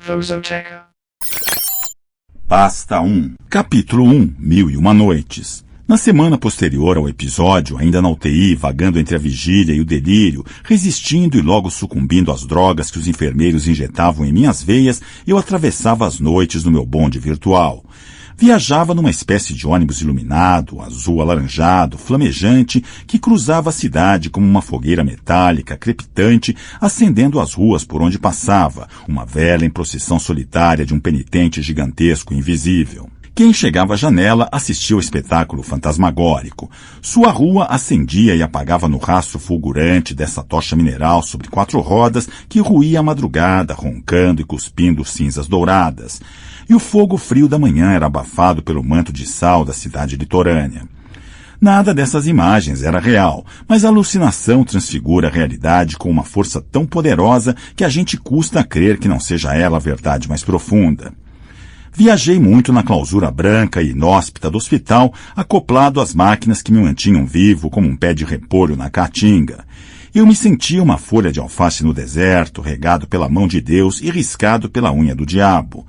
Prosoteca. Pasta 1. Capítulo 1. 1001 Noites. Na semana posterior ao episódio, ainda na UTI, vagando entre a vigília e o delírio, resistindo e logo sucumbindo às drogas que os enfermeiros injetavam em minhas veias, eu atravessava as noites no meu bonde virtual. Viajava numa espécie de ônibus iluminado, azul alaranjado, flamejante, que cruzava a cidade como uma fogueira metálica, crepitante, acendendo as ruas por onde passava, uma vela em procissão solitária de um penitente gigantesco e invisível. Quem chegava à janela assistia ao espetáculo fantasmagórico. Sua rua acendia e apagava no rastro fulgurante dessa tocha mineral sobre 4 rodas que ruía a madrugada, roncando e cuspindo cinzas douradas. E o fogo frio da manhã era abafado pelo manto de sal da cidade litorânea. Nada dessas imagens era real, mas a alucinação transfigura a realidade com uma força tão poderosa que a gente custa a crer que não seja ela a verdade mais profunda. Viajei muito na clausura branca e inóspita do hospital, acoplado às máquinas que me mantinham vivo como um pé de repolho na caatinga. Eu me sentia uma folha de alface no deserto, regado pela mão de Deus e riscado pela unha do diabo.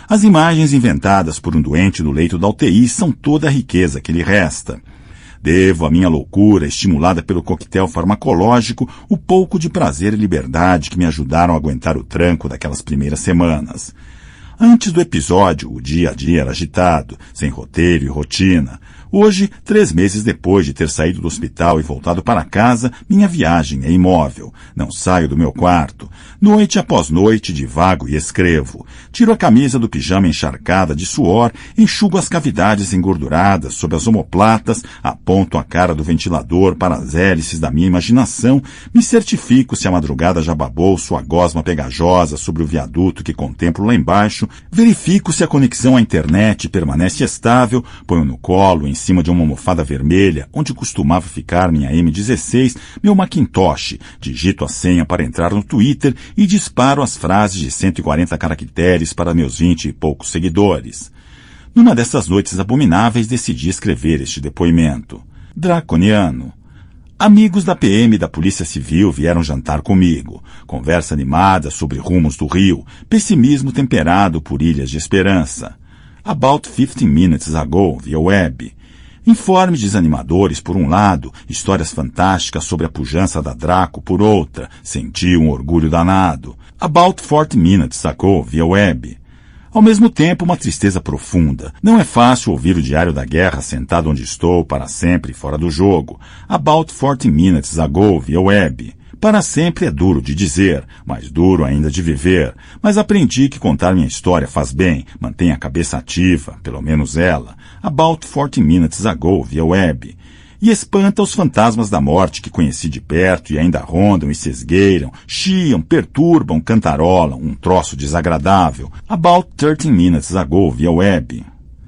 As imagens inventadas por um doente no leito da UTI são toda a riqueza que lhe resta. Devo à minha loucura, estimulada pelo coquetel farmacológico, o pouco de prazer e liberdade que me ajudaram a aguentar o tranco daquelas primeiras semanas. Antes do episódio, o dia a dia era agitado, sem roteiro e rotina. Hoje, 3 meses depois de ter saído do hospital e voltado para casa, minha viagem é imóvel. Não saio do meu quarto. Noite após noite, divago e escrevo. Tiro a camisa do pijama encharcada de suor, enxugo as cavidades engorduradas sob as omoplatas, aponto a cara do ventilador para as hélices da minha imaginação, me certifico se a madrugada já babou sua gosma pegajosa sobre o viaduto que contemplo lá embaixo, verifico se a conexão à internet permanece estável, ponho no colo, em cima de uma almofada vermelha, onde costumava ficar minha M16, meu Macintosh, digito a senha para entrar no Twitter e disparo as frases de 140 caracteres para meus 20 e poucos seguidores. Numa dessas noites abomináveis, decidi escrever este depoimento. Draconiano. Amigos da PM e da Polícia Civil vieram jantar comigo. Conversa animada sobre rumos do Rio, pessimismo temperado por ilhas de esperança. About 15 minutes ago, via web. Informes desanimadores por um lado, histórias fantásticas sobre a pujança da Draco por outra, senti um orgulho danado. About 40 minutes ago, via web. Ao mesmo tempo, uma tristeza profunda. Não é fácil ouvir o Diário da Guerra sentado onde estou, para sempre fora do jogo. About 40 minutes ago, via web. Para sempre é duro de dizer, mais duro ainda de viver. Mas aprendi que contar minha história faz bem, mantém a cabeça ativa, pelo menos ela. About 40 minutes ago, via web. E espanta os fantasmas da morte que conheci de perto e ainda rondam e se esgueiram, chiam, perturbam, cantarolam, um troço desagradável. About 13 minutes ago, via web.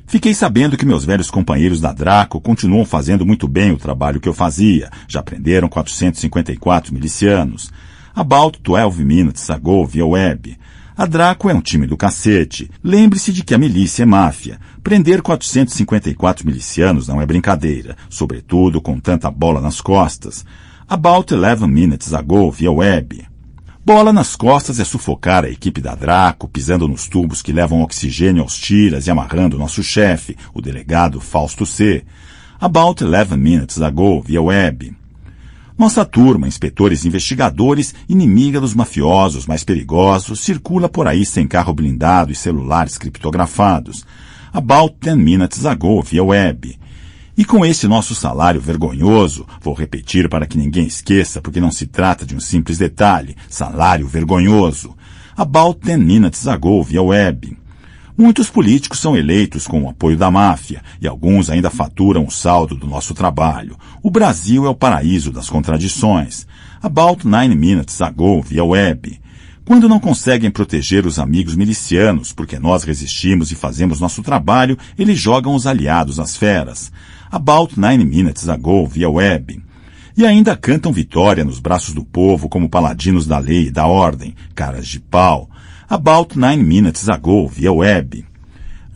Fiquei sabendo que meus velhos companheiros da Draco continuam fazendo muito bem o trabalho que eu fazia. Já prenderam 454 milicianos. About 12 minutes ago, via web. A Draco é um time do cacete. Lembre-se de que a milícia é máfia. Prender 454 milicianos não é brincadeira, sobretudo com tanta bola nas costas. About 11 minutes ago, via web. Bola nas costas é sufocar a equipe da Draco, pisando nos tubos que levam oxigênio aos tiras e amarrando nosso chefe, o delegado Fausto C. About 11 minutes ago, via web. Nossa turma, inspetores investigadores, inimiga dos mafiosos mais perigosos, circula por aí sem carro blindado e celulares criptografados. About 10 minutes ago, via web. E com esse nosso salário vergonhoso, vou repetir para que ninguém esqueça, porque não se trata de um simples detalhe, salário vergonhoso. About 10 minutes ago, via web. Muitos políticos são eleitos com o apoio da máfia, e alguns ainda faturam o saldo do nosso trabalho. O Brasil é o paraíso das contradições. About 9 minutes ago, via web. Quando não conseguem proteger os amigos milicianos, porque nós resistimos e fazemos nosso trabalho, eles jogam os aliados às feras. About 9 minutes ago, via web. E ainda cantam vitória nos braços do povo como paladinos da lei e da ordem, caras de pau. About 9 minutes ago, via web.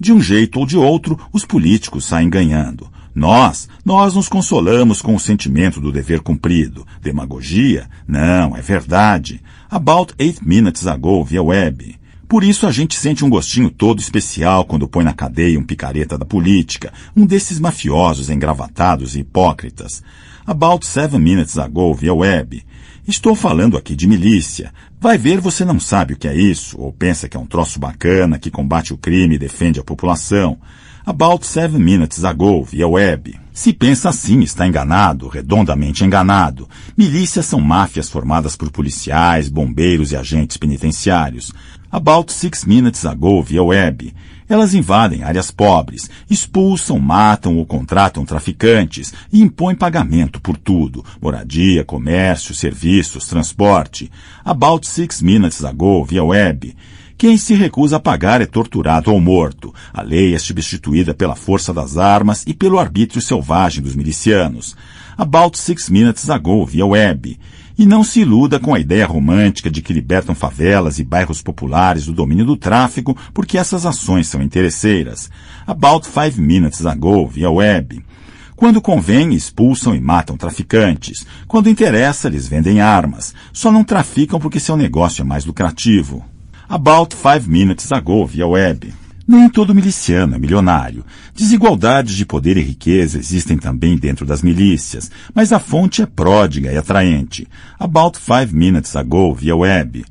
De um jeito ou de outro, os políticos saem ganhando. Nós nos consolamos com o sentimento do dever cumprido. Demagogia? Não, é verdade. About 8 minutes ago, via web. Por isso a gente sente um gostinho todo especial quando põe na cadeia um picareta da política, um desses mafiosos engravatados e hipócritas. About 7 minutes ago via web. Estou falando aqui de milícia. Vai ver, você não sabe o que é isso, ou pensa que é um troço bacana que combate o crime e defende a população. About 7 minutes ago via web. Se pensa assim, está enganado, redondamente enganado. Milícias são máfias formadas por policiais, bombeiros e agentes penitenciários. About 6 minutes ago via web. Elas invadem áreas pobres, expulsam, matam ou contratam traficantes e impõem pagamento por tudo: moradia, comércio, serviços, transporte. About 6 minutes ago via web. Quem se recusa a pagar é torturado ou morto. A lei é substituída pela força das armas e pelo arbítrio selvagem dos milicianos. About 6 minutes ago via web. E não se iluda com a ideia romântica de que libertam favelas e bairros populares do domínio do tráfico, porque essas ações são interesseiras. About 5 minutes ago via web. Quando convém, expulsam e matam traficantes. Quando interessa, eles vendem armas. Só não traficam porque seu negócio é mais lucrativo. About 5 minutes ago via web. Nem todo miliciano é milionário. Desigualdades de poder e riqueza existem também dentro das milícias, mas a fonte é pródiga e atraente. About 5 minutes ago via web.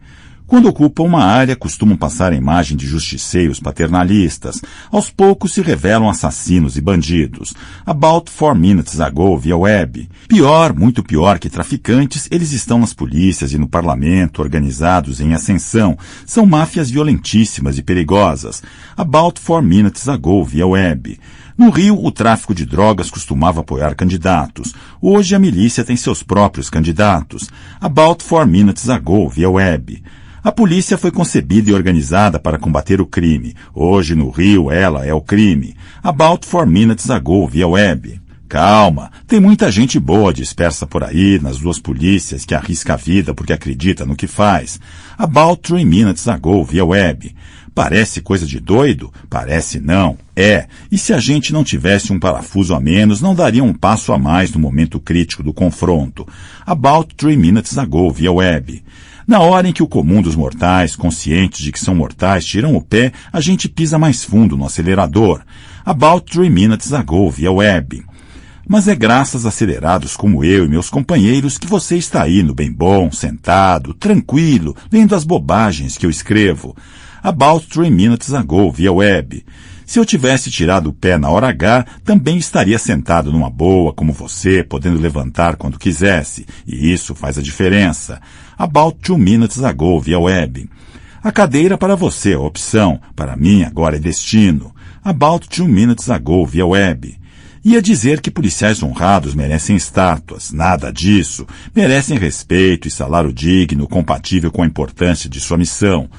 Quando ocupam uma área, costumam passar a imagem de justiceiros paternalistas. Aos poucos se revelam assassinos e bandidos. About 4 minutes ago via web. Pior, muito pior que traficantes, eles estão nas polícias e no parlamento, organizados em ascensão. São máfias violentíssimas e perigosas. About 4 minutes ago via web. No Rio, o tráfico de drogas costumava apoiar candidatos. Hoje, a milícia tem seus próprios candidatos. About 4 minutes ago via web. A polícia foi concebida e organizada para combater o crime. Hoje, no Rio, ela é o crime. About 4 minutes ago via web. Calma, tem muita gente boa dispersa por aí, nas duas polícias, que arrisca a vida porque acredita no que faz. About 3 minutes ago via web. Parece coisa de doido? Parece não. É. E se a gente não tivesse um parafuso a menos, não daria um passo a mais no momento crítico do confronto. About 3 minutes ago via web. Na hora em que o comum dos mortais, conscientes de que são mortais, tiram o pé, a gente pisa mais fundo no acelerador. About 3 minutes ago via web. Mas é graças a acelerados como eu e meus companheiros que você está aí no bem bom, sentado, tranquilo, lendo as bobagens que eu escrevo. About 3 minutes ago via web. Se eu tivesse tirado o pé na hora H, também estaria sentado numa boa, como você, podendo levantar quando quisesse. E isso faz a diferença. About 2 minutes ago via web. A cadeira para você é opção, para mim agora é destino. About 2 minutes ago via web. Ia dizer que policiais honrados merecem estátuas. Nada disso. Merecem respeito e salário digno, compatível com a importância de sua missão.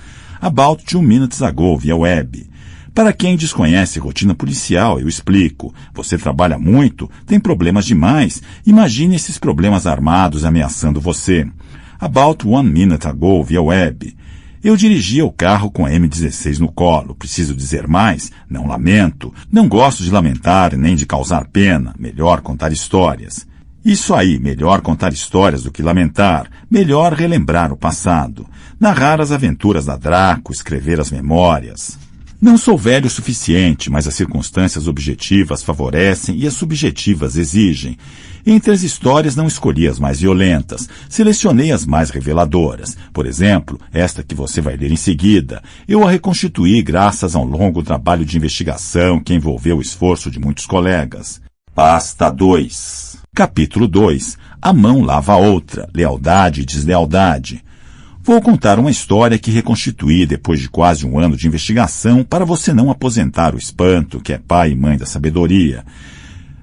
About 2 minutes ago via web. Para quem desconhece rotina policial, eu explico. Você trabalha muito, tem problemas demais. Imagine esses problemas armados ameaçando você. About 1 minute ago via web. Eu dirigia o carro com a M16 no colo. Preciso dizer mais? Não lamento. Não gosto de lamentar nem de causar pena. Melhor contar histórias. Isso aí, melhor contar histórias do que lamentar. Melhor relembrar o passado. Narrar as aventuras da Draco, escrever as memórias. Não sou velho o suficiente, mas as circunstâncias objetivas favorecem e as subjetivas exigem. Entre as histórias não escolhi as mais violentas, selecionei as mais reveladoras. Por exemplo, esta que você vai ler em seguida. Eu a reconstituí graças a um longo trabalho de investigação que envolveu o esforço de muitos colegas. Pasta 2. Capítulo 2. A mão lava a outra. Lealdade e deslealdade. Vou contar uma história que reconstituí depois de quase um ano de investigação para você não aposentar o espanto, que é pai e mãe da sabedoria.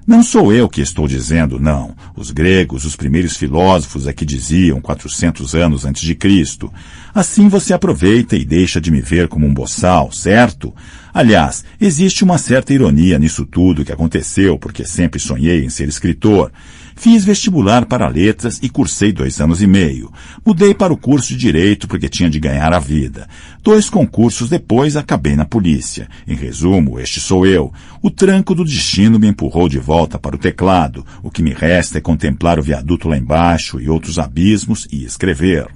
Não sou eu que estou dizendo, não. Os gregos, os primeiros filósofos é que diziam 400 anos antes de Cristo. Assim você aproveita e deixa de me ver como um boçal, certo? Aliás, existe uma certa ironia nisso tudo que aconteceu, porque sempre sonhei em ser escritor. Fiz vestibular para letras e cursei 2 anos e meio. Mudei para o curso de Direito porque tinha de ganhar a vida. 2 concursos depois acabei na polícia. Em resumo, este sou eu. O tranco do destino me empurrou de volta para o teclado. O que me resta é contemplar o viaduto lá embaixo e outros abismos e escrever.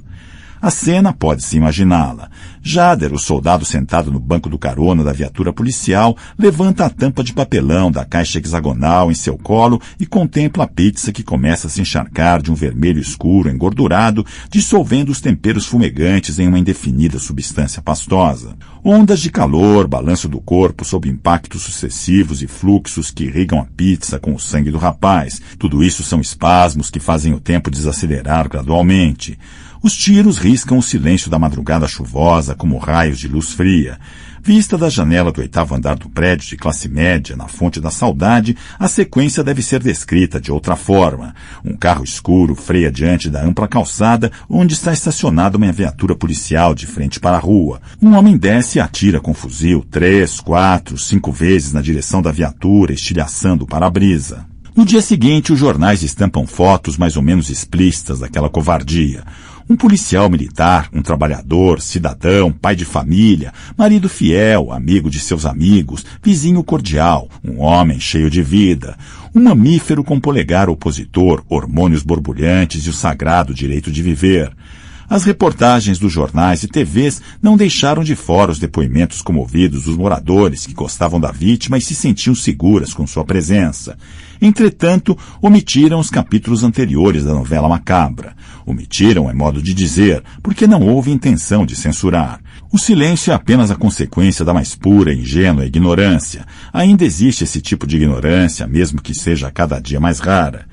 A cena pode-se imaginá-la. Jader, o soldado sentado no banco do carona da viatura policial, levanta a tampa de papelão da caixa hexagonal em seu colo e contempla a pizza que começa a se encharcar de um vermelho escuro engordurado, dissolvendo os temperos fumegantes em uma indefinida substância pastosa. Ondas de calor, balanço do corpo sob impactos sucessivos e fluxos que irrigam a pizza com o sangue do rapaz. Tudo isso são espasmos que fazem o tempo desacelerar gradualmente. Os tiros riscam o silêncio da madrugada chuvosa como raios de luz fria. Vista da janela do 8º andar do prédio de classe média, na Fonte da Saudade, a sequência deve ser descrita de outra forma. Um carro escuro freia diante da ampla calçada, onde está estacionada uma viatura policial de frente para a rua. Um homem desce e atira com fuzil 3, 4, 5 vezes na direção da viatura, estilhaçando o para-brisa. No dia seguinte, os jornais estampam fotos mais ou menos explícitas daquela covardia. Um policial militar, um trabalhador, cidadão, pai de família, marido fiel, amigo de seus amigos, vizinho cordial, um homem cheio de vida, um mamífero com polegar opositor, hormônios borbulhantes e o sagrado direito de viver. As reportagens dos jornais e TVs não deixaram de fora os depoimentos comovidos dos moradores que gostavam da vítima e se sentiam seguras com sua presença. Entretanto, omitiram os capítulos anteriores da novela macabra. Omitiram, é modo de dizer, porque não houve intenção de censurar. O silêncio é apenas a consequência da mais pura e ingênua ignorância. Ainda existe esse tipo de ignorância, mesmo que seja cada dia mais rara.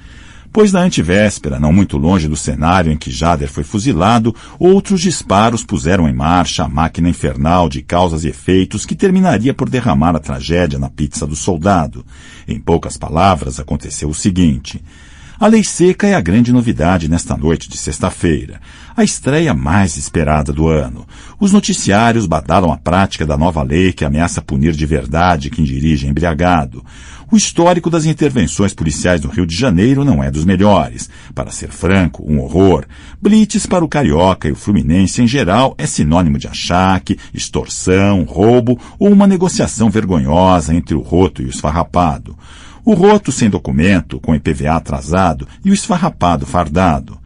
Pois na antevéspera, não muito longe do cenário em que Jader foi fuzilado, outros disparos puseram em marcha a máquina infernal de causas e efeitos que terminaria por derramar a tragédia na pizza do soldado. Em poucas palavras, aconteceu o seguinte: a lei seca é a grande novidade nesta noite de sexta-feira, a estreia mais esperada do ano. Os noticiários badalam a prática da nova lei que ameaça punir de verdade quem dirige embriagado. O histórico das intervenções policiais no Rio de Janeiro não é dos melhores. Para ser franco, um horror. Blitz para o carioca e o fluminense em geral é sinônimo de achaque, extorsão, roubo ou uma negociação vergonhosa entre o roto e o esfarrapado. O roto sem documento, com IPVA atrasado, e o esfarrapado fardado.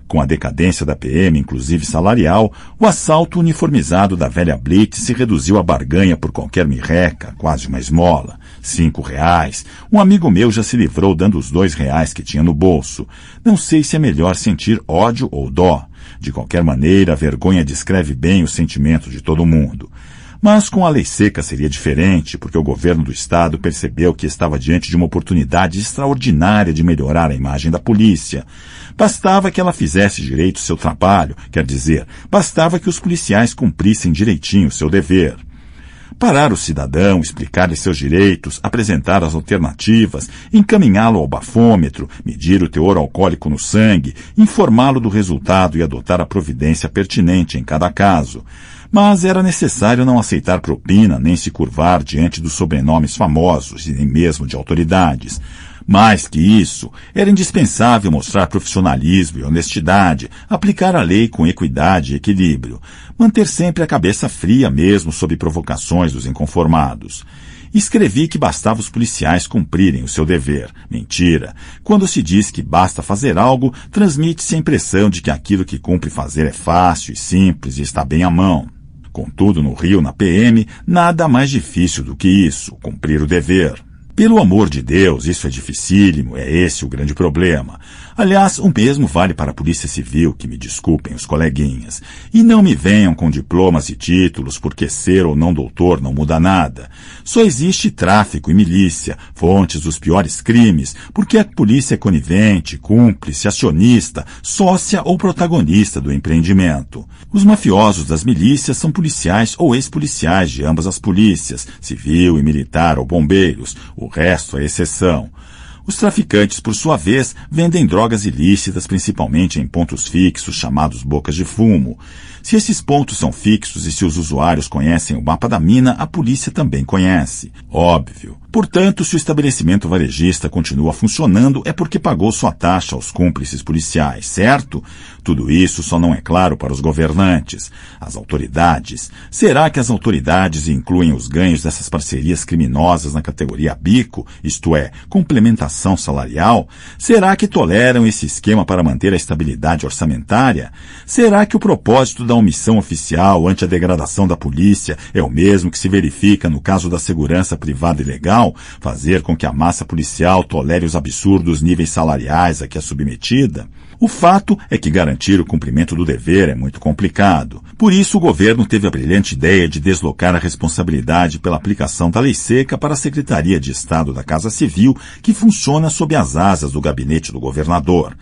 Com a decadência da PM, inclusive salarial, o assalto uniformizado da velha Blitz se reduziu à barganha por qualquer mirreca, quase uma esmola. R$5. Um amigo meu já se livrou dando os R$2 que tinha no bolso. Não sei se é melhor sentir ódio ou dó. De qualquer maneira, a vergonha descreve bem o sentimento de todo mundo. Mas com a lei seca seria diferente, porque o governo do estado percebeu que estava diante de uma oportunidade extraordinária de melhorar a imagem da polícia. Bastava que ela fizesse direito seu trabalho, quer dizer, bastava que os policiais cumprissem direitinho seu dever. Parar o cidadão, explicar-lhe seus direitos, apresentar as alternativas, encaminhá-lo ao bafômetro, medir o teor alcoólico no sangue, informá-lo do resultado e adotar a providência pertinente em cada caso. Mas era necessário não aceitar propina nem se curvar diante dos sobrenomes famosos e nem mesmo de autoridades. Mais que isso, era indispensável mostrar profissionalismo e honestidade, aplicar a lei com equidade e equilíbrio, manter sempre a cabeça fria mesmo sob provocações dos inconformados. Escrevi que bastava os policiais cumprirem o seu dever. Mentira. Quando se diz que basta fazer algo, transmite-se a impressão de que aquilo que cumpre fazer é fácil e simples e está bem à mão. Contudo, no Rio, na PM, nada mais difícil do que isso, cumprir o dever. Pelo amor de Deus, isso é dificílimo, é esse o grande problema. Aliás, o mesmo vale para a Polícia Civil, que me desculpem os coleguinhas. E não me venham com diplomas e títulos, porque ser ou não doutor não muda nada. Só existe tráfico e milícia, fontes dos piores crimes, porque a polícia é conivente, cúmplice, acionista, sócia ou protagonista do empreendimento. Os mafiosos das milícias são policiais ou ex-policiais de ambas as polícias, civil e militar ou bombeiros. O resto é exceção. Os traficantes, por sua vez, vendem drogas ilícitas principalmente em pontos fixos chamados bocas de fumo. Se esses pontos são fixos e se os usuários conhecem o mapa da mina, a polícia também conhece. Óbvio. Portanto, se o estabelecimento varejista continua funcionando, é porque pagou sua taxa aos cúmplices policiais, certo? Tudo isso só não é claro para os governantes. As autoridades. Será que as autoridades incluem os ganhos dessas parcerias criminosas na categoria bico, isto é, complementação salarial? Será que toleram esse esquema para manter a estabilidade orçamentária? Será que o propósito da omissão oficial ante a degradação da polícia é o mesmo que se verifica no caso da segurança privada e legal? Fazer com que a massa policial tolere os absurdos níveis salariais a que é submetida? O fato é que garantir o cumprimento do dever é muito complicado. Por isso, o governo teve a brilhante ideia de deslocar a responsabilidade pela aplicação da lei seca para a Secretaria de Estado da Casa Civil, que funciona sob as asas do gabinete do governador.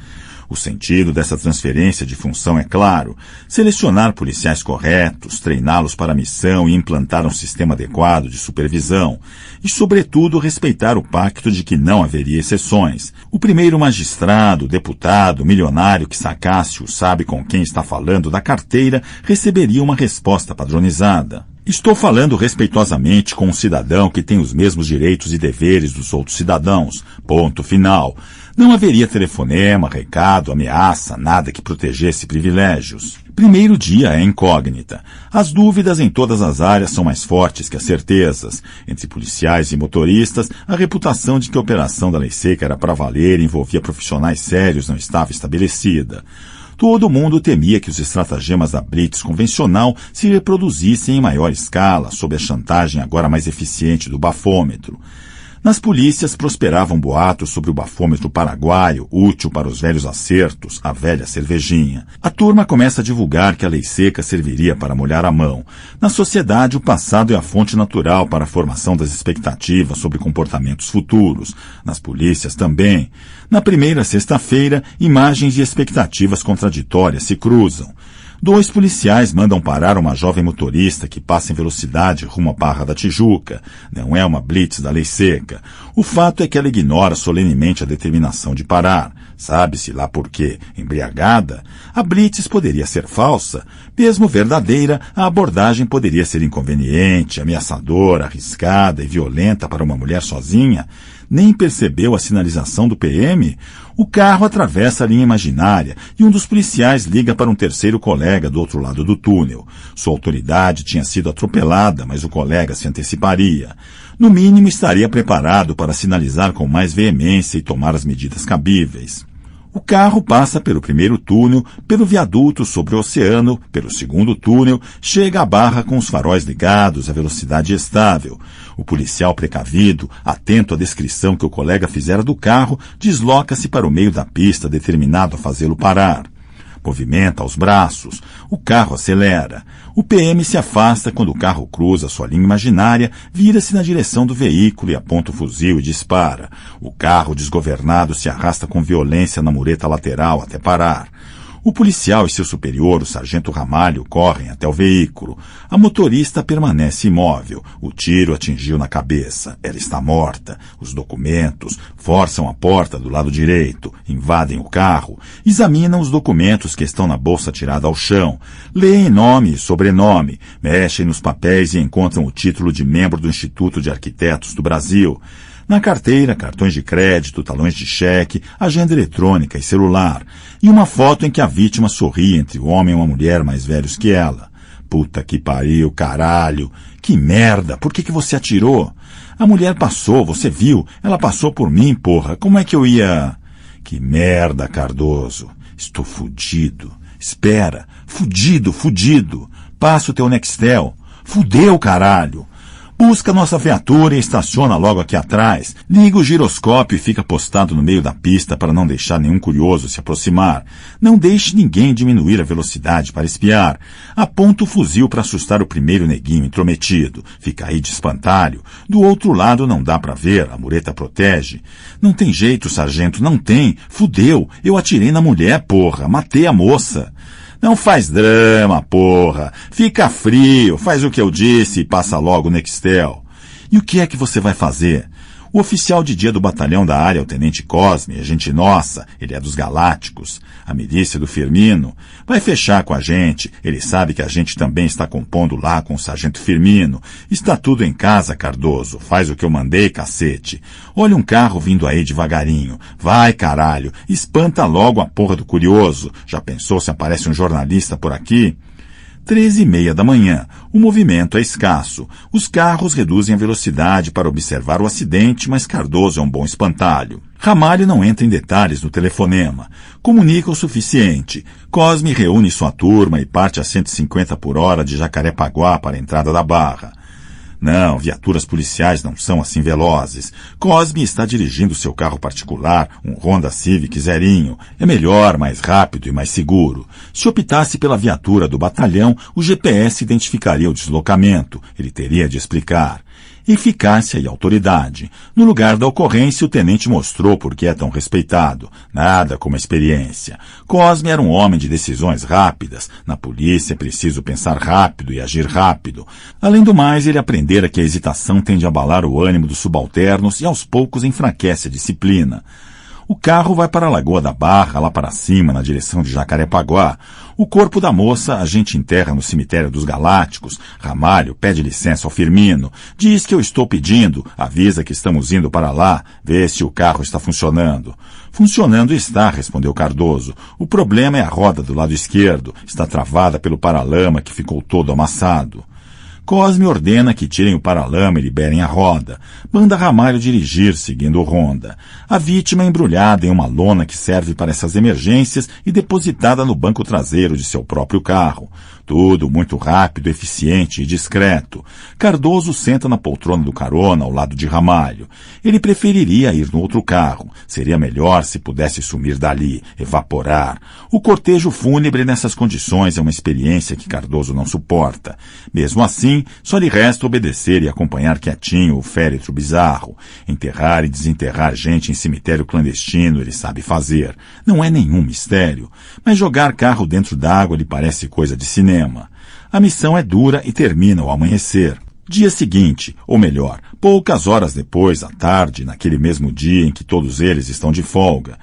O sentido dessa transferência de função é claro: selecionar policiais corretos, treiná-los para a missão e implantar um sistema adequado de supervisão. E, sobretudo, respeitar o pacto de que não haveria exceções. O primeiro magistrado, deputado, milionário que sacasse o sabe com quem está falando da carteira receberia uma resposta padronizada. Estou falando respeitosamente com um cidadão que tem os mesmos direitos e deveres dos outros cidadãos. Ponto final. Não haveria telefonema, recado, ameaça, nada que protegesse privilégios. Primeiro dia é incógnita. As dúvidas em todas as áreas são mais fortes que as certezas. Entre policiais e motoristas, a reputação de que a operação da lei seca era para valer e envolvia profissionais sérios não estava estabelecida. Todo mundo temia que os estratagemas da blitz convencional se reproduzissem em maior escala, sob a chantagem agora mais eficiente do bafômetro. Nas polícias prosperavam boatos sobre o bafômetro paraguaio, útil para os velhos acertos, a velha cervejinha. A turma começa a divulgar que a lei seca serviria para molhar a mão. Na sociedade, o passado é a fonte natural para a formação das expectativas sobre comportamentos futuros. Nas polícias também. Na primeira sexta-feira, imagens e expectativas contraditórias se cruzam. 2 policiais mandam parar uma jovem motorista que passa em velocidade rumo à Barra da Tijuca. Não é uma blitz da lei seca. O fato é que ela ignora solenemente a determinação de parar. Sabe-se lá por quê? Embriagada? A blitz poderia ser falsa. Mesmo verdadeira, a abordagem poderia ser inconveniente, ameaçadora, arriscada e violenta para uma mulher sozinha. Nem percebeu a sinalização do PM? O carro atravessa a linha imaginária e um dos policiais liga para um terceiro colega do outro lado do túnel. Sua autoridade tinha sido atropelada, mas o colega se anteciparia. No mínimo, estaria preparado para sinalizar com mais veemência e tomar as medidas cabíveis. O carro passa pelo primeiro túnel, pelo viaduto sobre o oceano, pelo segundo túnel, chega à barra com os faróis ligados, a velocidade estável. O policial precavido, atento à descrição que o colega fizera do carro, desloca-se para o meio da pista, determinado a fazê-lo parar. Movimenta os braços. O carro acelera. O PM se afasta quando o carro cruza sua linha imaginária, vira-se na direção do veículo e aponta o fuzil e dispara. O carro desgovernado se arrasta com violência na mureta lateral até parar. O policial e seu superior, o sargento Ramalho, correm até o veículo. A motorista permanece imóvel. O tiro atingiu na cabeça. Ela está morta. Os documentos forçam a porta do lado direito, invadem o carro, examinam os documentos que estão na bolsa tirada ao chão, leem nome e sobrenome, mexem nos papéis e encontram o título de membro do Instituto de Arquitetos do Brasil. Na carteira, cartões de crédito, talões de cheque, agenda eletrônica e celular. E uma foto em que a vítima sorri entre o homem e uma mulher mais velhos que ela. Puta que pariu, caralho. Que merda, por que você atirou? A mulher passou, você viu? Ela passou por mim, porra. Como é que eu ia... Que merda, Cardoso. Estou fudido. Espera. Fudido. Passa o teu Nextel. Fudeu, caralho. Busca nossa viatura e estaciona logo aqui atrás. Liga o giroscópio e fica postado no meio da pista para não deixar nenhum curioso se aproximar. Não deixe ninguém diminuir a velocidade para espiar. Aponta o fuzil para assustar o primeiro neguinho intrometido. Fica aí de espantalho. Do outro lado não dá para ver, a mureta protege. Não tem jeito, sargento, não tem. Fudeu, eu atirei na mulher, porra. Matei a moça. Não faz drama, porra. Fica frio, faz o que eu disse e passa logo o Nextel. E o que é que você vai fazer? O oficial de dia do batalhão da área é o tenente Cosme, é gente nossa, ele é dos Galácticos. A milícia do Firmino vai fechar com a gente, ele sabe que a gente também está compondo lá com o sargento Firmino. Está tudo em casa, Cardoso, faz o que eu mandei, cacete. Olha um carro vindo aí devagarinho. Vai, caralho, espanta logo a porra do curioso. Já pensou se aparece um jornalista por aqui? 13h30 da manhã. O movimento é escasso. Os carros reduzem a velocidade para observar o acidente, mas Cardoso é um bom espantalho. Ramalho não entra em detalhes no telefonema. Comunica o suficiente. Cosme reúne sua turma e parte a 150 por hora de Jacarepaguá para a entrada da Barra. Não, viaturas policiais não são assim velozes. Cosme está dirigindo seu carro particular, um Honda Civic zerinho. É melhor, mais rápido e mais seguro. Se optasse pela viatura do batalhão, o GPS identificaria o deslocamento. Ele teria de explicar. Eficácia e autoridade. No lugar da ocorrência, o tenente mostrou por que é tão respeitado. Nada como experiência. Cosme era um homem de decisões rápidas. Na polícia é preciso pensar rápido e agir rápido. Além do mais, ele aprendera que a hesitação tende a abalar o ânimo dos subalternos e aos poucos enfraquece a disciplina. O carro vai para a Lagoa da Barra, lá para cima, na direção de Jacarepaguá. O corpo da moça a gente enterra no cemitério dos Galácticos. Ramalho pede licença ao Firmino. Diz que eu estou pedindo. Avisa que estamos indo para lá. Vê se o carro está funcionando. Funcionando está, respondeu Cardoso. O problema é a roda do lado esquerdo. Está travada pelo paralama que ficou todo amassado. Cosme ordena que tirem o paralama e liberem a roda. Manda Ramalho dirigir, seguindo o Honda. A vítima é embrulhada em uma lona que serve para essas emergências e depositada no banco traseiro de seu próprio carro. Tudo muito rápido, eficiente e discreto. Cardoso senta na poltrona do carona ao lado de Ramalho. Ele preferiria ir no outro carro. Seria melhor se pudesse sumir dali, evaporar. O cortejo fúnebre nessas condições é uma experiência que Cardoso não suporta. Mesmo assim, só lhe resta obedecer e acompanhar quietinho o féretro bizarro. Enterrar e desenterrar gente em cemitério clandestino ele sabe fazer. Não é nenhum mistério. Mas jogar carro dentro d'água lhe parece coisa de cinema. A missão é dura e termina ao amanhecer. Dia seguinte, ou melhor, poucas horas depois, à tarde, naquele mesmo dia em que todos eles estão de folga,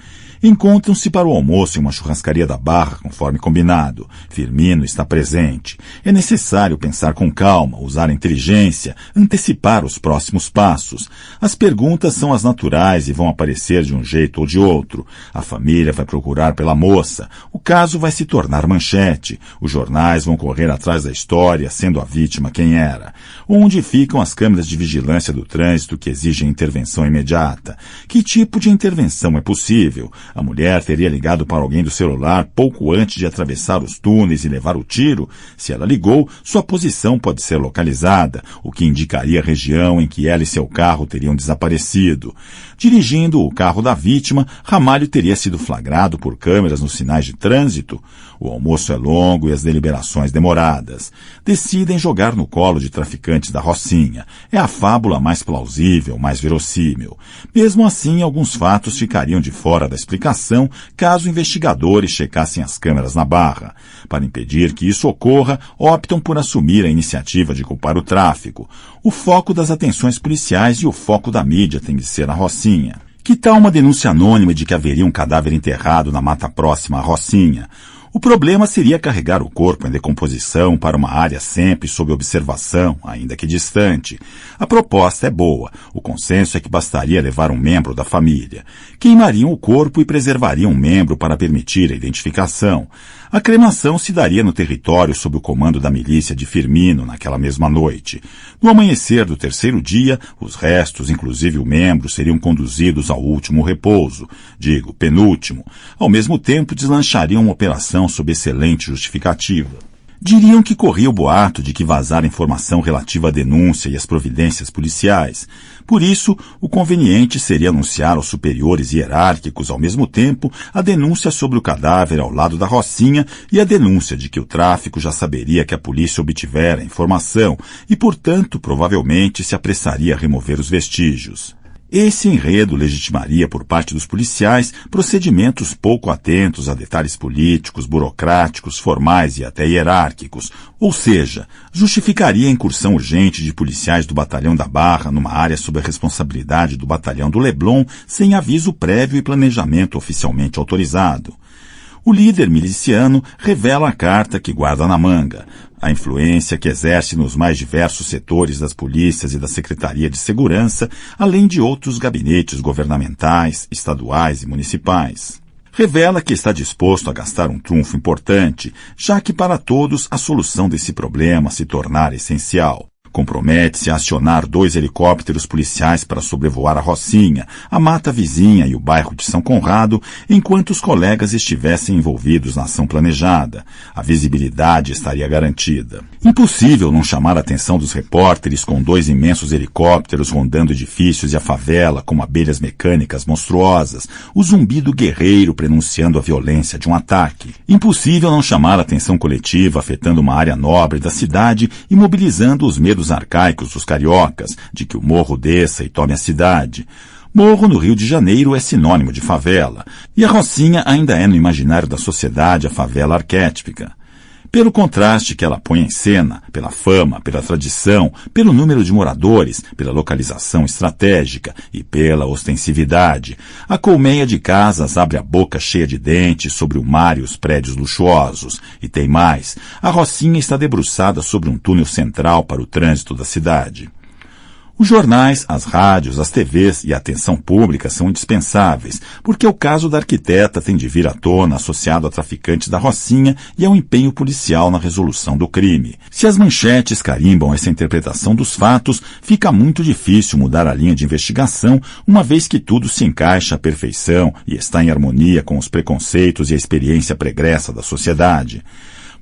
encontram-se para o almoço em uma churrascaria da Barra, conforme combinado. Firmino está presente. É necessário pensar com calma, usar a inteligência, antecipar os próximos passos. As perguntas são as naturais e vão aparecer de um jeito ou de outro. A família vai procurar pela moça. O caso vai se tornar manchete. Os jornais vão correr atrás da história, sendo a vítima quem era. Onde ficam as câmeras de vigilância do trânsito que exigem intervenção imediata? Que tipo de intervenção é possível? A mulher teria ligado para alguém do celular pouco antes de atravessar os túneis e levar o tiro? Se ela ligou, sua posição pode ser localizada, o que indicaria a região em que ela e seu carro teriam desaparecido. Dirigindo o carro da vítima, Ramalho teria sido flagrado por câmeras nos sinais de trânsito. O almoço é longo e as deliberações demoradas. Decidem jogar no colo de traficantes da Rocinha. É a fábula mais plausível, mais verossímil. Mesmo assim, alguns fatos ficariam de fora da explicação caso investigadores checassem as câmeras na Barra. Para impedir que isso ocorra, optam por assumir a iniciativa de culpar o tráfico. O foco das atenções policiais e o foco da mídia tem de ser a Rocinha. Que tal uma denúncia anônima de que haveria um cadáver enterrado na mata próxima à Rocinha? O problema seria carregar o corpo em decomposição para uma área sempre sob observação, ainda que distante. A proposta é boa. O consenso é que bastaria levar um membro da família. Queimariam o corpo e preservariam um membro para permitir a identificação. A cremação se daria no território sob o comando da milícia de Firmino naquela mesma noite. No amanhecer do terceiro dia, os restos, inclusive o membro, seriam conduzidos ao último repouso, penúltimo. Ao mesmo tempo, deslanchariam uma operação sob excelente justificativa. Diriam que corria o boato de que vazara informação relativa à denúncia e às providências policiais. Por isso, o conveniente seria anunciar aos superiores hierárquicos, ao mesmo tempo, a denúncia sobre o cadáver ao lado da Rocinha e a denúncia de que o tráfico já saberia que a polícia obtivera a informação e, portanto, provavelmente se apressaria a remover os vestígios. Esse enredo legitimaria por parte dos policiais procedimentos pouco atentos a detalhes políticos, burocráticos, formais e até hierárquicos, ou seja, justificaria a incursão urgente de policiais do Batalhão da Barra numa área sob a responsabilidade do Batalhão do Leblon sem aviso prévio e planejamento oficialmente autorizado. O líder miliciano revela a carta que guarda na manga, a influência que exerce nos mais diversos setores das polícias e da Secretaria de Segurança, além de outros gabinetes governamentais, estaduais e municipais. Revela que está disposto a gastar um trunfo importante, já que para todos a solução desse problema se tornara essencial. Compromete-se a acionar 2 helicópteros policiais para sobrevoar a Rocinha, a mata vizinha e o bairro de São Conrado, enquanto os colegas estivessem envolvidos na ação planejada. A visibilidade estaria garantida. Impossível não chamar a atenção dos repórteres com 2 imensos helicópteros rondando edifícios e a favela como abelhas mecânicas monstruosas, o zumbido guerreiro prenunciando a violência de um ataque. Impossível não chamar a atenção coletiva afetando uma área nobre da cidade e mobilizando os medos arcaicos dos cariocas, de que o morro desça e tome a cidade. Morro no Rio de Janeiro é sinônimo de favela, e a Rocinha ainda é no imaginário da sociedade a favela arquétipica. Pelo contraste que ela põe em cena, pela fama, pela tradição, pelo número de moradores, pela localização estratégica e pela ostensividade, a colmeia de casas abre a boca cheia de dentes sobre o mar e os prédios luxuosos. E tem mais, a Rocinha está debruçada sobre um túnel central para o trânsito da cidade. Os jornais, as rádios, as TVs e a atenção pública são indispensáveis, porque o caso da arquiteta tem de vir à tona associado a traficantes da Rocinha e ao empenho policial na resolução do crime. Se as manchetes carimbam essa interpretação dos fatos, fica muito difícil mudar a linha de investigação, uma vez que tudo se encaixa à perfeição e está em harmonia com os preconceitos e a experiência pregressa da sociedade.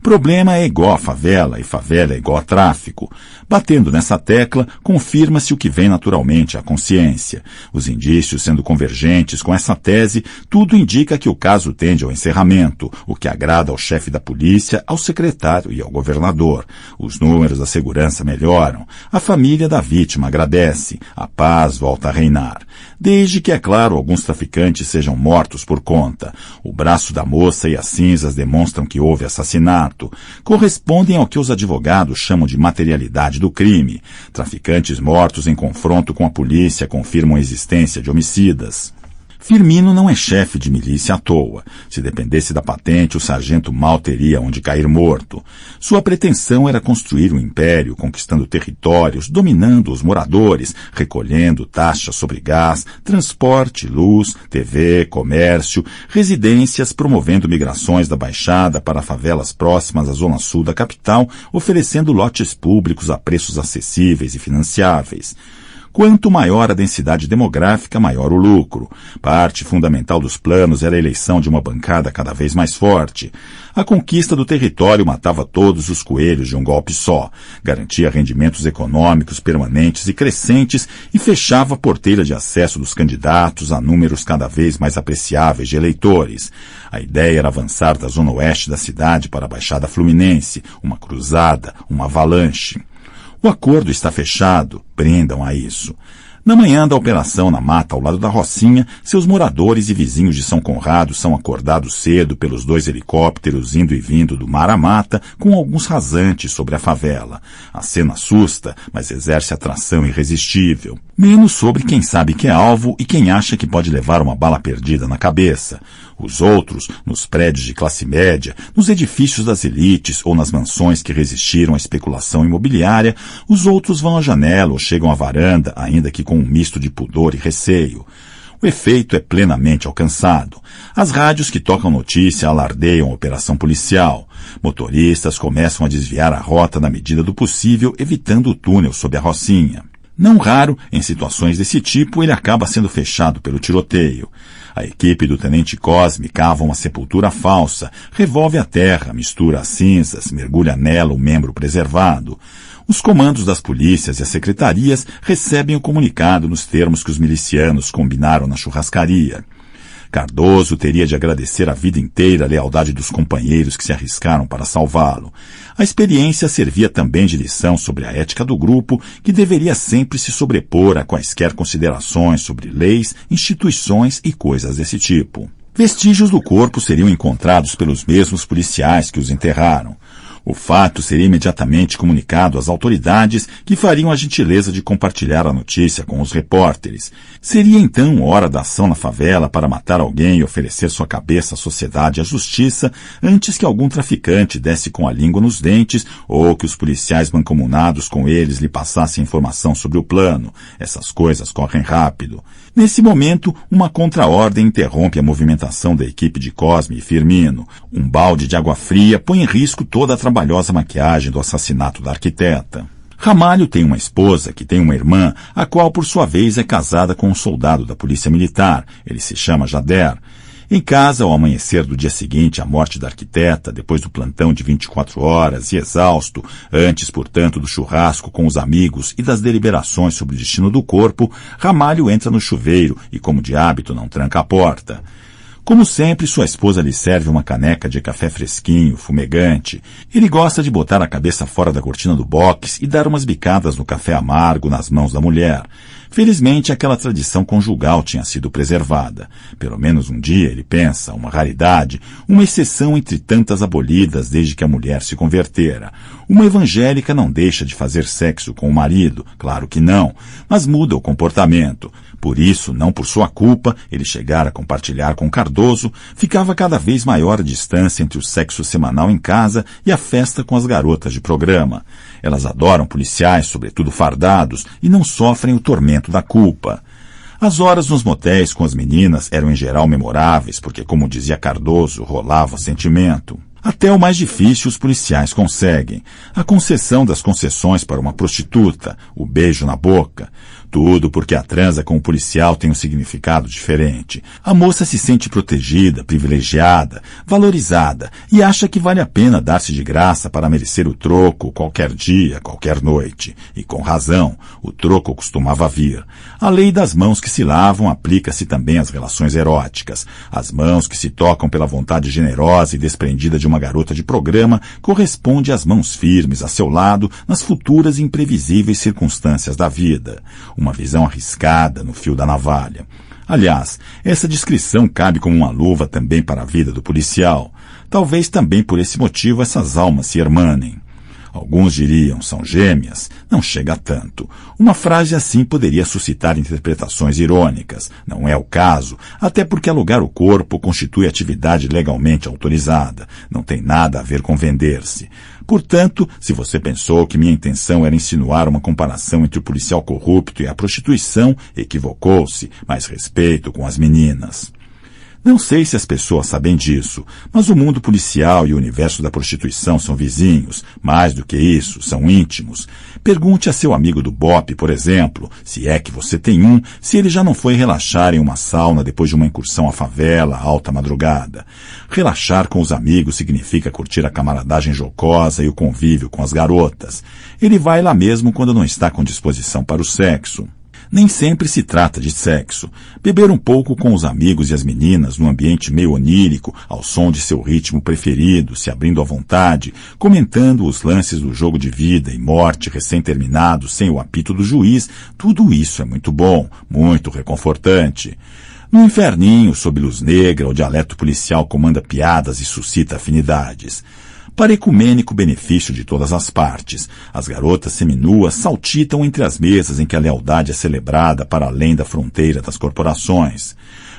Problema é igual a favela e favela é igual a tráfico. Batendo nessa tecla, confirma-se o que vem naturalmente à consciência. Os indícios sendo convergentes com essa tese, tudo indica que o caso tende ao encerramento, o que agrada ao chefe da polícia, ao secretário e ao governador. Os números da segurança melhoram, a família da vítima agradece, a paz volta a reinar. Desde que, é claro, alguns traficantes sejam mortos por conta. O braço da moça e as cinzas demonstram que houve assassinato. Correspondem ao que os advogados chamam de materialidade do crime. Traficantes mortos em confronto com a polícia confirmam a existência de homicidas. Firmino não é chefe de milícia à toa. Se dependesse da patente, o sargento mal teria onde cair morto. Sua pretensão era construir um império, conquistando territórios, dominando os moradores, recolhendo taxas sobre gás, transporte, luz, TV, comércio, residências, promovendo migrações da Baixada para favelas próximas à zona sul da capital, oferecendo lotes públicos a preços acessíveis e financiáveis. Quanto maior a densidade demográfica, maior o lucro. Parte fundamental dos planos era a eleição de uma bancada cada vez mais forte. A conquista do território matava todos os coelhos de um golpe só, garantia rendimentos econômicos permanentes e crescentes e fechava a porteira de acesso dos candidatos a números cada vez mais apreciáveis de eleitores. A ideia era avançar da zona oeste da cidade para a Baixada Fluminense, uma cruzada, uma avalanche. O acordo está fechado, prendam a isso. Na manhã da operação na mata ao lado da Rocinha, seus moradores e vizinhos de São Conrado são acordados cedo pelos 2 helicópteros indo e vindo do mar à mata com alguns rasantes sobre a favela. A cena assusta, mas exerce atração irresistível. Menos sobre quem sabe que é alvo e quem acha que pode levar uma bala perdida na cabeça. Os outros, nos prédios de classe média, nos edifícios das elites ou nas mansões que resistiram à especulação imobiliária, os outros vão à janela ou chegam à varanda, ainda que com um misto de pudor e receio. O efeito é plenamente alcançado. As rádios que tocam notícia alardeiam a operação policial. Motoristas começam a desviar a rota na medida do possível, evitando o túnel sob a Rocinha. Não raro, em situações desse tipo, ele acaba sendo fechado pelo tiroteio. A equipe do Tenente Cosme cava uma sepultura falsa, revolve a terra, mistura as cinzas, mergulha nela o membro preservado. Os comandos das polícias e as secretarias recebem o comunicado nos termos que os milicianos combinaram na churrascaria. Cardoso teria de agradecer a vida inteira a lealdade dos companheiros que se arriscaram para salvá-lo. A experiência servia também de lição sobre a ética do grupo, que deveria sempre se sobrepor a quaisquer considerações sobre leis, instituições e coisas desse tipo. Vestígios do corpo seriam encontrados pelos mesmos policiais que os enterraram. O fato seria imediatamente comunicado às autoridades, que fariam a gentileza de compartilhar a notícia com os repórteres. Seria então hora da ação na favela para matar alguém e oferecer sua cabeça à sociedade e à justiça, antes que algum traficante desse com a língua nos dentes ou que os policiais mancomunados com eles lhe passassem informação sobre o plano. Essas coisas correm rápido. Nesse momento, uma contra-ordem interrompe a movimentação da equipe de Cosme e Firmino. Um balde de água fria põe em risco toda a trabalhosa maquiagem do assassinato da arquiteta. Ramalho tem uma esposa que tem uma irmã, a qual por sua vez é casada com um soldado da polícia militar. Ele se chama Jader. Em casa, ao amanhecer do dia seguinte à morte da arquiteta, depois do plantão de 24 horas e exausto, antes, portanto, do churrasco com os amigos e das deliberações sobre o destino do corpo, Ramalho entra no chuveiro e, como de hábito, não tranca a porta. Como sempre, sua esposa lhe serve uma caneca de café fresquinho, fumegante. Ele gosta de botar a cabeça fora da cortina do box e dar umas bicadas no café amargo nas mãos da mulher. Felizmente, aquela tradição conjugal tinha sido preservada. Pelo menos um dia, ele pensa, uma raridade, uma exceção entre tantas abolidas desde que a mulher se convertera. Uma evangélica não deixa de fazer sexo com o marido, claro que não, mas muda o comportamento. Por isso, não por sua culpa, ele chegara a compartilhar com Cardoso, ficava cada vez maior a distância entre o sexo semanal em casa e a festa com as garotas de programa. Elas adoram policiais, sobretudo fardados, e não sofrem o tormento da culpa. As horas nos motéis com as meninas eram em geral memoráveis, porque, como dizia Cardoso, rolava sentimento. Até o mais difícil os policiais conseguem. A concessão das concessões para uma prostituta, o beijo na boca. Tudo porque a transa com o policial tem um significado diferente. A moça se sente protegida, privilegiada, valorizada e acha que vale a pena dar-se de graça para merecer o troco qualquer dia, qualquer noite. E com razão, o troco costumava vir. A lei das mãos que se lavam aplica-se também às relações eróticas. As mãos que se tocam pela vontade generosa e desprendida de uma garota de programa corresponde às mãos firmes a seu lado nas futuras e imprevisíveis circunstâncias da vida. Uma visão arriscada no fio da navalha. Aliás, essa descrição cabe como uma luva também para a vida do policial. Talvez também por esse motivo essas almas se hermanem. Alguns diriam, são gêmeas, não chega a tanto. Uma frase assim poderia suscitar interpretações irônicas. Não é o caso, até porque alugar o corpo constitui atividade legalmente autorizada. Não tem nada a ver com vender-se. Portanto, se você pensou que minha intenção era insinuar uma comparação entre o policial corrupto e a prostituição, equivocou-se, mais respeito com as meninas. Não sei se as pessoas sabem disso, mas o mundo policial e o universo da prostituição são vizinhos. Mais do que isso, são íntimos. Pergunte a seu amigo do BOPE, por exemplo, se é que você tem um, se ele já não foi relaxar em uma sauna depois de uma incursão à favela, à alta madrugada. Relaxar com os amigos significa curtir a camaradagem jocosa e o convívio com as garotas. Ele vai lá mesmo quando não está com disposição para o sexo. Nem sempre se trata de sexo. Beber um pouco com os amigos e as meninas num ambiente meio onírico, ao som de seu ritmo preferido, se abrindo à vontade, comentando os lances do jogo de vida e morte recém-terminado sem o apito do juiz, tudo isso é muito bom, muito reconfortante. No inferninho, sob luz negra, o dialeto policial comanda piadas e suscita afinidades. Para ecumênico benefício de todas as partes, as garotas seminuas saltitam entre as mesas em que a lealdade é celebrada para além da fronteira das corporações.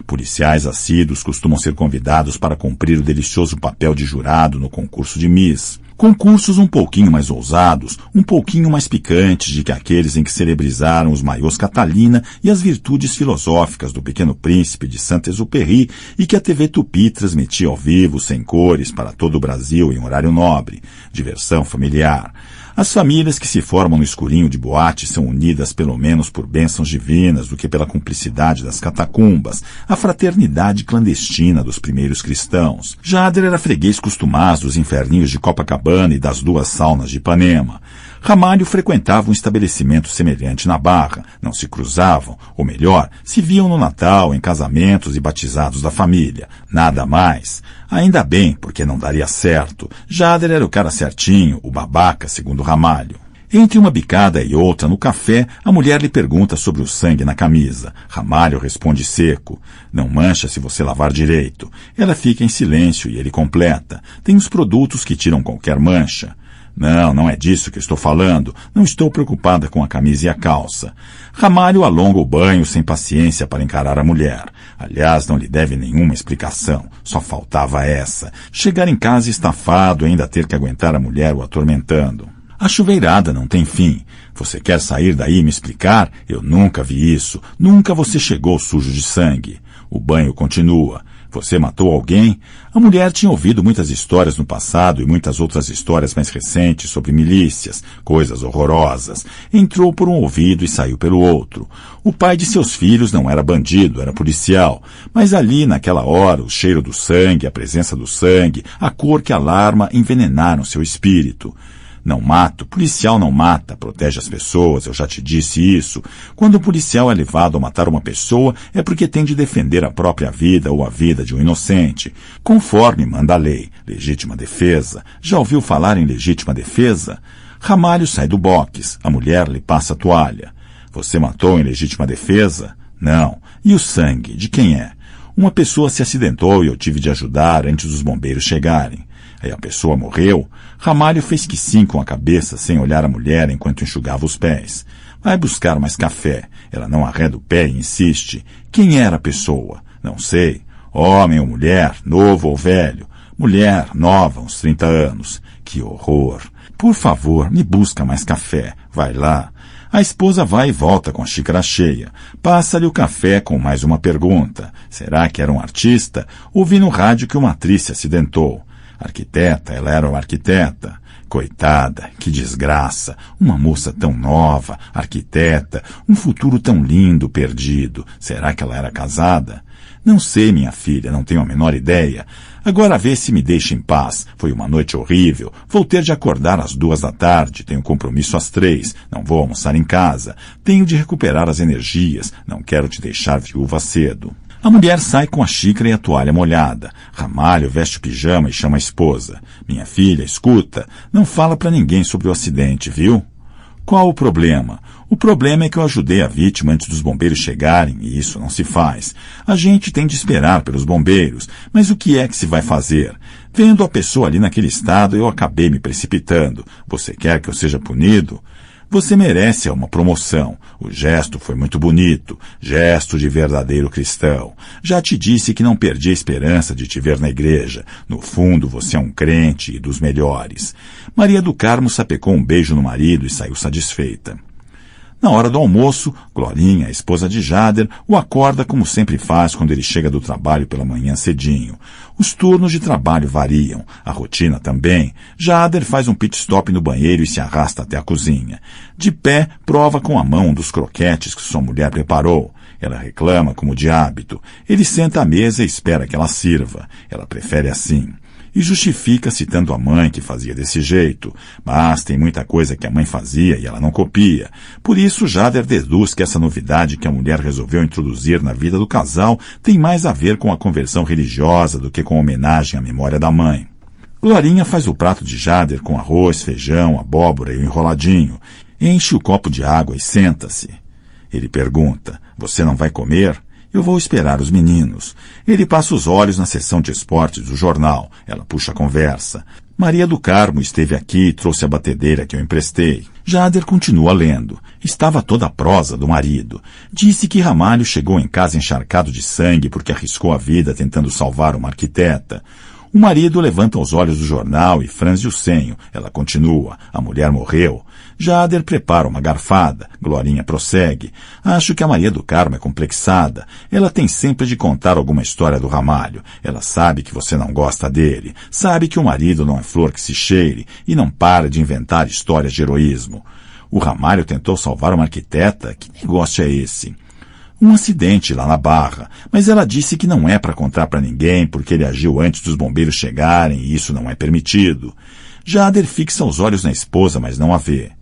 Policiais assíduos costumam ser convidados para cumprir o delicioso papel de jurado no concurso de Miss. Concursos um pouquinho mais ousados, um pouquinho mais picantes de que aqueles em que celebrizaram os maiôs Catalina e as virtudes filosóficas do Pequeno Príncipe de Saint-Exupéry e que a TV Tupi transmitia ao vivo, sem cores, para todo o Brasil em horário nobre. Diversão familiar. As famílias que se formam no escurinho de boate são unidas pelo menos por bênçãos divinas do que pela cumplicidade das catacumbas, a fraternidade clandestina dos primeiros cristãos. Jader era freguês costumaz dos inferninhos de Copacabana e das duas saunas de Ipanema. Ramalho frequentava um estabelecimento semelhante na Barra. Não se cruzavam, ou melhor, se viam no Natal, em casamentos e batizados da família. Nada mais. Ainda bem, porque não daria certo. Jader era o cara certinho, o babaca, segundo Ramalho. Entre uma bicada e outra, no café, a mulher lhe pergunta sobre o sangue na camisa. Ramalho responde seco. Não mancha se você lavar direito. Ela fica em silêncio e ele completa. Tem os produtos que tiram qualquer mancha. Não é disso que estou falando. Não estou preocupada com a camisa e a calça. Ramalho alonga o banho sem paciência para encarar a mulher. Aliás, não lhe deve nenhuma explicação. Só faltava essa. Chegar em casa estafado e ainda ter que aguentar a mulher o atormentando. A chuveirada não tem fim. Você quer sair daí e me explicar? Eu nunca vi isso. Nunca você chegou sujo de sangue. O banho continua. Você matou alguém? A mulher tinha ouvido muitas histórias no passado e muitas outras histórias mais recentes sobre milícias, coisas horrorosas. Entrou por um ouvido e saiu pelo outro. O pai de seus filhos não era bandido, era policial. Mas ali, naquela hora, o cheiro do sangue, a presença do sangue, a cor que alarma envenenaram seu espírito. Não mato, policial não mata, protege as pessoas, eu já te disse isso. Quando o policial é levado a matar uma pessoa, é porque tem de defender a própria vida ou a vida de um inocente. Conforme manda a lei, legítima defesa. Já ouviu falar em legítima defesa? Ramalho sai do box, a mulher lhe passa a toalha. Você matou em legítima defesa? Não. E o sangue, de quem é? Uma pessoa se acidentou e eu tive de ajudar antes dos bombeiros chegarem. Aí a pessoa morreu. Ramalho fez que sim com a cabeça, sem olhar a mulher enquanto enxugava os pés. Vai buscar mais café. Ela não arreda o pé e insiste. Quem era a pessoa? Não sei. Homem ou mulher, novo ou velho? Mulher, nova, uns 30 anos. Que horror. Por favor, me busca mais café. Vai lá. A esposa vai e volta com a xícara cheia. Passa-lhe o café com mais uma pergunta. Será que era um artista? Ouvi no rádio que uma atriz se acidentou. Arquiteta, ela era uma arquiteta. Coitada, que desgraça. Uma moça tão nova, arquiteta, um futuro tão lindo, perdido. Será que ela era casada? Não sei, minha filha, não tenho a menor ideia. Agora vê se me deixa em paz. Foi uma noite horrível. Vou ter de acordar às 2h, tenho compromisso às 3. Não vou almoçar em casa. Tenho de recuperar as energias. Não quero te deixar viúva cedo. A mulher sai com a xícara e a toalha molhada. Ramalho veste o pijama e chama a esposa. Minha filha, escuta, não fala para ninguém sobre o acidente, viu? Qual o problema? O problema é que eu ajudei a vítima antes dos bombeiros chegarem, e isso não se faz. A gente tem de esperar pelos bombeiros, mas o que é que se vai fazer? Vendo a pessoa ali naquele estado, eu acabei me precipitando. Você quer que eu seja punido? Você merece uma promoção. O gesto foi muito bonito. Gesto de verdadeiro cristão. Já te disse que não perdi a esperança de te ver na igreja. No fundo, você é um crente e dos melhores. Maria do Carmo sapecou um beijo no marido e saiu satisfeita. Na hora do almoço, Glorinha, a esposa de Jader, o acorda como sempre faz quando ele chega do trabalho pela manhã cedinho. Os turnos de trabalho variam, a rotina também. Jader faz um pit stop no banheiro e se arrasta até a cozinha. De pé, prova com a mão um dos croquetes que sua mulher preparou. Ela reclama como de hábito. Ele senta à mesa e espera que ela sirva. Ela prefere assim. E justifica citando a mãe que fazia desse jeito. Mas tem muita coisa que a mãe fazia e ela não copia. Por isso, Jader deduz que essa novidade que a mulher resolveu introduzir na vida do casal tem mais a ver com a conversão religiosa do que com homenagem à memória da mãe. Glorinha faz o prato de Jader com arroz, feijão, abóbora e um enroladinho. Enche o copo de água e senta-se. Ele pergunta, você não vai comer? Eu vou esperar os meninos. Ele passa os olhos na seção de esportes do jornal. Ela puxa a conversa. Maria do Carmo esteve aqui e trouxe a batedeira que eu emprestei. Jader continua lendo. Estava toda a prosa do marido. Disse que Ramalho chegou em casa encharcado de sangue porque arriscou a vida tentando salvar uma arquiteta. O marido levanta os olhos do jornal e franze o senho. Ela continua. A mulher morreu. Jader prepara uma garfada. Glorinha prossegue. Acho que a Maria do Carmo é complexada. Ela tem sempre de contar alguma história do Ramalho. Ela sabe que você não gosta dele. Sabe que o marido não é flor que se cheire. E não para de inventar histórias de heroísmo. O Ramalho tentou salvar uma arquiteta? Que negócio é esse? Um acidente lá na Barra, mas ela disse que não é para contar para ninguém porque ele agiu antes dos bombeiros chegarem e isso não é permitido. Jader fixa os olhos na esposa, mas não a vê.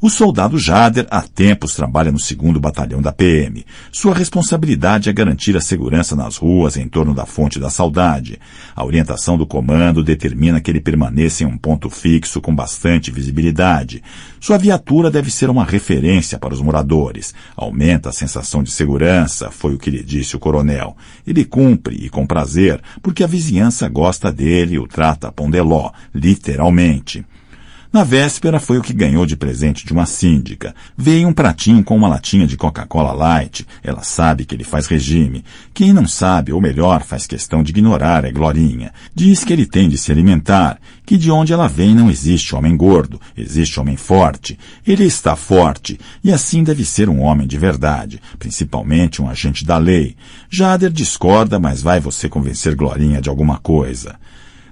O soldado Jader há tempos trabalha no 2º Batalhão da PM. Sua responsabilidade é garantir a segurança nas ruas em torno da Fonte da Saudade. A orientação do comando determina que ele permaneça em um ponto fixo com bastante visibilidade. Sua viatura deve ser uma referência para os moradores. Aumenta a sensação de segurança, foi o que lhe disse o coronel. Ele cumpre, e com prazer, porque a vizinhança gosta dele e o trata pondeló, literalmente. Na véspera foi o que ganhou de presente de uma síndica. Veio um pratinho com uma latinha de Coca-Cola Light. Ela sabe que ele faz regime. Quem não sabe, ou melhor, faz questão de ignorar, é Glorinha. Diz que ele tem de se alimentar, que de onde ela vem não existe homem gordo, existe homem forte. Ele está forte, e assim deve ser um homem de verdade, principalmente um agente da lei. Jader discorda, mas vai você convencer Glorinha de alguma coisa.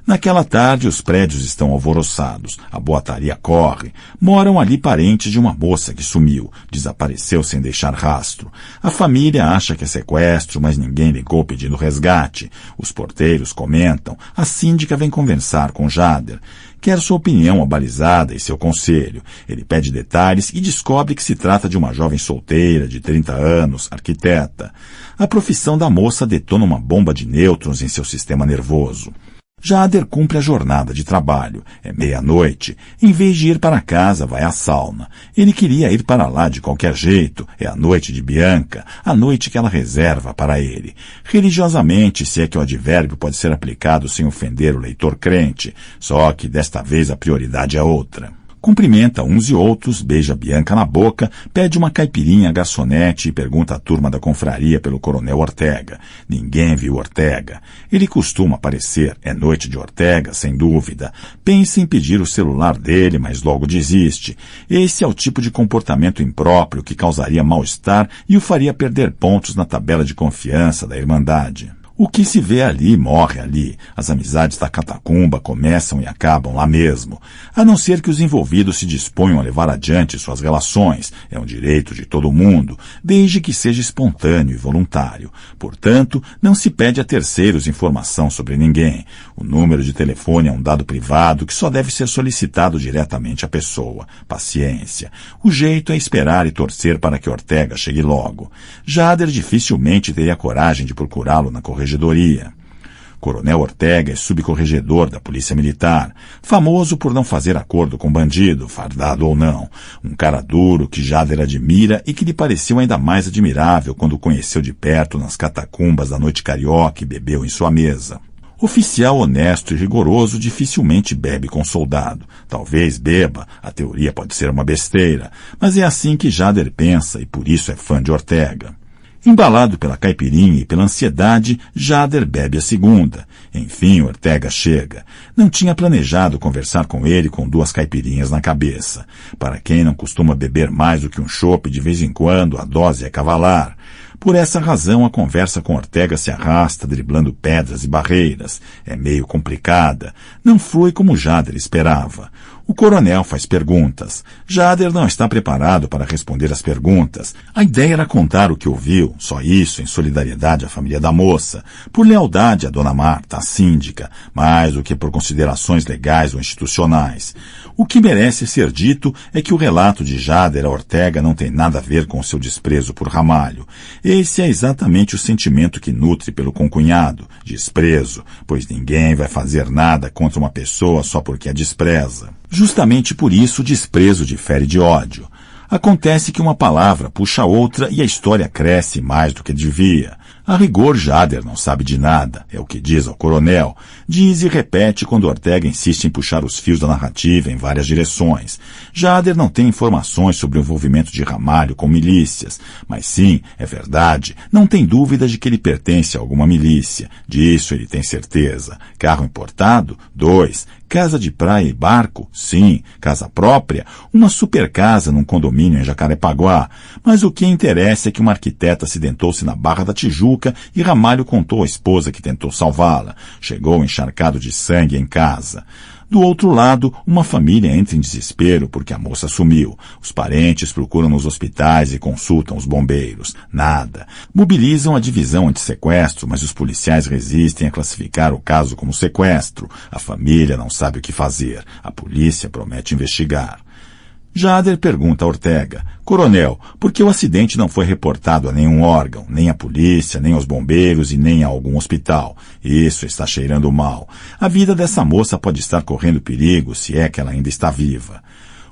Naquela tarde, os prédios estão alvoroçados. A boataria corre. Moram ali parentes de uma moça que sumiu. Desapareceu sem deixar rastro. A família acha que é sequestro, mas ninguém ligou pedindo resgate. Os porteiros comentam. A síndica vem conversar com Jader. Quer sua opinião abalizada e seu conselho. Ele pede detalhes e descobre que se trata de uma jovem solteira de 30 anos, arquiteta. A profissão da moça detona uma bomba de nêutrons em seu sistema nervoso. Jader cumpre a jornada de trabalho. É meia-noite. Em vez de ir para casa, vai à sauna. Ele queria ir para lá de qualquer jeito. É a noite de Bianca, a noite que ela reserva para ele. Religiosamente, se é que o advérbio pode ser aplicado sem ofender o leitor crente. Só que desta vez a prioridade é outra. Cumprimenta uns e outros, beija Bianca na boca, pede uma caipirinha à garçonete e pergunta à turma da confraria pelo coronel Ortega. Ninguém viu Ortega. Ele costuma aparecer, é noite de Ortega, sem dúvida. Pensa em pedir o celular dele, mas logo desiste. Esse é o tipo de comportamento impróprio que causaria mal-estar e o faria perder pontos na tabela de confiança da Irmandade. O que se vê ali, morre ali. As amizades da catacumba começam e acabam lá mesmo. A não ser que os envolvidos se disponham a levar adiante suas relações. É um direito de todo mundo, desde que seja espontâneo e voluntário. Portanto, não se pede a terceiros informação sobre ninguém. O número de telefone é um dado privado que só deve ser solicitado diretamente à pessoa. Paciência. O jeito é esperar e torcer para que Ortega chegue logo. Jader dificilmente teria coragem de procurá-lo na corregedoria. Coronel Ortega é subcorregedor da Polícia Militar, famoso por não fazer acordo com bandido, fardado ou não. Um cara duro que Jader admira e que lhe pareceu ainda mais admirável quando o conheceu de perto nas catacumbas da noite carioca e bebeu em sua mesa. Oficial honesto e rigoroso dificilmente bebe com soldado. Talvez beba, a teoria pode ser uma besteira, mas é assim que Jader pensa e por isso é fã de Ortega. Embalado pela caipirinha e pela ansiedade, Jader bebe a segunda. Enfim, Ortega chega. Não tinha planejado conversar com ele com 2 caipirinhas na cabeça. Para quem não costuma beber mais do que um chope de vez em quando, a dose é cavalar. Por essa razão, a conversa com Ortega se arrasta, driblando pedras e barreiras. É meio complicada. Não flui como Jader esperava. O coronel faz perguntas. Jader não está preparado para responder as perguntas. A ideia era contar o que ouviu, só isso, em solidariedade à família da moça, por lealdade à dona Marta, a síndica, mais do que por considerações legais ou institucionais. O que merece ser dito é que o relato de Jader a Ortega não tem nada a ver com seu desprezo por Ramalho. Esse é exatamente o sentimento que nutre pelo concunhado, desprezo, pois ninguém vai fazer nada contra uma pessoa só porque a despreza. Justamente por isso o desprezo difere de ódio. Acontece que uma palavra puxa outra e a história cresce mais do que devia. A rigor, Jader não sabe de nada, é o que diz ao coronel. Diz e repete quando Ortega insiste em puxar os fios da narrativa em várias direções. Jader não tem informações sobre o envolvimento de Ramalho com milícias. Mas sim, é verdade, não tem dúvida de que ele pertence a alguma milícia. Disso ele tem certeza. Carro importado? 2. Casa de praia e barco? Sim. Casa própria? Uma super casa num condomínio em Jacarepaguá. Mas o que interessa é que uma arquiteta acidentou-se na Barra da Tijuca e Ramalho contou à esposa que tentou salvá-la. Chegou encharcado de sangue em casa. Do outro lado, uma família entra em desespero porque a moça sumiu. Os parentes procuram nos hospitais e consultam os bombeiros. Nada. Mobilizam a divisão antissequestro, mas os policiais resistem a classificar o caso como sequestro. A família não sabe o que fazer. A polícia promete investigar. Jader pergunta a Ortega: Coronel, por que o acidente não foi reportado a nenhum órgão, nem à polícia, nem aos bombeiros e nem a algum hospital? Isso está cheirando mal. A vida dessa moça pode estar correndo perigo, se é que ela ainda está viva.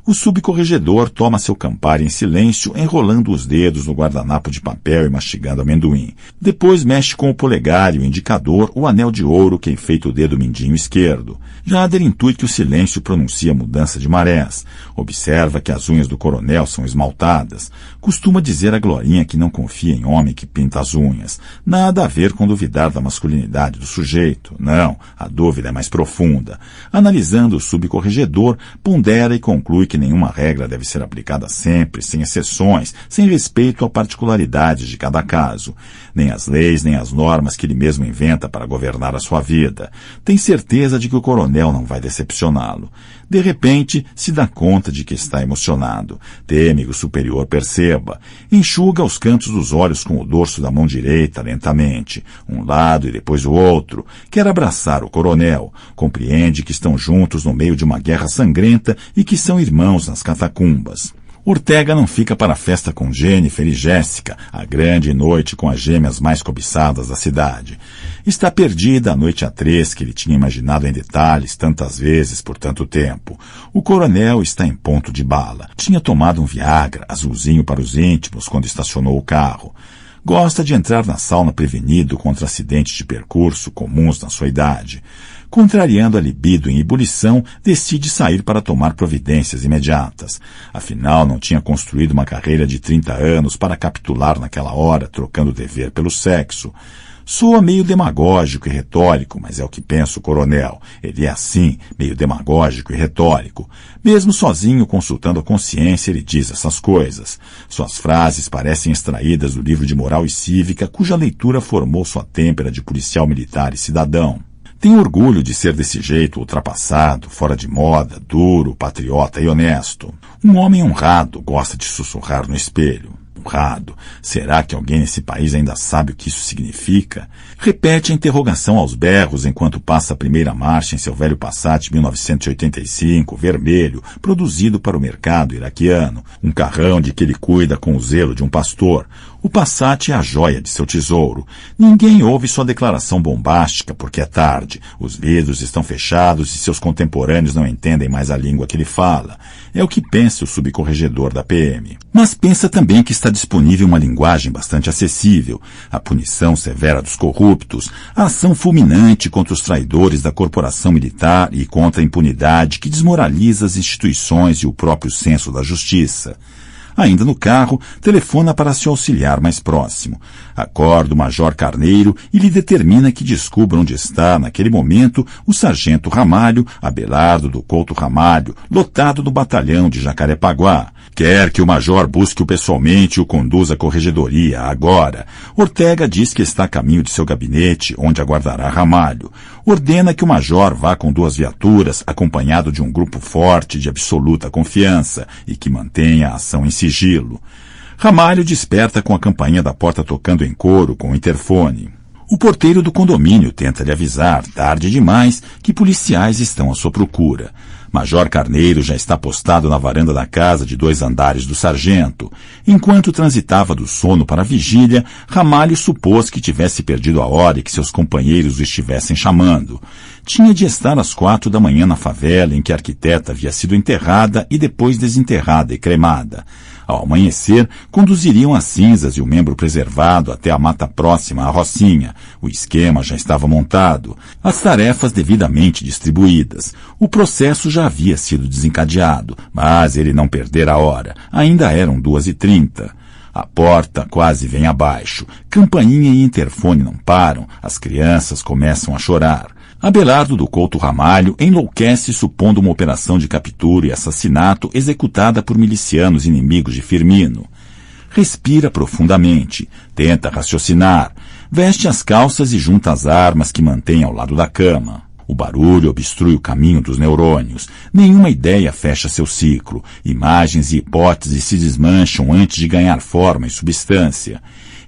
O subcorregedor toma seu Campari em silêncio, enrolando os dedos no guardanapo de papel e mastigando amendoim. Depois mexe com o polegar e o indicador o anel de ouro que enfeita o dedo mindinho esquerdo. Jader intui que o silêncio pronuncia mudança de marés. Observa que as unhas do coronel são esmaltadas. Costuma dizer a Glorinha que não confia em homem que pinta as unhas. Nada a ver com duvidar da masculinidade do sujeito. Não, a dúvida é mais profunda. Analisando o subcorregedor, pondera e conclui que nenhuma regra deve ser aplicada sempre, sem exceções, sem respeito a particularidades de cada caso. Nem as leis, nem as normas que ele mesmo inventa para governar a sua vida. Tem certeza de que o coronel não vai decepcioná-lo. De repente, se dá conta de que está emocionado. Teme que o superior perceba. Enxuga os cantos dos olhos com o dorso da mão direita, lentamente. Um lado e depois o outro. Quer abraçar o coronel. Compreende que estão juntos no meio de uma guerra sangrenta e que são irmãos nas catacumbas. Ortega não fica para a festa com Jennifer e Jéssica, a grande noite com as gêmeas mais cobiçadas da cidade. Está perdida a noite A3 que ele tinha imaginado em detalhes tantas vezes por tanto tempo. O coronel está em ponto de bala. Tinha tomado um Viagra, azulzinho para os íntimos, quando estacionou o carro. Gosta de entrar na sauna prevenido contra acidentes de percurso comuns na sua idade. Contrariando a libido em ebulição, decide sair para tomar providências imediatas. Afinal, não tinha construído uma carreira de 30 anos para capitular naquela hora, trocando o dever pelo sexo. Soa meio demagógico e retórico, mas é o que pensa o coronel. Ele é assim, meio demagógico e retórico. Mesmo sozinho, consultando a consciência, ele diz essas coisas. Suas frases parecem extraídas do livro de Moral e Cívica, cuja leitura formou sua têmpera de policial militar e cidadão. Tem orgulho de ser desse jeito, ultrapassado, fora de moda, duro, patriota e honesto. Um homem honrado gosta de sussurrar no espelho. Honrado. Será que alguém nesse país ainda sabe o que isso significa? Repete a interrogação aos berros enquanto passa a primeira marcha em seu velho Passat 1985, vermelho, produzido para o mercado iraquiano. Um carrão de que ele cuida com o zelo de um pastor. O Passat é a joia de seu tesouro. Ninguém ouve sua declaração bombástica porque é tarde. Os vidros estão fechados e seus contemporâneos não entendem mais a língua que ele fala. É o que pensa o subcorregedor da PM. Mas pensa também que está disponível uma linguagem bastante acessível. A punição severa dos corruptos, a ação fulminante contra os traidores da corporação militar e contra a impunidade que desmoraliza as instituições e o próprio senso da justiça. Ainda no carro, telefona para se auxiliar mais próximo. Acorda o Major Carneiro e lhe determina que descubra onde está, naquele momento, o sargento Ramalho, Abelardo do Couto Ramalho, lotado no batalhão de Jacarepaguá. Quer que o Major busque-o pessoalmente e o conduza à corregedoria, agora. Ortega diz que está a caminho de seu gabinete, onde aguardará Ramalho. Ordena que o Major vá com 2 viaturas, acompanhado de um grupo forte de absoluta confiança, e que mantenha a ação em sigilo. Ramalho desperta com a campainha da porta tocando em coro com o interfone. O porteiro do condomínio tenta lhe avisar, tarde demais, que policiais estão à sua procura. Major Carneiro já está postado na varanda da casa de 2 andares do sargento. Enquanto transitava do sono para a vigília, Ramalho supôs que tivesse perdido a hora e que seus companheiros o estivessem chamando. Tinha de estar às 4 da manhã na favela em que a arquiteta havia sido enterrada e depois desenterrada e cremada. Ao amanhecer, conduziriam as cinzas e o membro preservado até a mata próxima à Rocinha. O esquema já estava montado, as tarefas devidamente distribuídas. O processo já havia sido desencadeado, mas ele não perdera a hora. Ainda eram 2h30. A porta quase vem abaixo. Campainha e interfone não param. As crianças começam a chorar. Abelardo do Couto Ramalho enlouquece supondo uma operação de captura e assassinato executada por milicianos inimigos de Firmino. Respira profundamente, tenta raciocinar, veste as calças e junta as armas que mantém ao lado da cama. O barulho obstrui o caminho dos neurônios. Nenhuma ideia fecha seu ciclo. Imagens e hipóteses se desmancham antes de ganhar forma e substância.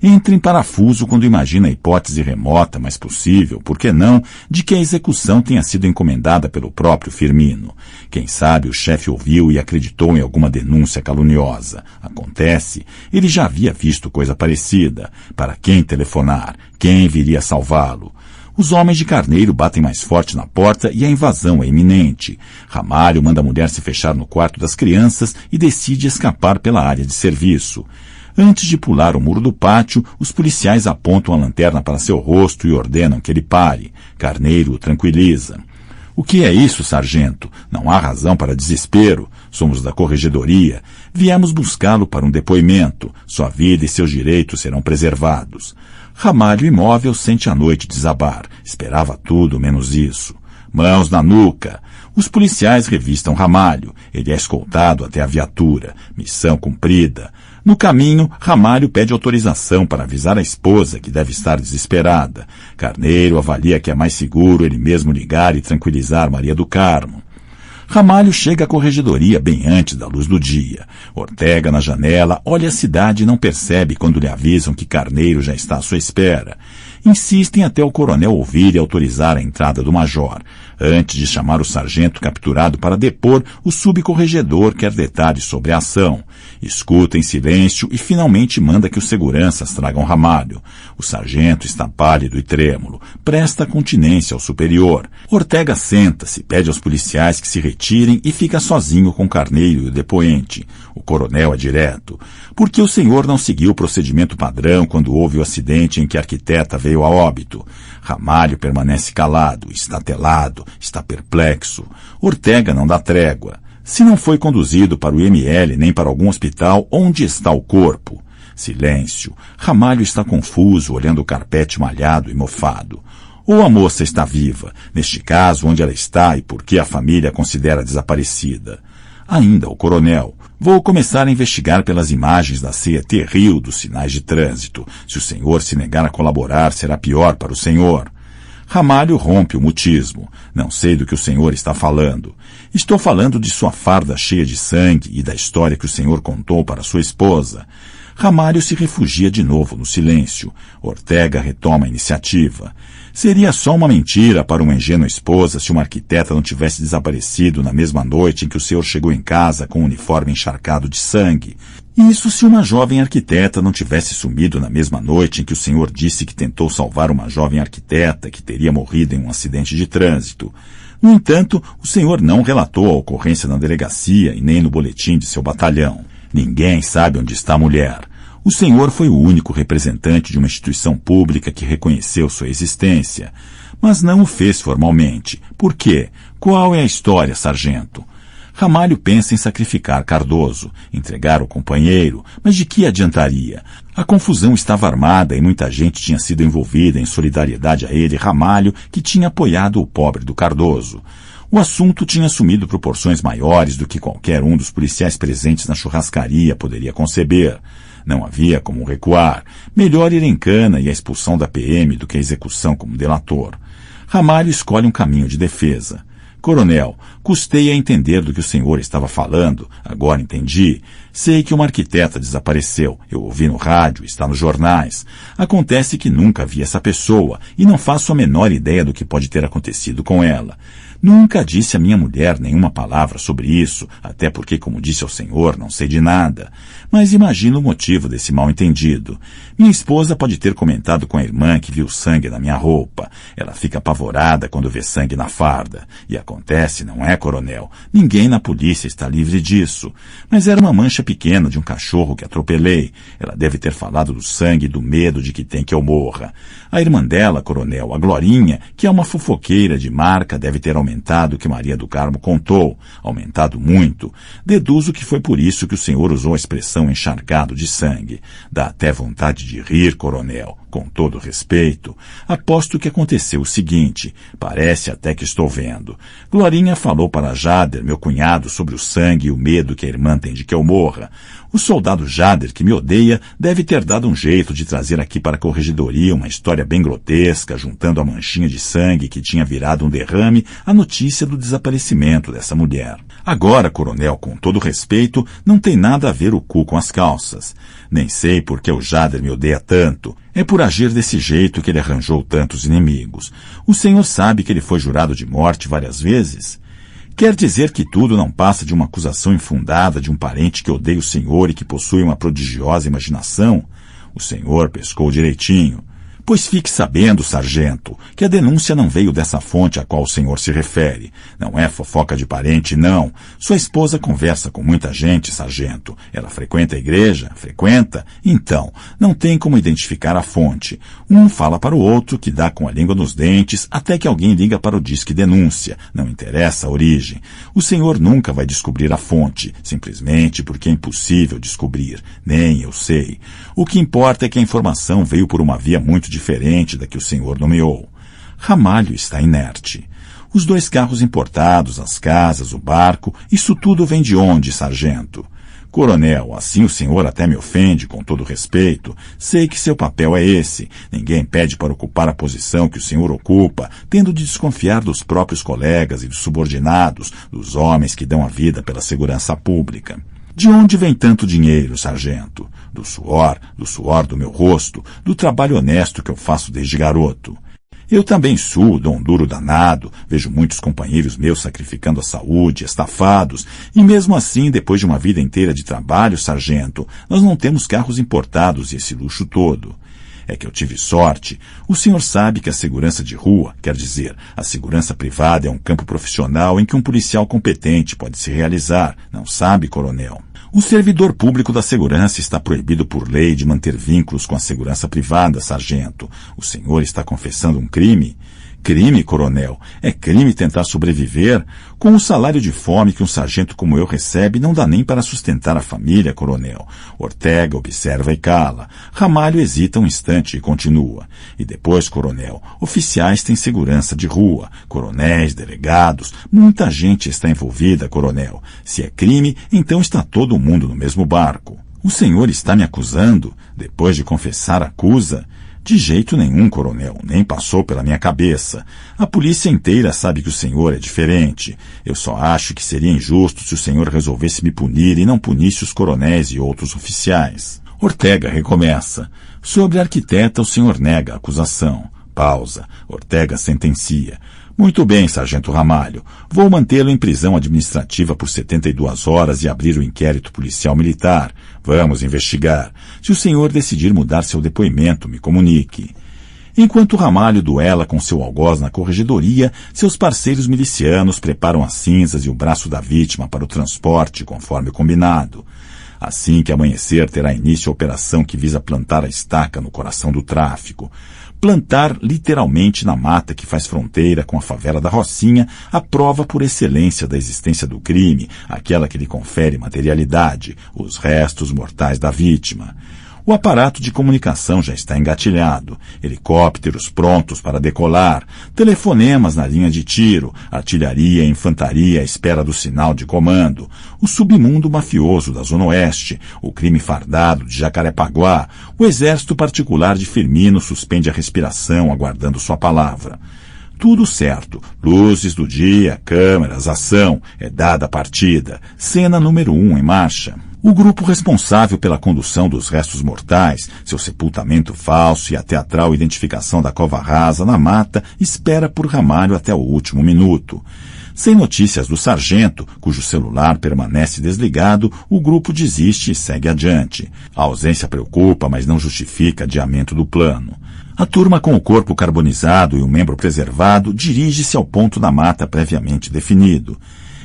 Entra em parafuso quando imagina a hipótese remota, mas possível, por que não, de que a execução tenha sido encomendada pelo próprio Firmino. Quem sabe o chefe ouviu e acreditou em alguma denúncia caluniosa. Acontece, ele já havia visto coisa parecida. Para quem telefonar? Quem viria salvá-lo? Os homens de Carneiro batem mais forte na porta e a invasão é iminente. Ramalho manda a mulher se fechar no quarto das crianças e decide escapar pela área de serviço. Antes de pular o muro do pátio, os policiais apontam a lanterna para seu rosto e ordenam que ele pare. Carneiro o tranquiliza. O que é isso, sargento? Não há razão para desespero. Somos da corregedoria. Viemos buscá-lo para um depoimento. Sua vida e seus direitos serão preservados. Ramalho, imóvel, sente a noite desabar. Esperava tudo menos isso. Mãos na nuca. Os policiais revistam Ramalho. Ele é escoltado até a viatura. Missão cumprida. No caminho, Ramalho pede autorização para avisar a esposa, que deve estar desesperada. Carneiro avalia que é mais seguro ele mesmo ligar e tranquilizar Maria do Carmo. Ramalho chega à corregedoria bem antes da luz do dia. Ortega, na janela, olha a cidade e não percebe quando lhe avisam que Carneiro já está à sua espera. Insistem até o coronel ouvir e autorizar a entrada do major. Antes de chamar o sargento capturado para depor, o subcorregedor quer detalhes sobre a ação. Escuta em silêncio e finalmente manda que os seguranças tragam Ramalho. O sargento está pálido e trêmulo. Presta continência ao superior. Ortega senta-se, pede aos policiais que se retirem e fica sozinho com Carneiro e o depoente. O coronel é direto. Por que o senhor não seguiu o procedimento padrão quando houve o acidente em que a arquiteta veio a óbito? Ramalho permanece calado, estatelado, está perplexo. Ortega não dá trégua. Se não foi conduzido para o IML nem para algum hospital, onde está o corpo? Silêncio. Ramalho está confuso, olhando o carpete malhado e mofado. Ou a moça está viva, neste caso, onde ela está e por que a família a considera desaparecida? Ainda o coronel. Vou começar a investigar pelas imagens da ceia terrível dos sinais de trânsito. Se o senhor se negar a colaborar, será pior para o senhor. Ramalho rompe o mutismo. Não sei do que o senhor está falando. Estou falando de sua farda cheia de sangue e da história que o senhor contou para sua esposa. Ramalho se refugia de novo no silêncio. Ortega retoma a iniciativa. Seria só uma mentira para uma ingênua esposa se uma arquiteta não tivesse desaparecido na mesma noite em que o senhor chegou em casa com um uniforme encharcado de sangue. Isso se uma jovem arquiteta não tivesse sumido na mesma noite em que o senhor disse que tentou salvar uma jovem arquiteta que teria morrido em um acidente de trânsito. No entanto, o senhor não relatou a ocorrência na delegacia e nem no boletim de seu batalhão. Ninguém sabe onde está a mulher. O senhor foi o único representante de uma instituição pública que reconheceu sua existência, mas não o fez formalmente. Por quê? Qual é a história, sargento? Ramalho pensa em sacrificar Cardoso, entregar o companheiro, mas de que adiantaria? A confusão estava armada e muita gente tinha sido envolvida em solidariedade a ele, Ramalho, que tinha apoiado o pobre do Cardoso. O assunto tinha assumido proporções maiores do que qualquer um dos policiais presentes na churrascaria poderia conceber. Não havia como recuar. Melhor ir em cana e a expulsão da PM do que a execução como delator. Ramalho escolhe um caminho de defesa. Coronel, custei a entender do que o senhor estava falando. Agora entendi. Sei que uma arquiteta desapareceu. Eu ouvi no rádio, está nos jornais. Acontece que nunca vi essa pessoa e não faço a menor ideia do que pode ter acontecido com ela. Nunca disse à minha mulher nenhuma palavra sobre isso, até porque, como disse ao senhor, não sei de nada. Mas imagino o motivo desse mal-entendido. Minha esposa pode ter comentado com a irmã que viu sangue na minha roupa. Ela fica apavorada quando vê sangue na farda. E acontece, não é, coronel? Ninguém na polícia está livre disso. Mas era uma mancha pequena de um cachorro que atropelei. Ela deve ter falado do sangue e do medo de que tem que eu morra. A irmã dela, coronel, a Glorinha, que é uma fofoqueira de marca, deve ter aumentado o que Maria do Carmo contou. Aumentado muito. Deduzo que foi por isso que o senhor usou a expressão encharcado de sangue. Dá até vontade de rir, coronel. Com todo respeito, aposto que aconteceu o seguinte, parece até que estou vendo. Glorinha falou para Jader, meu cunhado, sobre o sangue e o medo que a irmã tem de que eu morra. O soldado Jader, que me odeia, deve ter dado um jeito de trazer aqui para a corregedoria uma história bem grotesca, juntando a manchinha de sangue que tinha virado um derrame à notícia do desaparecimento dessa mulher. Agora, coronel, com todo respeito, não tem nada a ver o cu com as calças. Nem sei por que o Jader me odeia tanto. É por agir desse jeito que ele arranjou tantos inimigos. O senhor sabe que ele foi jurado de morte várias vezes? Quer dizer que tudo não passa de uma acusação infundada de um parente que odeia o senhor e que possui uma prodigiosa imaginação? O senhor pescou direitinho. Pois fique sabendo, sargento, que a denúncia não veio dessa fonte a qual o senhor se refere. Não é fofoca de parente, não. Sua esposa conversa com muita gente, sargento. Ela frequenta a igreja? Frequenta? Então, não tem como identificar a fonte. Um fala para o outro que dá com a língua nos dentes até que alguém liga para o disque denúncia. Não interessa a origem. O senhor nunca vai descobrir a fonte, simplesmente porque é impossível descobrir. Nem eu sei. O que importa é que a informação veio por uma via muito diferente da que o senhor nomeou. Ramalho está inerte. Os 2 carros importados, as casas, o barco, isso tudo vem de onde, sargento? Coronel, assim o senhor até me ofende, com todo respeito. Sei que seu papel é esse. Ninguém pede para ocupar a posição que o senhor ocupa, tendo de desconfiar dos próprios colegas e dos subordinados, dos homens que dão a vida pela segurança pública. De onde vem tanto dinheiro, sargento? Do suor do meu rosto, do trabalho honesto que eu faço desde garoto. Eu também suo, dou um duro danado, vejo muitos companheiros meus sacrificando a saúde, estafados, e mesmo assim, depois de uma vida inteira de trabalho, sargento, nós não temos carros importados e esse luxo todo. É que eu tive sorte. O senhor sabe que a segurança de rua, quer dizer, a segurança privada é um campo profissional em que um policial competente pode se realizar, não sabe, coronel? O servidor público da segurança está proibido por lei de manter vínculos com a segurança privada, sargento. O senhor está confessando um crime? Crime, coronel? É crime tentar sobreviver? Com o salário de fome que um sargento como eu recebe, não dá nem para sustentar a família, coronel. Ortega observa e cala. Ramalho hesita um instante e continua. E depois, coronel, oficiais têm segurança de rua, coronéis, delegados, muita gente está envolvida, coronel. Se é crime, então está todo mundo no mesmo barco. O senhor está me acusando? Depois de confessar, acusa? De jeito nenhum, coronel, nem passou pela minha cabeça. A polícia inteira sabe que o senhor é diferente. Eu só acho que seria injusto se o senhor resolvesse me punir e não punisse os coronéis e outros oficiais. Ortega recomeça. Sobre a arquiteta, o senhor nega a acusação. Pausa. Ortega sentencia. Muito bem, sargento Ramalho. Vou mantê-lo em prisão administrativa por 72 horas e abrir o inquérito policial militar. Vamos investigar. Se o senhor decidir mudar seu depoimento, me comunique. Enquanto Ramalho duela com seu algoz na corregedoria, seus parceiros milicianos preparam as cinzas e o braço da vítima para o transporte, conforme combinado. Assim que amanhecer, terá início a operação que visa plantar a estaca no coração do tráfico. Plantar literalmente na mata que faz fronteira com a favela da Rocinha a prova por excelência da existência do crime, aquela que lhe confere materialidade, os restos mortais da vítima. O aparato de comunicação já está engatilhado, helicópteros prontos para decolar, telefonemas na linha de tiro, artilharia e infantaria à espera do sinal de comando, o submundo mafioso da Zona Oeste, o crime fardado de Jacarepaguá, o exército particular de Firmino suspende a respiração aguardando sua palavra. Tudo certo. Luzes do dia, câmeras, ação. É dada a partida. Cena número 1 em marcha. O grupo responsável pela condução dos restos mortais, seu sepultamento falso e a teatral identificação da cova rasa na mata, espera por Ramalho até o último minuto. Sem notícias do sargento, cujo celular permanece desligado, o grupo desiste e segue adiante. A ausência preocupa, mas não justifica adiamento do plano. A turma com o corpo carbonizado e o membro preservado dirige-se ao ponto da mata previamente definido.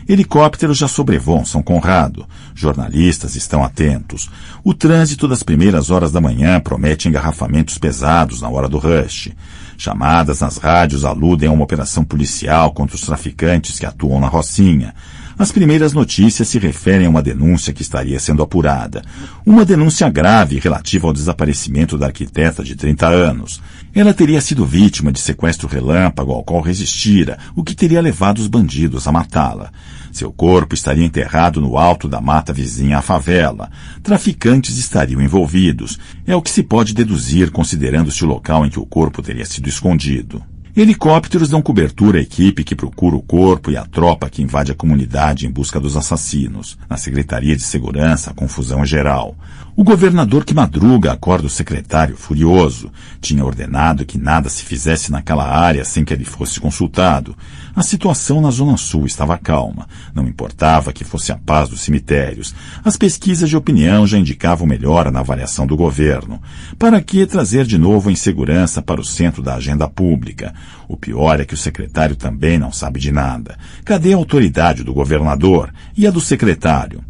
Helicópteros já sobrevoam São Conrado. Jornalistas estão atentos. O trânsito das primeiras horas da manhã promete engarrafamentos pesados na hora do rush. Chamadas nas rádios aludem a uma operação policial contra os traficantes que atuam na Rocinha. As primeiras notícias se referem a uma denúncia que estaria sendo apurada. Uma denúncia grave relativa ao desaparecimento da arquiteta de 30 anos. Ela teria sido vítima de sequestro relâmpago ao qual resistira, o que teria levado os bandidos a matá-la. Seu corpo estaria enterrado no alto da mata vizinha à favela. Traficantes estariam envolvidos. É o que se pode deduzir considerando-se o local em que o corpo teria sido escondido. Helicópteros dão cobertura à equipe que procura o corpo e à tropa que invade a comunidade em busca dos assassinos. Na Secretaria de Segurança, a confusão é geral. O governador que madruga acorda o secretário furioso. Tinha ordenado que nada se fizesse naquela área sem que ele fosse consultado. A situação na Zona Sul estava calma. Não importava que fosse a paz dos cemitérios. As pesquisas de opinião já indicavam melhora na avaliação do governo. Para que trazer de novo a insegurança para o centro da agenda pública? O pior é que o secretário também não sabe de nada. Cadê a autoridade do governador e a do secretário?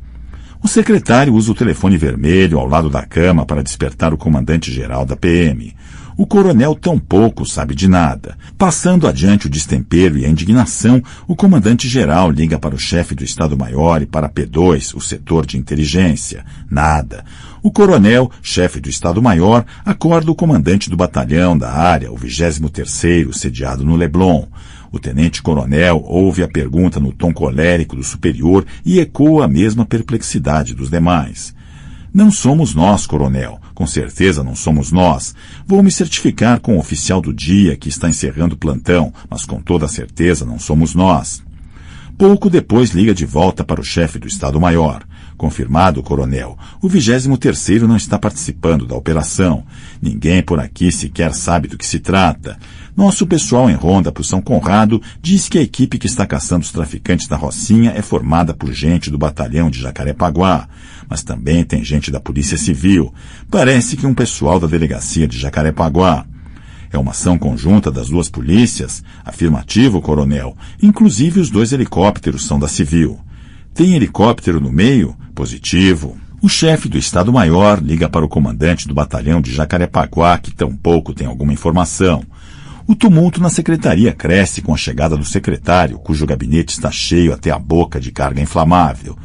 O secretário usa o telefone vermelho ao lado da cama para despertar o comandante-geral da PM. O coronel tampouco sabe de nada. Passando adiante o destempero e a indignação, o comandante-geral liga para o chefe do Estado-Maior e para a P2, o setor de inteligência. Nada. O coronel, chefe do Estado-Maior, acorda o comandante do batalhão da área, o 23º, sediado no Leblon. O tenente-coronel ouve a pergunta no tom colérico do superior e ecoa a mesma perplexidade dos demais. Não somos nós, coronel. Com certeza não somos nós. Vou me certificar com o oficial do dia que está encerrando o plantão, mas com toda certeza não somos nós. Pouco depois liga de volta para o chefe do Estado-Maior. Confirmado, coronel. O 23º não está participando da operação. Ninguém por aqui sequer sabe do que se trata. Nosso pessoal em ronda por São Conrado diz que a equipe que está caçando os traficantes da Rocinha é formada por gente do batalhão de Jacarepaguá. Mas também tem gente da Polícia Civil. Parece que um pessoal da delegacia de Jacarepaguá. É uma ação conjunta das duas polícias? Afirmativo, coronel. Inclusive os 2 helicópteros são da Civil. Tem helicóptero no meio? Positivo. O chefe do Estado-Maior liga para o comandante do batalhão de Jacarepaguá, que tampouco tem alguma informação. O tumulto na secretaria cresce com a chegada do secretário, cujo gabinete está cheio até a boca de carga inflamável.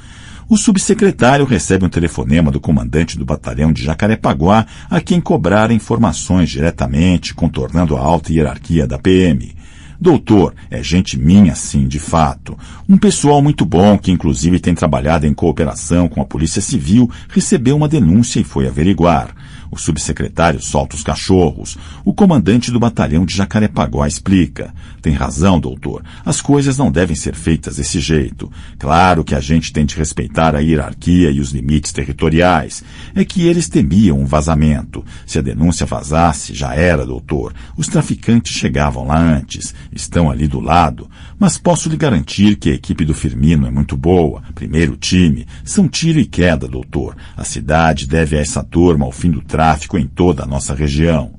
O subsecretário recebe um telefonema do comandante do batalhão de Jacarepaguá, a quem cobrara informações diretamente, contornando a alta hierarquia da PM. Doutor, é gente minha, sim, de fato. Um pessoal muito bom, que inclusive tem trabalhado em cooperação com a Polícia Civil, recebeu uma denúncia e foi averiguar. O subsecretário solta os cachorros. O comandante do batalhão de Jacarepaguá explica. Tem razão, doutor. As coisas não devem ser feitas desse jeito. Claro que a gente tem de respeitar a hierarquia e os limites territoriais. É que eles temiam um vazamento. Se a denúncia vazasse, já era, doutor. Os traficantes chegavam lá antes. Estão ali do lado. Mas posso lhe garantir que a equipe do Firmino é muito boa. Primeiro time. São tiro e queda, doutor. A cidade deve a essa turma o fim do tráfico em toda a nossa região.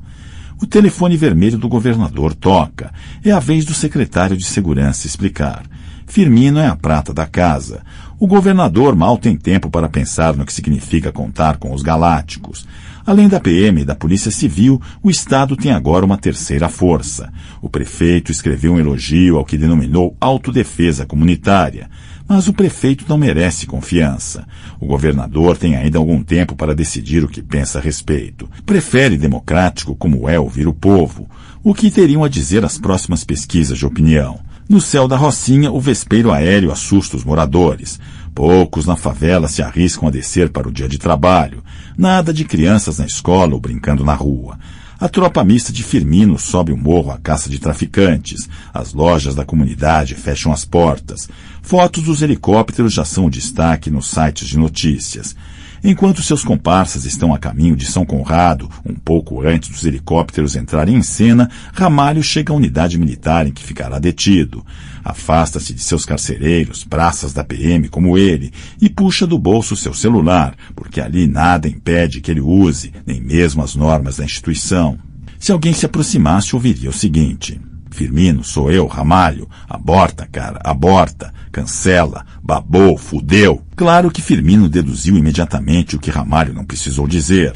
O telefone vermelho do governador toca. É a vez do secretário de Segurança explicar. Firmino é a prata da casa. O governador mal tem tempo para pensar no que significa contar com os galácticos. Além da PM e da Polícia Civil, o Estado tem agora uma terceira força. O prefeito escreveu um elogio ao que denominou autodefesa comunitária. Mas o prefeito não merece confiança. O governador tem ainda algum tempo para decidir o que pensa a respeito. Prefere democrático como é ouvir o povo. O que teriam a dizer as próximas pesquisas de opinião? No céu da Rocinha, o vespeiro aéreo assusta os moradores. Poucos na favela se arriscam a descer para o dia de trabalho. Nada de crianças na escola ou brincando na rua. A tropa mista de Firmino sobe o morro à caça de traficantes. As lojas da comunidade fecham as portas. Fotos dos helicópteros já são o destaque nos sites de notícias. Enquanto seus comparsas estão a caminho de São Conrado, um pouco antes dos helicópteros entrarem em cena, Ramalho chega à unidade militar em que ficará detido. Afasta-se de seus carcereiros, praças da PM como ele, e puxa do bolso seu celular, porque ali nada impede que ele use, nem mesmo as normas da instituição. Se alguém se aproximasse, ouviria o seguinte: Firmino, sou eu, Ramalho. Aborta, cara, aborta. Cancela, babou, fudeu. Claro que Firmino deduziu imediatamente o que Ramalho não precisou dizer.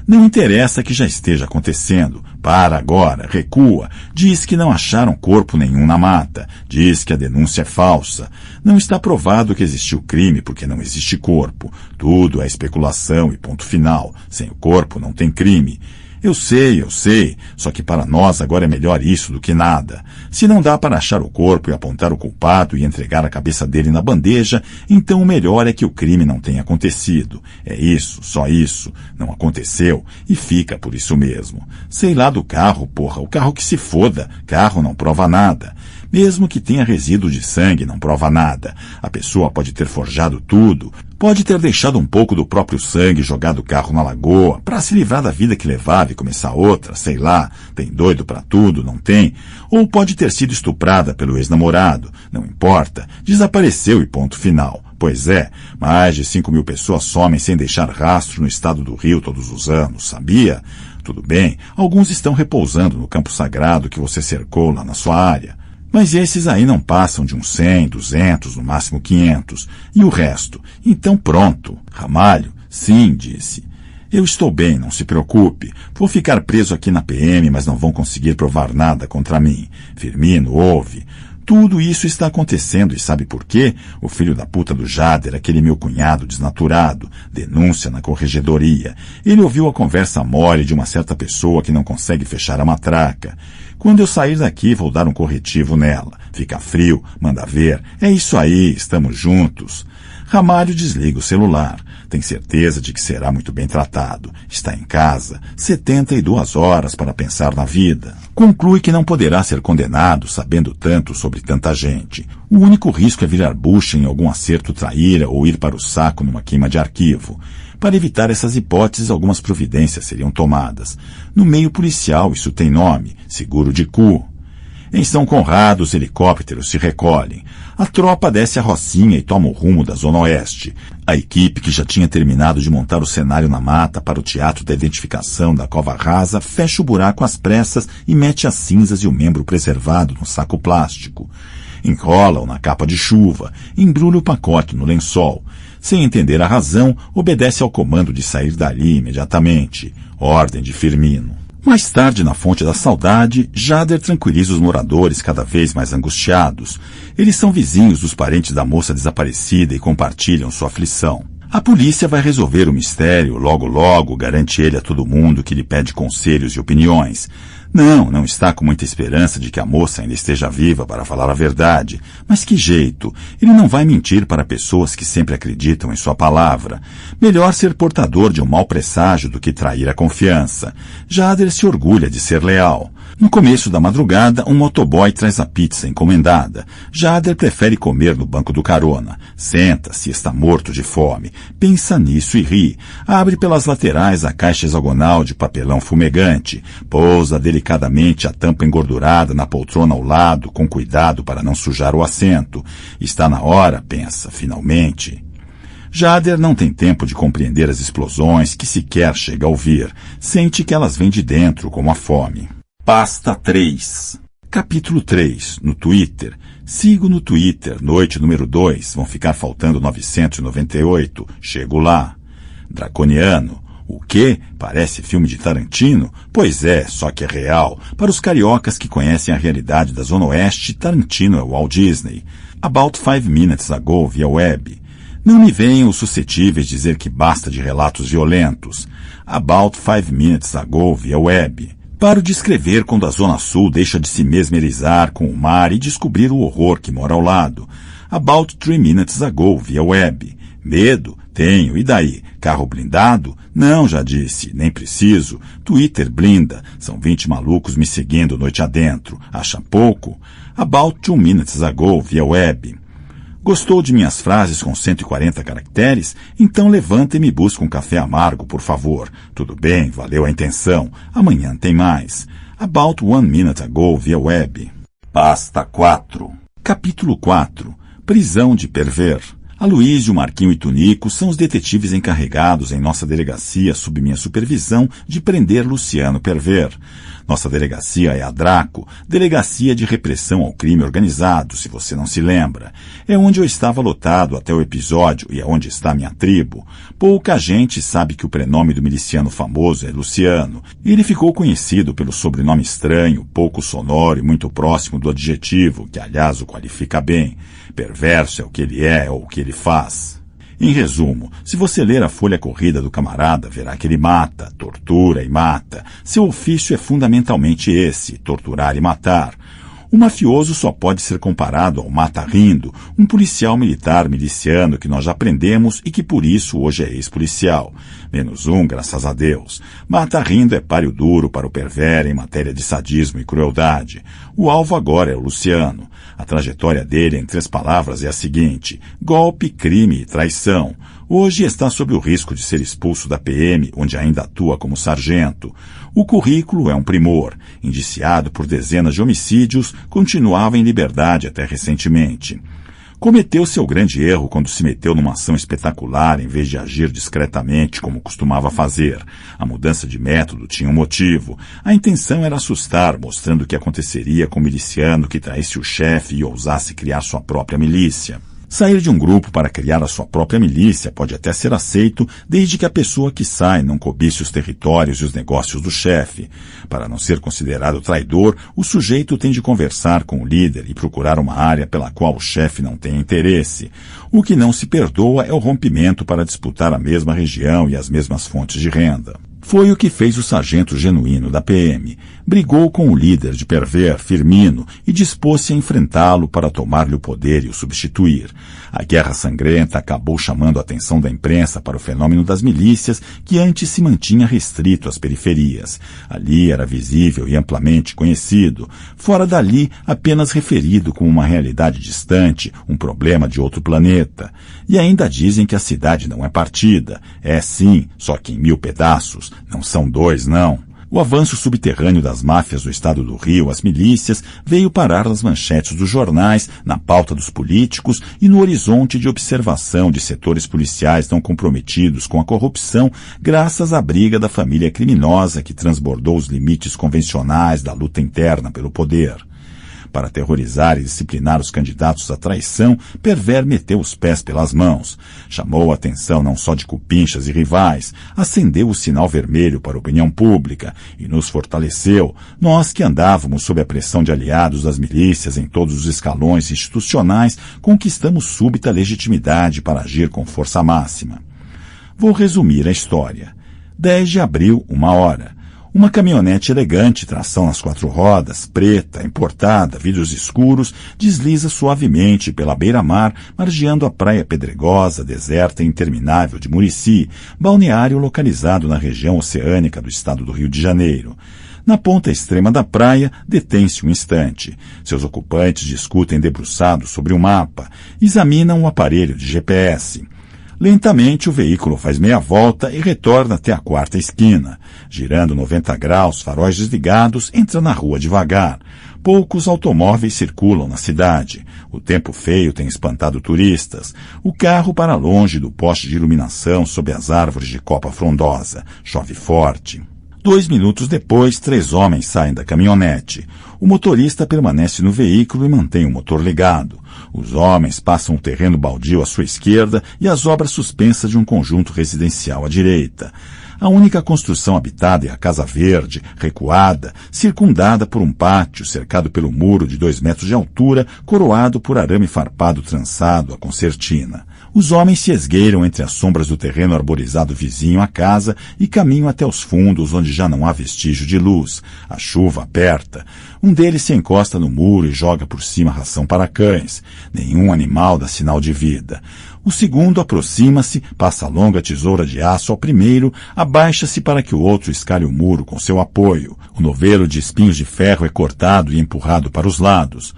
Não interessa que já esteja acontecendo. Para agora, recua. Diz que não acharam corpo nenhum na mata. Diz que a denúncia é falsa. Não está provado que existiu crime porque não existe corpo. Tudo é especulação e ponto final. Sem o corpo não tem crime. Eu sei, só que para nós agora é melhor isso do que nada. Se não dá para achar o corpo e apontar o culpado e entregar a cabeça dele na bandeja, então o melhor é que o crime não tenha acontecido. É isso, só isso. Não aconteceu e fica por isso mesmo. Sei lá do carro, porra, o carro que se foda. Carro não prova nada. Mesmo que tenha resíduo de sangue, não prova nada. A pessoa pode ter forjado tudo, pode ter deixado um pouco do próprio sangue e jogado o carro na lagoa, para se livrar da vida que levava e começar outra, sei lá, tem doido pra tudo, não tem? Ou pode ter sido estuprada pelo ex-namorado, não importa, desapareceu e ponto final. Pois é, mais de 5.000 pessoas somem sem deixar rastro no estado do Rio todos os anos, sabia? Tudo bem, alguns estão repousando no campo sagrado que você cercou lá na sua área. Mas esses aí não passam de uns 100, 200, no máximo 500. E o resto? Então pronto. Ramalho? Sim, disse. Eu estou bem, não se preocupe. Vou ficar preso aqui na PM, mas não vão conseguir provar nada contra mim. Firmino, ouve. Tudo isso está acontecendo e sabe por quê? O filho da puta do Jader, aquele meu cunhado desnaturado, denúncia na corregedoria. Ele ouviu a conversa mole de uma certa pessoa que não consegue fechar a matraca. Quando eu sair daqui, vou dar um corretivo nela. Fica frio, manda ver. É isso aí, estamos juntos. Ramalho desliga o celular. Tem certeza de que será muito bem tratado. Está em casa, 72 horas para pensar na vida. Conclui que não poderá ser condenado sabendo tanto sobre tanta gente. O único risco é virar bucha em algum acerto traíra ou ir para o saco numa queima de arquivo. Para evitar essas hipóteses, algumas providências seriam tomadas. No meio policial, isso tem nome, seguro de cu. Em São Conrado, os helicópteros se recolhem. A tropa desce a Rocinha e toma o rumo da Zona Oeste. A equipe, que já tinha terminado de montar o cenário na mata para o teatro da identificação da Cova Rasa, fecha o buraco às pressas e mete as cinzas e o membro preservado no saco plástico. Enrola-o na capa de chuva, embrulha o pacote no lençol. Sem entender a razão, obedece ao comando de sair dali imediatamente. Ordem de Firmino. Mais tarde, na Fonte da Saudade, Jader tranquiliza os moradores cada vez mais angustiados. Eles são vizinhos dos parentes da moça desaparecida e compartilham sua aflição. A polícia vai resolver o mistério, logo, garante ele a todo mundo que lhe pede conselhos e opiniões. Não está com muita esperança de que a moça ainda esteja viva para falar a verdade. Mas que jeito? Ele não vai mentir para pessoas que sempre acreditam em sua palavra. Melhor ser portador de um mau presságio do que trair a confiança. Jader se orgulha de ser leal. No começo da madrugada, um motoboy traz a pizza encomendada. Jader prefere comer no banco do carona. Senta-se, está morto de fome. Pensa nisso e ri. Abre pelas laterais a caixa hexagonal de papelão fumegante. Pousa delicadamente a tampa engordurada na poltrona ao lado, com cuidado para não sujar o assento. Está na hora, pensa, finalmente. Jader não tem tempo de compreender as explosões que sequer chega a ouvir. Sente que elas vêm de dentro, como a fome. Pasta 3. Capítulo 3. No Twitter. Sigo no Twitter. Noite número 2. Vão ficar faltando 998. Chego lá. Draconiano. O quê? Parece filme de Tarantino? Pois é, só que é real. Para os cariocas que conhecem a realidade da Zona Oeste, Tarantino é o Walt Disney. About 5 minutes ago, via web. Não me venham os suscetíveis dizer que basta de relatos violentos. About 5 minutes ago, via web. Paro de escrever quando a Zona Sul deixa de se mesmerizar com o mar e descobrir o horror que mora ao lado. About 3 minutes ago, via web. Medo? Tenho. E daí? Carro blindado? Não, já disse. Nem preciso. Twitter blinda. São 20 malucos me seguindo noite adentro. Acha pouco? About 2 minutes ago, via web. Gostou de minhas frases com 140 caracteres? Então levanta e me busca um café amargo, por favor. Tudo bem, valeu a intenção. Amanhã tem mais. About 1 minute ago, via web. Pasta 4. Capítulo 4. Prisão de Perver. Aloísio, Marquinho e Tunico são os detetives encarregados em nossa delegacia, sob minha supervisão, de prender Luciano Perver. Nossa delegacia é a Draco, Delegacia de Repressão ao Crime Organizado, se você não se lembra. É onde eu estava lotado até o episódio e é onde está minha tribo. Pouca gente sabe que o prenome do miliciano famoso é Luciano. Ele ficou conhecido pelo sobrenome estranho, pouco sonoro e muito próximo do adjetivo, que aliás o qualifica bem. Perverso é o que ele é ou o que ele faz. Em resumo, se você ler a folha corrida do camarada, verá que ele mata, tortura e mata. Seu ofício é fundamentalmente esse, torturar e matar. O mafioso só pode ser comparado ao mata-rindo, um policial militar miliciano que nós já prendemos e que por isso hoje é ex-policial. Menos um, graças a Deus. Mata-rindo é páreo duro para o Perver em matéria de sadismo e crueldade. O alvo agora é o Luciano. A trajetória dele, em 3 palavras, é a seguinte: golpe, crime e traição. Hoje está sob o risco de ser expulso da PM, onde ainda atua como sargento. O currículo é um primor. Indiciado por dezenas de homicídios, continuava em liberdade até recentemente. Cometeu seu grande erro quando se meteu numa ação espetacular em vez de agir discretamente como costumava fazer. A mudança de método tinha um motivo. A intenção era assustar, mostrando o que aconteceria com o miliciano que traísse o chefe e ousasse criar sua própria milícia. Sair de um grupo para criar a sua própria milícia pode até ser aceito, desde que a pessoa que sai não cobice os territórios e os negócios do chefe. Para não ser considerado traidor, o sujeito tem de conversar com o líder e procurar uma área pela qual o chefe não tem interesse. O que não se perdoa é o rompimento para disputar a mesma região e as mesmas fontes de renda. Foi o que fez o sargento genuíno da PM. Brigou com o líder de Perver, Firmino, e dispôs-se a enfrentá-lo para tomar-lhe o poder e o substituir. A guerra sangrenta acabou chamando a atenção da imprensa para o fenômeno das milícias, que antes se mantinha restrito às periferias. Ali era visível e amplamente conhecido. Fora dali, apenas referido como uma realidade distante, um problema de outro planeta. E ainda dizem que a cidade não é partida. É sim, só que em 1000 pedaços. Não são 2, não. O avanço subterrâneo das máfias do estado do Rio, as milícias, veio parar nas manchetes dos jornais, na pauta dos políticos e no horizonte de observação de setores policiais tão comprometidos com a corrupção, graças à briga da família criminosa que transbordou os limites convencionais da luta interna pelo poder. Para aterrorizar e disciplinar os candidatos à traição, Perver meteu os pés pelas mãos. Chamou a atenção não só de cupinchas e rivais, acendeu o sinal vermelho para a opinião pública e nos fortaleceu, nós que andávamos sob a pressão de aliados das milícias em todos os escalões institucionais, conquistamos súbita legitimidade para agir com força máxima. Vou resumir a história. 10 de abril, 1h. Uma caminhonete elegante, tração nas 4 rodas, preta, importada, vidros escuros, desliza suavemente pela beira-mar, margeando a praia pedregosa, deserta e interminável de Murici, balneário localizado na região oceânica do estado do Rio de Janeiro. Na ponta extrema da praia, detém-se um instante. Seus ocupantes discutem debruçados sobre um mapa, examinam o aparelho de GPS. Lentamente o veículo faz meia volta e retorna até a 4ª esquina. Girando 90 graus, faróis desligados, entra na rua devagar. Poucos automóveis circulam na cidade. O tempo feio tem espantado turistas. O carro para longe do poste de iluminação sob as árvores de copa frondosa. Chove forte. 2 minutos depois, 3 homens saem da caminhonete. O motorista permanece no veículo e mantém o motor ligado. Os homens passam o terreno baldio à sua esquerda e as obras suspensas de um conjunto residencial à direita. A única construção habitada é a Casa Verde, recuada, circundada por um pátio cercado pelo muro de 2 metros de altura, coroado por arame farpado trançado à concertina. Os homens se esgueiram entre as sombras do terreno arborizado vizinho à casa e caminham até os fundos onde já não há vestígio de luz. A chuva aperta. Um deles se encosta no muro e joga por cima ração para cães. Nenhum animal dá sinal de vida. O segundo aproxima-se, passa a longa tesoura de aço ao primeiro, abaixa-se para que o outro escale o muro com seu apoio. O novelo de espinhos de ferro é cortado e empurrado para os lados.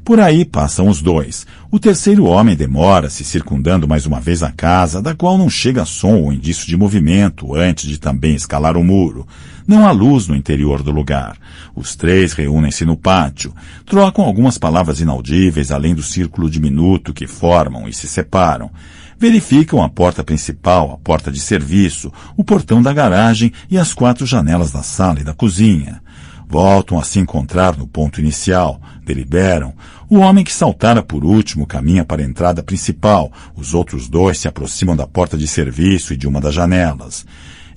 Por aí passam os dois. O terceiro homem demora-se, circundando mais uma vez a casa, da qual não chega som ou indício de movimento, antes de também escalar o muro. Não há luz no interior do lugar. Os três reúnem-se no pátio. Trocam algumas palavras inaudíveis, além do círculo diminuto que formam e se separam. Verificam a porta principal, a porta de serviço, o portão da garagem e as 4 janelas da sala e da cozinha. Voltam a se encontrar no ponto inicial, deliberam. O homem que saltara por último caminha para a entrada principal. Os outros 2 se aproximam da porta de serviço e de uma das janelas.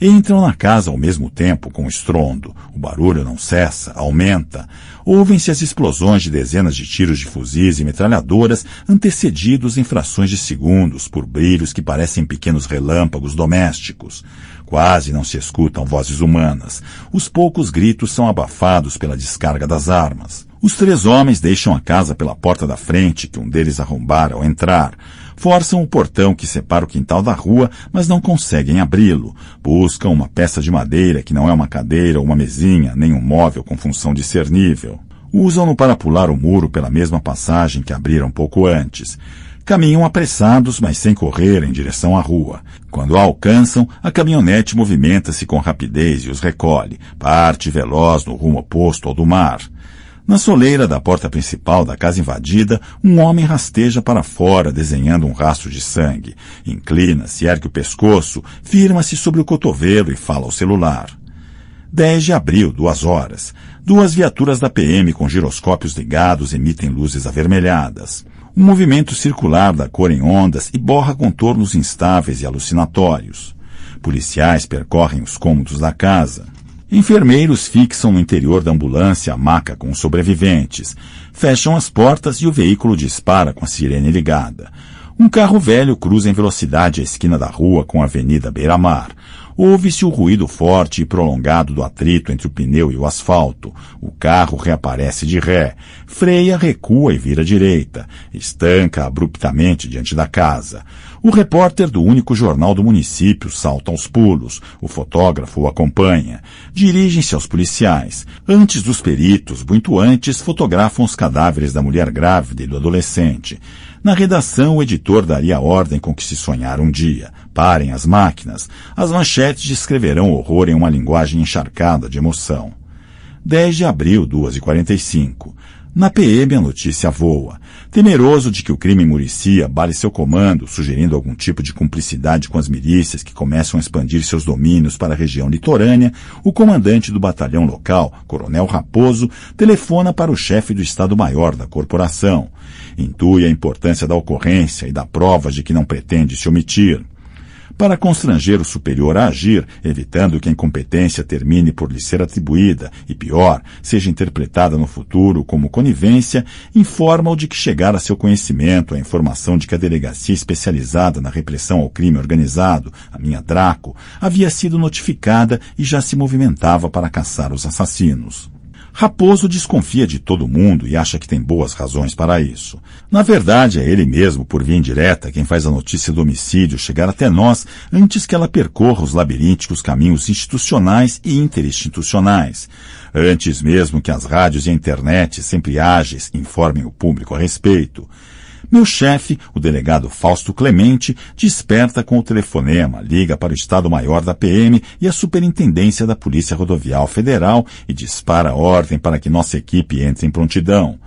Entram na casa ao mesmo tempo com estrondo. O barulho não cessa, aumenta. Ouvem-se as explosões de dezenas de tiros de fuzis e metralhadoras, antecedidos em frações de segundos por brilhos que parecem pequenos relâmpagos domésticos. Quase não se escutam vozes humanas. Os poucos gritos são abafados pela descarga das armas. Os 3 homens deixam a casa pela porta da frente, que um deles arrombara ao entrar. Forçam o portão que separa o quintal da rua, mas não conseguem abri-lo. Buscam uma peça de madeira que não é uma cadeira ou uma mesinha, nem um móvel com função discernível. Usam-no para pular o muro pela mesma passagem que abriram pouco antes. Caminham apressados, mas sem correr, em direção à rua. Quando a alcançam, a caminhonete movimenta-se com rapidez e os recolhe. Parte veloz no rumo oposto ao do mar. Na soleira da porta principal da casa invadida, um homem rasteja para fora, desenhando um rastro de sangue. Inclina-se, ergue o pescoço, firma-se sobre o cotovelo e fala ao celular. 10 de abril, 2 horas. 2 viaturas da PM com giroscópios ligados emitem luzes avermelhadas. Um movimento circular da cor em ondas e borra contornos instáveis e alucinatórios. Policiais percorrem os cômodos da casa. Enfermeiros fixam no interior da ambulância a maca com os sobreviventes. Fecham as portas e o veículo dispara com a sirene ligada. Um carro velho cruza em velocidade a esquina da rua com a avenida Beira-Mar. Ouve-se o ruído forte e prolongado do atrito entre o pneu e o asfalto. O carro reaparece de ré. Freia, recua e vira à direita. Estanca abruptamente diante da casa. O repórter do único jornal do município salta aos pulos. O fotógrafo o acompanha. Dirigem-se aos policiais. Antes dos peritos, muito antes, fotografam os cadáveres da mulher grávida e do adolescente. Na redação, o editor daria a ordem com que se sonhara um dia. Parem as máquinas. As manchetes descreverão o horror em uma linguagem encharcada de emoção. 10 de abril, 2h45. Na PM a notícia voa. Temeroso de que o crime em Muricy abale seu comando, sugerindo algum tipo de cumplicidade com as milícias que começam a expandir seus domínios para a região litorânea, o comandante do batalhão local, Coronel Raposo, telefona para o chefe do Estado-Maior da corporação. Intui a importância da ocorrência e dá provas de que não pretende se omitir. Para constranger o superior a agir, evitando que a incompetência termine por lhe ser atribuída e, pior, seja interpretada no futuro como conivência, informa-o de que chegara a seu conhecimento a informação de que a delegacia especializada na repressão ao crime organizado, a minha Draco, havia sido notificada e já se movimentava para caçar os assassinos. Raposo desconfia de todo mundo e acha que tem boas razões para isso. Na verdade, é ele mesmo, por via indireta, quem faz a notícia do homicídio chegar até nós antes que ela percorra os labirínticos caminhos institucionais e interinstitucionais. Antes mesmo que as rádios e a internet, sempre ágeis, informem o público a respeito. Meu chefe, o delegado Fausto Clemente, desperta com o telefonema, liga para o Estado-Maior da PM e a Superintendência da Polícia Rodoviária Federal e dispara a ordem para que nossa equipe entre em prontidão.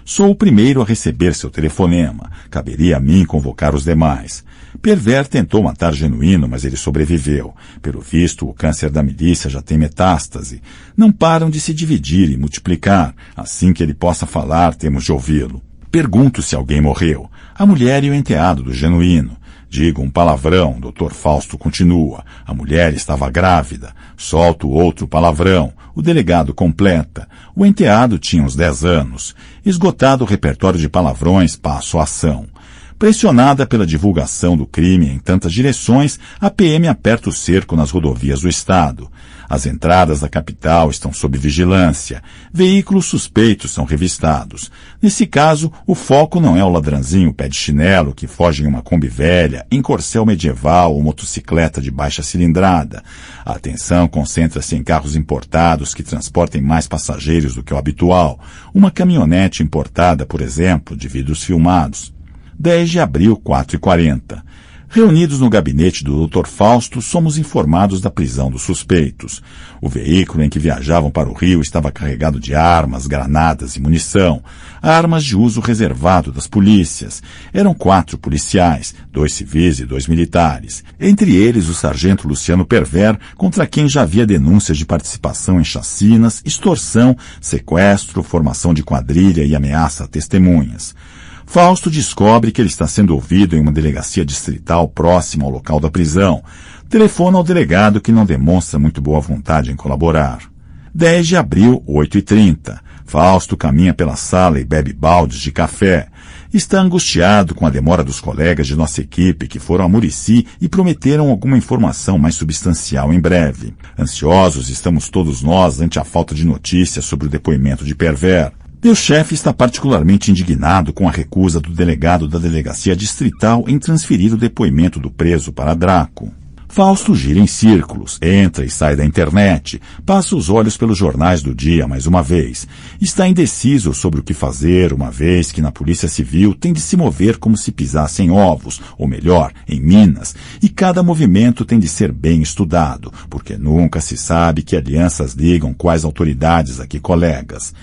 Sou o primeiro a receber seu telefonema. Caberia a mim convocar os demais. Perver tentou matar Genuíno, mas ele sobreviveu. Pelo visto, o câncer da milícia já tem metástase. Não param de se dividir e multiplicar. Assim que ele possa falar, temos de ouvi-lo. Pergunto se alguém morreu. A mulher e o enteado do Genuíno. Digo um palavrão, Dr. Fausto continua. A mulher estava grávida. Solto outro palavrão. O delegado completa. O enteado tinha uns 10 anos. Esgotado o repertório de palavrões, passo à ação. Pressionada pela divulgação do crime em tantas direções, a PM aperta o cerco nas rodovias do estado. As entradas da capital estão sob vigilância. Veículos suspeitos são revistados. Nesse caso, o foco não é o ladrãozinho pé de chinelo que foge em uma Kombi velha, em corcel medieval ou motocicleta de baixa cilindrada. A atenção concentra-se em carros importados que transportem mais passageiros do que o habitual. Uma caminhonete importada, por exemplo, de vidros filmados. 10 de abril, 4h40. Reunidos no gabinete do Dr. Fausto, somos informados da prisão dos suspeitos. O veículo em que viajavam para o Rio estava carregado de armas, granadas e munição. Armas de uso reservado das polícias. Eram 4 policiais, 2 civis e 2 militares. Entre eles o sargento Luciano Perver, contra quem já havia denúncias de participação em chacinas, extorsão, sequestro, formação de quadrilha e ameaça a testemunhas. Fausto descobre que ele está sendo ouvido em uma delegacia distrital próxima ao local da prisão. Telefona ao delegado que não demonstra muito boa vontade em colaborar. 10 de abril, 8h30. Fausto caminha pela sala e bebe baldes de café. Está angustiado com a demora dos colegas de nossa equipe que foram a Murici e prometeram alguma informação mais substancial em breve. Ansiosos estamos todos nós ante a falta de notícias sobre o depoimento de Perver. Meu chefe está particularmente indignado com a recusa do delegado da delegacia distrital em transferir o depoimento do preso para Draco. Fausto gira em círculos, entra e sai da internet, passa os olhos pelos jornais do dia mais uma vez. Está indeciso sobre o que fazer, uma vez que na Polícia Civil tem de se mover como se pisasse em ovos, ou melhor, em minas, e cada movimento tem de ser bem estudado, porque nunca se sabe que alianças ligam quais autoridades a que colegas.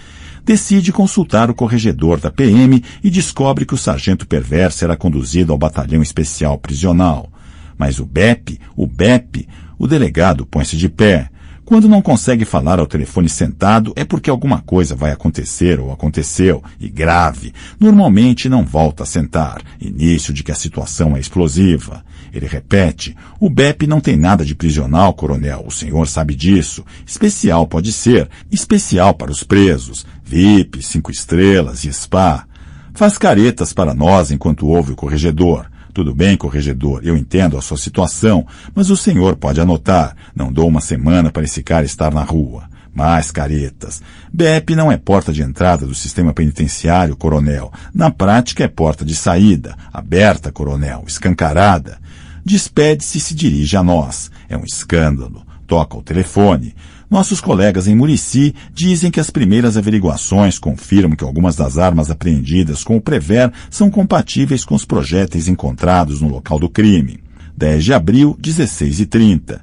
Decide consultar o corregedor da PM e descobre que o sargento Perver será conduzido ao batalhão especial prisional. Mas o BEP, o delegado põe-se de pé. Quando não consegue falar ao telefone sentado é porque alguma coisa vai acontecer ou aconteceu, e grave. Normalmente não volta a sentar, início de que a situação é explosiva. Ele repete, o BEP não tem nada de prisional, coronel, o senhor sabe disso. Especial pode ser, especial para os presos, VIP, 5 estrelas e spa. Faz caretas para nós enquanto ouve o corregedor. Tudo bem, corregedor, eu entendo a sua situação, mas o senhor pode anotar, não dou uma semana para esse cara estar na rua. Mais caretas. BEP não é porta de entrada do sistema penitenciário, coronel. Na prática é porta de saída, aberta, coronel, escancarada. Despede-se e se dirige a nós. É um escândalo. Toca o telefone. Nossos colegas em Murici dizem que as primeiras averiguações confirmam que algumas das armas apreendidas com o Perver são compatíveis com os projéteis encontrados no local do crime. 10 de abril, 16h30.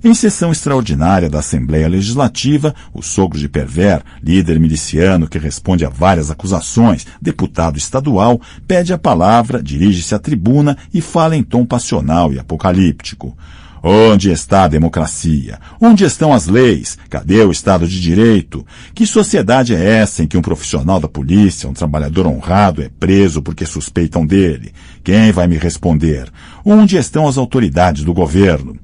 Em sessão extraordinária da Assembleia Legislativa, o sogro de Perver, líder miliciano que responde a várias acusações, deputado estadual, pede a palavra, dirige-se à tribuna e fala em tom passional e apocalíptico. Onde está a democracia? Onde estão as leis? Cadê o Estado de Direito? Que sociedade é essa em que um profissional da polícia, um trabalhador honrado, é preso porque suspeitam dele? Quem vai me responder? Onde estão as autoridades do governo?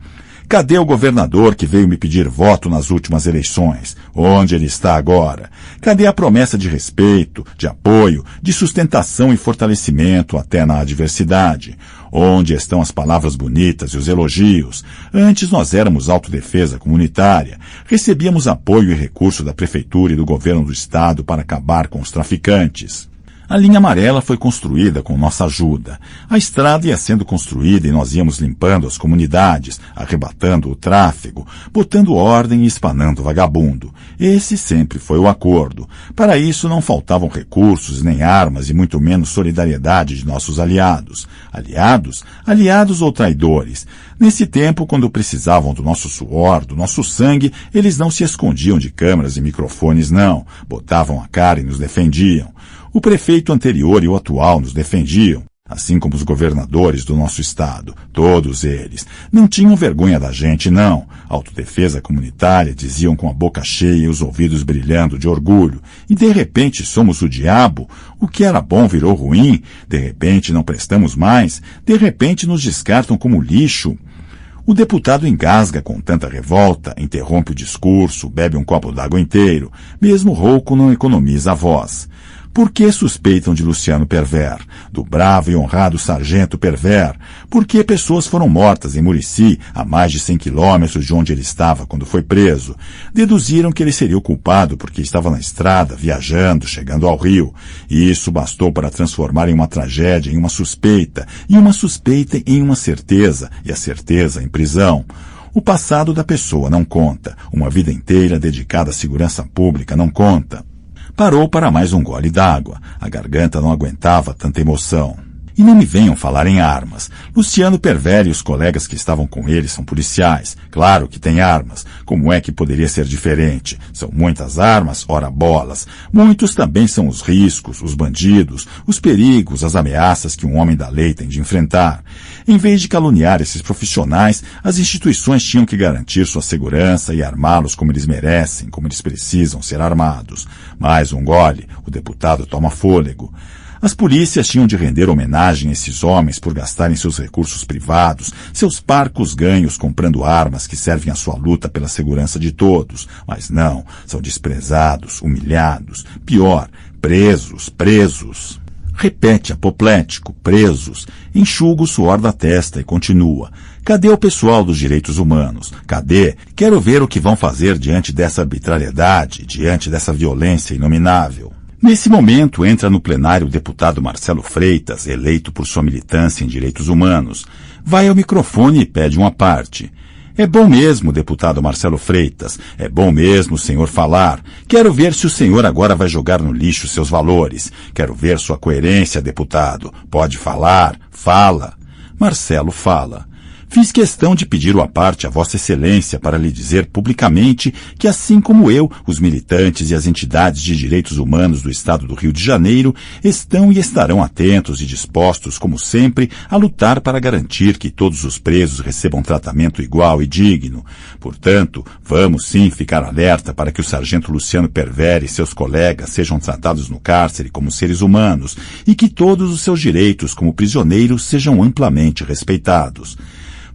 Cadê o governador que veio me pedir voto nas últimas eleições? Onde ele está agora? Cadê a promessa de respeito, de apoio, de sustentação e fortalecimento até na adversidade? Onde estão as palavras bonitas e os elogios? Antes nós éramos autodefesa comunitária. Recebíamos apoio e recurso da prefeitura e do governo do estado para acabar com os traficantes. A linha amarela foi construída com nossa ajuda. A estrada ia sendo construída e nós íamos limpando as comunidades, arrebatando o tráfego, botando ordem e espanando o vagabundo. Esse sempre foi o acordo. Para isso não faltavam recursos, nem armas e muito menos solidariedade de nossos aliados. Aliados? Aliados ou traidores? Nesse tempo, quando precisavam do nosso suor, do nosso sangue, eles não se escondiam de câmeras e microfones, não. Botavam a cara e nos defendiam. O prefeito anterior e o atual nos defendiam, assim como os governadores do nosso estado, todos eles. Não tinham vergonha da gente, não. Autodefesa comunitária, diziam com a boca cheia e os ouvidos brilhando de orgulho. E de repente somos o diabo? O que era bom virou ruim? De repente não prestamos mais? De repente nos descartam como lixo? O deputado engasga com tanta revolta, interrompe o discurso, bebe um copo d'água inteiro. Mesmo rouco não economiza a voz. Por que suspeitam de Luciano Perver, do bravo e honrado sargento Perver? Por que pessoas foram mortas em Murici, a mais de 100 quilômetros de onde ele estava quando foi preso? Deduziram que ele seria o culpado porque estava na estrada, viajando, chegando ao Rio. E isso bastou para transformar em uma tragédia, em uma suspeita, e uma suspeita em uma certeza, e a certeza em prisão. O passado da pessoa não conta. Uma vida inteira dedicada à segurança pública não conta. Parou para mais um gole d'água. A garganta não aguentava tanta emoção. E não me venham falar em armas. Luciano Perver e os colegas que estavam com ele são policiais. Claro que têm armas. Como é que poderia ser diferente? São muitas armas, ora bolas. Muitos também são os riscos, os bandidos, os perigos, as ameaças que um homem da lei tem de enfrentar. Em vez de caluniar esses profissionais, as instituições tinham que garantir sua segurança e armá-los como eles merecem, como eles precisam ser armados. Mais um gole, o deputado toma fôlego. As polícias tinham de render homenagem a esses homens por gastarem seus recursos privados, seus parcos ganhos comprando armas que servem à sua luta pela segurança de todos. Mas não, são desprezados, humilhados, pior, presos. Repete apoplético, presos. Enxuga o suor da testa e continua. Cadê o pessoal dos direitos humanos? Cadê? Quero ver o que vão fazer diante dessa arbitrariedade, diante dessa violência inominável. Nesse momento, entra no plenário o deputado Marcelo Freitas, eleito por sua militância em direitos humanos. Vai ao microfone e pede uma parte. É bom mesmo, deputado Marcelo Freitas. É bom mesmo o senhor falar. Quero ver se o senhor agora vai jogar no lixo seus valores. Quero ver sua coerência, deputado. Pode falar. Fala. Marcelo fala. Fiz questão de pedir o à parte a Vossa Excelência para lhe dizer publicamente que, assim como eu, os militantes e as entidades de direitos humanos do Estado do Rio de Janeiro estão e estarão atentos e dispostos, como sempre, a lutar para garantir que todos os presos recebam tratamento igual e digno. Portanto, vamos sim ficar alerta para que o sargento Luciano Perver e seus colegas sejam tratados no cárcere como seres humanos e que todos os seus direitos como prisioneiros sejam amplamente respeitados.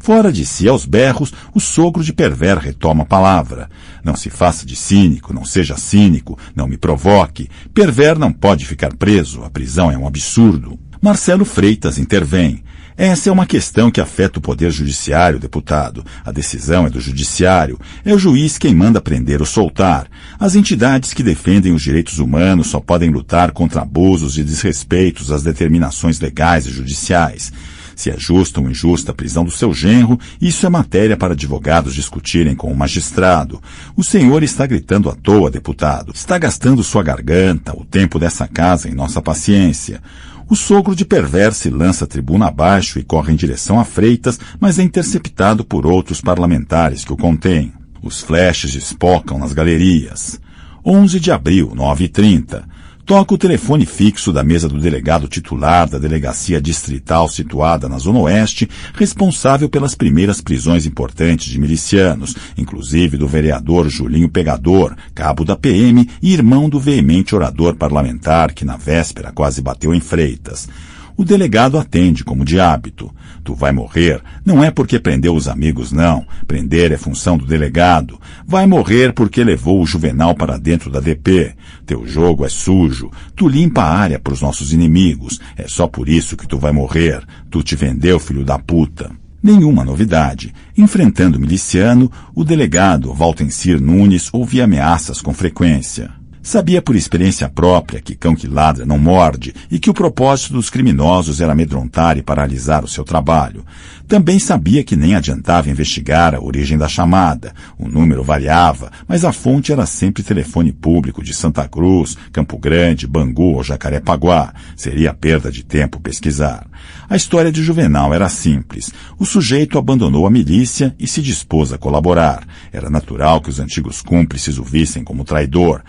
Fora de si, aos berros, o sogro de Perver retoma a palavra. Não se faça de cínico, não seja cínico, não me provoque. Perver não pode ficar preso, a prisão é um absurdo. Marcelo Freitas intervém. Essa é uma questão que afeta o Poder Judiciário, deputado. A decisão é do Judiciário. É o juiz quem manda prender ou soltar. As entidades que defendem os direitos humanos só podem lutar contra abusos e desrespeitos às determinações legais e judiciais. Se é justa ou injusta a prisão do seu genro, isso é matéria para advogados discutirem com o magistrado. O senhor está gritando à toa, deputado. Está gastando sua garganta, o tempo dessa casa em nossa paciência. O sogro de Perver se lança a tribuna abaixo e corre em direção a Freitas, mas é interceptado por outros parlamentares que o contêm. Os flashes espocam nas galerias. 11 de abril, 9h30. Toca o telefone fixo da mesa do delegado titular da delegacia distrital situada na Zona Oeste, responsável pelas primeiras prisões importantes de milicianos, inclusive do vereador Julinho Pegador, cabo da PM e irmão do veemente orador parlamentar que na véspera quase bateu em Freitas. O delegado atende como de hábito. Tu vai morrer, não é porque prendeu os amigos, não. Prender é função do delegado. Vai morrer porque levou o Juvenal para dentro da DP. Teu jogo é sujo. Tu limpa a área para os nossos inimigos. É só por isso que tu vai morrer. Tu te vendeu, filho da puta. Nenhuma novidade. Enfrentando o miliciano, o delegado Valtencir Nunes ouvia ameaças com frequência. Sabia por experiência própria que cão que ladra não morde e que o propósito dos criminosos era amedrontar e paralisar o seu trabalho. Também sabia que nem adiantava investigar a origem da chamada. O número variava, mas a fonte era sempre telefone público de Santa Cruz, Campo Grande, Bangu ou Jacarepaguá. Seria perda de tempo pesquisar. A história de Juvenal era simples. O sujeito abandonou a milícia e se dispôs a colaborar. Era natural que os antigos cúmplices o vissem como traidor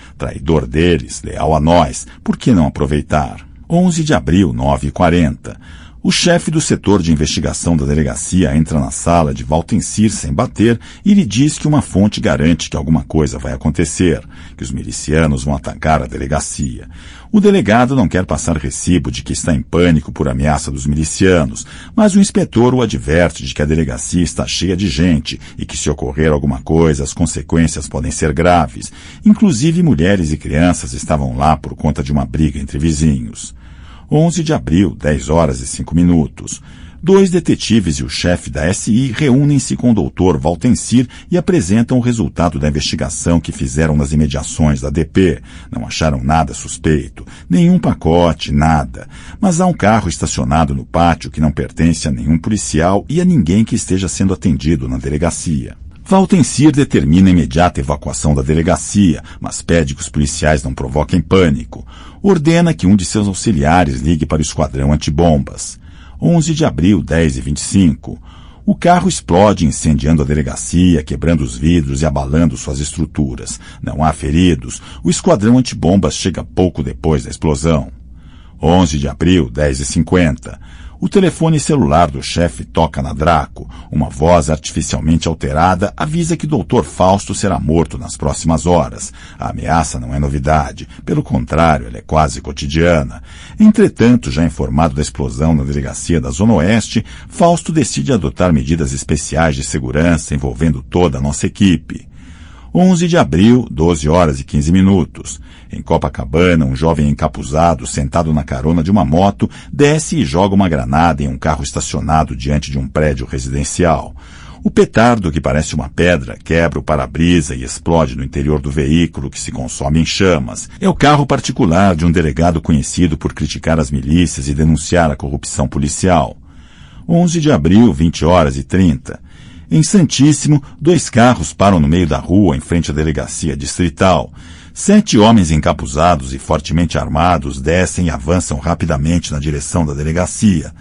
deles, leal a nós. Por que não aproveitar? 11 de abril, 9h40. O chefe do setor de investigação da delegacia entra na sala de Valtencir sem bater e lhe diz que uma fonte garante que alguma coisa vai acontecer, que os milicianos vão atacar a delegacia. O delegado não quer passar recibo de que está em pânico por ameaça dos milicianos, mas o inspetor o adverte de que a delegacia está cheia de gente e que se ocorrer alguma coisa as consequências podem ser graves. Inclusive mulheres e crianças estavam lá por conta de uma briga entre vizinhos. 11 de abril, 10 horas e 5 minutos. 2 detetives e o chefe da SI reúnem-se com o Dr. Valtencir e apresentam o resultado da investigação que fizeram nas imediações da DP. Não acharam nada suspeito, nenhum pacote, nada. Mas há um carro estacionado no pátio que não pertence a nenhum policial e a ninguém que esteja sendo atendido na delegacia. Valtencir determina a imediata evacuação da delegacia, mas pede que os policiais não provoquem pânico. Ordena que um de seus auxiliares ligue para o esquadrão antibombas. 11 de abril, 10h25. O carro explode incendiando a delegacia, quebrando os vidros e abalando suas estruturas. Não há feridos. O esquadrão antibombas chega pouco depois da explosão. 11 de abril, 10h50. O telefone celular do chefe toca na Draco. Uma voz artificialmente alterada avisa que Dr. Fausto será morto nas próximas horas. A ameaça não é novidade. Pelo contrário, ela é quase cotidiana. Entretanto, já informado da explosão na delegacia da Zona Oeste, Fausto decide adotar medidas especiais de segurança envolvendo toda a nossa equipe. 11 de abril, 12 horas e 15 minutos. Em Copacabana, um jovem encapuzado, sentado na carona de uma moto, desce e joga uma granada em um carro estacionado diante de um prédio residencial. O petardo, que parece uma pedra, quebra o para-brisa e explode no interior do veículo, que se consome em chamas. É o carro particular de um delegado conhecido por criticar as milícias e denunciar a corrupção policial. 11 de abril, 20 horas e 30. Em Santíssimo, 2 carros param no meio da rua em frente à delegacia distrital. 7 homens encapuzados e fortemente armados descem e avançam rapidamente na direção da delegacia.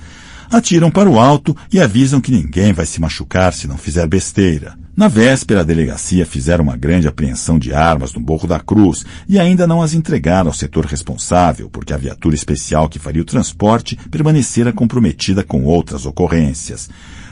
Atiram para o alto e avisam que ninguém vai se machucar se não fizer besteira. Na véspera, a delegacia fizeram uma grande apreensão de armas no Morro da Cruz e ainda não as entregaram ao setor responsável, porque a viatura especial que faria o transporte permanecera comprometida com outras ocorrências.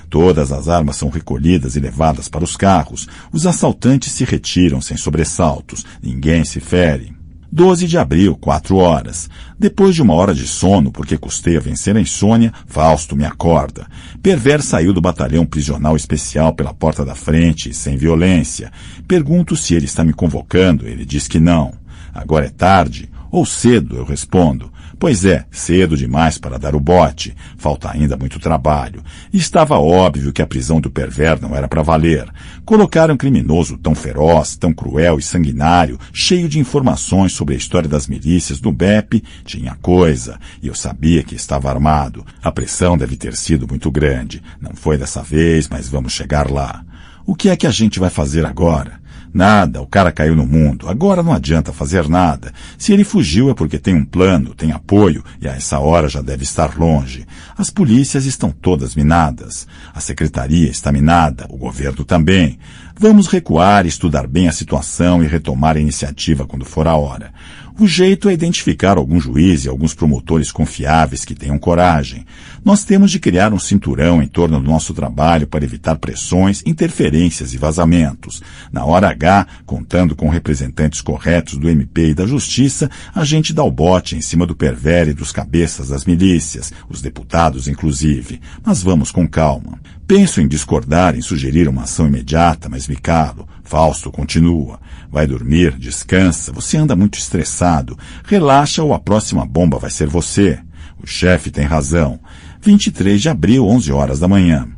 Todas as armas são recolhidas e levadas para os carros. Os assaltantes se retiram sem sobressaltos. Ninguém se fere. 12 de abril, 4 horas. Depois de 1 hora de sono, porque custei a vencer a insônia, Fausto me acorda. Perver saiu do batalhão prisional especial pela porta da frente, sem violência. Pergunto se ele está me convocando. Ele diz que não. Agora é tarde? Ou cedo, eu respondo. Pois é, cedo demais para dar o bote. Falta ainda muito trabalho. Estava óbvio que a prisão do Perver não era para valer. Colocaram um criminoso tão feroz, tão cruel e sanguinário, cheio de informações sobre a história das milícias do BEP, tinha coisa, e eu sabia que estava armado. A pressão deve ter sido muito grande. Não foi dessa vez, mas vamos chegar lá. O que é que a gente vai fazer agora? Nada, o cara caiu no mundo. Agora não adianta fazer nada. Se ele fugiu é porque tem um plano, tem apoio, e a essa hora já deve estar longe. As polícias estão todas minadas. A secretaria está minada, o governo também. Vamos recuar, estudar bem a situação e retomar a iniciativa quando for a hora. O jeito é identificar algum juiz e alguns promotores confiáveis que tenham coragem. Nós temos de criar um cinturão em torno do nosso trabalho para evitar pressões, interferências e vazamentos. Na hora H, contando com representantes corretos do MP e da Justiça, a gente dá o bote em cima do Perver e dos cabeças das milícias, os deputados inclusive. Mas vamos com calma. Penso em discordar, em sugerir uma ação imediata, mas me calo. Fausto continua. Vai dormir, descansa, você anda muito estressado. Relaxa ou a próxima bomba vai ser você. O chefe tem razão. 23 de abril, 11 horas da manhã.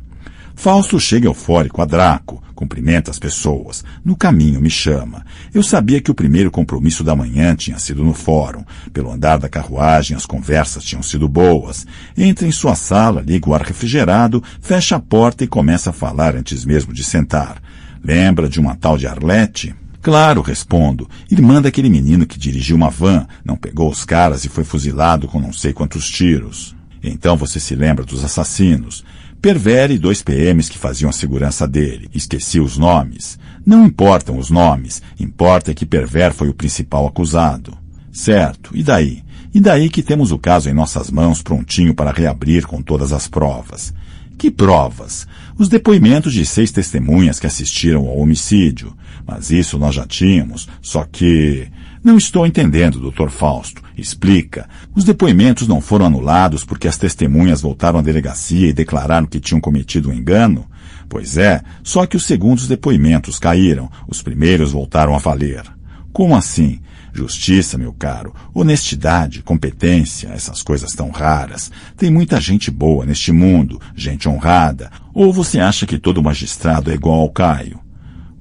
Fausto chega eufórico a Draco, cumprimenta as pessoas. No caminho me chama. Eu sabia que o primeiro compromisso da manhã tinha sido no fórum. Pelo andar da carruagem as conversas tinham sido boas. Entra em sua sala, liga o ar refrigerado, fecha a porta e começa a falar antes mesmo de sentar. Lembra de uma tal de Arlete? Claro, respondo. Irmã daquele menino que dirigiu uma van, não pegou os caras e foi fuzilado com não sei quantos tiros. Então você se lembra dos assassinos. Perver e 2 PMs que faziam a segurança dele. Esqueci os nomes. Não importam os nomes. Importa que Perver foi o principal acusado. Certo. E daí? E daí que temos o caso em nossas mãos prontinho para reabrir com todas as provas. Que provas? Os depoimentos de 6 testemunhas que assistiram ao homicídio. Mas isso nós já tínhamos, só que... Não estou entendendo, Dr. Fausto. Explica. Os depoimentos não foram anulados porque as testemunhas voltaram à delegacia e declararam que tinham cometido um engano? Pois é, só que os segundos depoimentos caíram, os primeiros voltaram a valer. Como assim? Justiça, meu caro, honestidade, competência, essas coisas tão raras. Tem muita gente boa neste mundo, gente honrada. Ou você acha que todo magistrado é igual ao Caio?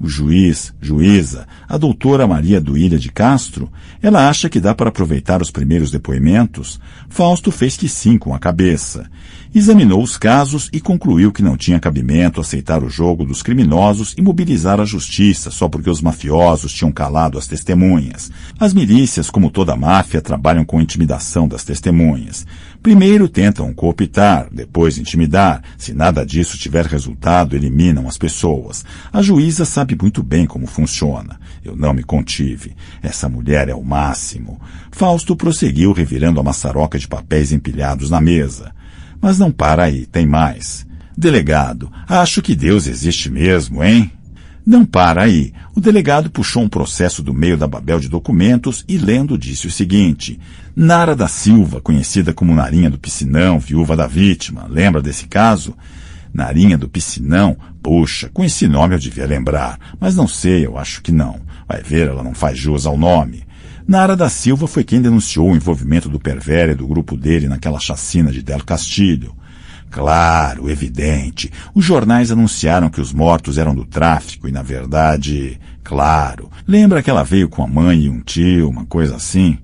O juiz, juíza, a doutora Maria Duília de Castro, ela acha que dá para aproveitar os primeiros depoimentos? Fausto fez que sim com a cabeça. Examinou os casos e concluiu que não tinha cabimento aceitar o jogo dos criminosos e mobilizar a justiça só porque os mafiosos tinham calado as testemunhas. As milícias, como toda máfia, trabalham com intimidação das testemunhas. Primeiro tentam cooptar, depois intimidar. Se nada disso tiver resultado, eliminam as pessoas. A juíza sabe muito bem como funciona. Eu não me contive. Essa mulher é o máximo. Fausto prosseguiu revirando a maçaroca de papéis empilhados na mesa. Mas não para aí, tem mais. Delegado, acho que Deus existe mesmo, hein? Não para aí. O delegado puxou um processo do meio da babel de documentos e, lendo, disse o seguinte. Nara da Silva, conhecida como Narinha do Piscinão, viúva da vítima. Lembra desse caso? Narinha do Piscinão? Puxa, com esse nome eu devia lembrar. Mas não sei, eu acho que não. Vai ver, ela não faz jus ao nome. Nara da Silva foi quem denunciou o envolvimento do Pervera e do grupo dele naquela chacina de Del Castilho. Claro, evidente. Os jornais anunciaram que os mortos eram do tráfico e, na verdade... Claro. Lembra que ela veio com a mãe e um tio, uma coisa assim?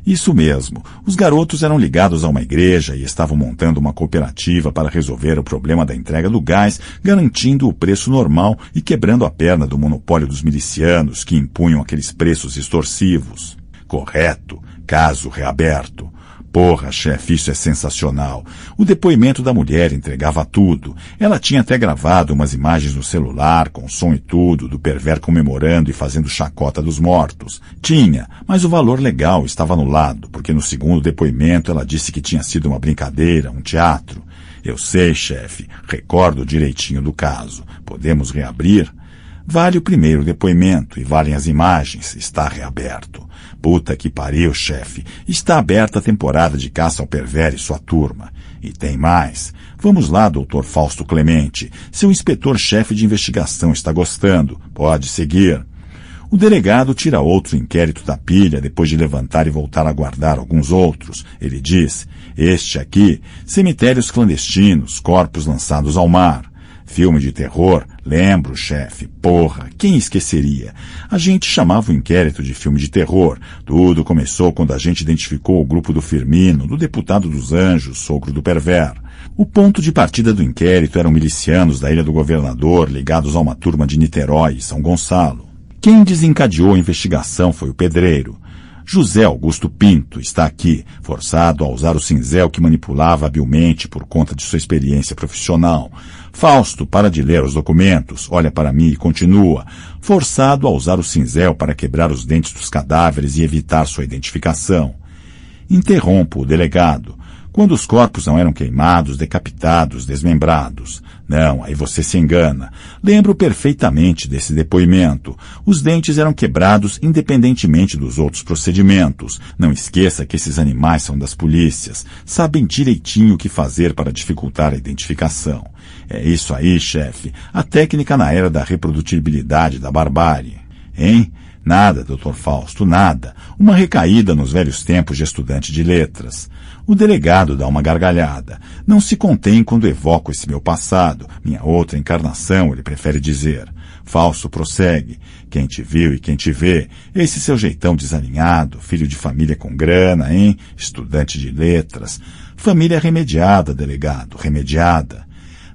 Isso mesmo. Os garotos eram ligados a uma igreja e estavam montando uma cooperativa para resolver o problema da entrega do gás, garantindo o preço normal e quebrando a perna do monopólio dos milicianos que impunham aqueles preços extorsivos. Correto. Caso reaberto. Porra, chefe, isso é sensacional. O depoimento da mulher entregava tudo. Ela tinha até gravado umas imagens no celular, com som e tudo, do Perver comemorando e fazendo chacota dos mortos. Tinha, mas o valor legal estava anulado, porque no segundo depoimento ela disse que tinha sido uma brincadeira, um teatro. Eu sei, chefe, recordo direitinho do caso. Podemos reabrir? Vale o primeiro depoimento e valem as imagens. Está reaberto. Puta que pariu, chefe. Está aberta a temporada de caça ao Perver e sua turma. E tem mais. Vamos lá, doutor Fausto Clemente. Seu inspetor-chefe de investigação está gostando. Pode seguir. O delegado tira outro inquérito da pilha depois de levantar e voltar a guardar alguns outros. Ele diz, este aqui, cemitérios clandestinos, corpos lançados ao mar. Filme de terror? Lembro, chefe. Porra, quem esqueceria? A gente chamava o inquérito de filme de terror. Tudo começou quando a gente identificou o grupo do Firmino, do deputado dos Anjos, sogro do Perver. O ponto de partida do inquérito eram milicianos da Ilha do Governador, ligados a uma turma de Niterói e São Gonçalo. Quem desencadeou a investigação foi o pedreiro. José Augusto Pinto está aqui, forçado a usar o cinzel que manipulava habilmente por conta de sua experiência profissional. Fausto para de ler os documentos, olha para mim e continua. Forçado a usar o cinzel para quebrar os dentes dos cadáveres e evitar sua identificação. Interrompo o delegado. Quando os corpos não eram queimados, decapitados, desmembrados. Não, aí você se engana. Lembro perfeitamente desse depoimento. Os dentes eram quebrados independentemente dos outros procedimentos. Não esqueça que esses animais são das polícias. Sabem direitinho o que fazer para dificultar a identificação. É isso aí, chefe. A técnica na era da reprodutibilidade da barbárie. Hein? Nada, Dr. Fausto, nada. Uma recaída nos velhos tempos de estudante de letras. O delegado dá uma gargalhada. Não se contém quando evoco esse meu passado, minha outra encarnação, ele prefere dizer. Fausto prossegue. Quem te viu e quem te vê, esse seu jeitão desalinhado, filho de família com grana, hein? Estudante de letras. Família remediada, delegado, remediada.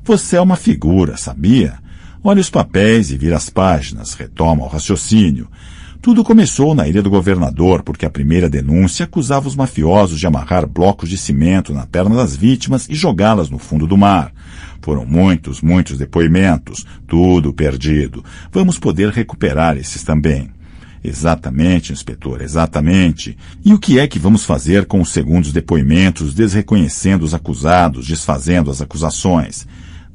Você é uma figura, sabia? Olha os papéis e vira as páginas, retoma o raciocínio. Tudo começou na Ilha do Governador, porque a primeira denúncia acusava os mafiosos de amarrar blocos de cimento na perna das vítimas e jogá-las no fundo do mar. Foram muitos depoimentos, tudo perdido. Vamos poder recuperar esses também. Exatamente, inspetor, exatamente. E o que é que vamos fazer com os segundos depoimentos, desreconhecendo os acusados, desfazendo as acusações?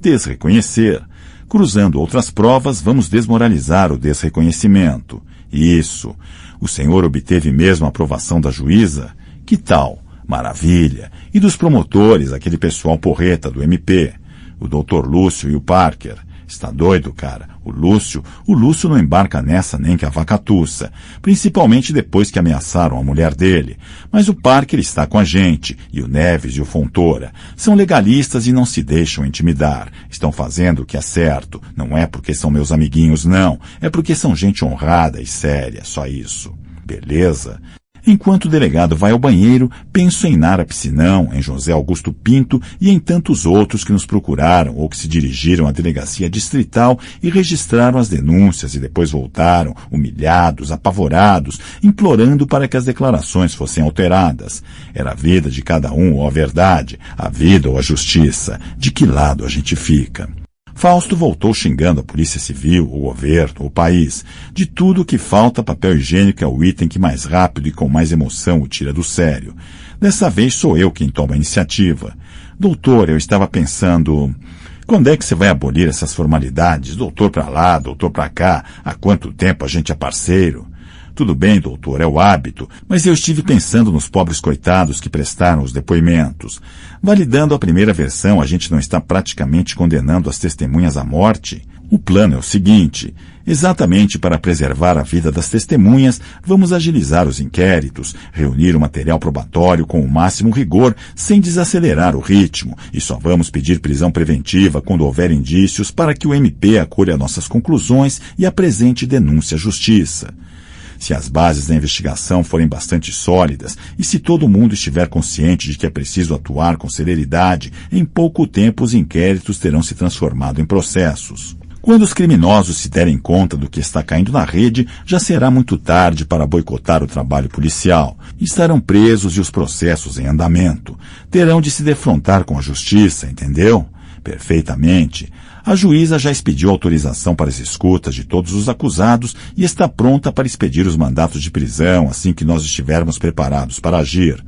Desreconhecer. Cruzando outras provas, vamos desmoralizar o desreconhecimento. Isso. O senhor obteve mesmo a aprovação da juíza? Que tal? Maravilha. E dos promotores, aquele pessoal porreta do MP? O Dr. Lúcio e o Parker? Está doido, cara? O Lúcio não embarca nessa nem que a vaca tussa, principalmente depois que ameaçaram a mulher dele. Mas o Parker está com a gente, e o Neves e o Fontoura. São legalistas e não se deixam intimidar. Estão fazendo o que é certo. Não é porque são meus amiguinhos, não. É porque são gente honrada e séria, só isso. Beleza? Enquanto o delegado vai ao banheiro, penso em Nara Piscinão, em José Augusto Pinto e em tantos outros que nos procuraram ou que se dirigiram à delegacia distrital e registraram as denúncias e depois voltaram, humilhados, apavorados, implorando para que as declarações fossem alteradas. Era a vida de cada um ou a verdade, a vida ou a justiça. De que lado a gente fica? Fausto voltou xingando a Polícia Civil, o governo, o país. De tudo que falta, papel higiênico é o item que mais rápido e com mais emoção o tira do sério. Dessa vez sou eu quem toma a iniciativa. Doutor, eu estava pensando... Quando é que você vai abolir essas formalidades? Doutor pra lá, doutor pra cá. Há quanto tempo a gente é parceiro? Tudo bem, doutor, é o hábito, mas eu estive pensando nos pobres coitados que prestaram os depoimentos. Validando a primeira versão, a gente não está praticamente condenando as testemunhas à morte? O plano é o seguinte: exatamente para preservar a vida das testemunhas, vamos agilizar os inquéritos, reunir o material probatório com o máximo rigor, sem desacelerar o ritmo, e só vamos pedir prisão preventiva quando houver indícios para que o MP acolha nossas conclusões e apresente denúncia à Justiça. Se as bases da investigação forem bastante sólidas e se todo mundo estiver consciente de que é preciso atuar com celeridade, em pouco tempo os inquéritos terão se transformado em processos. Quando os criminosos se derem conta do que está caindo na rede, já será muito tarde para boicotar o trabalho policial. Estarão presos e os processos em andamento. Terão de se defrontar com a justiça, entendeu? Perfeitamente. A juíza já expediu autorização para as escutas de todos os acusados e está pronta para expedir os mandatos de prisão assim que nós estivermos preparados para agir.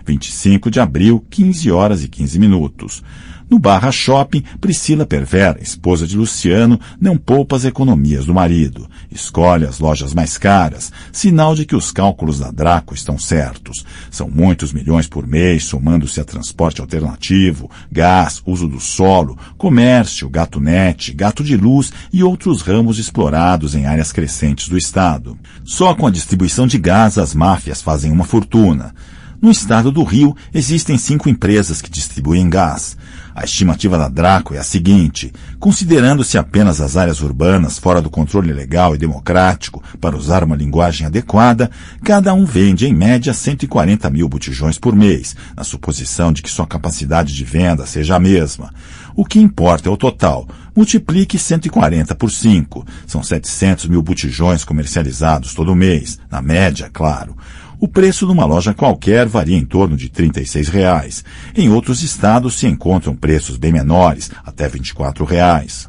25 de abril, 15 horas e 15 minutos. No Barra Shopping, Priscila Perver, esposa de Luciano, não poupa as economias do marido. Escolhe as lojas mais caras, sinal de que os cálculos da Draco estão certos. São muitos milhões por mês, somando-se a transporte alternativo, gás, uso do solo, comércio, gato net, gato de luz e outros ramos explorados em áreas crescentes do estado. Só com a distribuição de gás as máfias fazem uma fortuna. No estado do Rio, existem 5 empresas que distribuem gás. A estimativa da Draco é a seguinte: considerando-se apenas as áreas urbanas fora do controle legal e democrático, para usar uma linguagem adequada, cada um vende em média 140 mil botijões por mês, na suposição de que sua capacidade de venda seja a mesma. O que importa é o total. Multiplique 140 por 5. São 700 mil botijões comercializados todo mês, na média, claro. O preço numa loja qualquer varia em torno de R$ 36. Em outros estados se encontram preços bem menores, até R$ 24.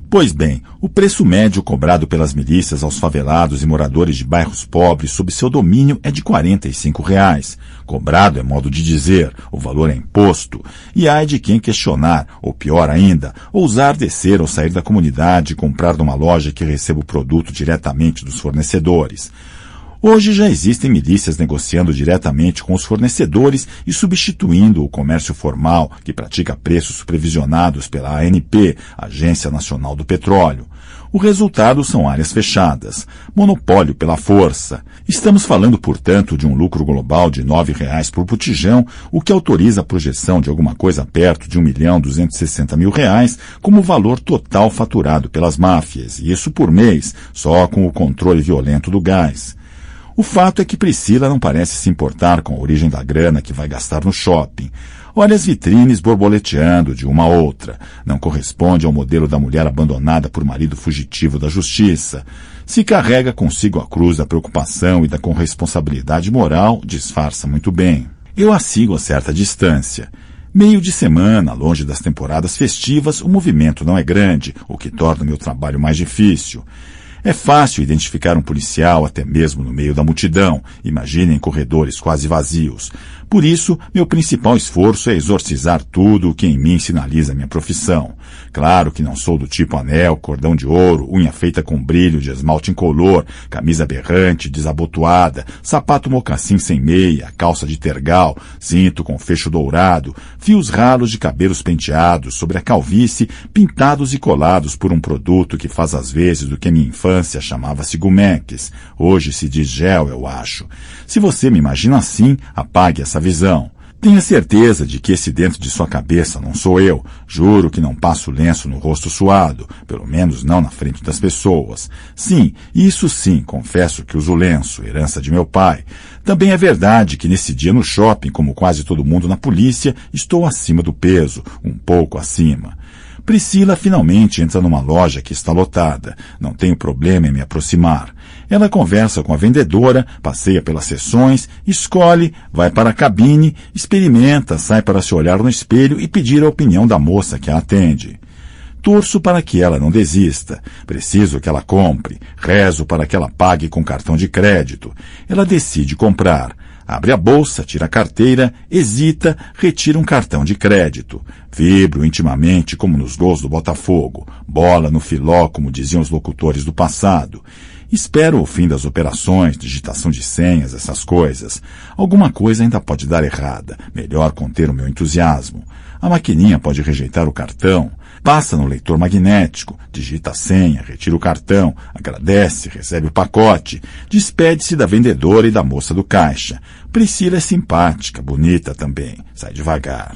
Pois bem, o preço médio cobrado pelas milícias aos favelados e moradores de bairros pobres sob seu domínio é de R$ 45. Cobrado é modo de dizer, o valor é imposto, e ai de quem questionar, ou pior ainda, ousar descer ou sair da comunidade e comprar numa loja que receba o produto diretamente dos fornecedores. Hoje já existem milícias negociando diretamente com os fornecedores e substituindo o comércio formal, que pratica preços supervisionados pela ANP, Agência Nacional do Petróleo. O resultado são áreas fechadas. Monopólio pela força. Estamos falando, portanto, de um lucro global de R$ 9 por botijão, o que autoriza a projeção de alguma coisa perto de R$ 1.260.000 como valor total faturado pelas máfias, e isso por mês, só com o controle violento do gás. O fato é que Priscila não parece se importar com a origem da grana que vai gastar no shopping. Olha as vitrines borboleteando de uma a outra. Não corresponde ao modelo da mulher abandonada por marido fugitivo da justiça. Se carrega consigo a cruz da preocupação e da corresponsabilidade moral, disfarça muito bem. Eu a sigo a certa distância. Meio de semana, longe das temporadas festivas, o movimento não é grande, o que torna o meu trabalho mais difícil. É fácil identificar um policial até mesmo no meio da multidão, imagine em corredores quase vazios. Por isso, meu principal esforço é exorcizar tudo o que em mim sinaliza minha profissão. Claro que não sou do tipo anel, cordão de ouro, unha feita com brilho de esmalte incolor, camisa berrante, desabotoada, sapato mocassim sem meia, calça de tergal, cinto com fecho dourado, fios ralos de cabelos penteados sobre a calvície, pintados e colados por um produto que faz às vezes do que minha infância chamava-se Gumex. Hoje se diz gel, eu acho. Se você me imagina assim, apague essa visão. Tenha certeza de que esse dentro de sua cabeça não sou eu. Juro que não passo lenço no rosto suado, pelo menos não na frente das pessoas. Sim, isso sim, confesso que uso lenço, herança de meu pai. Também é verdade que nesse dia no shopping, como quase todo mundo na polícia, estou acima do peso, um pouco acima. Priscila finalmente entra numa loja que está lotada. Não tenho problema em me aproximar. Ela conversa com a vendedora, passeia pelas seções, escolhe, vai para a cabine, experimenta, sai para se olhar no espelho e pedir a opinião da moça que a atende. Torço para que ela não desista. Preciso que ela compre. Rezo para que ela pague com cartão de crédito. Ela decide comprar. Abre a bolsa, tira a carteira, hesita, retira um cartão de crédito. Vibro intimamente como nos gols do Botafogo. Bola no filó, como diziam os locutores do passado. Espero o fim das operações, digitação de senhas, essas coisas. Alguma coisa ainda pode dar errada. Melhor conter o meu entusiasmo. A maquininha pode rejeitar o cartão. Passa no leitor magnético, digita a senha, retira o cartão, agradece, recebe o pacote, despede-se da vendedora e da moça do caixa. Priscila é simpática, bonita também, sai devagar.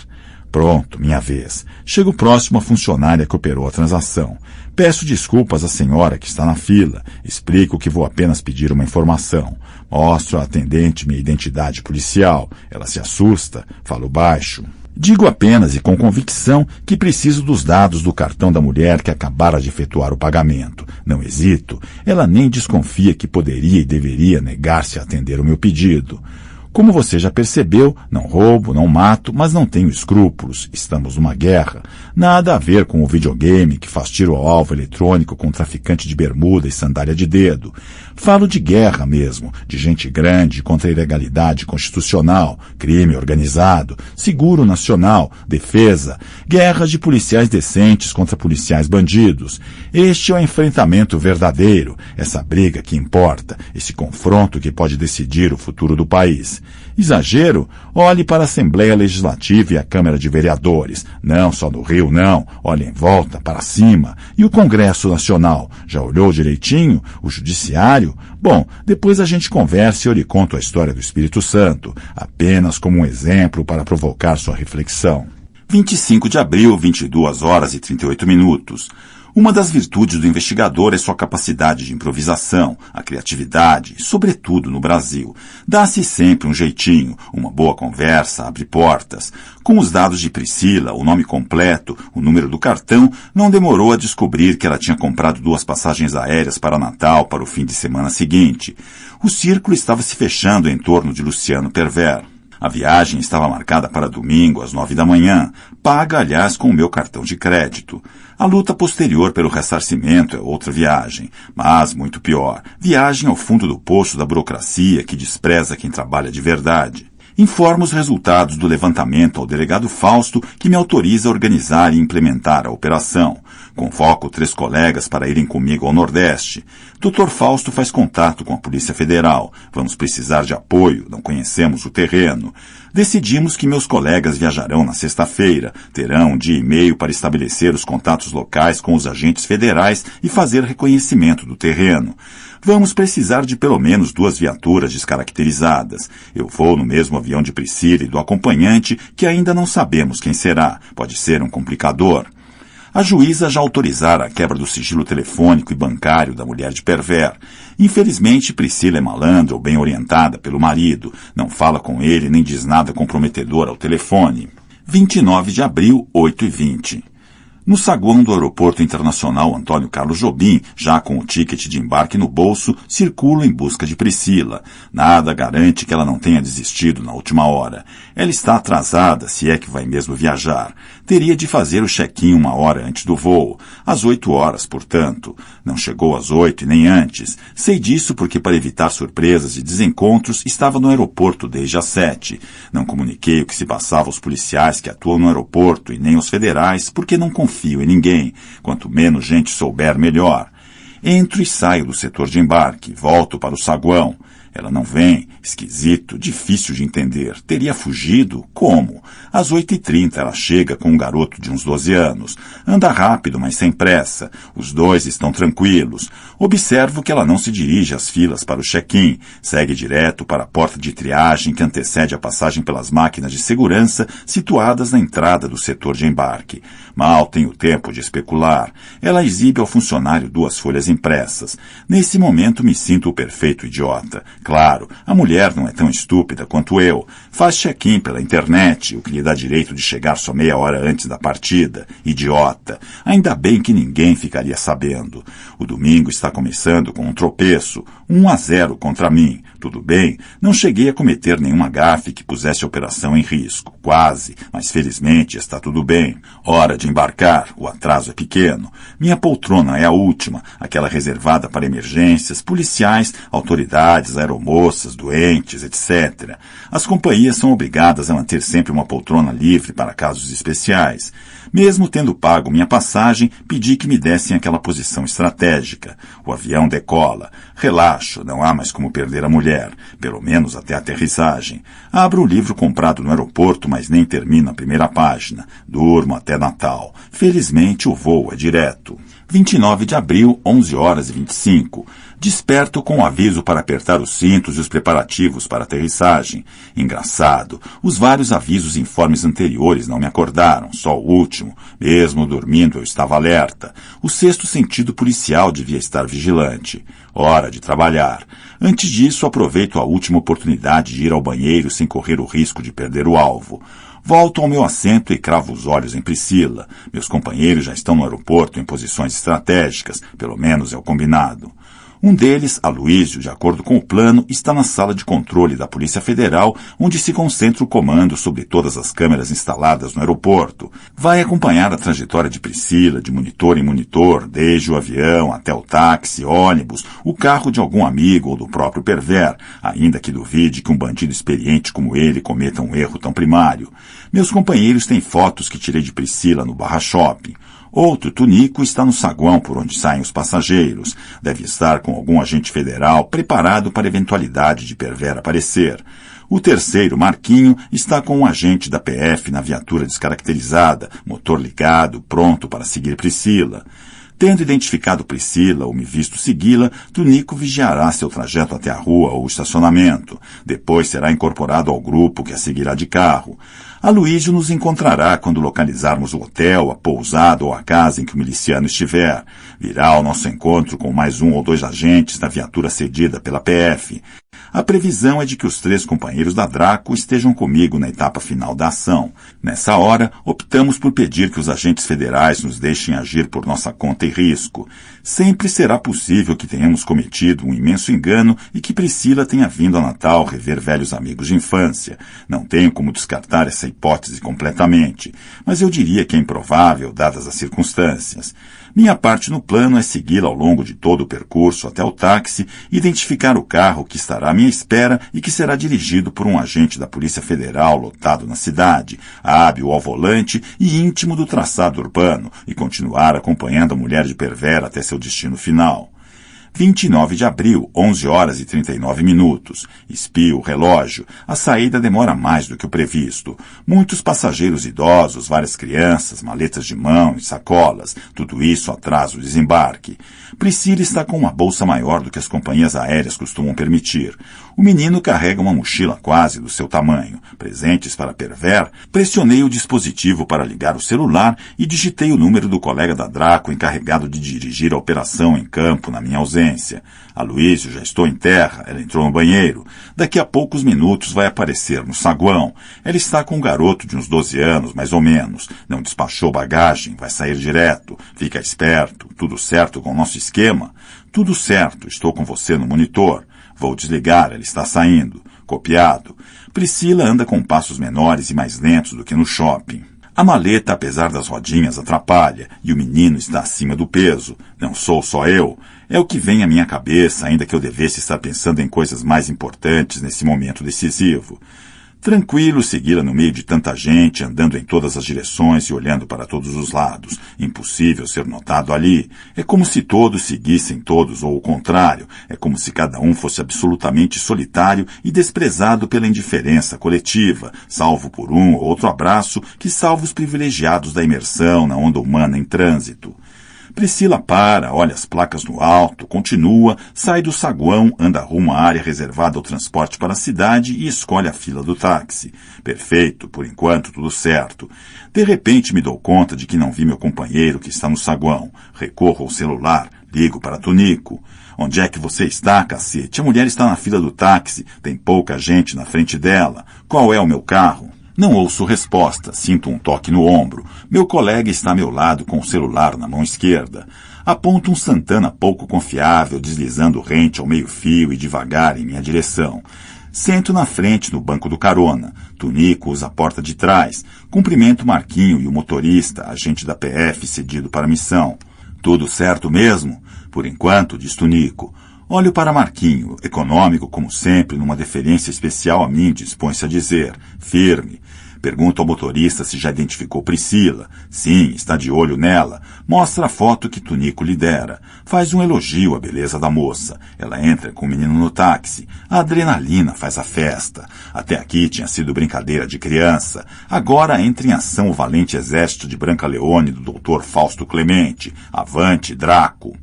Pronto, minha vez. Chego próximo à funcionária que operou a transação. Peço desculpas à senhora que está na fila. Explico que vou apenas pedir uma informação. Mostro à atendente minha identidade policial. Ela se assusta, falo baixo. Digo apenas e com convicção que preciso dos dados do cartão da mulher que acabara de efetuar o pagamento. Não hesito. Ela nem desconfia que poderia e deveria negar-se a atender o meu pedido. Como você já percebeu, não roubo, não mato, mas não tenho escrúpulos. Estamos numa guerra. Nada a ver com o videogame que faz tiro ao alvo eletrônico com traficante de bermuda e sandália de dedo. Falo de guerra mesmo, de gente grande contra a ilegalidade constitucional, crime organizado, seguro nacional, defesa, guerra de policiais decentes contra policiais bandidos. Este é o enfrentamento verdadeiro, essa briga que importa, esse confronto que pode decidir o futuro do país. Exagero? Olhe para a Assembleia Legislativa e a Câmara de Vereadores. Não só no Rio, não. Olhe em volta, para cima. E o Congresso Nacional? Já olhou direitinho? O Judiciário? Bom, depois a gente conversa e eu lhe conto a história do Espírito Santo, apenas como um exemplo para provocar sua reflexão. 25 de abril, 22 horas e 38 minutos. Uma das virtudes do investigador é sua capacidade de improvisação, a criatividade, sobretudo no Brasil. Dá-se sempre um jeitinho, uma boa conversa, abre portas. Com os dados de Priscila, o nome completo, o número do cartão, não demorou a descobrir que ela tinha comprado 2 passagens aéreas para Natal para o fim de semana seguinte. O círculo estava se fechando em torno de Luciano Perver. A viagem estava marcada para domingo, às 9 da manhã, paga, aliás, com o meu cartão de crédito. A luta posterior pelo ressarcimento é outra viagem, mas muito pior. Viagem ao fundo do poço da burocracia que despreza quem trabalha de verdade. Informo os resultados do levantamento ao delegado Fausto, que me autoriza a organizar e implementar a operação. Convoco 3 colegas para irem comigo ao Nordeste. Dr. Fausto faz contato com a Polícia Federal. Vamos precisar de apoio, não conhecemos o terreno. Decidimos que meus colegas viajarão na sexta-feira. Terão 1 dia e meio para estabelecer os contatos locais com os agentes federais e fazer reconhecimento do terreno. Vamos precisar de pelo menos 2 viaturas descaracterizadas. Eu vou no mesmo avião de Priscila e do acompanhante, que ainda não sabemos quem será. Pode ser um complicador. A juíza já autorizara a quebra do sigilo telefônico e bancário da mulher de Perver. Infelizmente, Priscila é malandra ou bem orientada pelo marido. Não fala com ele nem diz nada comprometedor ao telefone. 29 de abril, 8h20. No saguão do Aeroporto Internacional Antônio Carlos Jobim, já com o ticket de embarque no bolso, circulo em busca de Priscila. Nada garante que ela não tenha desistido na última hora. Ela está atrasada, se é que vai mesmo viajar. Teria de fazer o check-in 1 hora antes do voo, às 8 horas, portanto. Não chegou às 8 e nem antes. Sei disso porque, para evitar surpresas e desencontros, estava no aeroporto desde as 7. Não comuniquei o que se passava aos policiais que atuam no aeroporto e nem aos federais, porque não confio em ninguém. Quanto menos gente souber, melhor. Entro e saio do setor de embarque, volto para o saguão. Ela não vem. Esquisito, difícil de entender. Teria fugido? Como? Às 8h30 ela chega com um garoto de uns 12 anos. Anda rápido, mas sem pressa. Os dois estão tranquilos. Observo que ela não se dirige às filas para o check-in. Segue direto para a porta de triagem que antecede a passagem pelas máquinas de segurança situadas na entrada do setor de embarque. Mal tenho tempo de especular. Ela exibe ao funcionário 2 folhas impressas. Nesse momento me sinto o perfeito idiota. Claro, a mulher não é tão estúpida quanto eu. Faz check-in pela internet, o que lhe dá direito de chegar só meia hora antes da partida. Idiota. Ainda bem que ninguém ficaria sabendo. O domingo está começando com um tropeço. 1-0 contra mim. Tudo bem, não cheguei a cometer nenhuma gafe que pusesse a operação em risco. Quase, mas felizmente está tudo bem. Hora de embarcar, o atraso é pequeno. Minha poltrona é a última, aquela reservada para emergências, policiais, autoridades, aeromoças, doentes, etc. As companhias são obrigadas a manter sempre uma poltrona livre para casos especiais. Mesmo tendo pago minha passagem, pedi que me dessem aquela posição estratégica. O avião decola. Relaxo, não há mais como perder a mulher, pelo menos até a aterrissagem. Abro o livro comprado no aeroporto, mas nem termino a primeira página. Durmo até Natal. Felizmente o voo é direto. 29 de abril, 11h25. Desperto com um aviso para apertar os cintos e os preparativos para a aterrissagem. Engraçado, os vários avisos e informes anteriores não me acordaram, só o último. Mesmo dormindo eu estava alerta. O sexto sentido policial devia estar vigilante. Hora de trabalhar. Antes disso, aproveito a última oportunidade de ir ao banheiro sem correr o risco de perder o alvo. Volto ao meu assento e cravo os olhos em Priscila. Meus companheiros já estão no aeroporto em posições estratégicas, pelo menos é o combinado. Um deles, Aloísio, de acordo com o plano, está na sala de controle da Polícia Federal, onde se concentra o comando sobre todas as câmeras instaladas no aeroporto. Vai acompanhar a trajetória de Priscila, de monitor em monitor, desde o avião até o táxi, ônibus, o carro de algum amigo ou do próprio perver, ainda que duvide que um bandido experiente como ele cometa um erro tão primário. Meus companheiros têm fotos que tirei de Priscila no Barra Shopping. Outro, Tunico, está no saguão por onde saem os passageiros. Deve estar com algum agente federal preparado para a eventualidade de perver aparecer. O terceiro, Marquinho, está com um agente da PF na viatura descaracterizada, motor ligado, pronto para seguir Priscila. Tendo identificado Priscila ou me visto segui-la, Tunico vigiará seu trajeto até a rua ou estacionamento. Depois será incorporado ao grupo que a seguirá de carro. Aloísio nos encontrará quando localizarmos o hotel, a pousada ou a casa em que o miliciano estiver. Virá ao nosso encontro com mais 1 ou 2 agentes na viatura cedida pela PF. A previsão é de que os 3 companheiros da Draco estejam comigo na etapa final da ação. Nessa hora, optamos por pedir que os agentes federais nos deixem agir por nossa conta e risco. Sempre será possível que tenhamos cometido um imenso engano e que Priscila tenha vindo a Natal rever velhos amigos de infância. Não tenho como descartar essa hipótese completamente, mas eu diria que é improvável, dadas as circunstâncias. Minha parte no plano é segui-la ao longo de todo o percurso até o táxi, identificar o carro que estará à minha espera e que será dirigido por um agente da Polícia Federal lotado na cidade, hábil ao volante e íntimo do traçado urbano, e continuar acompanhando a mulher de perver até seu destino final. 29 de abril, 11h39. Espio o relógio. A saída demora mais do que o previsto. Muitos passageiros idosos, várias crianças, maletas de mão e sacolas. Tudo isso atrasa o desembarque. Priscila está com uma bolsa maior do que as companhias aéreas costumam permitir. O menino carrega uma mochila quase do seu tamanho. Presentes para perver, pressionei o dispositivo para ligar o celular e digitei o número do colega da Draco encarregado de dirigir a operação em campo na minha ausência. Aloísio, já estou em terra. Ela entrou no banheiro. Daqui a poucos minutos vai aparecer no saguão. Ela está com um garoto de uns 12 anos, mais ou menos. Não despachou bagagem, vai sair direto. Fica esperto. Tudo certo com o nosso esquema? Tudo certo. Estou com você no monitor. Vou desligar, ela está saindo. Copiado. Priscila anda com passos menores e mais lentos do que no shopping. A maleta, apesar das rodinhas, atrapalha, e o menino está acima do peso. Não sou só eu. É o que vem à minha cabeça, ainda que eu devesse estar pensando em coisas mais importantes nesse momento decisivo. Tranquilo segui-la no meio de tanta gente, andando em todas as direções e olhando para todos os lados. Impossível ser notado ali. É como se todos seguissem todos, ou o contrário. É como se cada um fosse absolutamente solitário e desprezado pela indiferença coletiva, salvo por um ou outro abraço que salva os privilegiados da imersão na onda humana em trânsito. Priscila para, olha as placas no alto, continua, sai do saguão, anda rumo à área reservada ao transporte para a cidade e escolhe a fila do táxi. Perfeito, por enquanto tudo certo. De repente me dou conta de que não vi meu companheiro que está no saguão. Recorro ao celular, ligo para Tunico. Onde é que você está, cacete? A mulher está na fila do táxi, tem pouca gente na frente dela. Qual é o meu carro? Não ouço resposta, sinto um toque no ombro. Meu colega está a meu lado com o celular na mão esquerda. Aponto um Santana pouco confiável, deslizando rente ao meio-fio e devagar em minha direção. Sento na frente, no banco do carona. Tunico usa a porta de trás. Cumprimento Marquinho e o motorista, agente da PF cedido para a missão. Tudo certo mesmo? Por enquanto, diz Tunico. Olho para Marquinho, econômico como sempre, numa deferência especial a mim, dispõe-se a dizer, firme. Pergunto ao motorista se já identificou Priscila. Sim, está de olho nela. Mostra a foto que Tunico lhe dera. Faz um elogio à beleza da moça. Ela entra com o menino no táxi. A adrenalina faz a festa. Até aqui tinha sido brincadeira de criança. Agora entra em ação o valente exército de Brancaleone do Dr. Fausto Clemente. Avante, Draco.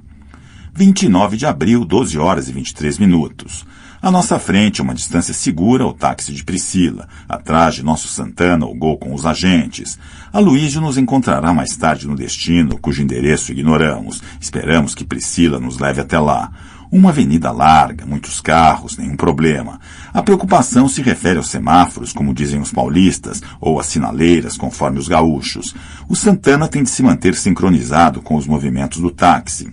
29 de abril, 12 horas e 23 minutos. À nossa frente, a uma distância segura, o táxi de Priscila. Atrás de nosso Santana, o Gol com os agentes. Aloísio nos encontrará mais tarde no destino, cujo endereço ignoramos. Esperamos que Priscila nos leve até lá. Uma avenida larga, muitos carros, nenhum problema. A preocupação se refere aos semáforos, como dizem os paulistas, ou às sinaleiras, conforme os gaúchos. O Santana tem de se manter sincronizado com os movimentos do táxi.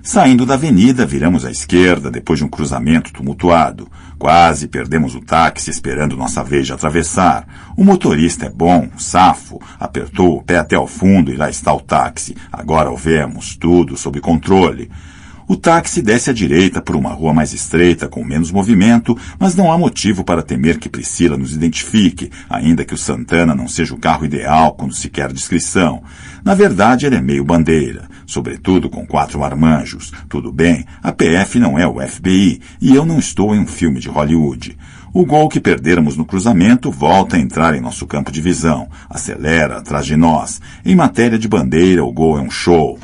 Saindo da avenida, viramos à esquerda depois de um cruzamento tumultuado. Quase perdemos o táxi esperando nossa vez de atravessar. O motorista é bom, safo, apertou o pé até o fundo e lá está o táxi. Agora o vemos, tudo sob controle. O táxi desce à direita por uma rua mais estreita, com menos movimento, mas não há motivo para temer que Priscila nos identifique, ainda que o Santana não seja o carro ideal quando se quer descrição. Na verdade, ele é meio bandeira, sobretudo com 4 marmanjos. Tudo bem, a PF não é o FBI, e eu não estou em um filme de Hollywood. O Gol que perdermos no cruzamento volta a entrar em nosso campo de visão, acelera atrás de nós. Em matéria de bandeira, o Gol é um show.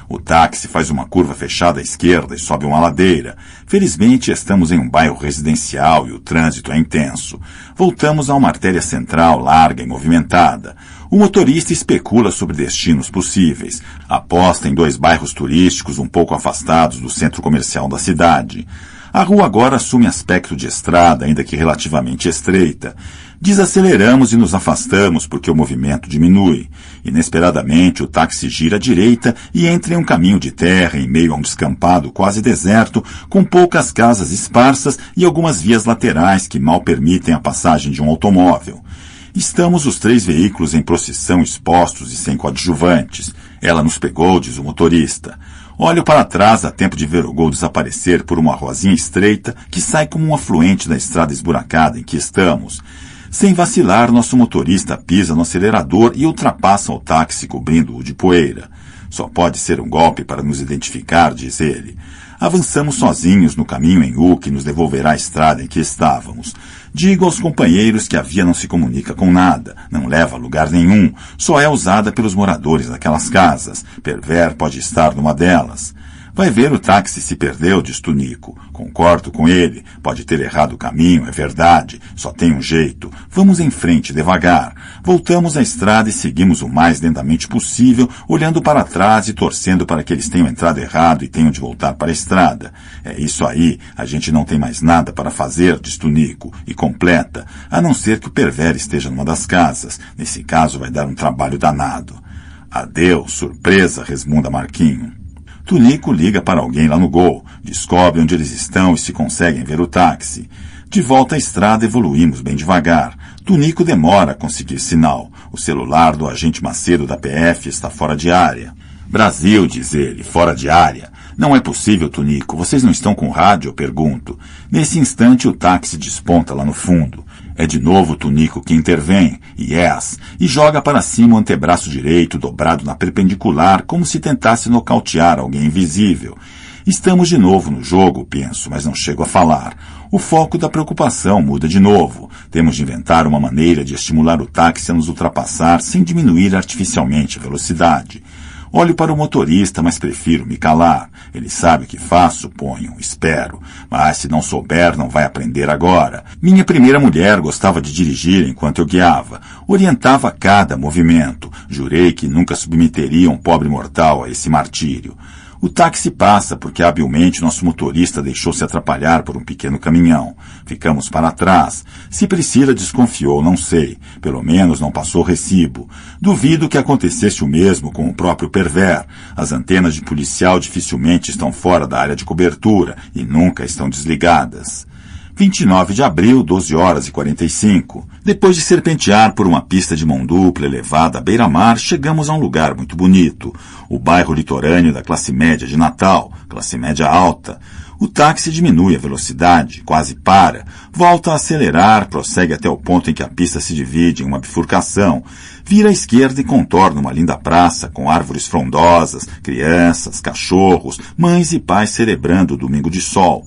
O táxi faz uma curva fechada à esquerda e sobe uma ladeira. Felizmente estamos em um bairro residencial e o trânsito é intenso. Voltamos a uma artéria central larga e movimentada. O motorista especula sobre destinos possíveis. Aposta em 2 bairros turísticos um pouco afastados do centro comercial da cidade. A rua agora assume aspecto de estrada, ainda que relativamente estreita. Desaceleramos e nos afastamos porque o movimento diminui. Inesperadamente, o táxi gira à direita e entra em um caminho de terra em meio a um descampado quase deserto, com poucas casas esparsas e algumas vias laterais que mal permitem a passagem de um automóvel. Estamos os 3 veículos em procissão expostos e sem coadjuvantes. Ela nos pegou, diz o motorista. Olho para trás a tempo de ver o Gol desaparecer por uma ruazinha estreita que sai como um afluente da estrada esburacada em que estamos. Sem vacilar, nosso motorista pisa no acelerador e ultrapassa o táxi cobrindo-o de poeira. Só pode ser um golpe para nos identificar, diz ele. Avançamos sozinhos no caminho em U que nos devolverá a estrada em que estávamos. Digo aos companheiros que a via não se comunica com nada, não leva a lugar nenhum, só é usada pelos moradores daquelas casas. Perver pode estar numa delas. Vai ver, o táxi se perdeu, diz Tunico. Concordo com ele. Pode ter errado o caminho, é verdade. Só tem um jeito. Vamos em frente, devagar. Voltamos à estrada e seguimos o mais lentamente possível, olhando para trás e torcendo para que eles tenham entrado errado e tenham de voltar para a estrada. É isso aí. A gente não tem mais nada para fazer, diz Tunico, e completa, a não ser que o Perver esteja numa das casas. Nesse caso vai dar um trabalho danado. Adeus, surpresa, resmunga Marquinho. Tunico liga para alguém lá no Gol, descobre onde eles estão e se conseguem ver o táxi. De volta à estrada, evoluímos bem devagar. Tunico demora a conseguir sinal. O celular do agente Macedo da PF está fora de área. Brasil, diz ele, fora de área. Não é possível, Tunico. Vocês não estão com rádio? Eu pergunto. Nesse instante, o táxi desponta lá no fundo. É de novo o Tunico que intervém, e joga para cima o antebraço direito dobrado na perpendicular como se tentasse nocautear alguém invisível. Estamos de novo no jogo, penso, mas não chego a falar. O foco da preocupação muda de novo. Temos de inventar uma maneira de estimular o táxi a nos ultrapassar sem diminuir artificialmente a velocidade. Olho para o motorista, mas prefiro me calar. Ele sabe o que faço, suponho, espero. Mas se não souber, não vai aprender agora. Minha primeira mulher gostava de dirigir enquanto eu guiava. Orientava cada movimento. Jurei que nunca submeteria um pobre mortal a esse martírio. O táxi passa porque habilmente nosso motorista deixou-se atrapalhar por um pequeno caminhão. Ficamos para trás. Se Priscila desconfiou, não sei. Pelo menos não passou recibo. Duvido que acontecesse o mesmo com o próprio Perver. As antenas de policial dificilmente estão fora da área de cobertura e nunca estão desligadas. 29 de abril, 12h45. Depois de serpentear por uma pista de mão dupla elevada à beira-mar, chegamos a um lugar muito bonito. O bairro litorâneo da classe média de Natal, classe média alta. O táxi diminui a velocidade, quase para, volta a acelerar, prossegue até o ponto em que a pista se divide em uma bifurcação, vira à esquerda e contorna uma linda praça com árvores frondosas, crianças, cachorros, mães e pais celebrando o domingo de sol.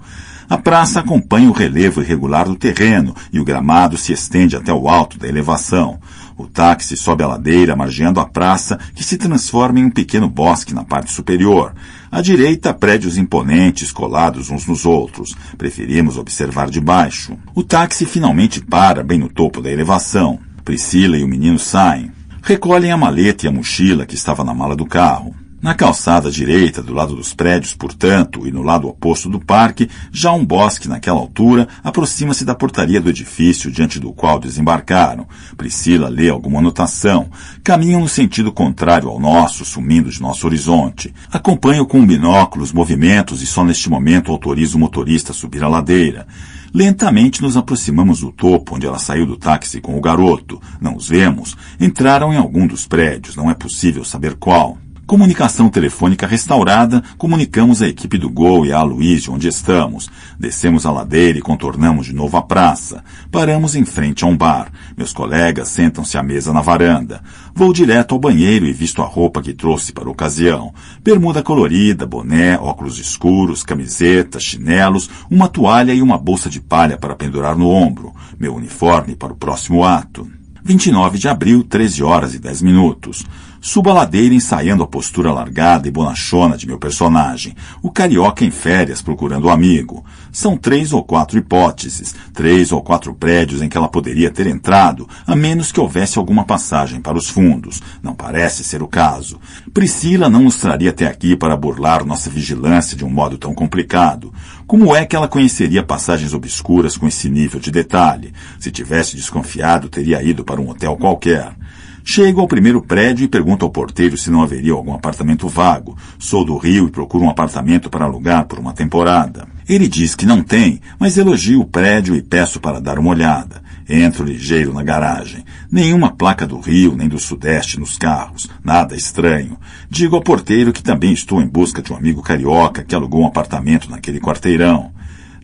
A praça acompanha o relevo irregular do terreno e o gramado se estende até o alto da elevação. O táxi sobe a ladeira, margeando a praça, que se transforma em um pequeno bosque na parte superior. À direita, prédios imponentes colados uns nos outros. Preferimos observar de baixo. O táxi finalmente para bem no topo da elevação. Priscila e o menino saem. Recolhem a maleta e a mochila que estava na mala do carro. Na calçada direita, do lado dos prédios, portanto, e no lado oposto do parque, já um bosque naquela altura aproxima-se da portaria do edifício diante do qual desembarcaram. Priscila lê alguma anotação. Caminham no sentido contrário ao nosso, sumindo de nosso horizonte. Acompanho com um binóculo os movimentos e só neste momento autorizo o motorista a subir a ladeira. Lentamente nos aproximamos do topo, onde ela saiu do táxi com o garoto. Não os vemos. Entraram em algum dos prédios, não é possível saber qual. Comunicação telefônica restaurada, comunicamos à equipe do Gol e à Aloysio onde estamos. Descemos a ladeira e contornamos de novo a praça. Paramos em frente a um bar. Meus colegas sentam-se à mesa na varanda. Vou direto ao banheiro e visto a roupa que trouxe para a ocasião. Bermuda colorida, boné, óculos escuros, camiseta, chinelos, uma toalha e uma bolsa de palha para pendurar no ombro. Meu uniforme para o próximo ato. 29 de abril, 13h10. Subo a ladeira ensaiando a postura largada e bonachona de meu personagem, o carioca em férias procurando o amigo. São 3 ou 4 hipóteses, 3 ou 4 prédios em que ela poderia ter entrado, a menos que houvesse alguma passagem para os fundos. Não parece ser o caso. Priscila não nos traria até aqui para burlar nossa vigilância de um modo tão complicado. Como é que ela conheceria passagens obscuras com esse nível de detalhe? Se tivesse desconfiado, teria ido para um hotel qualquer. Chego ao primeiro prédio e pergunto ao porteiro se não haveria algum apartamento vago. Sou do Rio e procuro um apartamento para alugar por uma temporada. Ele diz que não tem, mas elogio o prédio e peço para dar uma olhada. Entro ligeiro na garagem. Nenhuma placa do Rio nem do Sudeste nos carros. Nada estranho. Digo ao porteiro que também estou em busca de um amigo carioca que alugou um apartamento naquele quarteirão.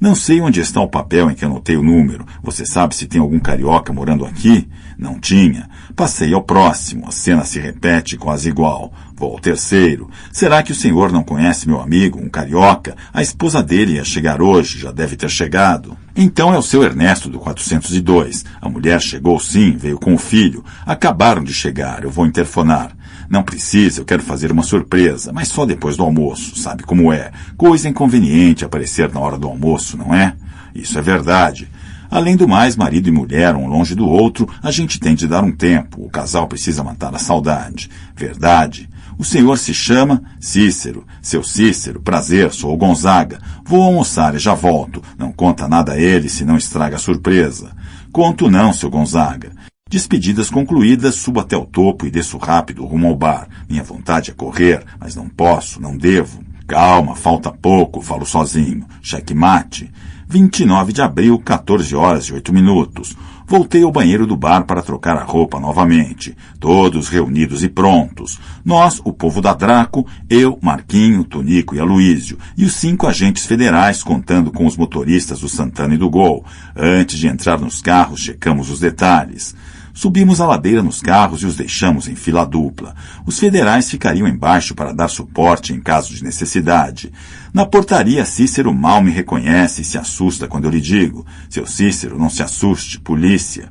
Não sei onde está o papel em que anotei o número. Você sabe se tem algum carioca morando aqui? Não tinha. Passei ao próximo. A cena se repete quase igual. Vou ao terceiro. Será que o senhor não conhece meu amigo, um carioca? A esposa dele ia chegar hoje, já deve ter chegado. Então é o seu Ernesto do 402. A mulher chegou sim, veio com o filho. Acabaram de chegar, eu vou interfonar. Não precisa, eu quero fazer uma surpresa, mas só depois do almoço, sabe como é? Coisa inconveniente aparecer na hora do almoço, não é? Isso é verdade. Além do mais, marido e mulher, um longe do outro, a gente tem de dar um tempo. O casal precisa matar a saudade. Verdade. O senhor se chama Cícero. Seu Cícero, prazer, sou o Gonzaga. Vou almoçar e já volto. Não conta nada a ele, senão estraga a surpresa. Conto não, seu Gonzaga. Despedidas concluídas, subo até o topo e desço rápido rumo ao bar. Minha vontade é correr, mas não posso, não devo. Calma, falta pouco, falo sozinho. Checkmate. 29 de abril, 14 horas e 8 minutos. Voltei ao banheiro do bar para trocar a roupa novamente. Todos reunidos e prontos. Nós, o povo da Draco, eu, Marquinho, Tonico e Aloísio, e os 5 agentes federais, contando com os motoristas do Santana e do Gol. Antes de entrar nos carros, checamos os detalhes. Subimos a ladeira nos carros e os deixamos em fila dupla. Os federais ficariam embaixo para dar suporte em caso de necessidade. Na portaria, Cícero mal me reconhece e se assusta quando eu lhe digo: "Seu Cícero, não se assuste, polícia."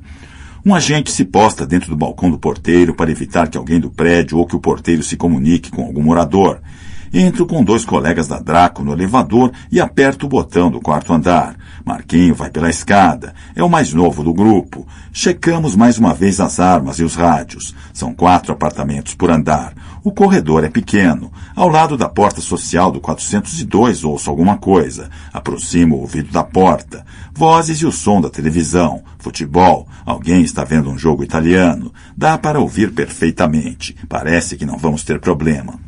Um agente se posta dentro do balcão do porteiro para evitar que alguém do prédio ou que o porteiro se comunique com algum morador. Entro com 2 colegas da Draco no elevador e aperto o botão do 4º andar. Marquinho vai pela escada. É o mais novo do grupo. Checamos mais uma vez as armas e os rádios. São 4 apartamentos por andar. O corredor é pequeno. Ao lado da porta social do 402 ouço alguma coisa. Aproximo o ouvido da porta. Vozes e o som da televisão. Futebol. Alguém está vendo um jogo italiano. Dá para ouvir perfeitamente. Parece que não vamos ter problema.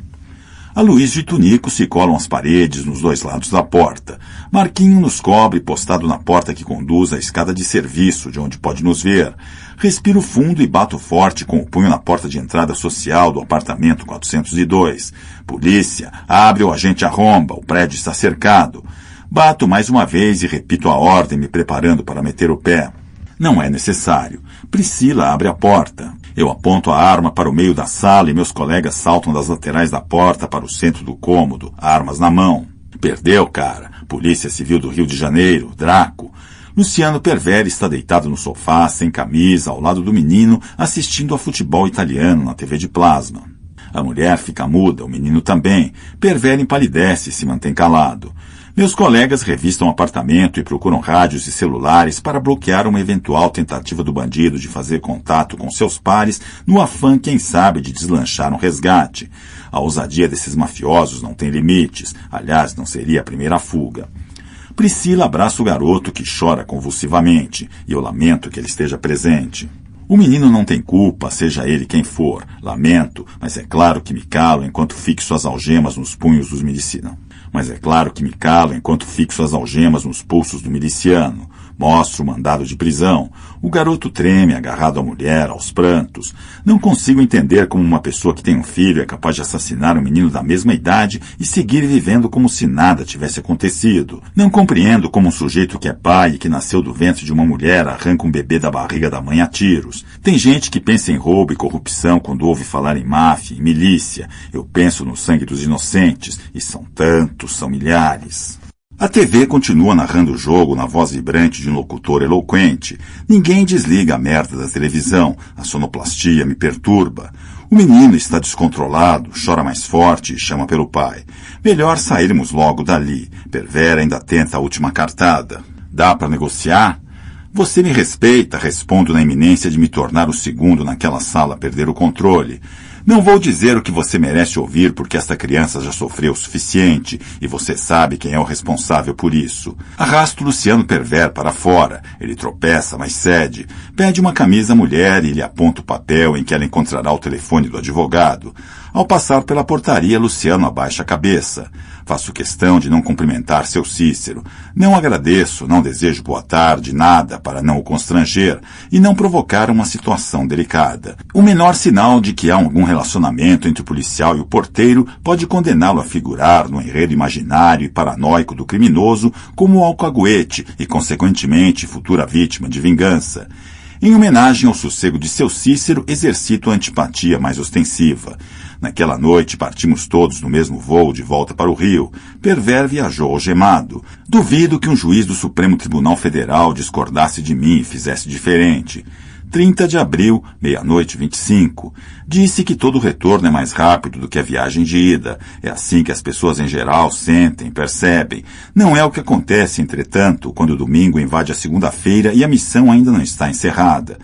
Aloísio e Tonico se colam às paredes nos 2 lados da porta. Marquinho nos cobre postado na porta que conduz à escada de serviço, de onde pode nos ver. Respiro fundo e bato forte com o punho na porta de entrada social do apartamento 402. Polícia, abre ou a gente arromba, o prédio está cercado. Bato mais uma vez e repito a ordem, me preparando para meter o pé. Não é necessário. Priscila abre a porta. Eu aponto a arma para o meio da sala e meus colegas saltam das laterais da porta para o centro do cômodo, armas na mão. Perdeu, cara. Polícia Civil do Rio de Janeiro, Draco. Luciano Perveri está deitado no sofá, sem camisa, ao lado do menino, assistindo a futebol italiano na TV de plasma. A mulher fica muda, o menino também. Perveri empalidece e se mantém calado. Meus colegas revistam o apartamento e procuram rádios e celulares para bloquear uma eventual tentativa do bandido de fazer contato com seus pares no afã, quem sabe, de deslanchar um resgate. A ousadia desses mafiosos não tem limites. Aliás, não seria a primeira fuga. Priscila abraça o garoto que chora convulsivamente e eu lamento que ele esteja presente. O menino não tem culpa, seja ele quem for. Lamento, mas é claro que me calo enquanto fixo as algemas nos punhos dos milicianos. Pulsos do miliciano. Mostro o mandado de prisão. O garoto treme, agarrado à mulher, aos prantos. Não consigo entender como uma pessoa que tem um filho é capaz de assassinar um menino da mesma idade e seguir vivendo como se nada tivesse acontecido. Não compreendo como um sujeito que é pai e que nasceu do ventre de uma mulher arranca um bebê da barriga da mãe a tiros. Tem gente que pensa em roubo e corrupção quando ouve falar em máfia e milícia. Eu penso no sangue dos inocentes, e são tantos, são milhares. A TV continua narrando o jogo na voz vibrante de um locutor eloquente. Ninguém desliga a merda da televisão. A sonoplastia me perturba. O menino está descontrolado, chora mais forte e chama pelo pai. Melhor sairmos logo dali. Pervera ainda tenta a última cartada. Dá para negociar? Você me respeita, respondo na iminência de me tornar o segundo naquela sala a perder o controle. Não vou dizer o que você merece ouvir porque esta criança já sofreu o suficiente e você sabe quem é o responsável por isso. Arrasto Luciano Perver para fora. Ele tropeça, mas cede. Pede uma camisa à mulher e lhe aponta o papel em que ela encontrará o telefone do advogado. Ao passar pela portaria, Luciano abaixa a cabeça. Faço questão de não cumprimentar seu Cícero. Não agradeço, não desejo boa tarde, nada para não o constranger e não provocar uma situação delicada. O menor sinal de que há algum relacionamento entre o policial e o porteiro pode condená-lo a figurar no enredo imaginário e paranoico do criminoso como alcaguete e, consequentemente, futura vítima de vingança. Em homenagem ao sossego de seu Cícero, exercito a antipatia mais ostensiva. Naquela noite partimos todos no mesmo voo de volta para o Rio. Perver viajou algemado. Duvido que um juiz do Supremo Tribunal Federal discordasse de mim e fizesse diferente. 30 de abril, 00:25. Disse que todo retorno é mais rápido do que a viagem de ida. É assim que as pessoas em geral sentem, percebem. Não é o que acontece, entretanto, quando o domingo invade a segunda-feira e a missão ainda não está encerrada.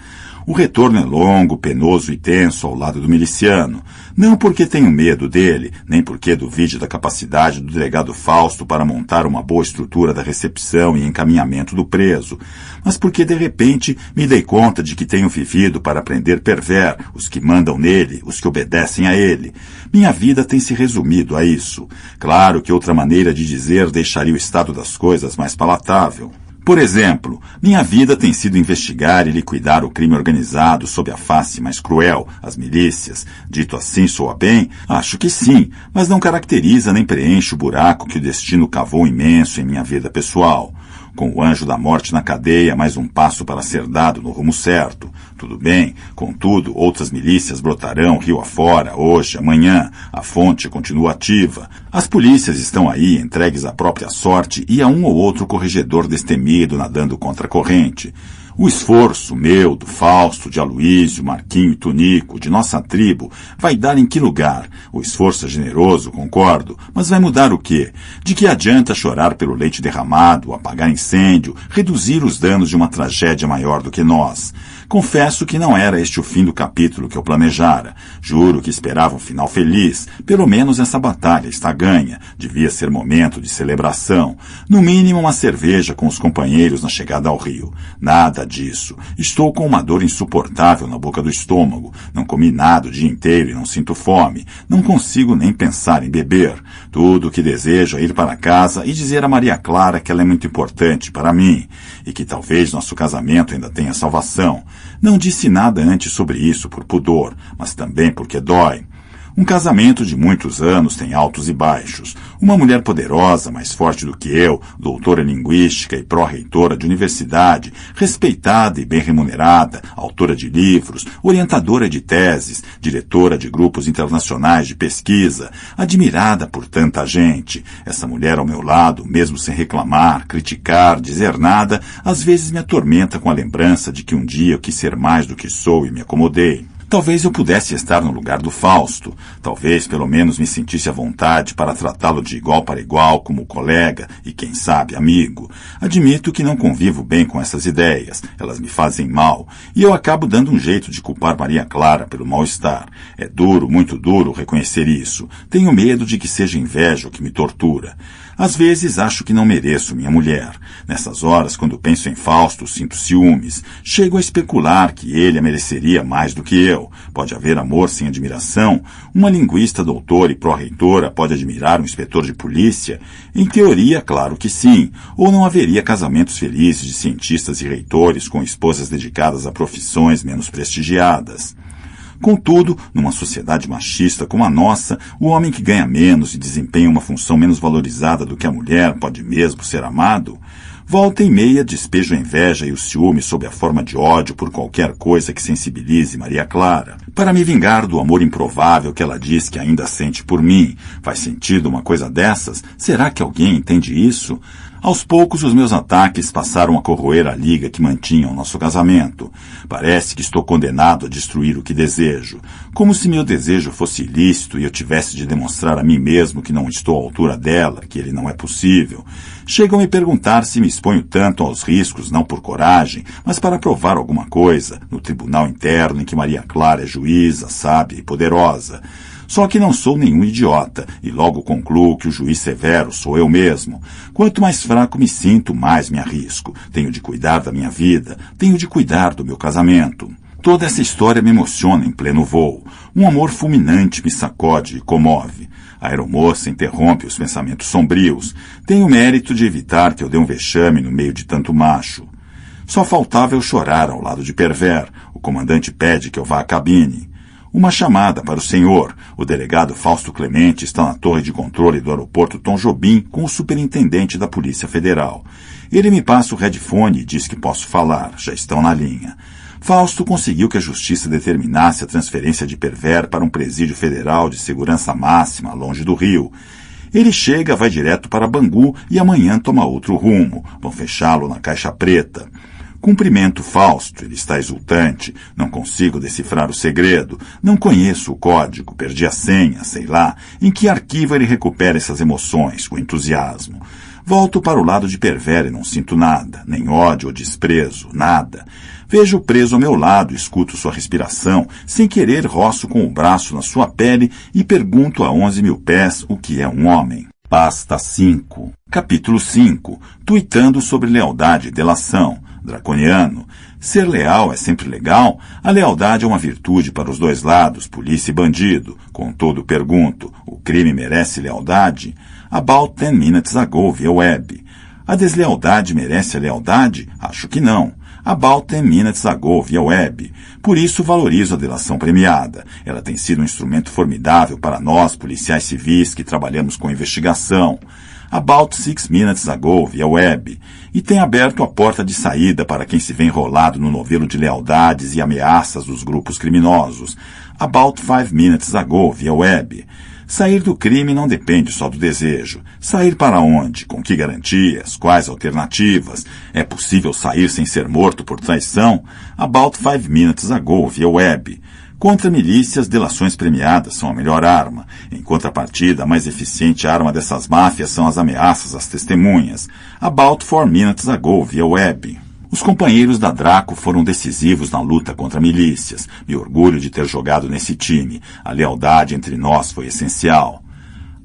O retorno é longo, penoso e tenso ao lado do miliciano. Não porque tenho medo dele, nem porque duvide da capacidade do delegado Fausto para montar uma boa estrutura da recepção e encaminhamento do preso, mas porque de repente me dei conta de que tenho vivido para prender perver, os que mandam nele, os que obedecem a ele. Minha vida tem se resumido a isso. Claro que outra maneira de dizer deixaria o estado das coisas mais palatável. Por exemplo, minha vida tem sido investigar e liquidar o crime organizado sob a face mais cruel, as milícias. Dito assim, soa bem? Acho que sim, mas não caracteriza nem preenche o buraco que o destino cavou imenso em minha vida pessoal. Com o anjo da morte na cadeia, mais um passo para ser dado no rumo certo. Tudo bem, contudo, outras milícias brotarão rio afora, hoje, amanhã. A fonte continua ativa. As polícias estão aí, entregues à própria sorte e a um ou outro corregedor destemido nadando contra a corrente. O esforço meu, do Fausto, de Aloísio, Marquinho e Tunico, de nossa tribo, vai dar em que lugar? O esforço é generoso, concordo, mas vai mudar o quê? De que adianta chorar pelo leite derramado, apagar incêndio, reduzir os danos de uma tragédia maior do que nós? Confesso que não era este o fim do capítulo que eu planejara. Juro que esperava um final feliz. Pelo menos essa batalha está ganha. Devia ser momento de celebração. No mínimo uma cerveja com os companheiros na chegada ao rio. Nada disso. Estou com uma dor insuportável na boca do estômago. Não comi nada o dia inteiro e não sinto fome. Não consigo nem pensar em beber. Tudo o que desejo é ir para casa e dizer a Maria Clara que ela é muito importante para mim e que talvez nosso casamento ainda tenha salvação. Não disse nada antes sobre isso por pudor, mas também porque dói. Um casamento de muitos anos tem altos e baixos. Uma mulher poderosa, mais forte do que eu, doutora em linguística e pró-reitora de universidade, respeitada e bem remunerada, autora de livros, orientadora de teses, diretora de grupos internacionais de pesquisa, admirada por tanta gente. Essa mulher ao meu lado, mesmo sem reclamar, criticar, dizer nada, às vezes me atormenta com a lembrança de que um dia eu quis ser mais do que sou e me acomodei. Talvez eu pudesse estar no lugar do Fausto. Talvez, pelo menos, me sentisse à vontade para tratá-lo de igual para igual como colega e, quem sabe, amigo. Admito que não convivo bem com essas ideias. Elas me fazem mal. E eu acabo dando um jeito de culpar Maria Clara pelo mal-estar. É duro, muito duro, reconhecer isso. Tenho medo de que seja inveja o que me tortura. Às vezes acho que não mereço minha mulher. Nessas horas, quando penso em Fausto, sinto ciúmes. Chego a especular que ele a mereceria mais do que eu. Pode haver amor sem admiração? Uma linguista doutora e pró-reitora pode admirar um inspetor de polícia? Em teoria, claro que sim. Ou não haveria casamentos felizes de cientistas e reitores com esposas dedicadas a profissões menos prestigiadas? Contudo, numa sociedade machista como a nossa, o homem que ganha menos e desempenha uma função menos valorizada do que a mulher pode mesmo ser amado? Volta e meia despejo a inveja e o ciúme sob a forma de ódio por qualquer coisa que sensibilize Maria Clara. Para me vingar do amor improvável que ela diz que ainda sente por mim. Faz sentido uma coisa dessas? Será que alguém entende isso? Aos poucos, os meus ataques passaram a corroer a liga que mantinha o nosso casamento. Parece que estou condenado a destruir o que desejo. Como se meu desejo fosse ilícito e eu tivesse de demonstrar a mim mesmo que não estou à altura dela, que ele não é possível. Chegam a me perguntar se me exponho tanto aos riscos, não por coragem, mas para provar alguma coisa, no tribunal interno em que Maria Clara é juíza, sábia e poderosa. Só que não sou nenhum idiota, e logo concluo que o juiz severo sou eu mesmo. Quanto mais fraco me sinto, mais me arrisco. Tenho de cuidar da minha vida, tenho de cuidar do meu casamento. Toda essa história me emociona em pleno voo. Um amor fulminante me sacode e comove. A aeromoça interrompe os pensamentos sombrios. Tenho o mérito de evitar que eu dê um vexame no meio de tanto macho. Só faltava eu chorar ao lado de Perver. O comandante pede que eu vá à cabine. Uma chamada para o senhor. O delegado Fausto Clemente está na torre de controle do aeroporto Tom Jobim com o superintendente da Polícia Federal. Ele me passa o headphone e diz que posso falar. Já estão na linha. Fausto conseguiu que a justiça determinasse a transferência de Perver para um presídio federal de segurança máxima, longe do Rio. Ele chega, vai direto para Bangu e amanhã toma outro rumo. Vão fechá-lo na caixa preta. Cumprimento Fausto, ele está exultante. Não consigo decifrar o segredo. Não conheço o código, perdi a senha, sei lá. Em que arquivo ele recupera essas emoções, o entusiasmo? Volto para o lado de Perver e não sinto nada, nem ódio ou desprezo, nada. Vejo o preso ao meu lado, escuto sua respiração, sem querer roço com o braço na sua pele e pergunto a 11.000 pés o que é um homem. Pasta 5. Capítulo 5. Tuitando sobre lealdade e delação. Draconiano. Ser leal é sempre legal? A lealdade é uma virtude para os dois lados, polícia e bandido. Contudo, pergunto, o crime merece lealdade? About 10 minutes ago, via web. A deslealdade merece a lealdade? Acho que não. About 10 minutes ago, via web. Por isso valorizo a delação premiada. Ela tem sido um instrumento formidável para nós, policiais civis, que trabalhamos com investigação. About 6 minutes ago, via web. E tem aberto a porta de saída para quem se vê enrolado no novelo de lealdades e ameaças dos grupos criminosos. About 5 minutes ago, via web. Sair do crime não depende só do desejo. Sair para onde? Com que garantias? Quais alternativas? É possível sair sem ser morto por traição? About 5 minutes ago, via web. Contra milícias, delações premiadas são a melhor arma. Em contrapartida, a mais eficiente arma dessas máfias são as ameaças às testemunhas. About 4 minutes ago, via web. Os companheiros da Draco foram decisivos na luta contra milícias. Me orgulho de ter jogado nesse time. A lealdade entre nós foi essencial.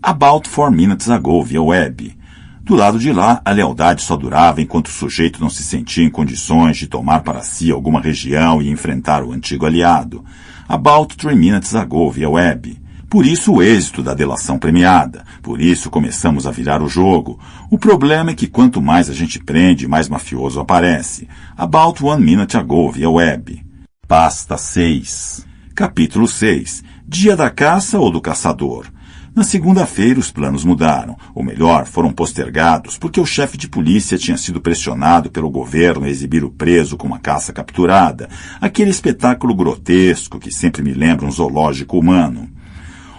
About 4 minutes ago, via web. Do lado de lá, a lealdade só durava enquanto o sujeito não se sentia em condições de tomar para si alguma região e enfrentar o antigo aliado. About 3 minutes ago, via web. Por isso o êxito da delação premiada. Por isso começamos a virar o jogo. O problema é que quanto mais a gente prende, mais mafioso aparece. About 1 minute ago, via web. Pasta 6. Capítulo 6. Dia da caça ou do caçador? Na segunda-feira os planos mudaram, ou melhor, foram postergados, porque o chefe de polícia tinha sido pressionado pelo governo a exibir o preso com uma caça capturada, aquele espetáculo grotesco que sempre me lembra um zoológico humano.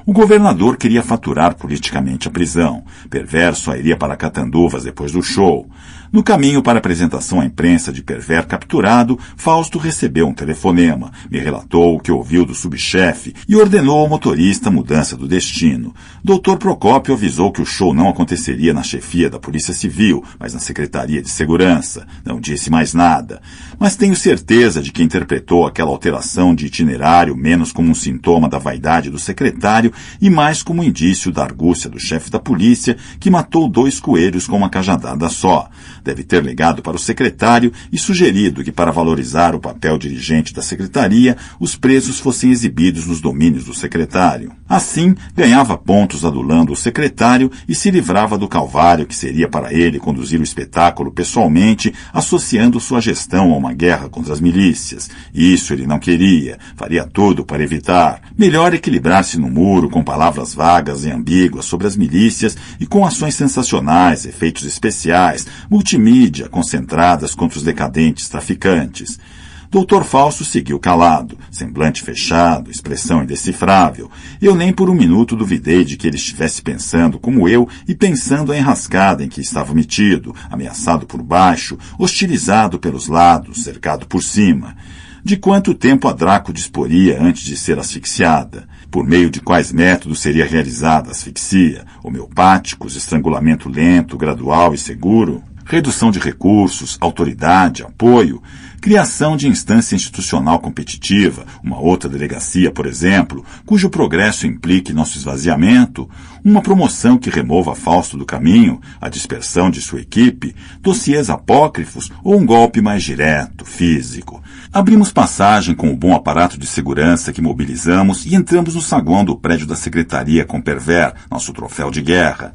O governador queria faturar politicamente a prisão. Perver só iria para Catanduvas depois do show. No caminho para a apresentação à imprensa de Perver capturado, Fausto recebeu um telefonema, me relatou o que ouviu do subchefe e ordenou ao motorista a mudança do destino. Dr. Procópio avisou que o show não aconteceria na chefia da Polícia Civil, mas na Secretaria de Segurança. Não disse mais nada. Mas tenho certeza de que interpretou aquela alteração de itinerário menos como um sintoma da vaidade do secretário e mais como indício da argúcia do chefe da polícia, que matou 2 coelhos com uma cajadada só. Deve ter ligado para o secretário e sugerido que, para valorizar o papel dirigente da secretaria, os presos fossem exibidos nos domínios do secretário. Assim, ganhava pontos adulando o secretário e se livrava do calvário que seria para ele conduzir o espetáculo pessoalmente, associando sua gestão a uma guerra contra as milícias. Isso ele não queria, faria tudo para evitar. Melhor equilibrar-se no muro com palavras vagas e ambíguas sobre as milícias e com ações sensacionais, efeitos especiais, multimídia concentradas contra os decadentes traficantes. Dr. Fausto seguiu calado, semblante fechado, expressão indecifrável. Eu nem por um minuto duvidei de que ele estivesse pensando como eu e pensando a enrascada em que estava metido, ameaçado por baixo, hostilizado pelos lados, cercado por cima. De quanto tempo a Draco disporia antes de ser asfixiada? Por meio de quais métodos seria realizada a asfixia? Homeopáticos, estrangulamento lento, gradual e seguro? Redução de recursos, autoridade, apoio, criação de instância institucional competitiva, uma outra delegacia, por exemplo, cujo progresso implique nosso esvaziamento, uma promoção que remova Fausto do caminho, a dispersão de sua equipe, dossiês apócrifos ou um golpe mais direto, físico. Abrimos passagem com o bom aparato de segurança que mobilizamos e entramos no saguão do prédio da secretaria com Perver, nosso troféu de guerra.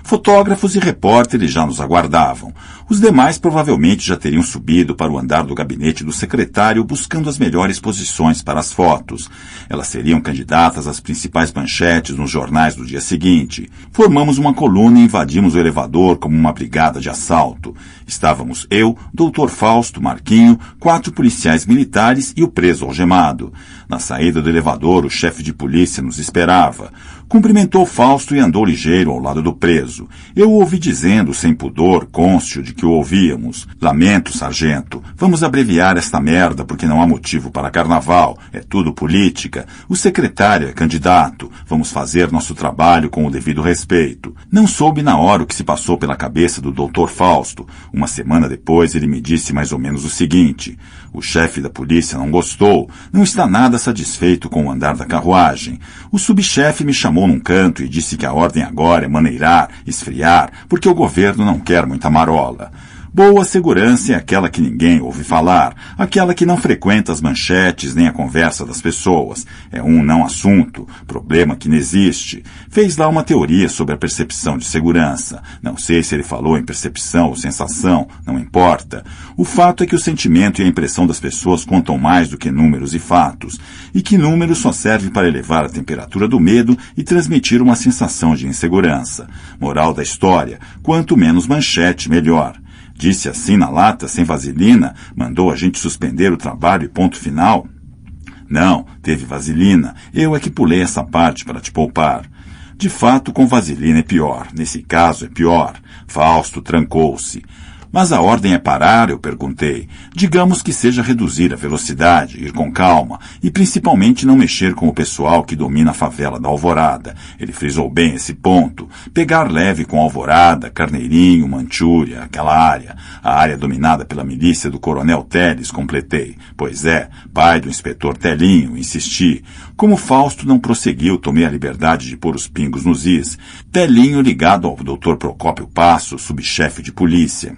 Fotógrafos e repórteres já nos aguardavam. Os demais provavelmente já teriam subido para o andar do gabinete do secretário buscando as melhores posições para as fotos. Elas seriam candidatas às principais manchetes nos jornais do dia seguinte. Formamos uma coluna e invadimos o elevador como uma brigada de assalto. Estávamos eu, Dr. Fausto, Marquinho, 4 policiais militares e o preso algemado. Na saída do elevador, o chefe de polícia nos esperava. Cumprimentou Fausto e andou ligeiro ao lado do preso. aviso. Eu o ouvi dizendo, sem pudor, cônscio de que o ouvíamos. Lamento, sargento. Vamos abreviar esta merda porque não há motivo para carnaval. É tudo política. O secretário é candidato. Vamos fazer nosso trabalho com o devido respeito. Não soube na hora o que se passou pela cabeça do Dr. Fausto. Uma semana depois ele me disse mais ou menos o seguinte: o chefe da polícia não gostou, não está nada satisfeito com o andar da carruagem. O subchefe me chamou num canto e disse que a ordem agora é maneirar, esfriar, porque o governo não quer muita marola. Boa segurança é aquela que ninguém ouve falar, aquela que não frequenta as manchetes nem a conversa das pessoas. É um não assunto, problema que não existe. Fez lá uma teoria sobre a percepção de segurança. Não sei se ele falou em percepção ou sensação, não importa. O fato é que o sentimento e a impressão das pessoas contam mais do que números e fatos, e que números só serve para elevar a temperatura do medo e transmitir uma sensação de insegurança. Moral da história, quanto menos manchete, melhor. Disse assim na lata, sem vaselina, mandou a gente suspender o trabalho e ponto final? Não, teve vaselina. Eu é que pulei essa parte para te poupar. De fato, com vaselina é pior. Nesse caso é pior. Fausto trancou-se. Mas a ordem é parar, eu perguntei. Digamos que seja reduzir a velocidade, ir com calma, e principalmente não mexer com o pessoal que domina a favela da Alvorada. Ele frisou bem esse ponto. Pegar leve com Alvorada, Carneirinho, Manchúria, aquela área. A área dominada pela milícia do Coronel Teles, completei. Pois é, pai do inspetor Telinho, insisti. Como Fausto não prosseguiu, tomei a liberdade de pôr os pingos nos is. Telinho ligado ao Dr. Procópio Passo, subchefe de polícia.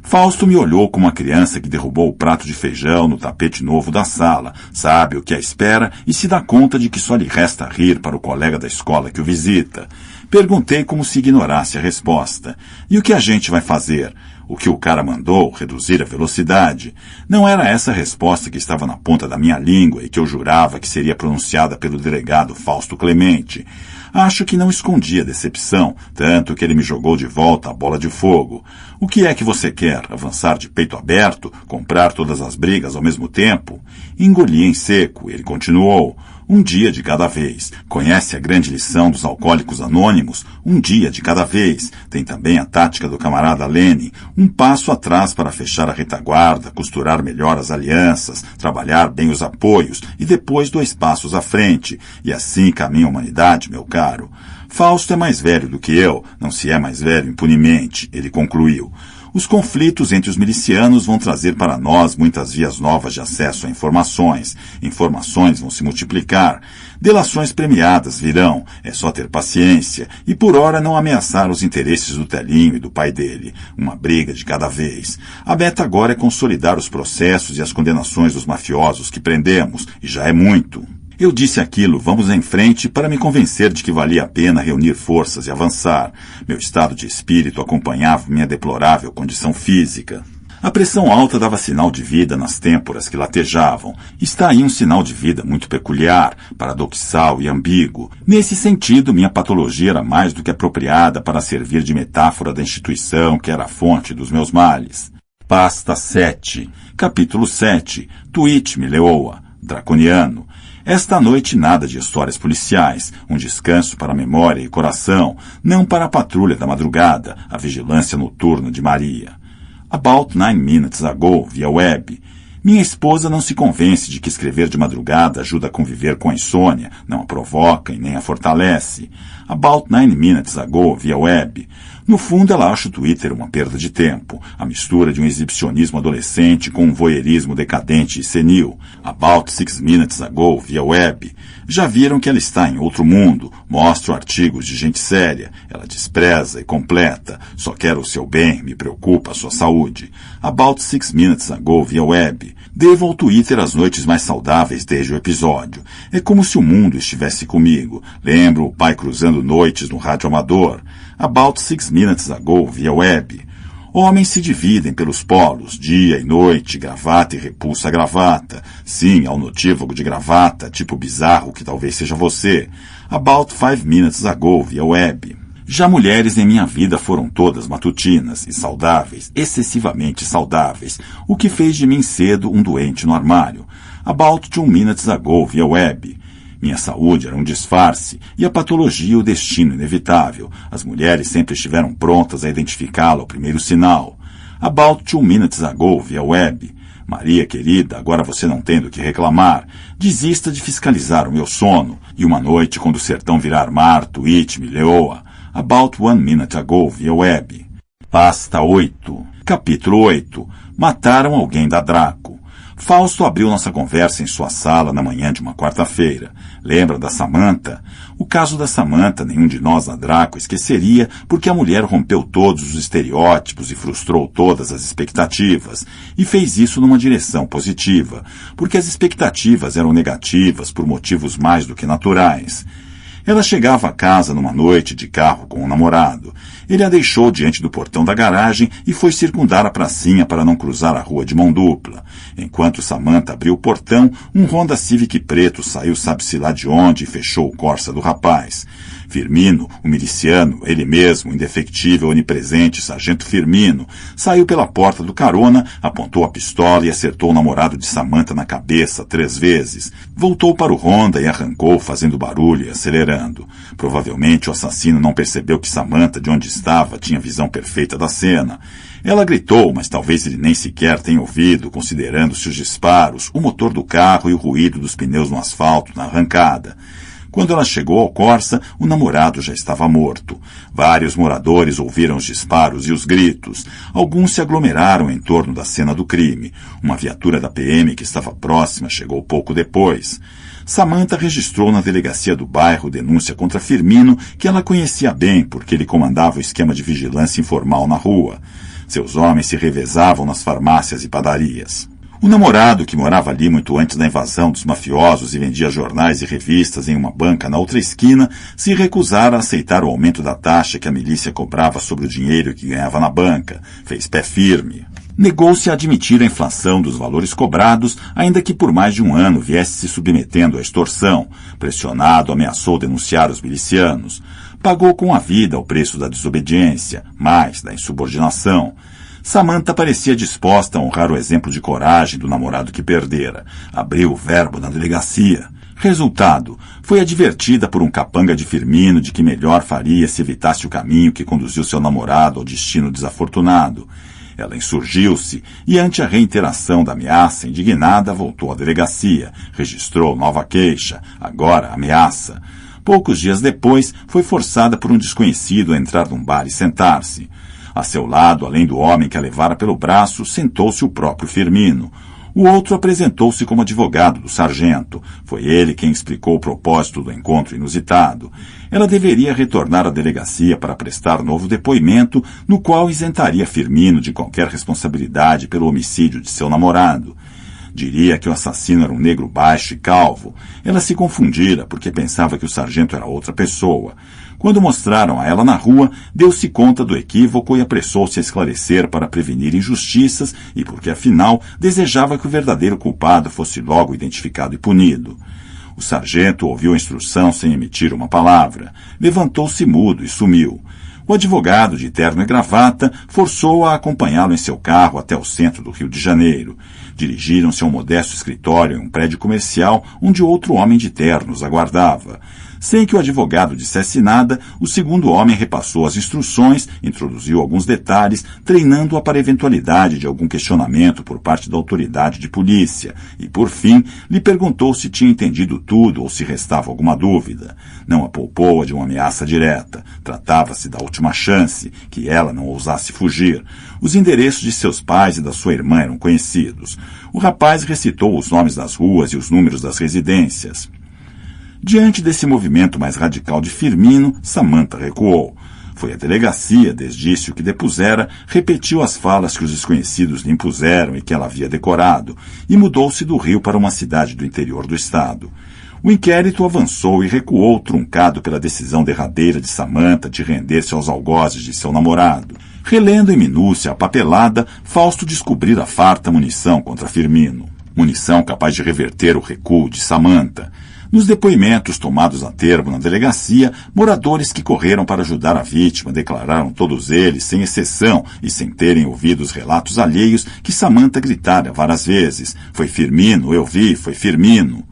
Fausto me olhou como uma criança que derrubou o prato de feijão no tapete novo da sala, sabe o que a espera e se dá conta de que só lhe resta rir para o colega da escola que o visita. Perguntei como se ignorasse a resposta. E o que a gente vai fazer? O que o cara mandou, reduzir a velocidade. Não era essa a resposta que estava na ponta da minha língua e que eu jurava que seria pronunciada pelo delegado Fausto Clemente. Acho que não escondia decepção, tanto que ele me jogou de volta a bola de fogo. O que é que você quer? Avançar de peito aberto? Comprar todas as brigas ao mesmo tempo? Engoli em seco. Ele continuou. Um dia de cada vez. Conhece a grande lição dos alcoólicos anônimos? Um dia de cada vez. Tem também a tática do camarada Lenin. Um passo atrás para fechar a retaguarda, costurar melhor as alianças, trabalhar bem os apoios e depois 2 passos à frente. E assim caminha a humanidade, meu caro. Fausto é mais velho do que eu, não se é mais velho impunemente, ele concluiu. Os conflitos entre os milicianos vão trazer para nós muitas vias novas de acesso a informações. Informações vão se multiplicar. Delações premiadas virão. É só ter paciência. E por ora não ameaçar os interesses do Telinho e do pai dele. Uma briga de cada vez. A meta agora é consolidar os processos e as condenações dos mafiosos que prendemos. E já é muito. Eu disse aquilo, vamos em frente, para me convencer de que valia a pena reunir forças e avançar. Meu estado de espírito acompanhava minha deplorável condição física. A pressão alta dava sinal de vida nas têmporas que latejavam. Está aí um sinal de vida muito peculiar, paradoxal e ambíguo. Nesse sentido, minha patologia era mais do que apropriada para servir de metáfora da instituição que era a fonte dos meus males. Pasta 7. Capítulo 7. Tweet-me, leoa. Draconiano. Esta noite nada de histórias policiais, um descanso para a memória e coração, não para a patrulha da madrugada, a vigilância noturna de Maria. About 9 minutes ago, via web. Minha esposa não se convence de que escrever de madrugada ajuda a conviver com a insônia, não a provoca e nem a fortalece. About 9 minutes ago, via web. No fundo, ela acha o Twitter uma perda de tempo, a mistura de um exibicionismo adolescente com um voyeurismo decadente e senil. About 6 minutes ago, via web. Já viram que ela está em outro mundo, mostro artigos de gente séria, ela despreza e completa, só quer o seu bem, me preocupa a sua saúde. About 6 minutes ago, via web. Devo ao Twitter as noites mais saudáveis desde o episódio. É como se o mundo estivesse comigo. Lembro o pai cruzando noites no rádio amador. About 6 minutes ago, via web. Homens se dividem pelos polos, dia e noite, gravata e repulsa a gravata. Sim, ao notívago de gravata, tipo bizarro que talvez seja você. About 5 minutes ago, via web. Já mulheres em minha vida foram todas matutinas e saudáveis, excessivamente saudáveis, o que fez de mim cedo um doente no armário. About 2 minutes ago, via web. Minha saúde era um disfarce, e a patologia o destino inevitável. As mulheres sempre estiveram prontas a identificá-la ao primeiro sinal. About 2 minutes ago, via web. Maria, querida, agora você não tem do que reclamar. Desista de fiscalizar o meu sono. E uma noite, quando o sertão virar mar, tweet-me, leoa. About 1 minute ago, via web. Pasta 8. Capítulo 8. Mataram alguém da Draco. Fausto abriu nossa conversa em sua sala na manhã de uma quarta-feira. Lembra da Samantha? O caso da Samantha nenhum de nós na Draco esqueceria, porque a mulher rompeu todos os estereótipos e frustrou todas as expectativas. E fez isso numa direção positiva, porque as expectativas eram negativas por motivos mais do que naturais. Ela chegava a casa numa noite de carro com o namorado. Ele a deixou diante do portão da garagem e foi circundar a pracinha para não cruzar a rua de mão dupla. Enquanto Samantha abriu o portão, um Honda Civic preto saiu sabe-se lá de onde e fechou o Corsa do rapaz. Firmino, o miliciano, ele mesmo, indefectível, onipresente, sargento Firmino, saiu pela porta do carona, apontou a pistola e acertou o namorado de Samantha na cabeça 3 vezes. Voltou para o Honda e arrancou, fazendo barulho e acelerando. Provavelmente o assassino não percebeu que Samantha, de onde estava, tinha visão perfeita da cena. Ela gritou, mas talvez ele nem sequer tenha ouvido, considerando-se os disparos, o motor do carro e o ruído dos pneus no asfalto na arrancada. Quando ela chegou ao Corsa, o namorado já estava morto. Vários moradores ouviram os disparos e os gritos. Alguns se aglomeraram em torno da cena do crime. Uma viatura da PM que estava próxima chegou pouco depois. Samantha registrou na delegacia do bairro denúncia contra Firmino, que ela conhecia bem porque ele comandava o esquema de vigilância informal na rua. Seus homens se revezavam nas farmácias e padarias. O namorado, que morava ali muito antes da invasão dos mafiosos e vendia jornais e revistas em uma banca na outra esquina, se recusara a aceitar o aumento da taxa que a milícia cobrava sobre o dinheiro que ganhava na banca. Fez pé firme. Negou-se a admitir a inflação dos valores cobrados, ainda que por mais de 1 ano viesse se submetendo à extorsão. Pressionado, ameaçou denunciar os milicianos. Pagou com a vida o preço da desobediência, mais da insubordinação. Samantha parecia disposta a honrar o exemplo de coragem do namorado que perdera. Abriu o verbo na delegacia. Resultado, foi advertida por um capanga de Firmino de que melhor faria se evitasse o caminho que conduziu seu namorado ao destino desafortunado. Ela insurgiu-se e, ante a reiteração da ameaça, indignada, voltou à delegacia. Registrou nova queixa, agora ameaça. Poucos dias depois, foi forçada por um desconhecido a entrar num bar e sentar-se. A seu lado, além do homem que a levara pelo braço, sentou-se o próprio Firmino. O outro apresentou-se como advogado do sargento. Foi ele quem explicou o propósito do encontro inusitado. Ela deveria retornar à delegacia para prestar novo depoimento, no qual isentaria Firmino de qualquer responsabilidade pelo homicídio de seu namorado. Diria que o assassino era um negro baixo e calvo. Ela se confundira porque pensava que o sargento era outra pessoa. Quando mostraram a ela na rua, deu-se conta do equívoco e apressou-se a esclarecer para prevenir injustiças e porque, afinal, desejava que o verdadeiro culpado fosse logo identificado e punido. O sargento ouviu a instrução sem emitir uma palavra. Levantou-se mudo e sumiu. O advogado, de terno e gravata, forçou-a a acompanhá-lo em seu carro até o centro do Rio de Janeiro. Dirigiram-se a um modesto escritório em um prédio comercial onde outro homem de terno os aguardava. Sem que o advogado dissesse nada, o segundo homem repassou as instruções, introduziu alguns detalhes, treinando-a para a eventualidade de algum questionamento por parte da autoridade de polícia, e, por fim, lhe perguntou se tinha entendido tudo ou se restava alguma dúvida. Não a poupou de uma ameaça direta. Tratava-se da última chance, que ela não ousasse fugir. Os endereços de seus pais e da sua irmã eram conhecidos. O rapaz recitou os nomes das ruas e os números das residências. Diante desse movimento mais radical de Firmino, Samantha recuou. Foi à delegacia, desdisse o que depusera, repetiu as falas que os desconhecidos lhe impuseram e que ela havia decorado, e mudou-se do Rio para uma cidade do interior do estado. O inquérito avançou e recuou, truncado pela decisão derradeira de Samantha de render-se aos algozes de seu namorado. Relendo em minúcia a papelada, Fausto descobrira farta munição contra Firmino. Munição capaz de reverter o recuo de Samantha. Nos depoimentos tomados a termo na delegacia, moradores que correram para ajudar a vítima declararam todos eles, sem exceção e sem terem ouvido os relatos alheios, que Samantha gritara várias vezes: "Foi Firmino, eu vi, foi Firmino".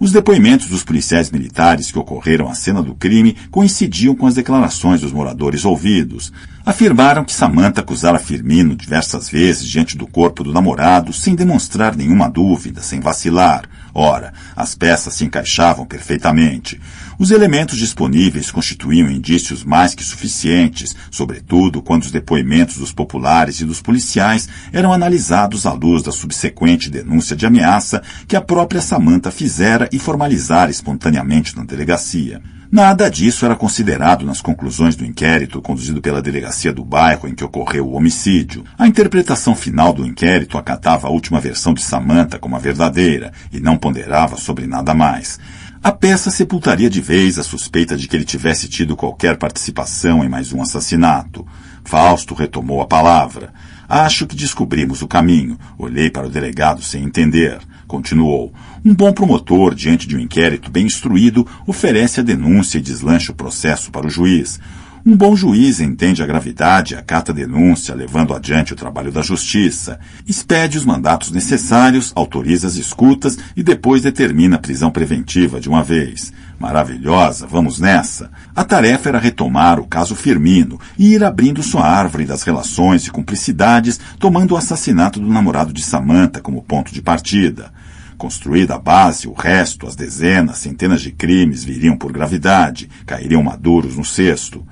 Os depoimentos dos policiais militares que ocorreram à cena do crime coincidiam com as declarações dos moradores ouvidos. Afirmaram que Samantha acusara Firmino diversas vezes diante do corpo do namorado sem demonstrar nenhuma dúvida, sem vacilar. Ora, as peças se encaixavam perfeitamente. Os elementos disponíveis constituíam indícios mais que suficientes, sobretudo quando os depoimentos dos populares e dos policiais eram analisados à luz da subsequente denúncia de ameaça que a própria Samantha fizera e formalizara espontaneamente na delegacia. Nada disso era considerado nas conclusões do inquérito conduzido pela delegacia do bairro em que ocorreu o homicídio. A interpretação final do inquérito acatava a última versão de Samantha como a verdadeira e não ponderava sobre nada mais. A peça sepultaria de vez a suspeita de que ele tivesse tido qualquer participação em mais um assassinato. Fausto retomou a palavra. Acho que descobrimos o caminho. Olhei para o delegado sem entender. Continuou. Um bom promotor, diante de um inquérito bem instruído, oferece a denúncia e deslancha o processo para o juiz. Um bom juiz entende a gravidade e acata a denúncia, levando adiante o trabalho da justiça. Expede os mandatos necessários, autoriza as escutas e depois determina a prisão preventiva de uma vez. Maravilhosa, vamos nessa. A tarefa era retomar o caso Firmino e ir abrindo sua árvore das relações e cumplicidades, tomando o assassinato do namorado de Samantha como ponto de partida. Construída a base, o resto, as dezenas, centenas de crimes viriam por gravidade, cairiam maduros no cesto.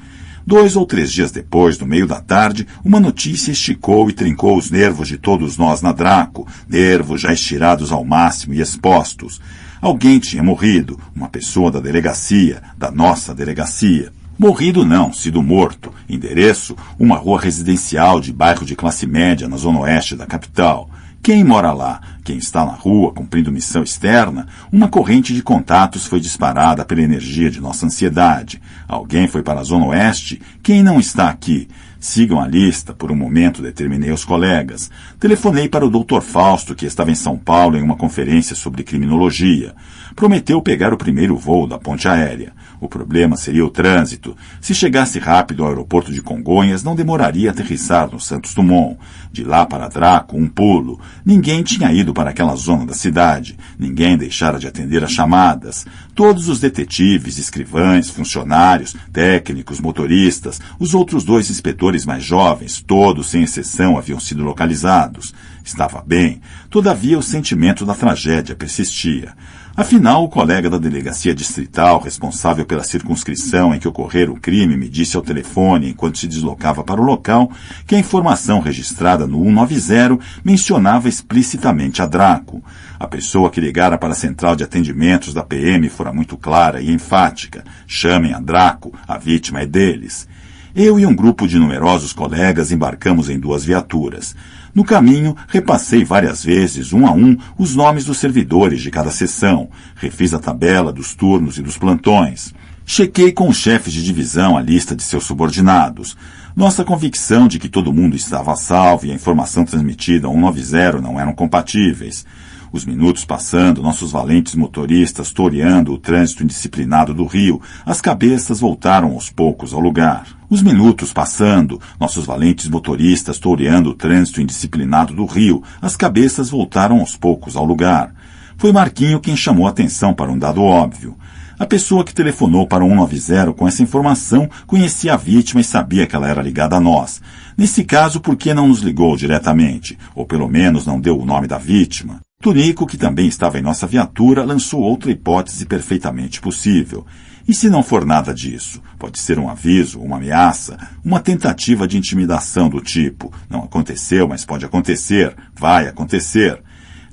2 ou 3 dias depois, no meio da tarde, uma notícia esticou e trincou os nervos de todos nós na Draco, nervos já estirados ao máximo e expostos. Alguém tinha morrido, uma pessoa da delegacia, da nossa delegacia. Morrido não, sido morto. Endereço, uma rua residencial de bairro de classe média na zona oeste da capital. Quem mora lá? Quem está na rua cumprindo missão externa? Uma corrente de contatos foi disparada pela energia de nossa ansiedade. Alguém foi para a zona oeste? Quem não está aqui? Sigam a lista, por um momento determinei aos colegas. Telefonei para o Dr. Fausto, que estava em São Paulo em uma conferência sobre criminologia. Prometeu pegar o primeiro voo da ponte aérea. O problema seria o trânsito. Se chegasse rápido ao aeroporto de Congonhas, não demoraria a aterrissar no Santos Dumont. De lá para Draco, um pulo. Ninguém tinha ido para aquela zona da cidade. Ninguém deixara de atender as chamadas. Todos os detetives, escrivães, funcionários, técnicos, motoristas, os outros 2 inspetores mais jovens, todos sem exceção haviam sido localizados. Estava bem. Todavia o sentimento da tragédia persistia. Afinal, o colega da delegacia distrital, responsável pela circunscrição em que ocorrera o crime, me disse ao telefone, enquanto se deslocava para o local, que a informação registrada no 190 mencionava explicitamente a Draco. A pessoa que ligara para a central de atendimentos da PM fora muito clara e enfática. Chamem a Draco, a vítima é deles. Eu e um grupo de numerosos colegas embarcamos em 2 viaturas. No caminho, repassei várias vezes, um a um, os nomes dos servidores de cada seção. Refiz a tabela dos turnos e dos plantões. Chequei com os chefes de divisão a lista de seus subordinados. Nossa convicção de que todo mundo estava a salvo e a informação transmitida ao 190 não eram compatíveis. Os minutos passando, nossos valentes motoristas toreando o trânsito indisciplinado do Rio, as cabeças voltaram aos poucos ao lugar. Os minutos passando, nossos valentes motoristas toreando o trânsito indisciplinado do Rio, as cabeças voltaram aos poucos ao lugar. Foi Marquinho quem chamou a atenção para um dado óbvio. A pessoa que telefonou para o 190 com essa informação conhecia a vítima e sabia que ela era ligada a nós. Nesse caso, por que não nos ligou diretamente? Ou pelo menos não deu o nome da vítima? Tonico, que também estava em nossa viatura, lançou outra hipótese perfeitamente possível. E se não for nada disso? Pode ser um aviso, uma ameaça, uma tentativa de intimidação do tipo: não aconteceu, mas pode acontecer, vai acontecer.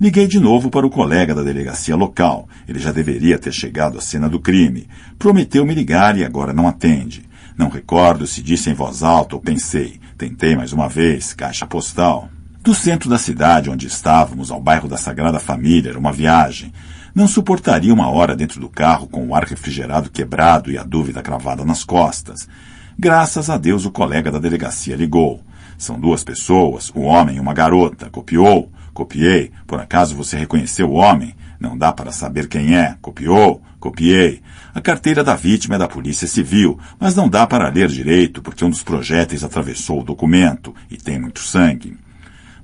Liguei de novo para o colega da delegacia local. Ele já deveria ter chegado à cena do crime. Prometeu me ligar e agora não atende. Não recordo se disse em voz alta ou pensei. Tentei mais uma vez, caixa postal. Do centro da cidade onde estávamos ao bairro da Sagrada Família era uma viagem. Não suportaria uma hora dentro do carro com o ar refrigerado quebrado e a dúvida cravada nas costas. Graças a Deus o colega da delegacia ligou. São 2 pessoas, um homem e uma garota. Copiou? Copiei. Por acaso você reconheceu o homem? Não dá para saber quem é. Copiou? Copiei. A carteira da vítima é da Polícia Civil, mas não dá para ler direito porque um dos projéteis atravessou o documento e tem muito sangue.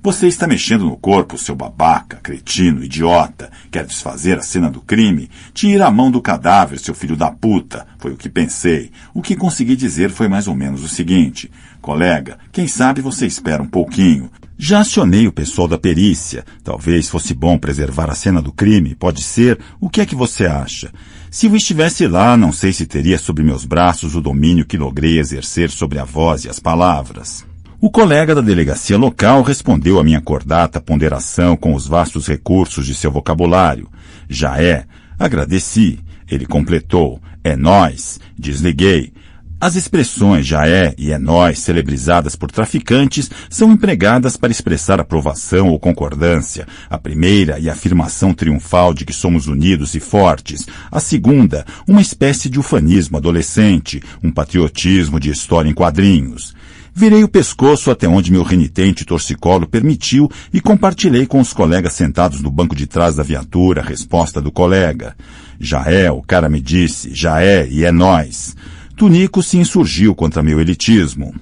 Você está mexendo no corpo, seu babaca, cretino, idiota. Quer desfazer a cena do crime? Tira a mão do cadáver, seu filho da puta. Foi o que pensei. O que consegui dizer foi mais ou menos o seguinte. Colega, quem sabe você espera um pouquinho. Já acionei o pessoal da perícia. Talvez fosse bom preservar a cena do crime. Pode ser. O que é que você acha? Se eu estivesse lá, não sei se teria sobre meus braços o domínio que logrei exercer sobre a voz e as palavras. O colega da delegacia local respondeu à minha cordata ponderação com os vastos recursos de seu vocabulário. Já é. Agradeci. Ele completou. É nóis. Desliguei. As expressões já é e é nóis, celebrizadas por traficantes, são empregadas para expressar aprovação ou concordância. A primeira e a afirmação triunfal de que somos unidos e fortes. A segunda, uma espécie de ufanismo adolescente, um patriotismo de história em quadrinhos. Virei o pescoço até onde meu renitente torcicolo permitiu e compartilhei com os colegas sentados no banco de trás da viatura a resposta do colega. Já é, o cara me disse, já é e é nóis. Tunico se insurgiu contra meu elitismo.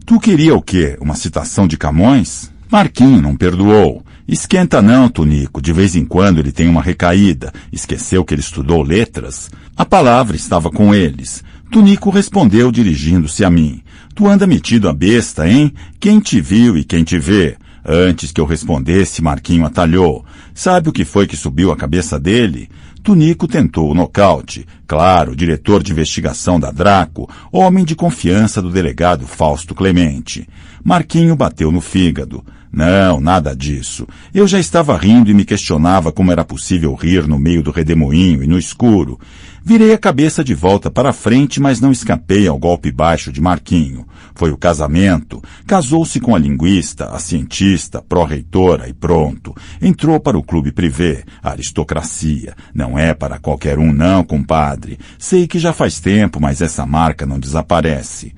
Tu queria o quê? Uma citação de Camões? Marquinho não perdoou. Esquenta não, Tunico. De vez em quando ele tem uma recaída. Esqueceu que ele estudou letras? A palavra estava com eles. Tunico respondeu dirigindo-se a mim. Tu anda metido a besta, hein? Quem te viu e quem te vê? Antes que eu respondesse, Marquinho atalhou. Sabe o que foi que subiu a cabeça dele? Tunico tentou o nocaute. Claro, diretor de investigação da Draco, homem de confiança do delegado Fausto Clemente. Marquinho bateu no fígado. Não, nada disso. Eu já estava rindo e me questionava como era possível rir no meio do redemoinho e no escuro. Virei a cabeça de volta para a frente, mas não escapei ao golpe baixo de Marquinho. Foi o casamento. Casou-se com a linguista, a cientista, pró-reitora e pronto. Entrou para o clube privê, a aristocracia. Não é para qualquer um não, compadre. Sei que já faz tempo, mas essa marca não desaparece.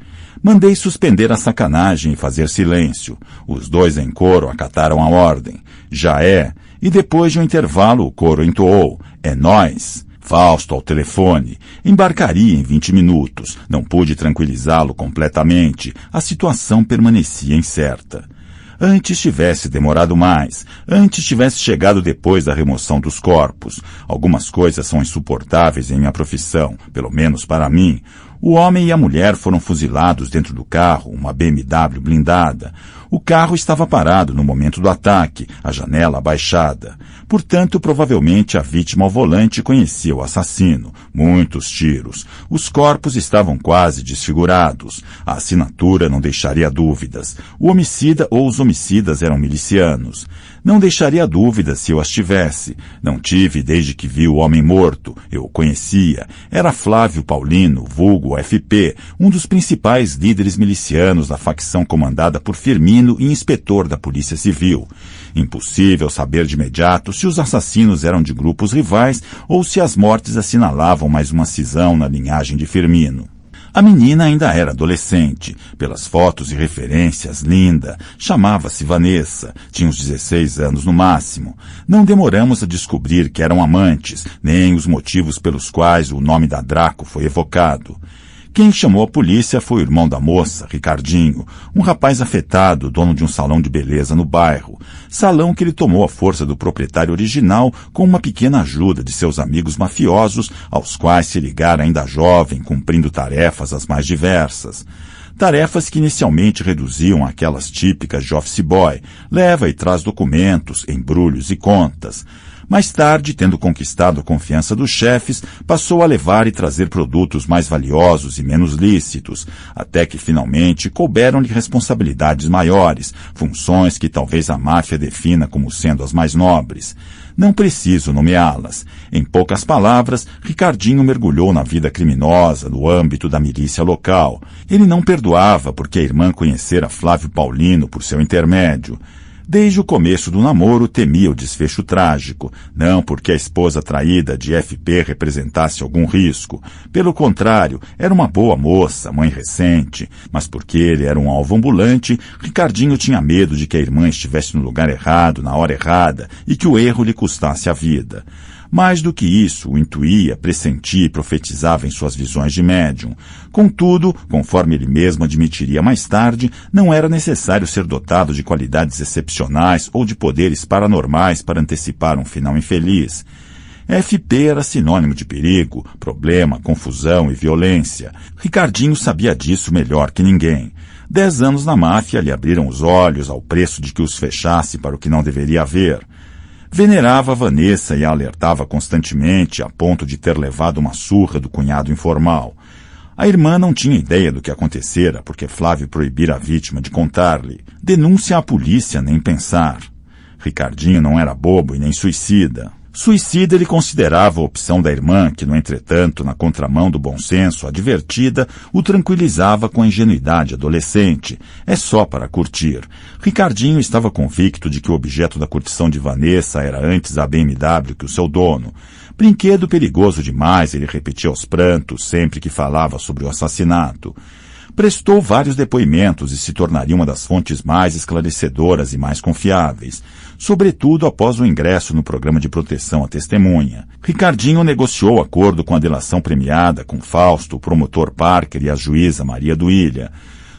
Mandei suspender a sacanagem e fazer silêncio. Os dois em coro acataram a ordem. Já é. E depois de um intervalo o coro entoou. É nóis. Fausto ao telefone. Embarcaria em 20 minutos. Não pude tranquilizá-lo completamente. A situação permanecia incerta. Antes tivesse demorado mais. Antes tivesse chegado depois da remoção dos corpos. Algumas coisas são insuportáveis em minha profissão, pelo menos para mim. O homem e a mulher foram fuzilados dentro do carro, uma BMW blindada. O carro estava parado no momento do ataque, a janela abaixada. Portanto, provavelmente a vítima ao volante conhecia o assassino. Muitos tiros. Os corpos estavam quase desfigurados. A assinatura não deixaria dúvidas. O homicida ou os homicidas eram milicianos. Não deixaria dúvidas se eu as tivesse. Não tive desde que vi o homem morto. Eu o conhecia. Era Flávio Paulino, vulgo FP, um dos principais líderes milicianos da facção comandada por Firmino e inspetor da Polícia Civil. Impossível saber de imediato se os assassinos eram de grupos rivais ou se as mortes assinalavam mais uma cisão na linhagem de Firmino. A menina ainda era adolescente. Pelas fotos e referências, linda. Chamava-se Vanessa. Tinha uns 16 anos no máximo. Não demoramos a descobrir que eram amantes, nem os motivos pelos quais o nome da Draco foi evocado. Quem chamou a polícia foi o irmão da moça, Ricardinho, um rapaz afetado, dono de um salão de beleza no bairro. Salão que ele tomou à força do proprietário original com uma pequena ajuda de seus amigos mafiosos, aos quais se ligara ainda jovem, cumprindo tarefas as mais diversas. Tarefas que inicialmente reduziam àquelas típicas de office boy, leva e traz documentos, embrulhos e contas. Mais tarde, tendo conquistado a confiança dos chefes, passou a levar e trazer produtos mais valiosos e menos lícitos, até que finalmente couberam-lhe responsabilidades maiores, funções que talvez a máfia defina como sendo as mais nobres. Não preciso nomeá-las. Em poucas palavras, Ricardinho mergulhou na vida criminosa no âmbito da milícia local. Ele não perdoava porque a irmã conhecera Flávio Paulino por seu intermédio. Desde o começo do namoro temia o desfecho trágico, não porque a esposa traída de FP representasse algum risco. Pelo contrário, era uma boa moça, mãe recente, mas porque ele era um alvo ambulante, Ricardinho tinha medo de que a irmã estivesse no lugar errado, na hora errada, e que o erro lhe custasse a vida. Mais do que isso, o intuía, pressentia e profetizava em suas visões de médium. Contudo, conforme ele mesmo admitiria mais tarde, não era necessário ser dotado de qualidades excepcionais ou de poderes paranormais para antecipar um final infeliz. FP era sinônimo de perigo, problema, confusão e violência. Ricardinho sabia disso melhor que ninguém. 10 anos na máfia lhe abriram os olhos ao preço de que os fechasse para o que não deveria haver. Venerava Vanessa e a alertava constantemente, a ponto de ter levado uma surra do cunhado informal. A irmã não tinha ideia do que acontecera, porque Flávio proibira a vítima de contar-lhe. Denúncia à polícia, nem pensar. Ricardinho não era bobo e nem suicida. Suicida ele considerava a opção da irmã, que, no entretanto, na contramão do bom senso, advertida, o tranquilizava com a ingenuidade adolescente. É só para curtir. Ricardinho estava convicto de que o objeto da curtição de Vanessa era antes a BMW que o seu dono. Brinquedo perigoso demais, ele repetia aos prantos sempre que falava sobre o assassinato. Prestou vários depoimentos e se tornaria uma das fontes mais esclarecedoras e mais confiáveis, sobretudo após o ingresso no programa de proteção à testemunha. Ricardinho negociou acordo com a delação premiada com Fausto, o promotor Parker e a juíza Maria do Ilha.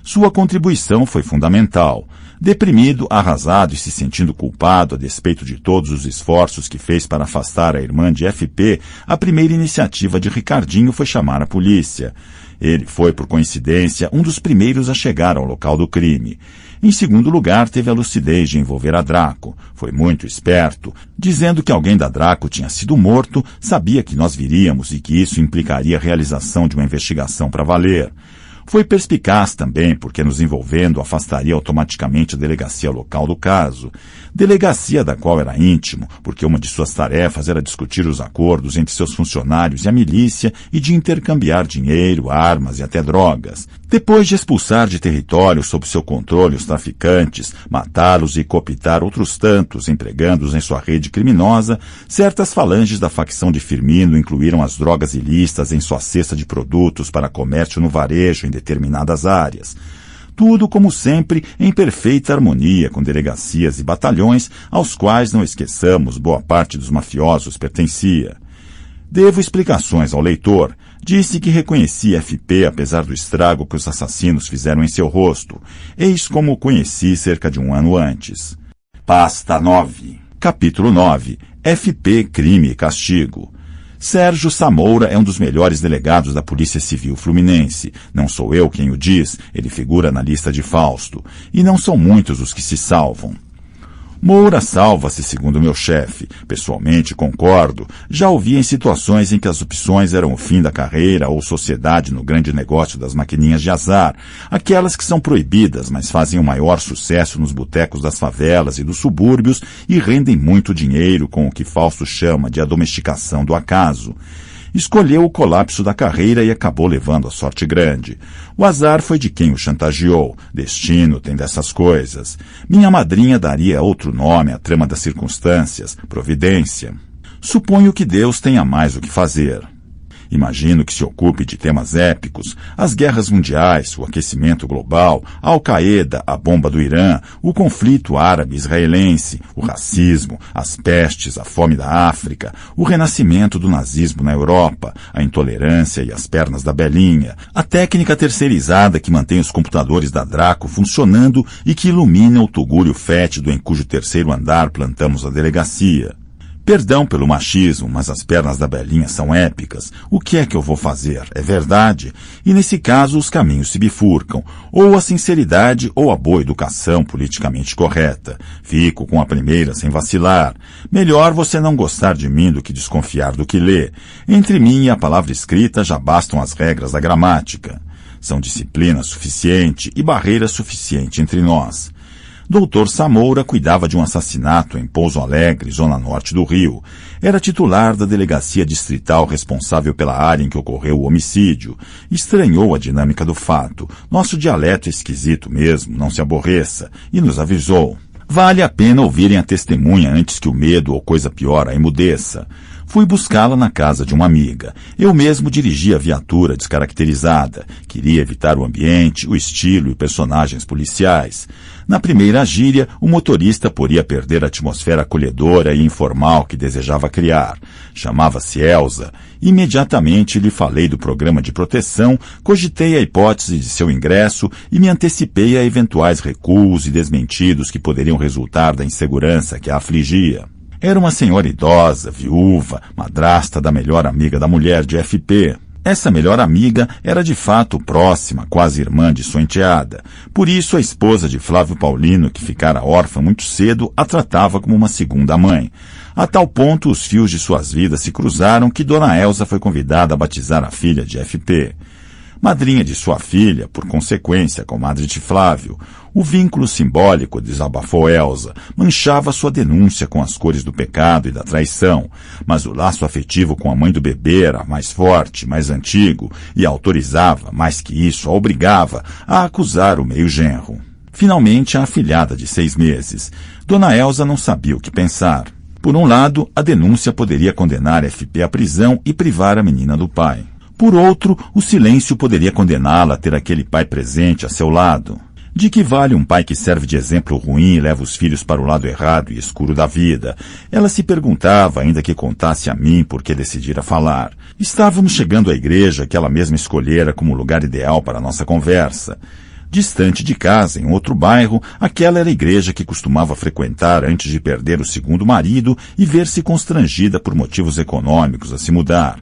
Sua contribuição foi fundamental. Deprimido, arrasado e se sentindo culpado a despeito de todos os esforços que fez para afastar a irmã de FP, a primeira iniciativa de Ricardinho foi chamar a polícia. Ele foi, por coincidência, um dos primeiros a chegar ao local do crime. Em segundo lugar, teve a lucidez de envolver a Draco. Foi muito esperto. Dizendo que alguém da Draco tinha sido morto, sabia que nós viríamos e que isso implicaria a realização de uma investigação para valer. Foi perspicaz também, porque nos envolvendo afastaria automaticamente a delegacia local do caso. Delegacia da qual era íntimo, porque uma de suas tarefas era discutir os acordos entre seus funcionários e a milícia e de intercambiar dinheiro, armas e até drogas. Depois de expulsar de território sob seu controle os traficantes, matá-los e cooptar outros tantos, empregando-os em sua rede criminosa, certas falanges da facção de Firmino incluíram as drogas ilícitas em sua cesta de produtos para comércio no varejo em determinadas áreas. Tudo, como sempre, em perfeita harmonia com delegacias e batalhões aos quais, não esqueçamos, boa parte dos mafiosos pertencia. Devo explicações ao leitor. Disse que reconhecia FP apesar do estrago que os assassinos fizeram em seu rosto. Eis como o conheci cerca de um ano antes. Pasta 9. Capítulo 9. FP, Crime e Castigo. Sérgio Samoura é um dos melhores delegados da Polícia Civil Fluminense. Não sou eu quem o diz, ele figura na lista de Fausto. E não são muitos os que se salvam. Moura salva-se, segundo meu chefe. Pessoalmente, concordo. Já ouvi em situações em que as opções eram o fim da carreira ou sociedade no grande negócio das maquininhas de azar. Aquelas que são proibidas, mas fazem o maior sucesso nos botecos das favelas e dos subúrbios e rendem muito dinheiro com o que Fausto chama de a domesticação do acaso. Escolheu o colapso da carreira e acabou levando a sorte grande. O azar foi de quem o chantageou. Destino tem dessas coisas. Minha madrinha daria outro nome à trama das circunstâncias, providência. Suponho que Deus tenha mais o que fazer. Imagino que se ocupe de temas épicos, as guerras mundiais, o aquecimento global, a Al-Qaeda, a bomba do Irã, o conflito árabe-israelense, o racismo, as pestes, a fome da África, o renascimento do nazismo na Europa, a intolerância e as pernas da Belinha, a técnica terceirizada que mantém os computadores da Draco funcionando e que ilumina o tugúrio fétido em cujo terceiro andar plantamos a delegacia. Perdão pelo machismo, mas as pernas da Belinha são épicas. O que é que eu vou fazer? É verdade? E nesse caso os caminhos se bifurcam. Ou a sinceridade ou a boa educação politicamente correta. Fico com a primeira sem vacilar. Melhor você não gostar de mim do que desconfiar do que lê. Entre mim e a palavra escrita já bastam as regras da gramática. São disciplina suficiente e barreira suficiente entre nós. Dr. Samoura cuidava de um assassinato em Pouso Alegre, zona norte do Rio. Era titular da delegacia distrital responsável pela área em que ocorreu o homicídio. Estranhou a dinâmica do fato. Nosso dialeto é esquisito mesmo, não se aborreça. E nos avisou. Vale a pena ouvirem a testemunha antes que o medo ou coisa pior a emudeça. Fui buscá-la na casa de uma amiga. Eu mesmo dirigi a viatura descaracterizada. Queria evitar o ambiente, o estilo e personagens policiais. Na primeira gíria, o motorista poria perder a atmosfera acolhedora e informal que desejava criar. Chamava-se Elza. Imediatamente lhe falei do programa de proteção, cogitei a hipótese de seu ingresso e me antecipei a eventuais recuos e desmentidos que poderiam resultar da insegurança que a afligia. Era uma senhora idosa, viúva, madrasta da melhor amiga da mulher de FP. Essa melhor amiga era de fato próxima, quase irmã de sua enteada. Por isso a esposa de Flávio Paulino, que ficara órfã muito cedo, a tratava como uma segunda mãe. A tal ponto os fios de suas vidas se cruzaram que Dona Elza foi convidada a batizar a filha de FP. Madrinha de sua filha, por consequência, comadre de Flávio, o vínculo simbólico, desabafou Elza, manchava sua denúncia com as cores do pecado e da traição, mas o laço afetivo com a mãe do bebê era mais forte, mais antigo, e a autorizava, mais que isso, a obrigava a acusar o meio-genro. Finalmente, a afilhada de 6 meses. Dona Elza não sabia o que pensar. Por um lado, a denúncia poderia condenar FP à prisão e privar a menina do pai. Por outro, o silêncio poderia condená-la a ter aquele pai presente a seu lado. De que vale um pai que serve de exemplo ruim e leva os filhos para o lado errado e escuro da vida? Ela se perguntava, ainda que contasse a mim por que decidira falar. Estávamos chegando à igreja que ela mesma escolhera como lugar ideal para a nossa conversa. Distante de casa, em outro bairro, aquela era a igreja que costumava frequentar antes de perder o segundo marido e ver-se constrangida por motivos econômicos a se mudar.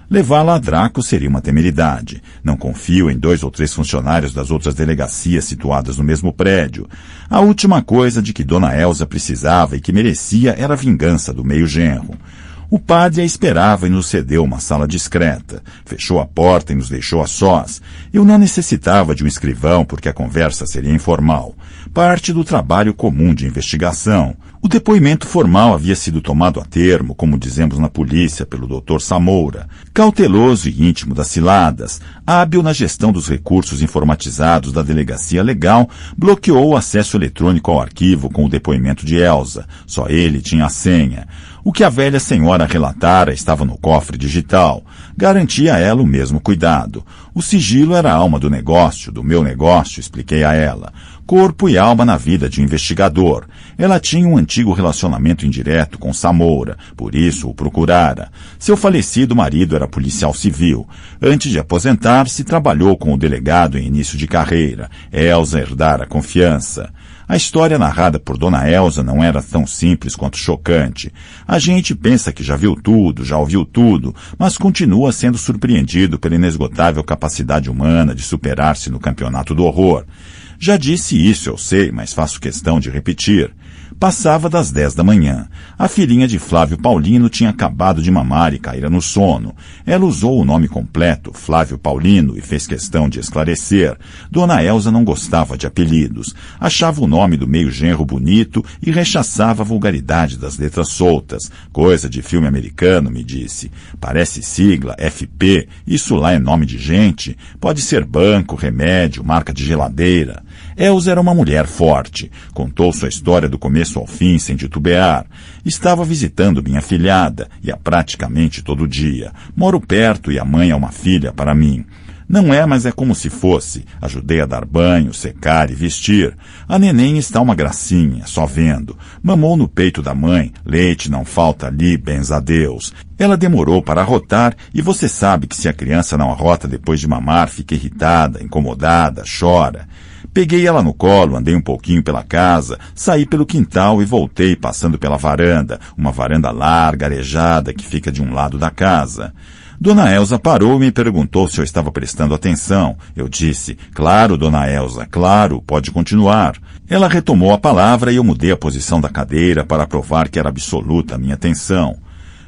Levá-la a Draco seria uma temeridade. Não confio em 2 ou 3 funcionários das outras delegacias situadas no mesmo prédio. A última coisa de que Dona Elza precisava e que merecia era a vingança do meio-genro. O padre a esperava e nos cedeu uma sala discreta. Fechou a porta e nos deixou a sós. Eu não necessitava de um escrivão porque a conversa seria informal. Parte do trabalho comum de investigação. O depoimento formal havia sido tomado a termo, como dizemos na polícia, pelo Dr. Samoura. Cauteloso e íntimo das ciladas, hábil na gestão dos recursos informatizados da Delegacia Legal, bloqueou o acesso eletrônico ao arquivo com o depoimento de Elza. Só ele tinha a senha. O que a velha senhora relatara estava no cofre digital. Garantia a ela o mesmo cuidado. O sigilo era a alma do negócio, do meu negócio, expliquei a ela. Corpo e alma na vida de um investigador. Ela tinha um antigo relacionamento indireto com Samoura, por isso o procurara. Seu falecido marido era policial civil. Antes de aposentar-se, trabalhou com o delegado em início de carreira. Elza herdara a confiança. A história narrada por Dona Elza não era tão simples quanto chocante. A gente pensa que já viu tudo, já ouviu tudo, mas continua sendo surpreendido pela inesgotável capacidade humana de superar-se no campeonato do horror. Já disse isso, eu sei, mas faço questão de repetir. Passava das 10 da manhã. A filhinha de Flávio Paulino tinha acabado de mamar e caíra no sono. Ela usou o nome completo, Flávio Paulino, e fez questão de esclarecer. Dona Elza não gostava de apelidos. Achava o nome do meio-genro bonito e rechaçava a vulgaridade das letras soltas. Coisa de filme americano, me disse. Parece sigla, FP. Isso lá é nome de gente. Pode ser banco, remédio, marca de geladeira. Elza era uma mulher forte. Contou sua história do começo ao fim sem titubear. Estava visitando minha filhada, ia praticamente todo dia. Moro perto e a mãe é uma filha para mim. Não é, mas é como se fosse. Ajudei a dar banho, secar e vestir. A neném está uma gracinha, só vendo. Mamou no peito da mãe, leite não falta ali, bens a Deus. Ela demorou para arrotar e você sabe que se a criança não arrota depois de mamar, fica irritada, incomodada, chora. Peguei ela no colo, andei um pouquinho pela casa, saí pelo quintal e voltei passando pela varanda, uma varanda larga, arejada, que fica de um lado da casa. Dona Elza parou e me perguntou se eu estava prestando atenção. Eu disse, claro, Dona Elza, claro, pode continuar. Ela retomou a palavra e eu mudei a posição da cadeira para provar que era absoluta a minha atenção.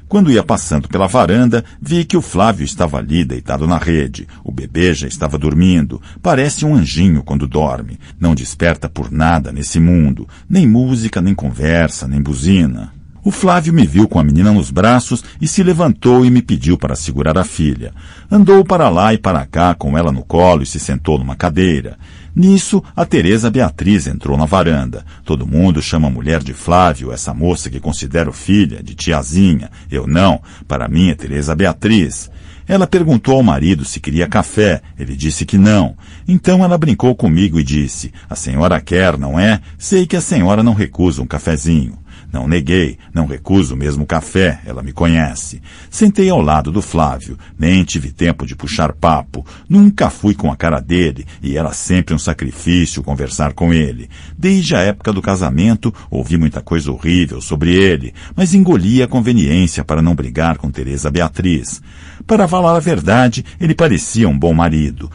Quando ia passando pela varanda, vi que o Flávio estava ali deitado na rede. O bebê já estava dormindo. Parece um anjinho quando dorme. Não desperta por nada nesse mundo. Nem música, nem conversa, nem buzina. O Flávio me viu com a menina nos braços e se levantou e me pediu para segurar a filha. Andou para lá e para cá com ela no colo e se sentou numa cadeira. Nisso, a Teresa Beatriz entrou na varanda. Todo mundo chama a mulher de Flávio, essa moça que considero filha, de tiazinha. Eu não. Para mim é Teresa Beatriz. Ela perguntou ao marido se queria café. Ele disse que não. Então ela brincou comigo e disse: "A senhora quer, não é? Sei que a senhora não recusa um cafezinho." Não neguei, não recuso mesmo café, ela me conhece. Sentei ao lado do Flávio, nem tive tempo de puxar papo. Nunca fui com a cara dele, e era sempre um sacrifício conversar com ele. Desde a época do casamento, ouvi muita coisa horrível sobre ele, mas engoli a conveniência para não brigar com Teresa Beatriz. Para falar a verdade, ele parecia um bom marido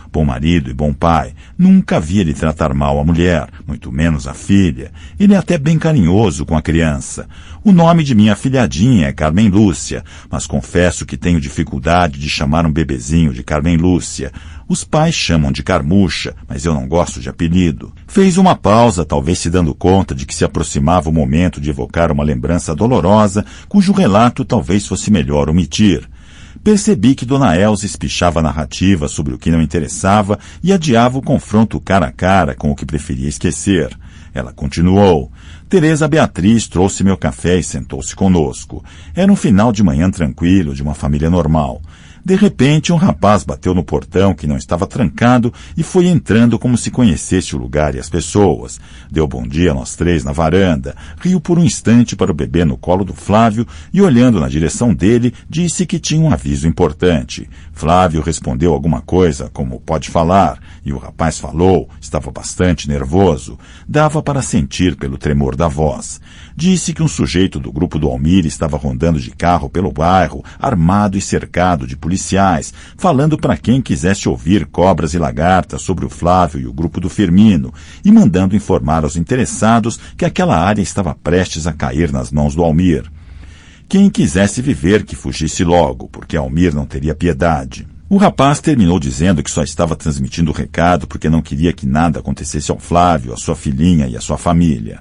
e bom pai. Nunca vi ele tratar mal a mulher, muito menos a filha. Ele é até bem carinhoso com a criança. O nome de minha afilhadinha é Carmen Lúcia, mas confesso que tenho dificuldade de chamar um bebezinho de Carmen Lúcia. Os pais chamam de Carmucha, mas eu não gosto de apelido. Fez uma pausa, talvez se dando conta de que se aproximava o momento de evocar uma lembrança dolorosa, cujo relato talvez fosse melhor omitir. Percebi que Dona Elza espichava a narrativa sobre o que não interessava e adiava o confronto cara a cara com o que preferia esquecer. Ela continuou. Teresa Beatriz trouxe meu café e sentou-se conosco. Era um final de manhã tranquilo de uma família normal. De repente, um rapaz bateu no portão que não estava trancado e foi entrando como se conhecesse o lugar e as pessoas. Deu bom dia a nós três na varanda, riu por um instante para o bebê no colo do Flávio e, olhando na direção dele, disse que tinha um aviso importante. Flávio respondeu alguma coisa, como "pode falar", e o rapaz falou, estava bastante nervoso. Dava para sentir pelo tremor da voz. Disse que um sujeito do grupo do Almir estava rondando de carro pelo bairro, armado e cercado de policiais, falando para quem quisesse ouvir cobras e lagartas sobre o Flávio e o grupo do Firmino, e mandando informar aos interessados que aquela área estava prestes a cair nas mãos do Almir. Quem quisesse viver que fugisse logo, porque Almir não teria piedade. O rapaz terminou dizendo que só estava transmitindo o recado porque não queria que nada acontecesse ao Flávio, à sua filhinha e à sua família.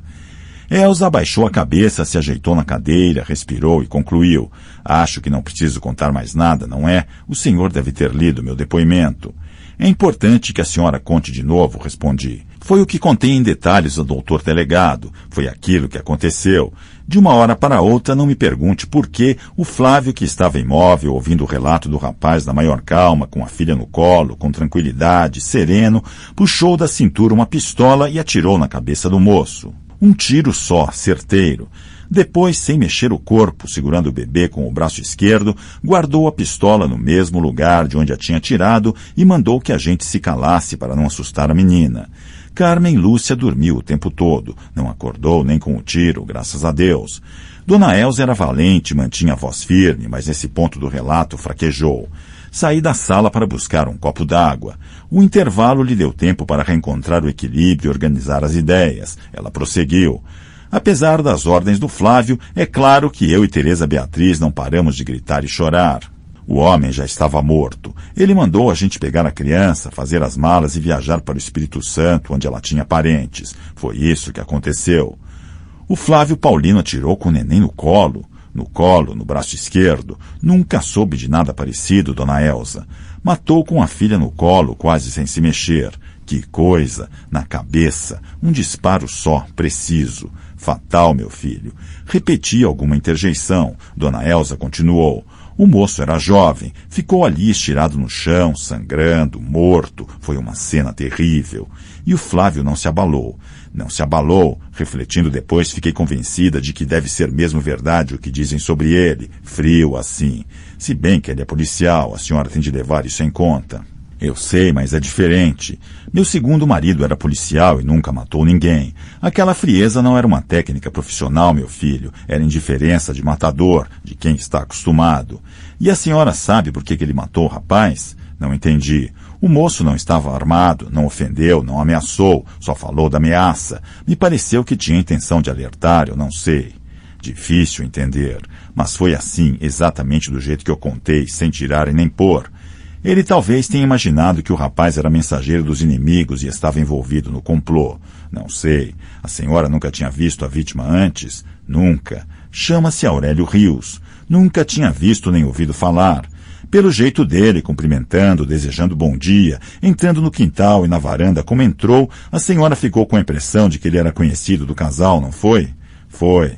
Elza abaixou a cabeça, se ajeitou na cadeira, respirou e concluiu: "Acho que não preciso contar mais nada, não é? O senhor deve ter lido meu depoimento." "É importante que a senhora conte de novo", respondi. "Foi o que contei em detalhes ao doutor delegado. Foi aquilo que aconteceu. De uma hora para outra, não me pergunte por que o Flávio, que estava imóvel, ouvindo o relato do rapaz na maior calma, com a filha no colo, com tranquilidade, sereno, puxou da cintura uma pistola e atirou na cabeça do moço. Um tiro só, certeiro. Depois, sem mexer o corpo, segurando o bebê com o braço esquerdo, guardou a pistola no mesmo lugar de onde a tinha tirado e mandou que a gente se calasse para não assustar a menina. Carmen Lúcia dormiu o tempo todo, não acordou nem com o tiro, graças a Deus. Dona Elza era valente e mantinha a voz firme, mas nesse ponto do relato fraquejou. Saí da sala para buscar um copo d'água. O intervalo lhe deu tempo para reencontrar o equilíbrio e organizar as ideias. Ela prosseguiu. "Apesar das ordens do Flávio, é claro que eu e Teresa Beatriz não paramos de gritar e chorar. O homem já estava morto. Ele mandou a gente pegar a criança, fazer as malas e viajar para o Espírito Santo, onde ela tinha parentes. Foi isso que aconteceu. O Flávio Paulino atirou com o neném no colo, no braço esquerdo. Nunca soube de nada parecido, Dona Elza. Matou com a filha no colo, quase sem se mexer. Que coisa! Na cabeça. Um disparo só, preciso. Fatal, meu filho." Repeti alguma interjeição. Dona Elza continuou. O moço era jovem. Ficou ali estirado no chão, sangrando, morto. Foi uma cena terrível. E o Flávio não se abalou. Não se abalou. Refletindo depois, fiquei convencida de que deve ser mesmo verdade o que dizem sobre ele. Frio assim. Se bem que ele é policial, a senhora tem de levar isso em conta. Eu sei, mas é diferente. Meu segundo marido era policial e nunca matou ninguém. Aquela frieza não era uma técnica profissional, meu filho. Era indiferença de matador, de quem está acostumado. E a senhora sabe por que ele matou o rapaz? Não entendi. O moço não estava armado, não ofendeu, não ameaçou, só falou da ameaça. Me pareceu que tinha intenção de alertar, eu não sei. Difícil entender, mas foi assim, exatamente do jeito que eu contei, sem tirar e nem pôr. Ele talvez tenha imaginado que o rapaz era mensageiro dos inimigos e estava envolvido no complô. Não sei. A senhora nunca tinha visto a vítima antes? Nunca. Chama-se Aurélio Rios. Nunca tinha visto nem ouvido falar. Pelo jeito dele, cumprimentando, desejando bom dia, entrando no quintal e na varanda como entrou, a senhora ficou com a impressão de que ele era conhecido do casal, não foi? Foi.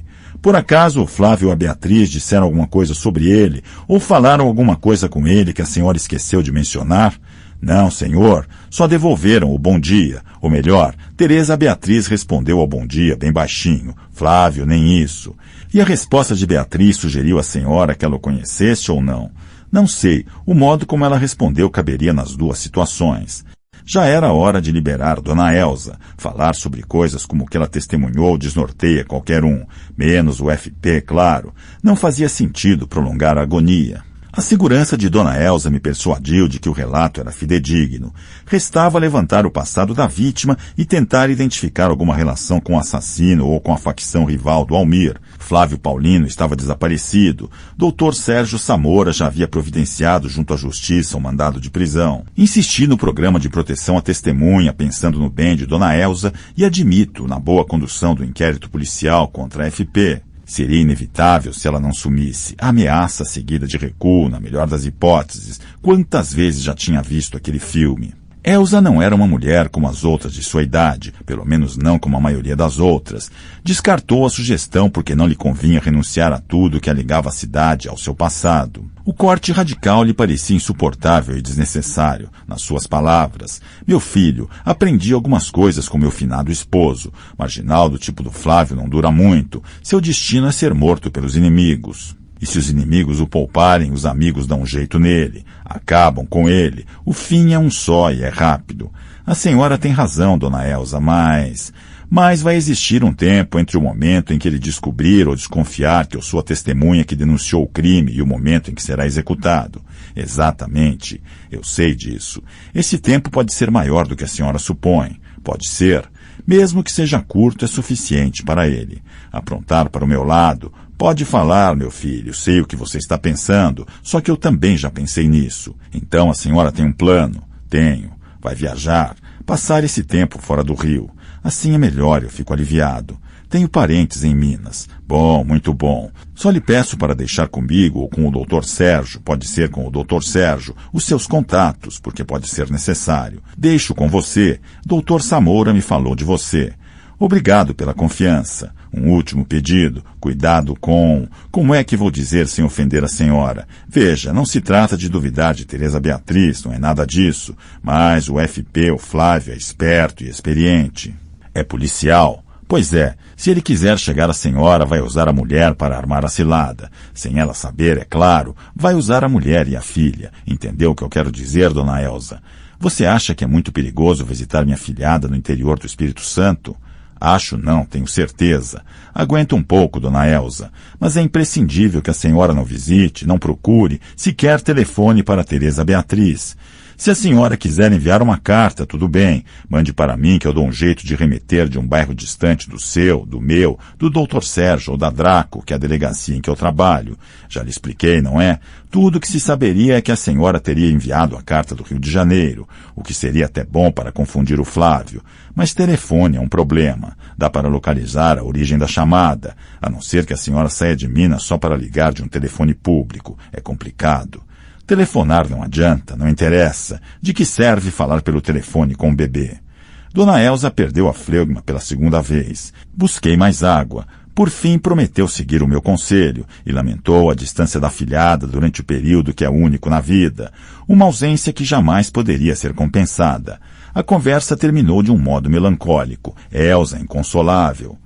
Por acaso o Flávio ou a Beatriz disseram alguma coisa sobre ele, ou falaram alguma coisa com ele que a senhora esqueceu de mencionar? Não, senhor, só devolveram o bom dia. Ou melhor, Teresa Beatriz respondeu ao bom dia bem baixinho. Flávio, nem isso. E a resposta de Beatriz sugeriu à senhora que ela o conhecesse ou não? Não sei, o modo como ela respondeu caberia nas duas situações. Já era hora de liberar Dona Elza. Falar sobre coisas como o que ela testemunhou desnorteia qualquer um, menos o FP, claro. Não fazia sentido prolongar a agonia. A segurança de Dona Elza me persuadiu de que o relato era fidedigno. Restava levantar o passado da vítima e tentar identificar alguma relação com o assassino ou com a facção rival do Almir. Flávio Paulino estava desaparecido. Dr. Sérgio Samora já havia providenciado junto à justiça um mandado de prisão. Insisti no programa de proteção à testemunha, pensando no bem de Dona Elza, e admito na boa condução do inquérito policial contra a FP. Seria inevitável se ela não sumisse. A ameaça seguida de recuo, na melhor das hipóteses. Quantas vezes já tinha visto aquele filme? Elza não era uma mulher como as outras de sua idade, pelo menos não como a maioria das outras. Descartou a sugestão porque não lhe convinha renunciar a tudo que a ligava à cidade, ao seu passado. O corte radical lhe parecia insuportável e desnecessário. Nas suas palavras, meu filho, aprendi algumas coisas com meu finado esposo. Marginal do tipo do Flávio não dura muito. Seu destino é ser morto pelos inimigos. E se os inimigos o pouparem, os amigos dão um jeito nele. Acabam com ele. O fim é um só e é rápido. A senhora tem razão, Dona Elza, mas vai existir um tempo entre o momento em que ele descobrir ou desconfiar que eu sou a testemunha que denunciou o crime e o momento em que será executado. Exatamente. Eu sei disso. Esse tempo pode ser maior do que a senhora supõe. Pode ser. Mesmo que seja curto, é suficiente para ele. Aprontar para o meu lado. Pode falar, meu filho, sei o que você está pensando, só que eu também já pensei nisso. Então a senhora tem um plano? Tenho. Vai viajar, passar esse tempo fora do Rio. Assim é melhor, eu fico aliviado. Tenho parentes em Minas. Bom, muito bom. Só lhe peço para deixar comigo ou com o Dr. Sérgio, pode ser com o Dr. Sérgio, os seus contatos, porque pode ser necessário. Deixo com você. Dr. Samora me falou de você. Obrigado pela confiança. Um último pedido. Cuidado com... Como é que vou dizer sem ofender a senhora? Veja, não se trata de duvidar de Teresa Beatriz, não é nada disso. Mas o FP, o Flávio, é esperto e experiente. É policial? Pois é, se ele quiser chegar à senhora, vai usar a mulher para armar a cilada. Sem ela saber, é claro, vai usar a mulher e a filha. Entendeu o que eu quero dizer, Dona Elza? Você acha que é muito perigoso visitar minha filhada no interior do Espírito Santo? Acho não, tenho certeza. Aguenta um pouco, Dona Elza. Mas é imprescindível que a senhora não visite, não procure, sequer telefone para Teresa Beatriz. Se a senhora quiser enviar uma carta, tudo bem. Mande para mim que eu dou um jeito de remeter de um bairro distante do seu, do meu, do Dr. Sérgio ou da Draco, que é a delegacia em que eu trabalho. Já lhe expliquei, não é? Tudo o que se saberia é que a senhora teria enviado a carta do Rio de Janeiro, o que seria até bom para confundir o Flávio. Mas telefone é um problema. Dá para localizar a origem da chamada, a não ser que a senhora saia de Minas só para ligar de um telefone público. É complicado. Telefonar não adianta, não interessa. De que serve falar pelo telefone com o bebê? Dona Elza perdeu a fleugma pela segunda vez. Busquei mais água. Por fim, prometeu seguir o meu conselho e lamentou a distância da afilhada durante o período que é único na vida. Uma ausência que jamais poderia ser compensada. A conversa terminou de um modo melancólico. Elza, inconsolável.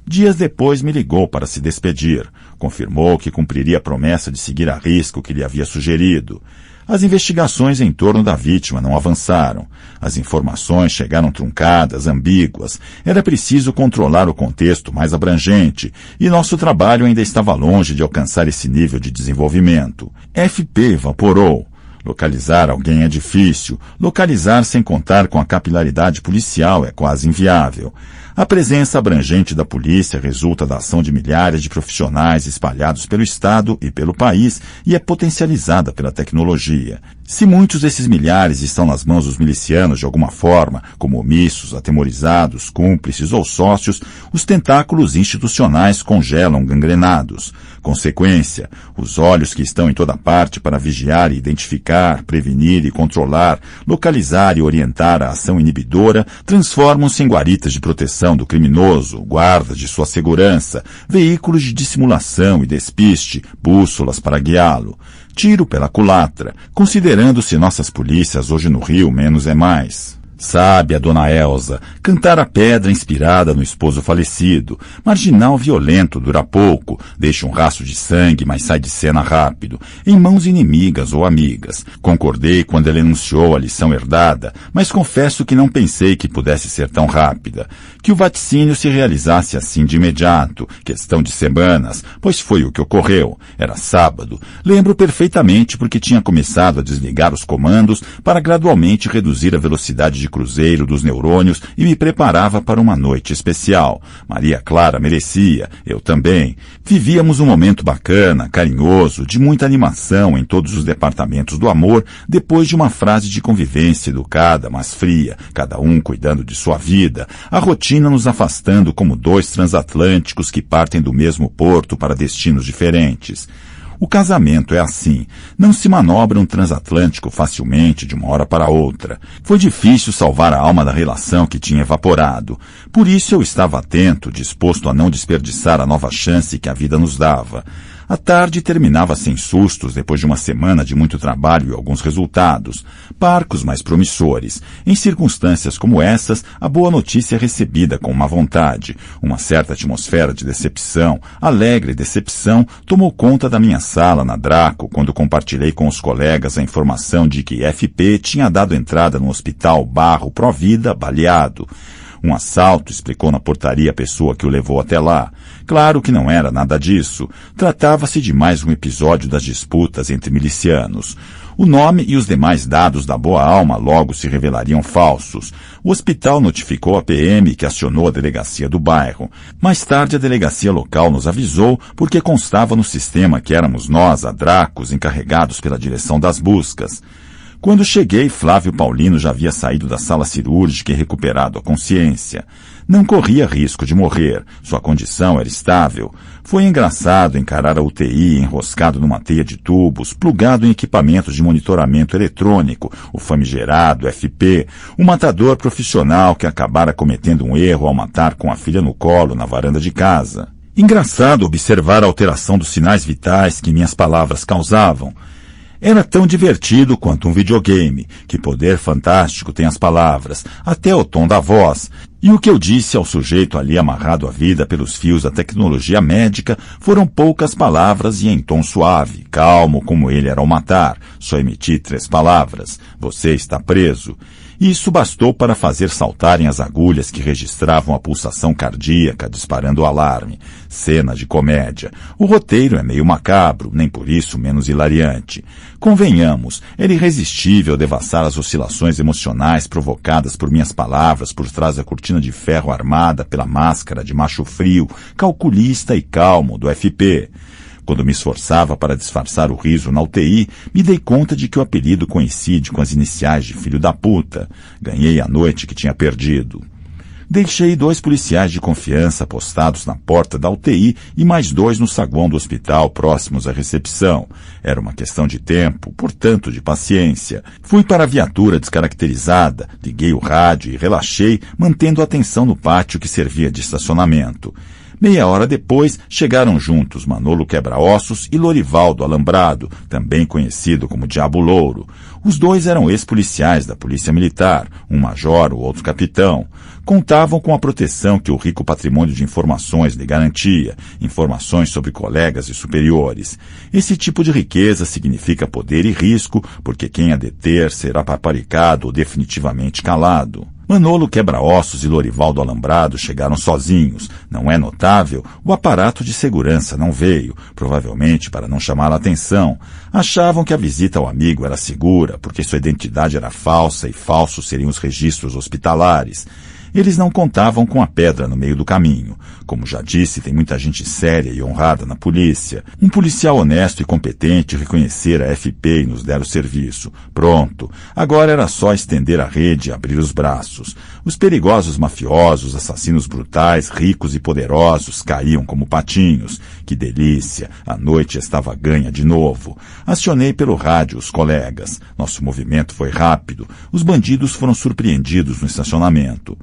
Dias depois me ligou para se despedir. Confirmou que cumpriria a promessa de seguir a risca o que lhe havia sugerido. As investigações em torno da vítima não avançaram. As informações chegaram truncadas, ambíguas. Era preciso controlar o contexto mais abrangente, e nosso trabalho ainda estava longe de alcançar esse nível de desenvolvimento. FP evaporou. Localizar alguém é difícil. Localizar sem contar com a capilaridade policial é quase inviável. A presença abrangente da polícia resulta da ação de milhares de profissionais espalhados pelo Estado e pelo país e é potencializada pela tecnologia. Se muitos desses milhares estão nas mãos dos milicianos de alguma forma, como omissos, atemorizados, cúmplices ou sócios, os tentáculos institucionais congelam gangrenados. Consequência, os olhos que estão em toda parte para vigiar e identificar, prevenir e controlar, localizar e orientar a ação inibidora, transformam-se em guaritas de proteção proteção do criminoso, guardas de sua segurança, veículos de dissimulação e despiste, bússolas para guiá-lo. Tiro pela culatra, considerando-se nossas polícias hoje no Rio menos é mais. Sabe a dona Elza, cantar a pedra inspirada no esposo falecido. Marginal violento dura pouco, deixa um rastro de sangue, mas sai de cena rápido, em mãos inimigas ou amigas. Concordei quando ela enunciou a lição herdada, mas confesso que não pensei que pudesse ser tão rápida. Que o vaticínio se realizasse assim de imediato, questão de semanas, pois foi o que ocorreu. Era sábado. Lembro perfeitamente porque tinha começado a desligar os comandos para gradualmente reduzir a velocidade de cruzeiro dos neurônios e me preparava para uma noite especial. Maria Clara merecia, eu também. Vivíamos um momento bacana, carinhoso, de muita animação em todos os departamentos do amor, depois de uma frase de convivência educada, mas fria, cada um cuidando de sua vida, a rotina nos afastando como dois transatlânticos que partem do mesmo porto para destinos diferentes. O casamento é assim. Não se manobra um transatlântico facilmente de uma hora para outra. Foi difícil salvar a alma da relação que tinha evaporado. Por isso eu estava atento, disposto a não desperdiçar a nova chance que a vida nos dava. A tarde terminava sem sustos depois de uma semana de muito trabalho e alguns resultados, parcos mais promissores. Em circunstâncias como essas, a boa notícia é recebida com má vontade. Uma certa atmosfera de decepção, alegre decepção, tomou conta da minha sala na Draco quando compartilhei com os colegas a informação de que FP tinha dado entrada no hospital Barro Provida baleado. Um assalto, explicou na portaria a pessoa que o levou até lá. Claro que não era nada disso. Tratava-se de mais um episódio das disputas entre milicianos. O nome e os demais dados da boa alma logo se revelariam falsos. O hospital notificou a PM que acionou a delegacia do bairro. Mais tarde a delegacia local nos avisou porque constava no sistema que éramos nós, a Dracos, encarregados pela direção das buscas. Quando cheguei, Flávio Paulino já havia saído da sala cirúrgica e recuperado a consciência. Não corria risco de morrer. Sua condição era estável. Foi engraçado encarar a UTI enroscado numa teia de tubos, plugado em equipamentos de monitoramento eletrônico, o famigerado FP, um matador profissional que acabara cometendo um erro ao matar com a filha no colo na varanda de casa. Engraçado observar a alteração dos sinais vitais que minhas palavras causavam. Era tão divertido quanto um videogame. Que poder fantástico tem as palavras, até o tom da voz. E o que eu disse ao sujeito ali amarrado à vida pelos fios da tecnologia médica foram poucas palavras e em tom suave, calmo como ele era ao matar. Só emiti 3 palavras. Você está preso. Isso bastou para fazer saltarem as agulhas que registravam a pulsação cardíaca, disparando o alarme. Cena de comédia. O roteiro é meio macabro, nem por isso menos hilariante. Convenhamos, era irresistível devassar as oscilações emocionais provocadas por minhas palavras por trás da cortina de ferro armada pela máscara de macho frio, calculista e calmo do FP. Quando me esforçava para disfarçar o riso na UTI, me dei conta de que o apelido coincide com as iniciais de filho da puta. Ganhei a noite que tinha perdido. Deixei 2 policiais de confiança postados na porta da UTI e mais 2 no saguão do hospital próximos à recepção. Era uma questão de tempo, portanto de paciência. Fui para a viatura descaracterizada, liguei o rádio e relaxei, mantendo a atenção no pátio que servia de estacionamento. Meia hora depois, chegaram juntos Manolo Quebra-Ossos e Lorivaldo Alambrado, também conhecido como Diabo Louro. Os 2 eram ex-policiais da Polícia Militar, um major, o outro capitão. Contavam com a proteção que o rico patrimônio de informações lhe garantia, informações sobre colegas e superiores. Esse tipo de riqueza significa poder e risco, porque quem a deter será paparicado ou definitivamente calado. Manolo Quebra-Ossos e Lorivaldo Alambrado chegaram sozinhos. Não é notável? O aparato de segurança não veio, provavelmente para não chamar a atenção. Achavam que a visita ao amigo era segura, porque sua identidade era falsa e falsos seriam os registros hospitalares. Eles não contavam com a pedra no meio do caminho. Como já disse, tem muita gente séria e honrada na polícia. Um policial honesto e competente reconhecer a FP e nos der o serviço. Pronto. Agora era só estender a rede e abrir os braços. Os perigosos mafiosos, assassinos brutais, ricos e poderosos caíam como patinhos. Que delícia! A noite estava ganha de novo. Acionei pelo rádio os colegas. Nosso movimento foi rápido. Os bandidos foram surpreendidos no estacionamento.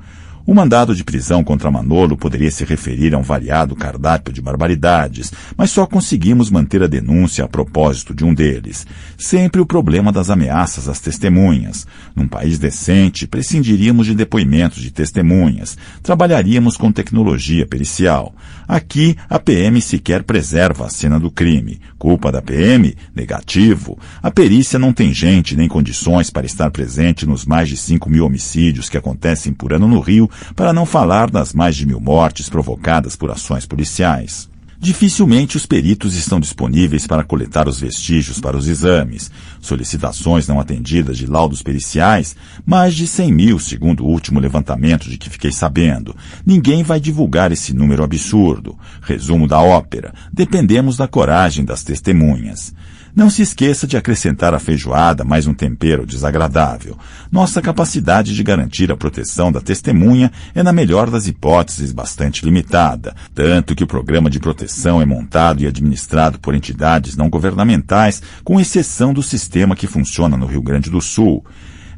O mandado de prisão contra Manolo poderia se referir a um variado cardápio de barbaridades, mas só conseguimos manter a denúncia a propósito de um deles. Sempre o problema das ameaças às testemunhas. Num país decente, prescindiríamos de depoimentos de testemunhas. Trabalharíamos com tecnologia pericial. Aqui, a PM sequer preserva a cena do crime. Culpa da PM? Negativo. A perícia não tem gente nem condições para estar presente nos mais de 5.000 homicídios que acontecem por ano no Rio, para não falar das mais de 1.000 mortes provocadas por ações policiais. Dificilmente os peritos estão disponíveis para coletar os vestígios para os exames. Solicitações não atendidas de laudos periciais, mais de 100.000, segundo o último levantamento de que fiquei sabendo. Ninguém vai divulgar esse número absurdo. Resumo da ópera. Dependemos da coragem das testemunhas. Não se esqueça de acrescentar à feijoada mais um tempero desagradável. Nossa capacidade de garantir a proteção da testemunha é, na melhor das hipóteses, bastante limitada, tanto que o programa de proteção é montado e administrado por entidades não governamentais, com exceção do sistema que funciona no Rio Grande do Sul.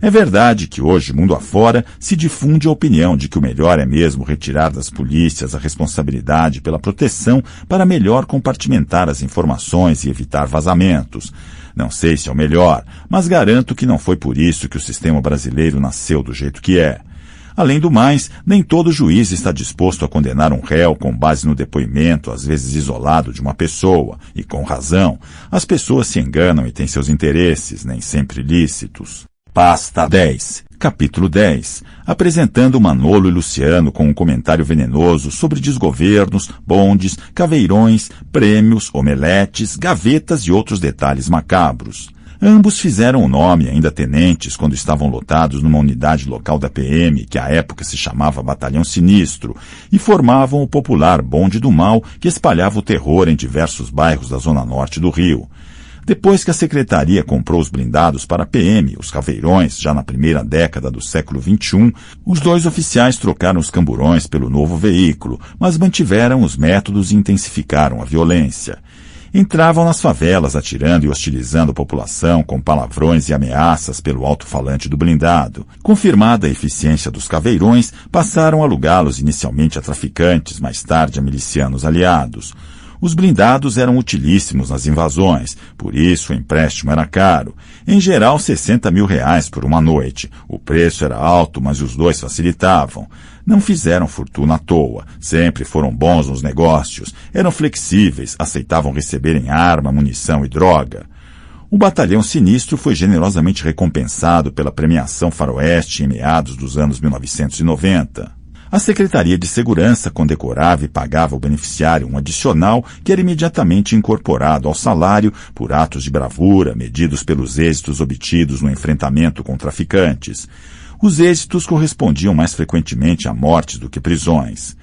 É verdade que hoje, mundo afora, se difunde a opinião de que o melhor é mesmo retirar das polícias a responsabilidade pela proteção para melhor compartimentar as informações e evitar vazamentos. Não sei se é o melhor, mas garanto que não foi por isso que o sistema brasileiro nasceu do jeito que é. Além do mais, nem todo juiz está disposto a condenar um réu com base no depoimento, às vezes isolado, de uma pessoa, e com razão. As pessoas se enganam e têm seus interesses, nem sempre lícitos. Pasta 10. Capítulo 10. Apresentando Manolo e Luciano com um comentário venenoso sobre desgovernos, bondes, caveirões, prêmios, omeletes, gavetas e outros detalhes macabros. Ambos fizeram o nome, ainda tenentes, quando estavam lotados numa unidade local da PM, que à época se chamava Batalhão Sinistro, e formavam o popular Bonde do Mal, que espalhava o terror em diversos bairros da zona norte do Rio. Depois que a secretaria comprou os blindados para a PM, os caveirões, já na primeira década do século XXI, os dois oficiais trocaram os camburões pelo novo veículo, mas mantiveram os métodos e intensificaram a violência. Entravam nas favelas atirando e hostilizando a população com palavrões e ameaças pelo alto-falante do blindado. Confirmada a eficiência dos caveirões, passaram a alugá-los inicialmente a traficantes, mais tarde a milicianos aliados. Os blindados eram utilíssimos nas invasões, por isso o empréstimo era caro. Em geral, R$60.000 por uma noite. O preço era alto, mas os dois facilitavam. Não fizeram fortuna à toa. Sempre foram bons nos negócios. Eram flexíveis, aceitavam receber em arma, munição e droga. O Batalhão Sinistro foi generosamente recompensado pela premiação Faroeste em meados dos anos 1990. A Secretaria de Segurança condecorava e pagava ao beneficiário um adicional que era imediatamente incorporado ao salário por atos de bravura medidos pelos êxitos obtidos no enfrentamento com traficantes. Os êxitos correspondiam mais frequentemente a mortes do que prisões.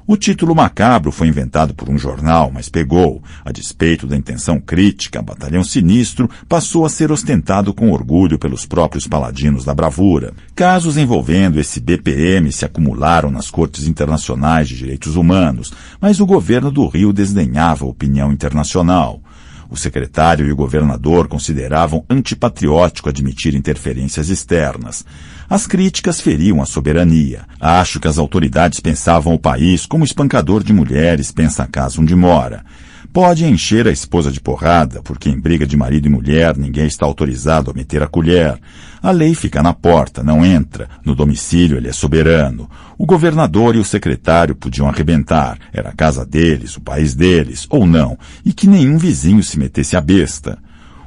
O título macabro foi inventado por um jornal, mas pegou. A despeito da intenção crítica, Batalhão Sinistro passou a ser ostentado com orgulho pelos próprios paladinos da bravura. Casos envolvendo esse BPM se acumularam nas cortes internacionais de direitos humanos, mas o governo do Rio desdenhava a opinião internacional. O secretário e o governador consideravam antipatriótico admitir interferências externas. As críticas feriam a soberania. Acho que as autoridades pensavam o país como espancador de mulheres pensa a casa onde mora. Pode encher a esposa de porrada, porque em briga de marido e mulher ninguém está autorizado a meter a colher. A lei fica na porta, não entra. No domicílio ele é soberano. O governador e o secretário podiam arrebentar. Era a casa deles, o país deles, ou não, e que nenhum vizinho se metesse a besta.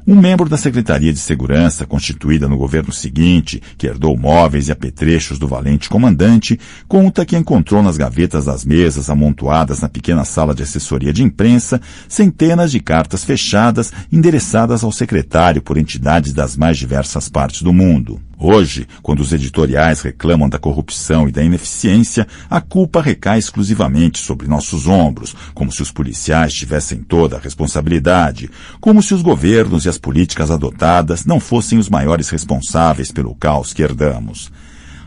Um membro da Secretaria de Segurança, constituída no governo seguinte, que herdou móveis e apetrechos do valente comandante, conta que encontrou nas gavetas das mesas amontoadas na pequena sala de assessoria de imprensa centenas de cartas fechadas endereçadas ao secretário por entidades das mais diversas partes do mundo. Hoje, quando os editoriais reclamam da corrupção e da ineficiência, a culpa recai exclusivamente sobre nossos ombros, como se os policiais tivessem toda a responsabilidade, como se os governos e as políticas adotadas não fossem os maiores responsáveis pelo caos que herdamos.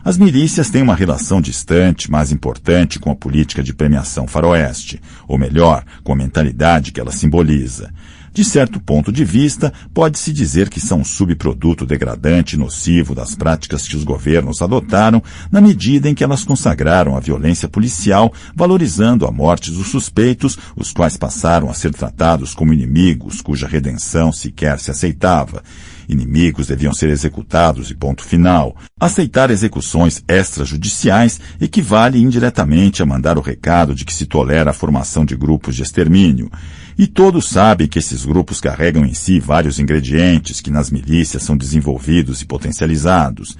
As milícias têm uma relação distante, mas importante com a política de premiação faroeste, ou melhor, com a mentalidade que ela simboliza. De certo ponto de vista, pode-se dizer que são um subproduto degradante e nocivo das práticas que os governos adotaram na medida em que elas consagraram a violência policial, valorizando a morte dos suspeitos, os quais passaram a ser tratados como inimigos cuja redenção sequer se aceitava. Inimigos deviam ser executados e ponto final. Aceitar execuções extrajudiciais equivale indiretamente a mandar o recado de que se tolera a formação de grupos de extermínio. E todos sabem que esses grupos carregam em si vários ingredientes que nas milícias são desenvolvidos e potencializados.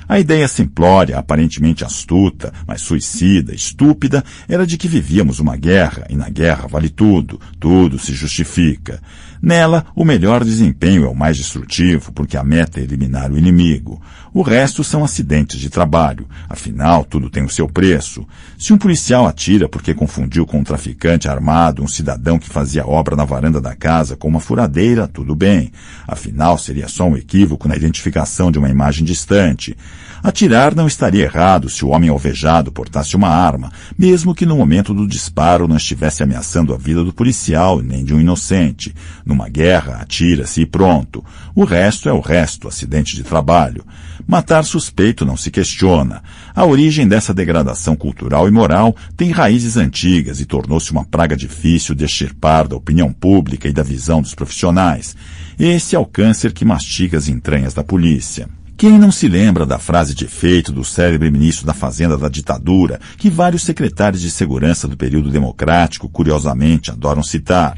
A ideia simplória, aparentemente astuta, mas suicida, estúpida, era de que vivíamos uma guerra, e na guerra vale tudo, tudo se justifica. Nela, o melhor desempenho é o mais destrutivo, porque a meta é eliminar o inimigo. O resto são acidentes de trabalho. Afinal, tudo tem o seu preço. Se um policial atira porque confundiu com um traficante armado um cidadão que fazia obra na varanda da casa com uma furadeira, tudo bem. Afinal, seria só um equívoco na identificação de uma imagem distante. Atirar não estaria errado se o homem alvejado portasse uma arma, mesmo que no momento do disparo não estivesse ameaçando a vida do policial nem de um inocente. Numa guerra, atira-se e pronto. O resto é o resto, acidente de trabalho. Matar suspeito não se questiona. A origem dessa degradação cultural e moral tem raízes antigas e tornou-se uma praga difícil de extirpar da opinião pública e da visão dos profissionais. Esse é o câncer que mastiga as entranhas da polícia. Quem não se lembra da frase de efeito do célebre ministro da Fazenda da ditadura, que vários secretários de segurança do período democrático, curiosamente, adoram citar?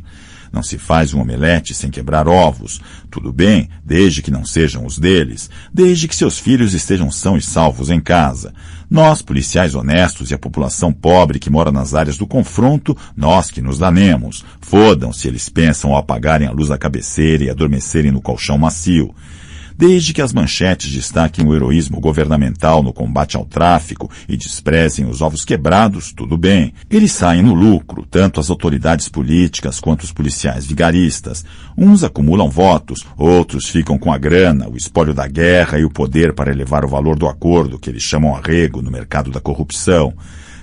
Não se faz um omelete sem quebrar ovos. Tudo bem, desde que não sejam os deles, desde que seus filhos estejam sãos e salvos em casa. Nós, policiais honestos e a população pobre que mora nas áreas do confronto, nós que nos danemos. Fodam se eles pensam ao apagarem a luz da cabeceira e adormecerem no colchão macio. Desde que as manchetes destaquem o heroísmo governamental no combate ao tráfico e desprezem os ovos quebrados, tudo bem. Eles saem no lucro, tanto as autoridades políticas quanto os policiais vigaristas. Uns acumulam votos, outros ficam com a grana, o espólio da guerra e o poder para elevar o valor do acordo, que eles chamam arrego, no mercado da corrupção.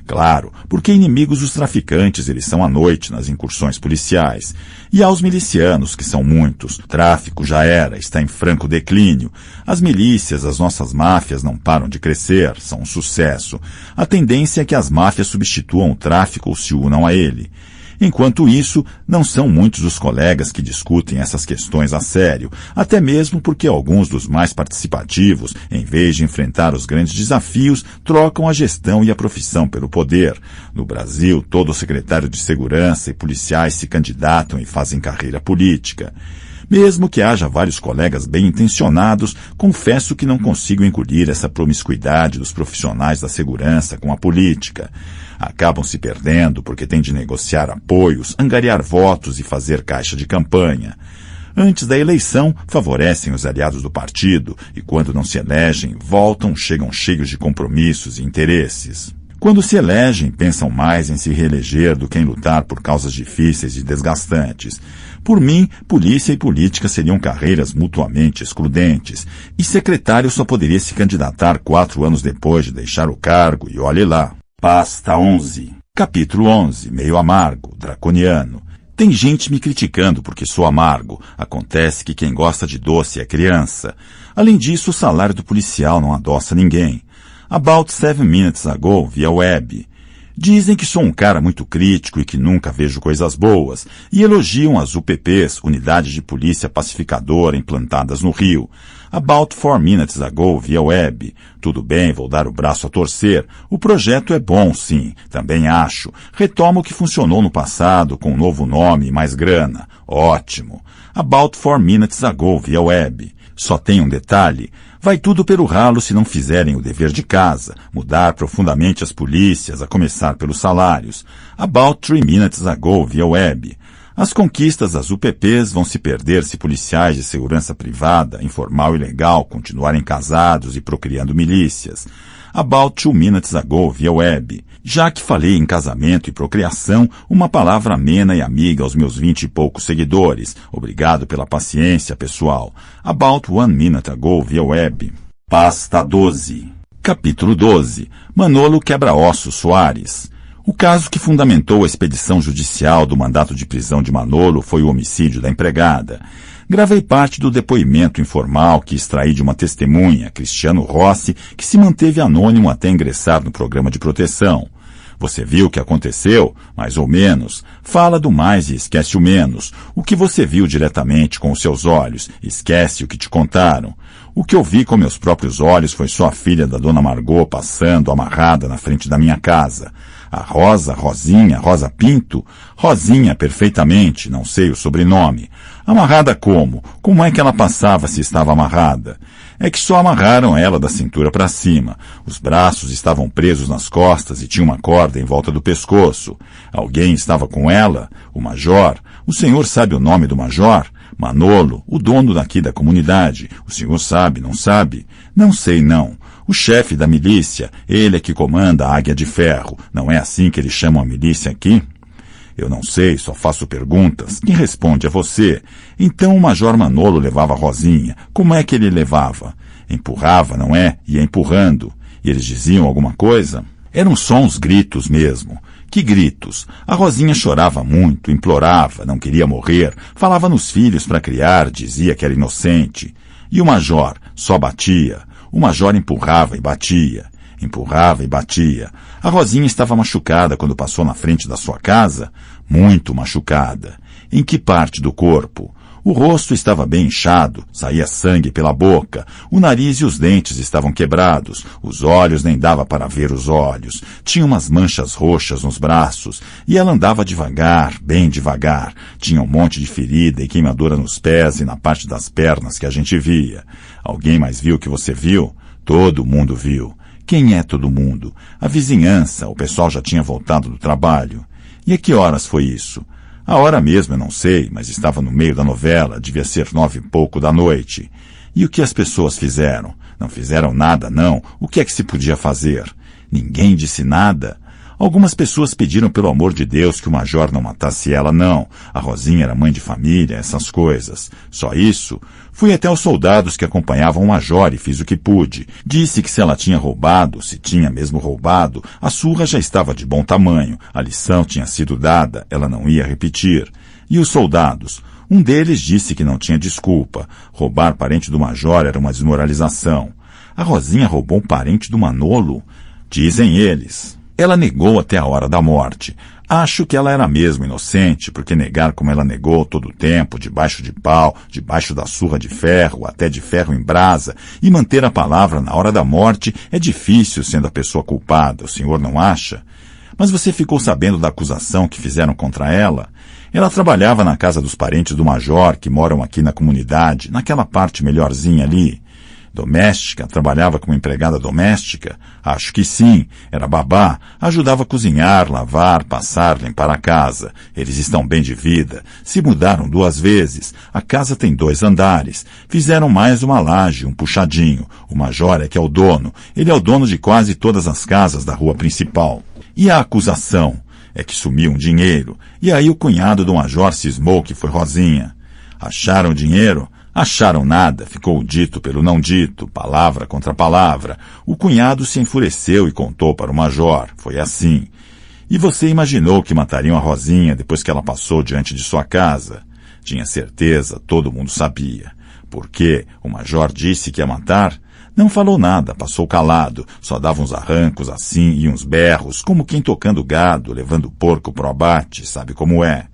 Claro, porque inimigos dos traficantes eles são à noite nas incursões policiais. E aos milicianos, que são muitos, o tráfico já era, está em franco declínio. As milícias, as nossas máfias não param de crescer, são um sucesso. A tendência é que as máfias substituam o tráfico ou se unam a ele. Enquanto isso, não são muitos os colegas que discutem essas questões a sério, até mesmo porque alguns dos mais participativos, em vez de enfrentar os grandes desafios, trocam a gestão e a profissão pelo poder. No Brasil, todo secretário de segurança e policiais se candidatam e fazem carreira política. Mesmo que haja vários colegas bem-intencionados, confesso que não consigo engolir essa promiscuidade dos profissionais da segurança com a política. Acabam se perdendo porque têm de negociar apoios, angariar votos e fazer caixa de campanha. Antes da eleição, favorecem os aliados do partido e, quando não se elegem, chegam cheios de compromissos e interesses. Quando se elegem, pensam mais em se reeleger do que em lutar por causas difíceis e desgastantes. Por mim, polícia e política seriam carreiras mutuamente excludentes, e secretário só poderia se candidatar 4 anos depois de deixar o cargo, e olhe lá. Pasta 11. Capítulo 11. Meio amargo, draconiano. Tem gente me criticando porque sou amargo. Acontece que quem gosta de doce é criança. Além disso, o salário do policial não adoça ninguém. About 7 minutes ago, via web. Dizem que sou um cara muito crítico e que nunca vejo coisas boas, e elogiam as UPPs, Unidades de Polícia Pacificadora, implantadas no Rio. About 4 minutes ago, via web. Tudo bem, vou dar o braço a torcer. O projeto é bom, sim, também acho. Retomo o que funcionou no passado, com um novo nome e mais grana. Ótimo. About 4 minutes ago, via web. Só tem um detalhe. Vai tudo pelo ralo se não fizerem o dever de casa, mudar profundamente as polícias, a começar pelos salários. About 3 minutes ago, via web. As conquistas das UPPs vão se perder se policiais de segurança privada, informal e legal continuarem casados e procriando milícias. About 2 minutes ago, via web. Já que falei em casamento e procriação, uma palavra amena e amiga aos meus 20 e poucos seguidores. Obrigado pela paciência, pessoal. About 1 minute ago, via web. Pasta 12. Capítulo 12. Manolo Quebra-Ossos Soares. O caso que fundamentou a expedição judicial do mandato de prisão de Manolo foi o homicídio da empregada. Gravei parte do depoimento informal que extraí de uma testemunha, Cristiano Rossi, que se manteve anônimo até ingressar no programa de proteção. Você viu o que aconteceu? Mais ou menos. Fala do mais e esquece o menos. O que você viu diretamente com os seus olhos, esquece o que te contaram. O que eu vi com meus próprios olhos foi só a filha da dona Margot passando amarrada na frente da minha casa. A Rosinha, Rosa Pinto? Rosinha, perfeitamente, não sei o sobrenome. Amarrada como? Como é que ela passava se estava amarrada? É que só amarraram ela da cintura para cima. Os braços estavam presos nas costas e tinha uma corda em volta do pescoço. Alguém estava com ela? O major? O senhor sabe o nome do major? Manolo, o dono daqui da comunidade. O senhor sabe, não sabe? Não sei, não. O chefe da milícia, ele é que comanda a Águia de Ferro. Não é assim que eles chamam a milícia aqui? Eu não sei, só faço perguntas. Quem responde é você. Então o major Manolo levava a Rosinha. Como é que ele levava? Empurrava, não é? Ia empurrando. E eles diziam alguma coisa? Eram só uns gritos mesmo. Que gritos? A Rosinha chorava muito, implorava, não queria morrer, falava nos filhos para criar, dizia que era inocente. E o major só batia. O major empurrava e batia. Empurrava e batia. A Rosinha estava machucada quando passou na frente da sua casa. Muito machucada. Em que parte do corpo? O rosto estava bem inchado, saía sangue pela boca, o nariz e os dentes estavam quebrados, os olhos nem dava para ver os olhos, tinha umas manchas roxas nos braços, e ela andava devagar, bem devagar, tinha um monte de ferida e queimadura nos pés e na parte das pernas que a gente via. Alguém mais viu o que você viu? Todo mundo viu. Quem é todo mundo? A vizinhança, o pessoal já tinha voltado do trabalho. E a que horas foi isso? A hora mesmo eu não sei, mas estava no meio da novela, devia ser 9 e pouco da noite. E o que as pessoas fizeram? Não fizeram nada, não. O que é que se podia fazer? Ninguém disse nada. Algumas pessoas pediram pelo amor de Deus que o major não matasse ela, não. A Rosinha era mãe de família, essas coisas. Só isso? Fui até os soldados que acompanhavam o major e fiz o que pude. Disse que se ela tinha roubado, se tinha mesmo roubado, a surra já estava de bom tamanho. A lição tinha sido dada, ela não ia repetir. E os soldados? Um deles disse que não tinha desculpa. Roubar parente do major era uma desmoralização. A Rosinha roubou um parente do Manolo? Dizem eles. Ela negou até a hora da morte. Acho que ela era mesmo inocente, porque negar como ela negou todo o tempo, debaixo de pau, debaixo da surra de ferro, até de ferro em brasa, e manter a palavra na hora da morte é difícil sendo a pessoa culpada, o senhor não acha? Mas você ficou sabendo da acusação que fizeram contra ela? Ela trabalhava na casa dos parentes do major, que moram aqui na comunidade, naquela parte melhorzinha ali. Doméstica? Trabalhava como empregada doméstica? Acho que sim. Era babá. Ajudava a cozinhar, lavar, passar, limpar a casa. Eles estão bem de vida. Se mudaram 2 vezes. A casa tem 2 andares. Fizeram mais uma laje, um puxadinho. O major é que é o dono. Ele é o dono de quase todas as casas da rua principal. E a acusação? É que sumiu um dinheiro. E aí o cunhado do major cismou que foi Rosinha. Acharam o dinheiro? Acharam nada, ficou o dito pelo não dito, palavra contra palavra. O cunhado se enfureceu e contou para o major. Foi assim. E você imaginou que matariam a Rosinha depois que ela passou diante de sua casa? Tinha certeza, todo mundo sabia. Por quê? O major disse que ia matar? Não falou nada, passou calado, só dava uns arrancos assim e uns berros, como quem tocando gado, levando o porco pro abate, sabe como é?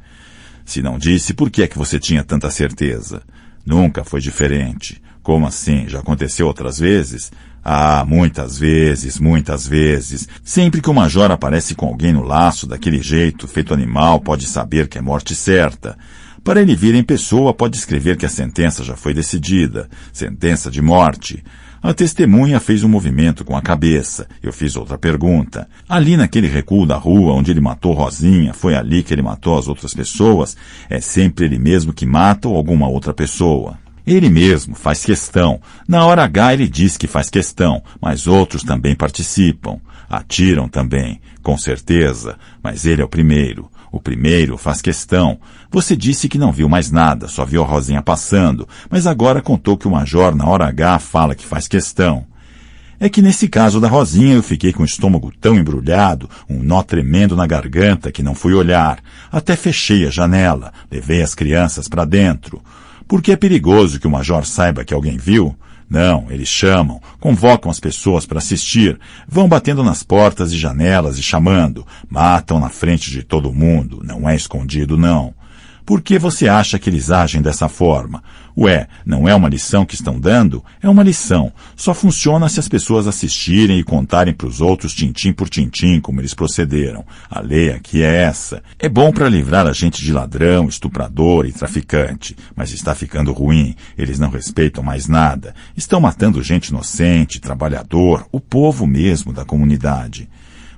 Se não disse, por que é que você tinha tanta certeza? Nunca foi diferente. Como assim? Já aconteceu outras vezes? Ah, muitas vezes, muitas vezes. Sempre que o major aparece com alguém no laço, daquele jeito, feito animal, pode saber que é morte certa. Para ele vir em pessoa, pode escrever que a sentença já foi decidida. Sentença de morte. A testemunha fez um movimento com a cabeça. Eu fiz outra pergunta. Ali naquele recuo da rua onde ele matou Rosinha, foi ali que ele matou as outras pessoas? É sempre ele mesmo que mata ou alguma outra pessoa? Ele mesmo faz questão. Na hora H ele diz que faz questão, mas outros também participam. Atiram também, com certeza, mas ele é o primeiro. O primeiro faz questão. Você disse que não viu mais nada, só viu a Rosinha passando, mas agora contou que o major, na hora H, fala que faz questão. É que nesse caso da Rosinha eu fiquei com o estômago tão embrulhado, um nó tremendo na garganta que não fui olhar. Até fechei a janela, levei as crianças para dentro. Porque é perigoso que o major saiba que alguém viu? Não, eles chamam, convocam as pessoas para assistir, vão batendo nas portas e janelas e chamando, matam na frente de todo mundo, não é escondido não. Por que você acha que eles agem dessa forma? Ué, não é uma lição que estão dando? É uma lição. Só funciona se as pessoas assistirem e contarem para os outros tintim por tintim como eles procederam. A lei aqui é essa. É bom para livrar a gente de ladrão, estuprador e traficante. Mas está ficando ruim. Eles não respeitam mais nada. Estão matando gente inocente, trabalhador, o povo mesmo da comunidade.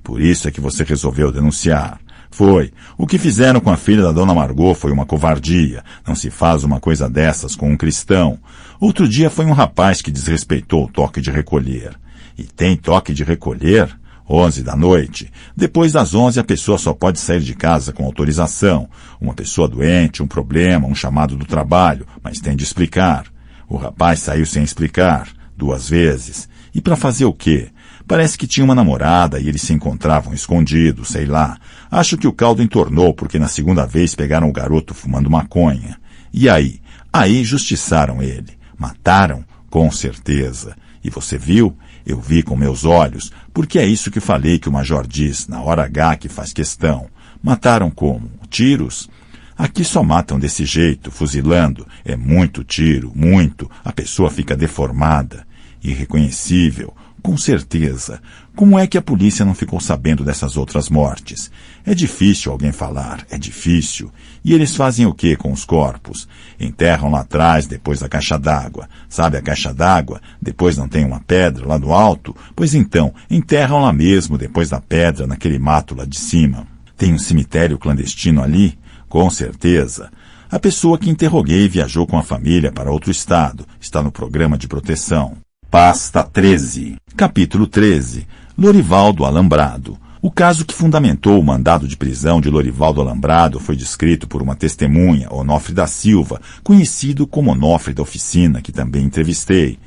Por isso é que você resolveu denunciar. Foi. O que fizeram com a filha da dona Margot foi uma covardia. Não se faz uma coisa dessas com um cristão. Outro dia foi um rapaz que desrespeitou o toque de recolher. E tem toque de recolher? 11 da noite. Depois das 11 a pessoa só pode sair de casa com autorização. Uma pessoa doente, um problema, um chamado do trabalho, mas tem de explicar. O rapaz saiu sem explicar, 2 vezes. E para fazer o quê? Parece que tinha uma namorada e eles se encontravam escondidos, sei lá. Acho que o caldo entornou porque na segunda vez pegaram o garoto fumando maconha. E aí? Aí justiçaram ele. Mataram? Com certeza. E você viu? Eu vi com meus olhos, porque é isso que falei que o major diz, na hora H que faz questão. Mataram como? Tiros? Aqui só matam desse jeito, fuzilando. É muito tiro, muito. A pessoa fica deformada. Irreconhecível. Com certeza. Como é que a polícia não ficou sabendo dessas outras mortes? É difícil alguém falar, é difícil. E eles fazem o que com os corpos? Enterram lá atrás, depois da caixa d'água. Sabe a caixa d'água? Depois não tem uma pedra lá no alto? Pois então, enterram lá mesmo, depois da pedra, naquele mato lá de cima. Tem um cemitério clandestino ali? Com certeza. A pessoa que interroguei viajou com a família para outro estado. Está no programa de proteção. Pasta 13. Capítulo 13. Lorivaldo Alambrado. O caso que fundamentou o mandado de prisão de Lorivaldo Alambrado foi descrito por uma testemunha, Onofre da Silva, conhecido como Onofre da Oficina, que também entrevistei.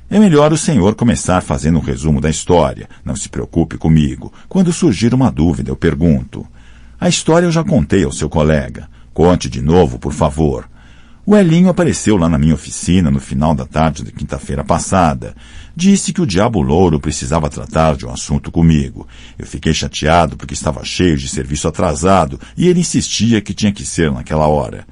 É melhor o senhor começar fazendo um resumo da história. Não se preocupe comigo. Quando surgir uma dúvida, eu pergunto. A história eu já contei ao seu colega. Conte de novo, por favor. O Elinho apareceu lá na minha oficina no final da tarde de quinta-feira passada. Disse que o Diabo Louro precisava tratar de um assunto comigo. Eu fiquei chateado porque estava cheio de serviço atrasado e ele insistia que tinha que ser naquela hora.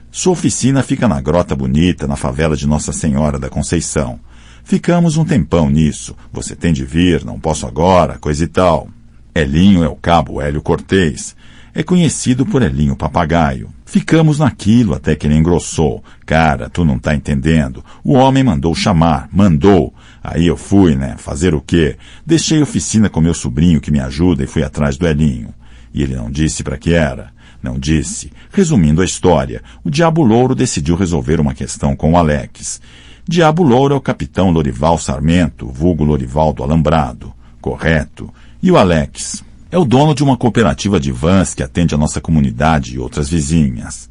Sua oficina fica na Grota Bonita, na favela de Nossa Senhora da Conceição. Ficamos um tempão nisso. Você tem de vir, não posso agora, coisa e tal. Elinho é o cabo Hélio Cortês. É conhecido por Elinho Papagaio. Ficamos naquilo até que ele engrossou. Cara, tu não tá entendendo. O homem mandou chamar, mandou. Aí eu fui, né? Fazer o quê? Deixei a oficina com meu sobrinho que me ajuda e fui atrás do Elinho. E ele não disse para que era. Não disse. Resumindo a história, o Diabo Louro decidiu resolver uma questão com o Alex. Diabo Louro é o capitão Lorival Sarmento, vulgo Lorivaldo Alambrado. Correto. E o Alex? É o dono de uma cooperativa de vans que atende a nossa comunidade e outras vizinhas.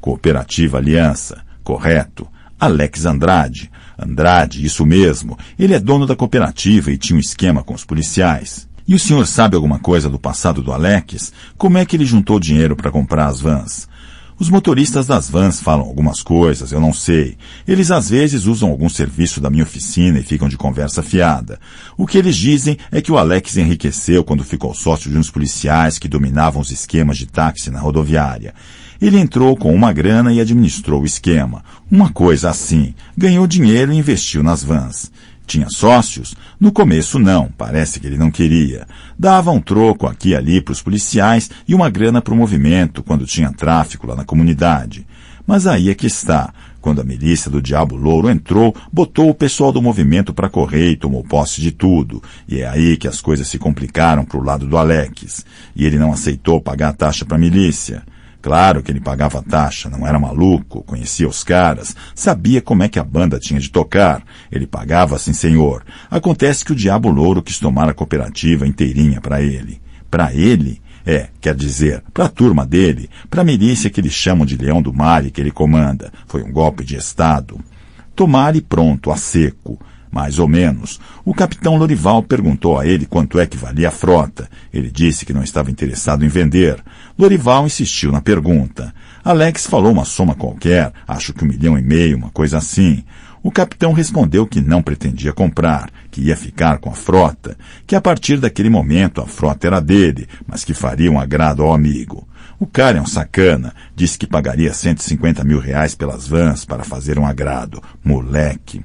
Cooperativa Aliança. Correto. Alex Andrade. Andrade, isso mesmo. Ele é dono da cooperativa e tinha um esquema com os policiais. E o senhor sabe alguma coisa do passado do Alex? Como é que ele juntou dinheiro para comprar as vans? Os motoristas das vans falam algumas coisas, eu não sei. Eles às vezes usam algum serviço da minha oficina e ficam de conversa fiada. O que eles dizem é que o Alex enriqueceu quando ficou sócio de uns policiais que dominavam os esquemas de táxi na rodoviária. Ele entrou com uma grana e administrou o esquema. Uma coisa assim. Ganhou dinheiro e investiu nas vans. Tinha sócios? No começo não, parece que ele não queria. Dava um troco aqui e ali para os policiais e uma grana para o movimento quando tinha tráfico lá na comunidade. Mas aí é que está. Quando a milícia do Diabo Louro entrou, botou o pessoal do movimento para correr e tomou posse de tudo. E é aí que as coisas se complicaram para o lado do Alex. E ele não aceitou pagar a taxa para a milícia. Claro que ele pagava a taxa, não era maluco, conhecia os caras, sabia como é que a banda tinha de tocar. Ele pagava, sim senhor. Acontece que o Diabo Louro quis tomar a cooperativa inteirinha para ele. Para ele? Quer dizer, para a turma dele, para a milícia que eles chamam de Leão do Mar e que ele comanda. Foi um golpe de Estado. Tomar e pronto, a seco. Mais ou menos. O capitão Lorival perguntou a ele quanto é que valia a frota. Ele disse que não estava interessado em vender. Lorival insistiu na pergunta. Alex falou uma soma qualquer, acho que 1,5 milhão, uma coisa assim. O capitão respondeu que não pretendia comprar, que ia ficar com a frota, que a partir daquele momento a frota era dele, mas que faria um agrado ao amigo. O cara é um sacana, disse que pagaria 150 mil reais pelas vans para fazer um agrado. Moleque.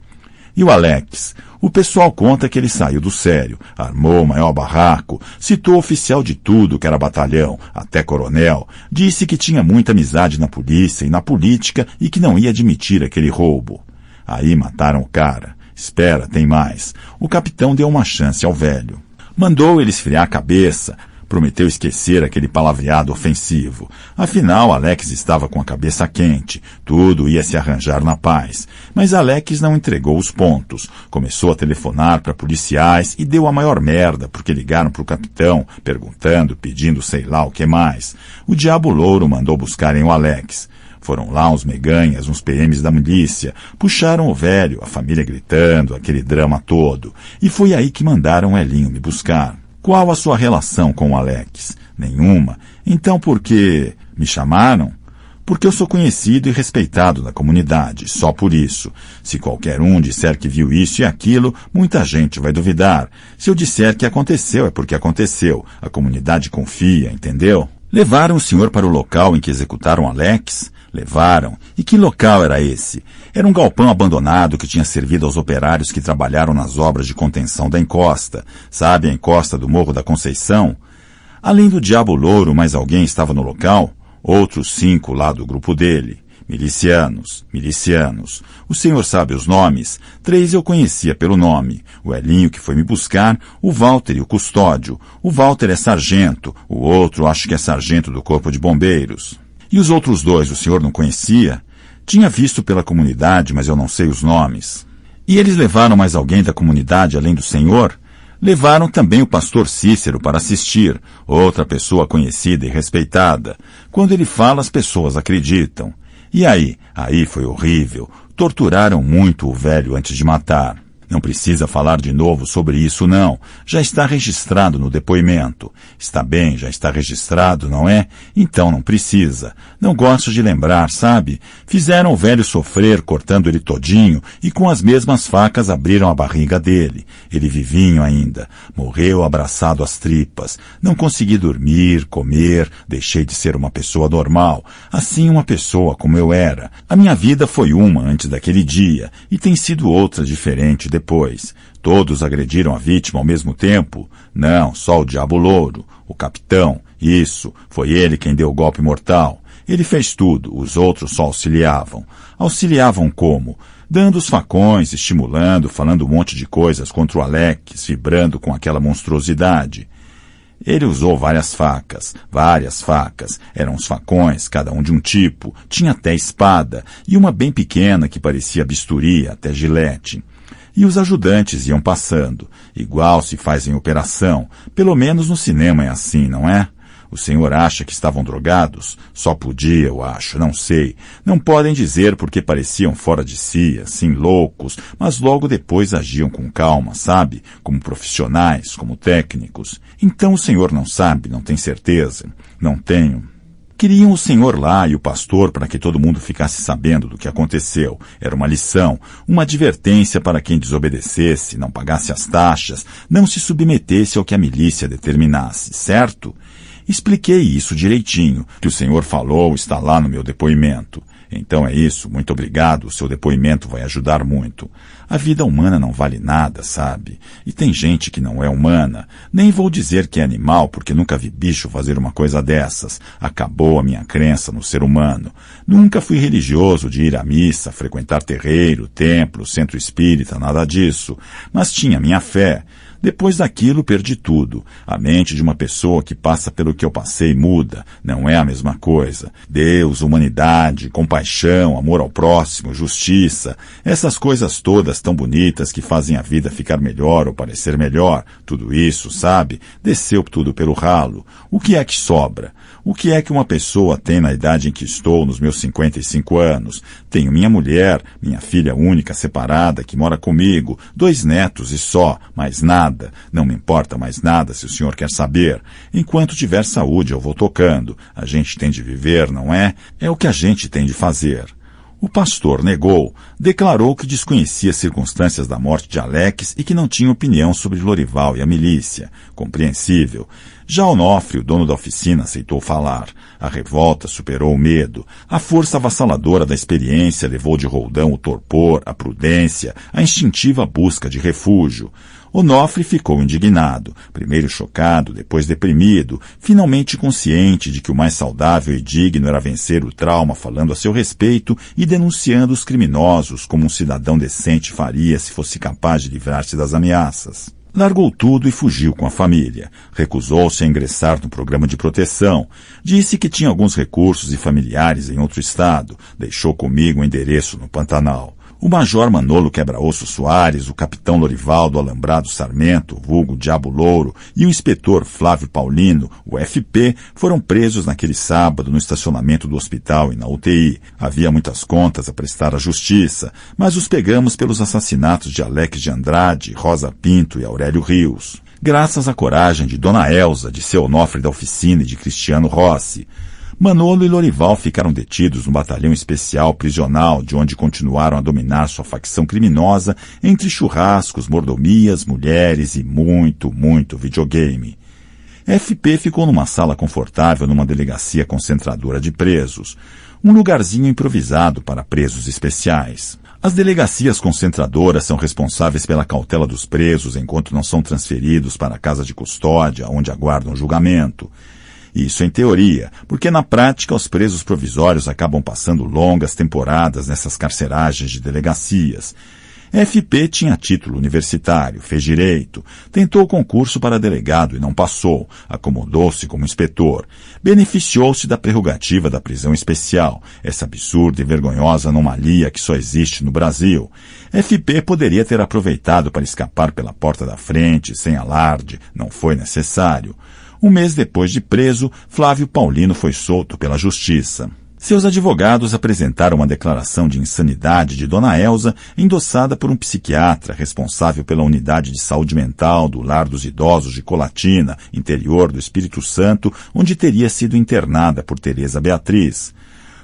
E o Alex? O pessoal conta que ele saiu do sério, armou o maior barraco, citou oficial de tudo que era batalhão, até coronel, disse que tinha muita amizade na polícia e na política e que não ia admitir aquele roubo. Aí mataram o cara. Espera, tem mais. O capitão deu uma chance ao velho. Mandou ele esfriar a cabeça. Prometeu esquecer aquele palavreado ofensivo. Afinal, Alex estava com a cabeça quente. Tudo ia se arranjar na paz. Mas Alex não entregou os pontos. Começou a telefonar para policiais e deu a maior merda, porque ligaram para o capitão, perguntando, pedindo sei lá o que mais. O Diabo Louro mandou buscarem o Alex. Foram lá uns meganhas, uns PMs da milícia, puxaram o velho, a família gritando, aquele drama todo. E foi aí que mandaram o Elinho me buscar. Qual a sua relação com o Alex? Nenhuma. Então por que me chamaram? Porque eu sou conhecido e respeitado da comunidade, só por isso. Se qualquer um disser que viu isso e aquilo, muita gente vai duvidar. Se eu disser que aconteceu, é porque aconteceu. A comunidade confia, entendeu? Levaram o senhor para o local em que executaram Alex? Levaram. E que local era esse? Era um galpão abandonado que tinha servido aos operários que trabalharam nas obras de contenção da encosta. Sabe a encosta do Morro da Conceição? Além do Diabo Louro, mais alguém estava no local? Outros 5 lá do grupo dele. Milicianos. O senhor sabe os nomes? 3 eu conhecia pelo nome. O Elinho que foi me buscar, o Walter e o Custódio. O Walter é sargento, o outro acho que é sargento do Corpo de Bombeiros. E os outros 2 o senhor não conhecia? Tinha visto pela comunidade, mas eu não sei os nomes. E eles levaram mais alguém da comunidade além do senhor? Levaram também o pastor Cícero para assistir, outra pessoa conhecida e respeitada. Quando ele fala, as pessoas acreditam. E aí? Aí foi horrível. Torturaram muito o velho antes de matar. Não precisa falar de novo sobre isso, não. Já está registrado no depoimento. Está bem, já está registrado, não é? Então não precisa. Não gosto de lembrar, sabe? Fizeram o velho sofrer cortando ele todinho e com as mesmas facas abriram a barriga dele. Ele vivinho ainda. Morreu abraçado às tripas. Não consegui dormir, comer, deixei de ser uma pessoa normal. Assim uma pessoa como eu era. A minha vida foi uma antes daquele dia e tem sido outra diferente depois. Todos agrediram a vítima ao mesmo tempo? Não, só o Diabo Louro, o capitão. Isso, foi ele quem deu o golpe mortal. Ele fez tudo, os outros só auxiliavam. Auxiliavam como? Dando os facões, estimulando, falando um monte de coisas contra o Alex, vibrando com aquela monstruosidade. Ele usou várias facas. Eram os facões, cada um de um tipo. Tinha até espada, e uma bem pequena que parecia bisturi, até gilete. E os ajudantes iam passando, igual se faz em operação. Pelo menos no cinema é assim, não é? O senhor acha que estavam drogados? Só podia, eu acho, não sei. Não podem dizer porque pareciam fora de si, assim, loucos, mas logo depois agiam com calma, sabe? Como profissionais, como técnicos. Então o senhor não sabe, não tem certeza? Não tenho. Queriam o senhor lá e o pastor para que todo mundo ficasse sabendo do que aconteceu. Era uma lição, uma advertência para quem desobedecesse, não pagasse as taxas, não se submetesse ao que a milícia determinasse, certo? Expliquei isso direitinho, que o senhor falou está lá no meu depoimento. Então é isso, muito obrigado, o seu depoimento vai ajudar muito. A vida humana não vale nada, sabe? E tem gente que não é humana. Nem vou dizer que é animal, porque nunca vi bicho fazer uma coisa dessas. Acabou a minha crença no ser humano. Nunca fui religioso de ir à missa, frequentar terreiro, templo, centro espírita, nada disso. Mas tinha minha fé. Depois daquilo perdi tudo. A mente de uma pessoa que passa pelo que eu passei muda. Não é a mesma coisa. Deus, humanidade, compaixão, amor ao próximo, justiça. Essas coisas todas tão bonitas que fazem a vida ficar melhor ou parecer melhor. Tudo isso, sabe? Desceu tudo pelo ralo. O que é que sobra? O que é que uma pessoa tem na idade em que estou, nos meus 55 anos? Tenho minha mulher, minha filha única, separada, que mora comigo, 2 netos e só, mais nada. Não me importa mais nada se o senhor quer saber. Enquanto tiver saúde, eu vou tocando. A gente tem de viver, não é? É o que a gente tem de fazer. O pastor negou, declarou que desconhecia as circunstâncias da morte de Alex e que não tinha opinião sobre Lorival e a milícia. Compreensível. Já Onofre, o dono da oficina, aceitou falar. A revolta superou o medo. A força avassaladora da experiência levou de roldão o torpor, a prudência, a instintiva busca de refúgio. Onofre ficou indignado, primeiro chocado, depois deprimido, finalmente consciente de que o mais saudável e digno era vencer o trauma falando a seu respeito e denunciando os criminosos como um cidadão decente faria se fosse capaz de livrar-se das ameaças. Largou tudo e fugiu com a família. Recusou-se a ingressar no programa de proteção. Disse que tinha alguns recursos e familiares em outro estado. Deixou comigo um endereço no Pantanal. O major Manolo Quebra-Osso Soares, o capitão Lorival do Alambrado Sarmento, vulgo Diabo Louro, e o inspetor Flávio Paulino, o FP, foram presos naquele sábado no estacionamento do hospital e na UTI. Havia muitas contas a prestar à justiça, mas os pegamos pelos assassinatos de Alex de Andrade, Rosa Pinto e Aurélio Rios. Graças à coragem de Dona Elza, de seu Onofre da oficina e de Cristiano Rossi. Manolo e Lorival ficaram detidos no batalhão especial prisional, de onde continuaram a dominar sua facção criminosa entre churrascos, mordomias, mulheres e muito videogame. FP ficou numa sala confortável numa delegacia concentradora de presos, um lugarzinho improvisado para presos especiais. As delegacias concentradoras são responsáveis pela cautela dos presos enquanto não são transferidos para a casa de custódia, onde aguardam julgamento. Isso em teoria, porque na prática os presos provisórios acabam passando longas temporadas nessas carceragens de delegacias. FP tinha título universitário, fez direito, tentou o concurso para delegado e não passou, acomodou-se como inspetor, beneficiou-se da prerrogativa da prisão especial, essa absurda e vergonhosa anomalia que só existe no Brasil. FP poderia ter aproveitado para escapar pela porta da frente, sem alarde, não foi necessário. Um mês depois de preso, Flávio Paulino foi solto pela justiça. Seus advogados apresentaram uma declaração de insanidade de Dona Elza, endossada por um psiquiatra responsável pela unidade de saúde mental do Lar dos Idosos de Colatina, interior do Espírito Santo, onde teria sido internada por Tereza Beatriz.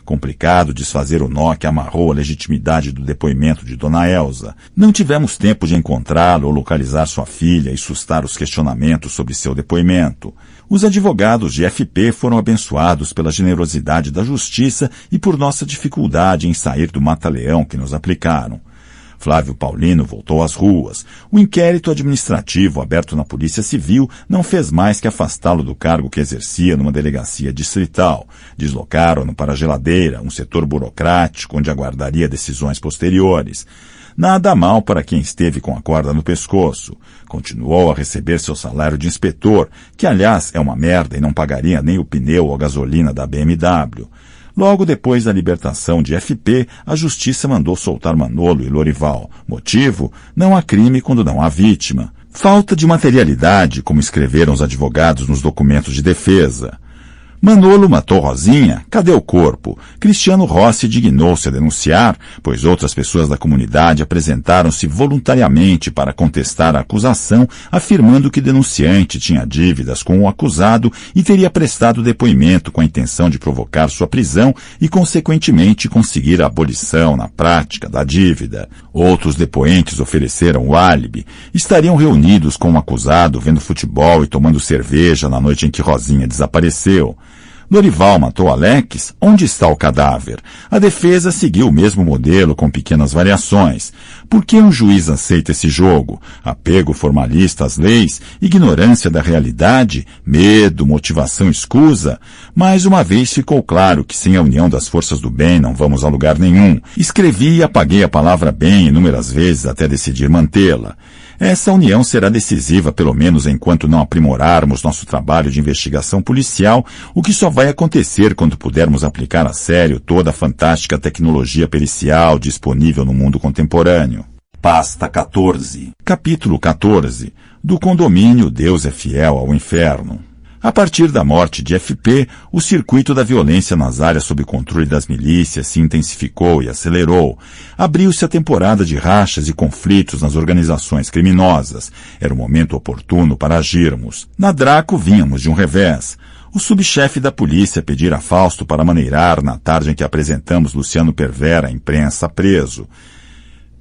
Complicado desfazer o nó que amarrou a legitimidade do depoimento de Dona Elza. Não tivemos tempo de encontrá-la ou localizar sua filha e sustar os questionamentos sobre seu depoimento. Os advogados de FP foram abençoados pela generosidade da justiça e por nossa dificuldade em sair do mata-leão que nos aplicaram. Flávio Paulino voltou às ruas. O inquérito administrativo aberto na Polícia Civil não fez mais que afastá-lo do cargo que exercia numa delegacia distrital. Deslocaram-no para a geladeira, um setor burocrático onde aguardaria decisões posteriores. Nada mal para quem esteve com a corda no pescoço. Continuou a receber seu salário de inspetor, que aliás é uma merda e não pagaria nem o pneu ou a gasolina da BMW. Logo depois da libertação de FP, a justiça mandou soltar Manolo e Lorival. Motivo? Não há crime quando não há vítima. Falta de materialidade, como escreveram os advogados nos documentos de defesa. Manolo matou Rosinha? Cadê o corpo? Cristiano Rossi dignou-se a denunciar, pois outras pessoas da comunidade apresentaram-se voluntariamente para contestar a acusação, afirmando que o denunciante tinha dívidas com o acusado e teria prestado depoimento com a intenção de provocar sua prisão e, consequentemente, conseguir a abolição, na prática, da dívida. Outros depoentes ofereceram o álibi. Estariam reunidos com o acusado, vendo futebol e tomando cerveja na noite em que Rosinha desapareceu. Lorival matou Alex? Onde está o cadáver? A defesa seguiu o mesmo modelo com pequenas variações. Por que um juiz aceita esse jogo? Apego formalista às leis? Ignorância da realidade? Medo? Motivação escusa? Mais uma vez ficou claro que sem a união das forças do bem não vamos a lugar nenhum. Escrevi e apaguei a palavra bem inúmeras vezes até decidir mantê-la. Essa união será decisiva, pelo menos enquanto não aprimorarmos nosso trabalho de investigação policial, o que só vai acontecer quando pudermos aplicar a sério toda a fantástica tecnologia pericial disponível no mundo contemporâneo. Pasta 14. Capítulo 14. Do condomínio Deus é fiel ao inferno. A partir da morte de FP, o circuito da violência nas áreas sob controle das milícias se intensificou e acelerou. Abriu-se a temporada de rachas e conflitos nas organizações criminosas. Era o momento oportuno para agirmos. Na Draco vínhamos de um revés. O subchefe da polícia pedira a Fausto para maneirar na tarde em que apresentamos Luciano Pervera à imprensa preso.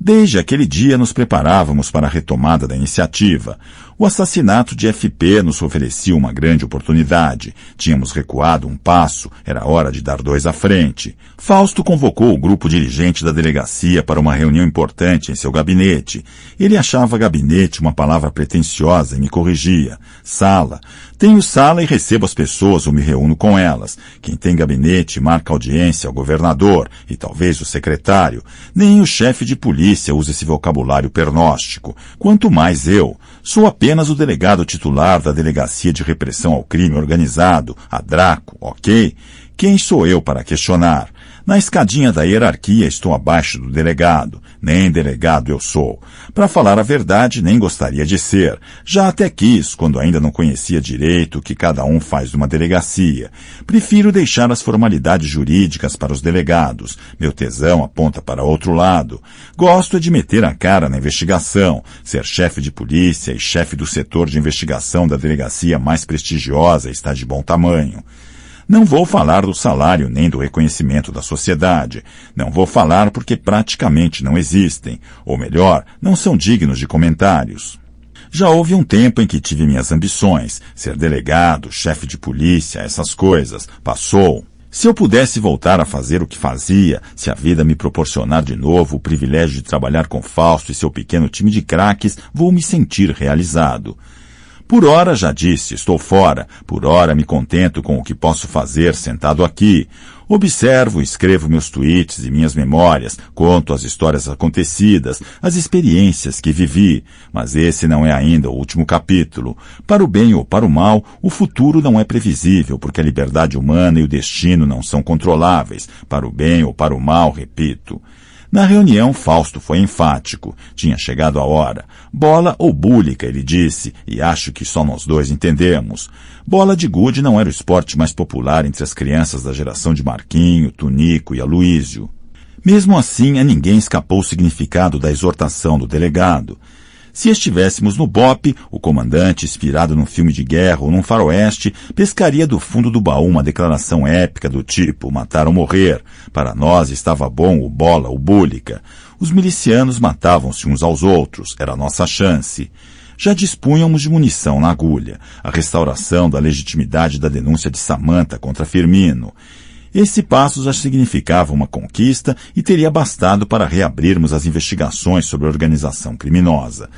Desde aquele dia nos preparávamos para a retomada da iniciativa. O assassinato de FP nos oferecia uma grande oportunidade. Tínhamos recuado um passo, era hora de dar 2 à frente. Fausto convocou o grupo dirigente da delegacia para uma reunião importante em seu gabinete. Ele achava gabinete uma palavra pretensiosa e me corrigia. Sala. Tenho sala e recebo as pessoas ou me reúno com elas. Quem tem gabinete marca audiência ao governador e talvez o secretário. Nem o chefe de polícia usa esse vocabulário pernóstico. Quanto mais eu. Sou apenas o delegado titular da Delegacia de Repressão ao Crime Organizado, a Draco, ok? Quem sou eu para questionar? Na escadinha da hierarquia estou abaixo do delegado. Nem delegado eu sou. Para falar a verdade, nem gostaria de ser. Já até quis, quando ainda não conhecia direito o que cada um faz numa delegacia. Prefiro deixar as formalidades jurídicas para os delegados. Meu tesão aponta para outro lado. Gosto de meter a cara na investigação, ser chefe de polícia e chefe do setor de investigação da delegacia mais prestigiosa está de bom tamanho. Não vou falar do salário nem do reconhecimento da sociedade. Não vou falar porque praticamente não existem. Ou melhor, não são dignos de comentários. Já houve um tempo em que tive minhas ambições. Ser delegado, chefe de polícia, essas coisas. Passou. Se eu pudesse voltar a fazer o que fazia, se a vida me proporcionar de novo o privilégio de trabalhar com Fausto e seu pequeno time de craques, vou me sentir realizado. Por ora, já disse, estou fora. Por ora, me contento com o que posso fazer sentado aqui. Observo e escrevo meus tweets e minhas memórias, conto as histórias acontecidas, as experiências que vivi. Mas esse não é ainda o último capítulo. Para o bem ou para o mal, o futuro não é previsível, porque a liberdade humana e o destino não são controláveis. Para o bem ou para o mal, repito. Na reunião, Fausto foi enfático. Tinha chegado a hora. Bola ou búlica, ele disse, e acho que só nós dois entendemos. Bola de gude não era o esporte mais popular entre as crianças da geração de Marquinho, Tunico e Aloísio. Mesmo assim, a ninguém escapou o significado da exortação do delegado. Se estivéssemos no BOPE, o comandante, inspirado num filme de guerra ou num faroeste, pescaria do fundo do baú uma declaração épica do tipo matar ou morrer. Para nós estava bom o bola ou búlica. Os milicianos matavam-se uns aos outros, era a nossa chance. Já dispunhamos de munição na agulha, a restauração da legitimidade da denúncia de Samantha contra Firmino. Esse passo já significava uma conquista e teria bastado para reabrirmos as investigações sobre a organização criminosa.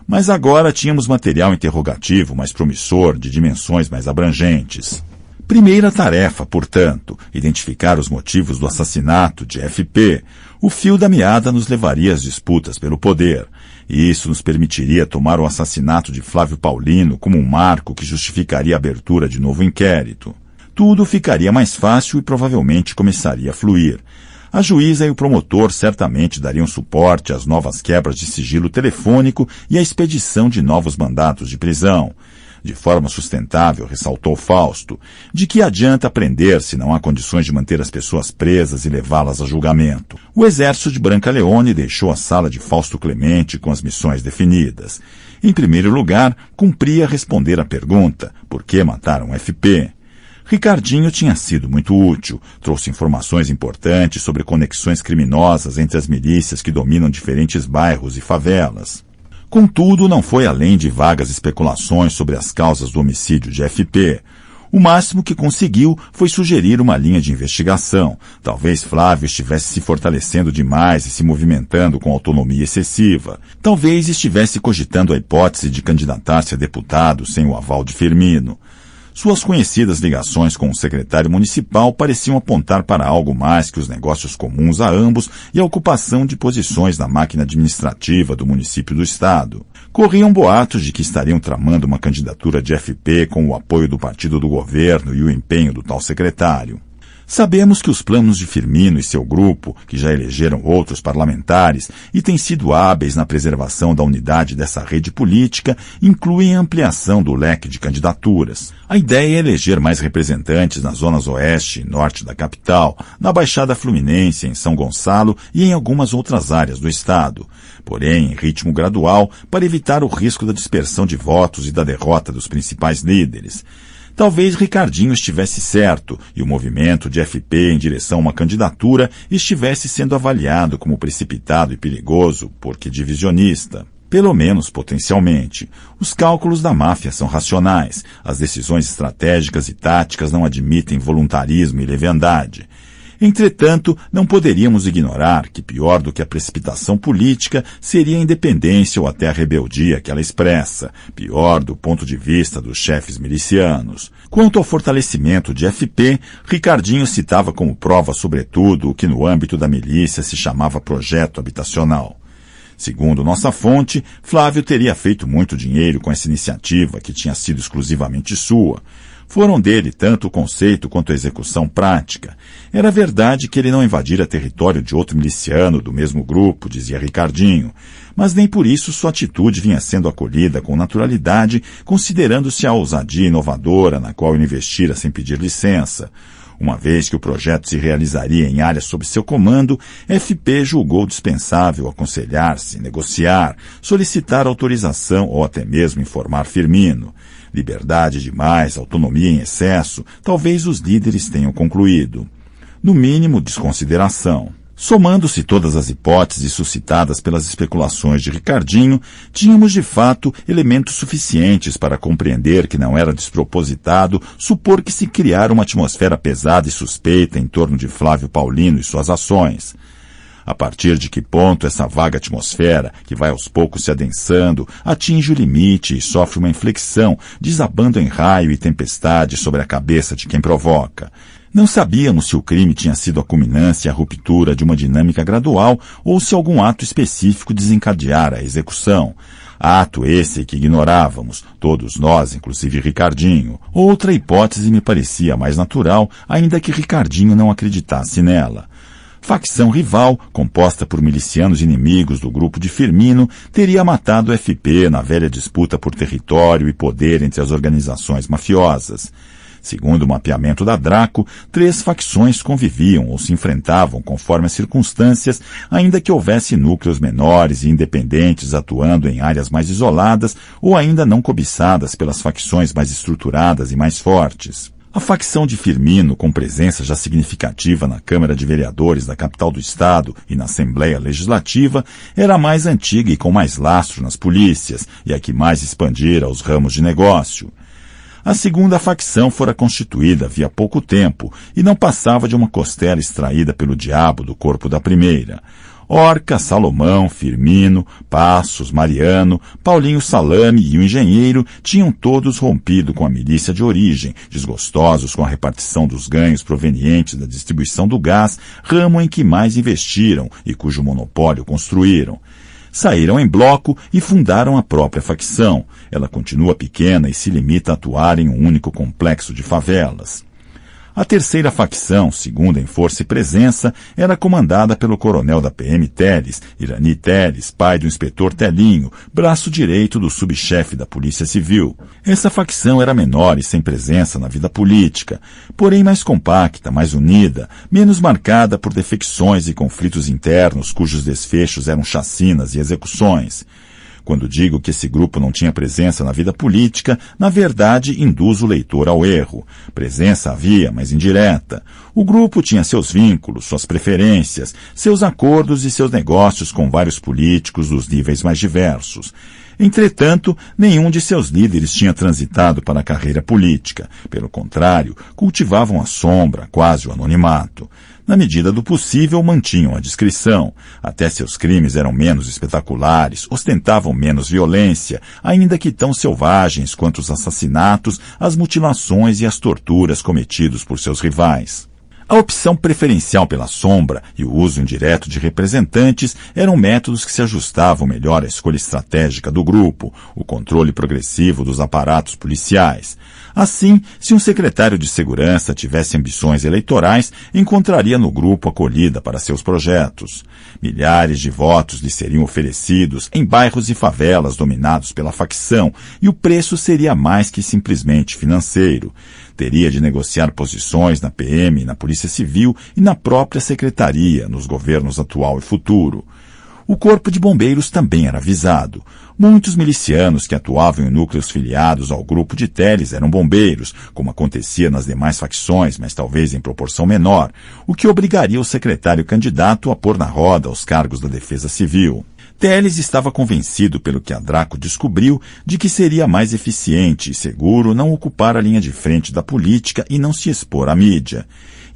Mas agora tínhamos material interrogativo mais promissor, de dimensões mais abrangentes. Primeira tarefa, portanto, identificar os motivos do assassinato de FP. O fio da meada nos levaria às disputas pelo poder. E isso nos permitiria tomar o assassinato de Flávio Paulino como um marco que justificaria a abertura de novo inquérito. Tudo ficaria mais fácil e provavelmente começaria a fluir. A juíza e o promotor certamente dariam suporte às novas quebras de sigilo telefônico e à expedição de novos mandatos de prisão. De forma sustentável, ressaltou Fausto, de que adianta prender se não há condições de manter as pessoas presas e levá-las a julgamento. O exército de Brancaleone deixou a sala de Fausto Clemente com as missões definidas. Em primeiro lugar, cumpria responder à pergunta, por que mataram FP? Ricardinho tinha sido muito útil, trouxe informações importantes sobre conexões criminosas entre as milícias que dominam diferentes bairros e favelas. Contudo, não foi além de vagas especulações sobre as causas do homicídio de FP. O máximo que conseguiu foi sugerir uma linha de investigação. Talvez Flávio estivesse se fortalecendo demais e se movimentando com autonomia excessiva. Talvez estivesse cogitando a hipótese de candidatar-se a deputado sem o aval de Firmino. Suas conhecidas ligações com o secretário municipal pareciam apontar para algo mais que os negócios comuns a ambos e a ocupação de posições na máquina administrativa do município do estado. Corriam boatos de que estariam tramando uma candidatura de FP com o apoio do partido do governo e o empenho do tal secretário. Sabemos que os planos de Firmino e seu grupo, que já elegeram outros parlamentares e têm sido hábeis na preservação da unidade dessa rede política, incluem a ampliação do leque de candidaturas. A ideia é eleger mais representantes nas zonas oeste e norte da capital, na Baixada Fluminense, em São Gonçalo e em algumas outras áreas do estado. Porém, em ritmo gradual, para evitar o risco da dispersão de votos e da derrota dos principais líderes. Talvez Ricardinho estivesse certo e o movimento de FP em direção a uma candidatura estivesse sendo avaliado como precipitado e perigoso, porque divisionista. Pelo menos potencialmente. Os cálculos da máfia são racionais. As decisões estratégicas e táticas não admitem voluntarismo e leviandade. Entretanto, não poderíamos ignorar que pior do que a precipitação política seria a independência ou até a rebeldia que ela expressa, pior do ponto de vista dos chefes milicianos. Quanto ao fortalecimento de FP, Ricardinho citava como prova sobretudo o que no âmbito da milícia se chamava projeto habitacional. Segundo nossa fonte, Flávio teria feito muito dinheiro com essa iniciativa, que tinha sido exclusivamente sua. Foram dele tanto o conceito quanto a execução prática. Era verdade que ele não invadira território de outro miliciano do mesmo grupo, dizia Ricardinho, mas nem por isso sua atitude vinha sendo acolhida com naturalidade, considerando-se a ousadia inovadora na qual ele investira sem pedir licença. Uma vez que o projeto se realizaria em áreas sob seu comando, FP julgou dispensável aconselhar-se, negociar, solicitar autorização ou até mesmo informar Firmino. Liberdade demais, autonomia em excesso, talvez os líderes tenham concluído. No mínimo, desconsideração. Somando-se todas as hipóteses suscitadas pelas especulações de Ricardinho, tínhamos de fato elementos suficientes para compreender que não era despropositado supor que se criara uma atmosfera pesada e suspeita em torno de Flávio Paulino e suas ações. A partir de que ponto essa vaga atmosfera, que vai aos poucos se adensando, atinge o limite e sofre uma inflexão, desabando em raio e tempestade sobre a cabeça de quem provoca? Não sabíamos se o crime tinha sido a culminância e a ruptura de uma dinâmica gradual ou se algum ato específico desencadeara a execução. Ato esse que ignorávamos, todos nós, inclusive Ricardinho. Outra hipótese me parecia mais natural, ainda que Ricardinho não acreditasse nela. Facção rival, composta por milicianos inimigos do grupo de Firmino, teria matado o FP na velha disputa por território e poder entre as organizações mafiosas. Segundo o mapeamento da Draco, 3 facções conviviam ou se enfrentavam conforme as circunstâncias, ainda que houvesse núcleos menores e independentes atuando em áreas mais isoladas ou ainda não cobiçadas pelas facções mais estruturadas e mais fortes. A facção de Firmino, com presença já significativa na Câmara de Vereadores da capital do estado e na Assembleia Legislativa, era a mais antiga e com mais lastro nas polícias e a que mais expandira os ramos de negócio. A segunda facção fora constituída havia pouco tempo e não passava de uma costela extraída pelo diabo do corpo da primeira. Orca, Salomão, Firmino, Passos, Mariano, Paulinho Salame e o engenheiro tinham todos rompido com a milícia de origem, desgostosos com a repartição dos ganhos provenientes da distribuição do gás, ramo em que mais investiram e cujo monopólio construíram. Saíram em bloco e fundaram a própria facção. Ela continua pequena e se limita a atuar em um único complexo de favelas. A terceira facção, segunda em força e presença, era comandada pelo coronel da PM Teles, Irani Teles, pai do inspetor Telinho, braço direito do subchefe da Polícia Civil. Essa facção era menor e sem presença na vida política, porém mais compacta, mais unida, menos marcada por defecções e conflitos internos cujos desfechos eram chacinas e execuções. Quando digo que esse grupo não tinha presença na vida política, na verdade induzo o leitor ao erro. Presença havia, mas indireta. O grupo tinha seus vínculos, suas preferências, seus acordos e seus negócios com vários políticos dos níveis mais diversos. Entretanto, nenhum de seus líderes tinha transitado para a carreira política. Pelo contrário, cultivavam a sombra, quase o anonimato. Na medida do possível, mantinham a discrição. Até seus crimes eram menos espetaculares, ostentavam menos violência, ainda que tão selvagens quanto os assassinatos, as mutilações e as torturas cometidos por seus rivais. A opção preferencial pela sombra e o uso indireto de representantes eram métodos que se ajustavam melhor à escolha estratégica do grupo, o controle progressivo dos aparatos policiais. Assim, se um secretário de segurança tivesse ambições eleitorais, encontraria no grupo acolhida para seus projetos. Milhares de votos lhe seriam oferecidos em bairros e favelas dominados pela facção, e o preço seria mais que simplesmente financeiro. Teria de negociar posições na PM, na Polícia Civil e na própria secretaria, nos governos atual e futuro. O Corpo de Bombeiros também era visado. Muitos milicianos que atuavam em núcleos filiados ao grupo de Telles eram bombeiros, como acontecia nas demais facções, mas talvez em proporção menor, o que obrigaria o secretário candidato a pôr na roda os cargos da Defesa Civil. Telles estava convencido, pelo que a Draco descobriu, de que seria mais eficiente e seguro não ocupar a linha de frente da política e não se expor à mídia.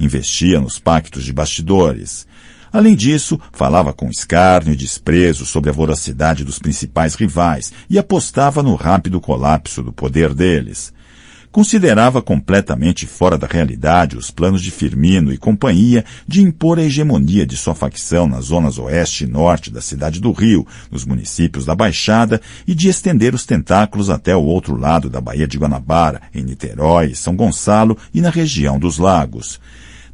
Investia nos pactos de bastidores. Além disso, falava com escárnio e desprezo sobre a voracidade dos principais rivais e apostava no rápido colapso do poder deles. Considerava completamente fora da realidade os planos de Firmino e companhia de impor a hegemonia de sua facção nas zonas oeste e norte da cidade do Rio, nos municípios da Baixada, e de estender os tentáculos até o outro lado da Baía de Guanabara, em Niterói, São Gonçalo e na região dos Lagos.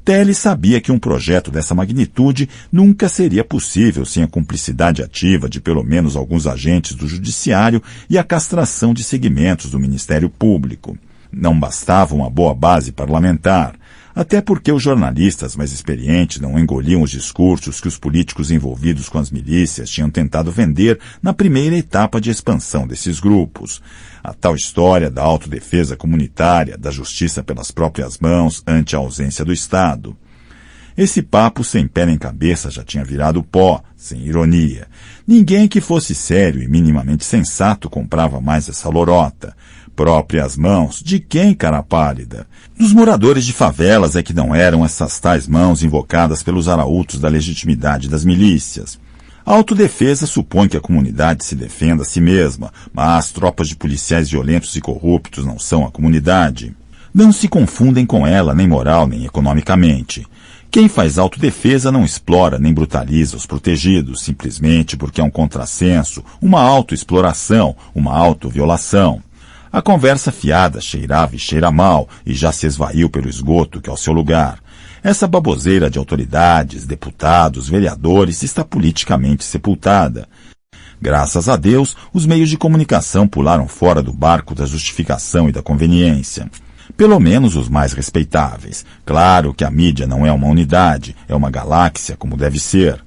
Telles sabia que um projeto dessa magnitude nunca seria possível sem a cumplicidade ativa de pelo menos alguns agentes do Judiciário e a castração de segmentos do Ministério Público. Não bastava uma boa base parlamentar, até porque os jornalistas mais experientes não engoliam os discursos que os políticos envolvidos com as milícias tinham tentado vender na primeira etapa de expansão desses grupos. A tal história da autodefesa comunitária, da justiça pelas próprias mãos ante a ausência do Estado. Esse papo sem pé nem cabeça já tinha virado pó, sem ironia. Ninguém que fosse sério e minimamente sensato comprava mais essa lorota. Próprias mãos? De quem, cara pálida? Dos moradores de favelas é que não eram essas tais mãos invocadas pelos arautos da legitimidade das milícias. A autodefesa supõe que a comunidade se defenda a si mesma, mas tropas de policiais violentos e corruptos não são a comunidade. Não se confundem com ela nem moral nem economicamente. Quem faz autodefesa não explora nem brutaliza os protegidos, simplesmente porque é um contrassenso, uma autoexploração, uma autoviolação. A conversa fiada cheirava e cheira mal e já se esvaiu pelo esgoto que é o seu lugar. Essa baboseira de autoridades, deputados, vereadores está politicamente sepultada. Graças a Deus, os meios de comunicação pularam fora do barco da justificação e da conveniência. Pelo menos os mais respeitáveis. Claro que a mídia não é uma unidade, é uma galáxia como deve ser.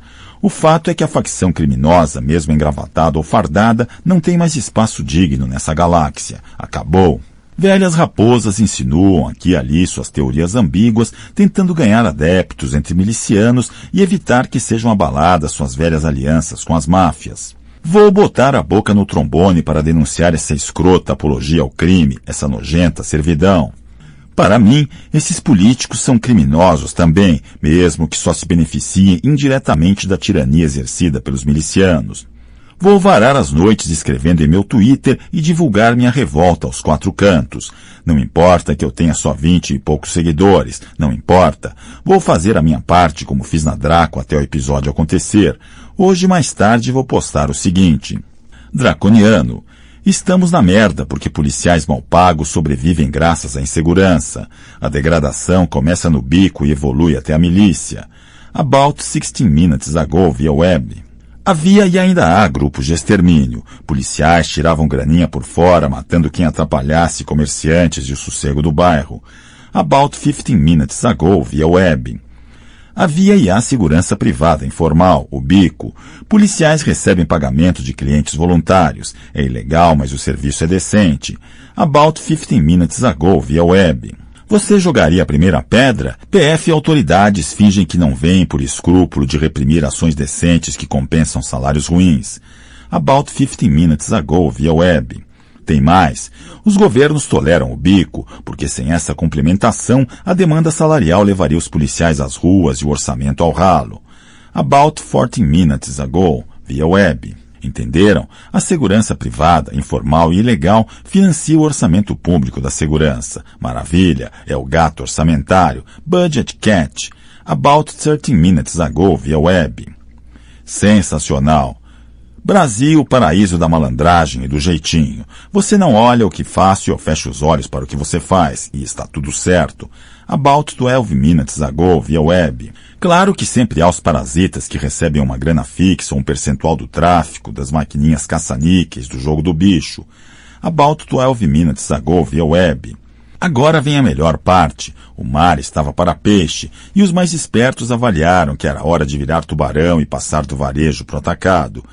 O fato é que a facção criminosa, mesmo engravatada ou fardada, não tem mais espaço digno nessa galáxia. Acabou. Velhas raposas insinuam aqui e ali suas teorias ambíguas, tentando ganhar adeptos entre milicianos e evitar que sejam abaladas suas velhas alianças com as máfias. Vou botar a boca no trombone para denunciar essa escrota apologia ao crime, essa nojenta servidão. Para mim, esses políticos são criminosos também, mesmo que só se beneficiem indiretamente da tirania exercida pelos milicianos. Vou varar as noites escrevendo em meu Twitter e divulgar minha revolta aos quatro cantos. Não importa que eu tenha só 20 e poucos seguidores, não importa. Vou fazer a minha parte como fiz na Draco até o episódio acontecer. Hoje, mais tarde, vou postar o seguinte. Draconiano. Estamos na merda porque policiais mal pagos sobrevivem graças à insegurança. A degradação começa no bico e evolui até a milícia. About 16 minutes ago via web. Havia e ainda há grupos de extermínio. Policiais tiravam graninha por fora, matando quem atrapalhasse comerciantes e o sossego do bairro. About 15 minutes ago via web. Havia e há segurança privada informal, o bico. Policiais recebem pagamento de clientes voluntários. É ilegal, mas o serviço é decente. About 15 minutes ago via web. Você jogaria a primeira pedra? PF e autoridades fingem que não veem por escrúpulo de reprimir ações decentes que compensam salários ruins. About 15 minutes ago via web. Tem mais. Os governos toleram o bico, porque sem essa complementação, a demanda salarial levaria os policiais às ruas e o orçamento ao ralo. About 14 minutes ago, via web. Entenderam? A segurança privada, informal e ilegal financia o orçamento público da segurança. Maravilha, é o gato orçamentário. Budget cat. About 13 minutes ago via web. Sensacional. Brasil, paraíso da malandragem e do jeitinho. Você não olha o que faço ou fecha os olhos para o que você faz, e está tudo certo. About 12 minutes ago via web. Claro que sempre há os parasitas que recebem uma grana fixa ou um percentual do tráfico, das maquininhas caça-níqueis, do jogo do bicho. About 12 minutes ago via web. Agora vem a melhor parte. O mar estava para peixe, e os mais espertos avaliaram que era hora de virar tubarão e passar do varejo para o atacado.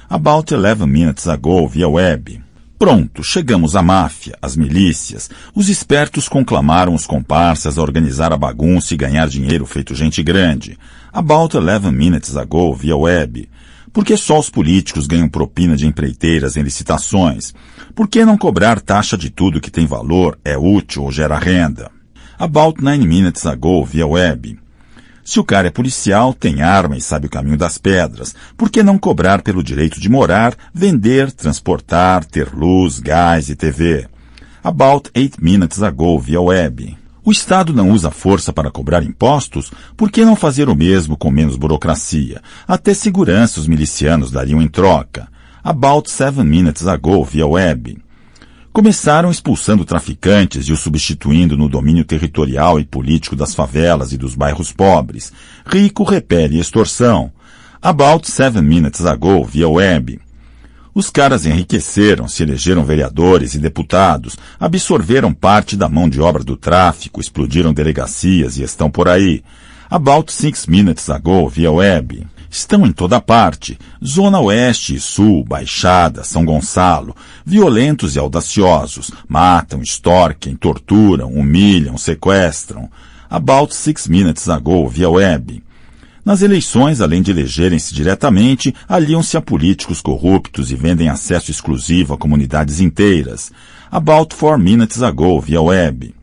About 11 minutes ago via web. Pronto, chegamos à máfia, às milícias. Os espertos conclamaram os comparsas a organizar a bagunça e ganhar dinheiro feito gente grande. About 11 minutes ago via web. Por que só os políticos ganham propina de empreiteiras em licitações? Por que não cobrar taxa de tudo que tem valor, é útil ou gera renda? About 9 minutes ago via web. Se o cara é policial, tem arma e sabe o caminho das pedras, por que não cobrar pelo direito de morar, vender, transportar, ter luz, gás e TV? About 8 minutes ago via web. O Estado não usa força para cobrar impostos? Por que não fazer o mesmo com menos burocracia? Até segurança os milicianos dariam em troca. About 7 minutes ago via web. Começaram expulsando traficantes e os substituindo no domínio territorial e político das favelas e dos bairros pobres. Rico repele extorsão. About 7 minutes ago via web. Os caras enriqueceram, se elegeram vereadores e deputados, absorveram parte da mão de obra do tráfico, explodiram delegacias e estão por aí. About 6 minutes ago via web. Estão em toda parte. Zona Oeste e Sul, Baixada, São Gonçalo. Violentos e audaciosos. Matam, extorquem, torturam, humilham, sequestram. About 6 minutes ago via web. Nas eleições, além de elegerem-se diretamente, aliam-se a políticos corruptos e vendem acesso exclusivo a comunidades inteiras. About 4 minutes ago via web.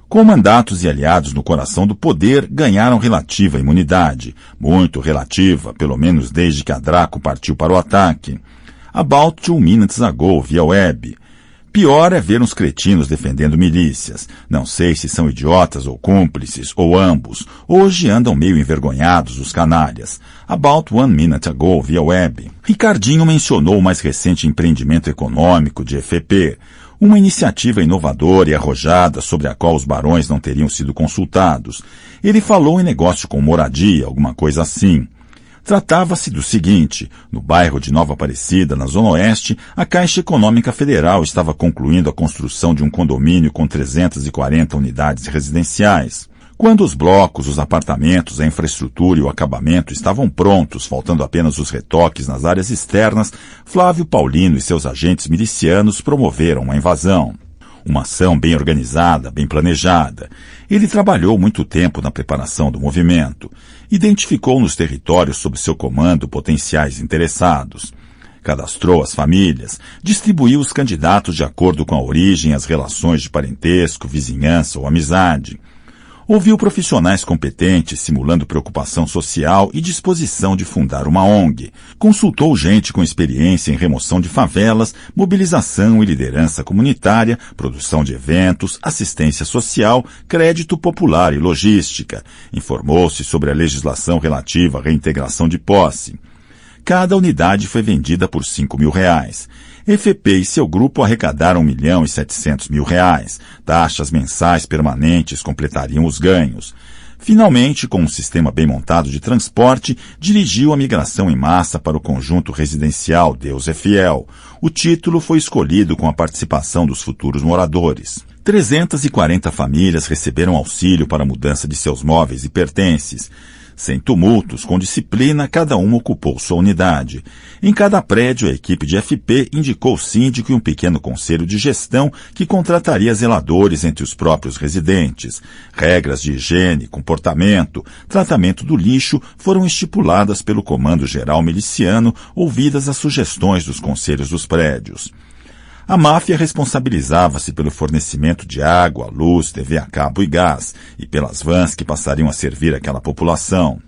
Com mandatos e aliados no coração do poder, ganharam relativa imunidade. Muito relativa, pelo menos desde que a Draco partiu para o ataque. About 2 minutes ago via web. Pior é ver uns cretinos defendendo milícias. Não sei se são idiotas ou cúmplices, ou ambos. Hoje andam meio envergonhados os canalhas. About 1 minute ago via web. Ricardinho mencionou o mais recente empreendimento econômico de FP. Uma iniciativa inovadora e arrojada sobre a qual os barões não teriam sido consultados. Ele falou em negócio com moradia, alguma coisa assim. Tratava-se do seguinte: no bairro de Nova Aparecida, na Zona Oeste, a Caixa Econômica Federal estava concluindo a construção de um condomínio com 340 unidades residenciais. Quando os blocos, os apartamentos, a infraestrutura e o acabamento estavam prontos, faltando apenas os retoques nas áreas externas, Flávio Paulino e seus agentes milicianos promoveram uma invasão. Uma ação bem organizada, bem planejada. Ele trabalhou muito tempo na preparação do movimento. Identificou nos territórios sob seu comando potenciais interessados. Cadastrou as famílias, distribuiu os candidatos de acordo com a origem e as relações de parentesco, vizinhança ou amizade. Ouviu profissionais competentes simulando preocupação social e disposição de fundar uma ONG. Consultou gente com experiência em remoção de favelas, mobilização e liderança comunitária, produção de eventos, assistência social, crédito popular e logística. Informou-se sobre a legislação relativa à reintegração de posse. Cada unidade foi vendida por R$5.000. FP e seu grupo arrecadaram R$1.700.000. Taxas mensais permanentes completariam os ganhos. Finalmente, com um sistema bem montado de transporte, dirigiu a migração em massa para o conjunto residencial Deus é Fiel. O título foi escolhido com a participação dos futuros moradores. 340 famílias receberam auxílio para a mudança de seus móveis e pertences. Sem tumultos, com disciplina, cada um ocupou sua unidade. Em cada prédio, a equipe de FP indicou o síndico e um pequeno conselho de gestão que contrataria zeladores entre os próprios residentes. Regras de higiene, comportamento, tratamento do lixo foram estipuladas pelo Comando Geral Miliciano, ouvidas as sugestões dos conselhos dos prédios. A máfia responsabilizava-se pelo fornecimento de água, luz, TV a cabo e gás, e pelas vans que passariam a servir aquela população.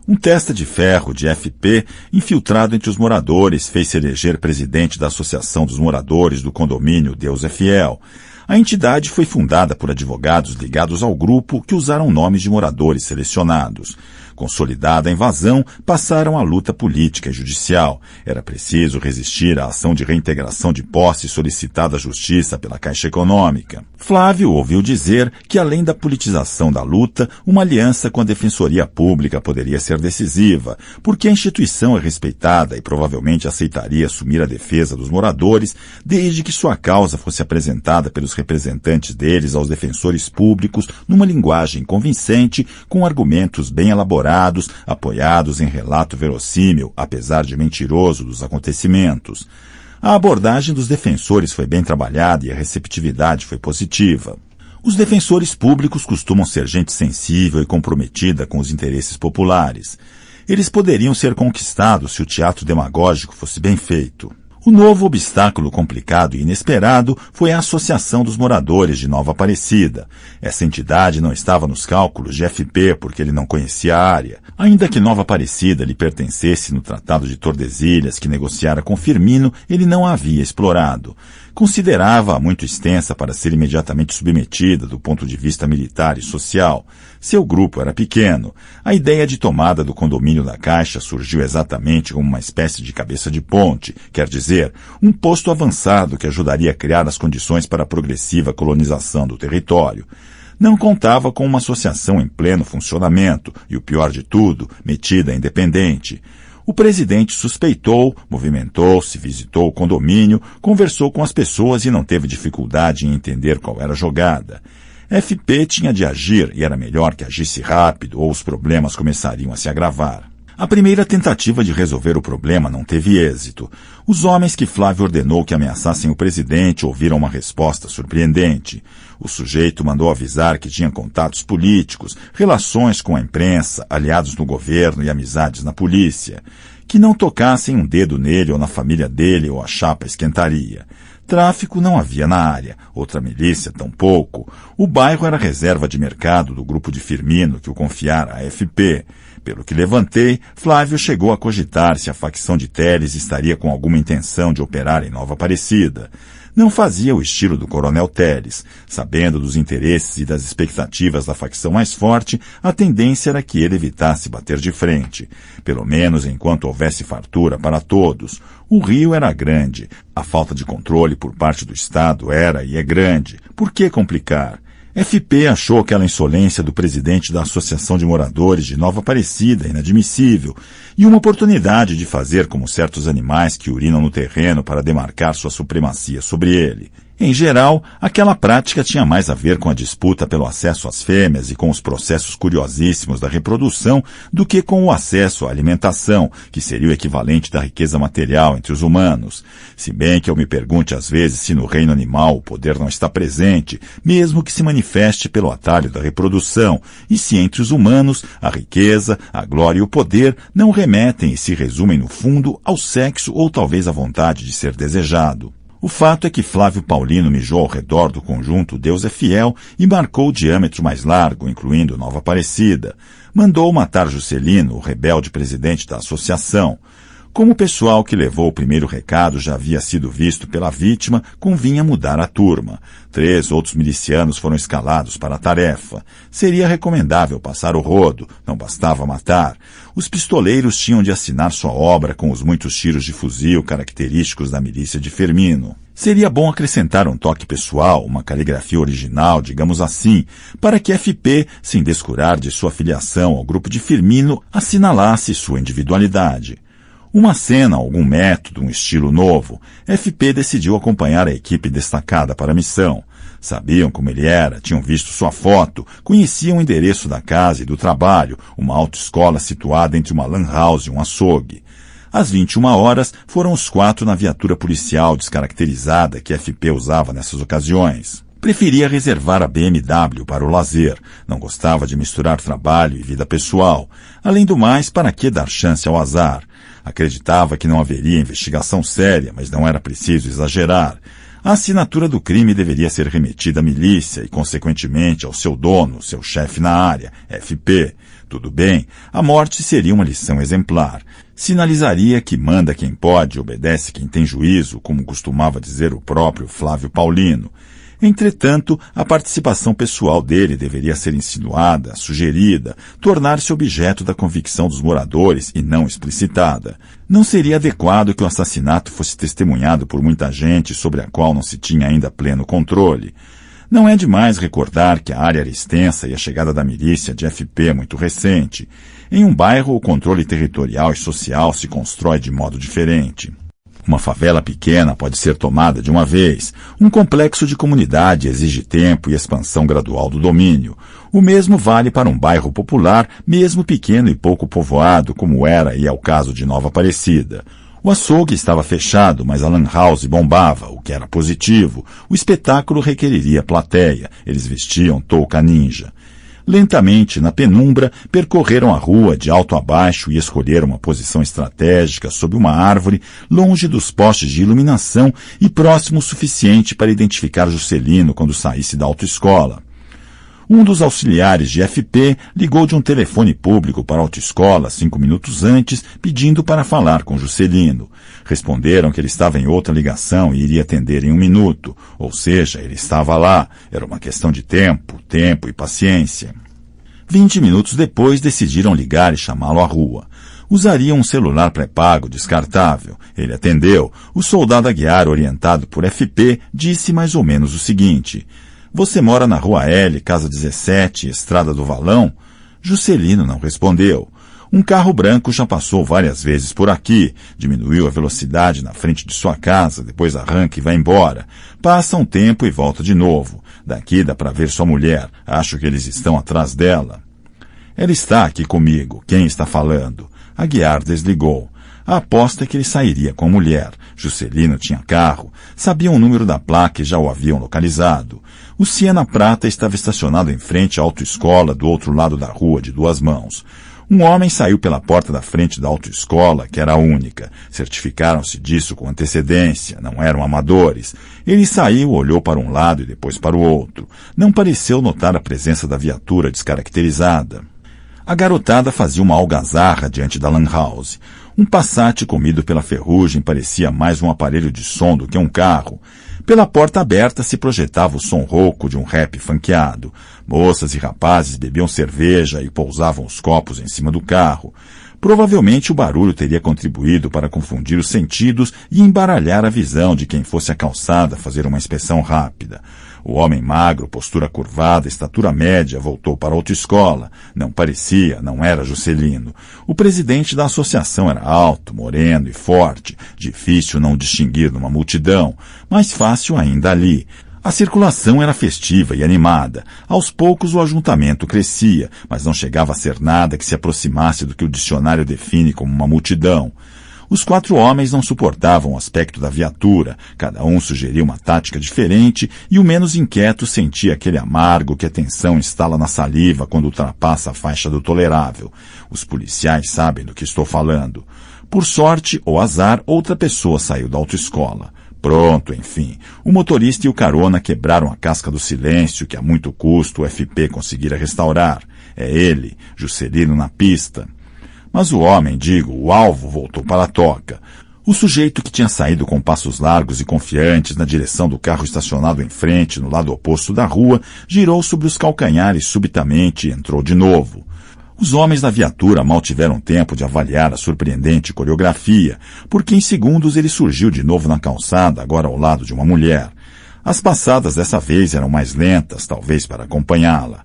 Um testa de ferro de FP, infiltrado entre os moradores, fez-se eleger presidente da Associação dos Moradores do Condomínio Deus é Fiel. A entidade foi fundada por advogados ligados ao grupo que usaram nomes de moradores selecionados. Consolidada a invasão, passaram à luta política e judicial. Era preciso resistir à ação de reintegração de posse solicitada à Justiça pela Caixa Econômica. Flávio ouviu dizer que, além da politização da luta, uma aliança com a Defensoria Pública poderia ser decisiva, porque a instituição é respeitada e provavelmente aceitaria assumir a defesa dos moradores, desde que sua causa fosse apresentada pelos representantes deles aos defensores públicos numa linguagem convincente, com argumentos bem elaborados, apoiados em relato verossímil, apesar de mentiroso, dos acontecimentos. A abordagem dos defensores foi bem trabalhada e a receptividade foi positiva. Os defensores públicos costumam ser gente sensível e comprometida com os interesses populares. Eles poderiam ser conquistados se o teatro demagógico fosse bem feito. O novo obstáculo complicado e inesperado foi a Associação dos Moradores de Nova Aparecida. Essa entidade não estava nos cálculos de FP porque ele não conhecia a área. Ainda que Nova Aparecida lhe pertencesse no Tratado de Tordesilhas que negociara com Firmino, ele não a havia explorado. Considerava-a muito extensa para ser imediatamente submetida do ponto de vista militar e social. Seu grupo era pequeno. A ideia de tomada do condomínio da Caixa surgiu exatamente como uma espécie de cabeça de ponte, quer dizer, um posto avançado que ajudaria a criar as condições para a progressiva colonização do território. Não contava com uma associação em pleno funcionamento e, o pior de tudo, metida independente. O presidente suspeitou, movimentou-se, visitou o condomínio, conversou com as pessoas e não teve dificuldade em entender qual era a jogada. FP tinha de agir e era melhor que agisse rápido ou os problemas começariam a se agravar. A primeira tentativa de resolver o problema não teve êxito. Os homens que Flávio ordenou que ameaçassem o presidente ouviram uma resposta surpreendente. O sujeito mandou avisar que tinha contatos políticos, relações com a imprensa, aliados no governo e amizades na polícia. Que não tocassem um dedo nele ou na família dele ou a chapa esquentaria. Tráfico não havia na área, outra milícia tampouco. O bairro era reserva de mercado do grupo de Firmino que o confiara à FP. Pelo que levantei, Flávio chegou a cogitar se a facção de Teles estaria com alguma intenção de operar em Nova Aparecida. Não fazia o estilo do coronel Teles. Sabendo dos interesses e das expectativas da facção mais forte, a tendência era que ele evitasse bater de frente. Pelo menos enquanto houvesse fartura para todos. O Rio era grande. A falta de controle por parte do Estado era e é grande. Por que complicar? FP achou aquela insolência do presidente da Associação de Moradores de Nova Aparecida inadmissível e uma oportunidade de fazer como certos animais que urinam no terreno para demarcar sua supremacia sobre ele. Em geral, aquela prática tinha mais a ver com a disputa pelo acesso às fêmeas e com os processos curiosíssimos da reprodução do que com o acesso à alimentação, que seria o equivalente da riqueza material entre os humanos. Se bem que eu me pergunte às vezes se no reino animal o poder não está presente, mesmo que se manifeste pelo atalho da reprodução, e se entre os humanos a riqueza, a glória e o poder não remetem e se resumem no fundo ao sexo ou talvez à vontade de ser desejado. O fato é que Flávio Paulino mijou ao redor do conjunto Deus é Fiel e marcou o diâmetro mais largo, incluindo Nova Aparecida. Mandou matar Juscelino, o rebelde presidente da associação. Como o pessoal que levou o primeiro recado já havia sido visto pela vítima, convinha mudar a turma. 3 outros milicianos foram escalados para a tarefa. Seria recomendável passar o rodo, não bastava matar. Os pistoleiros tinham de assinar sua obra com os muitos tiros de fuzil característicos da milícia de Firmino. Seria bom acrescentar um toque pessoal, uma caligrafia original, digamos assim, para que FP, sem descurar de sua filiação ao grupo de Firmino, assinalasse sua individualidade. Uma cena, algum método, um estilo novo, FP decidiu acompanhar a equipe destacada para a missão. Sabiam como ele era, tinham visto sua foto, conheciam o endereço da casa e do trabalho, uma autoescola situada entre uma lan house e um açougue. Às 21 horas, foram os 4 na viatura policial descaracterizada que FP usava nessas ocasiões. Preferia reservar a BMW para o lazer, não gostava de misturar trabalho e vida pessoal. Além do mais, para que dar chance ao azar? Acreditava que não haveria investigação séria, mas não era preciso exagerar. A assinatura do crime deveria ser remetida à milícia e, consequentemente, ao seu dono, seu chefe na área, FP. Tudo bem, a morte seria uma lição exemplar. Sinalizaria que manda quem pode, obedece quem tem juízo, como costumava dizer o próprio Flávio Paulino. Entretanto, a participação pessoal dele deveria ser insinuada, sugerida, tornar-se objeto da convicção dos moradores e não explicitada. Não seria adequado que o assassinato fosse testemunhado por muita gente sobre a qual não se tinha ainda pleno controle. Não é demais recordar que a área era extensa e a chegada da milícia de FP muito recente. Em um bairro, o controle territorial e social se constrói de modo diferente. Uma favela pequena pode ser tomada de uma vez. Um complexo de comunidade exige tempo e expansão gradual do domínio. O mesmo vale para um bairro popular, mesmo pequeno e pouco povoado, como era e é o caso de Nova Aparecida. O açougue estava fechado, mas a lan house bombava, o que era positivo. O espetáculo requeriria plateia. Eles vestiam touca ninja. Lentamente, na penumbra, percorreram a rua de alto a baixo e escolheram uma posição estratégica sob uma árvore, longe dos postes de iluminação e próximo o suficiente para identificar Juscelino quando saísse da autoescola. Um dos auxiliares de FP ligou de um telefone público para a autoescola 5 minutos antes, pedindo para falar com Juscelino. Responderam que ele estava em outra ligação e iria atender em 1 minuto. Ou seja, ele estava lá. Era uma questão de tempo e paciência. 20 minutos depois, decidiram ligar e chamá-lo à rua. Usariam um celular pré-pago descartável. Ele atendeu. O soldado Aguiar, orientado por FP, disse mais ou menos o seguinte: "Você mora na Rua L, Casa 17, Estrada do Valão?" Juscelino não respondeu. "Um carro branco já passou várias vezes por aqui. Diminuiu a velocidade na frente de sua casa, depois arranca e vai embora. Passa um tempo e volta de novo. Daqui dá para ver sua mulher. Acho que eles estão atrás dela." "Ela está aqui comigo. Quem está falando?" Aguiar desligou. A aposta é que ele sairia com a mulher. Juscelino tinha carro. Sabiam o número da placa e já o haviam localizado. O Siena Prata estava estacionado em frente à autoescola do outro lado da rua de 2 mãos. Um homem saiu pela porta da frente da autoescola, que era a única. Certificaram-se disso com antecedência. Não eram amadores. Ele saiu, olhou para um lado e depois para o outro. Não pareceu notar a presença da viatura descaracterizada. A garotada fazia uma algazarra diante da lan house. Um Passat comido pela ferrugem parecia mais um aparelho de som do que um carro. Pela porta aberta se projetava o som rouco de um rap funkeado. Moças e rapazes bebiam cerveja e pousavam os copos em cima do carro. Provavelmente o barulho teria contribuído para confundir os sentidos e embaralhar a visão de quem fosse à calçada fazer uma inspeção rápida. O homem magro, postura curvada, estatura média, voltou para a autoescola. Não parecia, não era Juscelino. O presidente da associação era alto, moreno e forte. Difícil não distinguir numa multidão, mas fácil ainda ali. A circulação era festiva e animada. Aos poucos o ajuntamento crescia, mas não chegava a ser nada que se aproximasse do que o dicionário define como uma multidão. Os 4 homens não suportavam o aspecto da viatura, cada um sugeria uma tática diferente e o menos inquieto sentia aquele amargo que a tensão instala na saliva quando ultrapassa a faixa do tolerável. Os policiais sabem do que estou falando. Por sorte ou azar, outra pessoa saiu da autoescola. Pronto, enfim. O motorista e o carona quebraram a casca do silêncio que a muito custo o FP conseguira restaurar. É ele, Juscelino na pista. Mas o homem, o alvo, voltou para a toca. O sujeito que tinha saído com passos largos e confiantes na direção do carro estacionado em frente, no lado oposto da rua, girou sobre os calcanhares subitamente e entrou de novo. Os homens da viatura mal tiveram tempo de avaliar a surpreendente coreografia, porque em segundos ele surgiu de novo na calçada, agora ao lado de uma mulher. As passadas dessa vez eram mais lentas, talvez para acompanhá-la.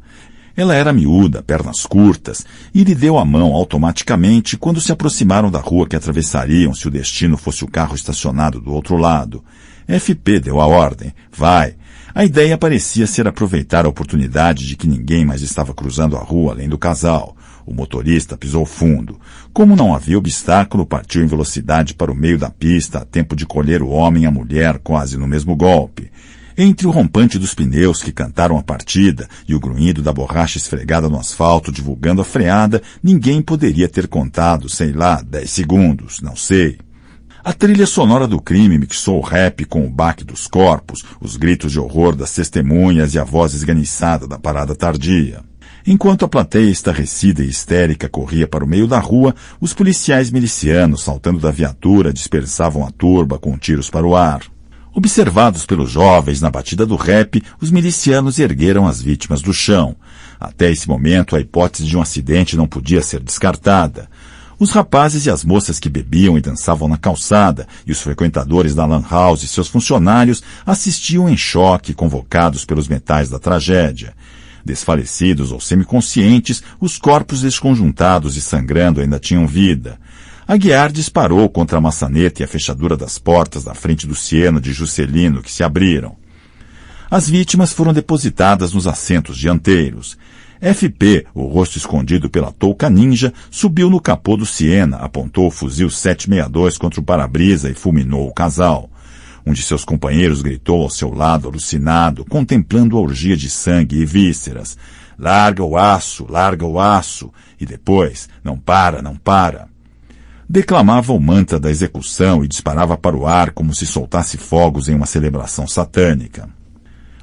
Ela era miúda, pernas curtas, e lhe deu a mão automaticamente quando se aproximaram da rua que atravessariam se o destino fosse o carro estacionado do outro lado. FP deu a ordem. Vai. A ideia parecia ser aproveitar a oportunidade de que ninguém mais estava cruzando a rua além do casal. O motorista pisou fundo. Como não havia obstáculo, partiu em velocidade para o meio da pista a tempo de colher o homem e a mulher quase no mesmo golpe. Entre o rompante dos pneus que cantaram a partida e o grunhido da borracha esfregada no asfalto divulgando a freada, ninguém poderia ter contado, 10 segundos, não sei. A trilha sonora do crime mixou o rap com o baque dos corpos, os gritos de horror das testemunhas e a voz esganiçada da parada tardia. Enquanto a plateia estarrecida e histérica corria para o meio da rua, os policiais milicianos, saltando da viatura, dispersavam a turba com tiros para o ar. Observados pelos jovens na batida do rap, os milicianos ergueram as vítimas do chão. Até esse momento, a hipótese de um acidente não podia ser descartada. Os rapazes e as moças que bebiam e dançavam na calçada e os frequentadores da lan house e seus funcionários assistiam em choque, convocados pelos metais da tragédia. Desfalecidos ou semiconscientes, os corpos desconjuntados e sangrando ainda tinham vida. Aguiar disparou contra a maçaneta e a fechadura das portas da frente do Siena de Juscelino, que se abriram. As vítimas foram depositadas nos assentos dianteiros. FP, o rosto escondido pela touca ninja, subiu no capô do Siena, apontou o fuzil 762 contra o para-brisa e fulminou o casal. Um de seus companheiros gritou ao seu lado, alucinado, contemplando a orgia de sangue e vísceras. Larga o aço, larga o aço. E depois, não para, não para. Declamava o mantra da execução e disparava para o ar como se soltasse fogos em uma celebração satânica.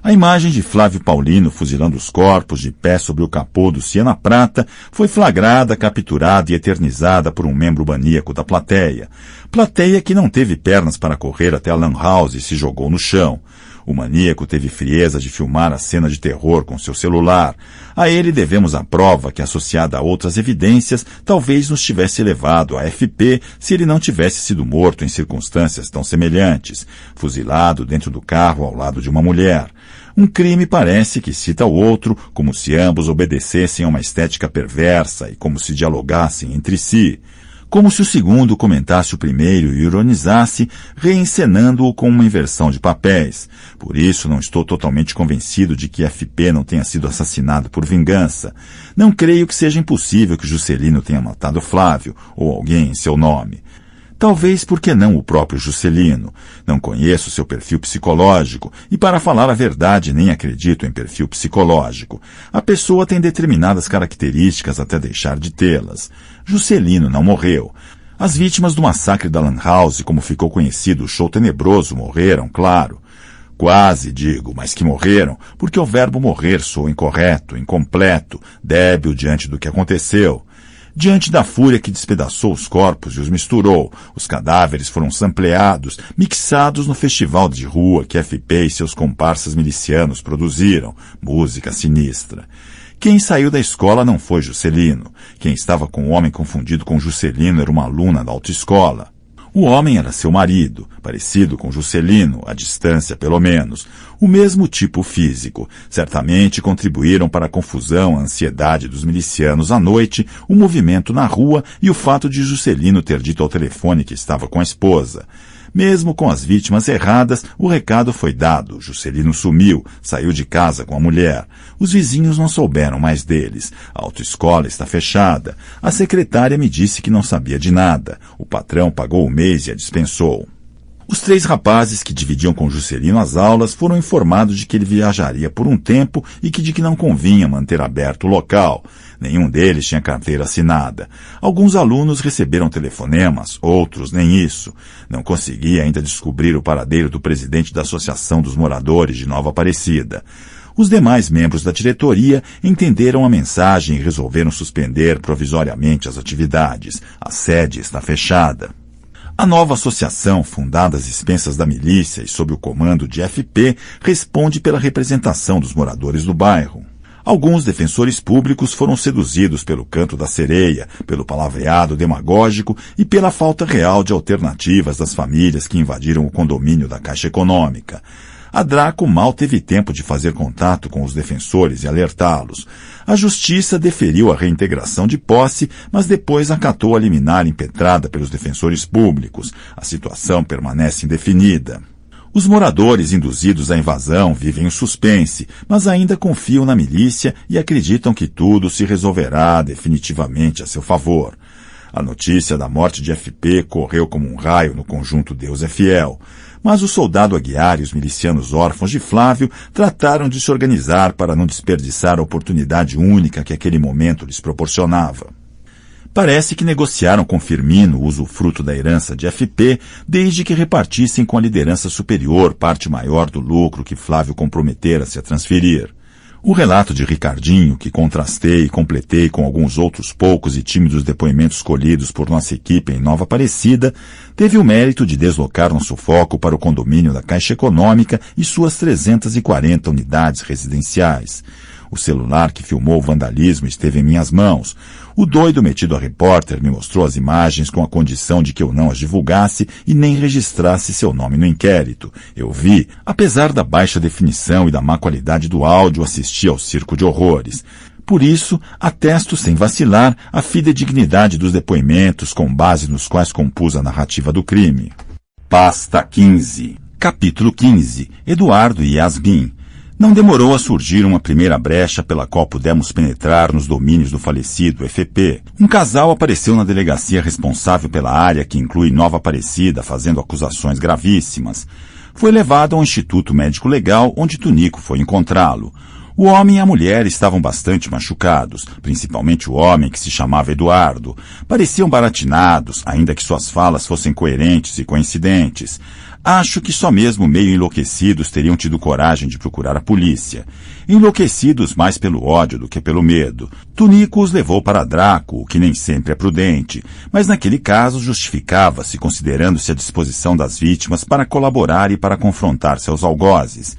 A imagem de Flávio Paulino fuzilando os corpos de pé sobre o capô do Siena Prata foi flagrada, capturada e eternizada por um membro maníaco da plateia. Plateia que não teve pernas para correr até a lan house e se jogou no chão. O maníaco teve frieza de filmar a cena de terror com seu celular. A ele devemos a prova que, associada a outras evidências, talvez nos tivesse levado a FP se ele não tivesse sido morto em circunstâncias tão semelhantes, fuzilado dentro do carro ao lado de uma mulher. Um crime parece que cita o outro, como se ambos obedecessem a uma estética perversa e como se dialogassem entre si. Como se o segundo comentasse o primeiro e ironizasse, reencenando-o com uma inversão de papéis. Por isso não estou totalmente convencido de que FP não tenha sido assassinado por vingança. Não creio que seja impossível que Juscelino tenha matado Flávio, ou alguém em seu nome. Talvez porque não o próprio Juscelino. Não conheço seu perfil psicológico e, para falar a verdade, nem acredito em perfil psicológico. A pessoa tem determinadas características até deixar de tê-las. Juscelino não morreu. As vítimas do massacre da Lan House, como ficou conhecido o show tenebroso, morreram, claro. Quase, digo, mas que morreram, porque o verbo morrer soa incorreto, incompleto, débil diante do que aconteceu. Diante da fúria que despedaçou os corpos e os misturou, os cadáveres foram sampleados, mixados no festival de rua que FP e seus comparsas milicianos produziram, música sinistra. Quem saiu da escola não foi Juscelino. Quem estava com o homem confundido com Juscelino era uma aluna da autoescola. O homem era seu marido, parecido com Juscelino, à distância pelo menos. O mesmo tipo físico. Certamente contribuíram para a confusão, a ansiedade dos milicianos à noite, o movimento na rua e o fato de Juscelino ter dito ao telefone que estava com a esposa. Mesmo com as vítimas erradas, o recado foi dado. Juscelino sumiu, saiu de casa com a mulher. Os vizinhos não souberam mais deles. A autoescola está fechada. A secretária me disse que não sabia de nada. O patrão pagou o mês e a dispensou. Os 3 rapazes que dividiam com Juscelino as aulas foram informados de que ele viajaria por um tempo e de que não convinha manter aberto o local. Nenhum deles tinha carteira assinada. Alguns alunos receberam telefonemas, outros nem isso. Não conseguia ainda descobrir o paradeiro do presidente da Associação dos Moradores de Nova Aparecida. Os demais membros da diretoria entenderam a mensagem e resolveram suspender provisoriamente as atividades. A sede está fechada. A nova associação, fundada às expensas da milícia e sob o comando de FP, responde pela representação dos moradores do bairro. Alguns defensores públicos foram seduzidos pelo canto da sereia, pelo palavreado demagógico e pela falta real de alternativas das famílias que invadiram o condomínio da Caixa Econômica. A Draco mal teve tempo de fazer contato com os defensores e alertá-los. A Justiça deferiu a reintegração de posse, mas depois acatou a liminar impetrada pelos defensores públicos. A situação permanece indefinida. Os moradores induzidos à invasão vivem o suspense, mas ainda confiam na milícia e acreditam que tudo se resolverá definitivamente a seu favor. A notícia da morte de FP correu como um raio no conjunto Deus é Fiel. Mas o soldado Aguiar e os milicianos órfãos de Flávio trataram de se organizar para não desperdiçar a oportunidade única que aquele momento lhes proporcionava. Parece que negociaram com Firmino o usufruto da herança de FP desde que repartissem com a liderança superior parte maior do lucro que Flávio comprometera-se a transferir. O relato de Ricardinho, que contrastei e completei com alguns outros poucos e tímidos depoimentos colhidos por nossa equipe em Nova Aparecida, teve o mérito de deslocar nosso foco para o condomínio da Caixa Econômica e suas 340 unidades residenciais. O celular que filmou o vandalismo esteve em minhas mãos. O doido metido a repórter me mostrou as imagens com a condição de que eu não as divulgasse e nem registrasse seu nome no inquérito. Eu vi, apesar da baixa definição e da má qualidade do áudio, assisti ao circo de horrores. Por isso, atesto sem vacilar a fidedignidade dos depoimentos com base nos quais compus a narrativa do crime. Pasta 15. Capítulo 15. Eduardo e Yasmin. Não demorou a surgir uma primeira brecha pela qual pudemos penetrar nos domínios do falecido FP. Um casal apareceu na delegacia responsável pela área que inclui Nova Aparecida, fazendo acusações gravíssimas. Foi levado ao Instituto Médico Legal, onde Tunico foi encontrá-lo. O homem e a mulher estavam bastante machucados, principalmente o homem, que se chamava Eduardo. Pareciam baratinados, ainda que suas falas fossem coerentes e coincidentes. Acho que só mesmo meio enlouquecidos teriam tido coragem de procurar a polícia. Enlouquecidos mais pelo ódio do que pelo medo. Tunico os levou para Draco, o que nem sempre é prudente, mas naquele caso justificava-se, considerando-se à disposição das vítimas para colaborar e para confrontar seus algozes.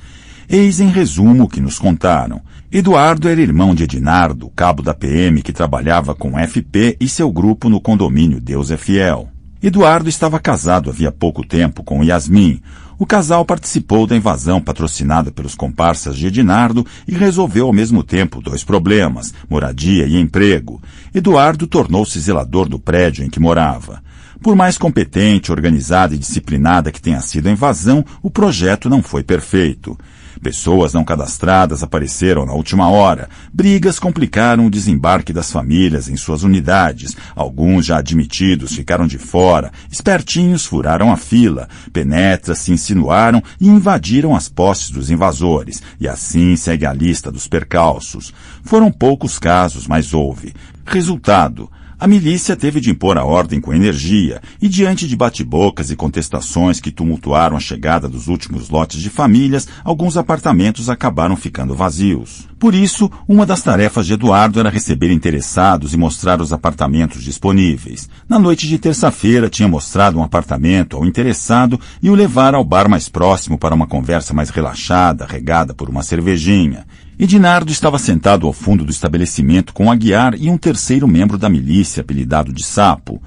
Eis em resumo o que nos contaram. Eduardo era irmão de Edinardo, cabo da PM que trabalhava com FP e seu grupo no condomínio Deus é Fiel. Eduardo estava casado havia pouco tempo com Yasmin. O casal participou da invasão patrocinada pelos comparsas de Edinardo e resolveu ao mesmo tempo dois problemas, moradia e emprego. Eduardo tornou-se zelador do prédio em que morava. Por mais competente, organizada e disciplinada que tenha sido a invasão, o projeto não foi perfeito. Pessoas não cadastradas apareceram na última hora. Brigas complicaram o desembarque das famílias em suas unidades. Alguns já admitidos ficaram de fora. Espertinhos furaram a fila. Penetras se insinuaram e invadiram as posses dos invasores. E assim segue a lista dos percalços. Foram poucos casos, mas houve. Resultado: a milícia teve de impor a ordem com energia e, diante de bate-bocas e contestações que tumultuaram a chegada dos últimos lotes de famílias, alguns apartamentos acabaram ficando vazios. Por isso, uma das tarefas de Eduardo era receber interessados e mostrar os apartamentos disponíveis. Na noite de terça-feira, tinha mostrado um apartamento ao interessado e o levar ao bar mais próximo para uma conversa mais relaxada, regada por uma cervejinha. Edinardo estava sentado ao fundo do estabelecimento com Aguiar e um terceiro membro da milícia, apelidado de Sapo.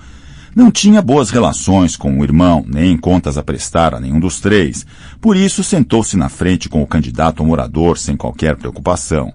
Não tinha boas relações com o irmão, nem contas a prestar a nenhum dos três. Por isso, sentou-se na frente com o candidato ao morador sem qualquer preocupação.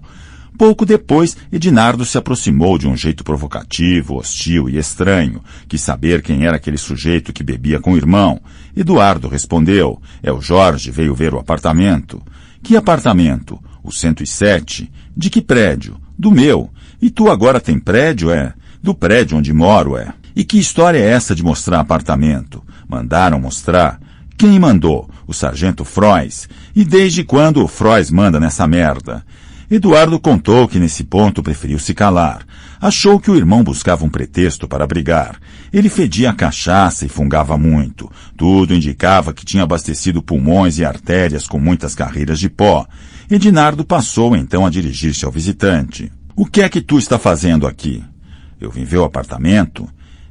Pouco depois, Edinardo se aproximou de um jeito provocativo, hostil e estranho. Quis saber quem era aquele sujeito que bebia com o irmão. Eduardo respondeu: "É o Jorge, veio ver o apartamento." "Que apartamento?" "O 107. "De que prédio?" "Do meu." "E tu agora tem prédio, é?" "Do prédio onde moro, é." "E que história é essa de mostrar apartamento?" "Mandaram mostrar." "Quem mandou?" "O sargento Frois." "E desde quando o Frois manda nessa merda?" Eduardo contou que nesse ponto preferiu se calar. Achou que o irmão buscava um pretexto para brigar. Ele fedia a cachaça e fungava muito. Tudo indicava que tinha abastecido pulmões e artérias com muitas carreiras de pó. Edinardo passou então a dirigir-se ao visitante. "O que é que tu está fazendo aqui?" "Eu vim ver o apartamento."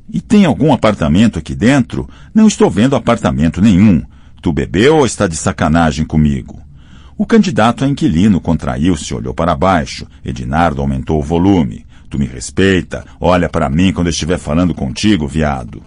"E tem algum apartamento aqui dentro?" "Não estou vendo apartamento nenhum." "Tu bebeu ou está de sacanagem comigo?" O candidato a inquilino contraiu-se e olhou para baixo. Edinardo aumentou o volume. "Tu me respeita? Olha para mim quando eu estiver falando contigo, viado."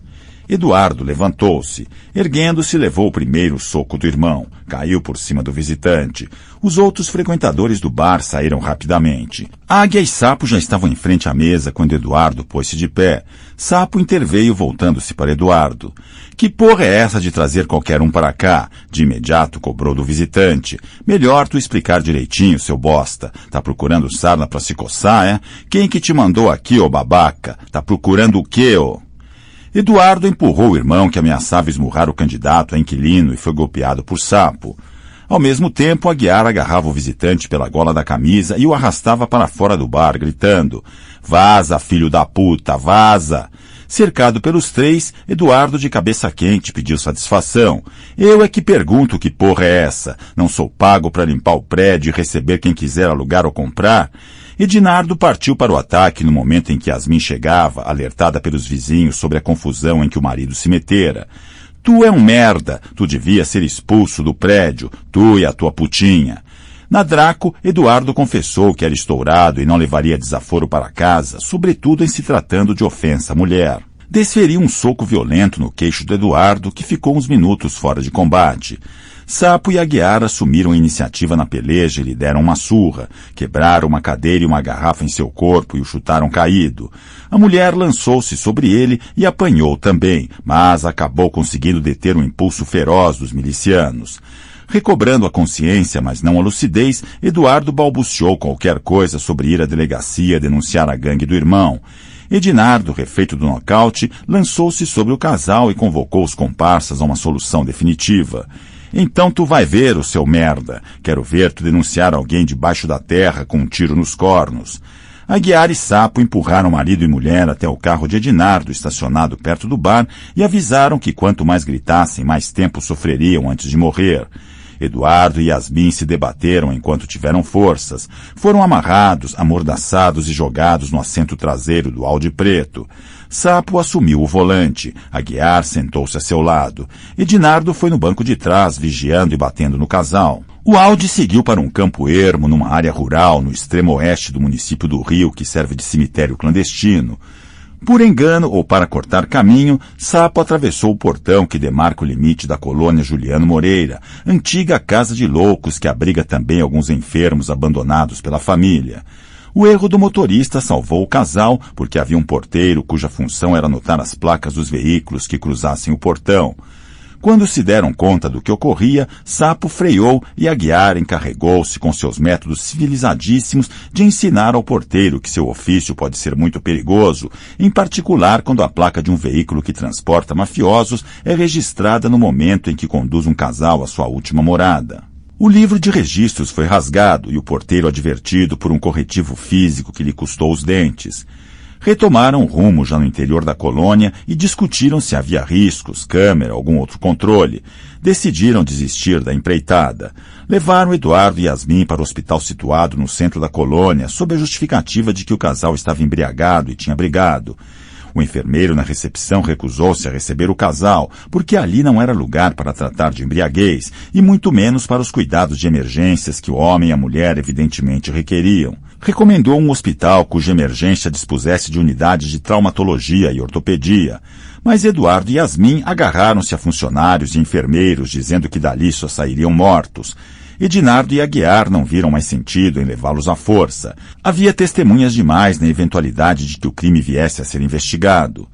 Eduardo levantou-se. Erguendo-se, levou o primeiro soco do irmão. Caiu por cima do visitante. Os outros frequentadores do bar saíram rapidamente. Águia e Sapo já estavam em frente à mesa quando Eduardo pôs-se de pé. Sapo interveio voltando-se para Eduardo. "Que porra é essa de trazer qualquer um para cá?" De imediato cobrou do visitante. "Melhor tu explicar direitinho, seu bosta. Tá procurando sarna pra se coçar, é? Quem que te mandou aqui, ô babaca? Tá procurando o quê, ô?" Eduardo empurrou o irmão que ameaçava esmurrar o candidato a inquilino e foi golpeado por Sapo. Ao mesmo tempo, Aguiar agarrava o visitante pela gola da camisa e o arrastava para fora do bar, gritando: "Vaza, filho da puta, vaza!" Cercado pelos três, Eduardo, de cabeça quente, pediu satisfação. "Eu é que pergunto que porra é essa? Não sou pago para limpar o prédio e receber quem quiser alugar ou comprar?" Edinardo partiu para o ataque no momento em que Yasmin chegava, alertada pelos vizinhos sobre a confusão em que o marido se metera. "Tu é um merda, tu devia ser expulso do prédio, tu e a tua putinha." Na Draco, Eduardo confessou que era estourado e não levaria desaforo para casa, sobretudo em se tratando de ofensa à mulher. Desferiu um soco violento no queixo do Eduardo, que ficou uns minutos fora de combate. Sapo e Aguiar assumiram a iniciativa na peleja e lhe deram uma surra, quebraram uma cadeira e uma garrafa em seu corpo e o chutaram caído. A mulher lançou-se sobre ele e apanhou também, mas acabou conseguindo deter o impulso feroz dos milicianos. Recobrando a consciência, mas não a lucidez, Eduardo balbuciou qualquer coisa sobre ir à delegacia denunciar a gangue do irmão. Edinardo, refeito do nocaute, lançou-se sobre o casal e convocou os comparsas a uma solução definitiva. "Então tu vai ver, o seu merda. Quero ver tu denunciar alguém debaixo da terra com um tiro nos cornos." Aguiar e Sapo empurraram marido e mulher até o carro de Edinardo, estacionado perto do bar, e avisaram que quanto mais gritassem, mais tempo sofreriam antes de morrer. Eduardo e Yasmin se debateram enquanto tiveram forças. Foram amarrados, amordaçados e jogados no assento traseiro do Audi preto. Sapo assumiu o volante. Aguiar sentou-se a seu lado. Edinardo foi no banco de trás, vigiando e batendo no casal. O Audi seguiu para um campo ermo numa área rural no extremo oeste do município do Rio, que serve de cemitério clandestino. Por engano ou para cortar caminho, Sapo atravessou o portão que demarca o limite da colônia Juliano Moreira, antiga casa de loucos que abriga também alguns enfermos abandonados pela família. O erro do motorista salvou o casal, porque havia um porteiro cuja função era anotar as placas dos veículos que cruzassem o portão. Quando se deram conta do que ocorria, Sapo freou e Aguiar encarregou-se, com seus métodos civilizadíssimos, de ensinar ao porteiro que seu ofício pode ser muito perigoso, em particular quando a placa de um veículo que transporta mafiosos é registrada no momento em que conduz um casal à sua última morada. O livro de registros foi rasgado e o porteiro advertido por um corretivo físico que lhe custou os dentes. Retomaram o rumo já no interior da colônia e discutiram se havia riscos, câmera, algum outro controle. Decidiram desistir da empreitada. Levaram Eduardo e Yasmin para o hospital situado no centro da colônia, sob a justificativa de que o casal estava embriagado e tinha brigado. O enfermeiro na recepção recusou-se a receber o casal, porque ali não era lugar para tratar de embriaguez, e muito menos para os cuidados de emergências que o homem e a mulher evidentemente requeriam. Recomendou um hospital cuja emergência dispusesse de unidades de traumatologia e ortopedia. Mas Eduardo e Yasmin agarraram-se a funcionários e enfermeiros, dizendo que dali só sairiam mortos. Edinardo e Aguiar não viram mais sentido em levá-los à força. Havia testemunhas demais na eventualidade de que o crime viesse a ser investigado.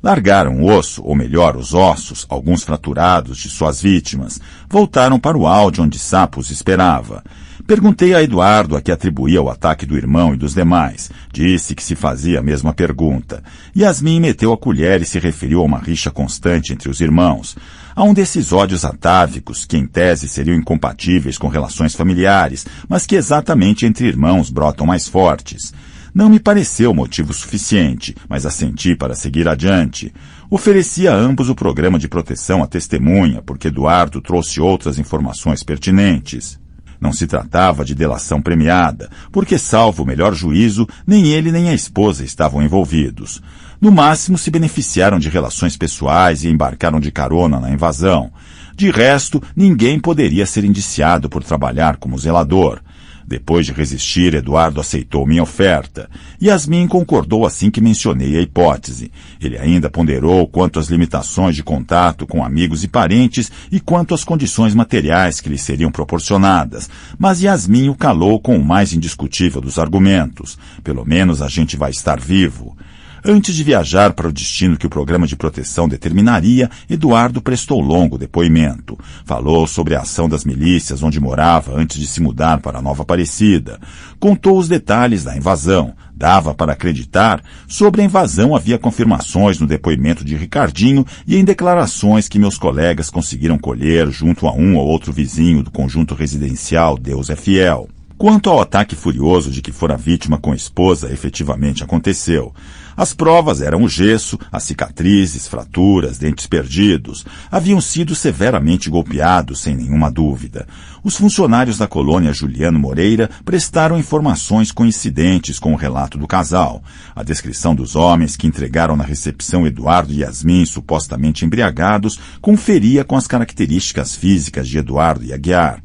Largaram o osso, ou melhor, os ossos, alguns fraturados, de suas vítimas. Voltaram para o Audi onde Sapo os esperava. Perguntei a Eduardo a que atribuía o ataque do irmão e dos demais. Disse que se fazia a mesma pergunta. Yasmin meteu a colher e se referiu a uma rixa constante entre os irmãos. A um desses ódios atávicos, que em tese seriam incompatíveis com relações familiares, mas que exatamente entre irmãos brotam mais fortes. Não me pareceu motivo suficiente, mas assenti para seguir adiante. Ofereci a ambos o programa de proteção à testemunha, porque Eduardo trouxe outras informações pertinentes. Não se tratava de delação premiada, porque, salvo o melhor juízo, nem ele nem a esposa estavam envolvidos. No máximo, se beneficiaram de relações pessoais e embarcaram de carona na invasão. De resto, ninguém poderia ser indiciado por trabalhar como zelador. Depois de resistir, Eduardo aceitou minha oferta. Yasmin concordou assim que mencionei a hipótese. Ele ainda ponderou quanto às limitações de contato com amigos e parentes e quanto às condições materiais que lhe seriam proporcionadas, mas Yasmin o calou com o mais indiscutível dos argumentos. Pelo menos a gente vai estar vivo. Antes de viajar para o destino que o programa de proteção determinaria, Eduardo prestou longo depoimento. Falou sobre a ação das milícias onde morava antes de se mudar para Nova Aparecida. Contou os detalhes da invasão. Dava para acreditar. Sobre a invasão havia confirmações no depoimento de Ricardinho e em declarações que meus colegas conseguiram colher junto a um ou outro vizinho do conjunto residencial Deus é Fiel. Quanto ao ataque furioso de que fora vítima com a esposa, efetivamente aconteceu. As provas eram o gesso, as cicatrizes, fraturas, dentes perdidos. Haviam sido severamente golpeados, sem nenhuma dúvida. Os funcionários da colônia Juliano Moreira prestaram informações coincidentes com o relato do casal. A descrição dos homens que entregaram na recepção Eduardo e Yasmin supostamente embriagados conferia com as características físicas de Eduardo e Aguiar.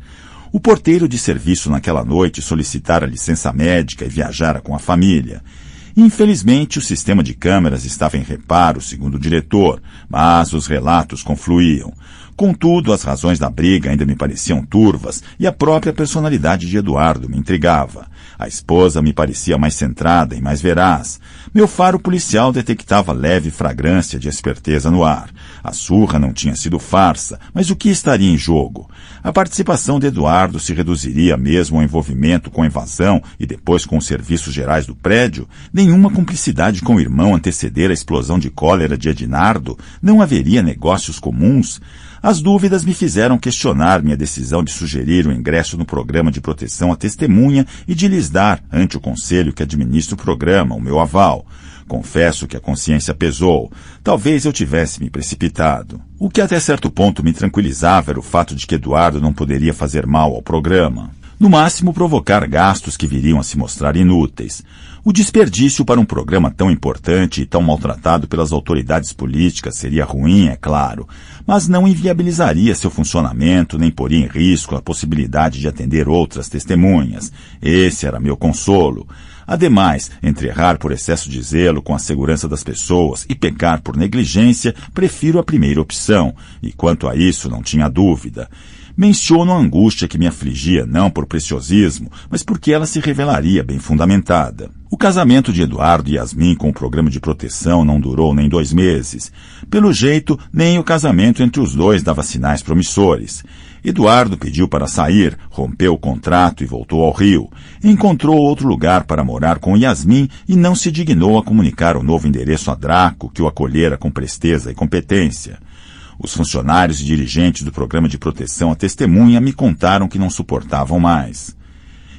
O porteiro de serviço naquela noite solicitara licença médica e viajara com a família. Infelizmente, o sistema de câmeras estava em reparo, segundo o diretor, mas os relatos confluíam. Contudo, as razões da briga ainda me pareciam turvas e a própria personalidade de Eduardo me intrigava. A esposa me parecia mais centrada e mais veraz. Meu faro policial detectava leve fragrância de esperteza no ar. A surra não tinha sido farsa, mas o que estaria em jogo? A participação de Eduardo se reduziria mesmo ao envolvimento com a invasão e depois com os serviços gerais do prédio? Nenhuma cumplicidade com o irmão anteceder a explosão de cólera de Ednardo? Não haveria negócios comuns? As dúvidas me fizeram questionar minha decisão de sugerir o ingresso no programa de proteção à testemunha e de lhes dar, ante o conselho que administra o programa, o meu aval. Confesso que a consciência pesou. Talvez eu tivesse me precipitado. O que até certo ponto me tranquilizava era o fato de que Eduardo não poderia fazer mal ao programa. No máximo, provocar gastos que viriam a se mostrar inúteis. O desperdício para um programa tão importante e tão maltratado pelas autoridades políticas seria ruim, é claro, mas não inviabilizaria seu funcionamento nem poria em risco a possibilidade de atender outras testemunhas. Esse era meu consolo. Ademais, entre errar por excesso de zelo com a segurança das pessoas e pecar por negligência, prefiro a primeira opção, e quanto a isso não tinha dúvida. Menciono a angústia que me afligia não por preciosismo, mas porque ela se revelaria bem fundamentada. O casamento de Eduardo e Yasmin com o programa de proteção não durou nem 2 meses. Pelo jeito, nem o casamento entre os dois dava sinais promissores. Eduardo pediu para sair, rompeu o contrato e voltou ao Rio. Encontrou outro lugar para morar com Yasmin e não se dignou a comunicar o novo endereço a Draco, que o acolhera com presteza e competência. Os funcionários e dirigentes do programa de proteção à testemunha me contaram que não suportavam mais.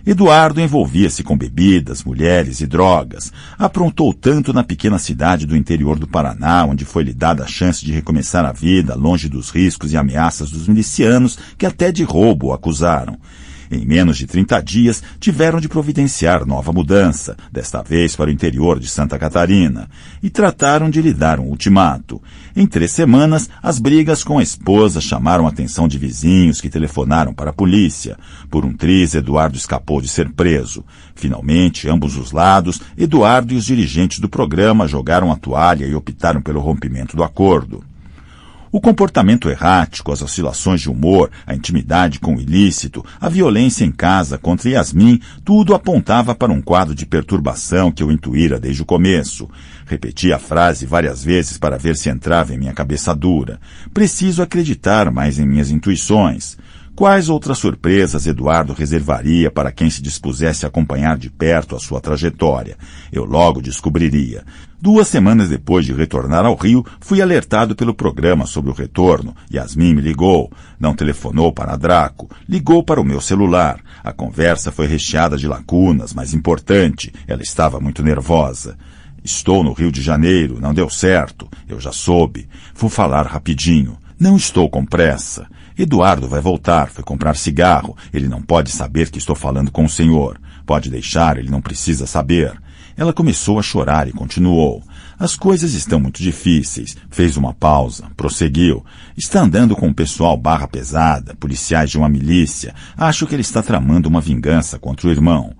Eduardo envolvia-se com bebidas, mulheres e drogas. Aprontou tanto na pequena cidade do interior do Paraná, onde foi-lhe dada a chance de recomeçar a vida, longe dos riscos e ameaças dos milicianos, que até de roubo o acusaram. Em menos de 30 dias, tiveram de providenciar nova mudança, desta vez para o interior de Santa Catarina, e trataram de lhe dar um ultimato. Em 3 semanas, as brigas com a esposa chamaram a atenção de vizinhos que telefonaram para a polícia. Por um triz, Eduardo escapou de ser preso. Finalmente, ambos os lados, Eduardo e os dirigentes do programa jogaram a toalha e optaram pelo rompimento do acordo. O comportamento errático, as oscilações de humor, a intimidade com o ilícito, a violência em casa contra Yasmin, tudo apontava para um quadro de perturbação que eu intuíra desde o começo. Repeti a frase várias vezes para ver se entrava em minha cabeça dura. Preciso acreditar mais em minhas intuições. Quais outras surpresas Eduardo reservaria para quem se dispusesse a acompanhar de perto a sua trajetória? Eu logo descobriria. 2 semanas depois de retornar ao Rio, fui alertado pelo programa sobre o retorno. Yasmin me ligou. Não telefonou para a Draco. Ligou para o meu celular. A conversa foi recheada de lacunas, mas importante. Ela estava muito nervosa. Estou no Rio de Janeiro. Não deu certo. Eu já soube. Vou falar rapidinho. Não estou com pressa. Eduardo vai voltar, foi comprar cigarro. Ele não pode saber que estou falando com o senhor. Pode deixar, ele não precisa saber. Ela começou a chorar e continuou. As coisas estão muito difíceis. Fez uma pausa, prosseguiu. Está andando com o pessoal barra pesada, policiais de uma milícia. Acho que ele está tramando uma vingança contra o irmão.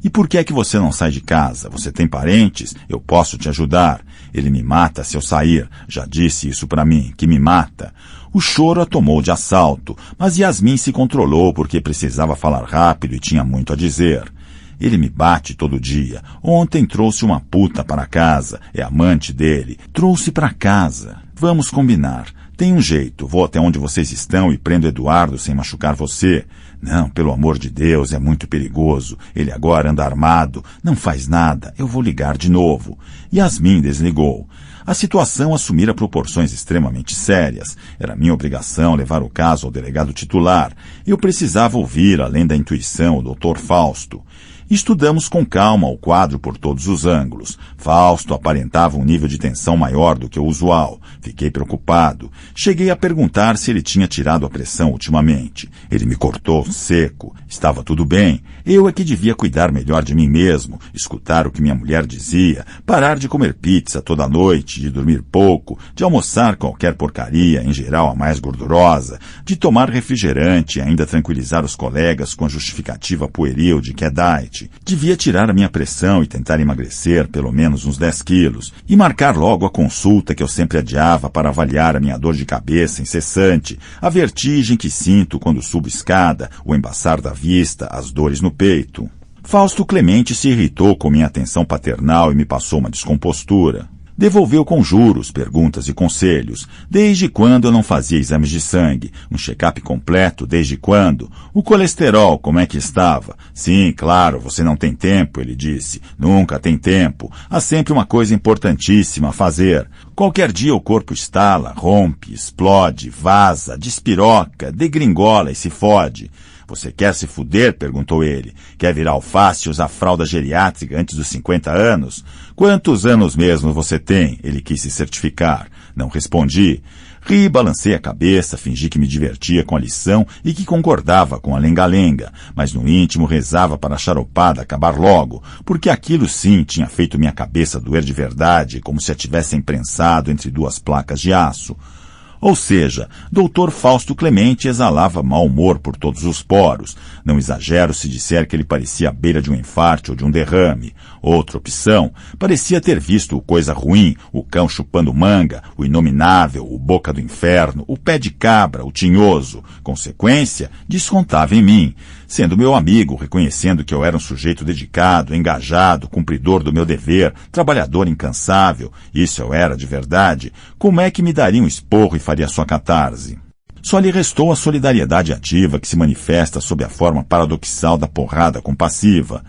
E por que é que você não sai de casa? Você tem parentes? Eu posso te ajudar. Ele me mata se eu sair. Já disse isso para mim, que me mata. O choro a tomou de assalto, mas Yasmin se controlou porque precisava falar rápido e tinha muito a dizer. Ele me bate todo dia. Ontem trouxe uma puta para casa. É amante dele. Trouxe para casa. Vamos combinar. Tem um jeito. Vou até onde vocês estão e prendo Eduardo sem machucar você. Não, pelo amor de Deus, é muito perigoso. Ele agora anda armado. Não faz nada. Eu vou ligar de novo. Yasmin desligou. A situação assumira proporções extremamente sérias. Era minha obrigação levar o caso ao delegado titular. Eu precisava ouvir, além da intuição, o Dr. Fausto. Estudamos com calma o quadro por todos os ângulos. Fausto aparentava um nível de tensão maior do que o usual. Fiquei preocupado. Cheguei a perguntar se ele tinha tirado a pressão ultimamente. Ele me cortou seco. Estava tudo bem. Eu é que devia cuidar melhor de mim mesmo, escutar o que minha mulher dizia, parar de comer pizza toda noite, de dormir pouco, de almoçar qualquer porcaria, em geral a mais gordurosa, de tomar refrigerante e ainda tranquilizar os colegas com a justificativa pueril de que é diet. Devia tirar a minha pressão e tentar emagrecer pelo menos uns 10 quilos e marcar logo a consulta que eu sempre adiava para avaliar a minha dor de cabeça incessante, a vertigem que sinto quando subo escada, o embaçar da vista, as dores no peito. Fausto Clemente se irritou com minha atenção paternal e me passou uma descompostura. Devolveu com juros, perguntas e conselhos. Desde quando eu não fazia exames de sangue? Um check-up completo, desde quando? O colesterol, como é que estava? Sim, claro, você não tem tempo, ele disse. Nunca tem tempo. Há sempre uma coisa importantíssima a fazer. Qualquer dia o corpo estala, rompe, explode, vaza, despiroca, degringola e se fode. Você quer se fuder? Perguntou ele. Quer virar alface e usar fralda geriátrica antes dos 50 anos? Quantos anos mesmo você tem? Ele quis se certificar. Não respondi. Ri, balancei a cabeça, fingi que me divertia com a lição e que concordava com a lenga-lenga, mas no íntimo rezava para a charopada acabar logo, porque aquilo sim tinha feito minha cabeça doer de verdade, como se a tivessem prensado entre duas placas de aço. Ou seja, Dr. Fausto Clemente exalava mau humor por todos os poros. Não exagero se disser que ele parecia à beira de um infarte ou de um derrame. Outra opção, parecia ter visto o Coisa Ruim, o Cão Chupando Manga, o Inominável, o Boca do Inferno, o Pé de Cabra, o Tinhoso. Consequência, descontava em mim. Sendo meu amigo, reconhecendo que eu era um sujeito dedicado, engajado, cumpridor do meu dever, trabalhador incansável, isso eu era de verdade, como é que me daria um esporro e faria sua catarse? Só lhe restou a solidariedade ativa que se manifesta sob a forma paradoxal da porrada compassiva.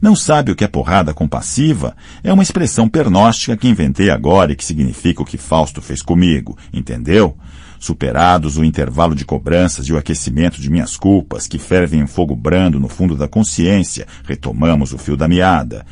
Não sabe o que é porrada compassiva? É uma expressão pernóstica que inventei agora e que significa o que Fausto fez comigo, entendeu? Superados o intervalo de cobranças e o aquecimento de minhas culpas, que fervem em fogo brando no fundo da consciência, retomamos o fio da meada.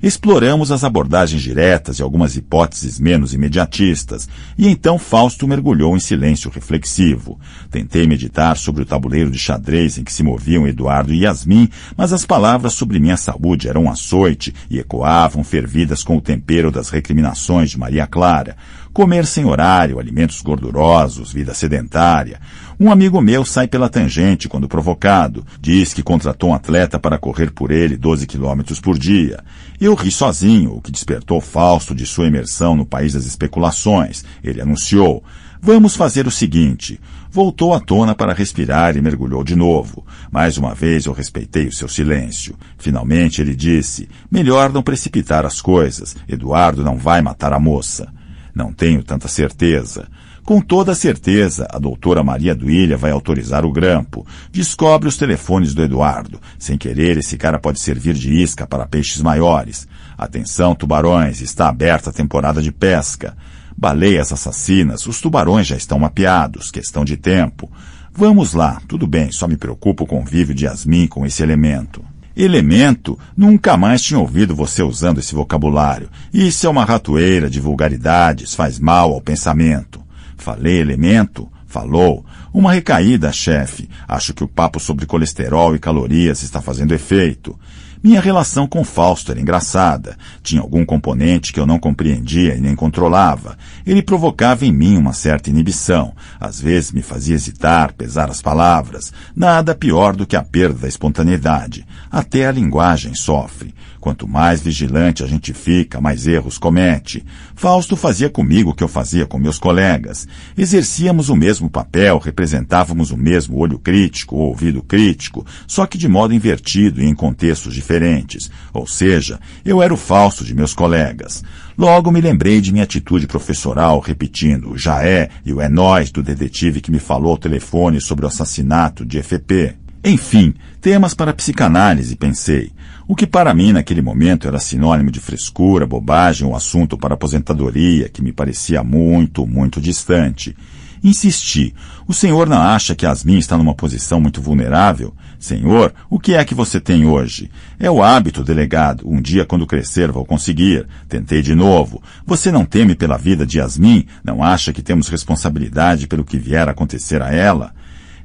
Exploramos as abordagens diretas e algumas hipóteses menos imediatistas, e então Fausto mergulhou em silêncio reflexivo. Tentei meditar sobre o tabuleiro de xadrez em que se moviam Eduardo e Yasmin, mas as palavras sobre minha saúde eram um açoite e ecoavam fervidas com o tempero das recriminações de Maria Clara. Comer sem horário, alimentos gordurosos, vida sedentária. Um amigo meu sai pela tangente quando provocado. Diz que contratou um atleta para correr por ele 12 quilômetros por dia. Eu ri sozinho, o que despertou Fausto de sua imersão no país das especulações. Ele anunciou: vamos fazer o seguinte. Voltou à tona para respirar e mergulhou de novo. Mais uma vez eu respeitei o seu silêncio. Finalmente ele disse: melhor não precipitar as coisas. Eduardo não vai matar a moça. Não tenho tanta certeza. Com toda certeza, a doutora Maria Duília vai autorizar o grampo. Descobre os telefones do Eduardo. Sem querer, esse cara pode servir de isca para peixes maiores. Atenção, tubarões, está aberta a temporada de pesca. Baleias assassinas, os tubarões já estão mapeados, questão de tempo. Vamos lá, tudo bem, só me preocupa o convívio de Yasmin com esse elemento. Elemento? Nunca mais tinha ouvido você usando esse vocabulário. Isso é uma ratoeira de vulgaridades, faz mal ao pensamento. Falei elemento? Falou. Uma recaída, chefe. Acho que o papo sobre colesterol e calorias está fazendo efeito. Minha relação com Fausto era engraçada. Tinha algum componente que eu não compreendia e nem controlava. Ele provocava em mim uma certa inibição. Às vezes me fazia hesitar, pesar as palavras. Nada pior do que a perda da espontaneidade. Até a linguagem sofre. Quanto mais vigilante a gente fica, mais erros comete. Fausto fazia comigo o que eu fazia com meus colegas. Exercíamos o mesmo papel, representávamos o mesmo olho crítico ou ouvido crítico, só que de modo invertido e em contextos diferentes. Ou seja, eu era o Fausto de meus colegas. Logo me lembrei de minha atitude professoral, repetindo o já é e o é nóis do detetive que me falou ao telefone sobre o assassinato de FP. Enfim, temas para psicanálise, pensei. O que para mim naquele momento era sinônimo de frescura, bobagem ou assunto para aposentadoria, que me parecia muito, muito distante. Insisti. O senhor não acha que Yasmin está numa posição muito vulnerável? Senhor, o que é que você tem hoje? É o hábito, delegado. Um dia, quando crescer, vou conseguir. Tentei de novo. Você não teme pela vida de Yasmin? Não acha que temos responsabilidade pelo que vier a acontecer a ela?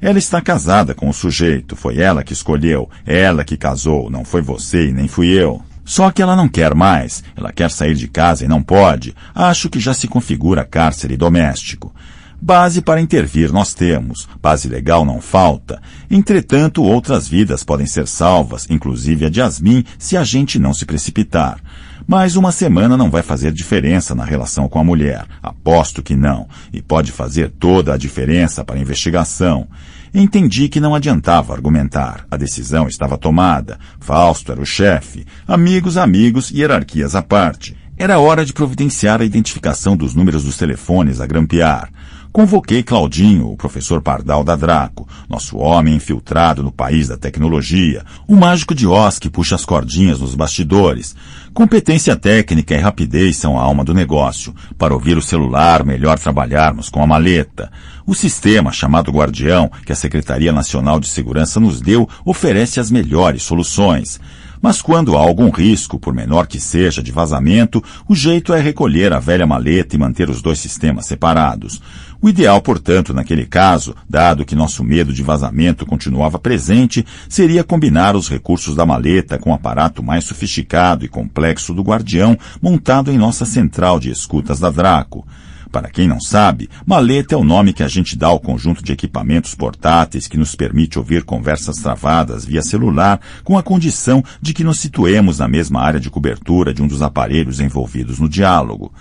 Ela está casada com o sujeito. Foi ela que escolheu. Ela que casou. Não foi você e nem fui eu. Só que ela não quer mais. Ela quer sair de casa e não pode. Acho que já se configura cárcere doméstico. Base para intervir nós temos, base legal não falta. Entretanto, outras vidas podem ser salvas, inclusive a de Yasmin, se a gente não se precipitar. Mas uma semana não vai fazer diferença na relação com a mulher. Aposto que não. E pode fazer toda a diferença para a investigação. Entendi que não adiantava argumentar. A decisão estava tomada. Fausto era o chefe. Amigos, hierarquias à parte. Era hora de providenciar a identificação dos números dos telefones a grampear. Convoquei Claudinho, o professor Pardal da Draco, nosso homem infiltrado no país da tecnologia, o mágico de Oz que puxa as cordinhas nos bastidores. Competência técnica e rapidez são a alma do negócio. Para ouvir o celular, melhor trabalharmos com a maleta. O sistema, chamado Guardião, que a Secretaria Nacional de Segurança nos deu, oferece as melhores soluções. Mas quando há algum risco, por menor que seja, de vazamento, o jeito é recolher a velha maleta e manter os dois sistemas separados. O ideal, portanto, naquele caso, dado que nosso medo de vazamento continuava presente, seria combinar os recursos da maleta com o aparato mais sofisticado e complexo do Guardião montado em nossa central de escutas da Draco. Para quem não sabe, maleta é o nome que a gente dá ao conjunto de equipamentos portáteis que nos permite ouvir conversas travadas via celular com a condição de que nos situemos na mesma área de cobertura de um dos aparelhos envolvidos no diálogo.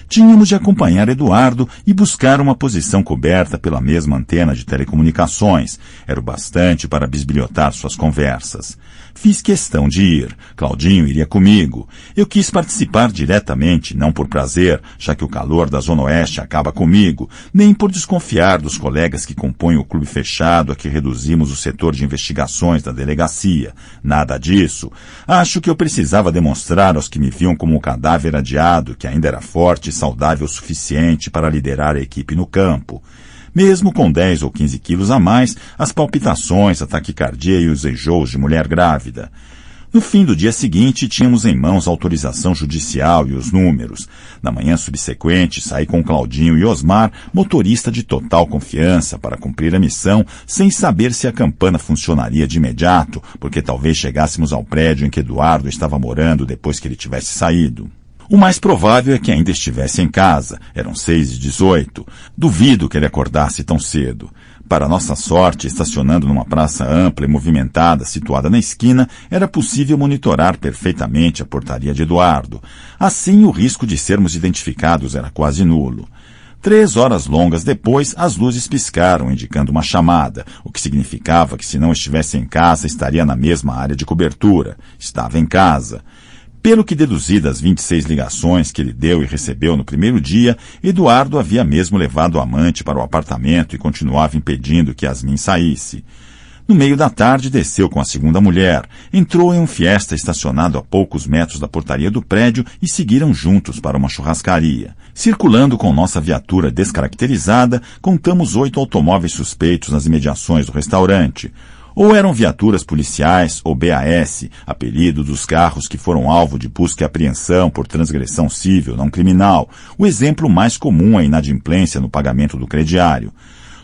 Tínhamos de acompanhar Eduardo e buscar uma posição coberta pela mesma antena de telecomunicações. Era o bastante para bisbilhotar suas conversas. Fiz questão de ir. Claudinho iria comigo. Eu quis participar diretamente, não por prazer, já que o calor da Zona Oeste acaba comigo, nem por desconfiar dos colegas que compõem o clube fechado a que reduzimos o setor de investigações da delegacia. Nada disso. Acho que eu precisava demonstrar aos que me viam como um cadáver adiado, que ainda era forte e saudável o suficiente para liderar a equipe no campo. Mesmo com 10 ou 15 quilos a mais, as palpitações, a taquicardia e os enjoos de mulher grávida. No fim do dia seguinte, tínhamos em mãos a autorização judicial e os números. Na manhã subsequente, saí com Claudinho e Osmar, motorista de total confiança, para cumprir a missão, sem saber se a campana funcionaria de imediato, porque talvez chegássemos ao prédio em que Eduardo estava morando depois que ele tivesse saído. O mais provável é que ainda estivesse em casa. Eram 6h18. Duvido que ele acordasse tão cedo. Para nossa sorte, estacionando numa praça ampla e movimentada situada na esquina, era possível monitorar perfeitamente a portaria de Eduardo. Assim, o risco de sermos identificados era quase nulo. 3 horas longas depois, as luzes piscaram, indicando uma chamada, o que significava que se não estivesse em casa, estaria na mesma área de cobertura. Estava em casa. Pelo que deduzi das 26 ligações que ele deu e recebeu no primeiro dia, Eduardo havia mesmo levado o amante para o apartamento e continuava impedindo que Yasmin saísse. No meio da tarde, desceu com a segunda mulher, entrou em um Fiesta estacionado a poucos metros da portaria do prédio e seguiram juntos para uma churrascaria. Circulando com nossa viatura descaracterizada, contamos 8 automóveis suspeitos nas imediações do restaurante. Ou eram viaturas policiais, ou BAS, apelido dos carros que foram alvo de busca e apreensão por transgressão civil, não criminal, o exemplo mais comum é a inadimplência no pagamento do crediário.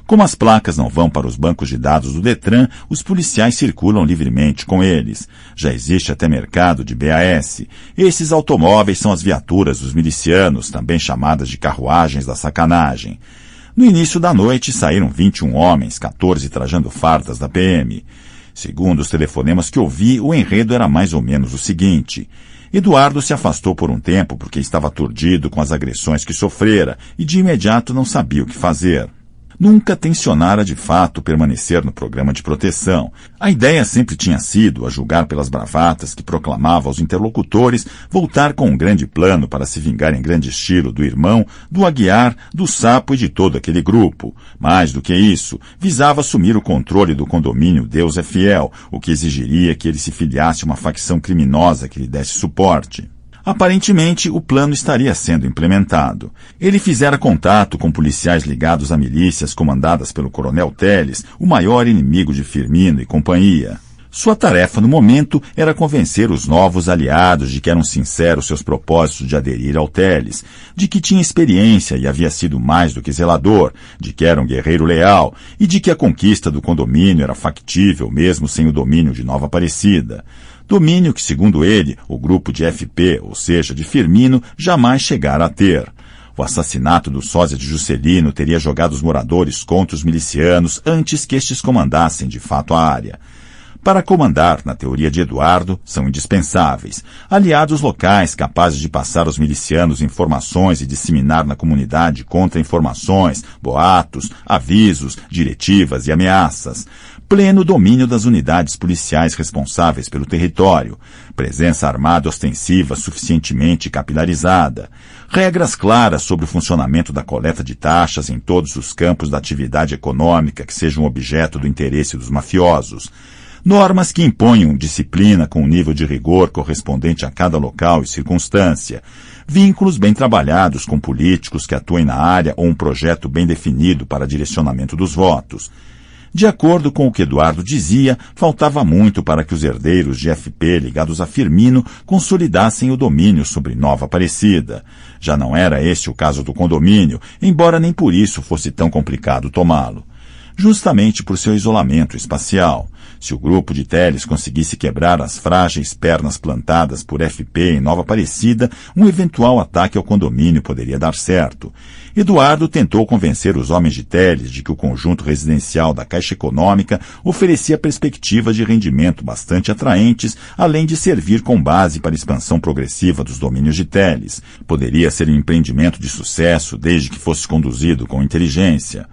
Como as placas não vão para os bancos de dados do Detran, os policiais circulam livremente com eles. Já existe até mercado de BAS. Esses automóveis são as viaturas dos milicianos, também chamadas de carruagens da sacanagem. No início da noite saíram 21 homens, 14 trajando fardas da PM. Segundo os telefonemas que ouvi, o enredo era mais ou menos o seguinte: Eduardo se afastou por um tempo porque estava aturdido com as agressões que sofrera e de imediato não sabia o que fazer. Nunca tencionara de fato permanecer no programa de proteção. A ideia sempre tinha sido, a julgar pelas bravatas que proclamava aos interlocutores, voltar com um grande plano para se vingar em grande estilo do irmão, do Aguiar, do Sapo e de todo aquele grupo. Mais do que isso, visava assumir o controle do condomínio Deus é Fiel, o que exigiria que ele se filiasse a uma facção criminosa que lhe desse suporte. Aparentemente, o plano estaria sendo implementado. Ele fizera contato com policiais ligados a milícias comandadas pelo coronel Teles, o maior inimigo de Firmino e companhia. Sua tarefa no momento era convencer os novos aliados de que eram sinceros seus propósitos de aderir ao Teles, de que tinha experiência e havia sido mais do que zelador, de que era um guerreiro leal e de que a conquista do condomínio era factível mesmo sem o domínio de Nova Aparecida. Domínio que, segundo ele, o grupo de FP, ou seja, de Firmino, jamais chegara a ter. O assassinato do sósia de Juscelino teria jogado os moradores contra os milicianos antes que estes comandassem de fato a área. Para comandar, na teoria de Eduardo, são indispensáveis aliados locais capazes de passar aos milicianos informações e disseminar na comunidade contra-informações, boatos, avisos, diretivas e ameaças. Pleno domínio das unidades policiais responsáveis pelo território, presença armada ostensiva suficientemente capilarizada, regras claras sobre o funcionamento da coleta de taxas em todos os campos da atividade econômica que sejam objeto do interesse dos mafiosos, normas que imponham disciplina com um nível de rigor correspondente a cada local e circunstância, vínculos bem trabalhados com políticos que atuem na área ou um projeto bem definido para direcionamento dos votos. De acordo com o que Eduardo dizia, faltava muito para que os herdeiros de FP ligados a Firmino consolidassem o domínio sobre Nova Aparecida. Já não era este o caso do condomínio, embora nem por isso fosse tão complicado tomá-lo. Justamente por seu isolamento espacial. Se o grupo de Teles conseguisse quebrar as frágeis pernas plantadas por FP em Nova Aparecida, um eventual ataque ao condomínio poderia dar certo. Eduardo tentou convencer os homens de Teles de que o conjunto residencial da Caixa Econômica oferecia perspectivas de rendimento bastante atraentes, além de servir com base para a expansão progressiva dos domínios de Teles. Poderia ser um empreendimento de sucesso desde que fosse conduzido com inteligência.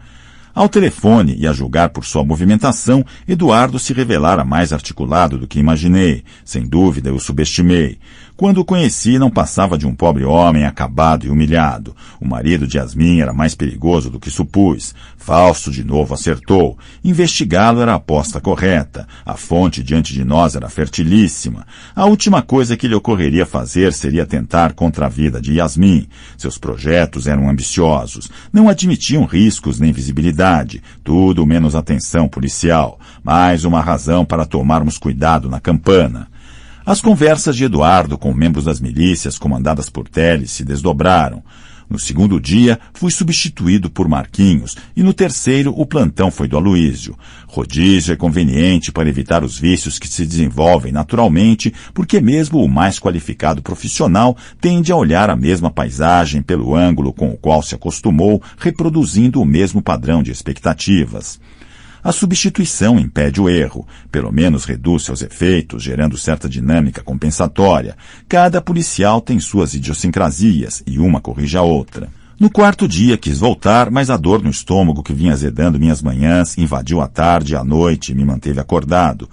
Ao telefone, e a julgar por sua movimentação, Eduardo se revelara mais articulado do que imaginei. Sem dúvida, eu o subestimei. Quando o conheci, não passava de um pobre homem acabado e humilhado. O marido de Yasmin era mais perigoso do que supus. Fausto de novo acertou. Investigá-lo era a aposta correta. A fonte diante de nós era fertilíssima. A última coisa que lhe ocorreria fazer seria tentar contra a vida de Yasmin. Seus projetos eram ambiciosos. Não admitiam riscos nem visibilidade. Tudo menos atenção policial. Mais uma razão para tomarmos cuidado na campana. As conversas de Eduardo com membros das milícias comandadas por Teles se desdobraram. No segundo dia, fui substituído por Marquinhos e no terceiro o plantão foi do Aloísio. Rodízio é conveniente para evitar os vícios que se desenvolvem naturalmente, porque mesmo o mais qualificado profissional tende a olhar a mesma paisagem pelo ângulo com o qual se acostumou, reproduzindo o mesmo padrão de expectativas. A substituição impede o erro, pelo menos reduz seus efeitos, gerando certa dinâmica compensatória. Cada policial tem suas idiosincrasias e uma corrige a outra. No quarto dia quis voltar, mas a dor no estômago que vinha azedando minhas manhãs invadiu a tarde e a noite e me manteve acordado.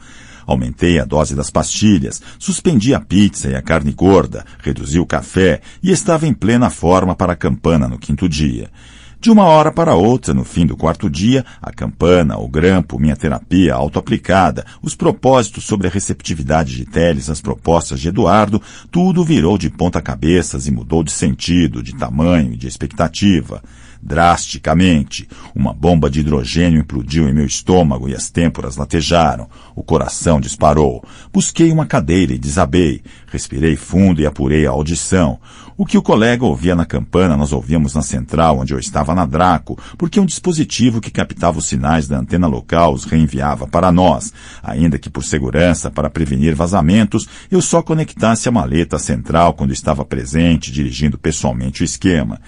Aumentei a dose das pastilhas, suspendi a pizza e a carne gorda, reduzi o café e estava em plena forma para a campana no quinto dia. De uma hora para outra, no fim do quarto dia, a campana, o grampo, minha terapia autoaplicada, os propósitos sobre a receptividade de Teles às propostas de Eduardo, tudo virou de ponta cabeças e mudou de sentido, de tamanho e de expectativa. Drasticamente, uma bomba de hidrogênio implodiu em meu estômago e as têmporas latejaram. O coração disparou. Busquei uma cadeira e desabei. Respirei fundo e apurei a audição. O que o colega ouvia na campana, nós ouvíamos na central, onde eu estava na Draco, porque um dispositivo que captava os sinais da antena local os reenviava para nós, ainda que por segurança, para prevenir vazamentos, eu só conectasse a maleta à central quando estava presente, dirigindo pessoalmente o esquema.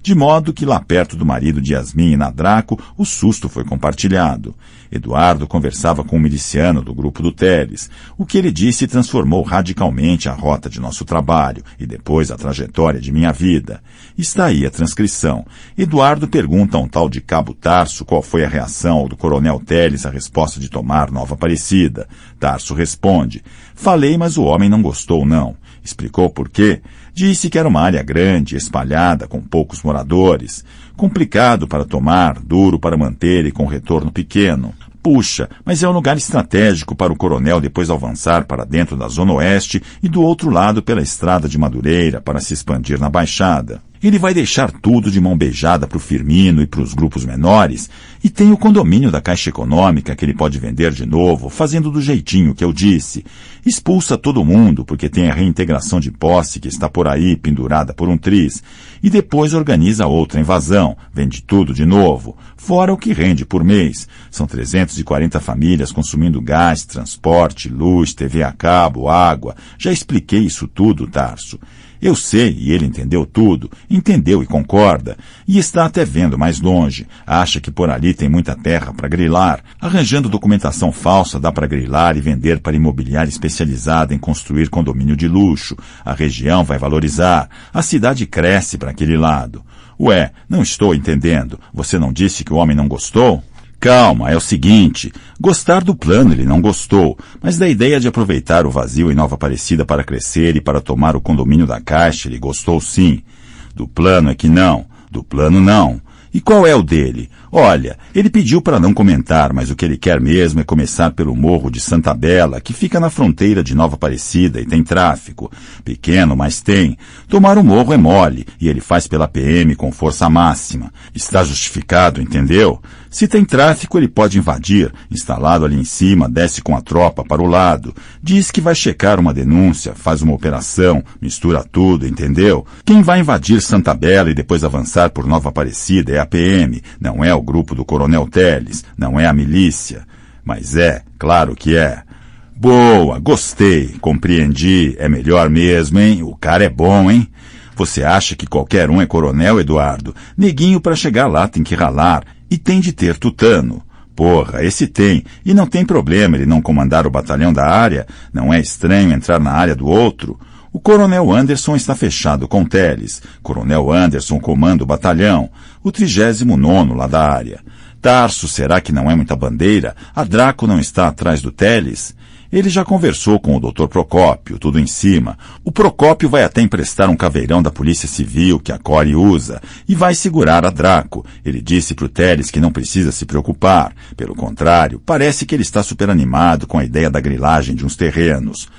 de modo que lá perto do marido de Yasmin e na Draco, o susto foi compartilhado. Eduardo conversava com um miliciano do grupo do Teles. O que ele disse transformou radicalmente a rota de nosso trabalho e depois a trajetória de minha vida. Está aí a transcrição. Eduardo pergunta a um tal de Cabo Tarso qual foi a reação do coronel Teles à resposta de tomar Nova Aparecida. Tarso responde: falei, mas o homem não gostou, não. Explicou por quê? Disse que era uma área grande, espalhada, com poucos moradores. Complicado para tomar, duro para manter e com retorno pequeno. Puxa, mas é um lugar estratégico para o coronel depois avançar para dentro da Zona Oeste e do outro lado pela estrada de Madureira para se expandir na Baixada. Ele vai deixar tudo de mão beijada para o Firmino e para os grupos menores, e tem o condomínio da Caixa Econômica que ele pode vender de novo, fazendo do jeitinho que eu disse. Expulsa todo mundo, porque tem a reintegração de posse que está por aí, pendurada por um triz, e depois organiza outra invasão, vende tudo de novo, fora o que rende por mês. São 340 famílias consumindo gás, transporte, luz, TV a cabo, água. Já expliquei isso tudo, Tarso. Eu sei, e ele entendeu tudo, entendeu e concorda, e está até vendo mais longe, acha que por ali tem muita terra para grilar, arranjando documentação falsa dá para grilar e vender para imobiliária especializada em construir condomínio de luxo, a região vai valorizar, a cidade cresce para aquele lado. Ué, não estou entendendo, você não disse que o homem não gostou? Calma, é o seguinte, gostar do plano ele não gostou, mas da ideia de aproveitar o vazio em Nova Aparecida para crescer e para tomar o condomínio da Caixa ele gostou sim. Do plano é que não, do plano não. E qual é o dele? Olha, ele pediu para não comentar, mas o que ele quer mesmo é começar pelo Morro de Santa Bela, que fica na fronteira de Nova Aparecida e tem tráfico. Pequeno, mas tem. Tomar o morro é mole, e ele faz pela PM com força máxima. Está justificado, entendeu? Se tem tráfico, ele pode invadir. Instalado ali em cima, desce com a tropa para o lado. Diz que vai checar uma denúncia, faz uma operação, mistura tudo, entendeu? Quem vai invadir Santa Bela e depois avançar por Nova Aparecida é a PM, não é o grupo do Coronel Teles, não é a milícia. Mas é, claro que é. Boa, gostei, compreendi, é melhor mesmo, hein? O cara é bom, hein? Você acha que qualquer um é coronel, Eduardo? Neguinho para chegar lá tem que ralar, e tem de ter tutano. Porra, esse tem, e não tem problema ele não comandar o batalhão da área, não é estranho entrar na área do outro. O coronel Anderson está fechado com Teles. Coronel Anderson comanda o batalhão, o 39º lá da área. Tarso, será que não é muita bandeira? A Draco não está atrás do Teles? Ele já conversou com o Dr. Procópio, tudo em cima. O Procópio vai até emprestar um caveirão da Polícia Civil que a Core usa e vai segurar a Draco. Ele disse pro Teles que não precisa se preocupar. Pelo contrário, parece que ele está super animado com a ideia da grilagem de uns terrenos.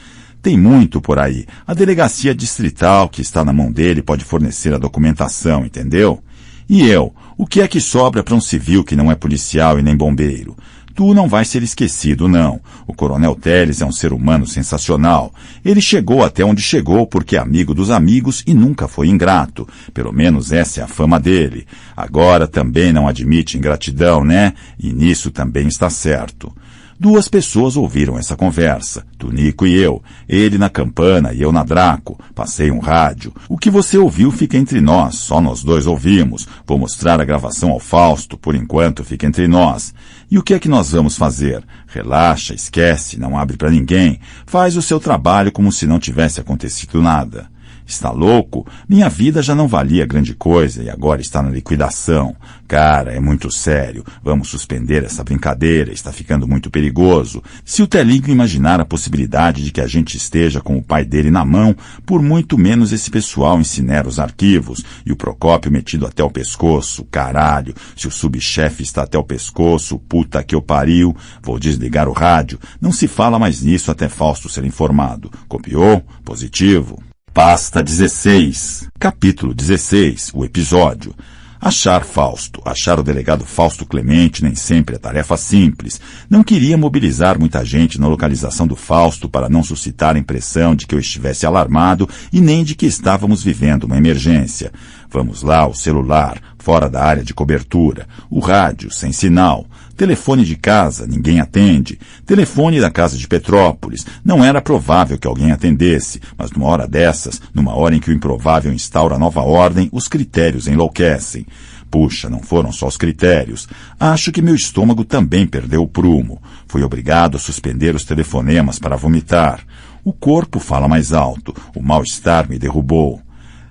Tem muito por aí. A delegacia distrital que está na mão dele pode fornecer a documentação, entendeu? E eu? O que é que sobra para um civil que não é policial e nem bombeiro? Tu não vai ser esquecido, não. O Coronel Teles é um ser humano sensacional. Ele chegou até onde chegou porque é amigo dos amigos e nunca foi ingrato. Pelo menos essa é a fama dele. Agora também não admite ingratidão, né? E nisso também está certo. 2 pessoas ouviram essa conversa, Tunico e eu, ele na campana e eu na Draco. Passei um rádio. O que você ouviu fica entre nós, só nós 2 ouvimos. Vou mostrar a gravação ao Fausto, por enquanto fica entre nós. E o que é que nós vamos fazer? Relaxa, esquece, não abre para ninguém. Faz o seu trabalho como se não tivesse acontecido nada. Está louco? Minha vida já não valia grande coisa e agora está na liquidação. Cara, é muito sério. Vamos suspender essa brincadeira. Está ficando muito perigoso. Se o Telinho imaginar a possibilidade de que a gente esteja com o pai dele na mão, por muito menos esse pessoal incinera os arquivos. E o Procópio metido até o pescoço. Caralho, se o subchefe está até o pescoço, puta que eu pariu. Vou desligar o rádio. Não se fala mais nisso até Fausto ser informado. Copiou? Positivo. Pasta 16. Capítulo 16. O episódio. Achar Fausto. Achar o delegado Fausto Clemente nem sempre é tarefa simples. Não queria mobilizar muita gente na localização do Fausto para não suscitar a impressão de que eu estivesse alarmado e nem de que estávamos vivendo uma emergência. Vamos lá, o celular, fora da área de cobertura, o rádio, sem sinal, telefone de casa, ninguém atende, telefone da casa de Petrópolis, não era provável que alguém atendesse, mas numa hora dessas, numa hora em que o improvável instaura nova ordem, os critérios enlouquecem. Puxa, não foram só os critérios. Acho que meu estômago também perdeu o prumo. Fui obrigado a suspender os telefonemas para vomitar. O corpo fala mais alto. O mal-estar me derrubou.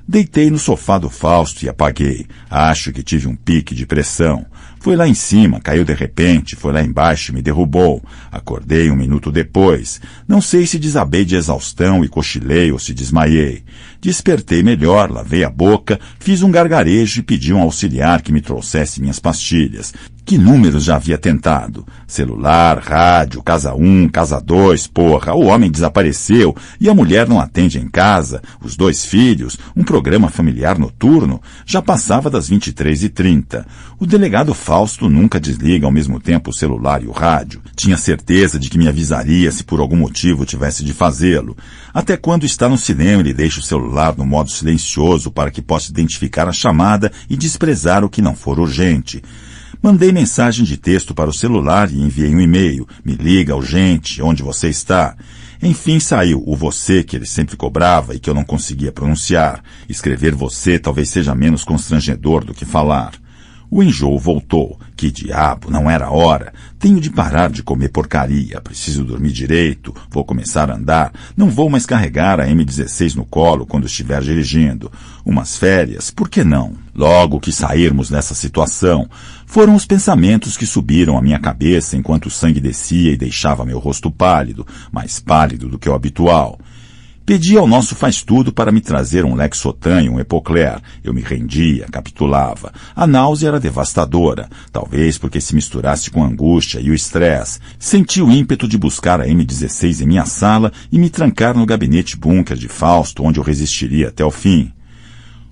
Deitei no sofá do Fausto e apaguei. Acho que tive um pique de pressão. Foi lá em cima, caiu de repente, foi lá embaixo e me derrubou. Acordei 1 minuto depois. Não sei se desabei de exaustão e cochilei ou se desmaiei. Despertei melhor, lavei a boca, fiz um gargarejo e pedi um auxiliar que me trouxesse minhas pastilhas. Que números já havia tentado? Celular, rádio, casa 1, casa 2, porra, o homem desapareceu e a mulher não atende em casa, os 2 filhos, um programa familiar noturno, já passava das 23h30. O delegado Fausto nunca desliga ao mesmo tempo o celular e o rádio. Tinha certeza de que me avisaria se por algum motivo tivesse de fazê-lo. Até quando está no cinema ele deixa o celular no modo silencioso para que possa identificar a chamada e desprezar o que não for urgente. Mandei mensagem de texto para o celular e enviei um e-mail. Me liga, urgente, onde você está? Enfim, saiu o você que ele sempre cobrava e que eu não conseguia pronunciar. Escrever você talvez seja menos constrangedor do que falar. O enjoo voltou. Que diabo, não era hora. Tenho de parar de comer porcaria. Preciso dormir direito. Vou começar a andar. Não vou mais carregar a M16 no colo quando estiver dirigindo. Umas férias, por que não? Logo que sairmos dessa situação, foram os pensamentos que subiram à minha cabeça enquanto o sangue descia e deixava meu rosto pálido, mais pálido do que o habitual. Pedi ao nosso faz-tudo para me trazer um Lexotan e um Epocler. Eu me rendia, capitulava. A náusea era devastadora, talvez porque se misturasse com a angústia e o estresse. Senti o ímpeto de buscar a M16 em minha sala e me trancar no gabinete bunker de Fausto, onde eu resistiria até o fim.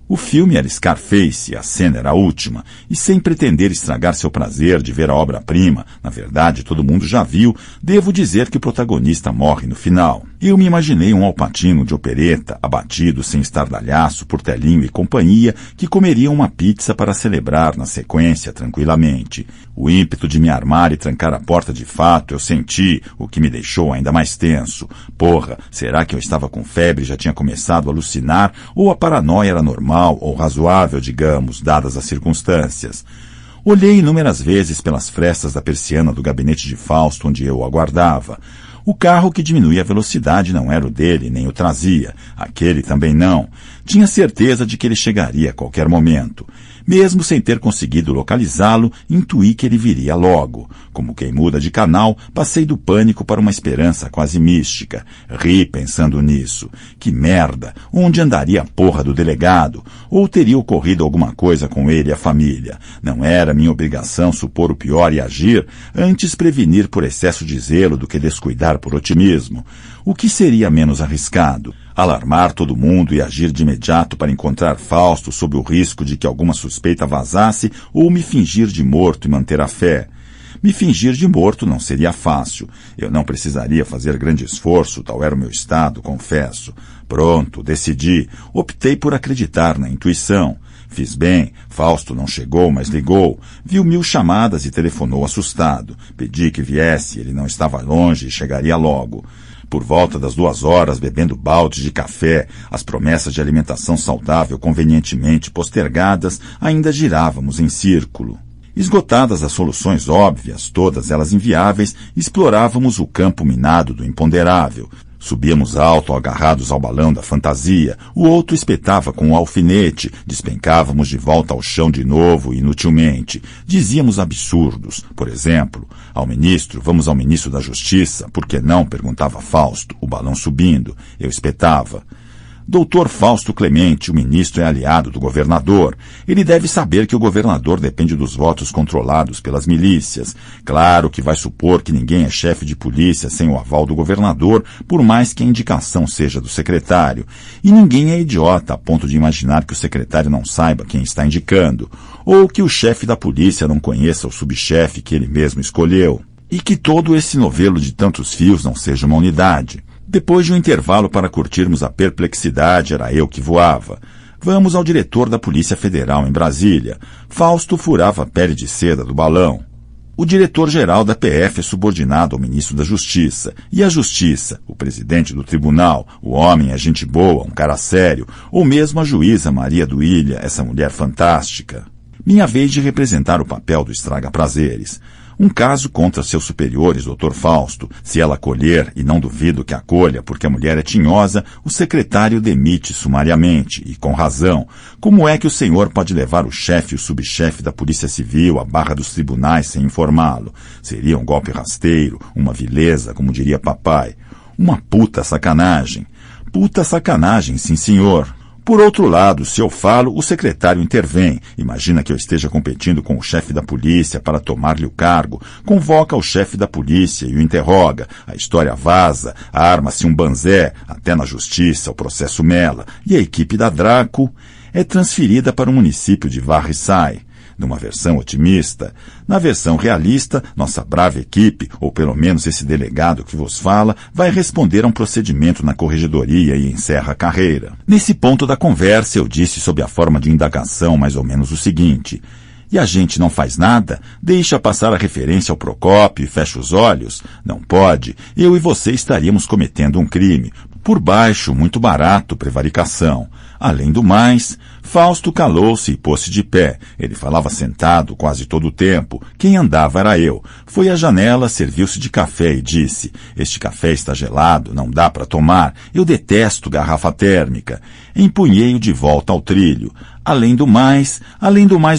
O filme era Scarface e a cena era a última, e sem pretender estragar seu prazer de ver a obra-prima, na verdade todo mundo já viu, devo dizer que o protagonista morre no final. Eu me imaginei um Al Pacino de opereta, abatido sem estardalhaço por Telinho e companhia, que comeriam uma pizza para celebrar na sequência tranquilamente. O ímpeto de me armar e trancar a porta de fato eu senti, o que me deixou ainda mais tenso. Porra, será que eu estava com febre e já tinha começado a alucinar, ou a paranoia era normal ou razoável, digamos, dadas as circunstâncias? Olhei inúmeras vezes pelas frestas da persiana do gabinete de Fausto, onde eu o aguardava. O carro que diminuía a velocidade não era o dele, nem o trazia. Aquele também não. Tinha certeza de que ele chegaria a qualquer momento. Mesmo sem ter conseguido localizá-lo, intuí que ele viria logo. Como quem muda de canal, passei do pânico para uma esperança quase mística. Ri pensando nisso. Que merda! Onde andaria a porra do delegado? Ou teria ocorrido alguma coisa com ele e a família? Não era minha obrigação supor o pior e agir, antes prevenir por excesso de zelo do que descuidar por otimismo. O que seria menos arriscado? Alarmar todo mundo e agir de imediato para encontrar Fausto sob o risco de que alguma suspeita vazasse, ou me fingir de morto e manter a fé? Me fingir de morto não seria fácil. Eu não precisaria fazer grande esforço, tal era o meu estado, confesso. Pronto, decidi. Optei por acreditar na intuição. Fiz bem, Fausto não chegou, mas ligou. Viu 1000 chamadas e telefonou assustado. Pedi que viesse, ele não estava longe e chegaria logo. Por volta das 2 horas, bebendo baldes de café, as promessas de alimentação saudável convenientemente postergadas, ainda girávamos em círculo. Esgotadas as soluções óbvias, todas elas inviáveis, explorávamos o campo minado do imponderável. Subíamos alto, agarrados ao balão da fantasia, o outro espetava com um alfinete, despencávamos de volta ao chão de novo, inutilmente. Dizíamos absurdos, por exemplo, ao ministro, vamos ao ministro da Justiça, por que não? Perguntava Fausto, o balão subindo. Eu espetava. Doutor Fausto Clemente, o ministro é aliado do governador. Ele deve saber que o governador depende dos votos controlados pelas milícias. Claro que vai supor que ninguém é chefe de polícia sem o aval do governador, por mais que a indicação seja do secretário. E ninguém é idiota a ponto de imaginar que o secretário não saiba quem está indicando, ou que o chefe da polícia não conheça o subchefe que ele mesmo escolheu. E que todo esse novelo de tantos fios não seja uma unidade. Depois de um intervalo para curtirmos a perplexidade, era eu que voava. Vamos ao diretor da Polícia Federal em Brasília. Fausto furava a pele de seda do balão. O diretor-geral da PF é subordinado ao ministro da Justiça. E a Justiça, o presidente do tribunal, o homem é gente boa, um cara sério, ou mesmo a juíza Maria do Ilha, essa mulher fantástica. Minha vez de representar o papel do estraga-prazeres. Um caso contra seus superiores, Dr. Fausto. Se ela acolher, e não duvido que acolha, porque a mulher é tinhosa, o secretário demite sumariamente, e com razão. Como é que o senhor pode levar o chefe e o subchefe da Polícia Civil à barra dos tribunais sem informá-lo? Seria um golpe rasteiro, uma vileza, como diria papai. Uma puta sacanagem. Puta sacanagem, sim senhor. Por outro lado, se eu falo, o secretário intervém. Imagina que eu esteja competindo com o chefe da polícia para tomar-lhe o cargo. Convoca o chefe da polícia e o interroga. A história vaza, arma-se um banzé, até na justiça o processo mela. E a equipe da Draco é transferida para o município de Varre-Sai. Numa versão otimista. Na versão realista, nossa brava equipe, ou pelo menos esse delegado que vos fala, vai responder a um procedimento na corregedoria e encerra a carreira. Nesse ponto da conversa, eu disse sob a forma de indagação mais ou menos o seguinte: e a gente não faz nada? Deixa passar a referência ao Procópio e fecha os olhos? Não pode. Eu e você estaríamos cometendo um crime. Por baixo, muito barato, prevaricação. Além do mais, Fausto calou-se e pôs-se de pé. Ele falava sentado quase todo o tempo. Quem andava era eu. Foi à janela, serviu-se de café e disse: este café está gelado, não dá para tomar. Eu detesto garrafa térmica. Empunhei-o de volta ao trilho. Além do mais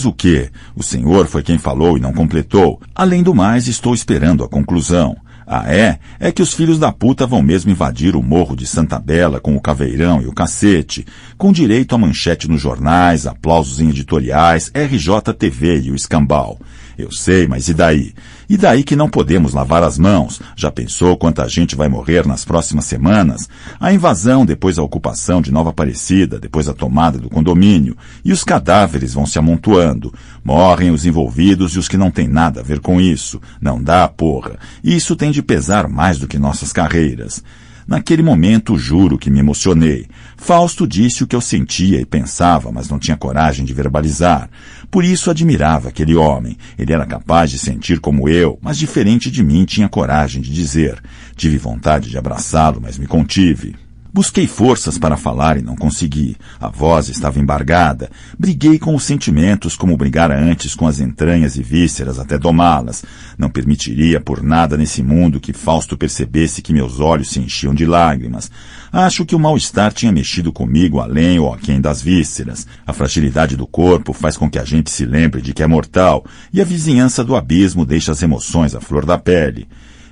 o quê? O senhor foi quem falou e não completou. Além do mais, estou esperando a conclusão. Ah, é? É que os filhos da puta vão mesmo invadir o morro de Santa Bela com o caveirão e o cacete, com direito a manchete nos jornais, aplausos em editoriais, RJTV e o escambau. Eu sei, mas e daí? E daí que não podemos lavar as mãos? Já pensou quanta gente vai morrer nas próximas semanas? A invasão, depois a ocupação de Nova Aparecida, depois a tomada do condomínio. E os cadáveres vão se amontoando. Morrem os envolvidos e os que não têm nada a ver com isso. Não dá, porra. Isso tem de pesar mais do que nossas carreiras. Naquele momento, juro que me emocionei. Fausto disse o que eu sentia e pensava, mas não tinha coragem de verbalizar. Por isso admirava aquele homem. Ele era capaz de sentir como eu, mas diferente de mim tinha coragem de dizer. Tive vontade de abraçá-lo, mas me contive. Busquei forças para falar e não consegui. A voz estava embargada. Briguei com os sentimentos como brigara antes com as entranhas e vísceras até domá-las. Não permitiria por nada nesse mundo que Fausto percebesse que meus olhos se enchiam de lágrimas. Acho que o mal-estar tinha mexido comigo além ou aquém das vísceras. A fragilidade do corpo faz com que a gente se lembre de que é mortal, e a vizinhança do abismo deixa as emoções à flor da pele.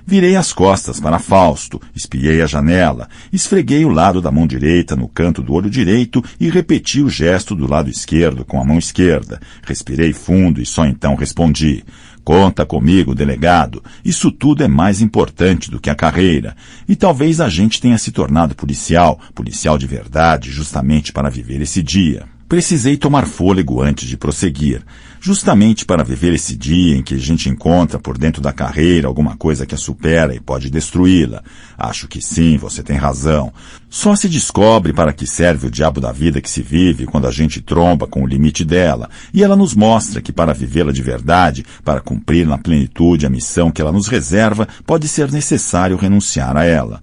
Virei as costas para Fausto, espiei a janela, esfreguei o lado da mão direita no canto do olho direito e repeti o gesto do lado esquerdo com a mão esquerda. Respirei fundo e só então respondi: conta comigo, delegado. Isso tudo é mais importante do que a carreira. E talvez a gente tenha se tornado policial de verdade, justamente para viver esse dia. Precisei tomar fôlego antes de prosseguir, justamente para viver esse dia em que a gente encontra por dentro da carreira alguma coisa que a supera e pode destruí-la. Acho que sim, você tem razão. Só se descobre para que serve o diabo da vida que se vive quando a gente tromba com o limite dela, e ela nos mostra que para vivê-la de verdade, para cumprir na plenitude a missão que ela nos reserva, pode ser necessário renunciar a ela.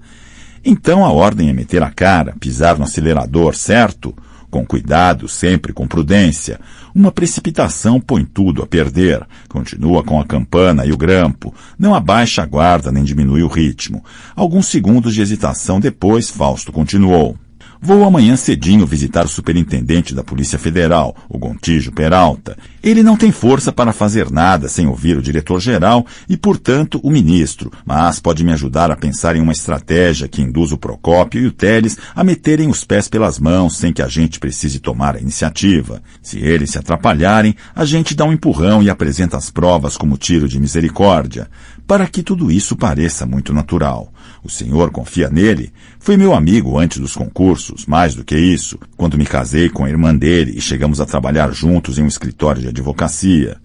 Então a ordem é meter a cara, pisar no acelerador, certo? Com cuidado, sempre com prudência. Uma precipitação põe tudo a perder. Continua com a campana e o grampo. Não abaixa a guarda nem diminui o ritmo. Alguns segundos de hesitação depois, Fausto continuou. Vou amanhã cedinho visitar o superintendente da Polícia Federal, o Gontijo Peralta. Ele não tem força para fazer nada sem ouvir o diretor-geral e, portanto, o ministro, mas pode me ajudar a pensar em uma estratégia que induza o Procópio e o Teles a meterem os pés pelas mãos sem que a gente precise tomar a iniciativa. Se eles se atrapalharem, a gente dá um empurrão e apresenta as provas como tiro de misericórdia, para que tudo isso pareça muito natural. O senhor confia nele? Foi meu amigo antes dos concursos, mais do que isso, quando me casei com a irmã dele e chegamos a trabalhar juntos em um escritório de advocacia.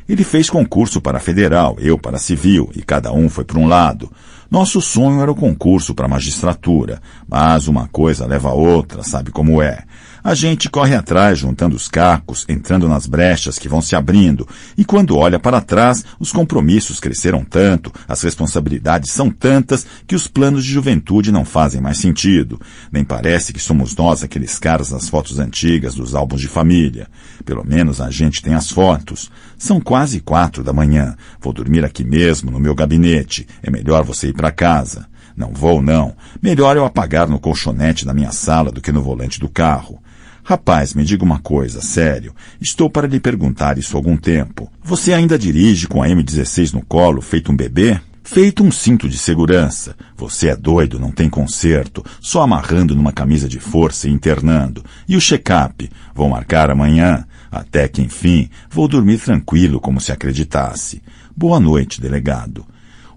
Ele fez concurso para federal, eu para civil, e cada um foi para um lado. Nosso sonho era o concurso para a magistratura, mas uma coisa leva a outra, sabe como é. A gente corre atrás juntando os cacos, entrando nas brechas que vão se abrindo, e quando olha para trás, os compromissos cresceram tanto, as responsabilidades são tantas, que os planos de juventude não fazem mais sentido. Nem parece que somos nós aqueles caras das fotos antigas dos álbuns de família. Pelo menos a gente tem as fotos. São quase 4 da manhã. Vou dormir aqui mesmo, no meu gabinete. É melhor você ir para casa. Não vou, não. Melhor eu apagar no colchonete da minha sala do que no volante do carro. Rapaz, me diga uma coisa, sério. Estou para lhe perguntar isso há algum tempo. Você ainda dirige com a M16 no colo, feito um bebê? Feito um cinto de segurança. Você é doido, não tem conserto. Só amarrando numa camisa de força e internando. E o check-up? Vou marcar amanhã. Até que, enfim, vou dormir tranquilo como se acreditasse. Boa noite, delegado.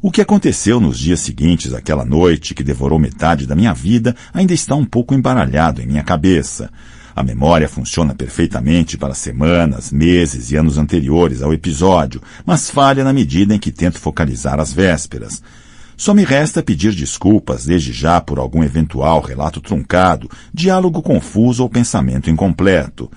O que aconteceu nos dias seguintes àquela noite, que devorou metade da minha vida, ainda está um pouco embaralhado em minha cabeça. A memória funciona perfeitamente para semanas, meses e anos anteriores ao episódio, mas falha na medida em que tento focalizar as vésperas. Só me resta pedir desculpas desde já por algum eventual relato truncado, diálogo confuso ou pensamento incompleto.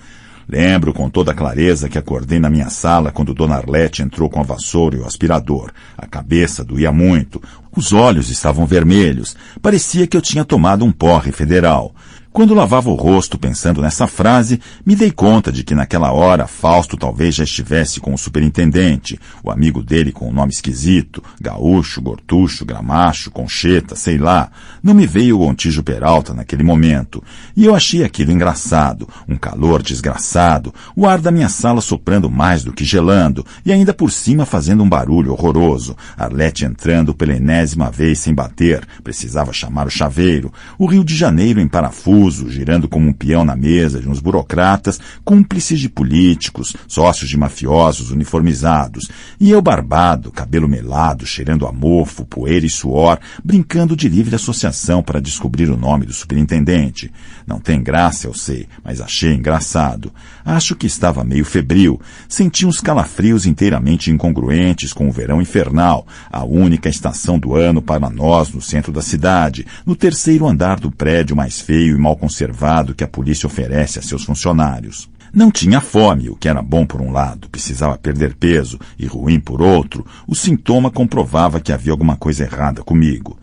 Lembro com toda clareza que acordei na minha sala quando Dona Arlete entrou com a vassoura e o aspirador. A cabeça doía muito, os olhos estavam vermelhos, parecia que eu tinha tomado um porre federal. Quando lavava o rosto pensando nessa frase, me dei conta de que naquela hora Fausto talvez já estivesse com o superintendente, o amigo dele com um nome esquisito, Gaúcho, Gortucho, Gramacho, Concheta, sei lá. Não me veio o Gontijo Peralta naquele momento, e eu achei aquilo engraçado, um calor desgraçado, o ar da minha sala soprando mais do que gelando, e ainda por cima fazendo um barulho horroroso, Arlete entrando pela enésima vez sem bater, precisava chamar o chaveiro, o Rio de Janeiro em parafuso, girando como um peão na mesa de uns burocratas, cúmplices de políticos, sócios de mafiosos uniformizados, e eu barbado, cabelo melado, cheirando a mofo, poeira e suor, brincando de livre associação para descobrir o nome do superintendente. Não tem graça, eu sei, mas achei engraçado. Acho que estava meio febril. Senti uns calafrios inteiramente incongruentes com o verão infernal, a única estação do ano para nós no centro da cidade, no terceiro andar do prédio mais feio e mal conservado que a polícia oferece a seus funcionários. Não tinha fome, o que era bom por um lado, precisava perder peso, e ruim por outro, o sintoma comprovava que havia alguma coisa errada comigo.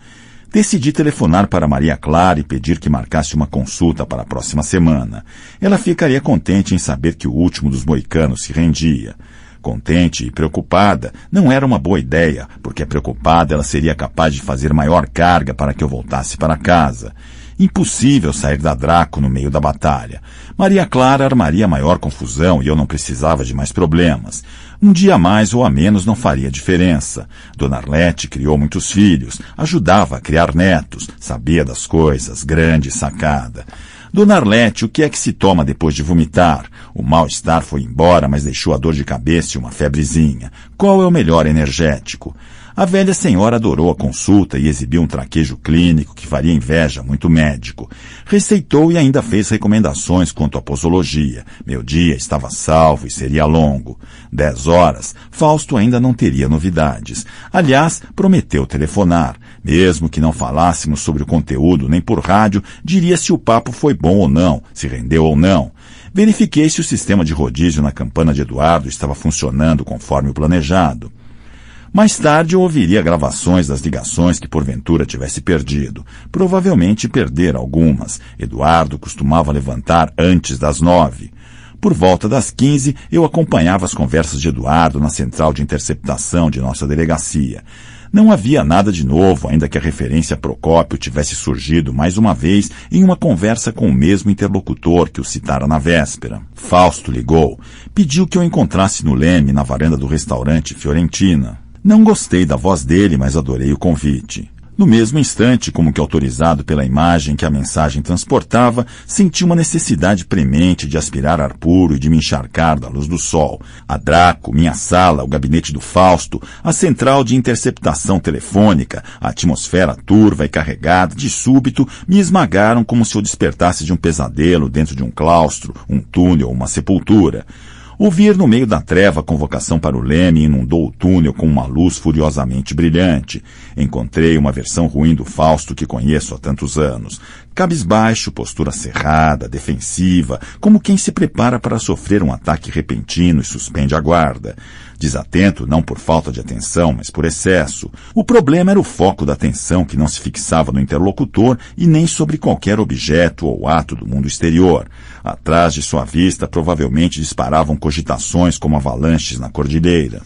Decidi telefonar para Maria Clara e pedir que marcasse uma consulta para a próxima semana. Ela ficaria contente em saber que o último dos moicanos se rendia. Contente e preocupada não era uma boa ideia, porque preocupada ela seria capaz de fazer maior carga para que eu voltasse para casa. Impossível sair da Draco no meio da batalha. Maria Clara armaria maior confusão e eu não precisava de mais problemas. Um dia a mais ou a menos não faria diferença. Dona Arlete criou muitos filhos, ajudava a criar netos, sabia das coisas, grande sacada. Dona Arlete, o que é que se toma depois de vomitar? O mal-estar foi embora, mas deixou a dor de cabeça e uma febrezinha. Qual é o melhor energético? A velha senhora adorou a consulta e exibiu um traquejo clínico que faria inveja a muito médico. Receitou e ainda fez recomendações quanto à posologia. Meu dia estava salvo e seria longo. 10 horas, Fausto ainda não teria novidades. Aliás, prometeu telefonar. Mesmo que não falássemos sobre o conteúdo nem por rádio, diria se o papo foi bom ou não, se rendeu ou não. Verifiquei se o sistema de rodízio na campana de Eduardo estava funcionando conforme o planejado. Mais tarde eu ouviria gravações das ligações que porventura tivesse perdido. Provavelmente perder algumas. Eduardo costumava levantar antes das 9. Por volta das 15, eu acompanhava as conversas de Eduardo na central de interceptação de nossa delegacia. Não havia nada de novo, ainda que a referência a Procópio tivesse surgido mais uma vez em uma conversa com o mesmo interlocutor que o citara na véspera. Fausto ligou. Pediu que eu encontrasse no Leme, na varanda do restaurante Fiorentina. Não gostei da voz dele, mas adorei o convite. No mesmo instante, como que autorizado pela imagem que a mensagem transportava, senti uma necessidade premente de aspirar ar puro e de me encharcar da luz do sol. A Draco, minha sala, o gabinete do Fausto, a central de interceptação telefônica, a atmosfera turva e carregada, de súbito, me esmagaram como se eu despertasse de um pesadelo dentro de um claustro, um túnel ou uma sepultura. Ouvir no meio da treva a convocação para o Leme inundou o túnel com uma luz furiosamente brilhante. Encontrei uma versão ruim do Fausto que conheço há tantos anos. Cabisbaixo, postura cerrada, defensiva, como quem se prepara para sofrer um ataque repentino e suspende a guarda. Desatento não por falta de atenção, mas por excesso. O problema era o foco da atenção que não se fixava no interlocutor e nem sobre qualquer objeto ou ato do mundo exterior. Atrás de sua vista provavelmente disparavam cogitações como avalanches na cordilheira.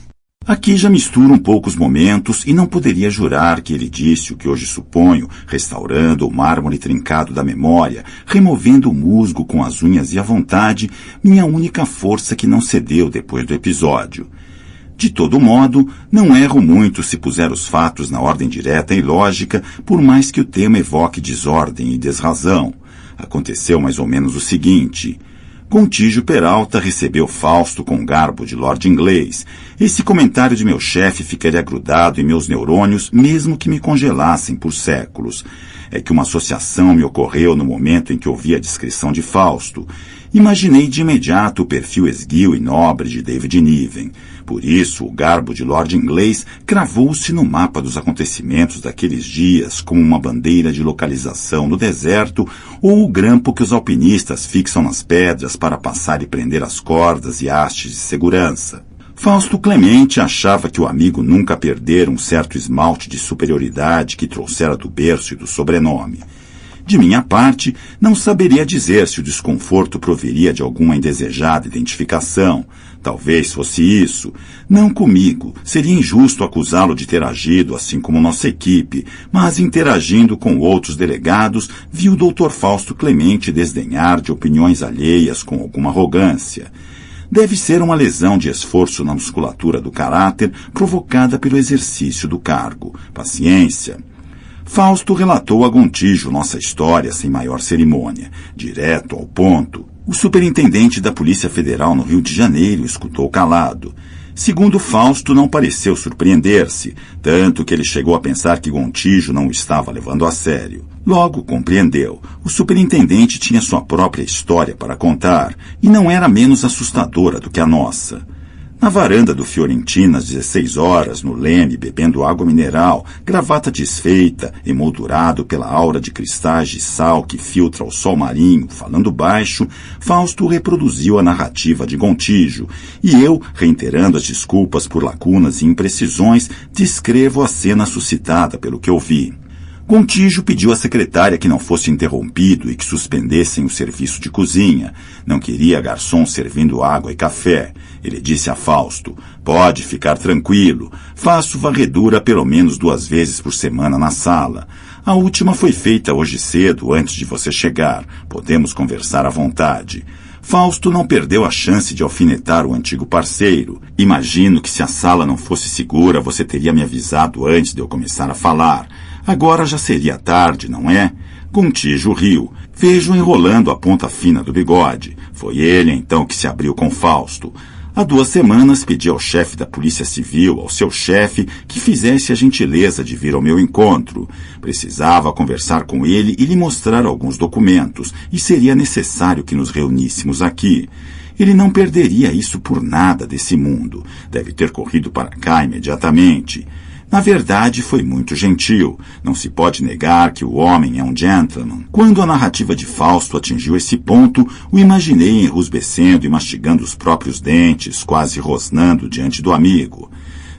Aqui já misturo um pouco os momentos e não poderia jurar que ele disse o que hoje suponho, restaurando o mármore trincado da memória, removendo o musgo com as unhas e a vontade, minha única força que não cedeu depois do episódio. De todo modo, não erro muito se puser os fatos na ordem direta e lógica, por mais que o tema evoque desordem e desrazão. Aconteceu mais ou menos o seguinte: Gontijo Peralta recebeu Fausto com garbo de Lorde Inglês. Esse comentário de meu chefe ficaria grudado em meus neurônios, mesmo que me congelassem por séculos. É que uma associação me ocorreu no momento em que ouvi a descrição de Fausto. Imaginei de imediato o perfil esguio e nobre de David Niven. Por isso, o garbo de Lorde Inglês cravou-se no mapa dos acontecimentos daqueles dias como uma bandeira de localização no deserto ou o grampo que os alpinistas fixam nas pedras para passar e prender as cordas e hastes de segurança. Fausto Clemente achava que o amigo nunca perdera um certo esmalte de superioridade que trouxera do berço e do sobrenome. De minha parte, não saberia dizer se o desconforto proviria de alguma indesejada identificação. Talvez fosse isso. Não comigo. Seria injusto acusá-lo de ter agido assim como nossa equipe, mas interagindo com outros delegados, vi o Dr. Fausto Clemente desdenhar de opiniões alheias com alguma arrogância. Deve ser uma lesão de esforço na musculatura do caráter provocada pelo exercício do cargo. Paciência. Fausto relatou a Gontijo nossa história sem maior cerimônia, direto ao ponto. O superintendente da Polícia Federal no Rio de Janeiro escutou calado. Segundo Fausto, não pareceu surpreender-se, tanto que ele chegou a pensar que Gontijo não o estava levando a sério. Logo compreendeu. O superintendente tinha sua própria história para contar, e não era menos assustadora do que a nossa. Na varanda do Fiorentina, às 16 horas, no Leme, bebendo água mineral, gravata desfeita, emoldurado pela aura de cristais de sal que filtra o sol marinho, falando baixo, Fausto reproduziu a narrativa de Gontijo, e eu, reiterando as desculpas por lacunas e imprecisões, descrevo a cena suscitada pelo que ouvi. Gontijo pediu à secretária que não fosse interrompido e que suspendessem o serviço de cozinha. Não queria garçom servindo água e café. Ele disse a Fausto: "Pode ficar tranquilo. Faço varredura pelo menos 2 vezes por semana na sala. A última foi feita hoje cedo, antes de você chegar. Podemos conversar à vontade." Fausto não perdeu a chance de alfinetar o antigo parceiro. "Imagino que se a sala não fosse segura, você teria me avisado antes de eu começar a falar. Agora já seria tarde, não é?" Gontijo riu. Vejo enrolando a ponta fina do bigode. Foi ele, então, que se abriu com Fausto. Há 2 semanas pedi ao chefe da Polícia Civil, ao seu chefe, que fizesse a gentileza de vir ao meu encontro. Precisava conversar com ele e lhe mostrar alguns documentos, e seria necessário que nos reuníssemos aqui. Ele não perderia isso por nada desse mundo. Deve ter corrido para cá imediatamente. Na verdade, foi muito gentil. Não se pode negar que o homem é um gentleman. Quando a narrativa de Fausto atingiu esse ponto, o imaginei enrusbecendo e mastigando os próprios dentes, quase rosnando diante do amigo.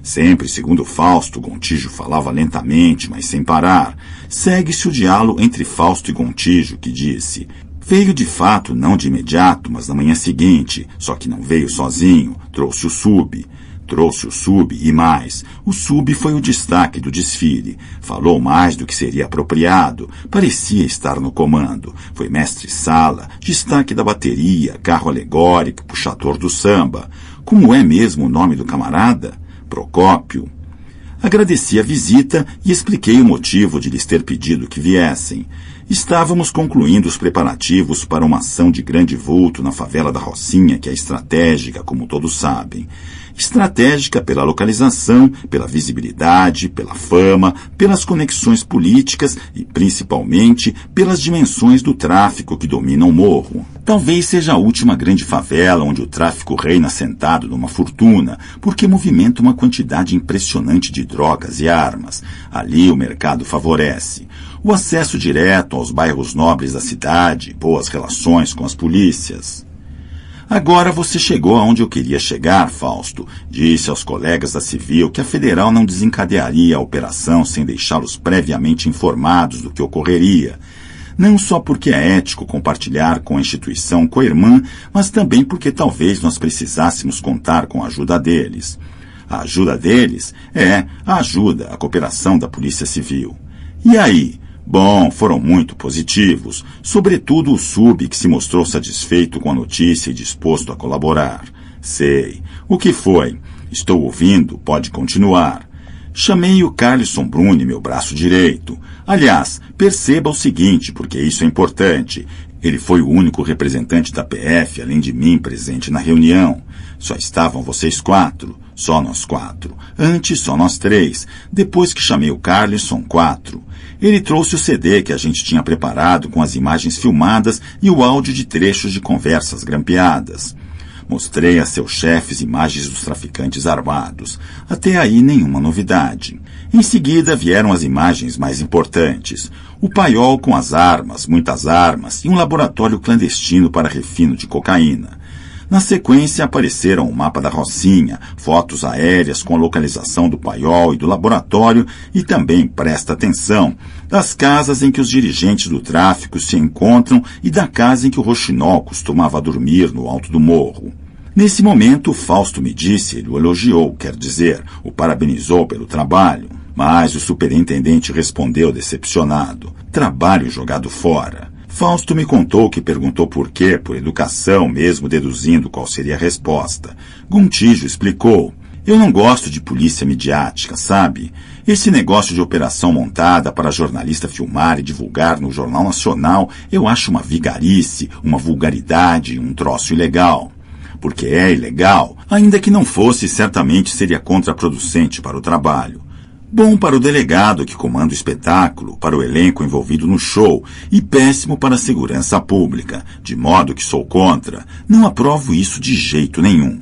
Sempre, segundo Fausto, Gontijo falava lentamente, mas sem parar. Segue-se o diálogo entre Fausto e Gontijo, que disse: "Veio de fato, não de imediato, mas na manhã seguinte, só que não veio sozinho, trouxe o sub. Trouxe o sub e mais. O sub foi o destaque do desfile. Falou mais do que seria apropriado. Parecia estar no comando. Foi mestre-sala, destaque da bateria, carro alegórico, puxador do samba. Como é mesmo o nome do camarada? Procópio." Agradeci a visita e expliquei o motivo de lhes ter pedido que viessem. Estávamos concluindo os preparativos para uma ação de grande vulto na favela da Rocinha, que é estratégica, como todos sabem. Estratégica pela localização, pela visibilidade, pela fama, pelas conexões políticas e, principalmente, pelas dimensões do tráfico que domina o morro. Talvez seja a última grande favela onde o tráfico reina sentado numa fortuna, porque movimenta uma quantidade impressionante de drogas e armas. Ali o mercado favorece. O acesso direto aos bairros nobres da cidade, boas relações com as polícias. Agora você chegou aonde eu queria chegar, Fausto. Disse aos colegas da Civil que a Federal não desencadearia a operação sem deixá-los previamente informados do que ocorreria. Não só porque é ético compartilhar com a instituição co-irmã, mas também porque talvez nós precisássemos contar com a ajuda deles. A ajuda deles é a cooperação da Polícia Civil. E aí? Bom, foram muito positivos, sobretudo o sub que se mostrou satisfeito com a notícia e disposto a colaborar. Sei. O que foi? Estou ouvindo, pode continuar. Chamei o Carlson Bruni, meu braço direito. Aliás, perceba o seguinte, porque isso é importante. Ele foi o único representante da PF, além de mim, presente na reunião. Só estavam vocês 4, só nós 4. Antes, só nós 3. Depois que chamei o Carlson, 4. Ele trouxe o CD que a gente tinha preparado com as imagens filmadas e o áudio de trechos de conversas grampeadas. Mostrei a seus chefes imagens dos traficantes armados. Até aí nenhuma novidade. Em seguida vieram as imagens mais importantes. O paiol com as armas, muitas armas, e um laboratório clandestino para refino de cocaína. Na sequência apareceram o mapa da Rocinha, fotos aéreas com a localização do paiol e do laboratório e também, presta atenção, das casas em que os dirigentes do tráfico se encontram e da casa em que o Rochinol costumava dormir no alto do morro. Nesse momento, Fausto me disse, ele o elogiou, quer dizer, o parabenizou pelo trabalho. Mas o superintendente respondeu decepcionado. Trabalho jogado fora. Fausto me contou que perguntou por quê, por educação, mesmo deduzindo qual seria a resposta. Gontijo explicou. Eu não gosto de polícia midiática, sabe? Esse negócio de operação montada para jornalista filmar e divulgar no Jornal Nacional, eu acho uma vigarice, uma vulgaridade, um troço ilegal. Porque é ilegal, ainda que não fosse, certamente seria contraproducente para o trabalho. Bom para o delegado que comanda o espetáculo, para o elenco envolvido no show, e péssimo para a segurança pública, de modo que sou contra. Não aprovo isso de jeito nenhum.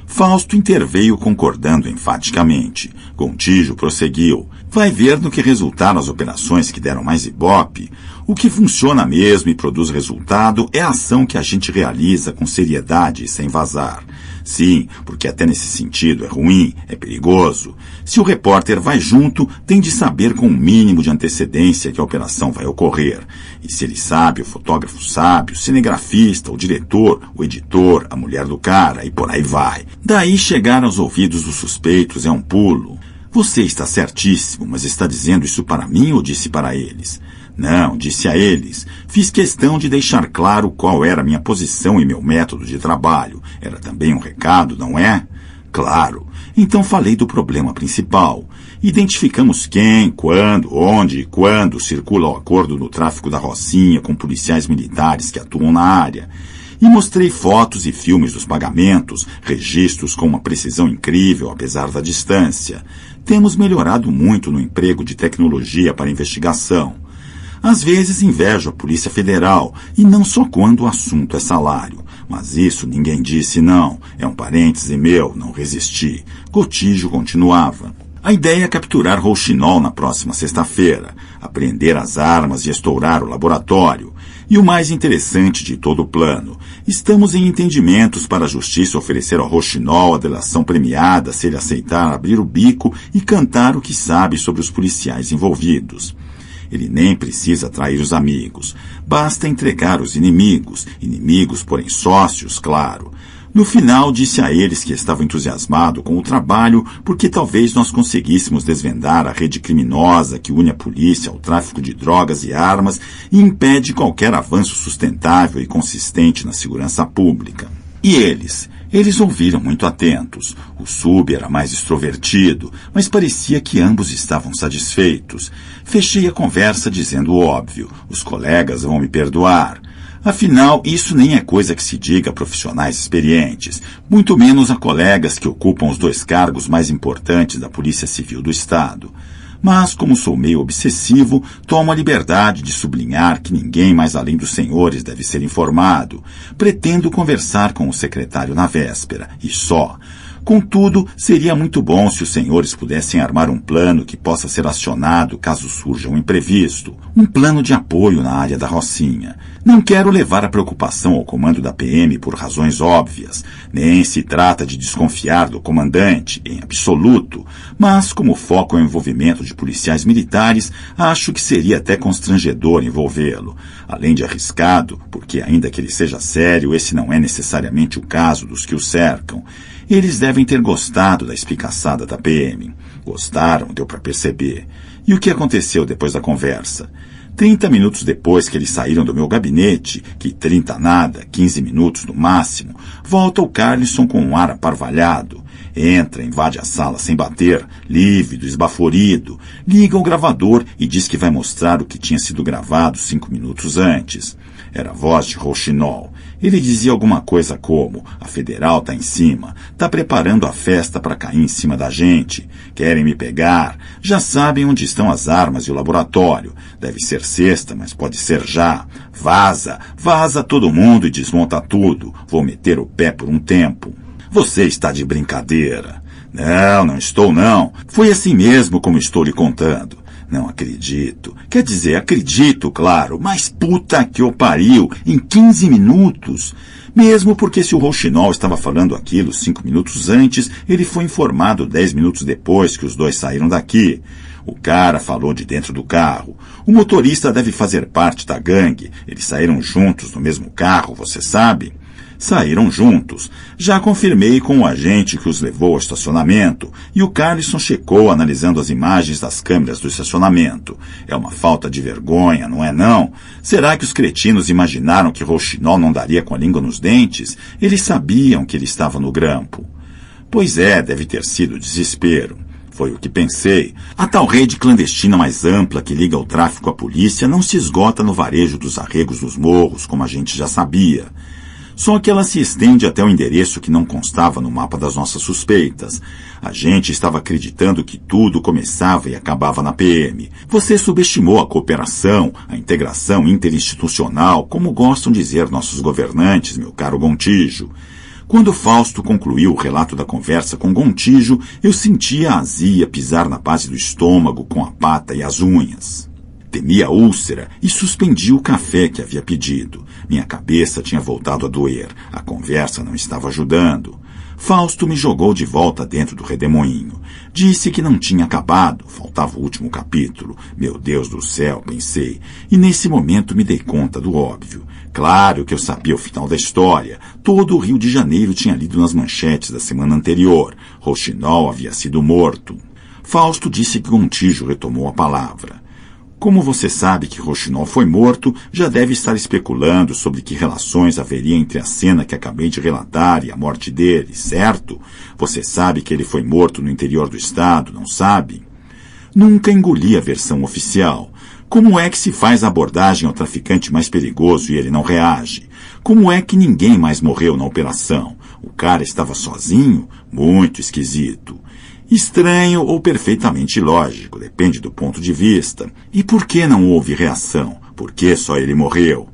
Fausto interveio concordando enfaticamente. Gontijo prosseguiu. Vai ver no que resultaram as operações que deram mais ibope. O que funciona mesmo e produz resultado é a ação que a gente realiza com seriedade e sem vazar. Sim, porque até nesse sentido é ruim, é perigoso. Se o repórter vai junto, tem de saber com o mínimo de antecedência que a operação vai ocorrer. E se ele sabe, o fotógrafo sabe, o cinegrafista, o diretor, o editor, a mulher do cara, e por aí vai. Daí chegar aos ouvidos dos suspeitos é um pulo. Você está certíssimo, mas está dizendo isso para mim ou disse para eles? Não, disse a eles. Fiz questão de deixar claro qual era a minha posição e meu método de trabalho. Era também um recado, não é? Claro. Então falei do problema principal. Identificamos quem, quando, onde e quando circula o acordo no tráfico da Rocinha com policiais militares que atuam na área. E mostrei fotos e filmes dos pagamentos, registros com uma precisão incrível apesar da distância. Temos melhorado muito no emprego de tecnologia para investigação. Às vezes invejo a Polícia Federal, e não só quando o assunto é salário. Mas isso ninguém disse não. É um parêntese meu, não resisti. Gontijo continuava. A ideia é capturar Rochinol na próxima sexta-feira, apreender as armas e estourar o laboratório. E o mais interessante de todo o plano, estamos em entendimentos para a justiça oferecer ao Rochinol a delação premiada se ele aceitar abrir o bico e cantar o que sabe sobre os policiais envolvidos. Ele nem precisa trair os amigos. Basta entregar os inimigos. Inimigos, porém sócios, claro. No final, disse a eles que estava entusiasmado com o trabalho porque talvez nós conseguíssemos desvendar a rede criminosa que une a polícia ao tráfico de drogas e armas e impede qualquer avanço sustentável e consistente na segurança pública. E eles? Eles ouviram muito atentos. O sub era mais extrovertido, mas parecia que ambos estavam satisfeitos. Fechei a conversa dizendo o óbvio. Os colegas vão me perdoar. Afinal, isso nem é coisa que se diga a profissionais experientes, muito menos a colegas que ocupam os 2 cargos mais importantes da Polícia Civil do Estado. Mas, como sou meio obsessivo, tomo a liberdade de sublinhar que ninguém mais além dos senhores deve ser informado. Pretendo conversar com o secretário na véspera, e só. Contudo, seria muito bom se os senhores pudessem armar um plano que possa ser acionado caso surja um imprevisto. Um plano de apoio na área da Rocinha. Não quero levar a preocupação ao comando da PM por razões óbvias. Nem se trata de desconfiar do comandante, em absoluto. Mas, como o foco é o envolvimento de policiais militares, acho que seria até constrangedor envolvê-lo. Além de arriscado, porque ainda que ele seja sério, esse não é necessariamente o caso dos que o cercam. Eles devem ter gostado da espicaçada da PM. Gostaram, deu para perceber. E o que aconteceu depois da conversa? 30 minutos depois que eles saíram do meu gabinete, que 30 nada, 15 minutos no máximo, volta o Carlisson com um ar aparvalhado. Entra, invade a sala sem bater, lívido, esbaforido, liga o gravador e diz que vai mostrar o que tinha sido gravado 5 minutos antes. Era a voz de Rouxinol. Ele dizia alguma coisa como: a federal tá em cima, tá preparando a festa para cair em cima da gente, querem me pegar, já sabem onde estão as armas e o laboratório, deve ser sexta, mas pode ser já, vaza, vaza todo mundo e desmonta tudo, vou meter o pé por um tempo. Você está de brincadeira. Não, não estou não, foi assim mesmo como estou lhe contando. Não acredito. Quer dizer, acredito, claro, mas puta que o pariu, em 15 minutos. Mesmo porque se o Rouxinol estava falando aquilo 5 minutos antes, ele foi informado 10 minutos depois que os dois saíram daqui. O cara falou de dentro do carro. O motorista deve fazer parte da gangue. Eles saíram juntos no mesmo carro, você sabe? Saíram juntos. Já confirmei com o agente que os levou ao estacionamento e o Carlisson checou analisando as imagens das câmeras do estacionamento. É uma falta de vergonha, não é não? Será que os cretinos imaginaram que Rouxinol não daria com a língua nos dentes? Eles sabiam que ele estava no grampo. Pois é, deve ter sido desespero. Foi o que pensei. A tal rede clandestina mais ampla que liga o tráfico à polícia não se esgota no varejo dos arregos dos morros, como a gente já sabia. Só que ela se estende até o endereço que não constava no mapa das nossas suspeitas. A gente estava acreditando que tudo começava e acabava na PM. Você subestimou a cooperação, a integração interinstitucional, como gostam dizer nossos governantes, meu caro Gontijo. Quando Fausto concluiu o relato da conversa com Gontijo, eu sentia a azia pisar na base do estômago com a pata e as unhas. Temia a úlcera e suspendi o café que havia pedido. Minha cabeça tinha voltado a doer. A conversa não estava ajudando. Fausto me jogou de volta dentro do redemoinho. Disse que não tinha acabado. Faltava o último capítulo. Meu Deus do céu, pensei. E nesse momento me dei conta do óbvio. Claro que eu sabia o final da história. Todo o Rio de Janeiro tinha lido nas manchetes da semana anterior. Rouxinol havia sido morto. Fausto disse que Gontijo retomou a palavra. Como você sabe que Rouxinol foi morto, já deve estar especulando sobre que relações haveria entre a cena que acabei de relatar e a morte dele, certo? Você sabe que ele foi morto no interior do estado, não sabe? Nunca engoli a versão oficial. Como é que se faz a abordagem ao traficante mais perigoso e ele não reage? Como é que ninguém mais morreu na operação? O cara estava sozinho? Muito esquisito. Estranho ou perfeitamente lógico, depende do ponto de vista. E por que não houve reação? Por que só ele morreu?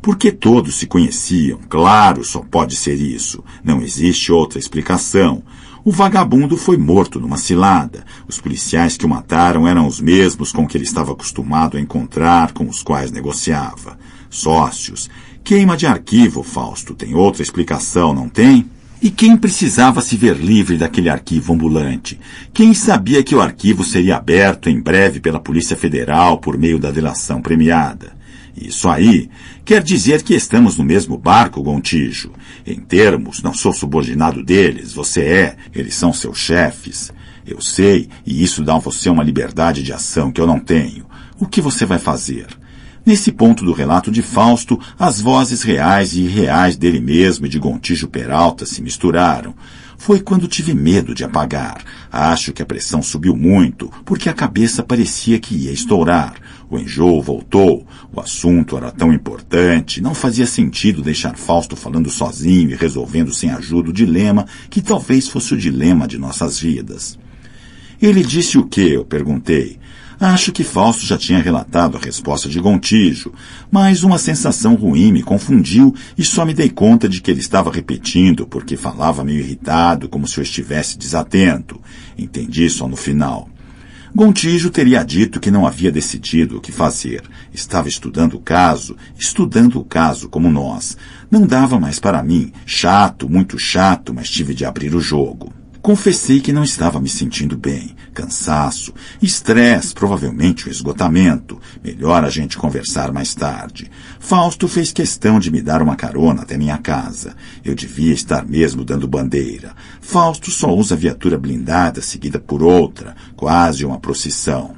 Porque todos se conheciam, claro, só pode ser isso. Não existe outra explicação. O vagabundo foi morto numa cilada. Os policiais que o mataram eram os mesmos com que ele estava acostumado a encontrar, com os quais negociava. Sócios. Queima de arquivo, Fausto. Tem outra explicação, não tem? E quem precisava se ver livre daquele arquivo ambulante? Quem sabia que o arquivo seria aberto em breve pela Polícia Federal por meio da delação premiada? Isso aí quer dizer que estamos no mesmo barco, Gontijo. Em termos, não sou subordinado deles, você é, eles são seus chefes. Eu sei, e isso dá a você uma liberdade de ação que eu não tenho. O que você vai fazer? Nesse ponto do relato de Fausto, as vozes reais e irreais dele mesmo e de Gontijo Peralta se misturaram. Foi quando tive medo de apagar. Acho que a pressão subiu muito, porque a cabeça parecia que ia estourar. O enjoo voltou, o assunto era tão importante, não fazia sentido deixar Fausto falando sozinho e resolvendo sem ajuda o dilema que talvez fosse o dilema de nossas vidas. Ele disse o quê? Eu perguntei. Acho que Fausto já tinha relatado a resposta de Gontijo, mas uma sensação ruim me confundiu e só me dei conta de que ele estava repetindo porque falava meio irritado, como se eu estivesse desatento. Entendi só no final. Gontijo teria dito que não havia decidido o que fazer. Estava estudando o caso como nós. Não dava mais para mim. Chato, muito chato, mas tive de abrir o jogo. Confessei que não estava me sentindo bem. Cansaço, estresse, provavelmente o esgotamento. Melhor a gente conversar mais tarde. Fausto fez questão de me dar uma carona até minha casa. Eu devia estar mesmo dando bandeira. Fausto só usa viatura blindada seguida por outra, quase uma procissão.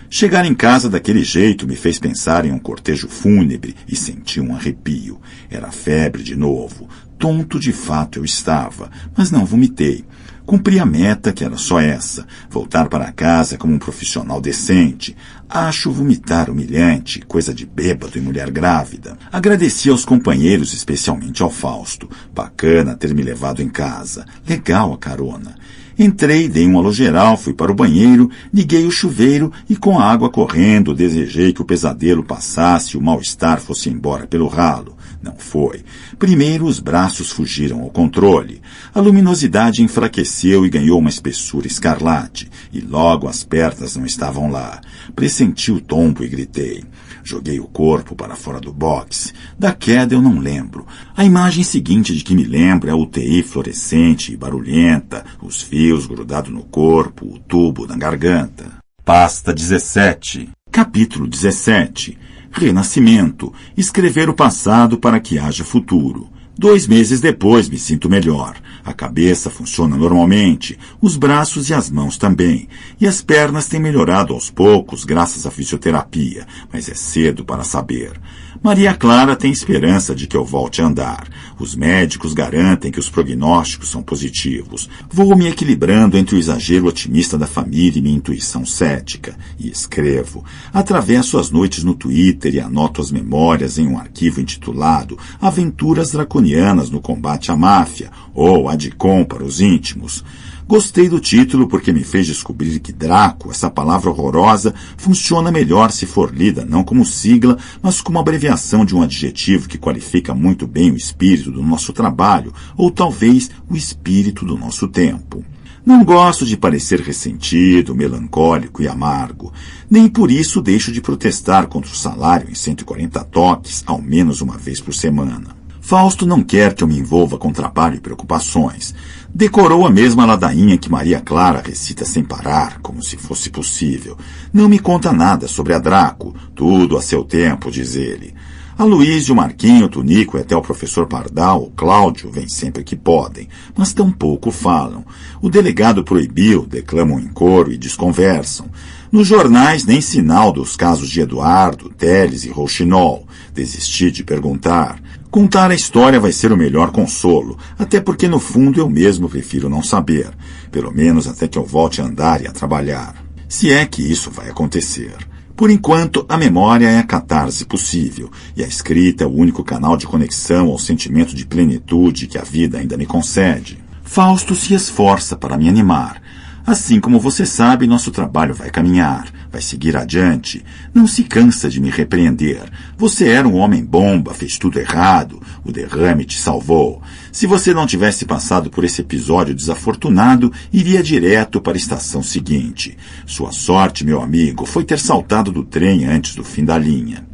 Chegar em casa daquele jeito me fez pensar em um cortejo fúnebre e senti um arrepio. Era febre de novo. Tonto de fato eu estava, mas não vomitei. Cumpri a meta, que era só essa, voltar para casa como um profissional decente. Acho vomitar humilhante, coisa de bêbado e mulher grávida. Agradeci aos companheiros, especialmente ao Fausto. Bacana ter me levado em casa. Legal a carona. Entrei, dei um alô geral, fui para o banheiro, liguei o chuveiro e com a água correndo desejei que o pesadelo passasse e o mal-estar fosse embora pelo ralo. Não foi. Primeiro os braços fugiram ao controle. A luminosidade enfraqueceu e ganhou uma espessura escarlate. E logo as pernas não estavam lá. Pressenti o tombo e gritei. Joguei o corpo para fora do boxe. Da queda eu não lembro. A imagem seguinte de que me lembro é a UTI fluorescente e barulhenta, os fios grudados no corpo, o tubo na garganta. Pasta 17. Capítulo 17. Renascimento. Escrever o passado para que haja futuro. 2 meses depois me sinto melhor. A cabeça funciona normalmente, os braços e as mãos também. E as pernas têm melhorado aos poucos graças à fisioterapia, mas é cedo para saber. Maria Clara tem esperança de que eu volte a andar. Os médicos garantem que os prognósticos são positivos. Vou me equilibrando entre o exagero otimista da família e minha intuição cética. E escrevo. Atravesso as noites no Twitter e anoto as memórias em um arquivo intitulado Aventuras Draconianas no Combate à Máfia, ou Adicom para os íntimos. Gostei do título porque me fez descobrir que Draco, essa palavra horrorosa, funciona melhor se for lida não como sigla, mas como abreviação de um adjetivo que qualifica muito bem o espírito do nosso trabalho, ou talvez o espírito do nosso tempo. Não gosto de parecer ressentido, melancólico e amargo. Nem por isso deixo de protestar contra o salário em 140 toques, ao menos uma vez por semana. Fausto não quer que eu me envolva com trabalho e preocupações. Decorou a mesma ladainha que Maria Clara recita sem parar, como se fosse possível. Não me conta nada sobre a Draco, tudo a seu tempo, diz ele. A Luísa, o Marquinho, o Tunico e até o professor Pardal, o Cláudio, vêm sempre que podem, mas tão pouco falam. O delegado proibiu, declamam em coro e desconversam. Nos jornais, nem sinal dos casos de Eduardo, Teles e Rouxinol. Desisti de perguntar. Contar a história vai ser o melhor consolo, até porque no fundo eu mesmo prefiro não saber, pelo menos até que eu volte a andar e a trabalhar. Se é que isso vai acontecer. Por enquanto, a memória é a catarse possível, e a escrita é o único canal de conexão ao sentimento de plenitude que a vida ainda me concede. Fausto se esforça para me animar. Assim como você sabe, nosso trabalho vai caminhar, vai seguir adiante. Não se cansa de me repreender. Você era um homem-bomba, fez tudo errado. O derrame te salvou. Se você não tivesse passado por esse episódio desafortunado, iria direto para a estação seguinte. Sua sorte, meu amigo, foi ter saltado do trem antes do fim da linha.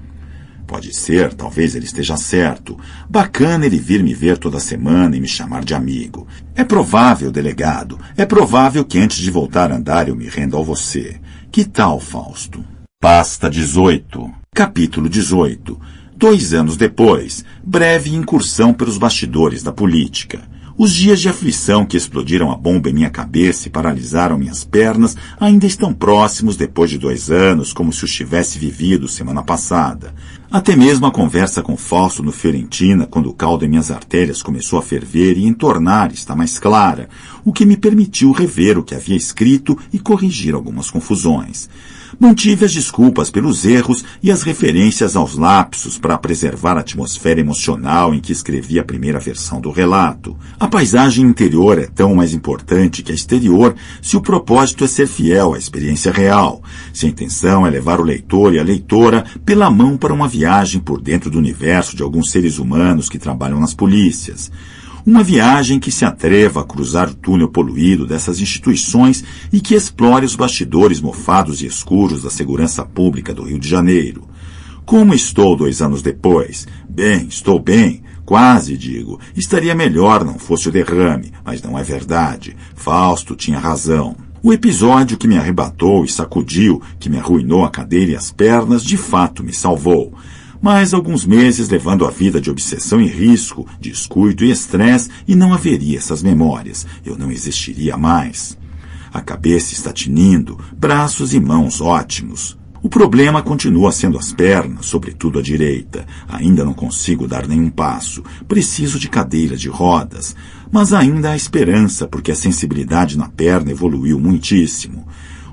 Pode ser, talvez ele esteja certo. Bacana ele vir me ver toda semana e me chamar de amigo. É provável, delegado, é provável que antes de voltar a andar eu me renda a você. Que tal, Fausto? Pasta 18. Capítulo 18. 2 anos depois, breve incursão pelos bastidores da política. Os dias de aflição que explodiram a bomba em minha cabeça e paralisaram minhas pernas ainda estão próximos depois de 2 anos, como se os tivesse vivido semana passada. Até mesmo a conversa com Fausto no Fiorentina, quando o caldo em minhas artérias começou a ferver e entornar, está mais clara, o que me permitiu rever o que havia escrito e corrigir algumas confusões. Mantive as desculpas pelos erros e as referências aos lapsos para preservar a atmosfera emocional em que escrevi a primeira versão do relato. A paisagem interior é tão mais importante que a exterior se o propósito é ser fiel à experiência real, se a intenção é levar o leitor e a leitora pela mão para uma viagem por dentro do universo de alguns seres humanos que trabalham nas polícias. Uma viagem que se atreva a cruzar o túnel poluído dessas instituições e que explore os bastidores mofados e escuros da segurança pública do Rio de Janeiro. Como estou 2 anos depois? Bem, estou bem. Quase, digo. Estaria melhor não fosse o derrame, mas não é verdade. Fausto tinha razão. O episódio que me arrebatou e sacudiu, que me arruinou a cadeira e as pernas, de fato me salvou. Mas alguns meses levando a vida de obsessão e risco, descuido e estresse, e não haveria essas memórias. Eu não existiria mais. A cabeça está tinindo, braços e mãos ótimos. O problema continua sendo as pernas, sobretudo a direita. Ainda não consigo dar nenhum passo. Preciso de cadeira de rodas. Mas ainda há esperança, porque a sensibilidade na perna evoluiu muitíssimo.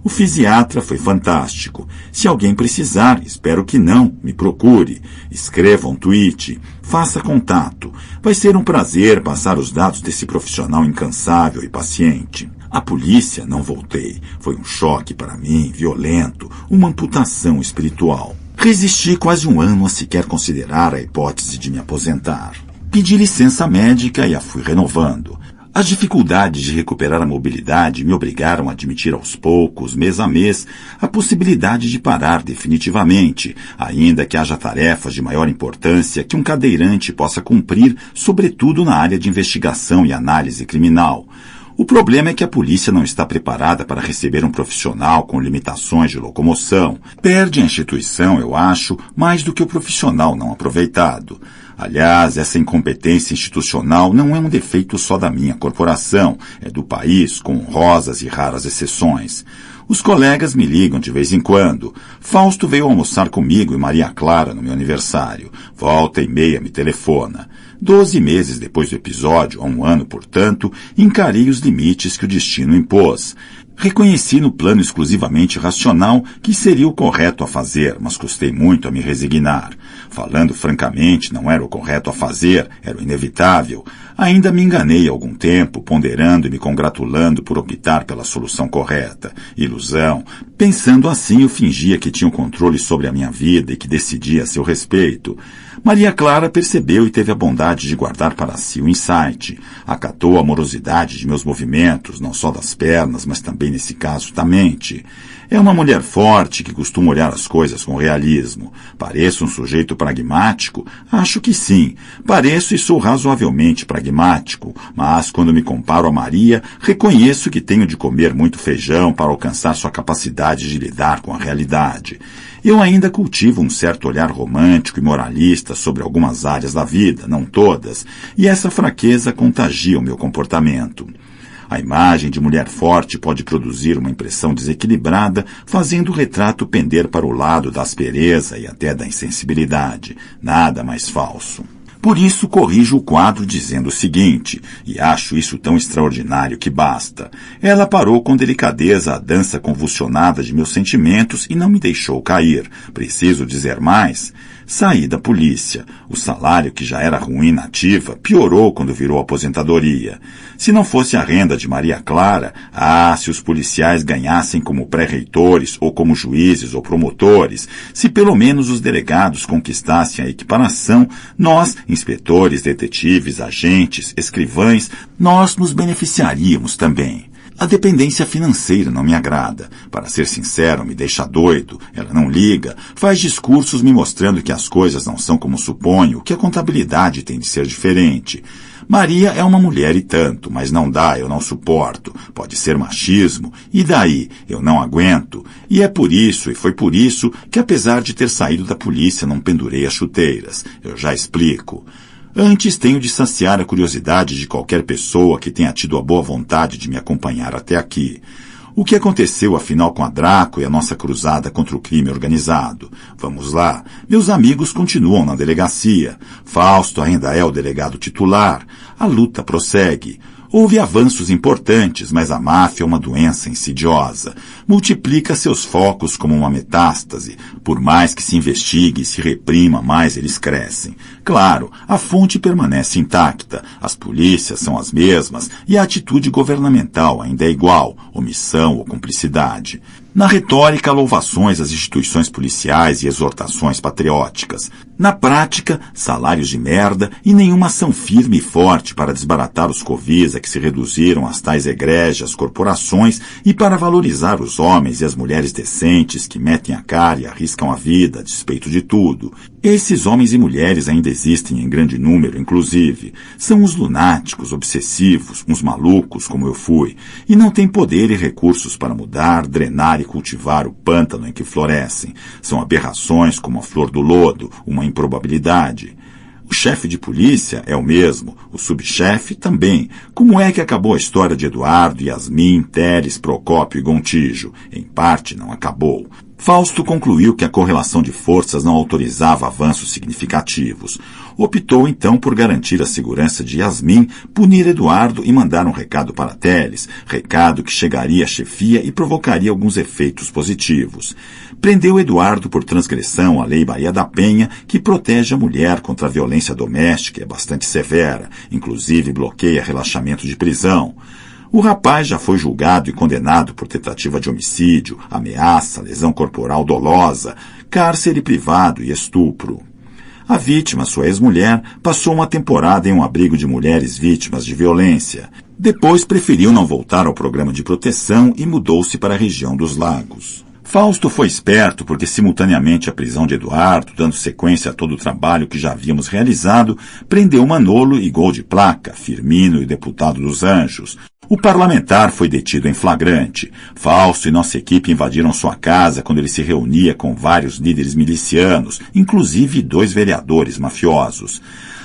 O fisiatra foi fantástico. Se alguém precisar, espero que não, me procure. Escreva um tweet. Faça contato. Vai ser um prazer passar os dados desse profissional incansável e paciente. A polícia não voltei. Foi um choque para mim, violento, uma amputação espiritual. Resisti quase 1 ano a sequer considerar a hipótese de me aposentar. Pedi licença médica e a fui renovando. As dificuldades de recuperar a mobilidade me obrigaram a admitir aos poucos, mês a mês, a possibilidade de parar definitivamente, ainda que haja tarefas de maior importância que um cadeirante possa cumprir, sobretudo na área de investigação e análise criminal. O problema é que a polícia não está preparada para receber um profissional com limitações de locomoção. Perde a instituição, eu acho, mais do que o profissional não aproveitado. Aliás, essa incompetência institucional não é um defeito só da minha corporação, é do país, com honrosas e raras exceções. Os colegas me ligam de vez em quando. Fausto veio almoçar comigo e Maria Clara no meu aniversário. Volta e meia me telefona. 12 meses depois do episódio, há 1 ano, portanto, encarei os limites que o destino impôs. Reconheci no plano exclusivamente racional que seria o correto a fazer, mas custei muito a me resignar. Falando francamente, não era o correto a fazer, era o inevitável. Ainda me enganei algum tempo, ponderando e me congratulando por optar pela solução correta. Ilusão. Pensando assim, eu fingia que tinha o controle sobre a minha vida e que decidia a seu respeito. Maria Clara percebeu e teve a bondade de guardar para si o insight. Acatou a morosidade de meus movimentos, não só das pernas, mas também, nesse caso, da mente. É uma mulher forte que costuma olhar as coisas com realismo. Pareço um sujeito pragmático? Acho que sim. Pareço e sou razoavelmente pragmático, mas quando me comparo a Maria, reconheço que tenho de comer muito feijão para alcançar sua capacidade de lidar com a realidade. Eu ainda cultivo um certo olhar romântico e moralista sobre algumas áreas da vida, não todas, e essa fraqueza contagia o meu comportamento. A imagem de mulher forte pode produzir uma impressão desequilibrada, fazendo o retrato pender para o lado da aspereza e até da insensibilidade. Nada mais falso. Por isso corrijo o quadro dizendo o seguinte, e acho isso tão extraordinário que basta. Ela parou com delicadeza a dança convulsionada de meus sentimentos e não me deixou cair. Preciso dizer mais? Saí da polícia. O salário, que já era ruim na ativa, piorou quando virou aposentadoria. Se não fosse a renda de Maria Clara, se os policiais ganhassem como pré-reitores ou como juízes ou promotores, se pelo menos os delegados conquistassem a equiparação, nós, inspetores, detetives, agentes, escrivães, nós nos beneficiaríamos também. A dependência financeira não me agrada. Para ser sincero, me deixa doido. Ela não liga. Faz discursos me mostrando que as coisas não são como suponho, que a contabilidade tem de ser diferente. Maria é uma mulher e tanto, mas não dá, eu não suporto. Pode ser machismo. E daí? Eu não aguento. E é por isso, e foi por isso, que apesar de ter saído da polícia, não pendurei as chuteiras. Eu já explico. Antes tenho de saciar a curiosidade de qualquer pessoa que tenha tido a boa vontade de me acompanhar até aqui. O que aconteceu afinal com a Draco e a nossa cruzada contra o crime organizado? Vamos lá. Meus amigos continuam na delegacia. Fausto ainda é o delegado titular. A luta prossegue. Houve avanços importantes, mas a máfia é uma doença insidiosa. Multiplica seus focos como uma metástase. Por mais que se investigue e se reprima, mais eles crescem. Claro, a fonte permanece intacta, as polícias são as mesmas e a atitude governamental ainda é igual, omissão ou cumplicidade. Na retórica, louvações às instituições policiais e exortações patrióticas. Na prática, salários de merda e nenhuma ação firme e forte para desbaratar os covis a que se reduziram as tais egrégias corporações e para valorizar os homens e as mulheres decentes que metem a cara e arriscam a vida a despeito de tudo. Esses homens e mulheres ainda existem em grande número, inclusive. São os lunáticos, obsessivos, uns malucos como eu fui, e não têm poder e recursos para mudar, drenar e cultivar o pântano em que florescem. São aberrações como a flor do lodo, uma improbabilidade. O chefe de polícia é o mesmo, o subchefe também. Como é que acabou a história de Eduardo, Yasmin, Teres, Procópio e Gontijo? Em parte não acabou. Fausto concluiu que a correlação de forças não autorizava avanços significativos. Optou então por garantir a segurança de Yasmin, punir Eduardo e mandar um recado para Teles, recado que chegaria à chefia e provocaria alguns efeitos positivos. Prendeu Eduardo por transgressão à Lei Bahia da Penha, que protege a mulher contra a violência doméstica e é bastante severa, inclusive bloqueia relaxamento de prisão. O rapaz já foi julgado e condenado por tentativa de homicídio, ameaça, lesão corporal dolosa, cárcere privado e estupro. A vítima, sua ex-mulher, passou uma temporada em um abrigo de mulheres vítimas de violência. Depois preferiu não voltar ao programa de proteção e mudou-se para a região dos Lagos. Fausto foi esperto porque, simultaneamente à prisão de Eduardo, dando sequência a todo o trabalho que já havíamos realizado, prendeu Manolo e Gol de Placa, Firmino e deputado dos Anjos. O parlamentar foi detido em flagrante. Fausto e nossa equipe invadiram sua casa quando ele se reunia com vários líderes milicianos, inclusive 2 vereadores mafiosos.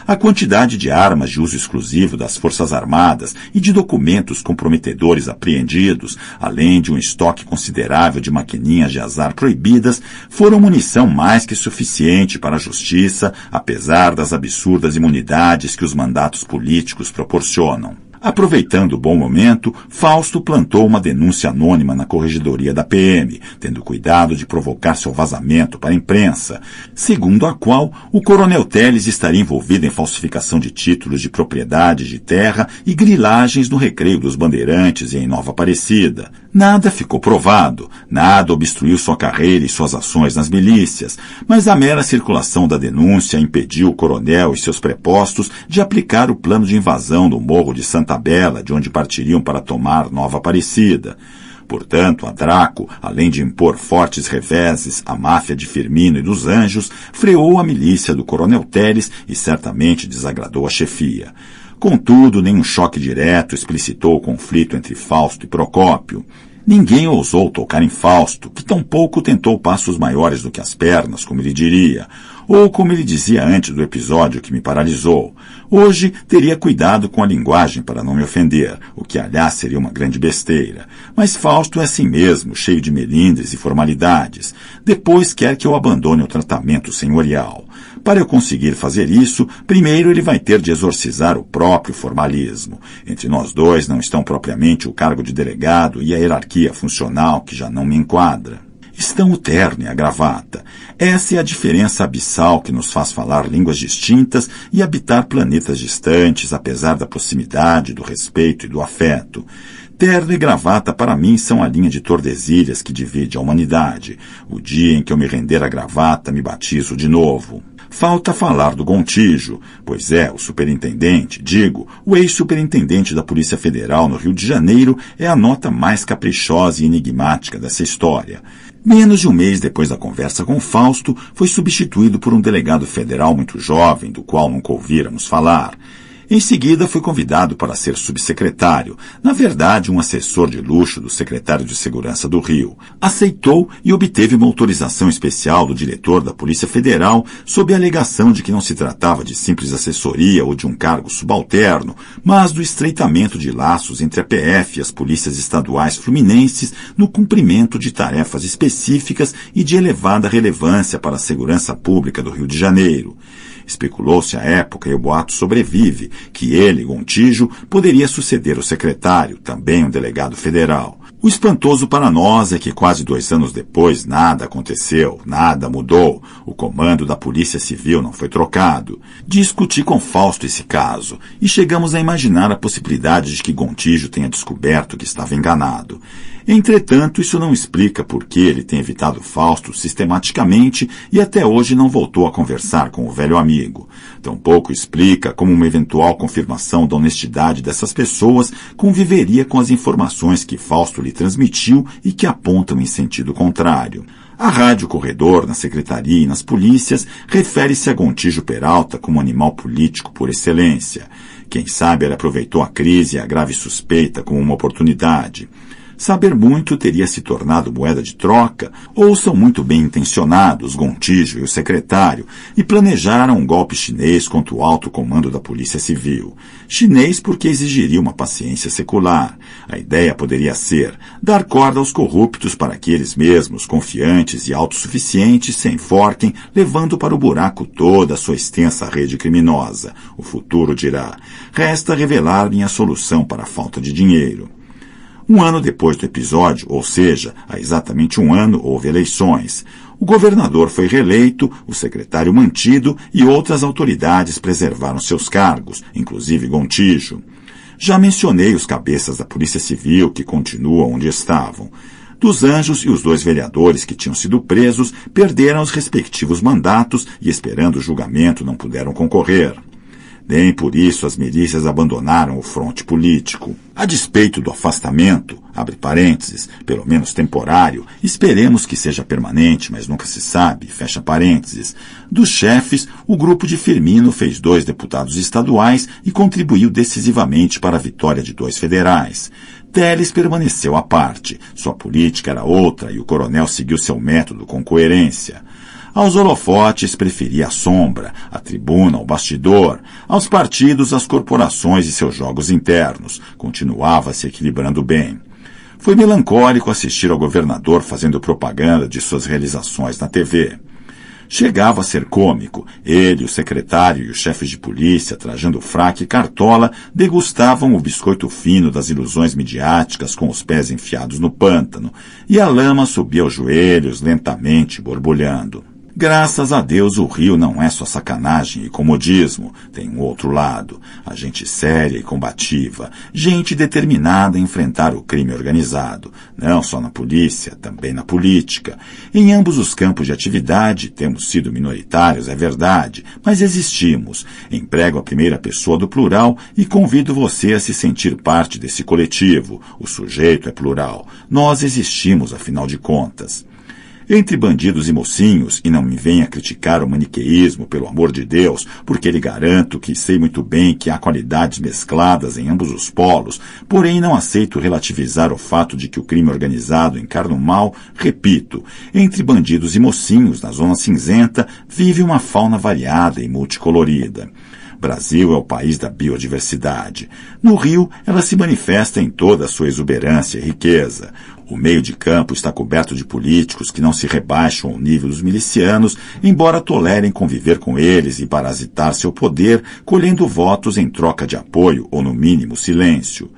A quantidade de armas de uso exclusivo das Forças Armadas e de documentos comprometedores apreendidos, além de um estoque considerável de maquininhas de azar proibidas, foram munição mais que suficiente para a justiça, apesar das absurdas imunidades que os mandatos políticos proporcionam. Aproveitando o bom momento, Fausto plantou uma denúncia anônima na corregedoria da PM, tendo cuidado de provocar seu vazamento para a imprensa, segundo a qual o coronel Teles estaria envolvido em falsificação de títulos de propriedade de terra e grilagens no Recreio dos Bandeirantes e em Nova Aparecida. Nada ficou provado, nada obstruiu sua carreira e suas ações nas milícias, mas a mera circulação da denúncia impediu o coronel e seus prepostos de aplicar o plano de invasão do Morro de Santa Bela, de onde partiriam para tomar Nova Aparecida. Portanto, a Draco, além de impor fortes reveses à máfia de Firmino e dos Anjos, freou a milícia do coronel Teles e certamente desagradou a chefia. Contudo, nenhum choque direto explicitou o conflito entre Fausto e Procópio. Ninguém ousou tocar em Fausto, que tampouco tentou passos maiores do que as pernas, como ele diria, ou como ele dizia antes do episódio que me paralisou. Hoje teria cuidado com a linguagem para não me ofender, o que aliás seria uma grande besteira. Mas Fausto é assim mesmo, cheio de melindres e formalidades. Depois quer que eu abandone o tratamento senhorial. Para eu conseguir fazer isso, primeiro ele vai ter de exorcizar o próprio formalismo. Entre nós dois não estão propriamente o cargo de delegado e a hierarquia funcional que já não me enquadra. Estão o terno e a gravata. Essa é a diferença abissal que nos faz falar línguas distintas e habitar planetas distantes, apesar da proximidade, do respeito e do afeto. Terno e gravata para mim são a linha de Tordesilhas que divide a humanidade. O dia em que eu me render à gravata, me batizo de novo. Falta falar do Gontijo, pois é, o superintendente, o ex-superintendente da Polícia Federal no Rio de Janeiro é a nota mais caprichosa e enigmática dessa história. Menos de um mês depois da conversa com Fausto, foi substituído por um delegado federal muito jovem, do qual nunca ouvíramos falar. Em seguida, fui convidado para ser subsecretário, na verdade um assessor de luxo do secretário de Segurança do Rio. Aceitou e obteve uma autorização especial do diretor da Polícia Federal sob a alegação de que não se tratava de simples assessoria ou de um cargo subalterno, mas do estreitamento de laços entre a PF e as polícias estaduais fluminenses no cumprimento de tarefas específicas e de elevada relevância para a segurança pública do Rio de Janeiro. Especulou-se à época, e o boato sobrevive, que ele, Gontijo, poderia suceder o secretário, também um delegado federal. O espantoso para nós é que quase 2 anos depois nada aconteceu, nada mudou, o comando da Polícia Civil não foi trocado. Discuti com Fausto esse caso, e chegamos a imaginar a possibilidade de que Gontijo tenha descoberto que estava enganado. Entretanto, isso não explica por que ele tem evitado Fausto sistematicamente e até hoje não voltou a conversar com o velho amigo. Tampouco explica como uma eventual confirmação da honestidade dessas pessoas conviveria com as informações que Fausto lhe transmitiu e que apontam em sentido contrário. A Rádio Corredor, na Secretaria e nas polícias, refere-se a Gontijo Peralta como animal político por excelência. Quem sabe ele aproveitou a crise e a grave suspeita como uma oportunidade. Saber muito teria se tornado moeda de troca, ou são muito bem intencionados, Gontijo e o secretário, e planejaram um golpe chinês contra o alto comando da Polícia Civil. Chinês porque exigiria uma paciência secular. A ideia poderia ser dar corda aos corruptos para que eles mesmos, confiantes e autossuficientes, se enforquem, levando para o buraco toda a sua extensa rede criminosa. O futuro dirá. Resta revelar-me a solução para a falta de dinheiro. 1 ano depois do episódio, ou seja, há exatamente 1 ano, houve eleições. O governador foi reeleito, o secretário mantido e outras autoridades preservaram seus cargos, inclusive Gontijo. Já mencionei os cabeças da Polícia Civil que continuam onde estavam. Dos Anjos e os 2 vereadores que tinham sido presos perderam os respectivos mandatos e, esperando o julgamento, não puderam concorrer. Nem por isso as milícias abandonaram o fronte político. A despeito do afastamento, abre parênteses, pelo menos temporário, esperemos que seja permanente, mas nunca se sabe, fecha parênteses, dos chefes, o grupo de Firmino fez 2 deputados estaduais e contribuiu decisivamente para a vitória de 2 federais. Telles permaneceu à parte, sua política era outra e o coronel seguiu seu método com coerência. Aos holofotes preferia a sombra, a tribuna, o bastidor, aos partidos, as corporações e seus jogos internos. Continuava se equilibrando bem. Foi melancólico assistir ao governador fazendo propaganda de suas realizações na TV. Chegava a ser cômico. Ele, o secretário e os chefes de polícia, trajando fraque e cartola, degustavam o biscoito fino das ilusões midiáticas com os pés enfiados no pântano, e a lama subia aos joelhos, lentamente borbulhando. Graças a Deus o Rio não é só sacanagem e comodismo, tem um outro lado, a gente séria e combativa, gente determinada a enfrentar o crime organizado, não só na polícia, também na política. Em ambos os campos de atividade temos sido minoritários, é verdade, mas existimos. Emprego a primeira pessoa do plural e convido você a se sentir parte desse coletivo. O sujeito é plural. Nós existimos, afinal de contas. Entre bandidos e mocinhos, e não me venha criticar o maniqueísmo, pelo amor de Deus, porque lhe garanto que sei muito bem que há qualidades mescladas em ambos os polos, porém não aceito relativizar o fato de que o crime organizado encarna o mal, repito, entre bandidos e mocinhos, na zona cinzenta, vive uma fauna variada e multicolorida. Brasil é o país da biodiversidade. No Rio, ela se manifesta em toda a sua exuberância e riqueza. O meio de campo está coberto de políticos que não se rebaixam ao nível dos milicianos, embora tolerem conviver com eles e parasitar seu poder, colhendo votos em troca de apoio ou, no mínimo, silêncio.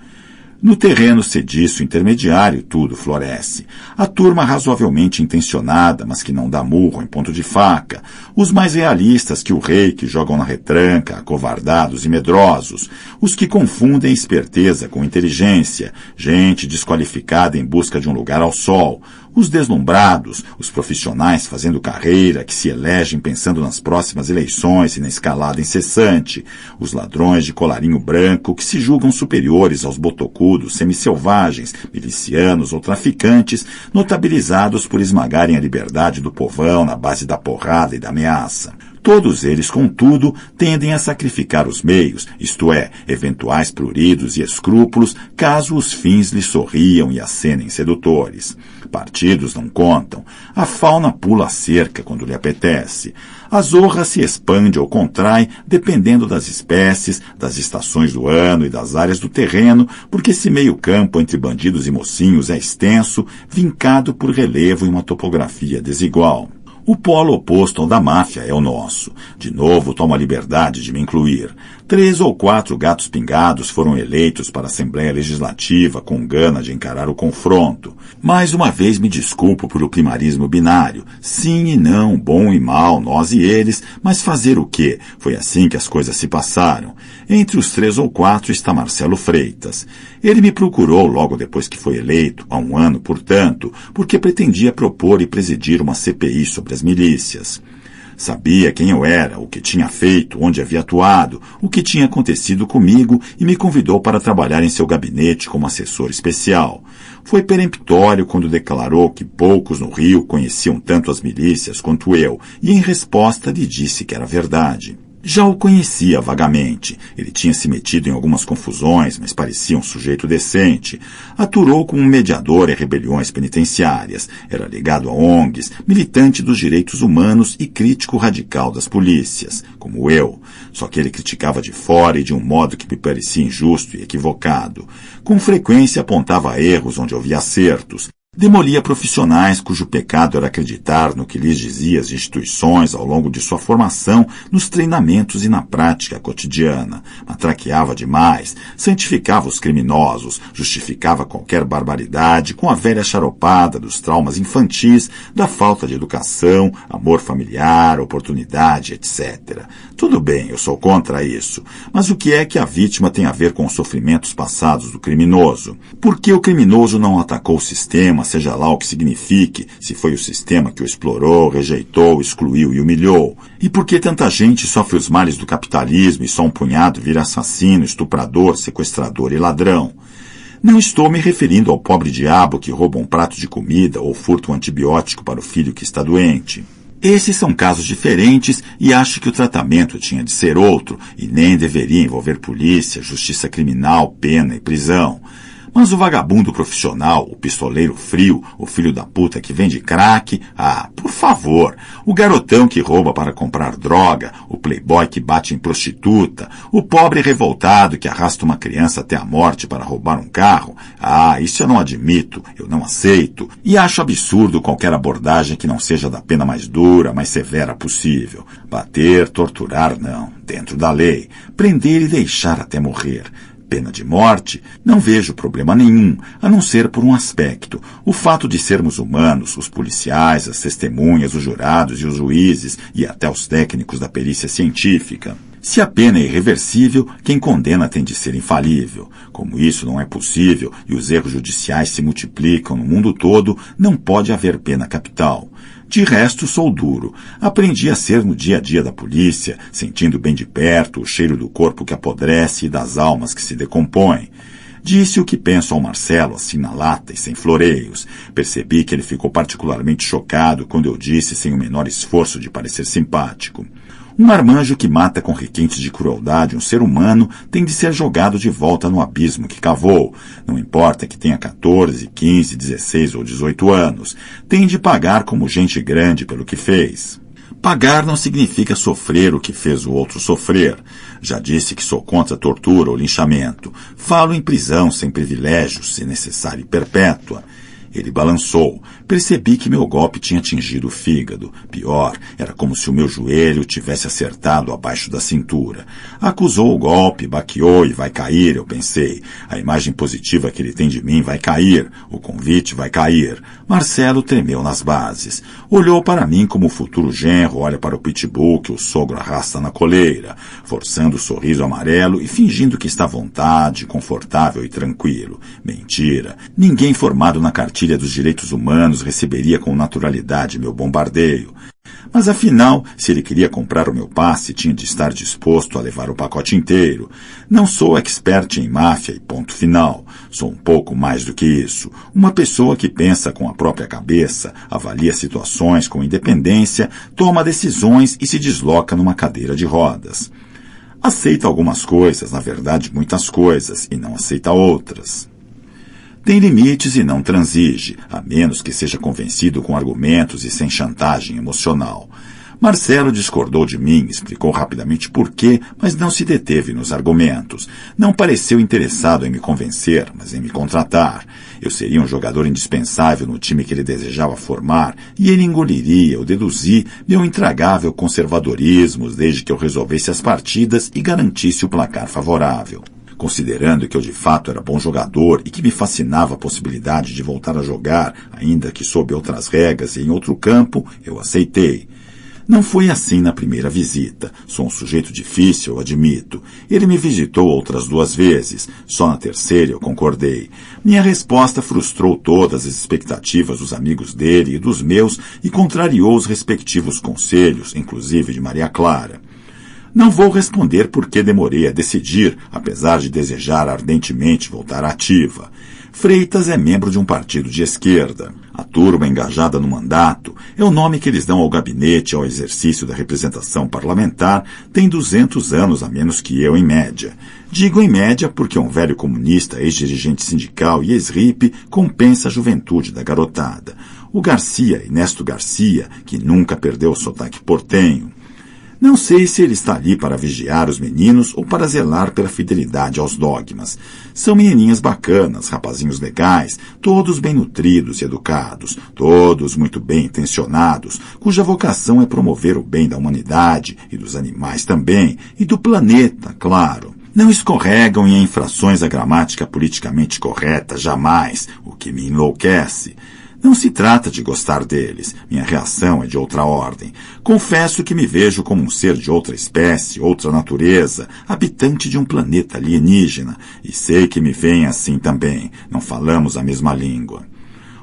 No terreno sediço intermediário, tudo floresce. A turma razoavelmente intencionada, mas que não dá murro em ponto de faca. Os mais realistas que o rei, que jogam na retranca, acovardados e medrosos. Os que confundem esperteza com inteligência. Gente desqualificada em busca de um lugar ao sol. Os deslumbrados, os profissionais fazendo carreira, que se elegem pensando nas próximas eleições e na escalada incessante, os ladrões de colarinho branco que se julgam superiores aos botocudos, semiselvagens, milicianos ou traficantes, notabilizados por esmagarem a liberdade do povão na base da porrada e da ameaça. Todos eles, contudo, tendem a sacrificar os meios, isto é, eventuais pruridos e escrúpulos, caso os fins lhes sorriam e acenem sedutores. Partidos não contam. A fauna pula a cerca quando lhe apetece. A zorra se expande ou contrai, dependendo das espécies, das estações do ano e das áreas do terreno, porque esse meio-campo entre bandidos e mocinhos é extenso, vincado por relevo e uma topografia desigual. O polo oposto ao da máfia é o nosso. De novo, tomo a liberdade de me incluir. 3 ou 4 gatos pingados foram eleitos para a Assembleia Legislativa com gana de encarar o confronto. Mais uma vez me desculpo por o primarismo binário. Sim e não, bom e mal, nós e eles, mas fazer o quê? Foi assim que as coisas se passaram. Entre os 3 ou 4 está Marcelo Freitas. Ele me procurou logo depois que foi eleito, há um ano, portanto, porque pretendia propor e presidir uma CPI sobre as milícias. Sabia quem eu era, o que tinha feito, onde havia atuado, o que tinha acontecido comigo e me convidou para trabalhar em seu gabinete como assessor especial. Foi peremptório quando declarou que poucos no Rio conheciam tanto as milícias quanto eu, e em resposta lhe disse que era verdade. Já o conhecia vagamente. Ele tinha se metido em algumas confusões, mas parecia um sujeito decente. Aturou como mediador em rebeliões penitenciárias. Era ligado a ONGs, militante dos direitos humanos e crítico radical das polícias, como eu. Só que ele criticava de fora e de um modo que me parecia injusto e equivocado. Com frequência apontava erros onde havia acertos. Demolia profissionais cujo pecado era acreditar no que lhes dizia as instituições ao longo de sua formação, nos treinamentos e na prática cotidiana. Matraqueava demais, santificava os criminosos, justificava qualquer barbaridade com a velha charopada dos traumas infantis, da falta de educação, amor familiar, oportunidade, etc. Tudo bem, eu sou contra isso. Mas o que é que a vítima tem a ver com os sofrimentos passados do criminoso? Por que o criminoso não atacou o sistema, seja lá o que signifique, se foi o sistema que o explorou, rejeitou, excluiu e humilhou? E por que tanta gente sofre os males do capitalismo e só um punhado vira assassino, estuprador, sequestrador e ladrão? Não estou me referindo ao pobre diabo que rouba um prato de comida ou furta um antibiótico para o filho que está doente. Esses são casos diferentes e acho que o tratamento tinha de ser outro e nem deveria envolver polícia, justiça criminal, pena e prisão. Mas o vagabundo profissional, o pistoleiro frio, o filho da puta que vende crack, por favor, o garotão que rouba para comprar droga, o playboy que bate em prostituta, o pobre revoltado que arrasta uma criança até a morte para roubar um carro, isso eu não admito, eu não aceito, e acho absurdo qualquer abordagem que não seja da pena mais dura, mais severa possível. Bater, torturar, não, dentro da lei, prender e deixar até morrer. Pena de morte? Não vejo problema nenhum, a não ser por um aspecto. O fato de sermos humanos, os policiais, as testemunhas, os jurados e os juízes, e até os técnicos da perícia científica. Se a pena é irreversível, quem condena tem de ser infalível. Como isso não é possível e os erros judiciais se multiplicam no mundo todo, não pode haver pena capital. De resto, sou duro. Aprendi a ser no dia a dia da polícia, sentindo bem de perto o cheiro do corpo que apodrece e das almas que se decompõem. Disse o que penso ao Marcelo, assim na lata e sem floreios. Percebi que ele ficou particularmente chocado quando eu disse sem o menor esforço de parecer simpático. Um marmanjo que mata com requintes de crueldade um ser humano tem de ser jogado de volta no abismo que cavou. Não importa que tenha 14, 15, 16 ou 18 anos. Tem de pagar como gente grande pelo que fez. Pagar não significa sofrer o que fez o outro sofrer. Já disse que sou contra tortura ou linchamento. Falo em prisão sem privilégios, se necessário, perpétua. Ele balançou. Percebi que meu golpe tinha atingido o fígado. Pior, era como se o meu joelho tivesse acertado abaixo da cintura. Acusou o golpe, baqueou e vai cair, eu pensei. A imagem positiva que ele tem de mim vai cair. O convite vai cair. Marcelo tremeu nas bases. Olhou para mim como o futuro genro olha para o pitbull que o sogro arrasta na coleira, forçando o sorriso amarelo e fingindo que está à vontade, confortável e tranquilo. Mentira. Ninguém formado na cartilha dos direitos humanos receberia com naturalidade meu bombardeio. Mas afinal, se ele queria comprar o meu passe, tinha de estar disposto a levar o pacote inteiro. Não sou expert em máfia e ponto final. Sou um pouco mais do que isso. Uma pessoa que pensa com a própria cabeça, avalia situações com independência, toma decisões e se desloca numa cadeira de rodas. Aceita algumas coisas, na verdade muitas coisas, e não aceita outras. Tem limites e não transige, a menos que seja convencido com argumentos e sem chantagem emocional. Marcelo discordou de mim, explicou rapidamente por quê, mas não se deteve nos argumentos. Não pareceu interessado em me convencer, mas em me contratar. Eu seria um jogador indispensável no time que ele desejava formar, e ele engoliria, eu deduzi, meu intragável conservadorismo desde que eu resolvesse as partidas e garantisse o placar favorável. Considerando que eu de fato era bom jogador e que me fascinava a possibilidade de voltar a jogar, ainda que sob outras regras e em outro campo, eu aceitei. Não foi assim na primeira visita. Sou um sujeito difícil, eu admito. Ele me visitou outras 2 vezes. Só na terceira eu concordei. Minha resposta frustrou todas as expectativas dos amigos dele e dos meus e contrariou os respectivos conselhos, inclusive de Maria Clara. Não vou responder por que demorei a decidir, apesar de desejar ardentemente voltar à ativa. Freitas é membro de um partido de esquerda. A turma engajada no mandato é o nome que eles dão ao gabinete e ao exercício da representação parlamentar, tem 200 anos a menos que eu em média. Digo em média porque um velho comunista, ex-dirigente sindical e ex-hippie compensa a juventude da garotada. O Garcia, Ernesto Garcia, que nunca perdeu o sotaque portenho. Não sei se ele está ali para vigiar os meninos ou para zelar pela fidelidade aos dogmas. São menininhas bacanas, rapazinhos legais, todos bem nutridos e educados, todos muito bem intencionados, cuja vocação é promover o bem da humanidade e dos animais também, e do planeta, claro. Não escorregam em infrações à gramática politicamente correta, jamais, o que me enlouquece. Não se trata de gostar deles. Minha reação é de outra ordem. Confesso que me vejo como um ser de outra espécie, outra natureza, habitante de um planeta alienígena, e sei que me veem assim também. Não falamos a mesma língua.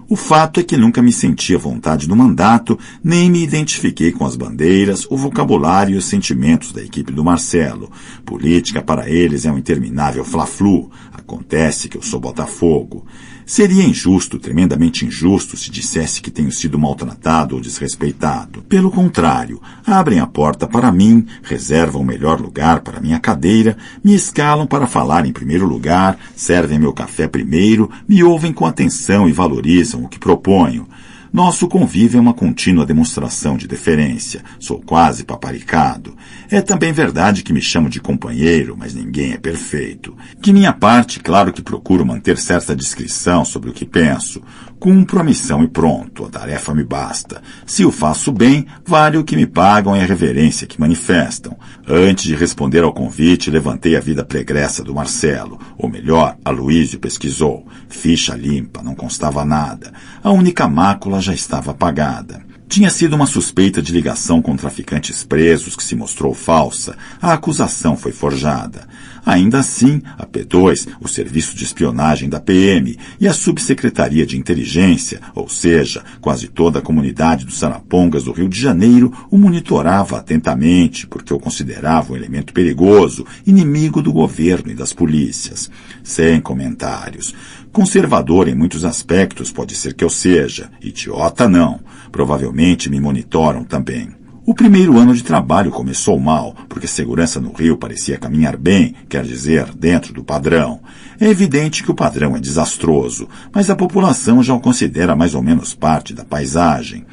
O fato é que nunca me senti à vontade no mandato, nem me identifiquei com as bandeiras, o vocabulário e os sentimentos da equipe do Marcelo. Política para eles é um interminável fla-flu. Acontece que eu sou Botafogo. Seria injusto, tremendamente injusto, se dissesse que tenho sido maltratado ou desrespeitado. Pelo contrário, abrem a porta para mim, reservam o melhor lugar para minha cadeira, me escalam para falar em primeiro lugar, servem meu café primeiro, me ouvem com atenção e valorizam o que proponho. Nosso convívio é uma contínua demonstração de deferência. Sou quase paparicado. É também verdade que me chamo de companheiro, mas ninguém é perfeito. De minha parte, claro que procuro manter certa discrição sobre o que penso. Cumpro a missão e pronto, a tarefa me basta. Se o faço bem, vale o que me pagam e a reverência que manifestam. Antes de responder ao convite, levantei a vida pregressa do Marcelo. Ou melhor, Aloísio pesquisou. Ficha limpa, não constava nada. A única mácula já estava apagada. Tinha sido uma suspeita de ligação com traficantes presos que se mostrou falsa. A acusação foi forjada. Ainda assim, a P2, o Serviço de Espionagem da PM, e a Subsecretaria de Inteligência, ou seja, quase toda a comunidade dos Sarapongas do Rio de Janeiro, o monitorava atentamente, porque o considerava um elemento perigoso, inimigo do governo e das polícias. Sem comentários. Conservador em muitos aspectos pode ser que eu seja, idiota não. Provavelmente me monitoram também. O primeiro ano de trabalho começou mal, porque a segurança no Rio parecia caminhar bem, quer dizer, dentro do padrão. É evidente que o padrão é desastroso, mas a população já o considera mais ou menos parte da paisagem.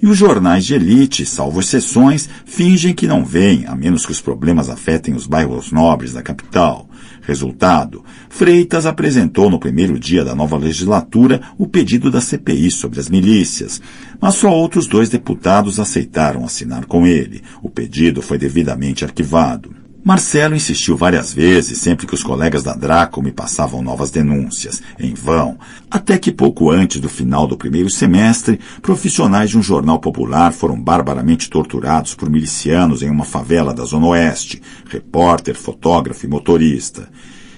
E os jornais de elite, salvo exceções, fingem que não veem, a menos que os problemas afetem os bairros nobres da capital. Resultado, Freitas apresentou no primeiro dia da nova legislatura o pedido da CPI sobre as milícias, mas só outros 2 deputados aceitaram assinar com ele. O pedido foi devidamente arquivado. Marcelo insistiu várias vezes, sempre que os colegas da Draco me passavam novas denúncias, em vão, até que pouco antes do final do primeiro semestre, profissionais de um jornal popular foram barbaramente torturados por milicianos em uma favela da Zona Oeste, repórter, fotógrafo e motorista.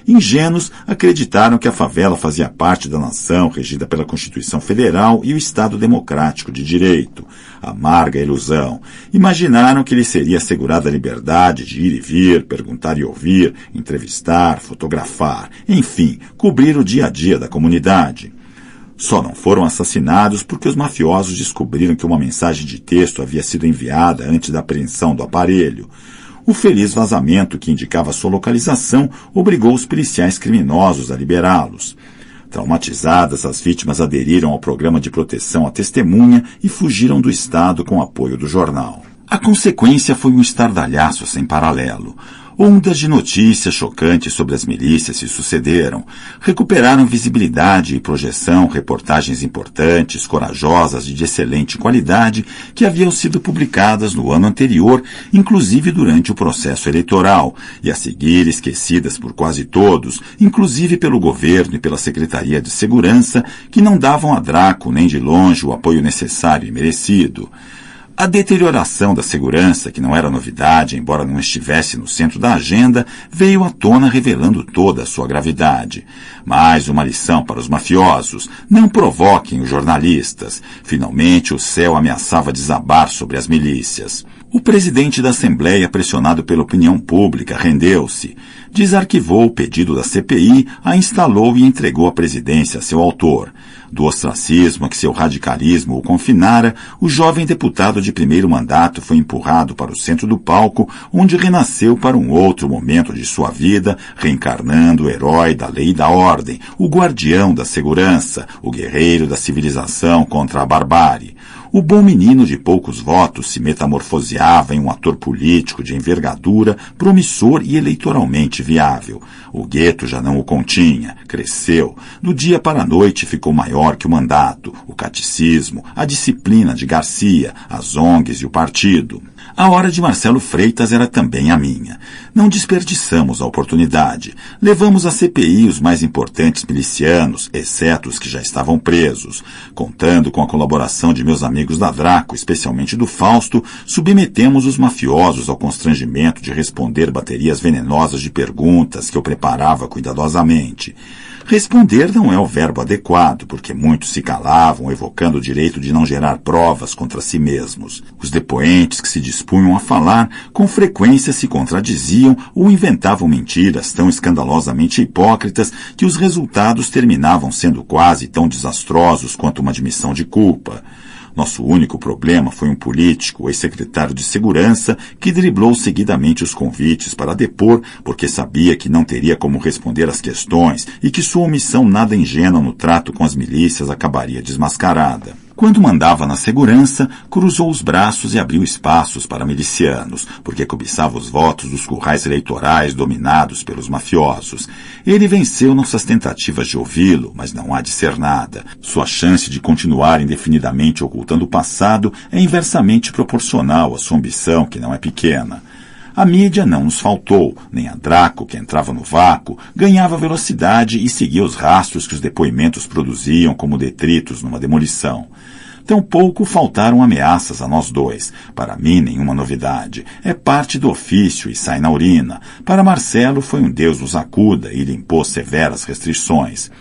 Ingênuos acreditaram que a favela fazia parte da nação regida pela Constituição Federal e o Estado Democrático de Direito. Amarga ilusão. Imaginaram que lhe seria assegurada a liberdade de ir e vir, perguntar e ouvir, entrevistar, fotografar, enfim, cobrir o dia a dia da comunidade. Só não foram assassinados porque os mafiosos descobriram que uma mensagem de texto havia sido enviada antes da apreensão do aparelho. O feliz vazamento que indicava sua localização obrigou os policiais criminosos a liberá-los. Traumatizadas, as vítimas aderiram ao programa de proteção à testemunha e fugiram do Estado com apoio do jornal. A consequência foi um estardalhaço sem paralelo. Ondas de notícias chocantes sobre as milícias se sucederam. Recuperaram visibilidade e projeção reportagens importantes, corajosas e de excelente qualidade que haviam sido publicadas no ano anterior, inclusive durante o processo eleitoral, e a seguir esquecidas por quase todos, inclusive pelo governo e pela Secretaria de Segurança, que não davam a Draco nem de longe o apoio necessário e merecido. A deterioração da segurança, que não era novidade, embora não estivesse no centro da agenda, veio à tona revelando toda a sua gravidade. Mais uma lição para os mafiosos: não provoquem os jornalistas. Finalmente o céu ameaçava desabar sobre as milícias. O presidente da Assembleia, pressionado pela opinião pública, rendeu-se. Desarquivou o pedido da CPI, a instalou e entregou a presidência a seu autor. Do ostracismo a que seu radicalismo o confinara, o jovem deputado de primeiro mandato foi empurrado para o centro do palco, onde renasceu para um outro momento de sua vida, reencarnando o herói da lei e da ordem, o guardião da segurança, o guerreiro da civilização contra a barbárie. O bom menino de poucos votos se metamorfoseava em um ator político de envergadura, promissor e eleitoralmente viável. O gueto já não o continha, cresceu. Do dia para a noite ficou maior que o mandato, o catecismo, a disciplina de Garcia, as ONGs e o partido. A hora de Marcelo Freitas era também a minha. Não desperdiçamos a oportunidade. Levamos à CPI os mais importantes milicianos, exceto os que já estavam presos. Contando com a colaboração de meus amigos da Draco, especialmente do Fausto, submetemos os mafiosos ao constrangimento de responder baterias venenosas de perguntas que eu preparava cuidadosamente. Responder não é o verbo adequado, porque muitos se calavam, evocando o direito de não gerar provas contra si mesmos. Os depoentes que se dispunham a falar, com frequência se contradiziam ou inventavam mentiras tão escandalosamente hipócritas que os resultados terminavam sendo quase tão desastrosos quanto uma admissão de culpa. Nosso único problema foi um político, o ex-secretário de Segurança, que driblou seguidamente os convites para depor, porque sabia que não teria como responder às questões e que sua omissão nada ingênua no trato com as milícias acabaria desmascarada. Quando mandava na segurança, cruzou os braços e abriu espaços para milicianos, porque cobiçava os votos dos currais eleitorais dominados pelos mafiosos. Ele venceu nossas tentativas de ouvi-lo, mas não há de ser nada. Sua chance de continuar indefinidamente ocultando o passado é inversamente proporcional à sua ambição, que não é pequena. A mídia não nos faltou, nem a Draco, que entrava no vácuo, ganhava velocidade e seguia os rastros que os depoimentos produziam como detritos numa demolição. Tampouco faltaram ameaças a nós dois. Para mim, nenhuma novidade. É parte do ofício e sai na urina. Para Marcelo, foi um Deus nos acuda e lhe impôs severas restrições.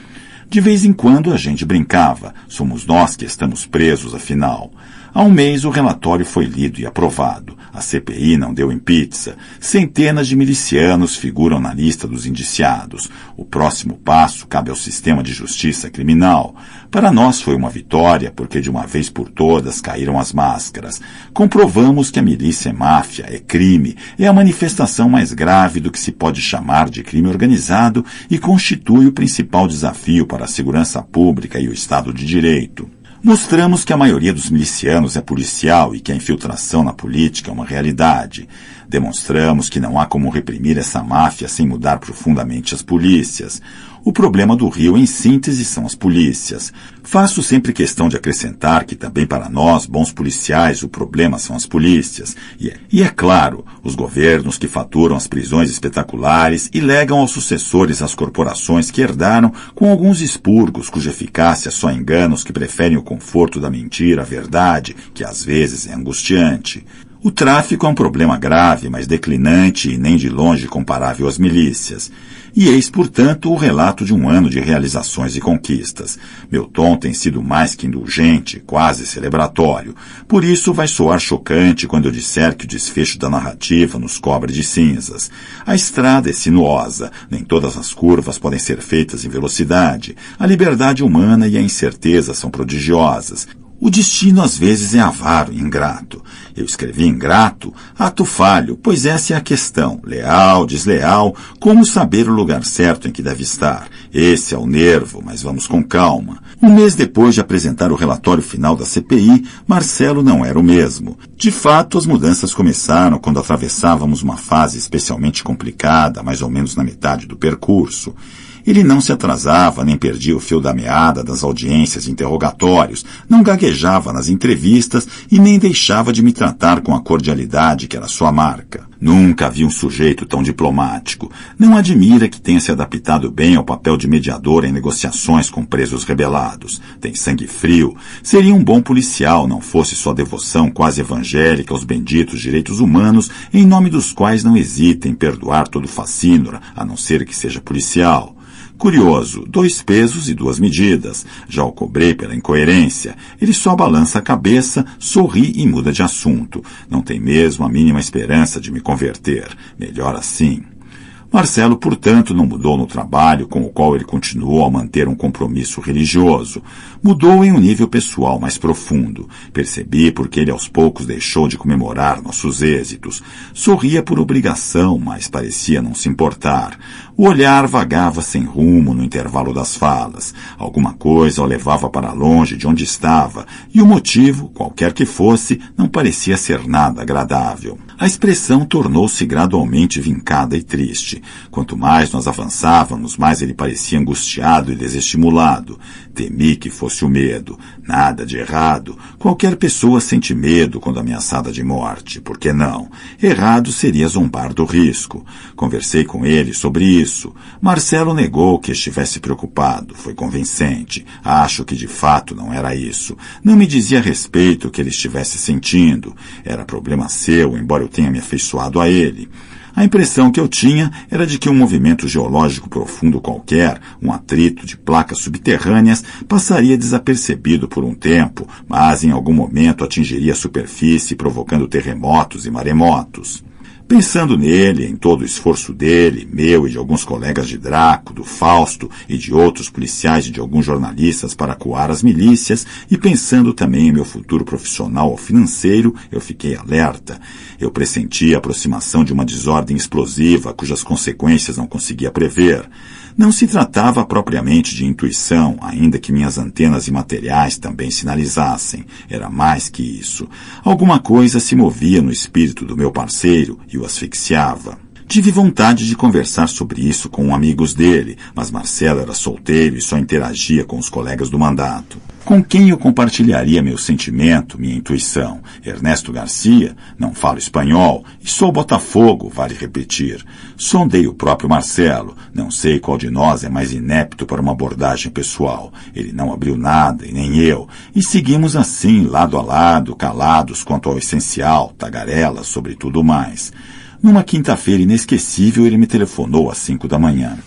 De vez em quando a gente brincava. Somos nós que estamos presos, afinal. Há um mês o relatório foi lido e aprovado. A CPI não deu em pizza. Centenas de milicianos figuram na lista dos indiciados. O próximo passo cabe ao sistema de justiça criminal. Para nós foi uma vitória, porque de uma vez por todas caíram as máscaras. Comprovamos que a milícia é máfia, é crime, é a manifestação mais grave do que se pode chamar de crime organizado e constitui o principal desafio para a segurança pública e o Estado de Direito. Mostramos que a maioria dos milicianos é policial e que a infiltração na política é uma realidade. Demonstramos que não há como reprimir essa máfia sem mudar profundamente as polícias. O problema do Rio, em síntese, são as polícias. Faço sempre questão de acrescentar que também para nós, bons policiais, o problema são as polícias. E é claro, os governos que faturam as prisões espetaculares e legam aos sucessores as corporações que herdaram com alguns expurgos cuja eficácia só engana os que preferem o conforto da mentira à verdade, que às vezes é angustiante. O tráfico é um problema grave, mas declinante e nem de longe comparável às milícias. E eis, portanto, o relato de um ano de realizações e conquistas. Meu tom tem sido mais que indulgente, quase celebratório. Por isso vai soar chocante quando eu disser que o desfecho da narrativa nos cobre de cinzas. A estrada é sinuosa, nem todas as curvas podem ser feitas em velocidade. A liberdade humana e a incerteza são prodigiosas. O destino às vezes é avaro e ingrato. Eu escrevi ingrato, ato falho, pois essa é a questão. Leal, desleal, como saber o lugar certo em que deve estar? Esse é o nervo, mas vamos com calma. Um mês depois de apresentar o relatório final da CPI, Marcelo não era o mesmo. De fato, as mudanças começaram quando atravessávamos uma fase especialmente complicada, mais ou menos na metade do percurso. Ele não se atrasava, nem perdia o fio da meada das audiências e interrogatórios, não gaguejava nas entrevistas e nem deixava de me tratar com a cordialidade que era sua marca. Nunca vi um sujeito tão diplomático. Não admira que tenha se adaptado bem ao papel de mediador em negociações com presos rebelados. Tem sangue frio. Seria um bom policial, não fosse sua devoção quase evangélica aos benditos direitos humanos, em nome dos quais não hesita em perdoar todo facínora, a não ser que seja policial. Curioso, 2 pesos e 2 medidas. Já o cobrei pela incoerência. Ele só balança a cabeça, sorri e muda de assunto. Não tem mesmo a mínima esperança de me converter. Melhor assim. Marcelo, portanto, não mudou no trabalho com o qual ele continuou a manter um compromisso religioso. Mudou em um nível pessoal mais profundo. Percebi porque ele aos poucos deixou de comemorar nossos êxitos. Sorria por obrigação, mas parecia não se importar. O olhar vagava sem rumo no intervalo das falas. Alguma coisa o levava para longe de onde estava, e o motivo, qualquer que fosse, não parecia ser nada agradável. A expressão tornou-se gradualmente vincada e triste. Quanto mais nós avançávamos, mais ele parecia angustiado e desestimulado. Temi que fosse o medo. Nada de errado. Qualquer pessoa sente medo quando ameaçada de morte. Por que não? Errado seria zombar do risco. Conversei com ele sobre isso. Marcelo negou que estivesse preocupado. Foi convincente. Acho que de fato não era isso. Não me dizia a respeito o que ele estivesse sentindo. Era problema seu, embora eu tenha me afeiçoado a ele. A impressão que eu tinha era de que um movimento geológico profundo qualquer, um atrito de placas subterrâneas, passaria desapercebido por um tempo, mas em algum momento atingiria a superfície, provocando terremotos e maremotos. Pensando nele, em todo o esforço dele, meu e de alguns colegas de Draco, do Fausto e de outros policiais e de alguns jornalistas para acuar as milícias, e pensando também em meu futuro profissional ou financeiro, eu fiquei alerta. Eu pressentia a aproximação de uma desordem explosiva cujas consequências não conseguia prever. Não se tratava propriamente de intuição, ainda que minhas antenas imateriais também sinalizassem. Era mais que isso. Alguma coisa se movia no espírito do meu parceiro e o asfixiava. Tive vontade de conversar sobre isso com amigos dele, mas Marcelo era solteiro e só interagia com os colegas do mandato. Com quem eu compartilharia meu sentimento, minha intuição? Ernesto Garcia? Não falo espanhol e sou Botafogo, vale repetir. Sondei o próprio Marcelo. Não sei qual de nós é mais inepto para uma abordagem pessoal. Ele não abriu nada e nem eu. E seguimos assim, lado a lado, calados quanto ao essencial, tagarelas sobre tudo mais. Numa quinta-feira inesquecível, ele me telefonou às 5 da manhã.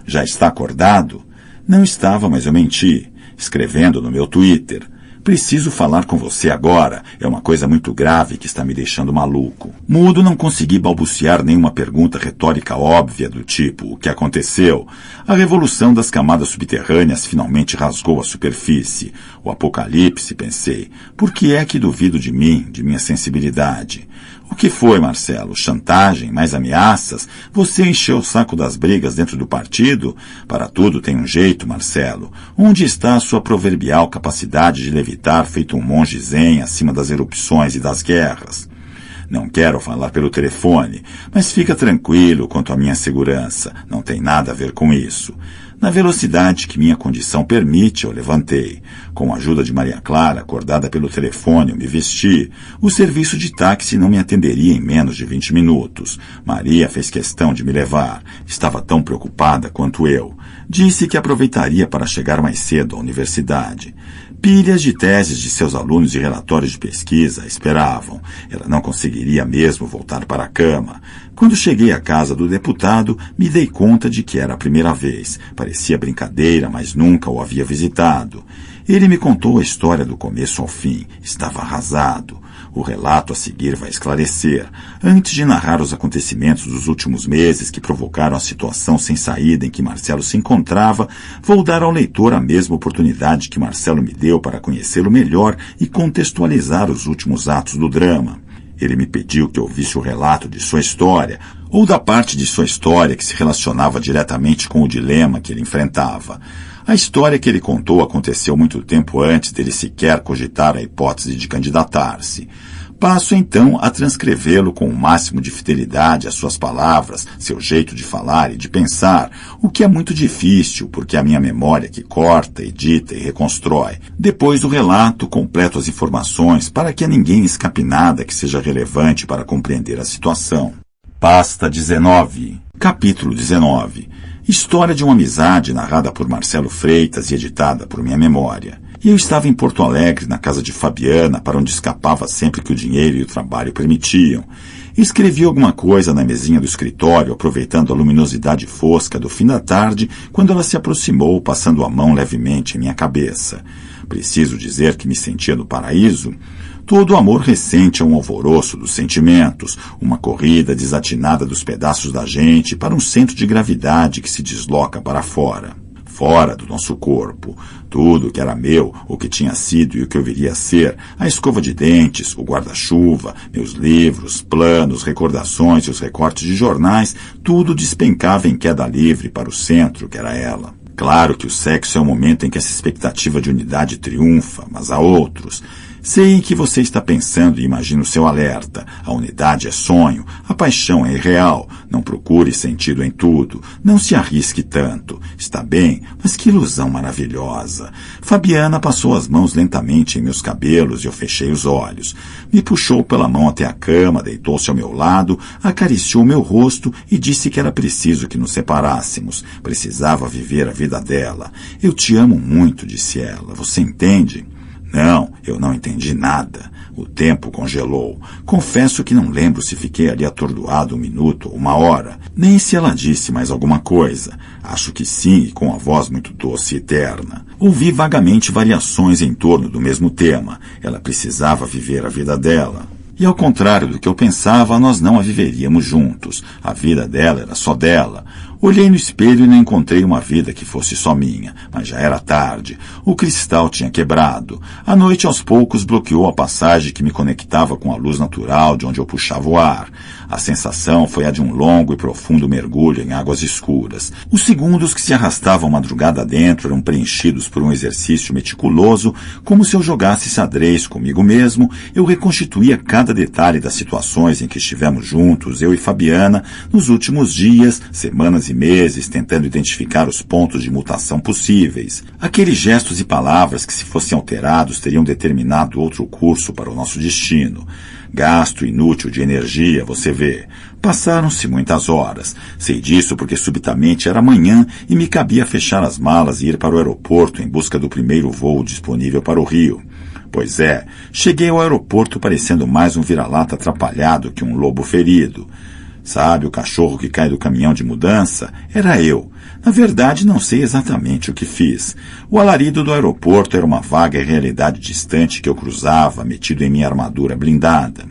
Já está acordado? Não estava, mas eu menti. Escrevendo no meu Twitter. Preciso falar com você agora. É uma coisa muito grave que está me deixando maluco. Mudo, não consegui balbuciar nenhuma pergunta retórica óbvia do tipo: o que aconteceu? A revolução das camadas subterrâneas finalmente rasgou a superfície. O apocalipse, pensei. Por que é que duvido de mim, de minha sensibilidade? O que foi, Marcelo? Chantagem? Mais ameaças? Você encheu o saco das brigas dentro do partido? Para tudo tem um jeito, Marcelo. Onde está a sua proverbial capacidade de levitar feito um monge zen acima das erupções e das guerras? Não quero falar pelo telefone, mas fica tranquilo quanto à minha segurança. Não tem nada a ver com isso. Na velocidade que minha condição permite, eu levantei. Com a ajuda de Maria Clara, acordada pelo telefone, eu me vesti. O serviço de táxi não me atenderia em menos de 20 minutos. Maria fez questão de me levar. Estava tão preocupada quanto eu. Disse que aproveitaria para chegar mais cedo à universidade. Pilhas de teses de seus alunos e relatórios de pesquisa a esperavam. Ela não conseguiria mesmo voltar para a cama. Quando cheguei à casa do deputado, me dei conta de que era a primeira vez. Parecia brincadeira, mas nunca o havia visitado. Ele me contou a história do começo ao fim. Estava arrasado. O relato a seguir vai esclarecer. Antes de narrar os acontecimentos dos últimos meses que provocaram a situação sem saída em que Marcelo se encontrava, vou dar ao leitor a mesma oportunidade que Marcelo me deu para conhecê-lo melhor e contextualizar os últimos atos do drama. Ele me pediu que ouvisse o relato de sua história, ou da parte de sua história que se relacionava diretamente com o dilema que ele enfrentava. A história que ele contou aconteceu muito tempo antes dele sequer cogitar a hipótese de candidatar-se. Passo então a transcrevê-lo com o máximo de fidelidade às suas palavras, seu jeito de falar e de pensar, o que é muito difícil, porque é a minha memória que corta, edita e reconstrói. Depois do relato, completo as informações para que a ninguém escape nada que seja relevante para compreender a situação. Pasta 19. Capítulo 19. História de uma amizade narrada por Marcelo Freitas e editada por minha memória. E eu estava em Porto Alegre, na casa de Fabiana, para onde escapava sempre que o dinheiro e o trabalho permitiam. Escrevi alguma coisa na mesinha do escritório, aproveitando a luminosidade fosca do fim da tarde, quando ela se aproximou, passando a mão levemente em minha cabeça. Preciso dizer que me sentia no paraíso? Todo o amor recente é um alvoroço dos sentimentos, uma corrida desatinada dos pedaços da gente para um centro de gravidade que se desloca para fora. Fora do nosso corpo. Tudo que era meu, o que tinha sido e o que eu viria a ser, a escova de dentes, o guarda-chuva, meus livros, planos, recordações e os recortes de jornais, tudo despencava em queda livre para o centro que era ela. Claro que o sexo é o momento em que essa expectativa de unidade triunfa, mas há outros. Sei em que você está pensando e imagino o seu alerta. A unidade é sonho, a paixão é irreal. Não procure sentido em tudo. Não se arrisque tanto. Está bem, mas que ilusão maravilhosa. Fabiana passou as mãos lentamente em meus cabelos e eu fechei os olhos. Me puxou pela mão até a cama, deitou-se ao meu lado, acariciou meu rosto e disse que era preciso que nos separássemos. Precisava viver a vida dela. Eu te amo muito, disse ela. Você entende? Não, eu não entendi nada. O tempo congelou. Confesso que não lembro se fiquei ali atordoado 1 minuto ou 1 hora, nem se ela disse mais alguma coisa. Acho que sim, e com a voz muito doce e terna. Ouvi vagamente variações em torno do mesmo tema. Ela precisava viver a vida dela. E ao contrário do que eu pensava, nós não a viveríamos juntos. A vida dela era só dela. Olhei no espelho e não encontrei uma vida que fosse só minha, mas já era tarde. O cristal tinha quebrado. A noite aos poucos bloqueou a passagem que me conectava com a luz natural de onde eu puxava o ar. A sensação foi a de um longo e profundo mergulho em águas escuras. Os segundos que se arrastavam madrugada dentro eram preenchidos por um exercício meticuloso, como se eu jogasse xadrez comigo mesmo. Eu reconstituía cada detalhe das situações em que estivemos juntos, eu e Fabiana, nos últimos dias, semanas e meses, tentando identificar os pontos de mutação possíveis. Aqueles gestos e palavras que, se fossem alterados, teriam determinado outro curso para o nosso destino. Gasto inútil de energia, você vê. Passaram-se muitas horas. Sei disso porque subitamente era manhã e me cabia fechar as malas e ir para o aeroporto em busca do primeiro voo disponível para o Rio. Pois é, cheguei ao aeroporto parecendo mais um vira-lata atrapalhado que um lobo ferido. Sabe o cachorro que cai do caminhão de mudança? Era eu. Na verdade, não sei exatamente o que fiz. O alarido do aeroporto era uma vaga realidade distante que eu cruzava, metido em minha armadura blindada.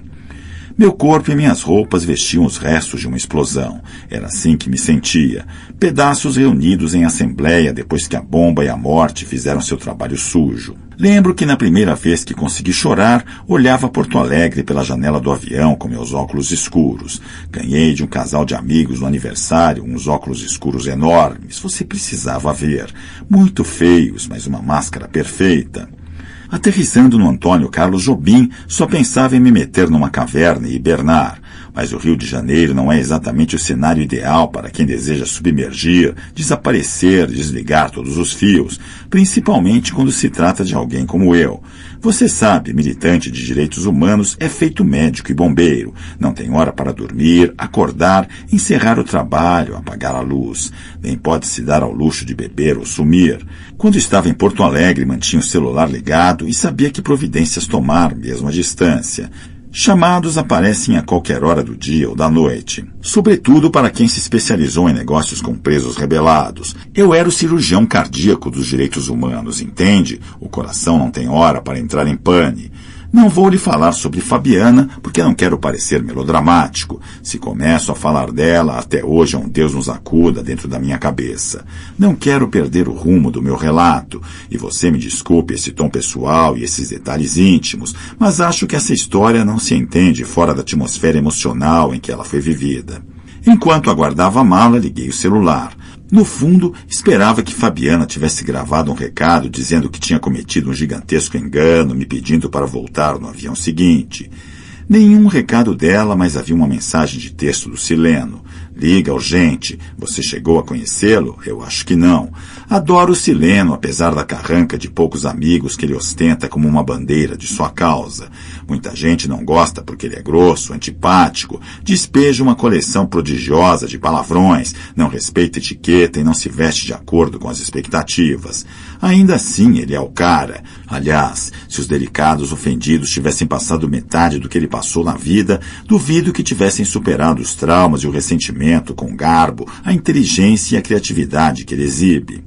Meu corpo e minhas roupas vestiam os restos de uma explosão. Era assim que me sentia. Pedaços reunidos em assembleia depois que a bomba e a morte fizeram seu trabalho sujo. Lembro que na primeira vez que consegui chorar, olhava Porto Alegre pela janela do avião com meus óculos escuros. Ganhei de um casal de amigos no aniversário uns óculos escuros enormes. Você precisava ver. Muito feios, mas uma máscara perfeita. Aterrissando no Antônio Carlos Jobim, só pensava em me meter numa caverna e hibernar. mas o Rio de Janeiro não é exatamente o cenário ideal para quem deseja submergir, desaparecer, desligar todos os fios, principalmente quando se trata de alguém como eu. Você sabe, militante de direitos humanos é feito médico e bombeiro. Não tem hora para dormir, acordar, encerrar o trabalho, apagar a luz. Nem pode se dar ao luxo de beber ou sumir. Quando estava em Porto Alegre, mantinha o celular ligado e sabia que providências tomar, mesmo à distância. Chamados aparecem a qualquer hora do dia ou da noite, sobretudo para quem se especializou em negócios com presos rebelados. Eu era o cirurgião cardíaco dos direitos humanos, entende? O coração não tem hora para entrar em pane. Não vou lhe falar sobre Fabiana, porque não quero parecer melodramático. Se começo a falar dela, até hoje é um Deus nos acuda dentro da minha cabeça. Não quero perder o rumo do meu relato, e você me desculpe esse tom pessoal e esses detalhes íntimos, mas acho que essa história não se entende fora da atmosfera emocional em que ela foi vivida. Enquanto aguardava a mala, liguei o celular. No fundo, esperava que Fabiana tivesse gravado um recado dizendo que tinha cometido um gigantesco engano, me pedindo para voltar no avião seguinte. Nenhum recado dela, mas havia uma mensagem de texto do Sileno. Liga, urgente. Você chegou a conhecê-lo? Eu acho que não. Adoro o Sileno, apesar da carranca de poucos amigos que ele ostenta como uma bandeira de sua causa. Muita gente não gosta porque ele é grosso, antipático, despeja uma coleção prodigiosa de palavrões, não respeita etiqueta e não se veste de acordo com as expectativas. Ainda assim, ele é o cara. Aliás, se os delicados ofendidos tivessem passado metade do que ele passou na vida, duvido que tivessem superado os traumas e o ressentimento com garbo, a inteligência e a criatividade que ele exibe.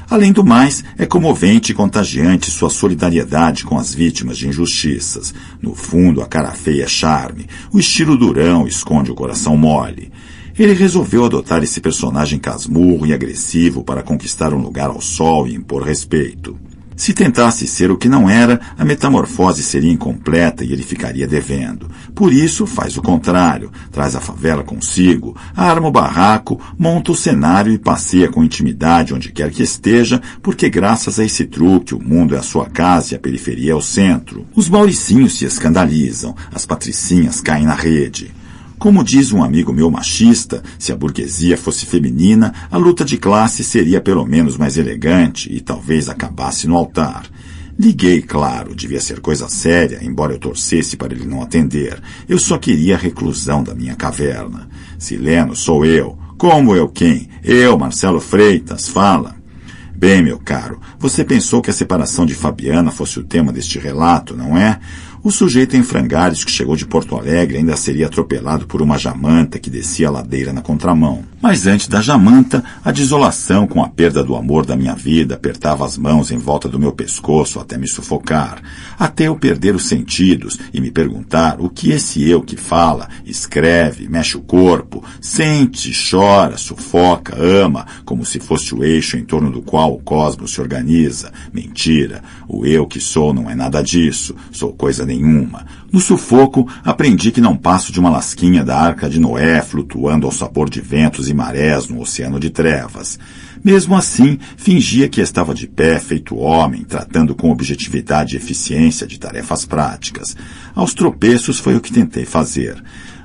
Além do mais, é comovente e contagiante sua solidariedade com as vítimas de injustiças. No fundo, a cara feia é charme. O estilo durão esconde o coração mole. Ele resolveu adotar esse personagem casmurro e agressivo para conquistar um lugar ao sol e impor respeito. Se tentasse ser o que não era, a metamorfose seria incompleta e ele ficaria devendo. Por isso, faz o contrário. Traz a favela consigo, arma o barraco, monta o cenário e passeia com intimidade onde quer que esteja, porque graças a esse truque o mundo é a sua casa e a periferia é o centro. Os mauricinhos se escandalizam, as patricinhas caem na rede. Como diz um amigo meu machista, se a burguesia fosse feminina, a luta de classe seria pelo menos mais elegante e talvez acabasse no altar. Liguei, claro, devia ser coisa séria, embora eu torcesse para ele não atender. Eu só queria a reclusão da minha caverna. Sileno, sou eu. Como eu quem? Eu, Marcelo Freitas, fala. Bem, meu caro, você pensou que a separação de Fabiana fosse o tema deste relato, não é? O sujeito em frangalhos que chegou de Porto Alegre ainda seria atropelado por uma jamanta que descia a ladeira na contramão. Mas antes da jamanta, a desolação com a perda do amor da minha vida apertava as mãos em volta do meu pescoço até me sufocar, até eu perder os sentidos e me perguntar o que esse eu que fala, escreve, mexe o corpo, sente, chora, sufoca, ama, como se fosse o eixo em torno do qual o cosmos se organiza. Mentira, o eu que sou não é nada disso, sou coisa nenhuma. No sufoco, aprendi que não passo de uma lasquinha da Arca de Noé flutuando ao sabor de ventos e marés no oceano de trevas. Mesmo assim, fingia que estava de pé, feito homem, tratando com objetividade e eficiência de tarefas práticas. Aos tropeços foi o que tentei fazer.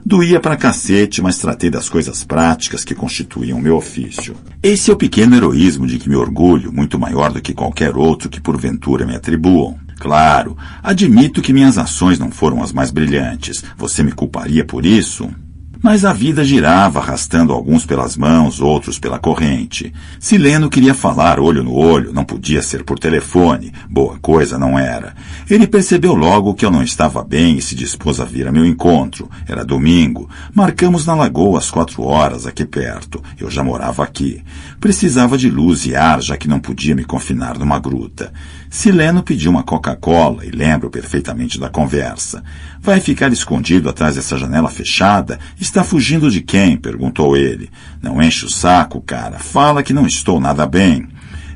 Doía pra cacete, mas tratei das coisas práticas que constituíam meu ofício. Esse é o pequeno heroísmo de que me orgulho, muito maior do que qualquer outro que porventura me atribuam. Claro, admito que minhas ações não foram as mais brilhantes. Você me culparia por isso? Mas a vida girava, arrastando alguns pelas mãos, outros pela corrente. Sileno queria falar olho no olho, não podia ser por telefone. Boa coisa não era. Ele percebeu logo que eu não estava bem e se dispôs a vir a meu encontro. Era domingo. Marcamos na lagoa às 4 horas, aqui perto. Eu já morava aqui. Precisava de luz e ar, já que não podia me confinar numa gruta. Sileno pediu uma Coca-Cola e lembro perfeitamente da conversa. Vai ficar escondido atrás dessa janela fechada? Está fugindo de quem? Perguntou ele. Não enche o saco, cara. Fala que não estou nada bem.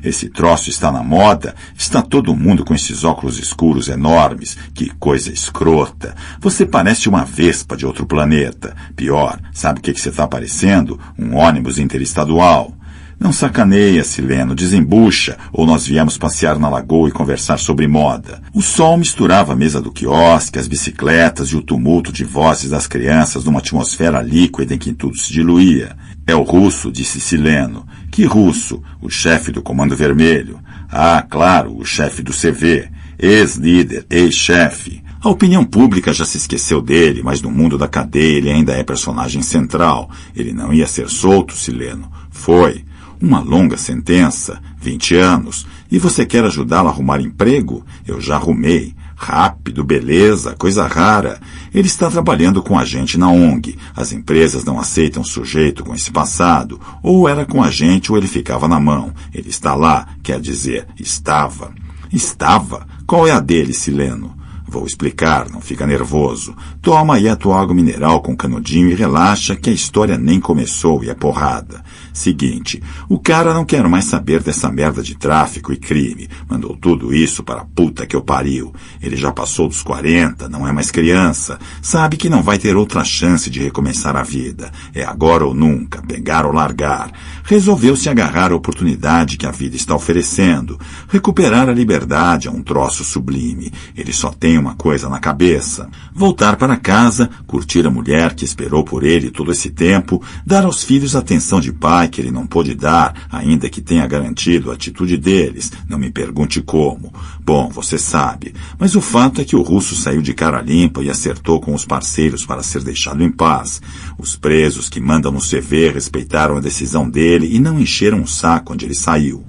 Esse troço está na moda? Está todo mundo com esses óculos escuros enormes? Que coisa escrota. Você parece uma vespa de outro planeta. Pior, sabe o que você está parecendo? Um ônibus interestadual. Não sacaneia, Sileno, desembucha, ou nós viemos passear na lagoa e conversar sobre moda. O sol misturava a mesa do quiosque, as bicicletas e o tumulto de vozes das crianças numa atmosfera líquida em que tudo se diluía. É o russo, disse Sileno. Que russo? O chefe do Comando Vermelho. Ah, claro, o chefe do CV. Ex-líder, ex-chefe. A opinião pública já se esqueceu dele, mas no mundo da cadeia ele ainda é personagem central. Ele não ia ser solto, Sileno. Foi. Uma longa sentença, 20 anos. E você quer ajudá-lo a arrumar emprego? Eu já arrumei. Rápido, beleza, coisa rara. Ele está trabalhando com a gente na ONG. As empresas não aceitam sujeito com esse passado. Ou era com a gente ou ele ficava na mão. Ele está lá, quer dizer, estava. Estava? Qual é a dele, Sileno? Vou explicar, não fica nervoso. Toma aí a tua água mineral com canudinho e relaxa que a história nem começou e é porrada. Seguinte, o cara não quer mais saber dessa merda de tráfico e crime. Mandou tudo isso para a puta que eu pariu. Ele já passou dos 40, não é mais criança. Sabe que não vai ter outra chance de recomeçar a vida. É agora ou nunca, pegar ou largar. Resolveu se agarrar à oportunidade que a vida está oferecendo. Recuperar a liberdade é um troço sublime. Ele só tem uma coisa na cabeça. Voltar para casa, curtir a mulher que esperou por ele todo esse tempo, dar aos filhos a atenção de pai que ele não pôde dar, ainda que tenha garantido a atitude deles. Não me pergunte como. Bom, você sabe. Mas o fato é que o russo saiu de cara limpa e acertou com os parceiros para ser deixado em paz. Os presos que mandam no CV respeitaram a decisão dele e não encheram o saco onde ele saiu.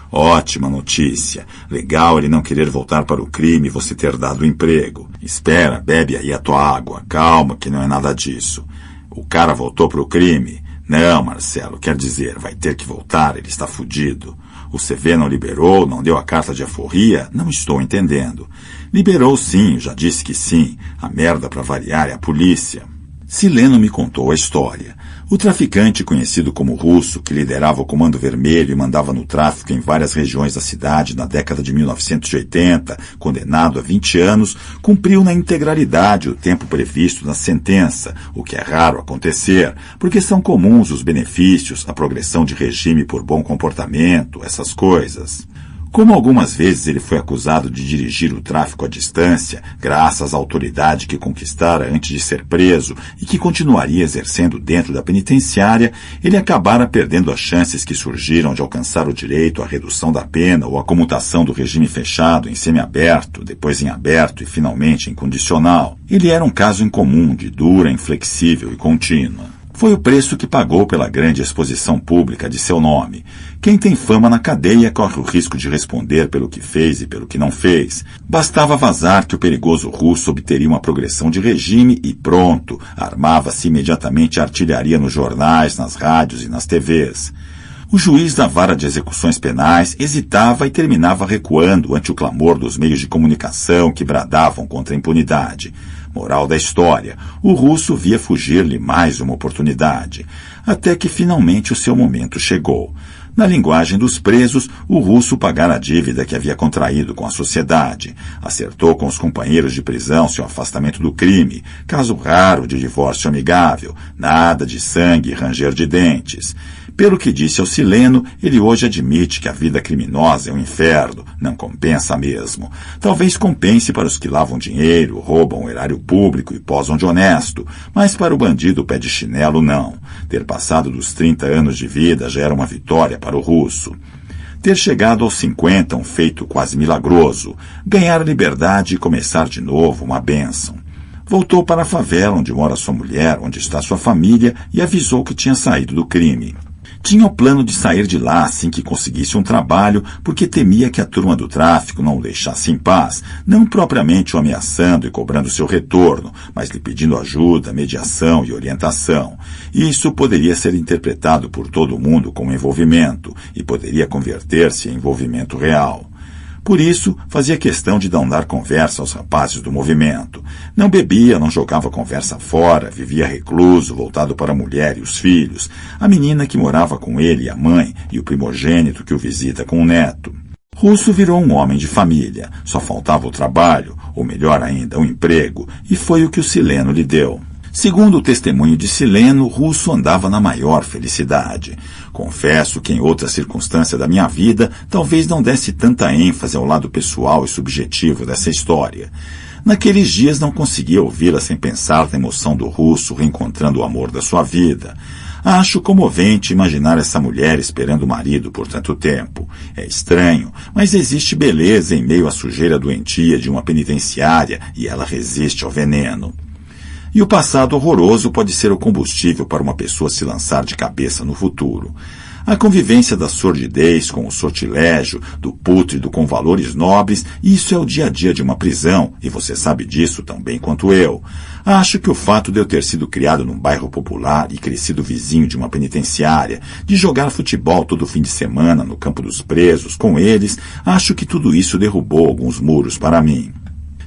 Ótima notícia. Legal ele não querer voltar para o crime e você ter dado o emprego. Espera, bebe aí a tua água. Calma, que não é nada disso. O cara voltou para o crime? Não, Marcelo, quer dizer, vai ter que voltar, ele está fudido. O CV não liberou, não deu a carta de aforria? Não estou entendendo. Liberou sim, já disse que sim. A merda para variar é a polícia. Sileno me contou a história. O traficante conhecido como Russo, que liderava o Comando Vermelho e mandava no tráfico em várias regiões da cidade na década de 1980, condenado a 20 anos, cumpriu na integralidade o tempo previsto na sentença, o que é raro acontecer, porque são comuns os benefícios, a progressão de regime por bom comportamento, essas coisas. Como algumas vezes ele foi acusado de dirigir o tráfico à distância, graças à autoridade que conquistara antes de ser preso e que continuaria exercendo dentro da penitenciária, ele acabara perdendo as chances que surgiram de alcançar o direito à redução da pena ou à comutação do regime fechado em semiaberto, depois em aberto e finalmente em condicional. Ele era um caso incomum de dura, inflexível e contínua. Foi o preço que pagou pela grande exposição pública de seu nome. Quem tem fama na cadeia corre o risco de responder pelo que fez e pelo que não fez. Bastava vazar que o perigoso russo obteria uma progressão de regime e pronto, armava-se imediatamente a artilharia nos jornais, nas rádios e nas TVs. O juiz da vara de execuções penais hesitava e terminava recuando ante o clamor dos meios de comunicação que bradavam contra a impunidade. Moral da história, o russo via fugir-lhe mais uma oportunidade, até que finalmente o seu momento chegou. Na linguagem dos presos, o russo pagara a dívida que havia contraído com a sociedade. Acertou com os companheiros de prisão seu afastamento do crime, caso raro de divórcio amigável, nada de sangue e ranger de dentes. Pelo que disse ao Sileno, ele hoje admite que a vida criminosa é um inferno, não compensa mesmo. Talvez compense para os que lavam dinheiro, roubam o erário público e posam de honesto, mas para o bandido pé de chinelo não. Ter passado dos 30 anos de vida já era uma vitória para o russo. Ter chegado aos 50, um feito quase milagroso. Ganhar a liberdade e começar de novo, uma bênção. Voltou para a favela onde mora sua mulher, onde está sua família, e avisou que tinha saído do crime. Tinha o plano de sair de lá assim que conseguisse um trabalho, porque temia que a turma do tráfico não o deixasse em paz, não propriamente o ameaçando e cobrando seu retorno, mas lhe pedindo ajuda, mediação e orientação. Isso poderia ser interpretado por todo mundo como envolvimento, e poderia converter-se em envolvimento real. Por isso, fazia questão de não dar conversa aos rapazes do movimento. Não bebia, não jogava conversa fora, vivia recluso, voltado para a mulher e os filhos, a menina que morava com ele e a mãe, e o primogênito que o visita com o neto. Russo virou um homem de família, só faltava o trabalho, ou melhor ainda, o emprego, e foi o que o Sileno lhe deu. Segundo o testemunho de Sileno, Russo andava na maior felicidade. Confesso que em outra circunstância da minha vida, talvez não desse tanta ênfase ao lado pessoal e subjetivo dessa história. Naqueles dias não conseguia ouvi-la sem pensar na emoção do Russo reencontrando o amor da sua vida. Acho comovente imaginar essa mulher esperando o marido por tanto tempo. É estranho, mas existe beleza em meio à sujeira doentia de uma penitenciária e ela resiste ao veneno. E o passado horroroso pode ser o combustível para uma pessoa se lançar de cabeça no futuro. A convivência da sordidez com o sortilégio, do pútrido com valores nobres, isso é o dia a dia de uma prisão, e você sabe disso tão bem quanto eu. Acho que o fato de eu ter sido criado num bairro popular e crescido vizinho de uma penitenciária, de jogar futebol todo fim de semana no campo dos presos, com eles, acho que tudo isso derrubou alguns muros para mim.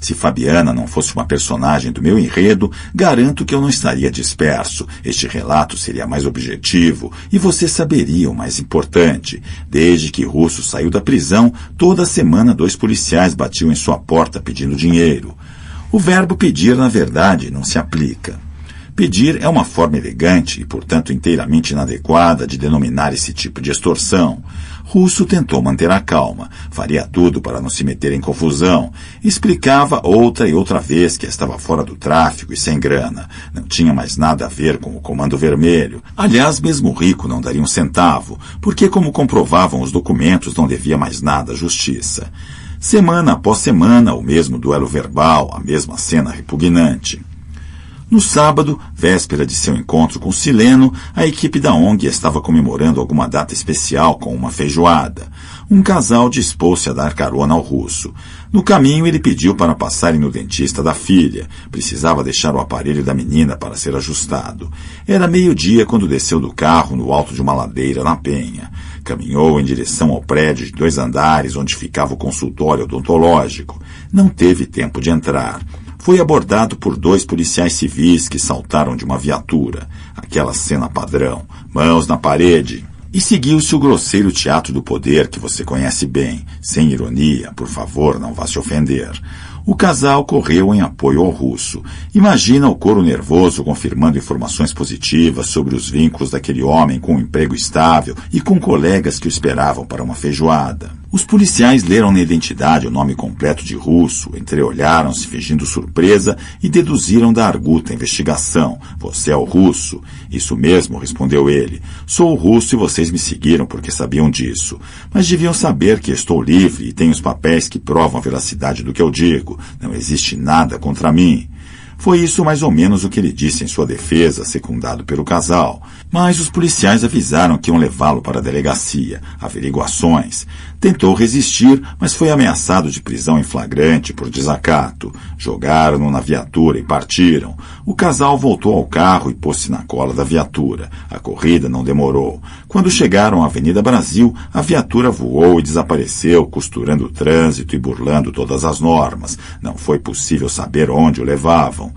Se Fabiana não fosse uma personagem do meu enredo, garanto que eu não estaria disperso. Este relato seria mais objetivo e você saberia o mais importante. Desde que Russo saiu da prisão, toda semana 2 policiais batiam em sua porta pedindo dinheiro. O verbo pedir, na verdade, não se aplica. Pedir é uma forma elegante e, portanto, inteiramente inadequada de denominar esse tipo de extorsão. Russo tentou manter a calma, faria tudo para não se meter em confusão, explicava outra e outra vez que estava fora do tráfico e sem grana, não tinha mais nada a ver com o Comando Vermelho. Aliás, mesmo rico não daria um centavo, porque, como comprovavam os documentos, não devia mais nada à justiça. Semana após semana, o mesmo duelo verbal, a mesma cena repugnante. No sábado, véspera de seu encontro com Sileno, a equipe da ONG estava comemorando alguma data especial com uma feijoada. Um casal dispôs-se a dar carona ao Russo. No caminho, ele pediu para passarem no dentista da filha. Precisava deixar o aparelho da menina para ser ajustado. Era meio-dia quando desceu do carro no alto de uma ladeira na Penha. Caminhou em direção ao prédio de 2 andares onde ficava o consultório odontológico. Não teve tempo de entrar. Foi abordado por 2 policiais civis que saltaram de uma viatura. Aquela cena padrão, mãos na parede. E seguiu-se o grosseiro teatro do poder que você conhece bem. Sem ironia, por favor, não vá se ofender. O casal correu em apoio ao Russo. Imagina o coro nervoso confirmando informações positivas sobre os vínculos daquele homem com um emprego estável e com colegas que o esperavam para uma feijoada. Os policiais leram na identidade o nome completo de Russo, entreolharam-se fingindo surpresa e deduziram da arguta investigação. Você é o Russo? Isso mesmo, respondeu ele. Sou o Russo e vocês me seguiram porque sabiam disso. Mas deviam saber que estou livre e tenho os papéis que provam a veracidade do que eu digo. Não existe nada contra mim. Foi isso mais ou menos o que ele disse em sua defesa, secundado pelo casal. Mas os policiais avisaram que iam levá-lo para a delegacia. Averiguações. Tentou resistir, mas foi ameaçado de prisão em flagrante por desacato. Jogaram-no na viatura e partiram. O casal voltou ao carro e pôs-se na cola da viatura. A corrida não demorou. Quando chegaram à Avenida Brasil, a viatura voou e desapareceu, costurando o trânsito e burlando todas as normas. Não foi possível saber onde o levavam.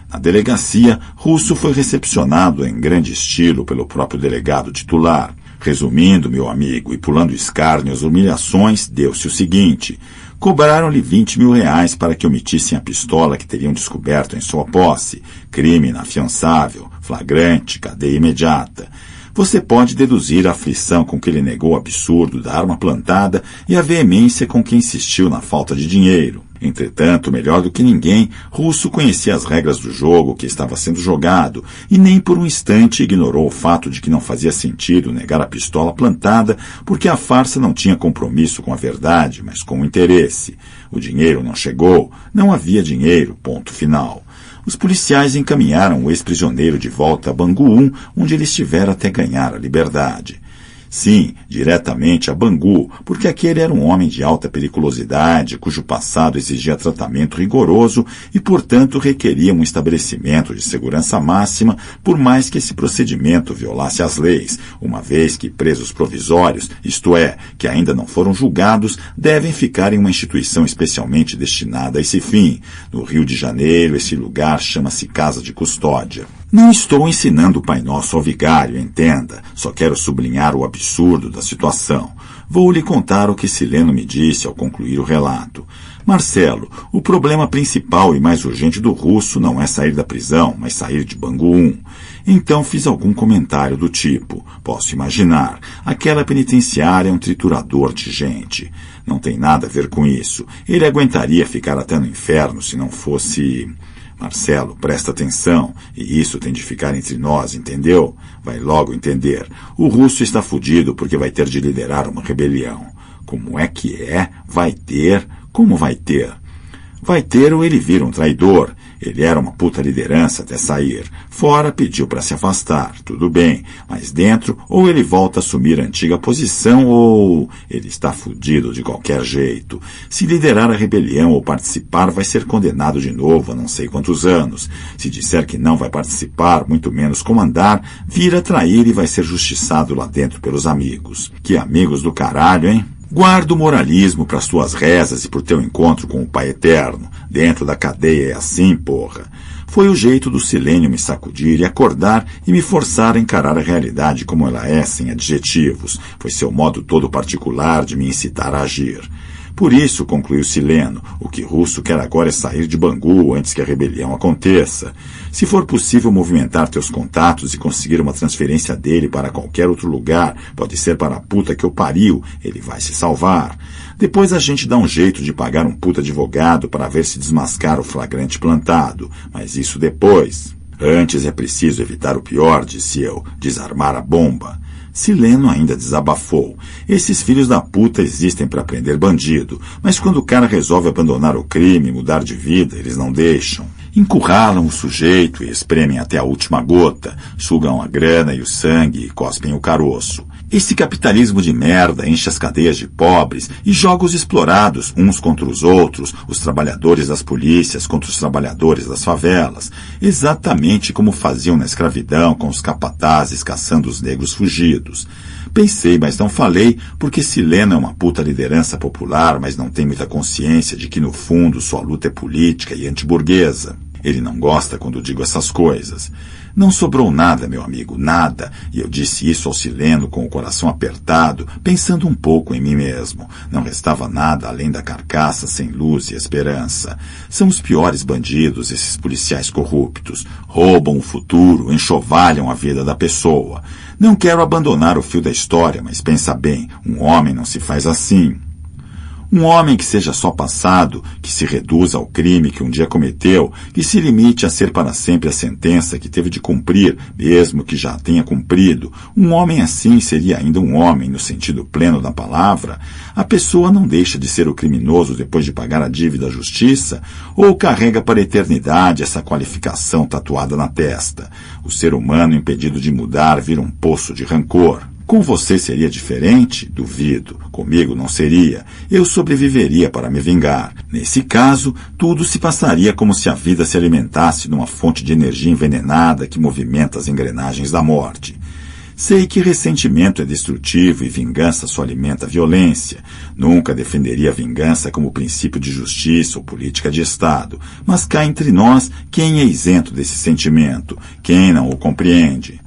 Na delegacia, Russo foi recepcionado em grande estilo pelo próprio delegado titular. Resumindo, meu amigo, e pulando escárnios e humilhações, deu-se o seguinte: cobraram-lhe 20 mil reais para que omitissem a pistola que teriam descoberto em sua posse. Crime inafiançável, flagrante, cadeia imediata. Você pode deduzir a aflição com que ele negou o absurdo da arma plantada e a veemência com que insistiu na falta de dinheiro. Entretanto, melhor do que ninguém, Russo conhecia as regras do jogo que estava sendo jogado e nem por um instante ignorou o fato de que não fazia sentido negar a pistola plantada porque a farsa não tinha compromisso com a verdade, mas com o interesse. O dinheiro não chegou, não havia dinheiro, ponto final. Os policiais encaminharam o ex-prisioneiro de volta a Bangu 1, onde ele estivera até ganhar a liberdade. Sim, diretamente a Bangu, porque aquele era um homem de alta periculosidade, cujo passado exigia tratamento rigoroso e, portanto, requeria um estabelecimento de segurança máxima, por mais que esse procedimento violasse as leis, uma vez que presos provisórios, isto é, que ainda não foram julgados, devem ficar em uma instituição especialmente destinada a esse fim. No Rio de Janeiro, esse lugar chama-se Casa de Custódia. Não estou ensinando o Pai Nosso ao vigário, entenda. Só quero sublinhar o absurdo da situação. Vou lhe contar o que Sileno me disse ao concluir o relato. Marcelo, o problema principal e mais urgente do russo não é sair da prisão, mas sair de Bangu 1. Então fiz algum comentário do tipo, posso imaginar, aquela penitenciária é um triturador de gente. Não tem nada a ver com isso. Ele aguentaria ficar até no inferno se não fosse... Marcelo, presta atenção, e isso tem de ficar entre nós, entendeu? Vai logo entender. O russo está fudido porque vai ter de liderar uma rebelião. Como é que é? Vai ter? Como vai ter? Vai ter ou ele vira um traidor. Ele era uma puta liderança até sair. Fora pediu para se afastar, tudo bem. Mas dentro, ou ele volta a assumir a antiga posição, ou ele está fudido de qualquer jeito. Se liderar a rebelião ou participar, vai ser condenado de novo a não sei quantos anos. Se disser que não vai participar, muito menos comandar, vira trair e vai ser justiçado lá dentro pelos amigos. Que amigos do caralho, hein? Guarda o moralismo para as tuas rezas e por teu encontro com o Pai Eterno. Dentro da cadeia é assim, porra. Foi o jeito do Silênio me sacudir e acordar e me forçar a encarar a realidade como ela é, sem adjetivos. Foi seu modo todo particular de me incitar a agir. Por isso, concluiu Sileno, o que russo quer agora é sair de Bangu antes que a rebelião aconteça. Se for possível movimentar teus contatos e conseguir uma transferência dele para qualquer outro lugar, pode ser para a puta que o pariu, ele vai se salvar. Depois a gente dá um jeito de pagar um puta advogado para ver se desmascara o flagrante plantado, mas isso depois. Antes é preciso evitar o pior, disse eu, desarmar a bomba. Sileno ainda desabafou. Esses filhos da puta existem para prender bandido, mas quando o cara resolve abandonar o crime e mudar de vida, eles não deixam. Encurralam o sujeito e espremem até a última gota, sugam a grana e o sangue e cospem o caroço. Esse capitalismo de merda enche as cadeias de pobres e joga os explorados uns contra os outros, os trabalhadores das polícias contra os trabalhadores das favelas, exatamente como faziam na escravidão com os capatazes caçando os negros fugidos. Pensei, mas não falei, porque Sileno é uma puta liderança popular, mas não tem muita consciência de que no fundo sua luta é política e antiburguesa. Ele não gosta quando digo essas coisas. Não sobrou nada, meu amigo, nada, e eu disse isso ao Sileno com o coração apertado, pensando um pouco em mim mesmo. Não restava nada além da carcaça sem luz e esperança. São os piores bandidos, esses policiais corruptos. Roubam o futuro, enxovalham a vida da pessoa. Não quero abandonar o fio da história, mas pensa bem, um homem não se faz assim. Um homem que seja só passado, que se reduza ao crime que um dia cometeu, que se limite a ser para sempre a sentença que teve de cumprir, mesmo que já tenha cumprido. Um homem assim seria ainda um homem no sentido pleno da palavra? A pessoa não deixa de ser o criminoso depois de pagar a dívida à justiça? Ou carrega para a eternidade essa qualificação tatuada na testa? O ser humano impedido de mudar vira um poço de rancor. Com você seria diferente? Duvido. Comigo não seria. Eu sobreviveria para me vingar. Nesse caso, tudo se passaria como se a vida se alimentasse numa fonte de energia envenenada que movimenta as engrenagens da morte. Sei que ressentimento é destrutivo e vingança só alimenta a violência. Nunca defenderia a vingança como princípio de justiça ou política de Estado. Mas cá entre nós, quem é isento desse sentimento? Quem não o compreende?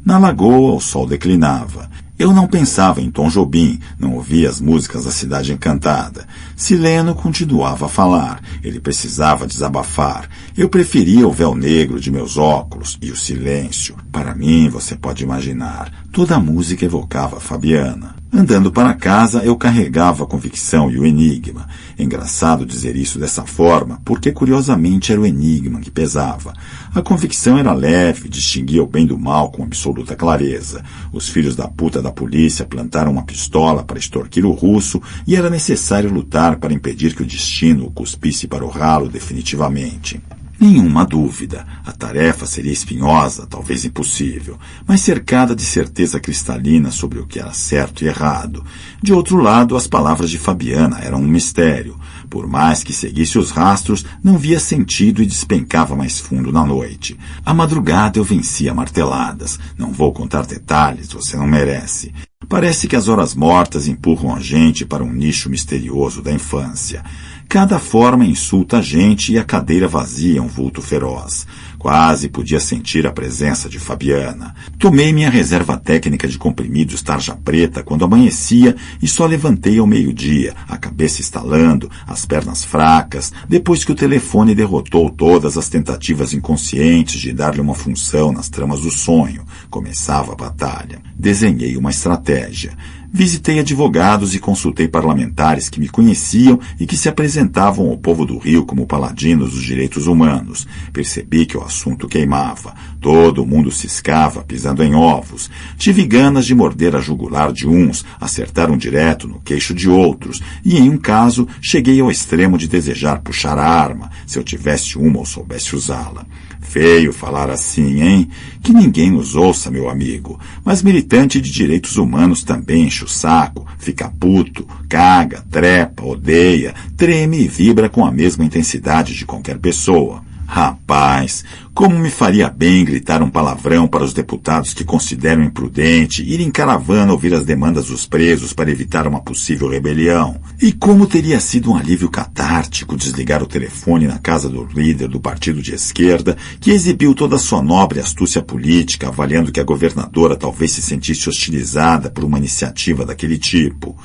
Na lagoa, o sol declinava. Eu não pensava em Tom Jobim, não ouvia as músicas da Cidade Encantada. Sileno continuava a falar. Ele precisava desabafar. Eu preferia o véu negro de meus óculos e o silêncio. Para mim, você pode imaginar, toda a música evocava Fabiana. Andando para casa, eu carregava a convicção e o enigma. É engraçado dizer isso dessa forma, porque curiosamente era o enigma que pesava. A convicção era leve, distinguia o bem do mal com absoluta clareza. Os filhos da puta da polícia plantaram uma pistola para extorquir o russo e era necessário lutar para impedir que o destino o cuspisse para o ralo definitivamente. Nenhuma dúvida, a tarefa seria espinhosa, talvez impossível, mas cercada de certeza cristalina sobre o que era certo e errado. De outro lado, as palavras de Fabiana eram um mistério. Por mais que seguisse os rastros, não via sentido e despencava mais fundo na noite. À madrugada eu vencia marteladas. Não vou contar detalhes, você não merece. Parece que as horas mortas empurram a gente para um nicho misterioso da infância. Cada forma insulta a gente e a cadeira vazia é um vulto feroz. Quase podia sentir a presença de Fabiana. Tomei minha reserva técnica de comprimidos tarja preta quando amanhecia e só levantei ao meio-dia, a cabeça estalando, as pernas fracas, depois que o telefone derrotou todas as tentativas inconscientes de dar-lhe uma função nas tramas do sonho. Começava a batalha. Desenhei uma estratégia. Visitei advogados e consultei parlamentares que me conheciam e que se apresentavam ao povo do Rio como paladinos dos direitos humanos. Percebi que o assunto queimava. Todo mundo ciscava, pisando em ovos. Tive ganas de morder a jugular de uns, acertar um direto no queixo de outros, e em um caso cheguei ao extremo de desejar puxar a arma, se eu tivesse uma ou soubesse usá-la. Feio falar assim, hein? Que ninguém nos ouça, meu amigo. Mas militante de direitos humanos também enche o saco, fica puto, caga, trepa, odeia, treme e vibra com a mesma intensidade de qualquer pessoa. Rapaz, como me faria bem gritar um palavrão para os deputados que consideram imprudente ir em caravana ouvir as demandas dos presos para evitar uma possível rebelião. E como teria sido um alívio catártico desligar o telefone na casa do líder do partido de esquerda, que exibiu toda a sua nobre astúcia política, avaliando que a governadora talvez se sentisse hostilizada por uma iniciativa daquele tipo.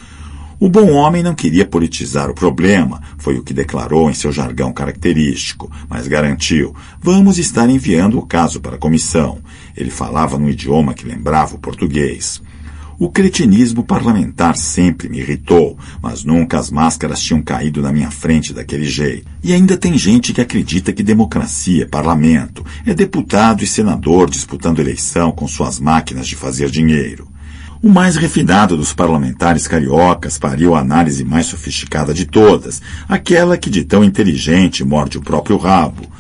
O bom homem não queria politizar o problema, foi o que declarou em seu jargão característico, mas garantiu: vamos estar enviando o caso para a comissão. Ele falava num idioma que lembrava o português. O cretinismo parlamentar sempre me irritou, mas nunca as máscaras tinham caído na minha frente daquele jeito. E ainda tem gente que acredita que democracia é parlamento, é deputado e senador disputando eleição com suas máquinas de fazer dinheiro. O mais refinado dos parlamentares cariocas pariu a análise mais sofisticada de todas, aquela que de tão inteligente morde o próprio rabo.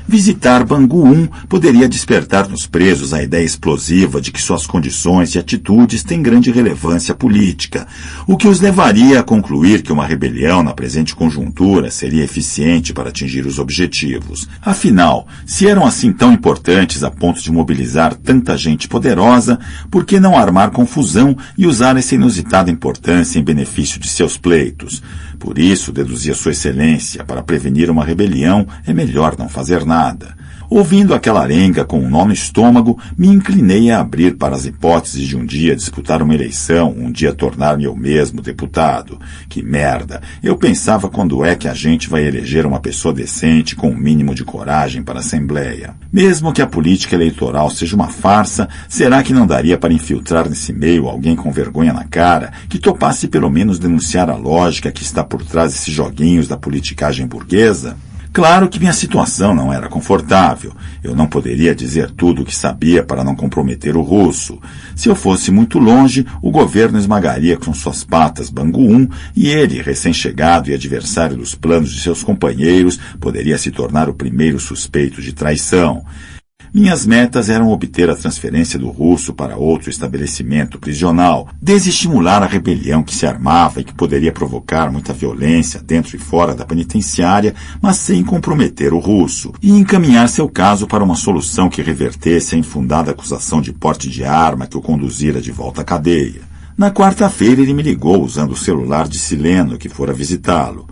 Visitar Bangu 1 poderia despertar nos presos a ideia explosiva de que suas condições e atitudes têm grande relevância política, o que os levaria a concluir que uma rebelião na presente conjuntura seria eficiente para atingir os objetivos. Afinal, se eram assim tão importantes a ponto de mobilizar tanta gente poderosa, por que não armar confusão e usar essa inusitada importância em benefício de seus pleitos? Por isso, deduzia Sua Excelência, para prevenir uma rebelião é melhor não fazer nada. Ouvindo aquela arenga com um nó no estômago, me inclinei a abrir para as hipóteses de um dia disputar uma eleição, um dia tornar-me eu mesmo deputado. Que merda! Eu pensava quando é que a gente vai eleger uma pessoa decente com um mínimo de coragem para a Assembleia. Mesmo que a política eleitoral seja uma farsa, será que não daria para infiltrar nesse meio alguém com vergonha na cara, que topasse pelo menos denunciar a lógica que está por trás desses joguinhos da politicagem burguesa? Claro que minha situação não era confortável. Eu não poderia dizer tudo o que sabia para não comprometer o russo. Se eu fosse muito longe, o governo esmagaria com suas patas Bangu 1 e ele, recém-chegado e adversário dos planos de seus companheiros, poderia se tornar o primeiro suspeito de traição. Minhas metas eram obter a transferência do russo para outro estabelecimento prisional, desestimular a rebelião que se armava e que poderia provocar muita violência dentro e fora da penitenciária, mas sem comprometer o russo, e encaminhar seu caso para uma solução que revertesse a infundada acusação de porte de arma que o conduzira de volta à cadeia. Na quarta-feira ele me ligou usando o celular de Sileno, que fora visitá-lo.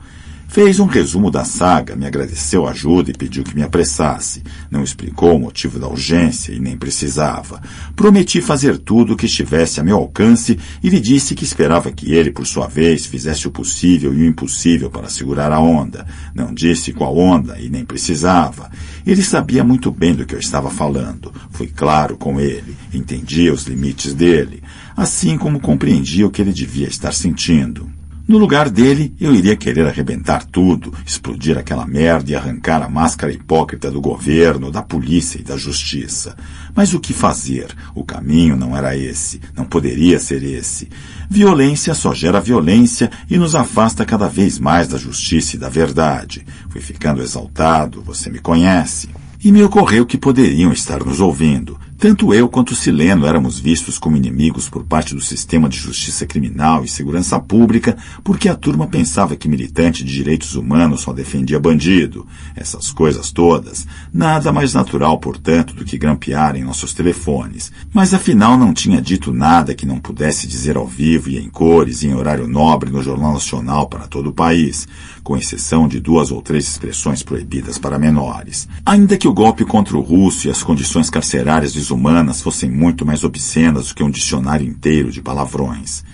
Fez um resumo da saga, me agradeceu a ajuda e pediu que me apressasse. Não explicou o motivo da urgência e nem precisava. Prometi fazer tudo o que estivesse a meu alcance e lhe disse que esperava que ele, por sua vez, fizesse o possível e o impossível para segurar a onda. Não disse qual onda e nem precisava. Ele sabia muito bem do que eu estava falando. Fui claro com ele, entendia os limites dele, assim como compreendia o que ele devia estar sentindo. No lugar dele, eu iria querer arrebentar tudo, explodir aquela merda e arrancar a máscara hipócrita do governo, da polícia e da justiça. Mas o que fazer? O caminho não era esse, não poderia ser esse. Violência só gera violência e nos afasta cada vez mais da justiça e da verdade. Fui ficando exaltado, você me conhece. E me ocorreu que poderiam estar nos ouvindo. Tanto eu quanto Sileno éramos vistos como inimigos por parte do sistema de justiça criminal e segurança pública, porque a turma pensava que militante de direitos humanos só defendia bandido. Essas coisas todas. Nada mais natural, portanto, do que grampear em nossos telefones. Mas afinal não tinha dito nada que não pudesse dizer ao vivo e em cores e em horário nobre no Jornal Nacional para todo o país. com exceção de 2 ou 3 expressões proibidas para menores. Ainda que o golpe contra o russo e as condições carcerárias desumanas fossem muito mais obscenas do que um dicionário inteiro de palavrões.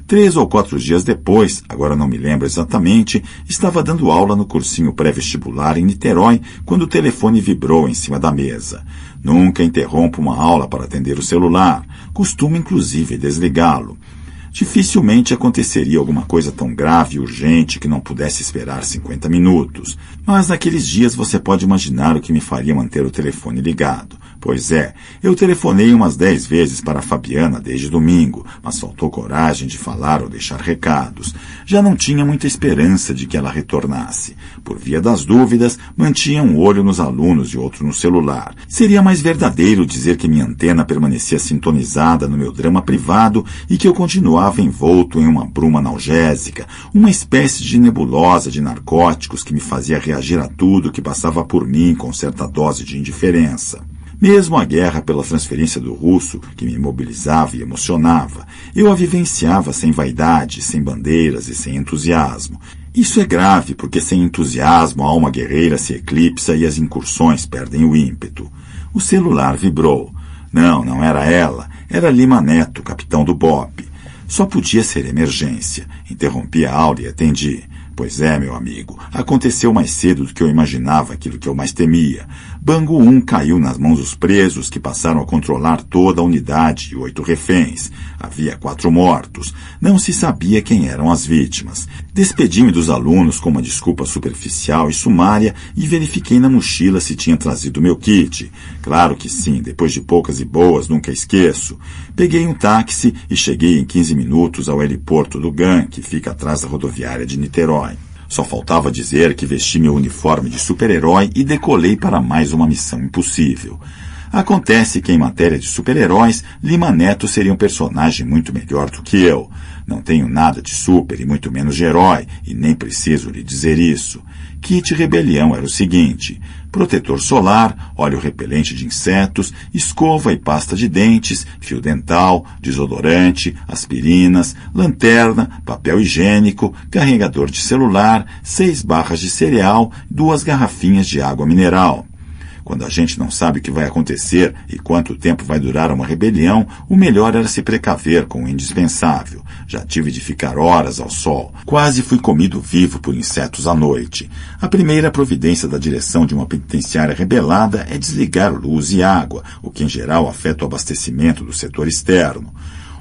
3 ou 4 dias depois, agora não me lembro exatamente, estava dando aula no cursinho pré-vestibular em Niterói quando o telefone vibrou em cima da mesa. Nunca interrompo uma aula para atender o celular. Costumo, inclusive, desligá-lo. Dificilmente aconteceria alguma coisa tão grave e urgente que não pudesse esperar 50 minutos. Mas naqueles dias você pode imaginar o que me faria manter o telefone ligado. Pois é, eu telefonei umas 10 vezes para a Fabiana desde domingo, mas faltou coragem de falar ou deixar recados. Já não tinha muita esperança de que ela retornasse. Por via das dúvidas, mantinha um olho nos alunos e outro no celular. Seria mais verdadeiro dizer que minha antena permanecia sintonizada no meu drama privado e que eu continuava envolto em uma bruma analgésica, uma espécie de nebulosa de narcóticos que me fazia reagir a tudo que passava por mim com certa dose de indiferença. Mesmo a guerra pela transferência do russo, que me mobilizava e emocionava, eu a vivenciava sem vaidade, sem bandeiras e sem entusiasmo. Isso é grave, porque sem entusiasmo a alma guerreira se eclipsa e as incursões perdem o ímpeto. O celular vibrou. Não era ela. Era Lima Neto, capitão do BOPE. Só podia ser emergência. Interrompi a aula e atendi. Pois é, meu amigo, aconteceu mais cedo do que eu imaginava aquilo que eu mais temia. Bangu 1 caiu nas mãos dos presos, que passaram a controlar toda a unidade e 8 reféns. Havia 4 mortos. Não se sabia quem eram as vítimas. Despedi-me dos alunos com uma desculpa superficial e sumária e verifiquei na mochila se tinha trazido meu kit. Claro que sim, depois de poucas e boas, nunca esqueço. Peguei um táxi e cheguei em 15 minutos ao heliporto do GAN, que fica atrás da rodoviária de Niterói. Só faltava dizer que vesti meu uniforme de super-herói e decolei para mais uma missão impossível. Acontece que, em matéria de super-heróis, Lima Neto seria um personagem muito melhor do que eu. Não tenho nada de super e muito menos de herói, e nem preciso lhe dizer isso. Kit rebelião era o seguinte: protetor solar, óleo repelente de insetos, escova e pasta de dentes, fio dental, desodorante, aspirinas, lanterna, papel higiênico, carregador de celular, 6 barras de cereal, 2 garrafinhas de água mineral. Quando a gente não sabe o que vai acontecer e quanto tempo vai durar uma rebelião, o melhor era se precaver com o indispensável. Já tive de ficar horas ao sol. Quase fui comido vivo por insetos à noite. A primeira providência da direção de uma penitenciária rebelada é desligar luz e água, o que em geral afeta o abastecimento do setor externo.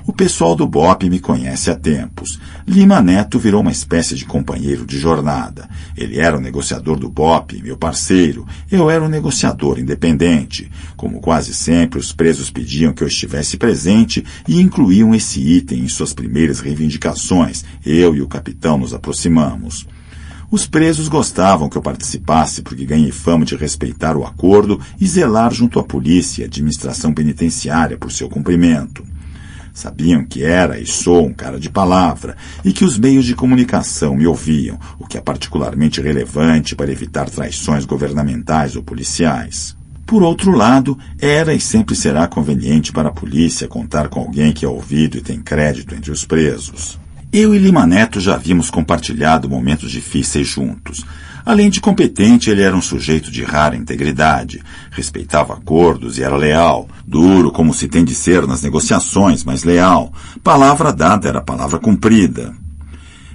O pessoal do BOPE me conhece há tempos. Lima Neto virou uma espécie de companheiro de jornada. Ele era o negociador do BOPE, meu parceiro. Eu era o negociador independente. Como quase sempre, os presos pediam que eu estivesse presente e incluíam esse item em suas primeiras reivindicações. Eu e o capitão nos aproximamos. Os presos gostavam que eu participasse porque ganhei fama de respeitar o acordo e zelar junto à polícia e à administração penitenciária por seu cumprimento. Sabiam que era e sou um cara de palavra e que os meios de comunicação me ouviam, o que é particularmente relevante para evitar traições governamentais ou policiais. Por outro lado, era e sempre será conveniente para a polícia contar com alguém que é ouvido e tem crédito entre os presos. Eu e Lima Neto já havíamos compartilhado momentos difíceis juntos. Além de competente, ele era um sujeito de rara integridade, respeitava acordos e era leal, duro como se tem de ser nas negociações, mas leal. Palavra dada era palavra cumprida.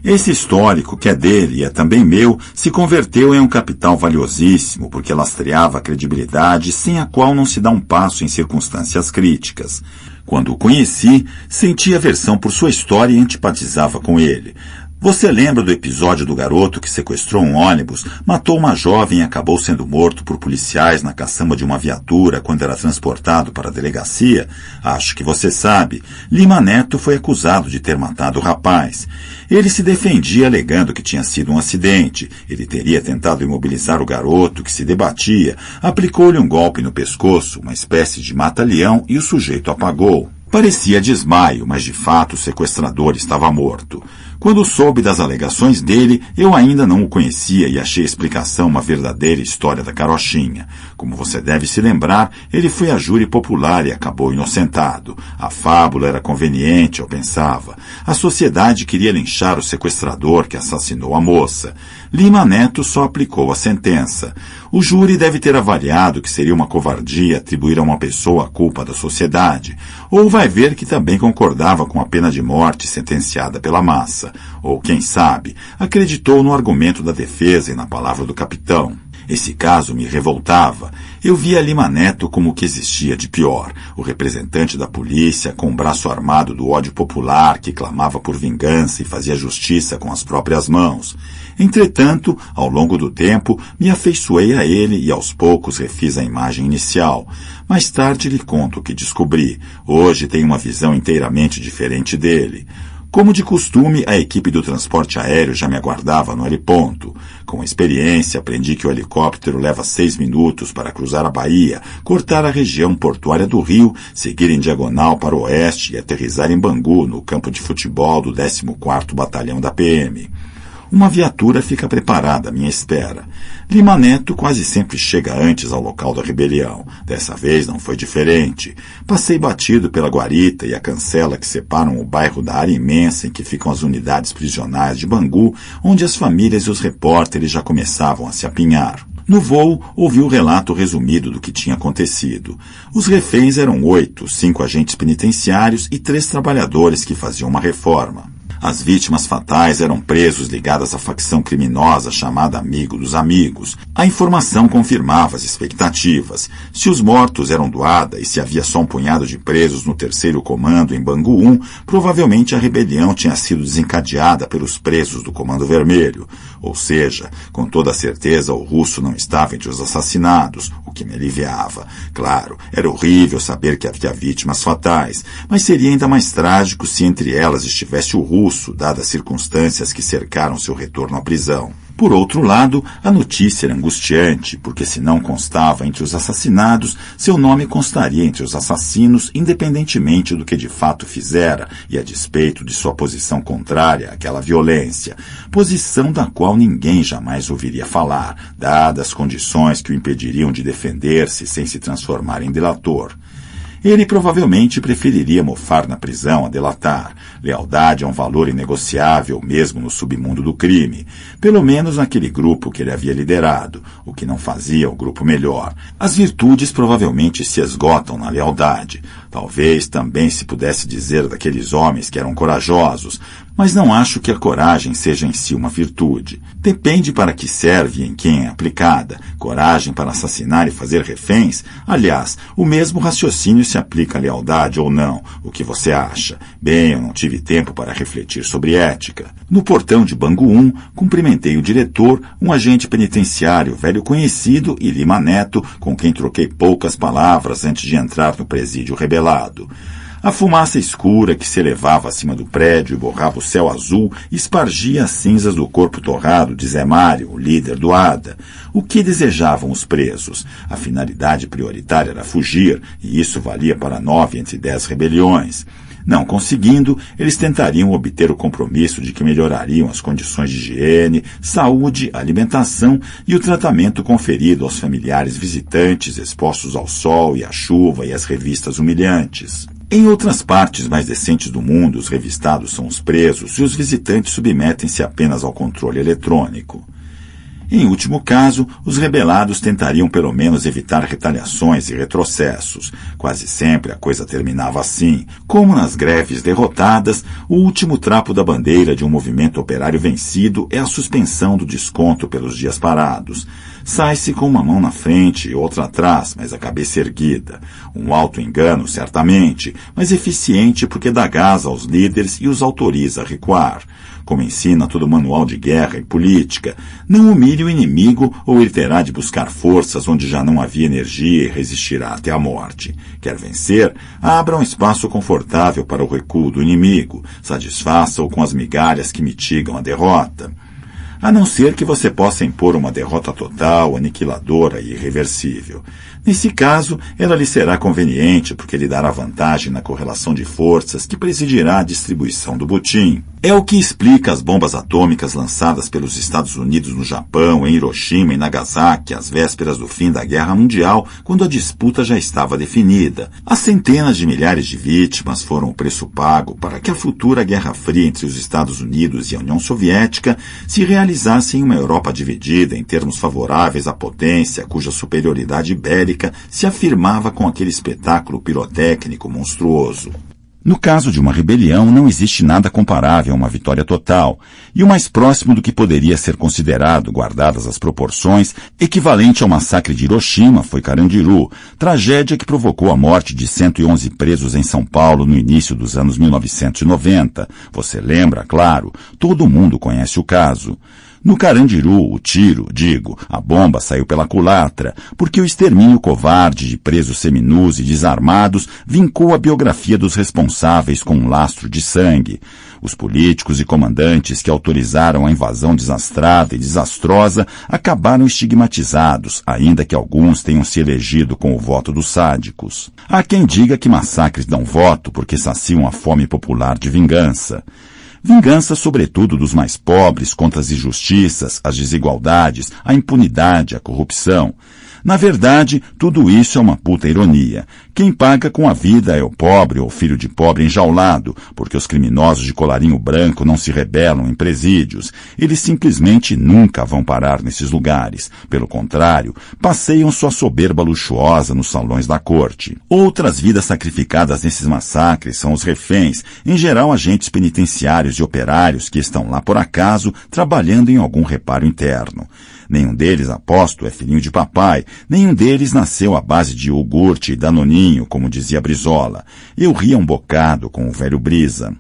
Esse histórico, que é dele e é também meu, se converteu em um capital valiosíssimo, porque lastreava a credibilidade sem a qual não se dá um passo em circunstâncias críticas. Quando o conheci, senti aversão por sua história e antipatizava com ele. Você lembra do episódio do garoto que sequestrou um ônibus, matou uma jovem e acabou sendo morto por policiais na caçamba de uma viatura quando era transportado para a delegacia? Acho que você sabe. Lima Neto foi acusado de ter matado o rapaz. Ele se defendia alegando que tinha sido um acidente. Ele teria tentado imobilizar o garoto que se debatia, aplicou-lhe um golpe no pescoço, uma espécie de mata-leão, e o sujeito apagou. Parecia desmaio, mas de fato o sequestrador estava morto. Quando soube das alegações dele, eu ainda não o conhecia e achei a explicação uma verdadeira história da carochinha. Como você deve se lembrar, ele foi a júri popular e acabou inocentado. A fábula era conveniente, eu pensava. A sociedade queria linchar o sequestrador que assassinou a moça. Lima Neto só aplicou a sentença. O júri deve ter avaliado que seria uma covardia atribuir a uma pessoa a culpa da sociedade. Ou vai ver que também concordava com a pena de morte sentenciada pela massa. Ou, quem sabe, acreditou no argumento da defesa e na palavra do capitão. Esse caso me revoltava. Eu via Lima Neto como o que existia de pior, o representante da polícia com o braço armado do ódio popular que clamava por vingança e fazia justiça com as próprias mãos. Entretanto, ao longo do tempo, me afeiçoei a ele e aos poucos refiz a imagem inicial. Mais tarde lhe conto o que descobri. Hoje tenho uma visão inteiramente diferente dele. Como de costume, a equipe do transporte aéreo já me aguardava no heliponto. Com a experiência, aprendi que o helicóptero leva 6 minutos para cruzar a Bahia, cortar a região portuária do Rio, seguir em diagonal para o oeste e aterrissar em Bangu, no campo de futebol do 14º Batalhão da PM. Uma viatura fica preparada à minha espera. Lima Neto quase sempre chega antes ao local da rebelião. Dessa vez não foi diferente. Passei batido pela guarita e a cancela que separam o bairro da área imensa em que ficam as unidades prisionais de Bangu, onde as famílias e os repórteres já começavam a se apinhar. No voo, ouvi o relato resumido do que tinha acontecido. Os reféns eram 8, 5 agentes penitenciários e 3 trabalhadores que faziam uma reforma. As vítimas fatais eram presos ligados à facção criminosa chamada Amigo dos Amigos. A informação confirmava as expectativas. Se os mortos eram do ADA e se havia só um punhado de presos no 3º Comando em Bangu 1, provavelmente a rebelião tinha sido desencadeada pelos presos do Comando Vermelho. Ou seja, com toda certeza o russo não estava entre os assassinados, o que me aliviava. Claro, era horrível saber que havia vítimas fatais, mas seria ainda mais trágico se entre elas estivesse o russo, dadas as circunstâncias que cercaram seu retorno à prisão. Por outro lado, a notícia era angustiante, porque se não constava entre os assassinados, seu nome constaria entre os assassinos, independentemente do que de fato fizera e a despeito de sua posição contrária àquela violência, posição da qual ninguém jamais ouviria falar, dadas as condições que o impediriam de defender-se sem se transformar em delator. Ele provavelmente preferiria mofar na prisão a delatar. Lealdade é um valor inegociável mesmo no submundo do crime, pelo menos naquele grupo que ele havia liderado, o que não fazia o grupo melhor. As virtudes provavelmente se esgotam na lealdade. Talvez também se pudesse dizer daqueles homens que eram corajosos, mas não acho que a coragem seja em si uma virtude. Depende para que serve e em quem é aplicada. Coragem para assassinar e fazer reféns? Aliás, o mesmo raciocínio se aplica à lealdade ou não. O que você acha? Bem, eu não tive tempo para refletir sobre ética. No portão de Bangu 1, cumprimentei o diretor, um agente penitenciário velho conhecido e Lima Neto, com quem troquei poucas palavras antes de entrar no presídio rebelado. A fumaça escura que se elevava acima do prédio e borrava o céu azul espargia as cinzas do corpo torrado de Zé Mário, o líder do ADA. O que desejavam os presos? A finalidade prioritária era fugir, e isso valia para 9 entre 10 rebeliões. Não conseguindo, eles tentariam obter o compromisso de que melhorariam as condições de higiene, saúde, alimentação e o tratamento conferido aos familiares visitantes expostos ao sol e à chuva e às revistas humilhantes. Em outras partes mais decentes do mundo, os revistados são os presos e os visitantes submetem-se apenas ao controle eletrônico. Em último caso, os rebelados tentariam pelo menos evitar retaliações e retrocessos. Quase sempre a coisa terminava assim. Como nas greves derrotadas, o último trapo da bandeira de um movimento operário vencido é a suspensão do desconto pelos dias parados. Sai-se com uma mão na frente e outra atrás, mas a cabeça erguida. Um auto-engano, certamente, mas eficiente porque dá gás aos líderes e os autoriza a recuar. Como ensina todo manual de guerra e política, não humilhe o inimigo ou ele terá de buscar forças onde já não havia energia e resistirá até a morte. Quer vencer? Abra um espaço confortável para o recuo do inimigo. Satisfaça-o com as migalhas que mitigam a derrota. A não ser que você possa impor uma derrota total, aniquiladora e irreversível. Nesse caso, ela lhe será conveniente porque lhe dará vantagem na correlação de forças que presidirá a distribuição do butim. É o que explica as bombas atômicas lançadas pelos Estados Unidos no Japão, em Hiroshima e Nagasaki, às vésperas do fim da Guerra Mundial, quando a disputa já estava definida. As centenas de milhares de vítimas foram o preço pago para que a futura Guerra Fria entre os Estados Unidos e a União Soviética se realizasse em uma Europa dividida em termos favoráveis à potência, cuja superioridade bélica se afirmava com aquele espetáculo pirotécnico monstruoso. No caso de uma rebelião, não existe nada comparável a uma vitória total, e o mais próximo do que poderia ser considerado, guardadas as proporções, equivalente ao massacre de Hiroshima foi Carandiru, tragédia que provocou a morte de 111 presos em São Paulo no início dos anos 1990. Você lembra, claro, todo mundo conhece o caso. No Carandiru, a bomba saiu pela culatra, porque o extermínio covarde de presos seminus e desarmados vincou a biografia dos responsáveis com um lastro de sangue. Os políticos e comandantes que autorizaram a invasão desastrada e desastrosa acabaram estigmatizados, ainda que alguns tenham se elegido com o voto dos sádicos. Há quem diga que massacres dão voto porque saciam a fome popular de vingança. Vingança, sobretudo, dos mais pobres contra as injustiças, as desigualdades, a impunidade, a corrupção. Na verdade, tudo isso é uma puta ironia. Quem paga com a vida é o pobre ou filho de pobre enjaulado, porque os criminosos de colarinho branco não se rebelam em presídios. Eles simplesmente nunca vão parar nesses lugares. Pelo contrário, passeiam sua soberba luxuosa nos salões da corte. Outras vidas sacrificadas nesses massacres são os reféns, em geral agentes penitenciários e operários que estão lá por acaso trabalhando em algum reparo interno. Nenhum deles, aposto, é filhinho de papai. Nenhum deles nasceu à base de iogurte e danoninho, como dizia Brizola. Eu ria um bocado com o velho Brisa.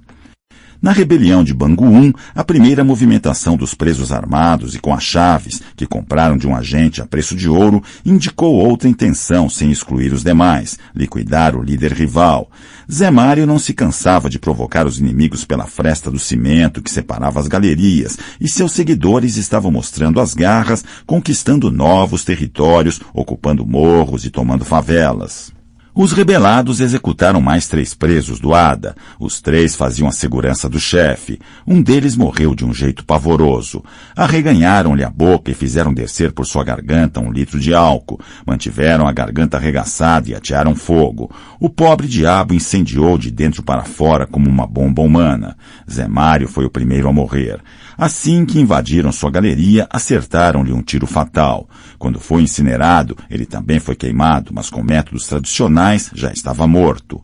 Na rebelião de Bangu 1, a primeira movimentação dos presos armados e com as chaves, que compraram de um agente a preço de ouro, indicou outra intenção sem excluir os demais, liquidar o líder rival. Zé Mário não se cansava de provocar os inimigos pela fresta do cimento que separava as galerias, e seus seguidores estavam mostrando as garras, conquistando novos territórios, ocupando morros e tomando favelas. Os rebelados executaram mais 3 presos do ADA. Os 3 faziam a segurança do chefe. Um deles morreu de um jeito pavoroso. Arreganharam-lhe a boca e fizeram descer por sua garganta 1 litro de álcool. Mantiveram a garganta arregaçada e atearam fogo. O pobre diabo incendiou de dentro para fora como uma bomba humana. Zé Mário foi o primeiro a morrer. Assim que invadiram sua galeria, acertaram-lhe um tiro fatal. Quando foi incinerado, ele também foi queimado, mas com métodos tradicionais já estava morto.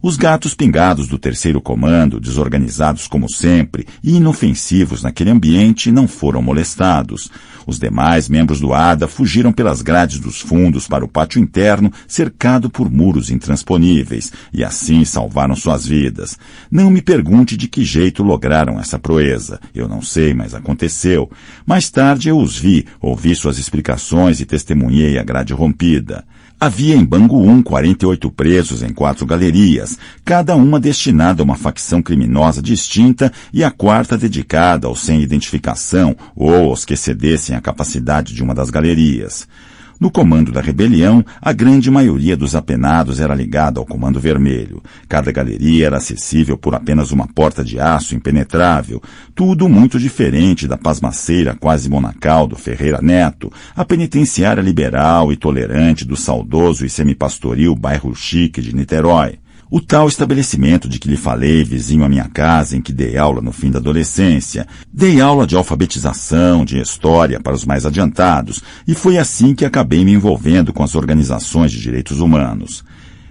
Os gatos pingados do 3º comando, desorganizados como sempre e inofensivos naquele ambiente, não foram molestados. Os demais membros do ADA fugiram pelas grades dos fundos para o pátio interno, cercado por muros intransponíveis, e assim salvaram suas vidas. Não me pergunte de que jeito lograram essa proeza. Eu não sei, mas aconteceu. Mais tarde eu os vi, ouvi suas explicações e testemunhei a grade rompida. Havia em Bangu 1 48 presos em 4 galerias, cada uma destinada a uma facção criminosa distinta e a 4ª dedicada aos sem identificação ou aos que excedessem a capacidade de uma das galerias. No comando da rebelião, a grande maioria dos apenados era ligada ao Comando Vermelho. Cada galeria era acessível por apenas uma porta de aço impenetrável, tudo muito diferente da pasmaceira quase monacal do Ferreira Neto, a penitenciária liberal e tolerante do saudoso e semipastoril bairro chique de Niterói. O tal estabelecimento de que lhe falei, vizinho à minha casa, em que dei aula no fim da adolescência. Dei aula de alfabetização, de história para os mais adiantados, e foi assim que acabei me envolvendo com as organizações de direitos humanos.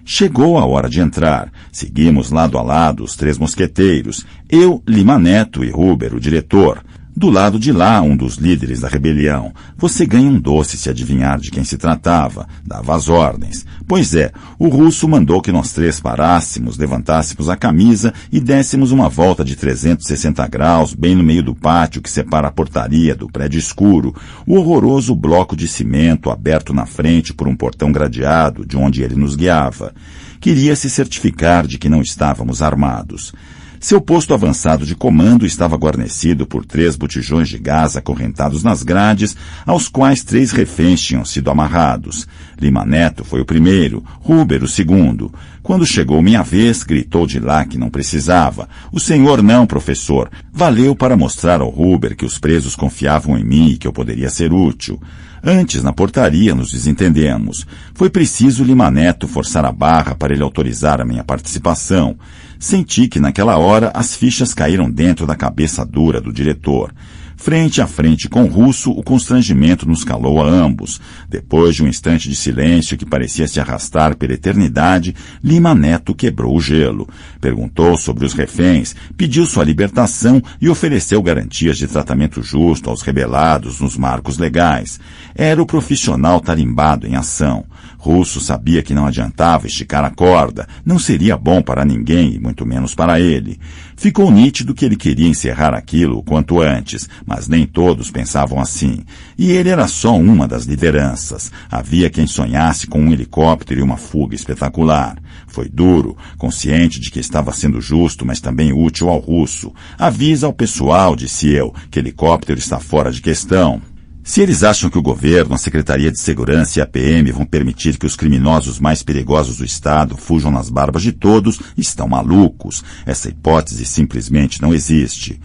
Chegou a hora de entrar. Seguimos lado a lado os 3 mosqueteiros, eu, Lima Neto e Huber, o diretor. Do lado de lá, um dos líderes da rebelião. Você ganha um doce se adivinhar de quem se tratava. Dava as ordens. Pois é, o russo mandou que nós 3 parássemos, levantássemos a camisa e dessemos uma volta de 360 graus bem no meio do pátio que separa a portaria do prédio escuro, o horroroso bloco de cimento aberto na frente por um portão gradeado de onde ele nos guiava. Queria se certificar de que não estávamos armados. Seu posto avançado de comando estava guarnecido por 3 botijões de gás acorrentados nas grades, aos quais 3 reféns tinham sido amarrados. Lima Neto foi o primeiro, Huber o segundo. Quando chegou minha vez, gritou de lá que não precisava. O senhor não, professor. Valeu para mostrar ao Huber que os presos confiavam em mim e que eu poderia ser útil. Antes, na portaria, nos desentendemos. Foi preciso Lima Neto forçar a barra para ele autorizar a minha participação. Senti que, naquela hora, as fichas caíram dentro da cabeça dura do diretor. Frente a frente com o Russo, o constrangimento nos calou a ambos. Depois de um instante de silêncio que parecia se arrastar pela eternidade, Lima Neto quebrou o gelo. Perguntou sobre os reféns, pediu sua libertação e ofereceu garantias de tratamento justo aos rebelados nos marcos legais. Era o profissional tarimbado em ação. Russo sabia que não adiantava esticar a corda, não seria bom para ninguém e muito menos para ele. Ficou nítido que ele queria encerrar aquilo o quanto antes, mas nem todos pensavam assim. E ele era só uma das lideranças. Havia quem sonhasse com um helicóptero e uma fuga espetacular. Foi duro, consciente de que estava sendo justo, mas também útil ao Russo. Avisa ao pessoal, disse eu, que helicóptero está fora de questão. Se eles acham que o governo, a Secretaria de Segurança e a PM vão permitir que os criminosos mais perigosos do Estado fujam nas barbas de todos, estão malucos. Essa hipótese simplesmente não existe.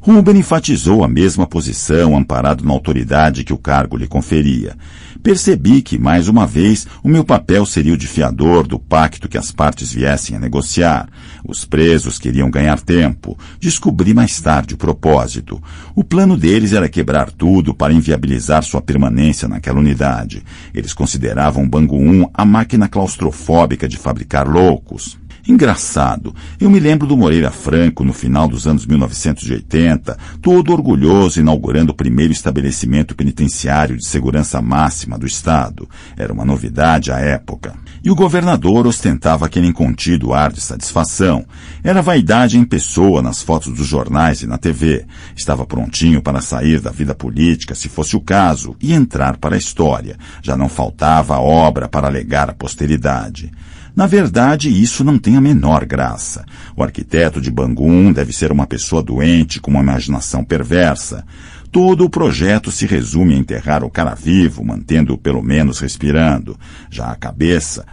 Huber enfatizou a mesma posição, amparado na autoridade que o cargo lhe conferia. Percebi que, mais uma vez, o meu papel seria o de fiador do pacto que as partes viessem a negociar. Os presos queriam ganhar tempo. Descobri mais tarde o propósito. O plano deles era quebrar tudo para inviabilizar sua permanência naquela unidade. Eles consideravam Bangu 1 a máquina claustrofóbica de fabricar loucos. Engraçado, eu me lembro do Moreira Franco, no final dos anos 1980, todo orgulhoso inaugurando o primeiro estabelecimento penitenciário de segurança máxima do Estado. Era uma novidade à época. E o governador ostentava aquele incontido ar de satisfação. Era vaidade em pessoa nas fotos dos jornais e na TV. Estava prontinho para sair da vida política, se fosse o caso, e entrar para a história. Já não faltava obra para legar à posteridade. Na verdade, isso não tem a menor graça. O arquiteto de Bangu 1 deve ser uma pessoa doente com uma imaginação perversa. Todo o projeto se resume a enterrar o cara vivo, mantendo-o pelo menos respirando. Já a cabeça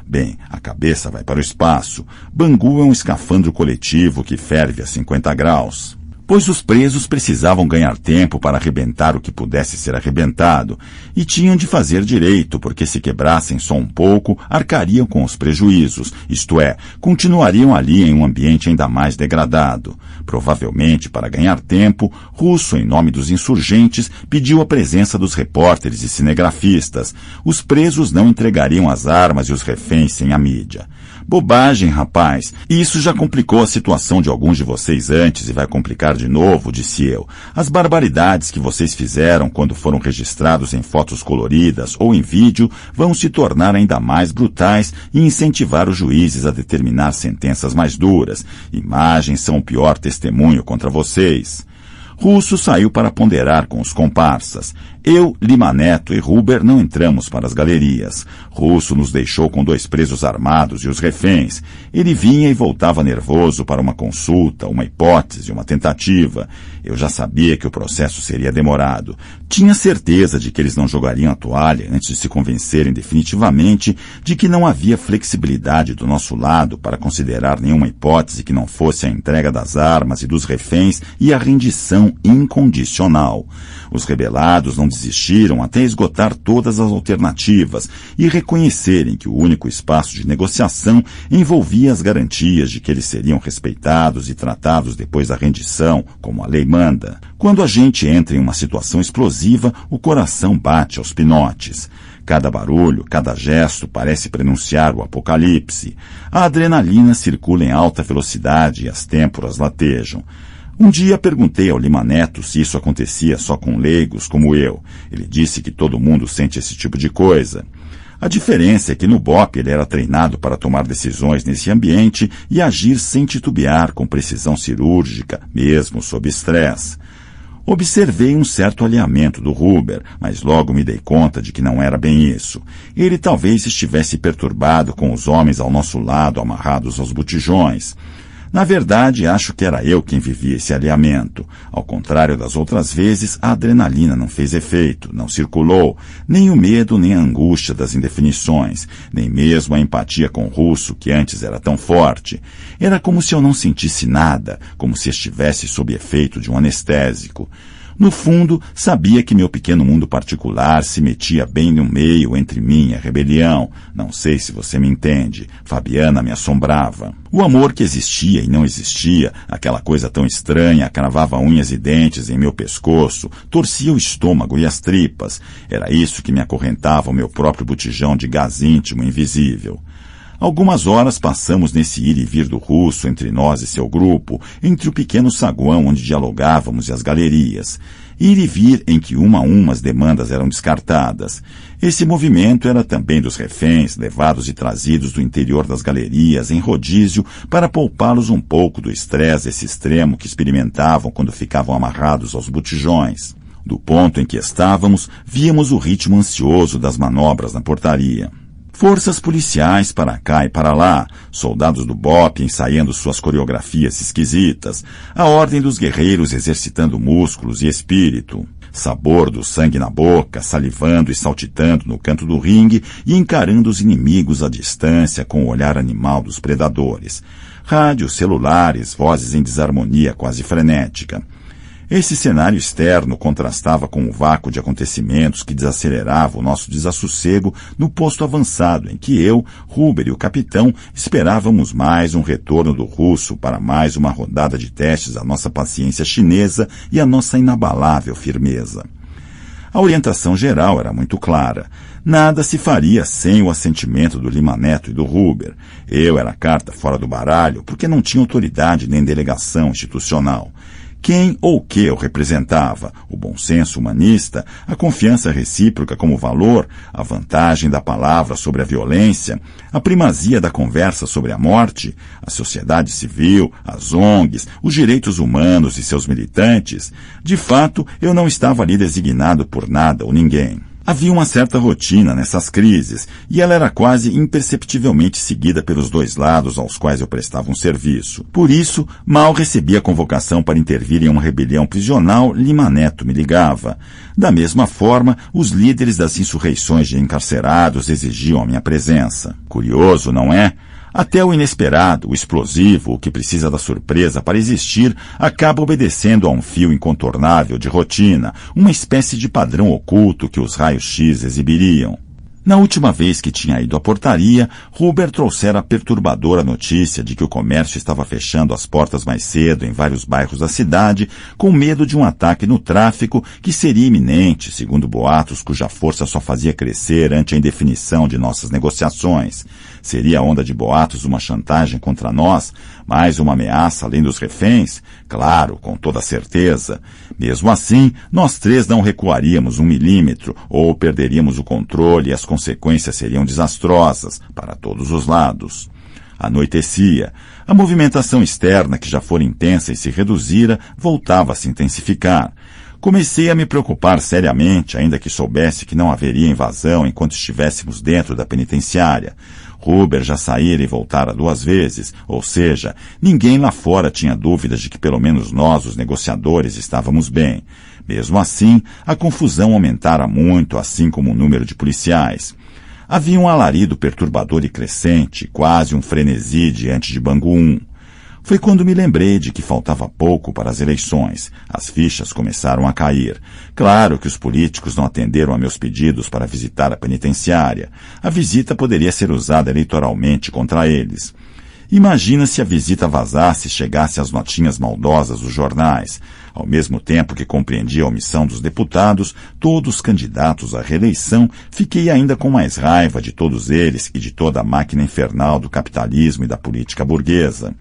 vai para o espaço. Bangu é um escafandro coletivo que ferve a 50 graus. Pois os presos precisavam ganhar tempo para arrebentar o que pudesse ser arrebentado, e tinham de fazer direito, porque se quebrassem só um pouco, arcariam com os prejuízos, isto é, continuariam ali em um ambiente ainda mais degradado. Provavelmente, para ganhar tempo, Russo, em nome dos insurgentes, pediu a presença dos repórteres e cinegrafistas. Os presos não entregariam as armas e os reféns sem a mídia. Bobagem, rapaz. Isso já complicou a situação de alguns de vocês antes e vai complicar de novo, disse eu. As barbaridades que vocês fizeram quando foram registrados em fotos coloridas ou em vídeo vão se tornar ainda mais brutais e incentivar os juízes a determinar sentenças mais duras. Imagens são o pior testemunho contra vocês. Russo saiu para ponderar com os comparsas. Eu, Lima Neto e Huber não entramos para as galerias. Russo nos deixou com 2 presos armados e os reféns. Ele vinha e voltava nervoso para uma consulta, uma hipótese, uma tentativa. Eu já sabia que o processo seria demorado. Tinha certeza de que eles não jogariam a toalha antes de se convencerem definitivamente de que não havia flexibilidade do nosso lado para considerar nenhuma hipótese que não fosse a entrega das armas e dos reféns e a rendição incondicional. Os rebelados não desistiram até esgotar todas as alternativas e reconhecerem que o único espaço de negociação envolvia as garantias de que eles seriam respeitados e tratados depois da rendição, como a lei manda. Quando a gente entra em uma situação explosiva, o coração bate aos pinotes. Cada barulho, cada gesto parece prenunciar o apocalipse. A adrenalina circula em alta velocidade e as têmporas latejam. Um dia perguntei ao Lima Neto se isso acontecia só com leigos como eu. Ele disse que todo mundo sente esse tipo de coisa. A diferença é que no BOPE ele era treinado para tomar decisões nesse ambiente e agir sem titubear, com precisão cirúrgica, mesmo sob estresse. Observei um certo alinhamento do Huber, mas logo me dei conta de que não era bem isso. Ele talvez estivesse perturbado com os homens ao nosso lado amarrados aos botijões. Na verdade, acho que era eu quem vivia esse alinhamento. Ao contrário das outras vezes, a adrenalina não fez efeito, não circulou, nem o medo nem a angústia das indefinições, nem mesmo a empatia com o russo, que antes era tão forte. Era como se eu não sentisse nada, como se estivesse sob efeito de um anestésico. No fundo, sabia que meu pequeno mundo particular se metia bem no meio entre mim e a rebelião. Não sei se você me entende. Fabiana me assombrava. O amor que existia e não existia, aquela coisa tão estranha, cravava unhas e dentes em meu pescoço, torcia o estômago e as tripas. Era isso que me acorrentava ao meu próprio botijão de gás íntimo invisível. Algumas horas passamos nesse ir e vir do russo entre nós e seu grupo, entre o pequeno saguão onde dialogávamos e as galerias. Ir e vir em que uma a uma as demandas eram descartadas. Esse movimento era também dos reféns, levados e trazidos do interior das galerias em rodízio para poupá-los um pouco do estresse esse extremo que experimentavam quando ficavam amarrados aos botijões. Do ponto em que estávamos, víamos o ritmo ansioso das manobras na portaria. Forças policiais para cá e para lá, soldados do BOPE ensaiando suas coreografias esquisitas, a ordem dos guerreiros exercitando músculos e espírito, sabor do sangue na boca, salivando e saltitando no canto do ringue e encarando os inimigos à distância com o olhar animal dos predadores, rádios, celulares, vozes em desarmonia quase frenética. Esse cenário externo contrastava com o vácuo de acontecimentos que desacelerava o nosso desassossego no posto avançado em que eu, Huber e o capitão esperávamos mais um retorno do russo para mais uma rodada de testes à nossa paciência chinesa e à nossa inabalável firmeza. A orientação geral era muito clara. Nada se faria sem o assentimento do Lima Neto e do Huber. Eu era carta fora do baralho porque não tinha autoridade nem delegação institucional. Quem ou que eu representava? O bom senso humanista, a confiança recíproca como valor, a vantagem da palavra sobre a violência, a primazia da conversa sobre a morte, a sociedade civil, as ONGs, os direitos humanos e seus militantes? De fato, eu não estava ali designado por nada ou ninguém. Havia uma certa rotina nessas crises, e ela era quase imperceptivelmente seguida pelos dois lados aos quais eu prestava um serviço. Por isso, mal recebia a convocação para intervir em uma rebelião prisional, Lima Neto me ligava. Da mesma forma, os líderes das insurreições de encarcerados exigiam a minha presença. Curioso, não é? Até o inesperado, o explosivo, o que precisa da surpresa para existir, acaba obedecendo a um fio incontornável de rotina, uma espécie de padrão oculto que os raios-x exibiriam. Na última vez que tinha ido à portaria, Huber trouxera a perturbadora notícia de que o comércio estava fechando as portas mais cedo em vários bairros da cidade, com medo de um ataque no tráfico que seria iminente, segundo boatos cuja força só fazia crescer ante a indefinição de nossas negociações. Seria a onda de boatos uma chantagem contra nós, mais uma ameaça além dos reféns? Claro, com toda certeza. Mesmo assim, nós três não recuaríamos 1 milímetro, ou perderíamos o controle e as consequências seriam desastrosas, para todos os lados. Anoitecia. A movimentação externa, que já fora intensa e se reduzira, voltava a se intensificar. Comecei a me preocupar seriamente, ainda que soubesse que não haveria invasão enquanto estivéssemos dentro da penitenciária. Huber já saíra e voltara 2 vezes, ou seja, ninguém lá fora tinha dúvidas de que pelo menos nós, os negociadores, estávamos bem. Mesmo assim, a confusão aumentara muito, assim como o número de policiais. Havia um alarido perturbador e crescente, quase um frenesi diante de Bangu 1. Foi quando me lembrei de que faltava pouco para as eleições. As fichas começaram a cair. Claro que os políticos não atenderam a meus pedidos para visitar a penitenciária. A visita poderia ser usada eleitoralmente contra eles. Imagina se a visita vazasse e chegasse às notinhas maldosas dos jornais. Ao mesmo tempo que compreendia a omissão dos deputados, todos candidatos à reeleição, fiquei ainda com mais raiva de todos eles e de toda a máquina infernal do capitalismo e da política burguesa.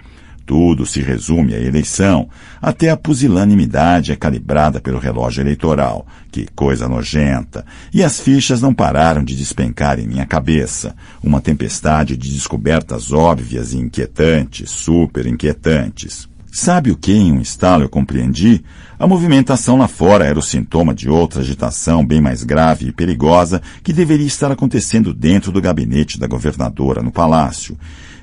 Tudo se resume à eleição, até a pusilanimidade é calibrada pelo relógio eleitoral. Que coisa nojenta! E as fichas não pararam de despencar em minha cabeça. Uma tempestade de descobertas óbvias e inquietantes, super inquietantes. Sabe o que, em um estalo, eu compreendi? A movimentação lá fora era o sintoma de outra agitação bem mais grave e perigosa que deveria estar acontecendo dentro do gabinete da governadora no palácio.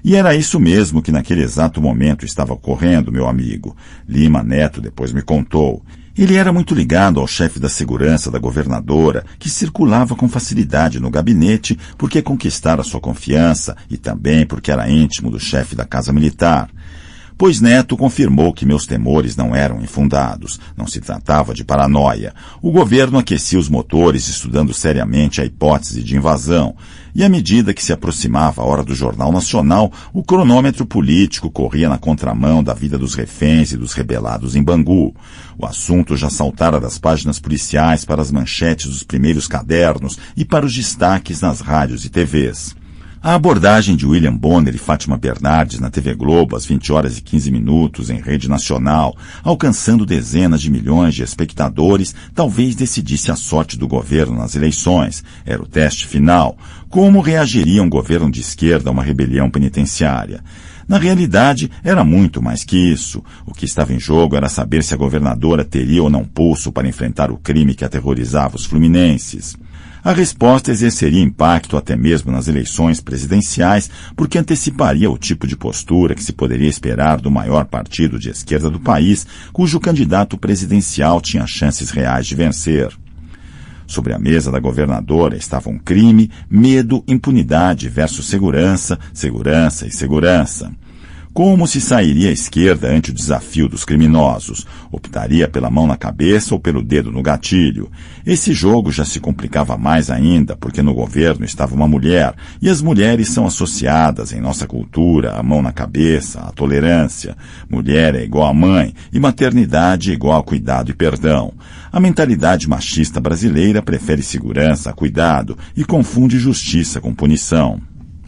E era isso mesmo que naquele exato momento estava ocorrendo, meu amigo. Lima Neto depois me contou. Ele era muito ligado ao chefe da segurança da governadora, que circulava com facilidade no gabinete porque conquistara sua confiança e também porque era íntimo do chefe da Casa Militar. Pois Neto confirmou que meus temores não eram infundados, não se tratava de paranoia. O governo aquecia os motores estudando seriamente a hipótese de invasão, e à medida que se aproximava a hora do Jornal Nacional, o cronômetro político corria na contramão da vida dos reféns e dos rebelados em Bangu. O assunto já saltara das páginas policiais para as manchetes dos primeiros cadernos e para os destaques nas rádios e TVs. A abordagem de William Bonner e Fátima Bernardes na TV Globo às 20h15 em rede nacional, alcançando dezenas de milhões de espectadores, talvez decidisse a sorte do governo nas eleições. Era o teste final. Como reagiria um governo de esquerda a uma rebelião penitenciária? Na realidade, era muito mais que isso. O que estava em jogo era saber se a governadora teria ou não pulso para enfrentar o crime que aterrorizava os fluminenses. A resposta exerceria impacto até mesmo nas eleições presidenciais, porque anteciparia o tipo de postura que se poderia esperar do maior partido de esquerda do país, cujo candidato presidencial tinha chances reais de vencer. Sobre a mesa da governadora estavam crime, medo, impunidade versus segurança, segurança e segurança. Como se sairia à esquerda ante o desafio dos criminosos? Optaria pela mão na cabeça ou pelo dedo no gatilho? Esse jogo já se complicava mais ainda, porque no governo estava uma mulher, e as mulheres são associadas, em nossa cultura, à mão na cabeça, à tolerância. Mulher é igual a mãe, e maternidade é igual a cuidado e perdão. A mentalidade machista brasileira prefere segurança a cuidado e confunde justiça com punição.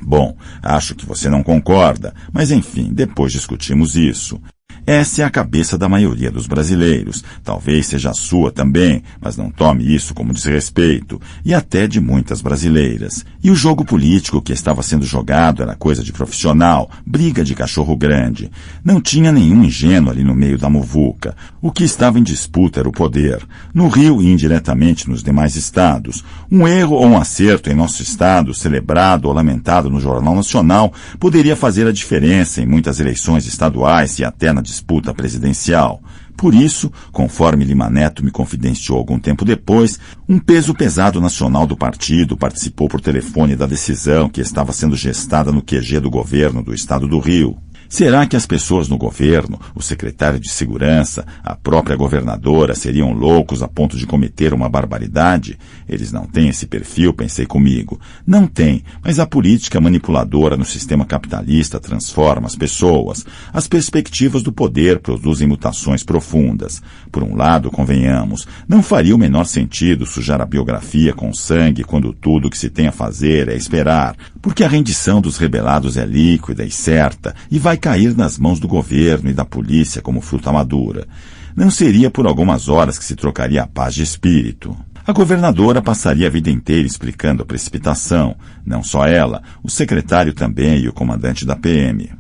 Bom, acho que você não concorda, mas enfim, depois discutimos isso. Essa é a cabeça da maioria dos brasileiros. Talvez seja a sua também, mas não tome isso como desrespeito, e até de muitas brasileiras. E o jogo político que estava sendo jogado era coisa de profissional, briga de cachorro grande. Não tinha nenhum ingênuo ali no meio da muvuca. O que estava em disputa era o poder. No Rio e indiretamente nos demais estados. Um erro ou um acerto em nosso estado, celebrado ou lamentado no Jornal Nacional, poderia fazer a diferença em muitas eleições estaduais e até na disputa presidencial. Por isso, conforme Lima Neto me confidenciou algum tempo depois, um peso pesado nacional do partido participou por telefone da decisão que estava sendo gestada no QG do governo do estado do Rio. Será que as pessoas no governo, o secretário de segurança, a própria governadora seriam loucos a ponto de cometer uma barbaridade? Eles não têm esse perfil, pensei comigo. Não tem, mas a política manipuladora no sistema capitalista transforma as pessoas. As perspectivas do poder produzem mutações profundas. Por um lado, convenhamos, não faria o menor sentido sujar a biografia com sangue quando tudo o que se tem a fazer é esperar, porque a rendição dos rebelados é líquida e certa e vai cair nas mãos do governo e da polícia como fruta madura. Não seria por algumas horas que se trocaria a paz de espírito. A governadora passaria a vida inteira explicando a precipitação. Não só ela, o secretário também e o comandante da PM.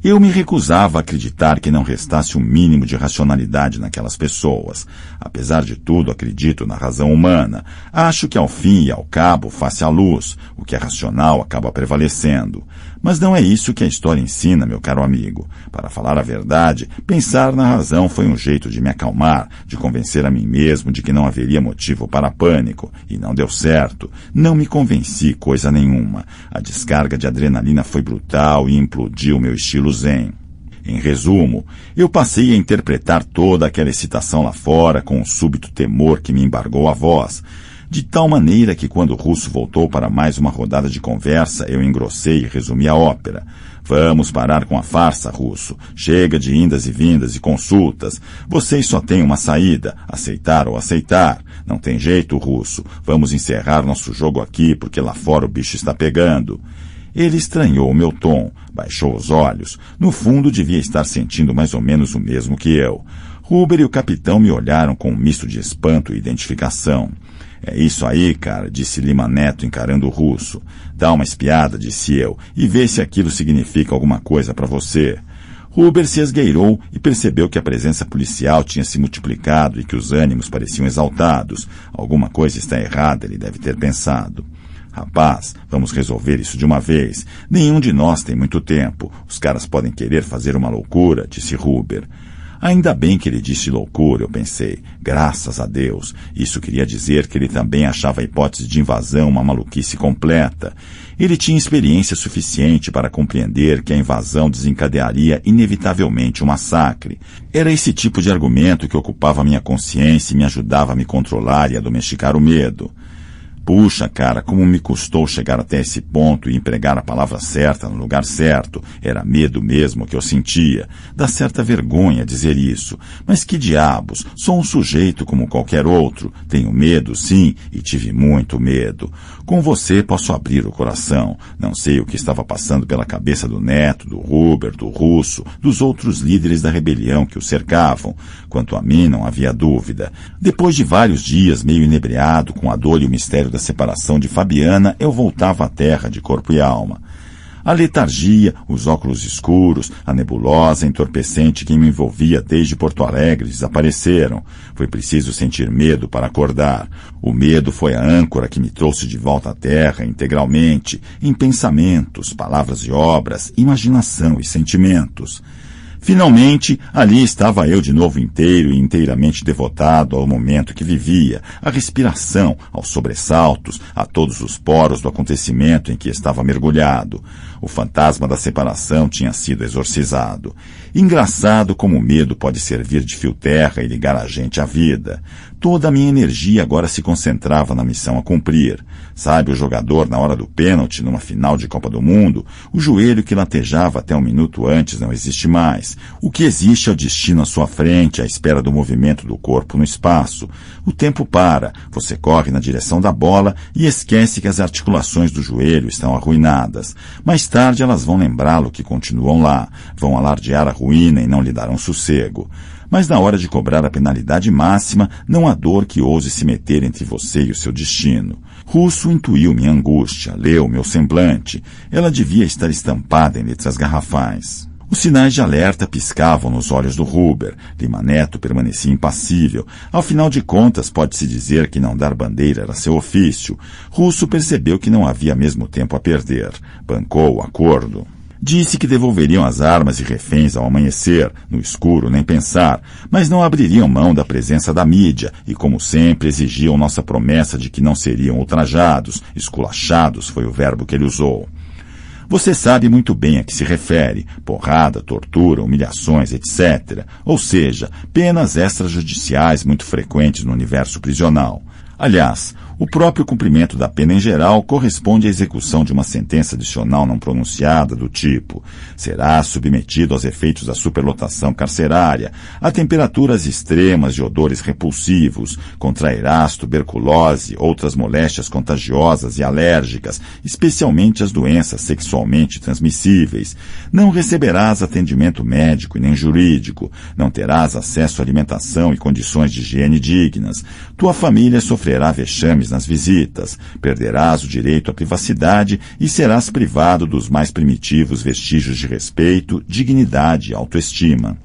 Eu me recusava a acreditar que não restasse um mínimo de racionalidade naquelas pessoas. Apesar de tudo, acredito na razão humana. Acho que ao fim e ao cabo, face à luz, o que é racional acaba prevalecendo. Mas não é isso que a história ensina, meu caro amigo. Para falar a verdade, pensar na razão foi um jeito de me acalmar, de convencer a mim mesmo de que não haveria motivo para pânico. E não deu certo. Não me convenci coisa nenhuma. A descarga de adrenalina foi brutal e implodiu meu estilo zen. Em resumo, eu passei a interpretar toda aquela excitação lá fora com um súbito temor que me embargou a voz. De tal maneira que quando o russo voltou para mais uma rodada de conversa, eu engrossei e resumi a ópera. Vamos parar com a farsa, russo. Chega de indas e vindas e consultas. Vocês só têm uma saída, aceitar ou aceitar. Não tem jeito, russo. Vamos encerrar nosso jogo aqui porque lá fora o bicho está pegando. Ele estranhou o meu tom, baixou os olhos. No fundo, devia estar sentindo mais ou menos o mesmo que eu. Huber e o capitão me olharam com um misto de espanto e identificação. É isso aí, cara, disse Lima Neto encarando o russo. Dá uma espiada, disse eu, e vê se aquilo significa alguma coisa para você. Huber se esgueirou e percebeu que a presença policial tinha se multiplicado e que os ânimos pareciam exaltados. Alguma coisa está errada, ele deve ter pensado. Rapaz, vamos resolver isso de uma vez. Nenhum de nós tem muito tempo. Os caras podem querer fazer uma loucura, disse Huber. Ainda bem que ele disse loucura, eu pensei. Graças a Deus. Isso queria dizer que ele também achava a hipótese de invasão uma maluquice completa. Ele tinha experiência suficiente para compreender que a invasão desencadearia inevitavelmente um massacre. Era esse tipo de argumento que ocupava minha consciência e me ajudava a me controlar e a domesticar o medo. Puxa, cara, como me custou chegar até esse ponto e empregar a palavra certa no lugar certo. Era medo mesmo que eu sentia. Dá certa vergonha dizer isso. Mas que diabos, sou um sujeito como qualquer outro. Tenho medo, sim, e tive muito medo. Com você posso abrir o coração. Não sei o que estava passando pela cabeça do Neto, do Huber, do Russo, dos outros líderes da rebelião que o cercavam. Quanto a mim, não havia dúvida. Depois de vários dias meio inebriado, com a dor e o mistério da separação de Fabiana, eu voltava à terra de corpo e alma. A letargia, os óculos escuros, a nebulosa entorpecente que me envolvia desde Porto Alegre desapareceram. Foi preciso sentir medo para acordar. O medo foi a âncora que me trouxe de volta à terra integralmente, em pensamentos, palavras e obras, imaginação e sentimentos. Finalmente, ali estava eu de novo inteiro e inteiramente devotado ao momento que vivia, à respiração, aos sobressaltos, a todos os poros do acontecimento em que estava mergulhado. O fantasma da separação tinha sido exorcizado. Engraçado como o medo pode servir de fio terra e ligar a gente à vida. Toda a minha energia agora se concentrava na missão a cumprir. Sabe o jogador na hora do pênalti, numa final de Copa do Mundo? O joelho que latejava até um minuto antes não existe mais. O que existe é o destino à sua frente, à espera do movimento do corpo no espaço. O tempo para, você corre na direção da bola e esquece que as articulações do joelho estão arruinadas. Mais tarde elas vão lembrá-lo que continuam lá, vão alardear a ruína e não lhe darão sossego. Mas na hora de cobrar a penalidade máxima, não há dor que ouse se meter entre você e o seu destino. Russo intuiu minha angústia, leu meu semblante. Ela devia estar estampada em letras garrafais. Os sinais de alerta piscavam nos olhos do Huber. Lima Neto permanecia impassível. Ao final de contas, pode-se dizer que não dar bandeira era seu ofício. Russo percebeu que não havia mesmo tempo a perder. Bancou o acordo. Disse que devolveriam as armas e reféns ao amanhecer, no escuro nem pensar, mas não abririam mão da presença da mídia e, como sempre, exigiam nossa promessa de que não seriam ultrajados, esculachados foi o verbo que ele usou. Você sabe muito bem a que se refere, porrada, tortura, humilhações, etc. Ou seja, penas extrajudiciais muito frequentes no universo prisional. Aliás, o próprio cumprimento da pena em geral corresponde à execução de uma sentença adicional não pronunciada do tipo: será submetido aos efeitos da superlotação carcerária, a temperaturas extremas e odores repulsivos, contrairás tuberculose, outras moléstias contagiosas e alérgicas, especialmente as doenças sexualmente transmissíveis, não receberás atendimento médico e nem jurídico, não terás acesso à alimentação e condições de higiene dignas, tua família sofrerá vexames nas visitas, perderás o direito à privacidade e serás privado dos mais primitivos vestígios de respeito, dignidade e autoestima.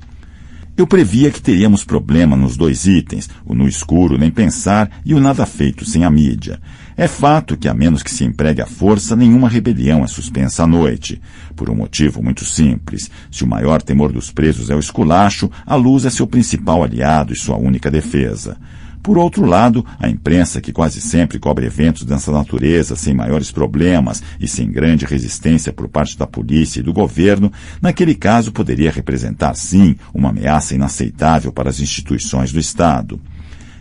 Eu previa que teríamos problema nos dois itens, o no escuro nem pensar e o nada feito sem a mídia. É fato que, a menos que se empregue a força, nenhuma rebelião é suspensa à noite. Por um motivo muito simples. Se o maior temor dos presos é o esculacho, a luz é seu principal aliado e sua única defesa. Por outro lado, a imprensa, que quase sempre cobre eventos dessa natureza sem maiores problemas e sem grande resistência por parte da polícia e do governo, naquele caso poderia representar, sim, uma ameaça inaceitável para as instituições do Estado.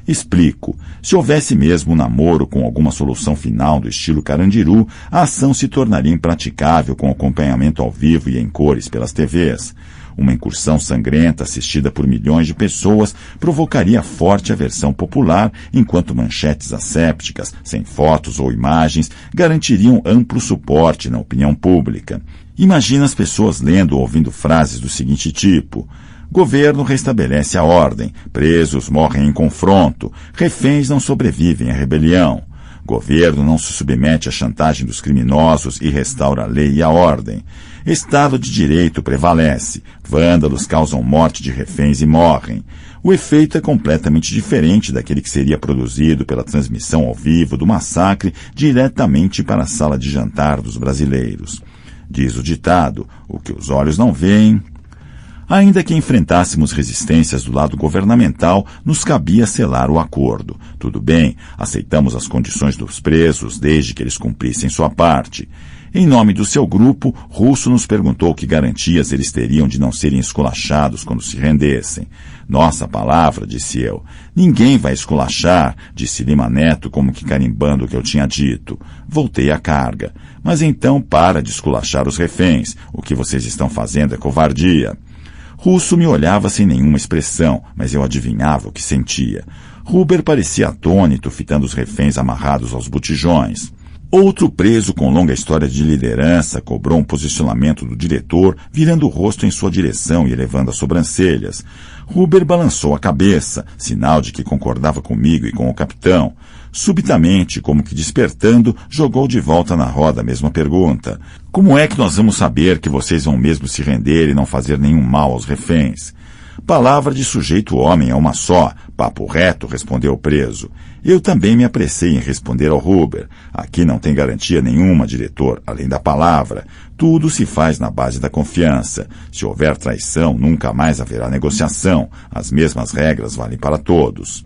Explico. Se houvesse mesmo um namoro com alguma solução final do estilo Carandiru, a ação se tornaria impraticável com acompanhamento ao vivo e em cores pelas TVs. Uma incursão sangrenta assistida por milhões de pessoas provocaria forte aversão popular, enquanto manchetes assépticas, sem fotos ou imagens, garantiriam amplo suporte na opinião pública. Imagina as pessoas lendo ou ouvindo frases do seguinte tipo: governo restabelece a ordem, presos morrem em confronto, reféns não sobrevivem à rebelião. Governo não se submete à chantagem dos criminosos e restaura a lei e a ordem. Estado de Direito prevalece. Vândalos causam morte de reféns e morrem. O efeito é completamente diferente daquele que seria produzido pela transmissão ao vivo do massacre diretamente para a sala de jantar dos brasileiros. Diz o ditado, o que os olhos não veem. Ainda que enfrentássemos resistências do lado governamental, nos cabia selar o acordo. Tudo bem, aceitamos as condições dos presos desde que eles cumprissem sua parte. Em nome do seu grupo, Russo nos perguntou que garantias eles teriam de não serem esculachados quando se rendessem. Nossa palavra, disse eu. Ninguém vai esculachar, disse Lima Neto como que carimbando o que eu tinha dito. Voltei à carga. Mas então para de esculachar os reféns. O que vocês estão fazendo é covardia. Russo me olhava sem nenhuma expressão, mas eu adivinhava o que sentia. Huber parecia atônito, fitando os reféns amarrados aos botijões. Outro preso com longa história de liderança cobrou um posicionamento do diretor, virando o rosto em sua direção e elevando as sobrancelhas. Huber balançou a cabeça, sinal de que concordava comigo e com o capitão. Subitamente, como que despertando, jogou de volta na roda a mesma pergunta. Como é que nós vamos saber que vocês vão mesmo se render e não fazer nenhum mal aos reféns? Palavra de sujeito homem é uma só. Papo reto, respondeu o preso. Eu também me apressei em responder ao Huber. Aqui não tem garantia nenhuma, diretor, além da palavra. Tudo se faz na base da confiança. Se houver traição, nunca mais haverá negociação. As mesmas regras valem para todos.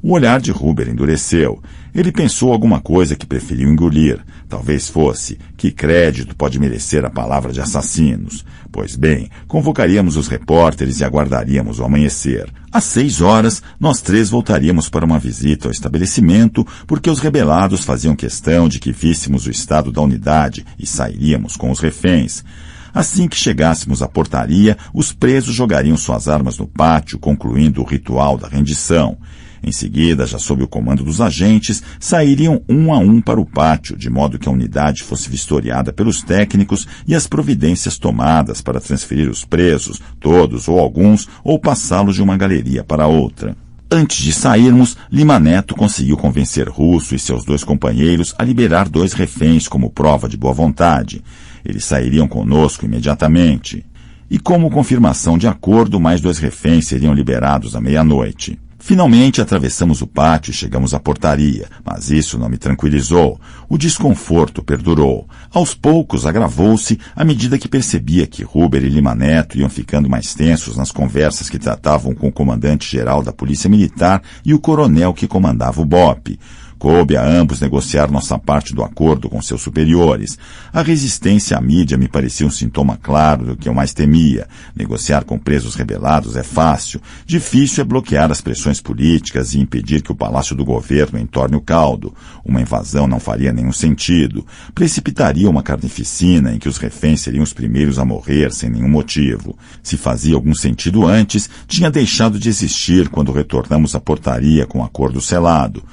O olhar de Huber endureceu. Ele pensou alguma coisa que preferiu engolir. Talvez fosse: que crédito pode merecer a palavra de assassinos? Pois bem, convocaríamos os repórteres e aguardaríamos o amanhecer. Às 6 horas, nós três voltaríamos para uma visita ao estabelecimento, porque os rebelados faziam questão de que víssemos o estado da unidade e sairíamos com os reféns. Assim que chegássemos à portaria, os presos jogariam suas armas no pátio, concluindo o ritual da rendição. Em seguida, já sob o comando dos agentes, sairiam um a um para o pátio, de modo que a unidade fosse vistoriada pelos técnicos e as providências tomadas para transferir os presos, todos ou alguns, ou passá-los de uma galeria para outra. Antes de sairmos, Lima Neto conseguiu convencer Russo e seus 2 companheiros a liberar 2 reféns como prova de boa vontade. Eles sairiam conosco imediatamente. E como confirmação de acordo, mais 2 reféns seriam liberados à meia-noite. Finalmente atravessamos o pátio e chegamos à portaria, mas isso não me tranquilizou. O desconforto perdurou. Aos poucos agravou-se à medida que percebia que Huber e Lima Neto iam ficando mais tensos nas conversas que tratavam com o comandante-geral da Polícia Militar e o coronel que comandava o BOPE. Coube a ambos negociar nossa parte do acordo com seus superiores. A resistência à mídia me parecia um sintoma claro do que eu mais temia. Negociar com presos rebelados é fácil. Difícil é bloquear as pressões políticas e impedir que o Palácio do Governo entorne o caldo. Uma invasão não faria nenhum sentido. Precipitaria uma carnificina em que os reféns seriam os primeiros a morrer sem nenhum motivo. Se fazia algum sentido antes, tinha deixado de existir quando retornamos à portaria com o acordo selado.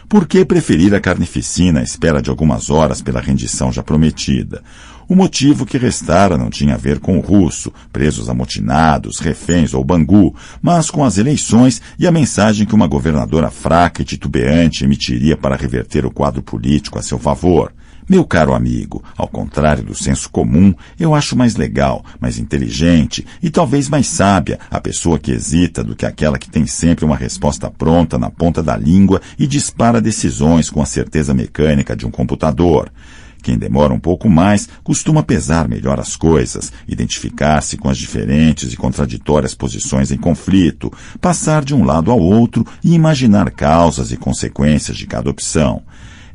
Por que preferir a carnificina à espera de algumas horas pela rendição já prometida? O motivo que restara não tinha a ver com o Russo, presos amotinados, reféns ou Bangu, mas com as eleições e a mensagem que uma governadora fraca e titubeante emitiria para reverter o quadro político a seu favor. Meu caro amigo, ao contrário do senso comum, eu acho mais legal, mais inteligente e talvez mais sábia a pessoa que hesita do que aquela que tem sempre uma resposta pronta na ponta da língua e dispara decisões com a certeza mecânica de um computador. Quem demora um pouco mais costuma pesar melhor as coisas, identificar-se com as diferentes e contraditórias posições em conflito, passar de um lado ao outro e imaginar causas e consequências de cada opção.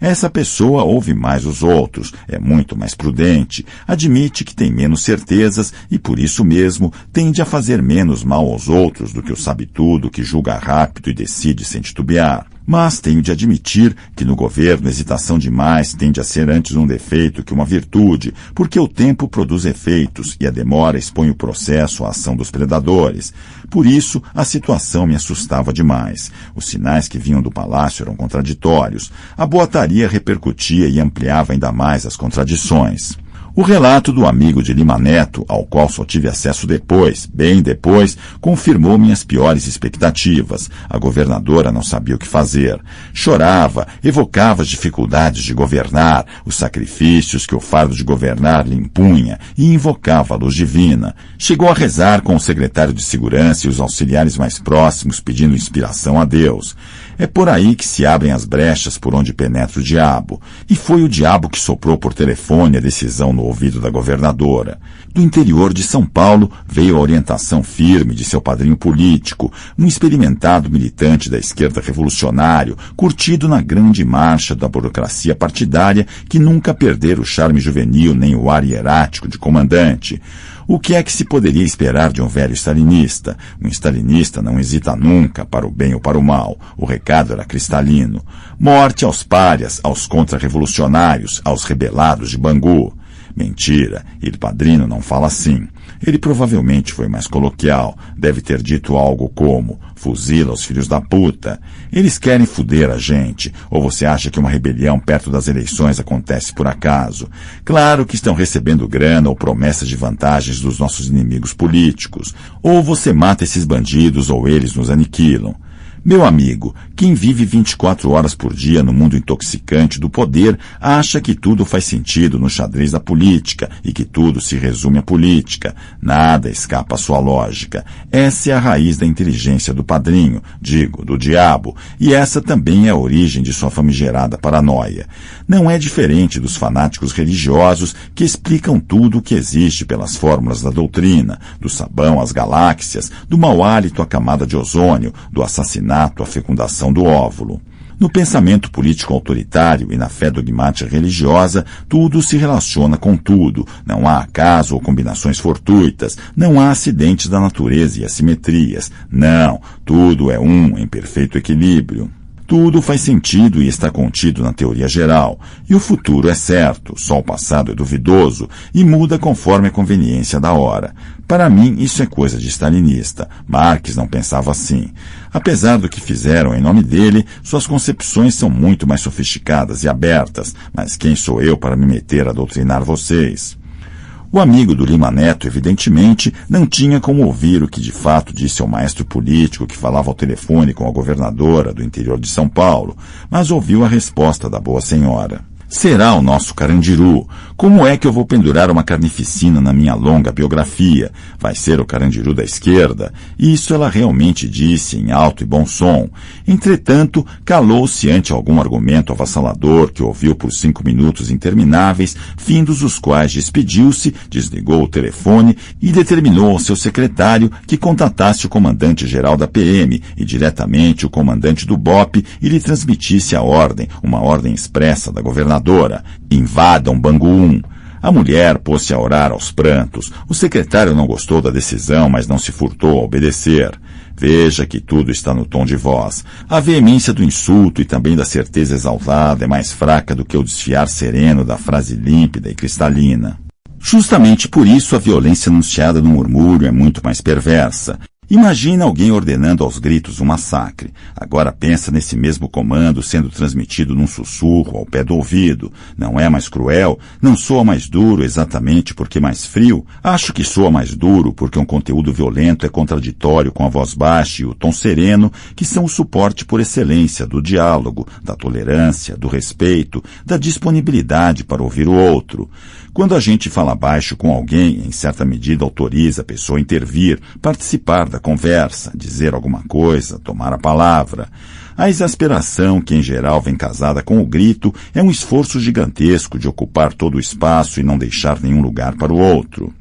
Essa pessoa ouve mais os outros, é muito mais prudente, admite que tem menos certezas e, por isso mesmo, tende a fazer menos mal aos outros do que o sabe-tudo que julga rápido e decide sem titubear. Mas tenho de admitir que no governo hesitação demais tende a ser antes um defeito que uma virtude, porque o tempo produz efeitos e a demora expõe o processo à ação dos predadores. Por isso, a situação me assustava demais. Os sinais que vinham do palácio eram contraditórios. A boataria repercutia e ampliava ainda mais as contradições. O relato do amigo de Lima Neto, ao qual só tive acesso depois, bem depois, confirmou minhas piores expectativas. A governadora não sabia o que fazer. Chorava, evocava as dificuldades de governar, os sacrifícios que o fardo de governar lhe impunha, e invocava a luz divina. Chegou a rezar com o secretário de Segurança e os auxiliares mais próximos, pedindo inspiração a Deus. É por aí que se abrem as brechas por onde penetra o diabo. E foi o diabo que soprou por telefone a decisão no ouvido da governadora. Do interior de São Paulo veio a orientação firme de seu padrinho político, um experimentado militante da esquerda revolucionário, curtido na grande marcha da burocracia partidária que nunca perdera o charme juvenil nem o ar hierático de comandante. O que é que se poderia esperar de um velho stalinista? Um stalinista não hesita nunca, para o bem ou para o mal. O recado era cristalino. Morte aos párias, aos contra-revolucionários, aos rebelados de Bangu. Mentira, Il Padrino não fala assim. Ele provavelmente foi mais coloquial. Deve ter dito algo como: fuzila os filhos da puta. Eles querem fuder a gente. Ou você acha que uma rebelião perto das eleições acontece por acaso? Claro que estão recebendo grana ou promessas de vantagens dos nossos inimigos políticos. Ou você mata esses bandidos ou eles nos aniquilam. Meu amigo, quem vive 24 horas por dia no mundo intoxicante do poder acha que tudo faz sentido no xadrez da política e que tudo se resume à política. Nada escapa à sua lógica. Essa é a raiz da inteligência do padrinho, digo, do diabo, e essa também é a origem de sua famigerada paranoia. Não é diferente dos fanáticos religiosos que explicam tudo o que existe pelas fórmulas da doutrina, do sabão às galáxias, do mau hálito à camada de ozônio, do assassinato à fecundação do óvulo. No pensamento político autoritário e na fé dogmática religiosa, tudo se relaciona com tudo. Não há acaso ou combinações fortuitas. Não há acidentes da natureza e assimetrias. Não, tudo é um em perfeito equilíbrio. Tudo faz sentido e está contido na teoria geral. E o futuro é certo, só o passado é duvidoso e muda conforme a conveniência da hora. Para mim, isso é coisa de stalinista. Marx não pensava assim. Apesar do que fizeram em nome dele, suas concepções são muito mais sofisticadas e abertas. Mas quem sou eu para me meter a doutrinar vocês? O amigo do Lima Neto, evidentemente, não tinha como ouvir o que de fato disse ao maestro político que falava ao telefone com a governadora do interior de São Paulo, mas ouviu a resposta da boa senhora. Será o nosso Carandiru. Como é que eu vou pendurar uma carnificina na minha longa biografia? Vai ser o Carandiru da esquerda? Isso ela realmente disse em alto e bom som. Entretanto, calou-se ante algum argumento avassalador que ouviu por 5 minutos intermináveis, findos os quais despediu-se, desligou o telefone e determinou ao seu secretário que contatasse o comandante-geral da PM e diretamente o comandante do BOPE e lhe transmitisse a ordem, uma ordem expressa da governadora. Invadam Bangu 1. A mulher pôs-se a orar aos prantos. O secretário não gostou da decisão, mas não se furtou a obedecer. Veja que tudo está no tom de voz. A veemência do insulto e também da certeza exaltada é mais fraca do que o desfiar sereno da frase límpida e cristalina. Justamente por isso a violência anunciada no murmúrio é muito mais perversa. Imagina alguém ordenando aos gritos um massacre. Agora pensa nesse mesmo comando sendo transmitido num sussurro ao pé do ouvido. Não é mais cruel? Não soa mais duro exatamente porque mais frio? Acho que soa mais duro porque um conteúdo violento é contraditório com a voz baixa e o tom sereno, que são o suporte por excelência do diálogo, da tolerância, do respeito, da disponibilidade para ouvir o outro. Quando a gente fala baixo com alguém, em certa medida autoriza a pessoa a intervir, participar da conversa, dizer alguma coisa, tomar a palavra. A exasperação, que em geral vem casada com o grito, é um esforço gigantesco de ocupar todo o espaço e não deixar nenhum lugar para o outro.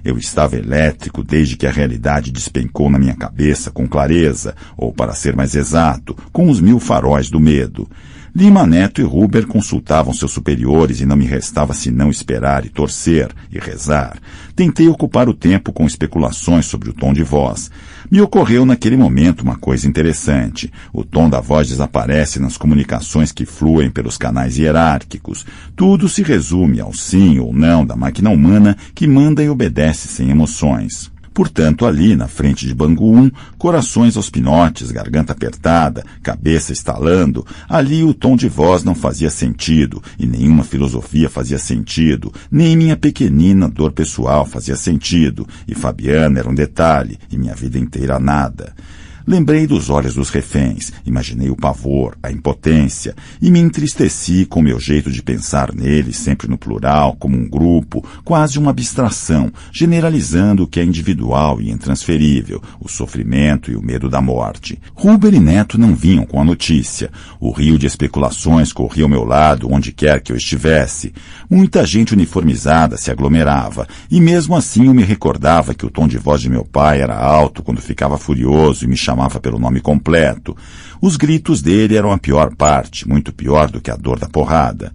Eu estava elétrico desde que a realidade despencou na minha cabeça com clareza, ou para ser mais exato, com os 1000 faróis do medo. Lima Neto e Huber consultavam seus superiores e não me restava senão esperar e torcer e rezar. Tentei ocupar o tempo com especulações sobre o tom de voz. Me ocorreu naquele momento uma coisa interessante. O tom da voz desaparece nas comunicações que fluem pelos canais hierárquicos. Tudo se resume ao sim ou não da máquina humana que manda e obedece sem emoções. Portanto, ali, na frente de Bangu 1, corações aos pinotes, garganta apertada, cabeça estalando, ali o tom de voz não fazia sentido, e nenhuma filosofia fazia sentido, nem minha pequenina dor pessoal fazia sentido, e Fabiana era um detalhe, e minha vida inteira nada. Lembrei dos olhos dos reféns, imaginei o pavor, a impotência, e me entristeci com meu jeito de pensar neles, sempre no plural, como um grupo, quase uma abstração, generalizando o que é individual e intransferível, o sofrimento e o medo da morte. Huber e Neto não vinham com a notícia. O rio de especulações corria ao meu lado, onde quer que eu estivesse. Muita gente uniformizada se aglomerava, e mesmo assim eu me recordava que o tom de voz de meu pai era alto quando ficava furioso e me chamava pelo nome completo. Os gritos dele eram a pior parte, muito pior do que a dor da porrada.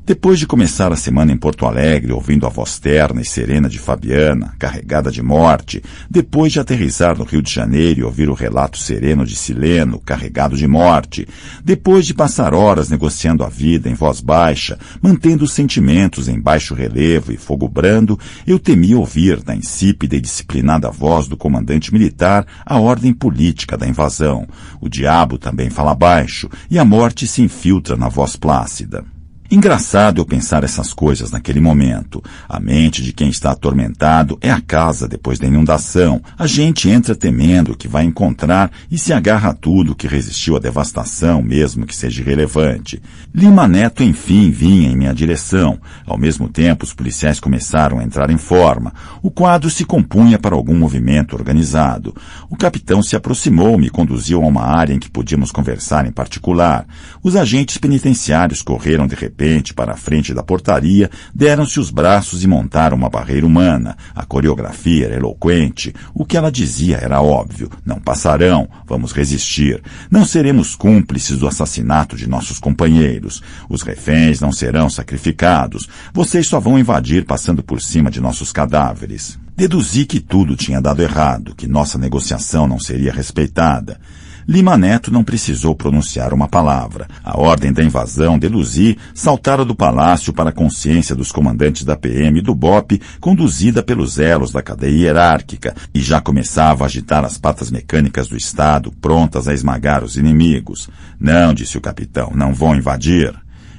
Depois de começar a semana em Porto Alegre, ouvindo a voz terna e serena de Fabiana, carregada de morte, depois de aterrissar no Rio de Janeiro e ouvir o relato sereno de Sileno, carregado de morte, depois de passar horas negociando a vida em voz baixa, mantendo os sentimentos em baixo relevo e fogo brando, eu temi ouvir, na insípida e disciplinada voz do comandante militar, a ordem política da invasão. O diabo também fala baixo, e a morte se infiltra na voz plácida. Engraçado eu pensar essas coisas naquele momento. A mente de quem está atormentado é a casa depois da inundação. A gente entra temendo o que vai encontrar e se agarra a tudo que resistiu à devastação, mesmo que seja irrelevante. Lima Neto, enfim, vinha em minha direção. Ao mesmo tempo, os policiais começaram a entrar em forma. O quadro se compunha para algum movimento organizado. O capitão se aproximou, me conduziu a uma área em que podíamos conversar em particular. Os agentes penitenciários correram de repente para a frente da portaria, deram-se os braços e montaram uma barreira humana. A coreografia era eloquente. O que ela dizia era óbvio. Não passarão. Vamos resistir. Não seremos cúmplices do assassinato de nossos companheiros. Os reféns não serão sacrificados. Vocês só vão invadir passando por cima de nossos cadáveres. Deduzi que tudo tinha dado errado, que nossa negociação não seria respeitada. Lima Neto não precisou pronunciar uma palavra. A ordem da invasão, deduzi, saltara do palácio para a consciência dos comandantes da PM e do BOPE, conduzida pelos elos da cadeia hierárquica, e já começava a agitar as patas mecânicas do Estado, prontas a esmagar os inimigos. Não, disse o capitão, não vão invadir.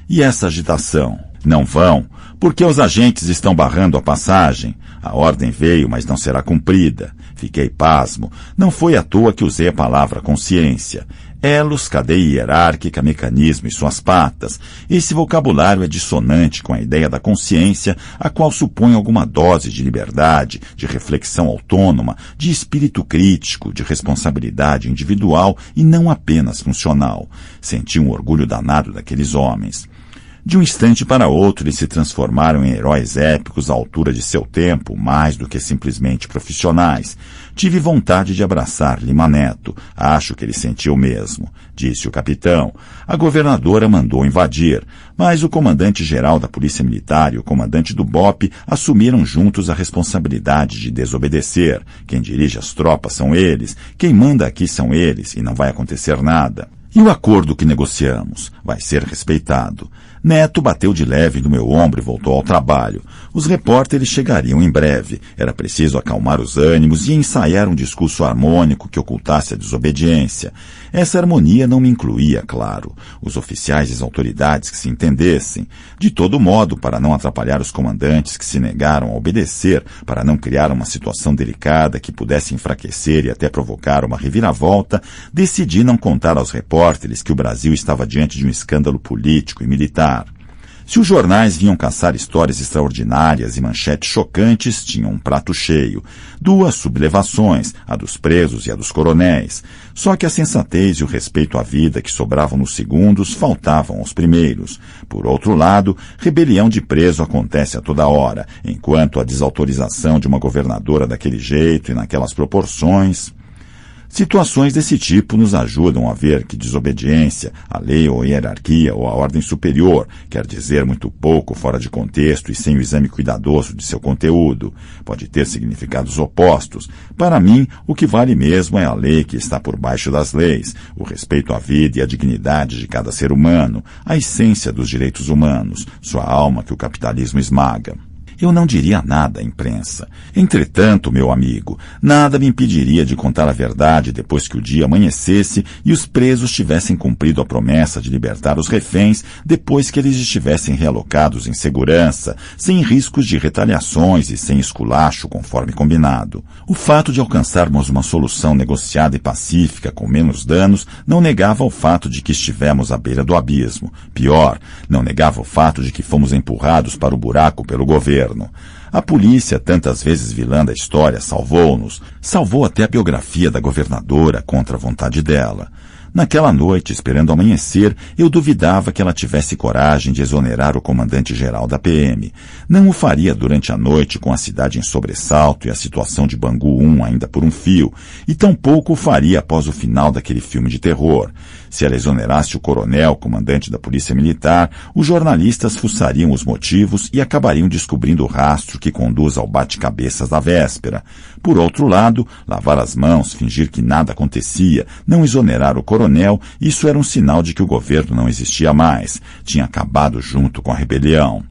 E essa agitação? Não vão, porque os agentes estão barrando a passagem. A ordem veio, mas não será cumprida. Fiquei pasmo. Não foi à toa que usei a palavra consciência. Elos, cadeia hierárquica, mecanismo e suas patas. Esse vocabulário é dissonante com a ideia da consciência, a qual supõe alguma dose de liberdade, de reflexão autônoma, de espírito crítico, de responsabilidade individual e não apenas funcional. Senti um orgulho danado daqueles homens. De um instante para outro, eles se transformaram em heróis épicos à altura de seu tempo, mais do que simplesmente profissionais. Tive vontade de abraçar Lima Neto. Acho que ele sentiu o mesmo. Disse o capitão. A governadora mandou invadir, mas o comandante-geral da Polícia Militar e o comandante do BOPE assumiram juntos a responsabilidade de desobedecer. Quem dirige as tropas são eles, quem manda aqui são eles, e não vai acontecer nada. E o acordo que negociamos vai ser respeitado. Neto bateu de leve no meu ombro e voltou ao trabalho. Os repórteres chegariam em breve. Era preciso acalmar os ânimos e ensaiar um discurso harmônico que ocultasse a desobediência. Essa harmonia não me incluía, claro, os oficiais e as autoridades que se entendessem. De todo modo, para não atrapalhar os comandantes que se negaram a obedecer, para não criar uma situação delicada que pudesse enfraquecer e até provocar uma reviravolta, decidi não contar aos repórteres que o Brasil estava diante de um escândalo político e militar. Se os jornais vinham caçar histórias extraordinárias e manchetes chocantes, tinham um prato cheio. 2 sublevações, a dos presos e a dos coronéis. Só que a sensatez e o respeito à vida que sobravam nos segundos faltavam aos primeiros. Por outro lado, rebelião de preso acontece a toda hora, enquanto a desautorização de uma governadora daquele jeito e naquelas proporções... Situações desse tipo nos ajudam a ver que desobediência, a lei ou a hierarquia ou a ordem superior, quer dizer muito pouco fora de contexto e sem o exame cuidadoso de seu conteúdo. Pode ter significados opostos. Para mim, o que vale mesmo é a lei que está por baixo das leis, o respeito à vida e à dignidade de cada ser humano, a essência dos direitos humanos, sua alma que o capitalismo esmaga. eu não diria nada à imprensa. Entretanto, meu amigo, nada me impediria de contar a verdade depois que o dia amanhecesse e os presos tivessem cumprido a promessa de libertar os reféns depois que eles estivessem realocados em segurança, sem riscos de retaliações e sem esculacho, conforme combinado. O fato de alcançarmos uma solução negociada e pacífica com menos danos não negava o fato de que estivemos à beira do abismo. Pior, não negava o fato de que fomos empurrados para o buraco pelo governo. A polícia, tantas vezes vilã da história, salvou-nos, salvou até a biografia da governadora contra a vontade dela. Naquela noite, esperando amanhecer, eu duvidava que ela tivesse coragem de exonerar o comandante-geral da PM. Não o faria durante a noite com a cidade em sobressalto e a situação de Bangu 1 ainda por um fio, e tampouco o faria após o final daquele filme de terror. Se ela exonerasse o coronel, comandante da Polícia Militar, os jornalistas fuçariam os motivos e acabariam descobrindo o rastro que conduz ao bate-cabeças da véspera. Por outro lado, lavar as mãos, fingir que nada acontecia, não exonerar o coronel, isso era um sinal de que o governo não existia mais, tinha acabado junto com a rebelião.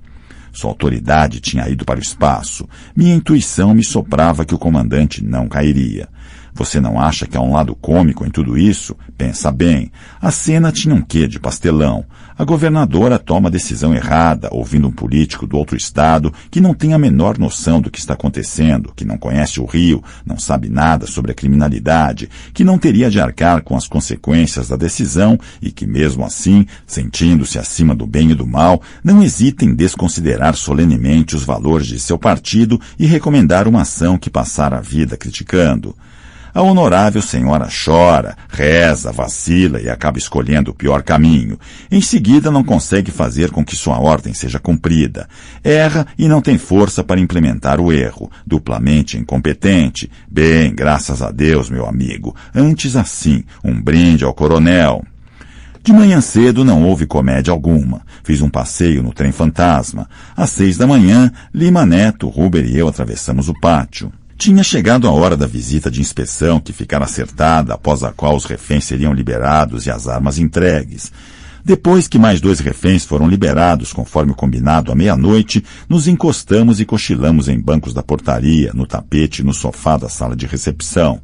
Sua autoridade tinha ido para o espaço. Minha intuição me soprava que o comandante não cairia. Você não acha que há um lado cômico em tudo isso? Pensa bem. A cena tinha um quê de pastelão. A governadora toma a decisão errada, ouvindo um político do outro estado que não tem a menor noção do que está acontecendo, que não conhece o Rio, não sabe nada sobre a criminalidade, que não teria de arcar com as consequências da decisão e que, mesmo assim, sentindo-se acima do bem e do mal, não hesita em desconsiderar solenemente os valores de seu partido e recomendar uma ação que passara a vida criticando. A honorável senhora chora, reza, vacila e acaba escolhendo o pior caminho. Em seguida, não consegue fazer com que sua ordem seja cumprida. Erra e não tem força para implementar o erro. Duplamente incompetente. Bem, graças a Deus, meu amigo. Antes assim, um brinde ao coronel. De manhã cedo não houve comédia alguma. Fiz um passeio no trem fantasma. Às 6 da manhã, Lima Neto, Huber e eu atravessamos o pátio. Tinha chegado a hora da visita de inspeção que ficara acertada, após a qual os reféns seriam liberados e as armas entregues. Depois que mais 2 reféns foram liberados, conforme o combinado à meia-noite, nos encostamos e cochilamos em bancos da portaria, no tapete e no sofá da sala de recepção.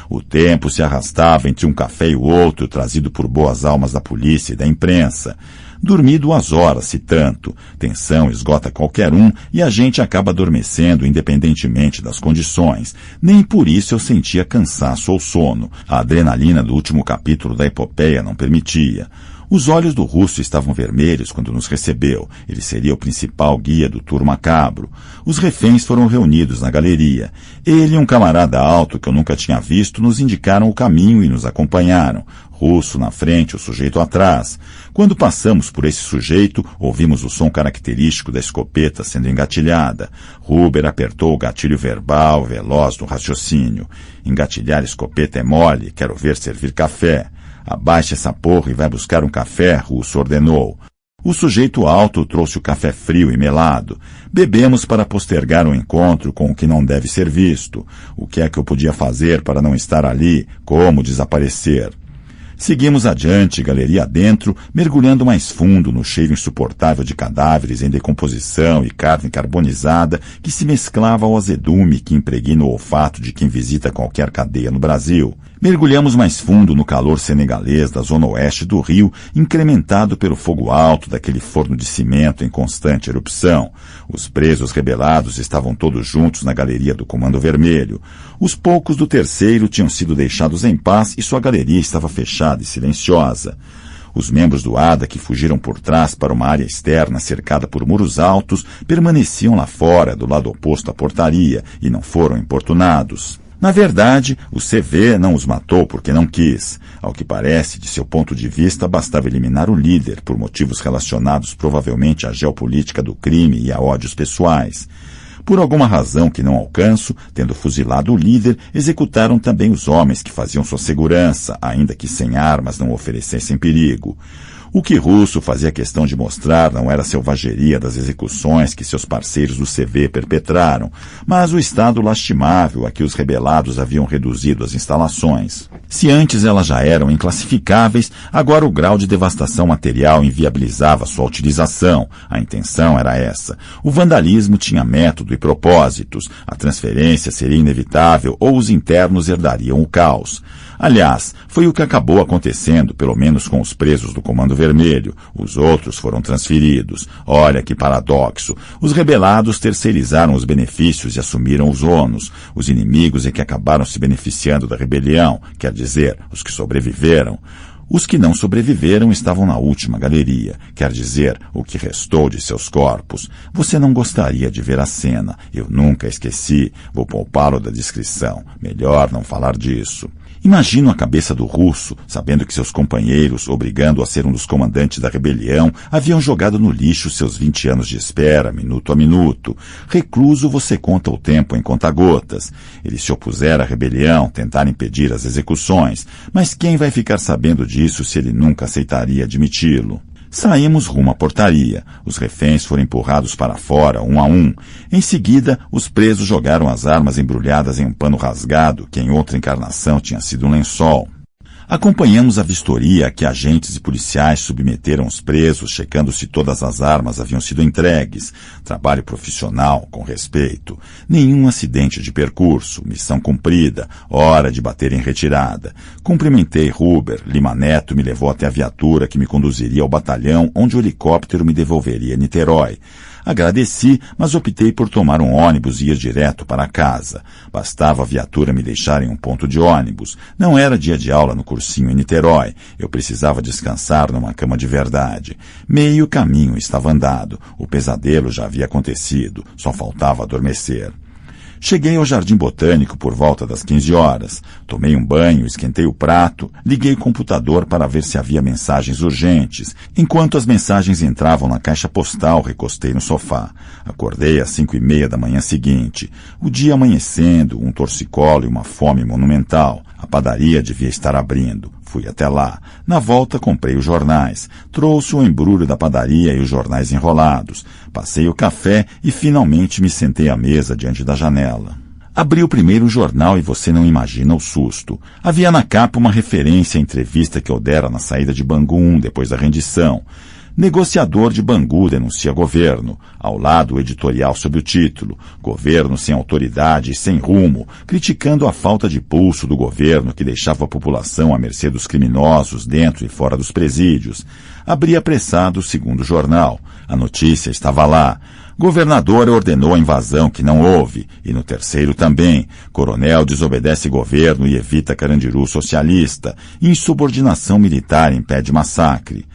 O tempo se arrastava entre um café e o outro, trazido por boas almas da polícia e da imprensa. Dormi 2 horas, se tanto. Tensão esgota qualquer um e a gente acaba adormecendo independentemente das condições. Nem por isso eu sentia cansaço ou sono. A adrenalina do último capítulo da epopeia não permitia. Os olhos do russo estavam vermelhos quando nos recebeu. Ele seria o principal guia do tour macabro. Os reféns foram reunidos na galeria. Ele e um camarada alto que eu nunca tinha visto nos indicaram o caminho e nos acompanharam. Russo na frente, o sujeito atrás. Quando passamos por esse sujeito, ouvimos o som característico da escopeta sendo engatilhada. Huber apertou o gatilho verbal, veloz no raciocínio. Engatilhar escopeta é mole, quero ver servir café. Abaixe essa porra e vai buscar um café, Russo ordenou. O sujeito alto trouxe o café frio e melado. Bebemos para postergar o encontro com o que não deve ser visto. O que é que eu podia fazer para não estar ali? Como desaparecer? Seguimos adiante, galeria adentro, mergulhando mais fundo no cheiro insuportável de cadáveres em decomposição e carne carbonizada que se mesclava ao azedume que impregna o olfato de quem visita qualquer cadeia no Brasil. Mergulhamos mais fundo no calor senegalês da zona oeste do Rio, incrementado pelo fogo alto daquele forno de cimento em constante erupção. Os presos rebelados estavam todos juntos na galeria do Comando Vermelho. Os poucos do terceiro tinham sido deixados em paz e sua galeria estava fechada e silenciosa. Os membros do ADA que fugiram por trás para uma área externa cercada por muros altos permaneciam lá fora, do lado oposto à portaria, e não foram importunados. Na verdade, o CV não os matou porque não quis. Ao que parece, de seu ponto de vista, bastava eliminar o líder, por motivos relacionados provavelmente à geopolítica do crime e a ódios pessoais. Por alguma razão que não alcanço, tendo fuzilado o líder, executaram também os homens que faziam sua segurança, ainda que sem armas não oferecessem perigo. O que Russo fazia questão de mostrar não era a selvageria das execuções que seus parceiros do CV perpetraram, mas o estado lastimável a que os rebelados haviam reduzido as instalações. Se antes elas já eram inclassificáveis, agora o grau de devastação material inviabilizava sua utilização. A intenção era essa. O vandalismo tinha método e propósitos, a transferência seria inevitável ou os internos herdariam o caos. Aliás, foi o que acabou acontecendo, pelo menos com os presos do Comando Vermelho. Os outros foram transferidos. Olha que paradoxo. Os rebelados terceirizaram os benefícios e assumiram os ônus. Os inimigos é que acabaram se beneficiando da rebelião, quer dizer, os que sobreviveram. Os que não sobreviveram estavam na última galeria, quer dizer, o que restou de seus corpos. Você não gostaria de ver a cena. Eu nunca esqueci. Vou poupá-lo da descrição. Melhor não falar disso. Imagino a cabeça do Russo, sabendo que seus companheiros, obrigando-o a ser um dos comandantes da rebelião, haviam jogado no lixo seus 20 anos de espera, minuto a minuto. Recluso, você conta o tempo em conta-gotas. Ele se opusera à rebelião, tentar impedir as execuções, mas quem vai ficar sabendo disso se ele nunca aceitaria admiti-lo? Saímos rumo à portaria. Os reféns foram empurrados para fora, um a um. Em seguida, os presos jogaram as armas embrulhadas em um pano rasgado, que em outra encarnação tinha sido um lençol. Acompanhamos a vistoria a que agentes e policiais submeteram os presos, checando se todas as armas haviam sido entregues. Trabalho profissional, com respeito. Nenhum acidente de percurso, missão cumprida, hora de bater em retirada. Cumprimentei Huber, Lima Neto me levou até a viatura que me conduziria ao batalhão, onde o helicóptero me devolveria a Niterói. Agradeci, mas optei por tomar um ônibus e ir direto para casa. Bastava a viatura me deixar em um ponto de ônibus. Não era dia de aula no cursinho em Niterói. Eu precisava descansar numa cama de verdade. Meio caminho estava andado. O pesadelo já havia acontecido. Só faltava adormecer. Cheguei ao Jardim Botânico por volta das 15 horas. Tomei um banho, esquentei o prato, liguei o computador para ver se havia mensagens urgentes. Enquanto as mensagens entravam na caixa postal, recostei no sofá. Acordei às 5:30 da manhã seguinte. O dia amanhecendo, um torcicolo e uma fome monumental. A padaria devia estar abrindo. Fui até lá. Na volta comprei os jornais. Trouxe o embrulho da padaria e os jornais enrolados. Passei o café e finalmente me sentei à mesa diante da janela. Abri o primeiro jornal e você não imagina o susto. Havia na capa uma referência à entrevista que eu dera na saída de Bangu 1 depois da rendição. Negociador de Bangu denuncia governo. Ao lado o editorial sob o título Governo sem autoridade e sem rumo, criticando a falta de pulso do governo que deixava a população à mercê dos criminosos dentro e fora dos presídios. Abri apressado o segundo jornal. A notícia estava lá. Governador ordenou a invasão que não houve. E no terceiro também. Coronel desobedece governo e evita Carandiru socialista. Insubordinação militar impede massacre.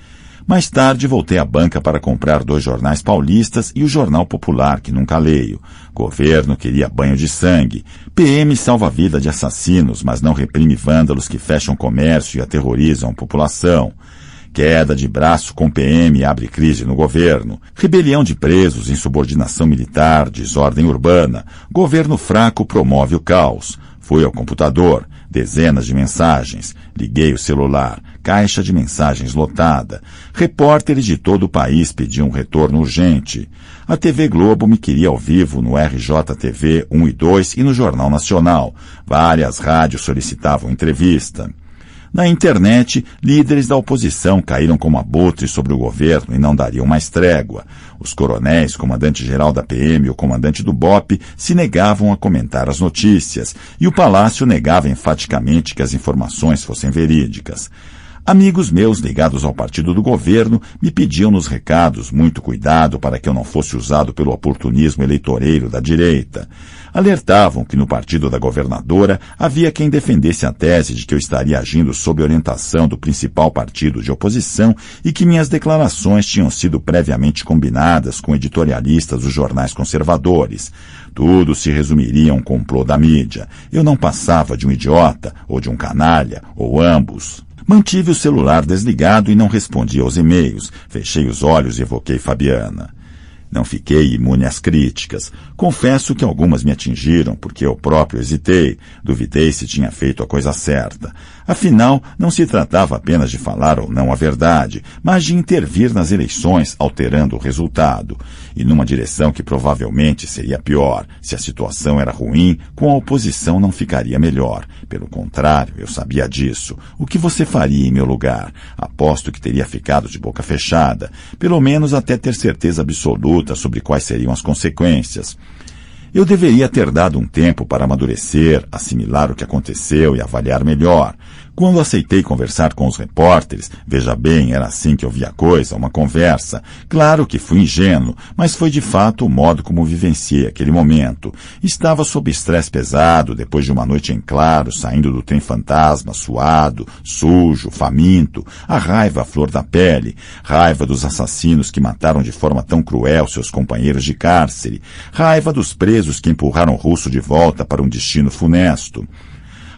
Mais tarde voltei à banca para comprar 2 jornais paulistas e o Jornal Popular, que nunca leio. Governo queria banho de sangue. PM salva a vida de assassinos, mas não reprime vândalos que fecham comércio e aterrorizam a população. Queda de braço com PM abre crise no governo. Rebelião de presos, insubordinação militar, desordem urbana. Governo fraco promove o caos. Fui ao computador. Dezenas de mensagens. Liguei o celular. Caixa de mensagens lotada. Repórteres de todo o país pediam um retorno urgente. A TV Globo me queria ao vivo no RJTV 1 e 2 e no Jornal Nacional. Várias rádios solicitavam entrevista. Na internet, líderes da oposição caíram como abutres sobre o governo e não dariam mais trégua. Os coronéis, comandante-geral da PM e o comandante do BOP se negavam a comentar as notícias, e o Palácio negava enfaticamente que as informações fossem verídicas. Amigos meus ligados ao partido do governo me pediam nos recados muito cuidado para que eu não fosse usado pelo oportunismo eleitoreiro da direita. Alertavam que no partido da governadora havia quem defendesse a tese de que eu estaria agindo sob orientação do principal partido de oposição e que minhas declarações tinham sido previamente combinadas com editorialistas dos jornais conservadores. Tudo se resumiria a um complô da mídia. Eu não passava de um idiota, ou de um canalha, ou ambos. Mantive o celular desligado e não respondi aos e-mails. Fechei os olhos e evoquei Fabiana. Não fiquei imune às críticas. Confesso que algumas me atingiram porque eu próprio hesitei. Duvidei se tinha feito a coisa certa. Afinal, não se tratava apenas de falar ou não a verdade, mas de intervir nas eleições, alterando o resultado, e numa direção que provavelmente seria pior. Se a situação era ruim, com a oposição não ficaria melhor. Pelo contrário, eu sabia disso. O que você faria em meu lugar? Aposto que teria ficado de boca fechada, pelo menos até ter certeza absoluta sobre quais seriam as consequências. Eu deveria ter dado um tempo para amadurecer, assimilar o que aconteceu e avaliar melhor. Quando aceitei conversar com os repórteres, veja bem, era assim que eu vi a coisa, uma conversa. Claro que fui ingênuo, mas foi de fato o modo como vivenciei aquele momento. Estava sob estresse pesado, depois de uma noite em claro, saindo do trem fantasma, suado, sujo, faminto, a raiva à flor da pele, raiva dos assassinos que mataram de forma tão cruel seus companheiros de cárcere, raiva dos presos que empurraram o russo de volta para um destino funesto.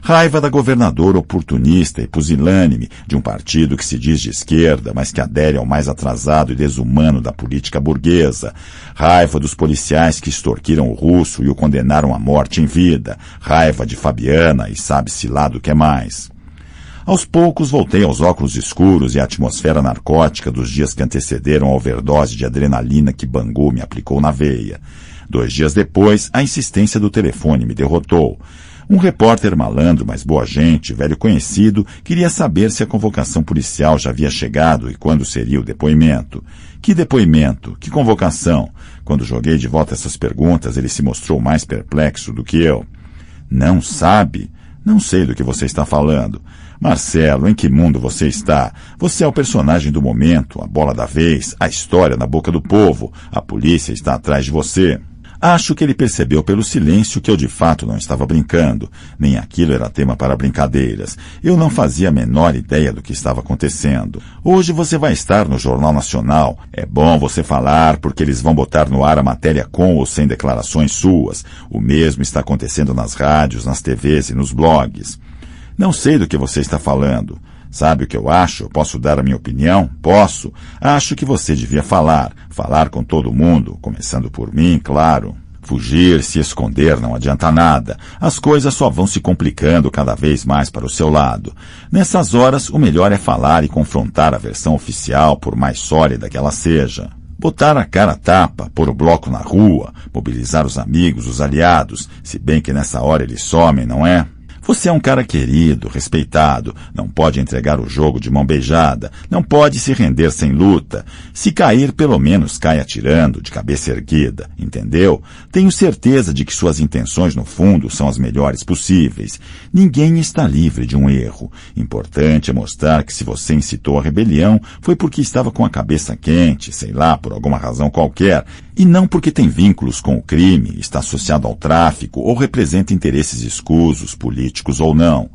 Raiva da governadora oportunista e pusilânime de um partido que se diz de esquerda, mas que adere ao mais atrasado e desumano da política burguesa. Raiva dos policiais que extorquiram o russo e o condenaram à morte em vida. Raiva de Fabiana e sabe-se lá do que mais. Aos poucos voltei aos óculos escuros e à atmosfera narcótica dos dias que antecederam a overdose de adrenalina que Bangu me aplicou na veia. 2 dias depois, a insistência do telefone me derrotou. Um repórter malandro, mas boa gente, velho conhecido, queria saber se a convocação policial já havia chegado e quando seria o depoimento. Que depoimento? Que convocação? Quando joguei de volta essas perguntas, ele se mostrou mais perplexo do que eu. Não sabe? Não sei do que você está falando. Marcelo, em que mundo você está? Você é o personagem do momento, a bola da vez, a história na boca do povo. A polícia está atrás de você. Acho que ele percebeu pelo silêncio que eu de fato não estava brincando. Nem aquilo era tema para brincadeiras. Eu não fazia a menor ideia do que estava acontecendo. Hoje você vai estar no Jornal Nacional. É bom você falar porque eles vão botar no ar a matéria com ou sem declarações suas. O mesmo está acontecendo nas rádios, nas TVs e nos blogs. Não sei do que você está falando. Sabe o que eu acho? Eu posso dar a minha opinião? Posso. Acho que você devia falar. Falar com todo mundo, começando por mim, claro. Fugir, se esconder não adianta nada. As coisas só vão se complicando cada vez mais para o seu lado. Nessas horas, o melhor é falar e confrontar a versão oficial, por mais sólida que ela seja. Botar a cara a tapa, pôr o bloco na rua, mobilizar os amigos, os aliados, se bem que nessa hora eles somem, não é? Você é um cara querido, respeitado, não pode entregar o jogo de mão beijada, não pode se render sem luta. Se cair, pelo menos cai atirando, de cabeça erguida, entendeu? Tenho certeza de que suas intenções, no fundo, são as melhores possíveis. Ninguém está livre de um erro. Importante é mostrar que se você incitou a rebelião, foi porque estava com a cabeça quente, sei lá, por alguma razão qualquer, e não porque tem vínculos com o crime, está associado ao tráfico ou representa interesses escusos, políticos ou não.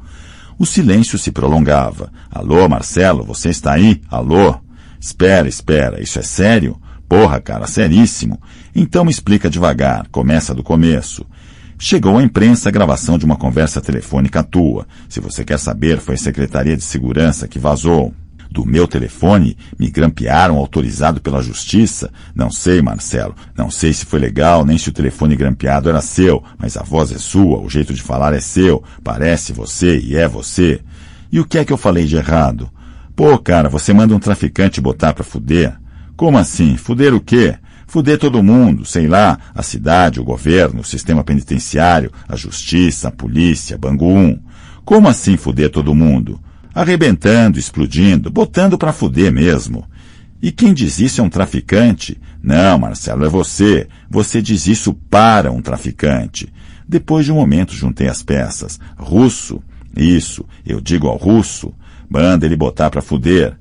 O silêncio se prolongava. Alô, Marcelo, você está aí? Alô? Espera, isso é sério? Porra, cara, seríssimo. Então me explica devagar, começa do começo. Chegou à imprensa a gravação de uma conversa telefônica tua. Se você quer saber, foi a Secretaria de Segurança que vazou. Do meu telefone, me grampearam autorizado pela justiça? Não sei, Marcelo. Não sei se foi legal, nem se o telefone grampeado era seu, mas a voz é sua, o jeito de falar é seu, parece você e é você. E o que é que eu falei de errado? Pô, cara, você manda um traficante botar pra fuder? Como assim? Fuder o quê? Fuder todo mundo, sei lá, a cidade, o governo, o sistema penitenciário, a justiça, a polícia, Bangu 1. Como assim fuder todo mundo? Arrebentando, explodindo, botando pra fuder mesmo. E quem diz isso é um traficante? Não, Marcelo, é você. Você diz isso para um traficante. Depois de um momento juntei as peças. Russo? Isso, eu digo ao russo. Manda ele botar pra fuder.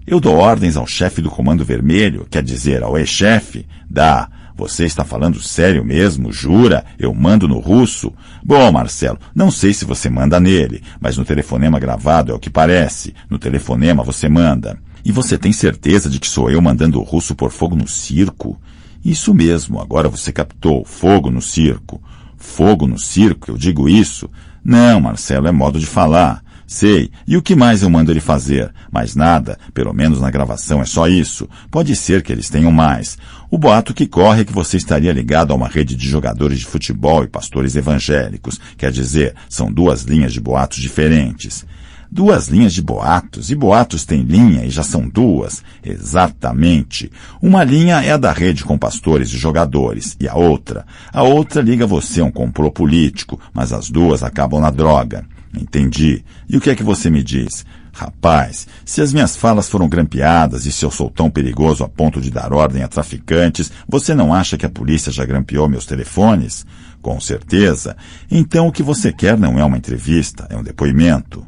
Eu dou ordens ao chefe do Comando Vermelho, quer dizer, ao ex-chefe. Dá. Você está falando sério mesmo? Jura? Eu mando no russo? Bom, Marcelo, não sei se você manda nele, mas no telefonema gravado é o que parece. No telefonema você manda. E você tem certeza de que sou eu mandando o russo pôr fogo no circo? Isso mesmo, agora você captou. Fogo no circo. Fogo no circo? Eu digo isso? Não, Marcelo, é modo de falar. Sei. E o que mais eu mando ele fazer? Mais nada. Pelo menos na gravação é só isso. Pode ser que eles tenham mais. O boato que corre é que você estaria ligado a uma rede de jogadores de futebol e pastores evangélicos. Quer dizer, são 2 linhas de boatos diferentes. 2 linhas de boatos, e boatos têm linha e já são 2. Exatamente. Uma linha é a da rede com pastores e jogadores, e a outra liga você a um complô político, mas as 2 acabam na droga. Entendi. E o que é que você me diz? Rapaz, se as minhas falas foram grampeadas e se eu sou tão perigoso a ponto de dar ordem a traficantes, você não acha que a polícia já grampeou meus telefones? Com certeza. Então o que você quer não é uma entrevista, é um depoimento.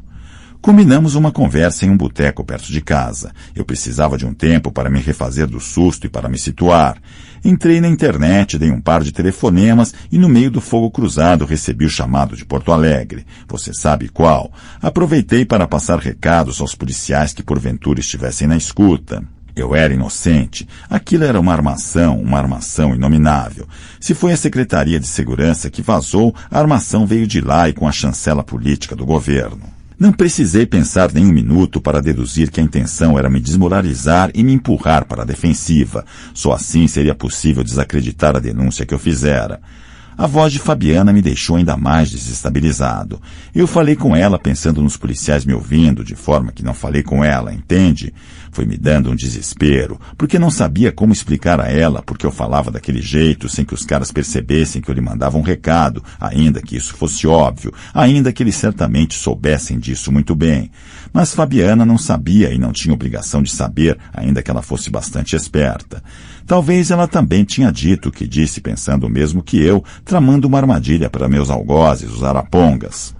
Combinamos uma conversa em um boteco perto de casa. Eu precisava de um tempo para me refazer do susto e para me situar. Entrei na internet, dei um par de telefonemas e no meio do fogo cruzado recebi o chamado de Porto Alegre. Você sabe qual? Aproveitei para passar recados aos policiais que porventura estivessem na escuta. Eu era inocente. Aquilo era uma armação inominável. Se foi a Secretaria de Segurança que vazou, a armação veio de lá e com a chancela política do governo. Não precisei pensar nem um minuto para deduzir que a intenção era me desmoralizar e me empurrar para a defensiva. Só assim seria possível desacreditar a denúncia que eu fizera. A voz de Fabiana me deixou ainda mais desestabilizado. Eu falei com ela pensando nos policiais me ouvindo, de forma que não falei com ela, entende? Foi me dando um desespero, porque não sabia como explicar a ela porque eu falava daquele jeito, sem que os caras percebessem que eu lhe mandava um recado, ainda que isso fosse óbvio, ainda que eles certamente soubessem disso muito bem. Mas Fabiana não sabia e não tinha obrigação de saber, ainda que ela fosse bastante esperta. Talvez ela também tinha dito o que disse pensando o mesmo que eu, tramando uma armadilha para meus algozes, os arapongas.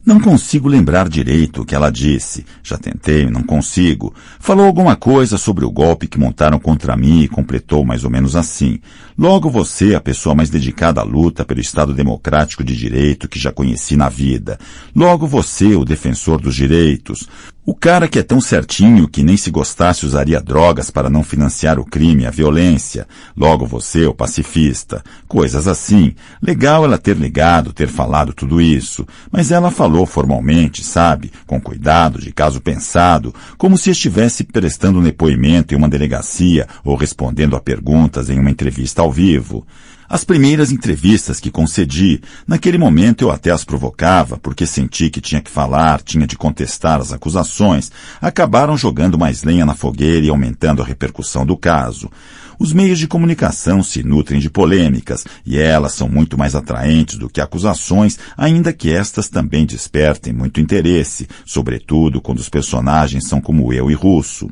Não consigo lembrar direito o que ela disse. Já tentei, não consigo. Falou alguma coisa sobre o golpe que montaram contra mim e completou mais ou menos assim. Logo você, a pessoa mais dedicada à luta pelo Estado Democrático de Direito que já conheci na vida. Logo você, o defensor dos direitos. O cara que é tão certinho que nem se gostasse usaria drogas para não financiar o crime e a violência. Logo você, o pacifista. Coisas assim. Legal ela ter ligado, ter falado tudo isso. Mas ela falou formalmente, sabe? Com cuidado, de caso pensado, como se estivesse prestando um depoimento em uma delegacia ou respondendo a perguntas em uma entrevista ao vivo. As primeiras entrevistas que concedi, naquele momento eu até as provocava, porque senti que tinha que falar, tinha de contestar as acusações, acabaram jogando mais lenha na fogueira e aumentando a repercussão do caso. Os meios de comunicação se nutrem de polêmicas, e elas são muito mais atraentes do que acusações, ainda que estas também despertem muito interesse, sobretudo quando os personagens são como eu e Russo.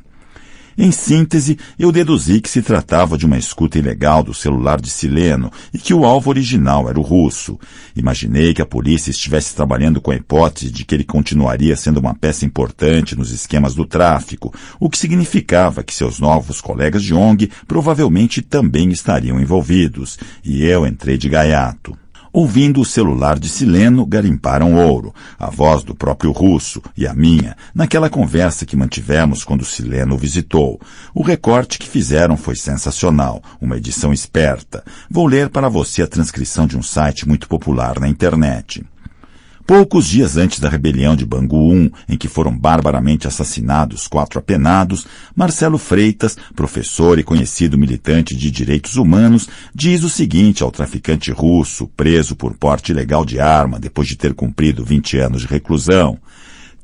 Em síntese, eu deduzi que se tratava de uma escuta ilegal do celular de Sileno e que o alvo original era o Russo. Imaginei que a polícia estivesse trabalhando com a hipótese de que ele continuaria sendo uma peça importante nos esquemas do tráfico, o que significava que seus novos colegas de ONG provavelmente também estariam envolvidos, e eu entrei de gaiato. Ouvindo o celular de Sileno, garimparam ouro, a voz do próprio Russo e a minha, naquela conversa que mantivemos quando Sileno o visitou. O recorte que fizeram foi sensacional, uma edição esperta. Vou ler para você a transcrição de um site muito popular na internet. Poucos dias antes da rebelião de Bangu 1, em que foram barbaramente assassinados 4 apenados, Marcelo Freitas, professor e conhecido militante de direitos humanos, diz o seguinte ao traficante russo, preso por porte ilegal de arma depois de ter cumprido 20 anos de reclusão.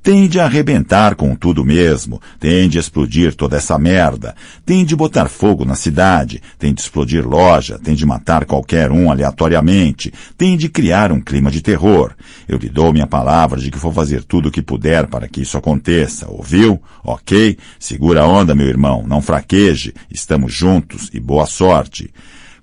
Tem de arrebentar com tudo mesmo, tem de explodir toda essa merda, tem de botar fogo na cidade, tem de explodir loja, tem de matar qualquer um aleatoriamente, tem de criar um clima de terror. Eu lhe dou minha palavra de que vou fazer tudo o que puder para que isso aconteça, ouviu? Ok? Segura a onda, meu irmão, não fraqueje, estamos juntos e boa sorte.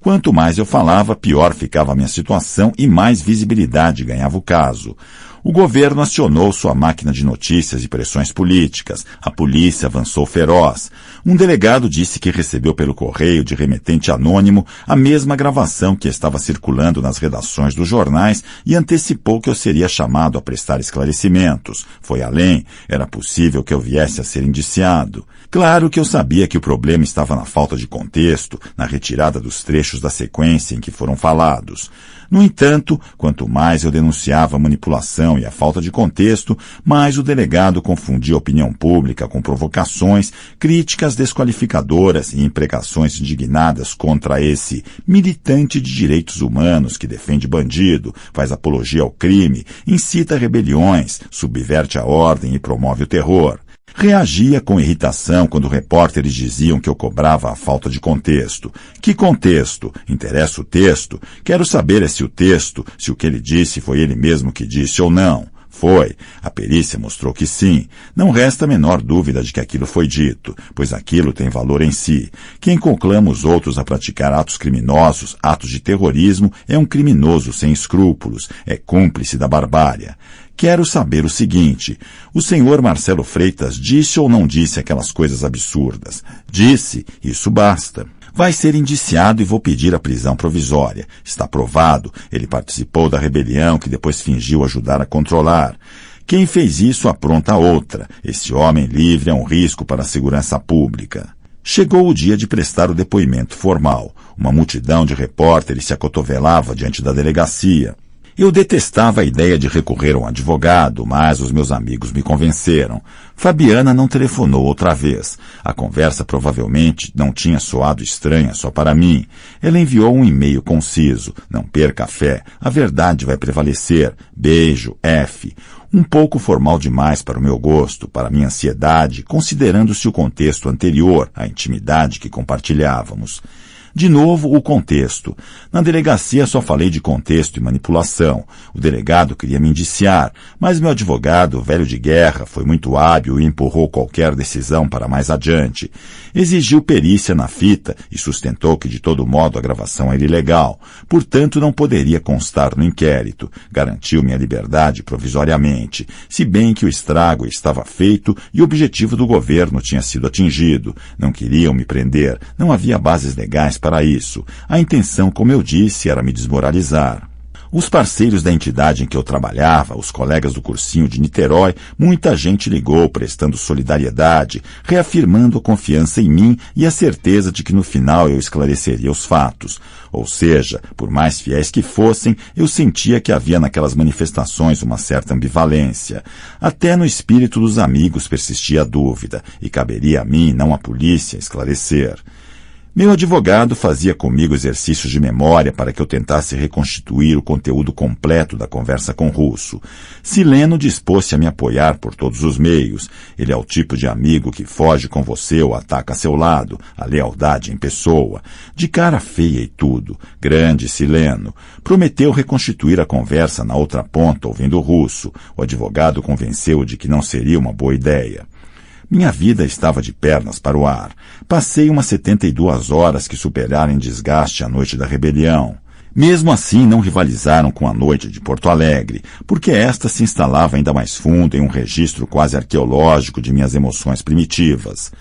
Quanto mais eu falava, pior ficava a minha situação e mais visibilidade ganhava o caso. O governo acionou sua máquina de notícias e pressões políticas. A polícia avançou feroz. Um delegado disse que recebeu pelo correio de remetente anônimo a mesma gravação que estava circulando nas redações dos jornais e antecipou que eu seria chamado a prestar esclarecimentos. Foi além. Era possível que eu viesse a ser indiciado. Claro que eu sabia que o problema estava na falta de contexto, na retirada dos trechos da sequência em que foram falados. No entanto, quanto mais eu denunciava a manipulação e a falta de contexto, mais o delegado confundia a opinião pública com provocações, críticas desqualificadoras e imprecações indignadas contra esse militante de direitos humanos que defende bandido, faz apologia ao crime, incita rebeliões, subverte a ordem e promove o terror. Reagia com irritação quando repórteres diziam que eu cobrava a falta de contexto. Que contexto? Interessa o texto? Quero saber se o que ele disse foi ele mesmo que disse ou não. Foi. A perícia mostrou que sim. Não resta a menor dúvida de que aquilo foi dito, pois aquilo tem valor em si. Quem conclama os outros a praticar atos criminosos, atos de terrorismo, é um criminoso sem escrúpulos, é cúmplice da barbárie. Quero saber o seguinte, o senhor Marcelo Freitas disse ou não disse aquelas coisas absurdas? Disse, isso basta. Vai ser indiciado e vou pedir a prisão provisória. Está provado, ele participou da rebelião que depois fingiu ajudar a controlar. Quem fez isso apronta outra. Esse homem livre é um risco para a segurança pública. Chegou o dia de prestar o depoimento formal. Uma multidão de repórteres se acotovelava diante da delegacia. Eu detestava a ideia de recorrer a um advogado, mas os meus amigos me convenceram. Fabiana não telefonou outra vez. A conversa provavelmente não tinha soado estranha só para mim. Ela enviou um e-mail conciso. Não perca a fé. A verdade vai prevalecer. Beijo, F. Um pouco formal demais para o meu gosto, para minha ansiedade, considerando-se o contexto anterior, a intimidade que compartilhávamos. De novo, o contexto. Na delegacia só falei de contexto e manipulação. O delegado queria me indiciar, mas meu advogado, velho de guerra, foi muito hábil e empurrou qualquer decisão para mais adiante. Exigiu perícia na fita e sustentou que de todo modo a gravação era ilegal, portanto não poderia constar no inquérito. Garantiu minha liberdade provisoriamente, se bem que o estrago estava feito e o objetivo do governo tinha sido atingido. Não queriam me prender, não havia bases legais para isso. A intenção, como eu disse, era me desmoralizar. Os parceiros da entidade em que eu trabalhava, os colegas do cursinho de Niterói, muita gente ligou prestando solidariedade, reafirmando a confiança em mim e a certeza de que no final eu esclareceria os fatos. Ou seja, por mais fiéis que fossem, eu sentia que havia naquelas manifestações uma certa ambivalência. Até no espírito dos amigos persistia a dúvida, e caberia a mim, não à polícia, esclarecer. Meu advogado fazia comigo exercícios de memória para que eu tentasse reconstituir o conteúdo completo da conversa com Russo. Sileno dispôs-se a me apoiar por todos os meios. Ele é o tipo de amigo que foge com você ou ataca a seu lado, a lealdade em pessoa. De cara feia e tudo. Grande Sileno. Prometeu reconstituir a conversa na outra ponta, ouvindo Russo. O advogado convenceu-o de que não seria uma boa ideia. Minha vida estava de pernas para o ar. Passei umas 72 horas que superaram em desgaste a noite da rebelião. Mesmo assim, não rivalizaram com a noite de Porto Alegre, porque esta se instalava ainda mais fundo em um registro quase arqueológico de minhas emoções primitivas.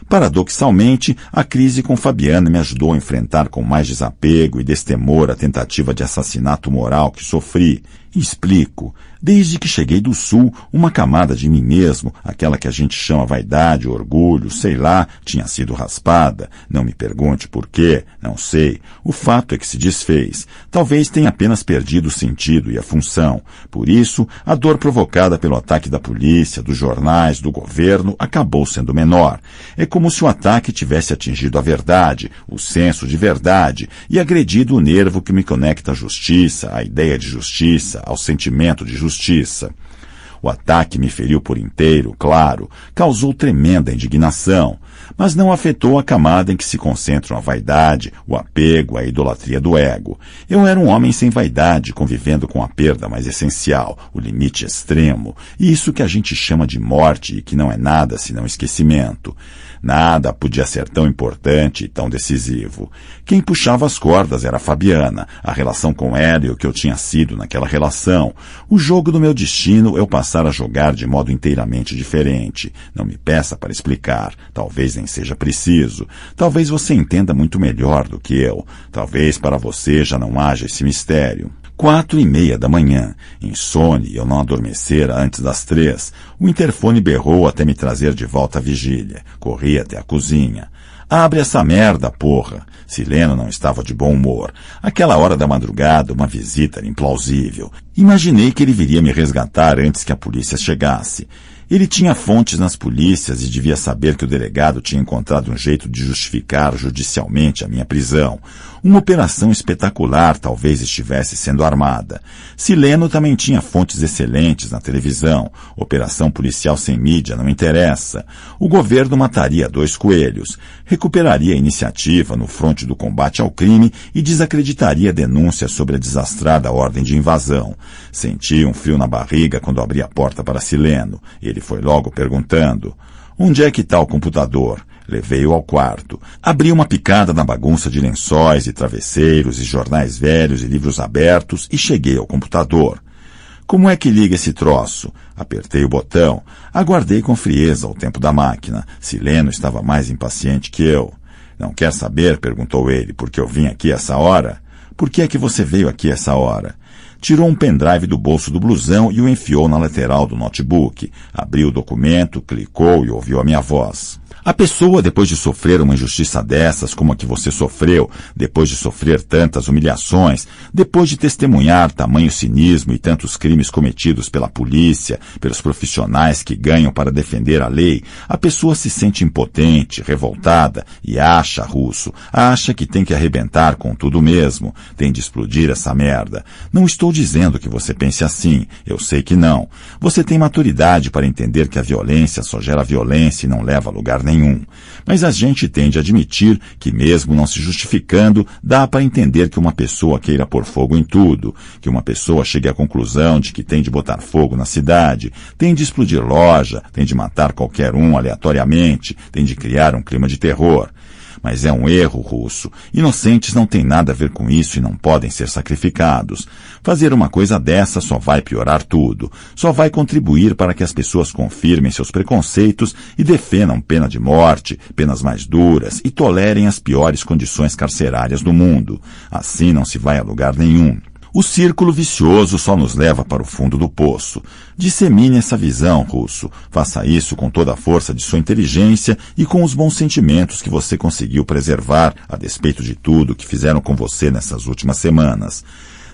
Paradoxalmente, a crise com Fabiana me ajudou a enfrentar com mais desapego e destemor a tentativa de assassinato moral que sofri. Explico. Desde que cheguei do Sul, uma camada de mim mesmo, aquela que a gente chama vaidade, orgulho, sei lá, tinha sido raspada. Não me pergunte por quê, não sei. O fato é que se desfez. Talvez tenha apenas perdido o sentido e a função. Por isso, a dor provocada pelo ataque da polícia, dos jornais, do governo, acabou sendo menor. É como se o ataque tivesse atingido a verdade, o senso de verdade, e agredido o nervo que me conecta à justiça, à ideia de justiça, ao sentimento de justiça. O ataque me feriu por inteiro, claro, causou tremenda indignação, mas não afetou a camada em que se concentram a vaidade, o apego, a idolatria do ego. Eu era um homem sem vaidade, convivendo com a perda mais essencial, o limite extremo, e isso que a gente chama de morte e que não é nada senão esquecimento. Nada podia ser tão importante e tão decisivo. Quem puxava as cordas era a Fabiana, a relação com ela e o que eu tinha sido naquela relação. O jogo do meu destino eu passara a jogar de modo inteiramente diferente. Não me peça para explicar. Talvez nem seja preciso. Talvez você entenda muito melhor do que eu. Talvez para você já não haja esse mistério. 4:30 da manhã. Insone, eu não adormecera antes das 3. O interfone berrou até me trazer de volta à vigília. Corri até a cozinha. Abre essa merda, porra. Sileno não estava de bom humor. Aquela hora da madrugada, uma visita era implausível. Imaginei que ele viria me resgatar antes que a polícia chegasse. Ele tinha fontes nas polícias e devia saber que o delegado tinha encontrado um jeito de justificar judicialmente a minha prisão. Uma operação espetacular talvez estivesse sendo armada. Sileno também tinha fontes excelentes na televisão. Operação policial sem mídia não interessa. O governo mataria 2 coelhos. Recuperaria a iniciativa no fronte do combate ao crime e desacreditaria denúncias sobre a desastrada ordem de invasão. Senti um frio na barriga quando abri a porta para Sileno. Ele foi logo perguntando: onde é que está o computador? Levei-o ao quarto. Abri uma picada na bagunça de lençóis e travesseiros e jornais velhos e livros abertos e cheguei ao computador. Como é que liga esse troço? Apertei o botão. Aguardei com frieza o tempo da máquina. Sileno estava mais impaciente que eu. Não quer saber? Perguntou ele. Por que eu vim aqui essa hora? Por que é que você veio aqui essa hora? Tirou um pendrive do bolso do blusão e o enfiou na lateral do notebook. Abriu o documento, clicou e ouviu a minha voz. A pessoa, depois de sofrer uma injustiça dessas como a que você sofreu, depois de sofrer tantas humilhações, depois de testemunhar tamanho cinismo e tantos crimes cometidos pela polícia, pelos profissionais que ganham para defender a lei, a pessoa se sente impotente, revoltada e acha que tem que arrebentar com tudo mesmo, tem de explodir essa merda. Não estou dizendo que você pense assim, eu sei que não. Você tem maturidade para entender que a violência só gera violência e não leva a lugar nenhum. Mas a gente tende a admitir que, mesmo não se justificando, dá para entender que uma pessoa queira pôr fogo em tudo, que uma pessoa chegue à conclusão de que tem de botar fogo na cidade, tem de explodir loja, tem de matar qualquer um aleatoriamente, tem de criar um clima de terror. Mas é um erro, Russo. Inocentes não têm nada a ver com isso e não podem ser sacrificados. Fazer uma coisa dessa só vai piorar tudo. Só vai contribuir para que as pessoas confirmem seus preconceitos e defendam pena de morte, penas mais duras e tolerem as piores condições carcerárias do mundo. Assim não se vai a lugar nenhum. O círculo vicioso só nos leva para o fundo do poço. Dissemine essa visão, Russo. Faça isso com toda a força de sua inteligência e com os bons sentimentos que você conseguiu preservar, a despeito de tudo que fizeram com você nessas últimas semanas.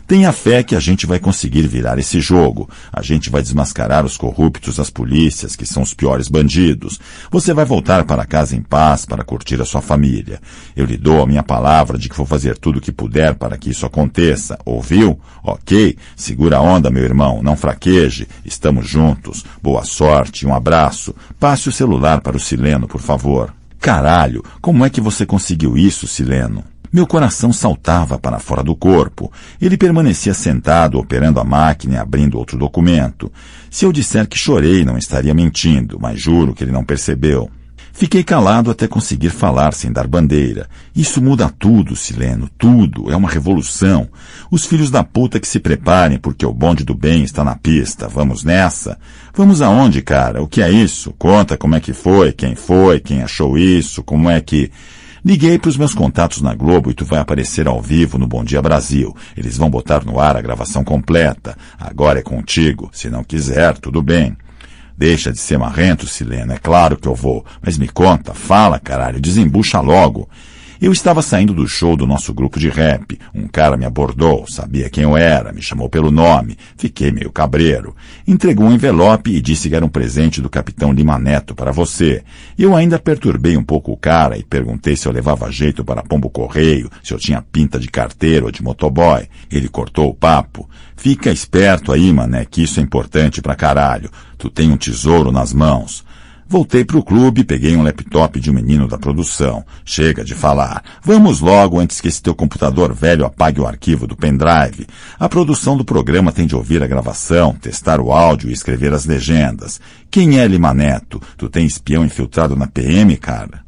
Tenha fé que a gente vai conseguir virar esse jogo. A gente vai desmascarar os corruptos das polícias, que são os piores bandidos. Você vai voltar para casa em paz para curtir a sua família. Eu lhe dou a minha palavra de que vou fazer tudo o que puder para que isso aconteça. Ouviu? Ok? Segura a onda, meu irmão. Não fraqueje. Estamos juntos. Boa sorte. Um abraço. Passe o celular para o Sileno, por favor. Caralho, como é que você conseguiu isso, Sileno? Meu coração saltava para fora do corpo. Ele permanecia sentado, operando a máquina e abrindo outro documento. Se eu disser que chorei, não estaria mentindo, mas juro que ele não percebeu. Fiquei calado até conseguir falar sem dar bandeira. Isso muda tudo, Sileno, tudo. É uma revolução. Os filhos da puta que se preparem, porque o bonde do bem está na pista. Vamos nessa? Vamos aonde, cara? O que é isso? Conta como é que foi, quem achou isso, como é que... Liguei para os meus contatos na Globo e tu vai aparecer ao vivo no Bom Dia Brasil. Eles vão botar no ar a gravação completa. Agora é contigo. Se não quiser, tudo bem. Deixa de ser marrento, Sileno. É claro que eu vou. Mas me conta, fala, caralho, desembucha logo. Eu estava saindo do show do nosso grupo de rap. Um cara me abordou, sabia quem eu era, me chamou pelo nome. Fiquei meio cabreiro. Entregou um envelope e disse que era um presente do Capitão Lima Neto para você. Eu ainda perturbei um pouco o cara e perguntei se eu levava jeito para pombo correio, se eu tinha pinta de carteiro ou de motoboy. Ele cortou o papo. Fica esperto aí, mané, que isso é importante pra caralho. Tu tem um tesouro nas mãos. Voltei pro clube e peguei um laptop de um menino da produção. Chega de falar. Vamos logo antes que esse teu computador velho apague o arquivo do pendrive. A produção do programa tem de ouvir a gravação, testar o áudio e escrever as legendas. Quem é Lima Neto? Tu tem espião infiltrado na PM, cara?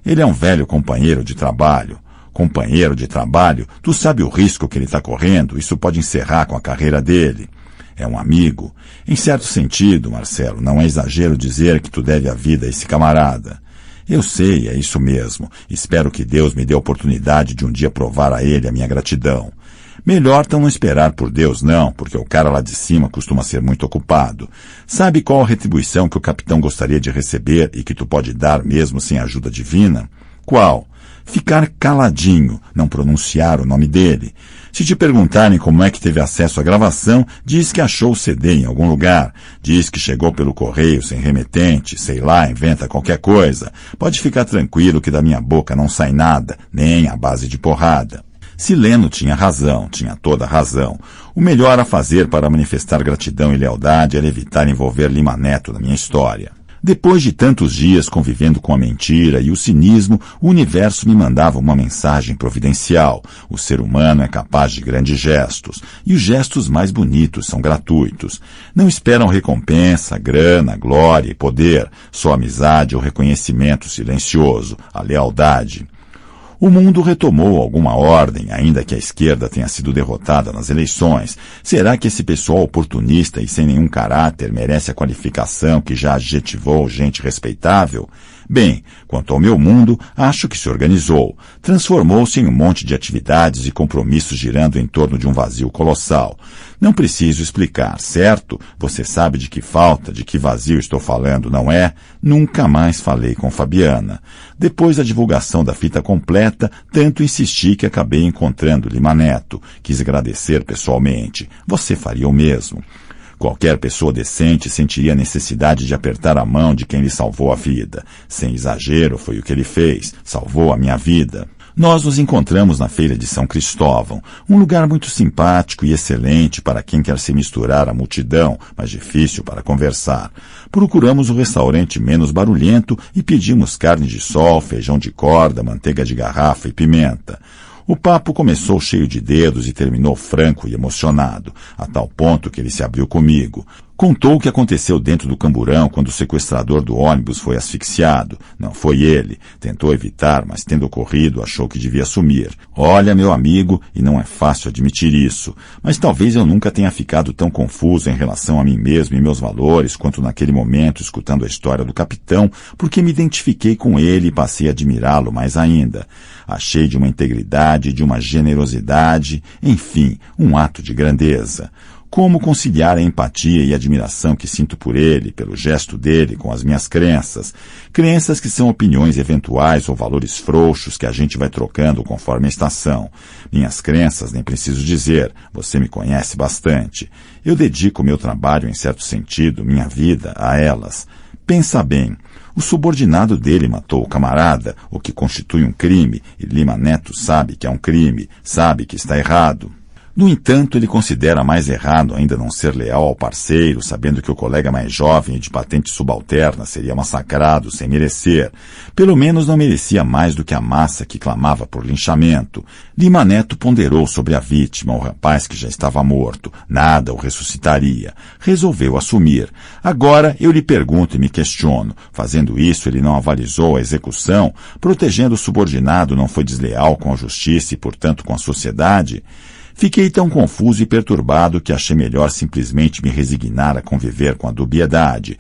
Ele é um velho companheiro de trabalho. Companheiro de trabalho? Tu sabe o risco que ele está correndo? Isso pode encerrar com a carreira dele. É um amigo. Em certo sentido, Marcelo, não é exagero dizer que tu deve a vida a esse camarada. Eu sei, é isso mesmo. Espero que Deus me dê a oportunidade de um dia provar a ele a minha gratidão. Melhor não esperar por Deus, não, porque o cara lá de cima costuma ser muito ocupado. Sabe qual a retribuição que o capitão gostaria de receber e que tu pode dar mesmo sem ajuda divina? Qual? Ficar caladinho, não pronunciar o nome dele. Se te perguntarem como é que teve acesso à gravação, diz que achou o CD em algum lugar. Diz que chegou pelo correio sem remetente, sei lá, inventa qualquer coisa. Pode ficar tranquilo que da minha boca não sai nada, nem à base de porrada. Sileno tinha razão, tinha toda a razão. O melhor a fazer para manifestar gratidão e lealdade era evitar envolver Lima Neto na minha história. Depois de tantos dias convivendo com a mentira e o cinismo, o universo me mandava uma mensagem providencial. O ser humano é capaz de grandes gestos, e os gestos mais bonitos são gratuitos. Não esperam recompensa, grana, glória e poder, só amizade ou reconhecimento silencioso, a lealdade. O mundo retomou alguma ordem, ainda que a esquerda tenha sido derrotada nas eleições. Será que esse pessoal oportunista e sem nenhum caráter merece a qualificação que já adjetivou gente respeitável? Bem, quanto ao meu mundo, acho que se organizou. Transformou-se em um monte de atividades e compromissos girando em torno de um vazio colossal. Não preciso explicar, certo? Você sabe de que falta, de que vazio estou falando, não é? Nunca mais falei com Fabiana. Depois da divulgação da fita completa, tanto insisti que acabei encontrando Lima Neto. Quis agradecer pessoalmente. Você faria o mesmo. Qualquer pessoa decente sentiria a necessidade de apertar a mão de quem lhe salvou a vida. Sem exagero, foi o que ele fez. Salvou a minha vida. Nós nos encontramos na Feira de São Cristóvão, um lugar muito simpático e excelente para quem quer se misturar à multidão, mas difícil para conversar. Procuramos um restaurante menos barulhento e pedimos carne de sol, feijão de corda, manteiga de garrafa e pimenta. O papo começou cheio de dedos e terminou franco e emocionado, a tal ponto que ele se abriu comigo. Contou o que aconteceu dentro do camburão quando o sequestrador do ônibus foi asfixiado. Não foi ele. Tentou evitar, mas tendo ocorrido, achou que devia sumir. Olha, meu amigo, e não é fácil admitir isso, mas talvez eu nunca tenha ficado tão confuso em relação a mim mesmo e meus valores quanto naquele momento escutando a história do capitão, porque me identifiquei com ele e passei a admirá-lo mais ainda. Achei de uma integridade, de uma generosidade, enfim, um ato de grandeza. Como conciliar a empatia e a admiração que sinto por ele, pelo gesto dele, com as minhas crenças? Crenças que são opiniões eventuais ou valores frouxos que a gente vai trocando conforme a estação. Minhas crenças, nem preciso dizer, você me conhece bastante. Eu dedico meu trabalho, em certo sentido, minha vida, a elas. Pensa bem. O subordinado dele matou o camarada, o que constitui um crime, e Lima Neto sabe que é um crime, sabe que está errado. No entanto, ele considera mais errado ainda não ser leal ao parceiro, sabendo que o colega mais jovem e de patente subalterna seria massacrado sem merecer. Pelo menos não merecia mais do que a massa que clamava por linchamento. Lima Neto ponderou sobre a vítima, o rapaz que já estava morto. Nada o ressuscitaria. Resolveu assumir. Agora eu lhe pergunto e me questiono. Fazendo isso, ele não avalizou a execução? Protegendo o subordinado, não foi desleal com a justiça e, portanto, com a sociedade? Fiquei tão confuso e perturbado que achei melhor simplesmente me resignar a conviver com a dubiedade.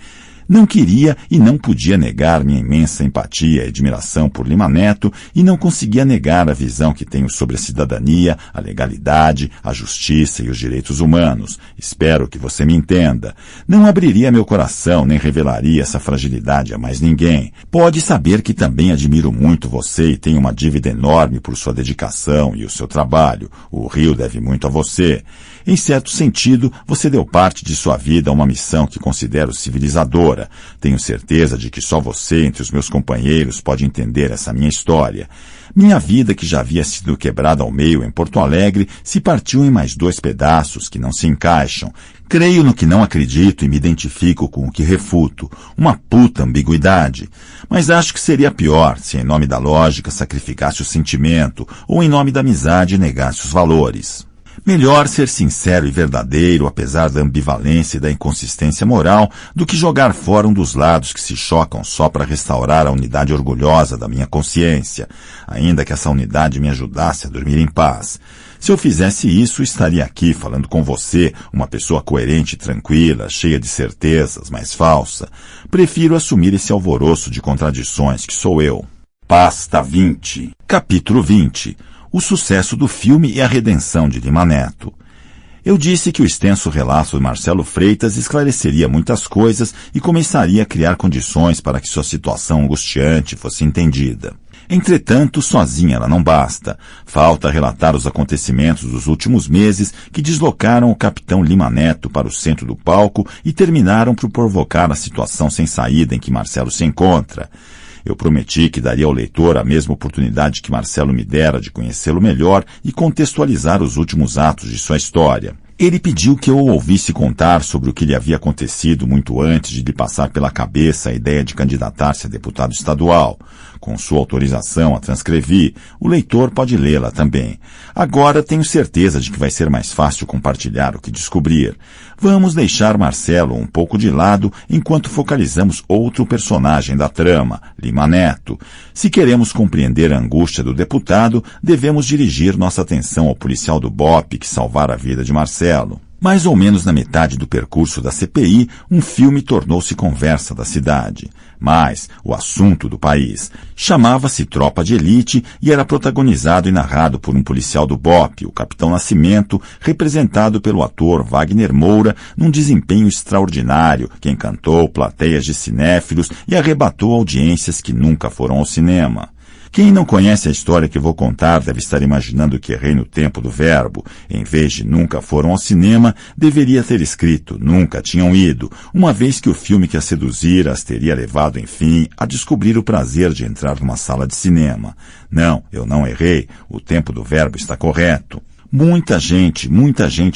Não queria e não podia negar minha imensa empatia e admiração por Lima Neto e não conseguia negar a visão que tenho sobre a cidadania, a legalidade, a justiça e os direitos humanos. Espero que você me entenda. Não abriria meu coração nem revelaria essa fragilidade a mais ninguém. Pode saber que também admiro muito você e tenho uma dívida enorme por sua dedicação e o seu trabalho. O Rio deve muito a você. Em certo sentido, você deu parte de sua vida a uma missão que considero civilizadora. Tenho certeza de que só você, entre os meus companheiros, pode entender essa minha história. Minha vida, que já havia sido quebrada ao meio em Porto Alegre, se partiu em mais 2 pedaços que não se encaixam. Creio no que não acredito e me identifico com o que refuto. Uma puta ambiguidade. Mas acho que seria pior se, em nome da lógica, sacrificasse o sentimento ou, em nome da amizade, negasse os valores. Melhor ser sincero e verdadeiro, apesar da ambivalência e da inconsistência moral, do que jogar fora um dos lados que se chocam só para restaurar a unidade orgulhosa da minha consciência, ainda que essa unidade me ajudasse a dormir em paz. Se eu fizesse isso, estaria aqui falando com você, uma pessoa coerente e tranquila, cheia de certezas, mas falsa. Prefiro assumir esse alvoroço de contradições que sou eu. Pasta 20. Capítulo 20. O sucesso do filme e a redenção de Lima Neto. Eu disse que o extenso relato de Marcelo Freitas esclareceria muitas coisas e começaria a criar condições para que sua situação angustiante fosse entendida. Entretanto, sozinha ela não basta. Falta relatar os acontecimentos dos últimos meses que deslocaram o capitão Lima Neto para o centro do palco e terminaram por provocar a situação sem saída em que Marcelo se encontra. Eu prometi que daria ao leitor a mesma oportunidade que Marcelo me dera de conhecê-lo melhor e contextualizar os últimos atos de sua história. Ele pediu que eu o ouvisse contar sobre o que lhe havia acontecido muito antes de lhe passar pela cabeça a ideia de candidatar-se a deputado estadual. Com sua autorização, a transcrevi. O leitor pode lê-la também. Agora tenho certeza de que vai ser mais fácil compartilhar o que descobrir. Vamos deixar Marcelo um pouco de lado enquanto focalizamos outro personagem da trama, Lima Neto. Se queremos compreender a angústia do deputado, devemos dirigir nossa atenção ao policial do BOPE que salvara a vida de Marcelo. Mais ou menos na metade do percurso da CPI, um filme tornou-se conversa da cidade. Mas o assunto do país chamava-se Tropa de Elite e era protagonizado e narrado por um policial do BOPE, o Capitão Nascimento, representado pelo ator Wagner Moura, num desempenho extraordinário que encantou plateias de cinéfilos e arrebatou audiências que nunca foram ao cinema. Quem não conhece a história que vou contar deve estar imaginando que errei no tempo do verbo. Em vez de nunca foram ao cinema, deveria ter escrito nunca tinham ido, uma vez que o filme que a seduzira as teria levado, enfim, a descobrir o prazer de entrar numa sala de cinema. Não, eu não errei. O tempo do verbo está correto. Muita gente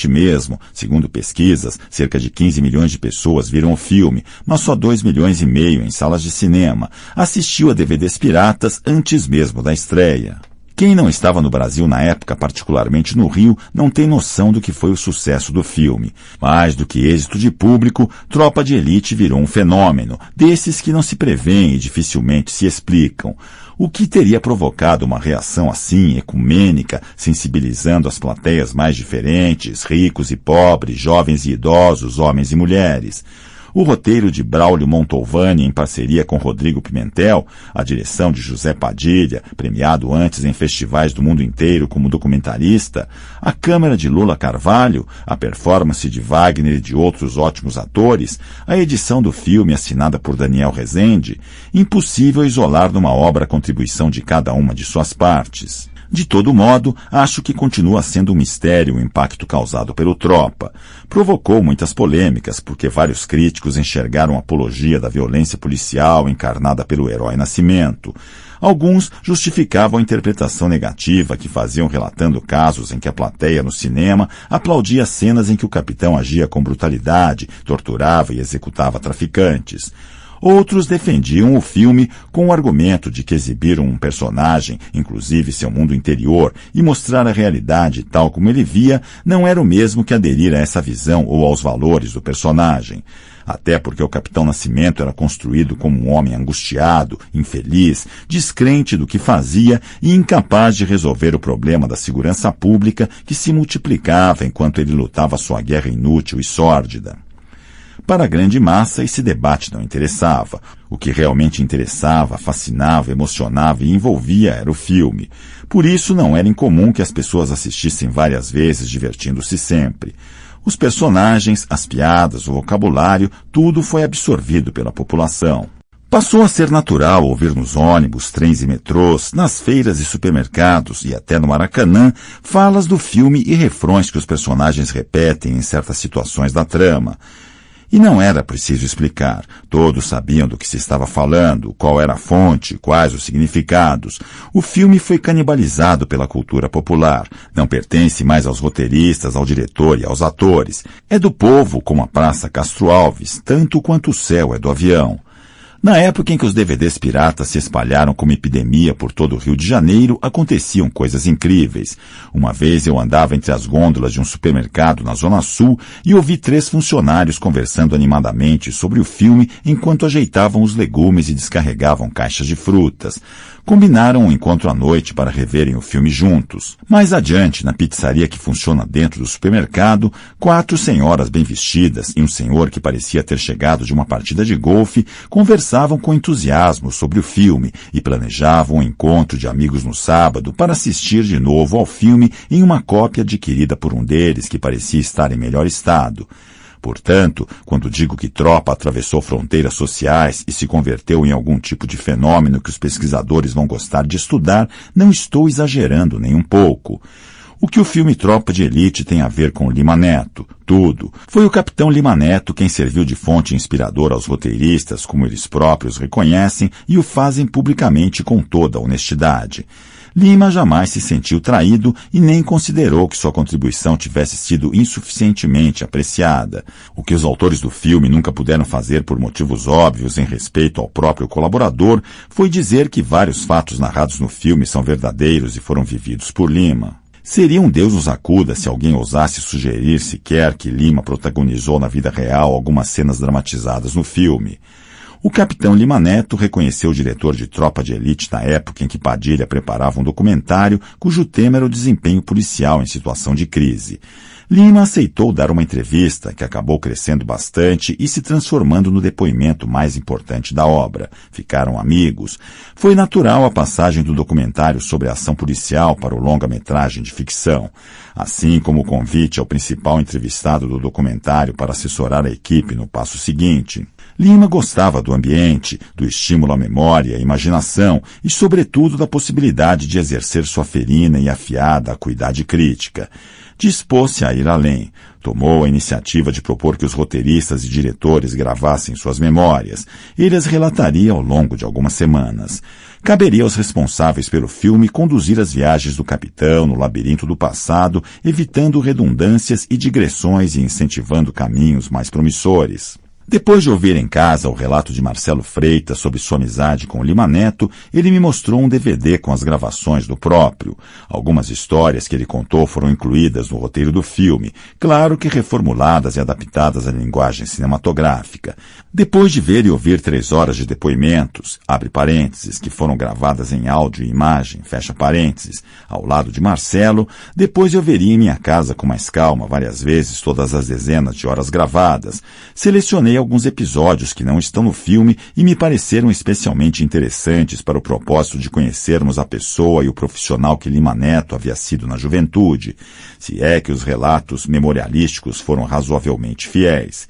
mesmo. Segundo pesquisas, cerca de 15 milhões de pessoas viram o filme, mas só 2,5 milhões em salas de cinema. Assistiu a DVDs piratas antes mesmo da estreia. Quem não estava no Brasil na época, particularmente no Rio, não tem noção do que foi o sucesso do filme. Mais do que êxito de público, Tropa de Elite virou um fenômeno, desses que não se prevêem e dificilmente se explicam. O que teria provocado uma reação assim, ecumênica, sensibilizando as plateias mais diferentes, ricos e pobres, jovens e idosos, homens e mulheres? O roteiro de Braulio Montalvani, em parceria com Rodrigo Pimentel, a direção de José Padilha, premiado antes em festivais do mundo inteiro como documentarista, a câmera de Lula Carvalho, a performance de Wagner e de outros ótimos atores, a edição do filme assinada por Daniel Rezende, impossível isolar numa obra a contribuição de cada uma de suas partes. De todo modo, acho que continua sendo um mistério o impacto causado pelo Tropa. Provocou muitas polêmicas, porque vários críticos enxergaram apologia da violência policial encarnada pelo herói Nascimento. Alguns justificavam a interpretação negativa que faziam relatando casos em que a plateia no cinema aplaudia cenas em que o capitão agia com brutalidade, torturava e executava traficantes. Outros defendiam o filme com o argumento de que exibir um personagem, inclusive seu mundo interior, e mostrar a realidade tal como ele via, não era o mesmo que aderir a essa visão ou aos valores do personagem. Até porque o Capitão Nascimento era construído como um homem angustiado, infeliz, descrente do que fazia e incapaz de resolver o problema da segurança pública que se multiplicava enquanto ele lutava sua guerra inútil e sórdida. Para a grande massa, esse debate não interessava. O que realmente interessava, fascinava, emocionava e envolvia era o filme. Por isso, não era incomum que as pessoas assistissem várias vezes, divertindo-se sempre. Os personagens, as piadas, o vocabulário, tudo foi absorvido pela população. Passou a ser natural ouvir nos ônibus, trens e metrôs, nas feiras e supermercados e até no Maracanã, falas do filme e refrões que os personagens repetem em certas situações da trama. E não era preciso explicar. Todos sabiam do que se estava falando, qual era a fonte, quais os significados. O filme foi canibalizado pela cultura popular. Não pertence mais aos roteiristas, ao diretor e aos atores. É do povo, como a Praça Castro Alves, tanto quanto o céu é do avião. Na época em que os DVDs piratas se espalharam como epidemia por todo o Rio de Janeiro, aconteciam coisas incríveis. Uma vez eu andava entre as gôndolas de um supermercado na Zona Sul e ouvi 3 funcionários conversando animadamente sobre o filme enquanto ajeitavam os legumes e descarregavam caixas de frutas. Combinaram um encontro à noite para reverem o filme juntos. Mais adiante, na pizzaria que funciona dentro do supermercado, 4 senhoras bem vestidas e um senhor que parecia ter chegado de uma partida de golfe conversavam com entusiasmo sobre o filme e planejavam um encontro de amigos no sábado para assistir de novo ao filme em uma cópia adquirida por um deles que parecia estar em melhor estado. Portanto, quando digo que Tropa atravessou fronteiras sociais e se converteu em algum tipo de fenômeno que os pesquisadores vão gostar de estudar, não estou exagerando nem um pouco. O que o filme Tropa de Elite tem a ver com Lima Neto? Tudo. Foi o capitão Lima Neto quem serviu de fonte inspiradora aos roteiristas, como eles próprios reconhecem e o fazem publicamente com toda a honestidade. Lima jamais se sentiu traído e nem considerou que sua contribuição tivesse sido insuficientemente apreciada. O que os autores do filme nunca puderam fazer por motivos óbvios em respeito ao próprio colaborador foi dizer que vários fatos narrados no filme são verdadeiros e foram vividos por Lima. Seria um Deus nos acuda se alguém ousasse sugerir sequer que Lima protagonizou na vida real algumas cenas dramatizadas no filme. O capitão Lima Neto reconheceu o diretor de Tropa de Elite na época em que Padilha preparava um documentário cujo tema era o desempenho policial em situação de crise. Lima aceitou dar uma entrevista que acabou crescendo bastante e se transformando no depoimento mais importante da obra. Ficaram amigos. Foi natural a passagem do documentário sobre a ação policial para o longa-metragem de ficção, assim como o convite ao principal entrevistado do documentário para assessorar a equipe no passo seguinte. Lima gostava do ambiente, do estímulo à memória e à imaginação e, sobretudo, da possibilidade de exercer sua ferina e afiada acuidade crítica. Dispôs-se a ir além. Tomou a iniciativa de propor que os roteiristas e diretores gravassem suas memórias. Ele as relataria ao longo de algumas semanas. Caberia aos responsáveis pelo filme conduzir as viagens do capitão no labirinto do passado, evitando redundâncias e digressões e incentivando caminhos mais promissores. Depois de ouvir em casa o relato de Marcelo Freitas sobre sua amizade com Lima Neto, ele me mostrou um DVD com as gravações do próprio. Algumas histórias que ele contou foram incluídas no roteiro do filme, claro que reformuladas e adaptadas à linguagem cinematográfica. Depois de ver e ouvir 3 horas de depoimentos, abre parênteses, que foram gravadas em áudio e imagem, fecha parênteses, ao lado de Marcelo, depois eu veria em minha casa com mais calma várias vezes todas as dezenas de horas gravadas. Selecionei alguns episódios que não estão no filme e me pareceram especialmente interessantes para o propósito de conhecermos a pessoa e o profissional que Lima Neto havia sido na juventude, se é que os relatos memorialísticos foram razoavelmente fiéis.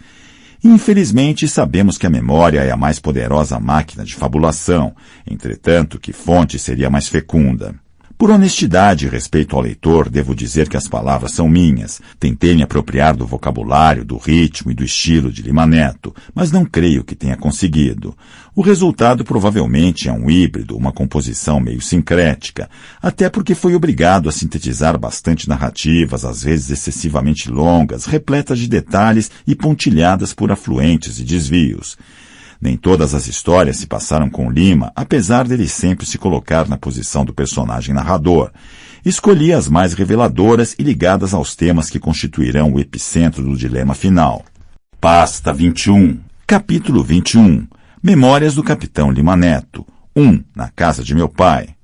Infelizmente, sabemos que a memória é a mais poderosa máquina de fabulação, entretanto, que fonte seria mais fecunda. Por honestidade e respeito ao leitor, devo dizer que as palavras são minhas. Tentei me apropriar do vocabulário, do ritmo e do estilo de Lima Neto, mas não creio que tenha conseguido. O resultado provavelmente é um híbrido, uma composição meio sincrética, até porque foi obrigado a sintetizar bastante narrativas, às vezes excessivamente longas, repletas de detalhes e pontilhadas por afluentes e desvios. Nem todas as histórias se passaram com Lima, apesar dele sempre se colocar na posição do personagem narrador. Escolhi as mais reveladoras e ligadas aos temas que constituirão o epicentro do dilema final. Pasta 21. Capítulo 21. Memórias do Capitão Lima Neto. 1. Na casa de meu pai.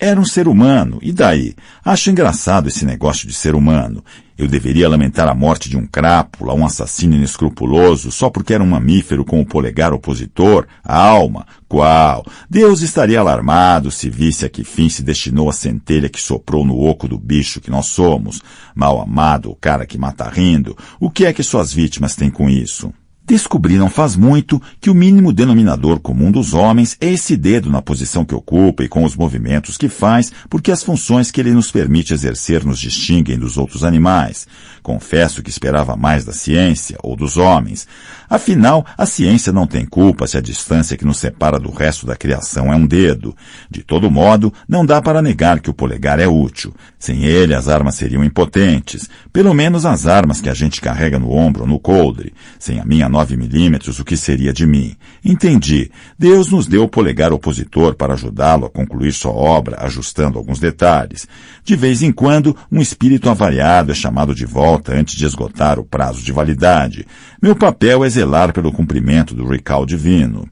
Era um ser humano, e daí? Acho engraçado esse negócio de ser humano. Eu deveria lamentar a morte de um crápula, um assassino inescrupuloso, só porque era um mamífero com o polegar opositor? A alma? Qual? Deus estaria alarmado se visse a que fim se destinou a centelha que soprou no oco do bicho que nós somos. Mal amado, o cara que mata rindo. O que é que suas vítimas têm com isso? Descobri não faz muito que o mínimo denominador comum dos homens é esse dedo na posição que ocupa e com os movimentos que faz, porque as funções que ele nos permite exercer nos distinguem dos outros animais. Confesso que esperava mais da ciência ou dos homens. Afinal, a ciência não tem culpa se a distância que nos separa do resto da criação é um dedo. De todo modo, não dá para negar que o polegar é útil. Sem ele, as armas seriam impotentes. Pelo menos as armas que a gente carrega no ombro ou no coldre. Sem a minha 9mm, o que seria de mim? Entendi. Deus nos deu o polegar opositor para ajudá-lo a concluir sua obra, ajustando alguns detalhes. De vez em quando, um espírito avariado é chamado de volta antes de esgotar o prazo de validade. Meu papel é zelar pelo cumprimento do recall divino.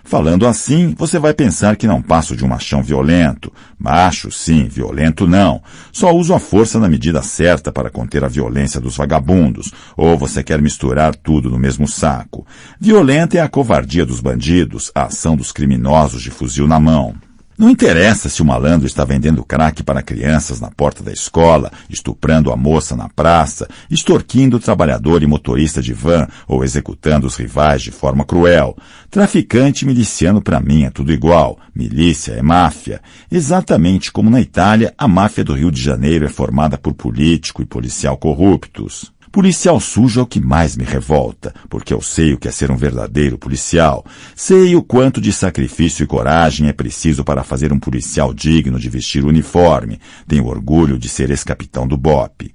Falando assim, você vai pensar que não passo de um machão violento. Macho, sim, violento não. Só uso a força na medida certa para conter a violência dos vagabundos. Ou você quer misturar tudo no mesmo saco. Violenta é a covardia dos bandidos, a ação dos criminosos de fuzil na mão. Não interessa se o malandro está vendendo crack para crianças na porta da escola, estuprando a moça na praça, extorquindo o trabalhador e motorista de van ou executando os rivais de forma cruel. Traficante e miliciano para mim é tudo igual. Milícia é máfia. Exatamente como na Itália, a máfia do Rio de Janeiro é formada por político e policial corruptos. Policial sujo é o que mais me revolta, porque eu sei o que é ser um verdadeiro policial. Sei o quanto de sacrifício e coragem é preciso para fazer um policial digno de vestir o uniforme. Tenho orgulho de ser ex-capitão do BOPE.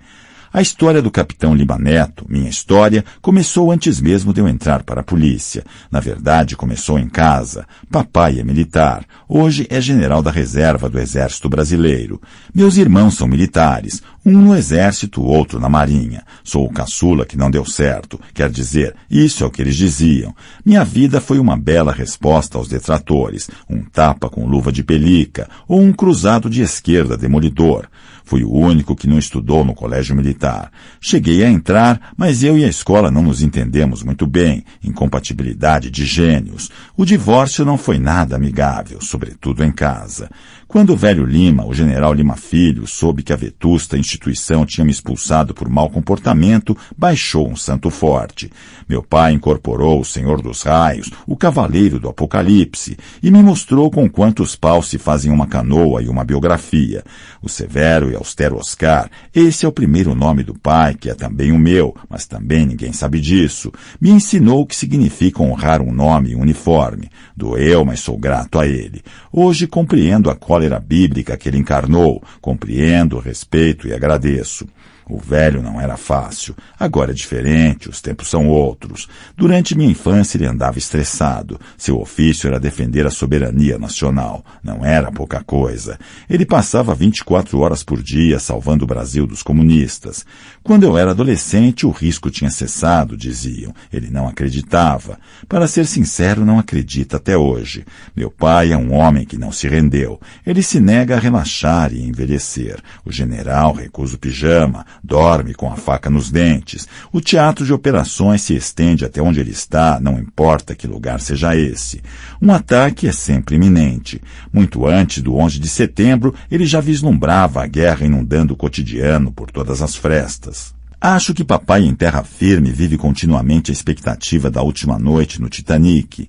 A história do capitão Lima Neto, minha história, começou antes mesmo de eu entrar para a polícia. Na verdade, começou em casa. Papai é militar. Hoje é general da reserva do Exército Brasileiro. Meus irmãos são militares. Um no Exército, outro na Marinha. Sou o caçula que não deu certo. Quer dizer, isso é o que eles diziam. Minha vida foi uma bela resposta aos detratores. Um tapa com luva de pelica ou um cruzado de esquerda demolidor. Fui o único que não estudou no colégio militar. Cheguei a entrar, mas eu e a escola não nos entendemos muito bem. Incompatibilidade de gênios. O divórcio não foi nada amigável, sobretudo em casa. Quando o velho Lima, o general Lima Filho, soube que a vetusta instituição tinha me expulsado por mau comportamento, baixou um santo forte. Meu pai incorporou o Senhor dos Raios, o Cavaleiro do Apocalipse, e me mostrou com quantos paus se fazem uma canoa e uma biografia. O severo e austero Oscar, esse é o primeiro nome do pai, que é também o meu, mas também ninguém sabe disso. Me ensinou o que significa honrar um nome e um uniforme. Doeu, mas sou grato a ele. Hoje compreendo a cólera bíblica que ele encarnou, compreendo, respeito e agradeço. O velho não era fácil. Agora é diferente, os tempos são outros. Durante minha infância ele andava estressado. Seu ofício era defender a soberania nacional. Não era pouca coisa. Ele passava 24 horas por dia salvando o Brasil dos comunistas. Quando eu era adolescente, o risco tinha cessado, diziam. Ele não acreditava. Para ser sincero, não acredita até hoje. Meu pai é um homem que não se rendeu. Ele se nega a relaxar e envelhecer. O general recusa o pijama, dorme com a faca nos dentes. O teatro de operações se estende até onde ele está, não importa que lugar seja esse. Um ataque é sempre iminente. Muito antes do 11 de setembro, ele já vislumbrava a guerra inundando o cotidiano por todas as frestas. Acho que papai em terra firme vive continuamente a expectativa da última noite no Titanic.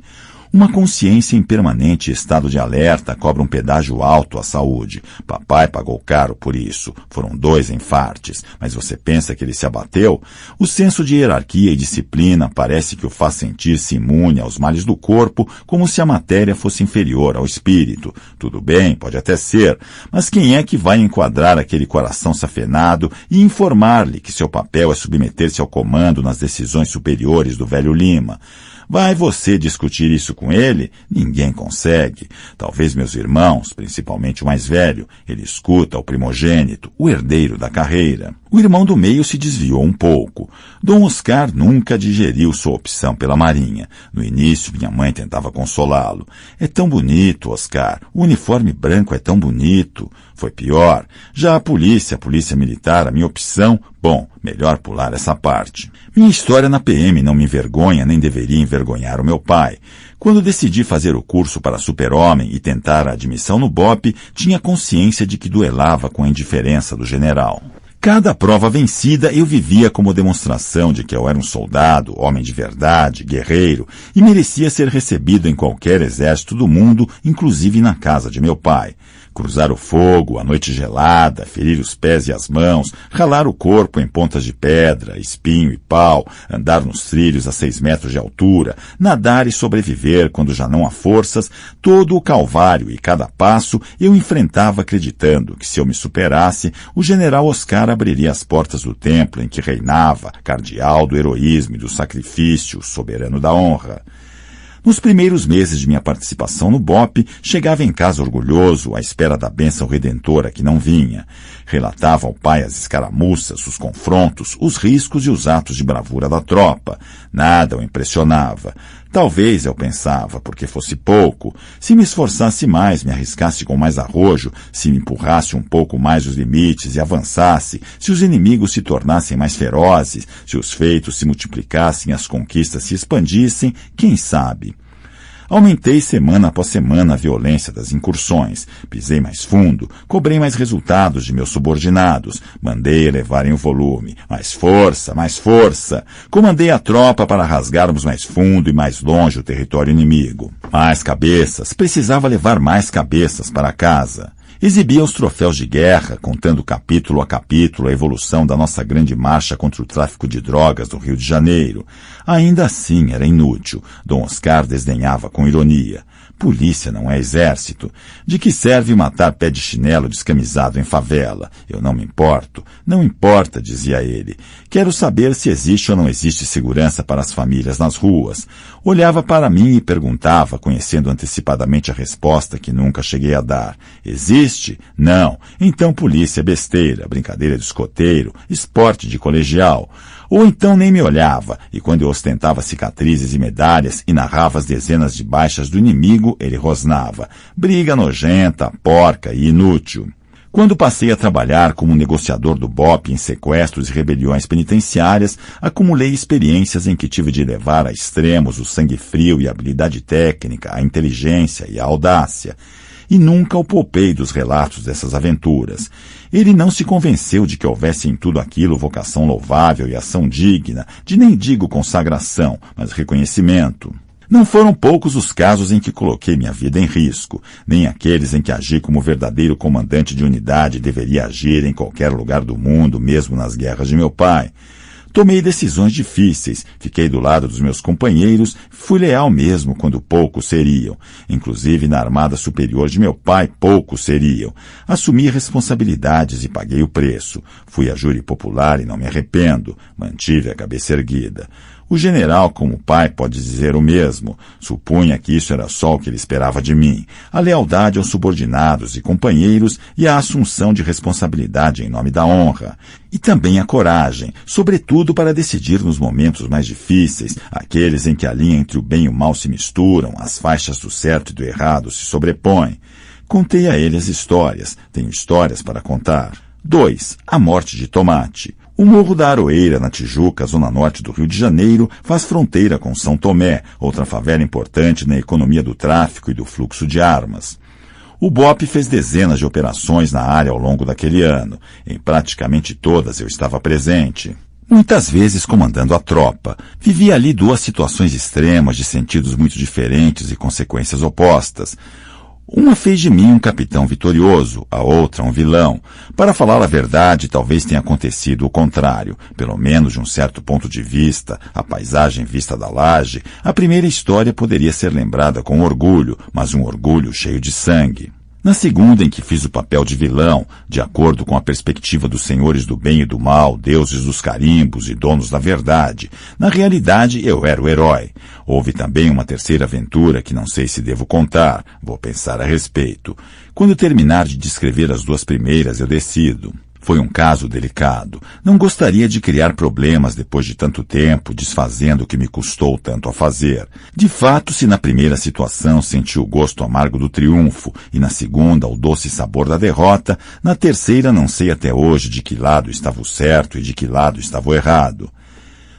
Uma consciência em permanente estado de alerta cobra um pedágio alto à saúde. Papai pagou caro por isso. Foram 2 infartes. Mas você pensa que ele se abateu? O senso de hierarquia e disciplina parece que o faz sentir-se imune aos males do corpo, como se a matéria fosse inferior ao espírito. Tudo bem, pode até ser. Mas quem é que vai enquadrar aquele coração safenado e informar-lhe que seu papel é submeter-se ao comando nas decisões superiores do velho Lima? Vai você discutir isso com ele? Ninguém consegue. Talvez meus irmãos, principalmente o mais velho, ele escuta o primogênito, o herdeiro da carreira. O irmão do meio se desviou um pouco. Dom Oscar nunca digeriu sua opção pela Marinha. No início, minha mãe tentava consolá-lo. É tão bonito, Oscar. O uniforme branco é tão bonito. Foi pior. Já a polícia militar, a minha opção, bom, melhor pular essa parte. Minha história na PM não me envergonha, nem deveria envergonhar o meu pai. Quando decidi fazer o curso para super-homem e tentar a admissão no BOPE, tinha consciência de que duelava com a indiferença do general. Cada prova vencida eu vivia como demonstração de que eu era um soldado, homem de verdade, guerreiro, e merecia ser recebido em qualquer exército do mundo, inclusive na casa de meu pai. Cruzar o fogo, a noite gelada, ferir os pés e as mãos, ralar o corpo em pontas de pedra, espinho e pau, andar nos trilhos a 6 metros de altura, nadar e sobreviver quando já não há forças, todo o calvário e cada passo eu enfrentava acreditando que se eu me superasse, o general Oscar abriria as portas do templo em que reinava, cardeal do heroísmo e do sacrifício, soberano da honra. Nos primeiros meses de minha participação no BOPE, chegava em casa orgulhoso, à espera da bênção redentora que não vinha. Relatava ao pai as escaramuças, os confrontos, os riscos e os atos de bravura da tropa. Nada o impressionava. Talvez, eu pensava, porque fosse pouco, se me esforçasse mais, me arriscasse com mais arrojo, se me empurrasse um pouco mais os limites e avançasse, se os inimigos se tornassem mais ferozes, se os feitos se multiplicassem e as conquistas se expandissem, quem sabe? Aumentei semana após semana a violência das incursões. Pisei mais fundo, cobrei mais resultados de meus subordinados, mandei elevarem o volume. Mais força, mais força. Comandei a tropa para rasgarmos mais fundo e mais longe o território inimigo. Mais cabeças, precisava levar mais cabeças para casa. Exibia os troféus de guerra, contando capítulo a capítulo a evolução da nossa grande marcha contra o tráfico de drogas no Rio de Janeiro. Ainda assim era inútil. Dom Oscar desdenhava com ironia. Polícia não é exército. De que serve matar pé de chinelo descamisado em favela? Eu não me importo. Não importa, dizia ele. Quero saber se existe ou não existe segurança para as famílias nas ruas. Olhava para mim e perguntava, conhecendo antecipadamente a resposta que nunca cheguei a dar. Existe? Não. Então polícia é besteira, brincadeira de escoteiro, esporte de colegial. Ou então nem me olhava, e quando eu ostentava cicatrizes e medalhas e narrava as dezenas de baixas do inimigo, ele rosnava. Briga nojenta, porca e inútil. Quando passei a trabalhar como negociador do BOP em sequestros e rebeliões penitenciárias, acumulei experiências em que tive de levar a extremos o sangue frio e a habilidade técnica, a inteligência e a audácia. E nunca o poupei dos relatos dessas aventuras. Ele não se convenceu de que houvesse em tudo aquilo vocação louvável e ação digna, de nem digo consagração, mas reconhecimento. Não foram poucos os casos em que coloquei minha vida em risco, nem aqueles em que agi como verdadeiro comandante de unidade deveria agir em qualquer lugar do mundo, mesmo nas guerras de meu pai. Tomei decisões difíceis, fiquei do lado dos meus companheiros, fui leal mesmo quando poucos seriam. Inclusive na Armada Superior de meu pai, poucos seriam. Assumi responsabilidades e paguei o preço. Fui a júri popular e não me arrependo. Mantive a cabeça erguida. O general, como pai, pode dizer o mesmo. Supunha que isso era só o que ele esperava de mim. A lealdade aos subordinados e companheiros e a assunção de responsabilidade em nome da honra. E também a coragem, sobretudo para decidir nos momentos mais difíceis, aqueles em que a linha entre o bem e o mal se misturam, as faixas do certo e do errado se sobrepõem. Contei a ele as histórias. Tenho histórias para contar. 2. A morte de Tomate. O Morro da Aroeira, na Tijuca, zona norte do Rio de Janeiro, faz fronteira com São Tomé, outra favela importante na economia do tráfico e do fluxo de armas. O BOP fez dezenas de operações na área ao longo daquele ano. Em praticamente todas eu estava presente. Muitas vezes comandando a tropa. Vivi ali duas situações extremas de sentidos muito diferentes e consequências opostas. Uma fez de mim um capitão vitorioso, a outra um vilão. Para falar a verdade, talvez tenha acontecido o contrário. Pelo menos de um certo ponto de vista, a paisagem vista da laje, a primeira história poderia ser lembrada com orgulho, mas um orgulho cheio de sangue. Na segunda, em que fiz o papel de vilão, de acordo com a perspectiva dos senhores do bem e do mal, deuses dos carimbos e donos da verdade, na realidade eu era o herói. Houve também uma terceira aventura que não sei se devo contar, vou pensar a respeito. Quando terminar de descrever as duas primeiras, eu decido. Foi um caso delicado. Não gostaria de criar problemas depois de tanto tempo, desfazendo o que me custou tanto a fazer. De fato, se na primeira situação senti o gosto amargo do triunfo e na segunda o doce sabor da derrota, na terceira não sei até hoje de que lado estava o certo e de que lado estava o errado.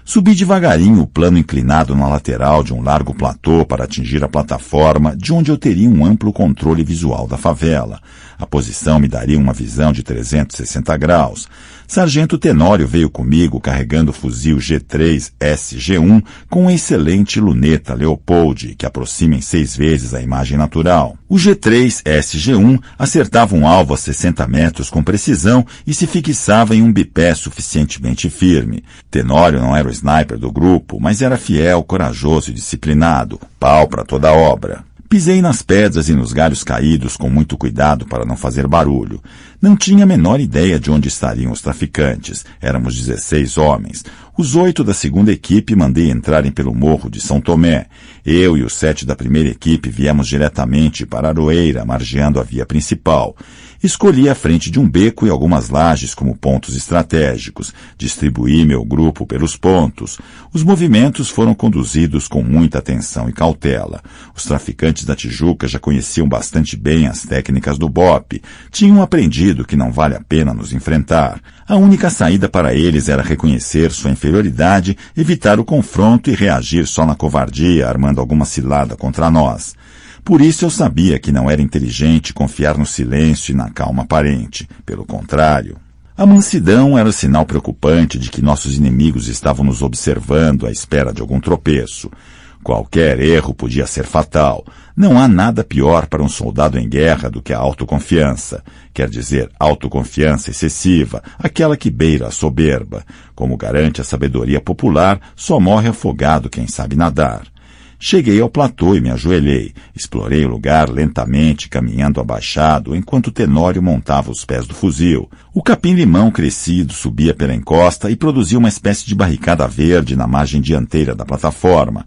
Subi devagarinho o plano inclinado na lateral de um largo platô para atingir a plataforma, de onde eu teria um amplo controle visual da favela. A posição me daria uma visão de 360 graus. Sargento Tenório veio comigo carregando o fuzil G3 SG1 com uma excelente luneta Leopold, que aproxima em 6 vezes a imagem natural. O G3 SG1 acertava um alvo a 60 metros com precisão e se fixava em um bipé suficientemente firme. Tenório não era o sniper do grupo, mas era fiel, corajoso e disciplinado. Pau para toda a obra. Pisei nas pedras e nos galhos caídos com muito cuidado para não fazer barulho. Não tinha a menor ideia de onde estariam os traficantes. Éramos 16 homens. Os 8 da segunda equipe mandei entrarem pelo morro de São Tomé. Eu e os 7 da primeira equipe viemos diretamente para Aroeira, margeando a via principal. Escolhi a frente de um beco e algumas lajes como pontos estratégicos. Distribuí meu grupo pelos pontos. Os movimentos foram conduzidos com muita atenção e cautela. Os traficantes da Tijuca já conheciam bastante bem as técnicas do BOP. Tinham aprendido que não vale a pena nos enfrentar. A única saída para eles era reconhecer sua inferioridade, evitar o confronto e reagir só na covardia, armando alguma cilada contra nós. Por isso eu sabia que não era inteligente confiar no silêncio e na calma aparente. Pelo contrário. A mansidão era sinal preocupante de que nossos inimigos estavam nos observando à espera de algum tropeço. Qualquer erro podia ser fatal. Não há nada pior para um soldado em guerra do que a autoconfiança. Quer dizer, autoconfiança excessiva, aquela que beira a soberba. Como garante a sabedoria popular, só morre afogado quem sabe nadar. Cheguei ao platô e me ajoelhei. Explorei o lugar lentamente, caminhando abaixado, enquanto Tenório montava os pés do fuzil. O capim-limão crescido subia pela encosta e produzia uma espécie de barricada verde na margem dianteira da plataforma.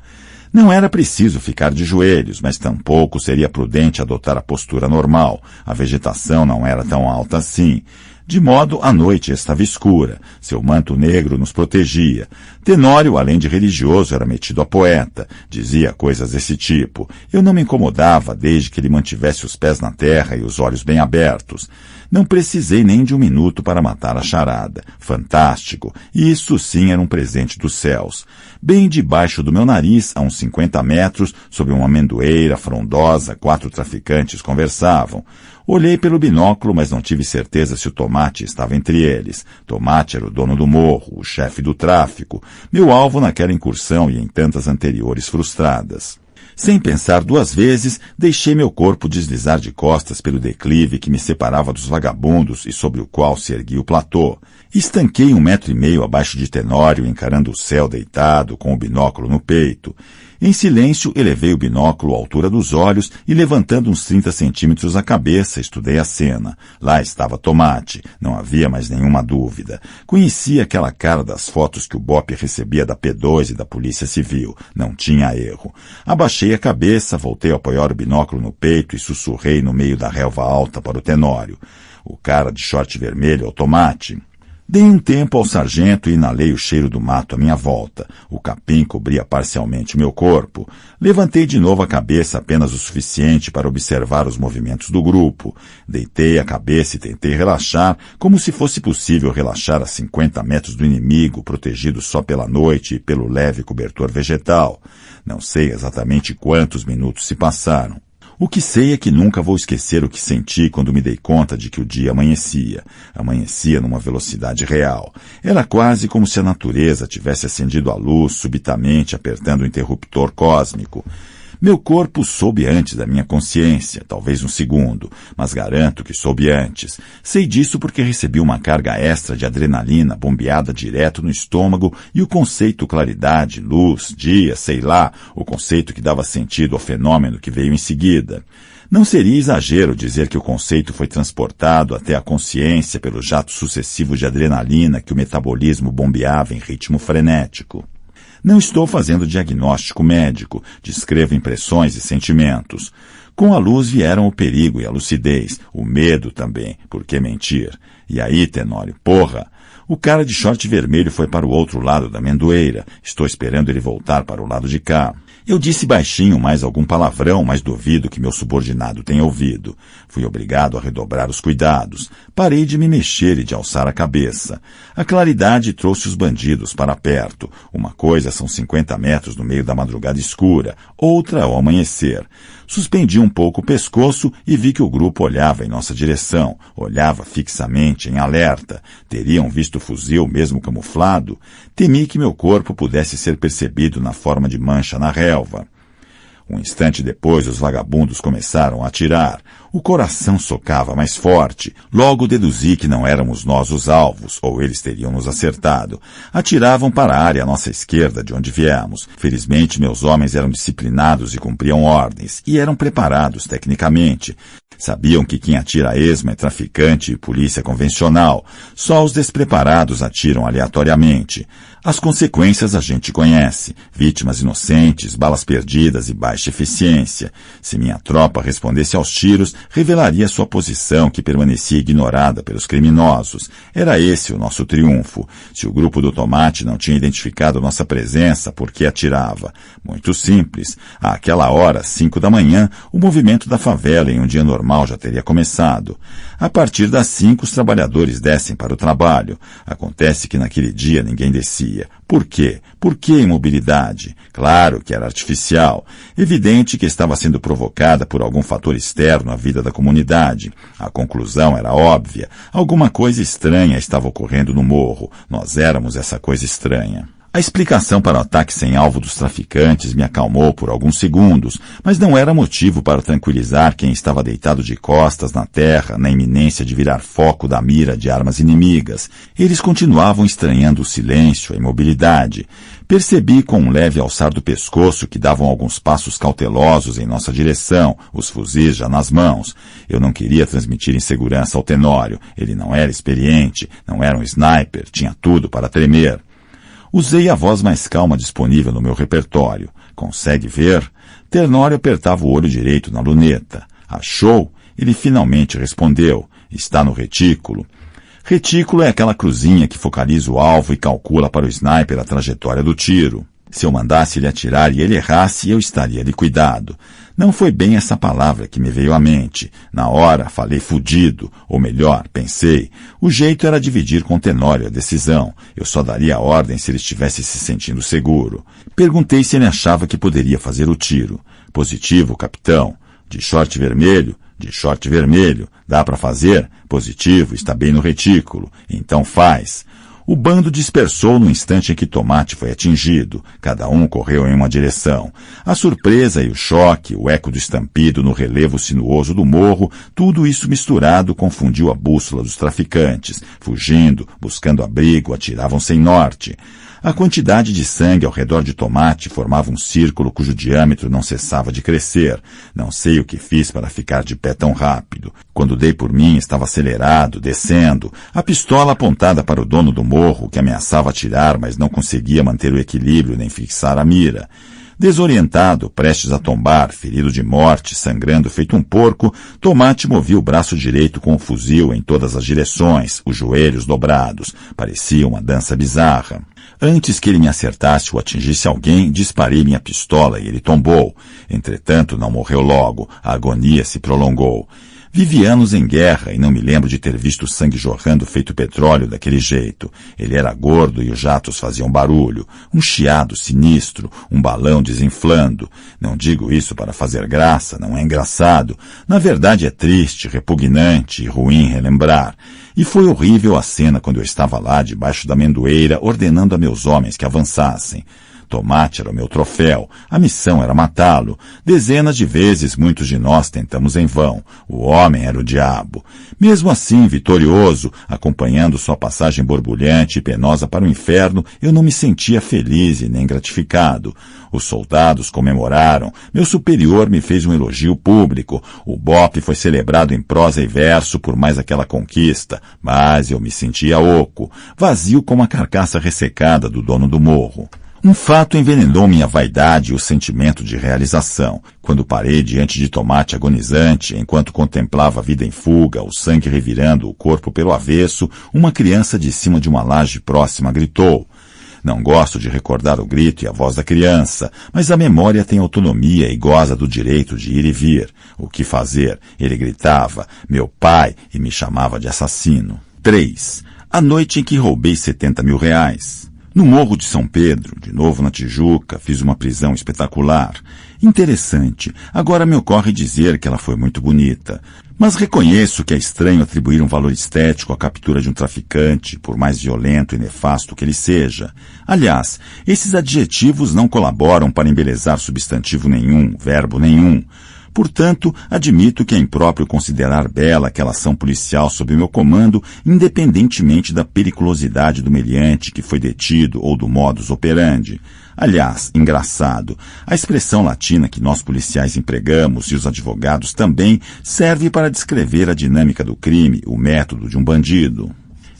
Não era preciso ficar de joelhos, mas tampouco seria prudente adotar a postura normal. A vegetação não era tão alta assim. De modo, a noite estava escura. Seu manto negro nos protegia. Tenório, além de religioso, era metido a poeta. Dizia coisas desse tipo. Eu não me incomodava desde que ele mantivesse os pés na terra e os olhos bem abertos. Não precisei nem de um minuto para matar a charada. Fantástico. E isso sim era um presente dos céus. Bem debaixo do meu nariz, a uns 50 metros, sob uma amendoeira frondosa, 4 traficantes conversavam. Olhei pelo binóculo, mas não tive certeza se o Tomate estava entre eles. Tomate era o dono do morro, o chefe do tráfico, meu alvo naquela incursão e em tantas anteriores frustradas. Sem pensar 2 vezes, deixei meu corpo deslizar de costas pelo declive que me separava dos vagabundos e sobre o qual se erguia o platô. Estanquei 1,5 metro abaixo de Tenório, encarando o céu deitado, com o binóculo no peito. Em silêncio, elevei o binóculo à altura dos olhos e, levantando uns 30 centímetros a cabeça, estudei a cena. Lá estava Tomate. Não havia mais nenhuma dúvida. Conhecia aquela cara das fotos que o Bop recebia da P2 e da Polícia Civil. Não tinha erro. Abaixei a cabeça, voltei a apoiar o binóculo no peito e sussurrei no meio da relva alta para o Tenório. O cara de short vermelho é o Tomate. Dei um tempo ao sargento e inalei o cheiro do mato à minha volta. O capim cobria parcialmente meu corpo. Levantei de novo a cabeça apenas o suficiente para observar os movimentos do grupo. Deitei a cabeça e tentei relaxar, como se fosse possível relaxar a 50 metros do inimigo, protegido só pela noite e pelo leve cobertor vegetal. Não sei exatamente quantos minutos se passaram. O que sei é que nunca vou esquecer o que senti quando me dei conta de que o dia amanhecia. Amanhecia numa velocidade real. Era quase como se a natureza tivesse acendido a luz subitamente apertando o interruptor cósmico. Meu corpo soube antes da minha consciência, talvez um segundo, mas garanto que soube antes. Sei disso porque recebi uma carga extra de adrenalina bombeada direto no estômago e o conceito claridade, luz, dia, sei lá, o conceito que dava sentido ao fenômeno que veio em seguida. Não seria exagero dizer que o conceito foi transportado até a consciência pelo jato sucessivo de adrenalina que o metabolismo bombeava em ritmo frenético. Não estou fazendo diagnóstico médico, descrevo impressões e sentimentos. Com a luz vieram o perigo e a lucidez, o medo também, por que mentir? E aí, Tenório, porra! O cara de short vermelho foi para o outro lado da amendoeira. Estou esperando ele voltar para o lado de cá. Eu disse baixinho mais algum palavrão, mas duvido que meu subordinado tenha ouvido. Fui obrigado a redobrar os cuidados. Parei de me mexer e de alçar a cabeça. A claridade trouxe os bandidos para perto. Uma coisa são 50 metros no meio da madrugada escura, outra ao amanhecer. Suspendi um pouco o pescoço e vi que o grupo olhava em nossa direção. Olhava fixamente, em alerta. Teriam visto o fuzil mesmo camuflado? Temi que meu corpo pudesse ser percebido na forma de mancha na relva. Um instante depois, os vagabundos começaram a atirar. O coração socava mais forte. Logo deduzi que não éramos nós os alvos, ou eles teriam nos acertado. Atiravam para a área à nossa esquerda, de onde viemos. Felizmente, meus homens eram disciplinados e cumpriam ordens, e eram preparados tecnicamente. Sabiam que quem atira a esmo é traficante e polícia convencional. Só os despreparados atiram aleatoriamente. As consequências a gente conhece. Vítimas inocentes, balas perdidas e baixa eficiência. Se minha tropa respondesse aos tiros, revelaria sua posição que permanecia ignorada pelos criminosos. Era esse o nosso triunfo. Se o grupo do Tomate não tinha identificado nossa presença, por que atirava? Muito simples. Àquela hora, 5 da manhã, o movimento da favela em um dia normal já teria começado. A partir das 5, os trabalhadores descem para o trabalho. Acontece que naquele dia ninguém descia. Por quê? Por que imobilidade? Claro que era artificial. Evidente que estava sendo provocada por algum fator externo à vida da comunidade. A conclusão era óbvia. Alguma coisa estranha estava ocorrendo no morro. Nós éramos essa coisa estranha. A explicação para o ataque sem alvo dos traficantes me acalmou por alguns segundos, mas não era motivo para tranquilizar quem estava deitado de costas na terra, na iminência de virar foco da mira de armas inimigas. Eles continuavam estranhando o silêncio, a imobilidade. Percebi com um leve alçar do pescoço que davam alguns passos cautelosos em nossa direção, os fuzis já nas mãos. Eu não queria transmitir insegurança ao Tenório. Ele não era experiente, não era um sniper, tinha tudo para tremer. Usei a voz mais calma disponível no meu repertório. Consegue ver? Tenório apertava o olho direito na luneta. Achou? Ele finalmente respondeu. Está no retículo. Retículo é aquela cruzinha que focaliza o alvo e calcula para o sniper a trajetória do tiro. Se eu mandasse ele atirar e ele errasse, eu estaria liquidado. Não foi bem essa palavra que me veio à mente. Na hora, falei fudido, ou melhor, pensei. O jeito era dividir com o Tenório a decisão. Eu só daria a ordem se ele estivesse se sentindo seguro. Perguntei se ele achava que poderia fazer o tiro. Positivo, capitão. De short vermelho? De short vermelho. Dá para fazer? Positivo, está bem no retículo. Então faz. O bando dispersou no instante em que Tomate foi atingido. Cada um correu em uma direção. A surpresa e o choque, o eco do estampido no relevo sinuoso do morro, tudo isso misturado confundiu a bússola dos traficantes. Fugindo, buscando abrigo, atiravam sem norte. A quantidade de sangue ao redor de Tomate formava um círculo cujo diâmetro não cessava de crescer. Não sei o que fiz para ficar de pé tão rápido. Quando dei por mim, estava acelerado, descendo, a pistola apontada para o dono do morro, que ameaçava atirar, mas não conseguia manter o equilíbrio nem fixar a mira. Desorientado, prestes a tombar, ferido de morte, sangrando feito um porco, Tomate movia o braço direito com o fuzil em todas as direções, os joelhos dobrados. Parecia uma dança bizarra. Antes que ele me acertasse ou atingisse alguém, disparei minha pistola e ele tombou. Entretanto, não morreu logo. A agonia se prolongou. Vivi anos em guerra e não me lembro de ter visto sangue jorrando feito petróleo daquele jeito. Ele era gordo e os jatos faziam barulho. Um chiado sinistro, um balão desinflando. Não digo isso para fazer graça, não é engraçado. Na verdade é triste, repugnante e ruim relembrar. E foi horrível a cena quando eu estava lá debaixo da amendoeira ordenando a meus homens que avançassem. Tomate era o meu troféu. A missão era matá-lo. Dezenas de vezes muitos de nós tentamos em vão. O homem era o diabo. Mesmo assim, vitorioso, acompanhando sua passagem borbulhante e penosa para o inferno, eu não me sentia feliz e nem gratificado. Os soldados comemoraram. Meu superior me fez um elogio público. O BOPE foi celebrado em prosa e verso por mais aquela conquista. Mas eu me sentia oco, vazio como a carcaça ressecada do dono do morro. Um fato envenenou minha vaidade e o sentimento de realização. Quando parei diante de Tomate agonizante, enquanto contemplava a vida em fuga, o sangue revirando o corpo pelo avesso, uma criança de cima de uma laje próxima gritou. Não gosto de recordar o grito e a voz da criança, mas a memória tem autonomia e goza do direito de ir e vir. O que fazer? Ele gritava, meu pai, e me chamava de assassino. 3. A noite em que roubei R$70 mil. No Morro de São Pedro, de novo na Tijuca, fiz uma prisão espetacular. Interessante. Agora me ocorre dizer que ela foi muito bonita. Mas reconheço que é estranho atribuir um valor estético à captura de um traficante, por mais violento e nefasto que ele seja. Aliás, esses adjetivos não colaboram para embelezar substantivo nenhum, verbo nenhum. Portanto, admito que é impróprio considerar bela aquela ação policial sob meu comando, independentemente da periculosidade do meliante que foi detido ou do modus operandi. Aliás, engraçado, a expressão latina que nós policiais empregamos e os advogados também serve para descrever a dinâmica do crime, o método de um bandido.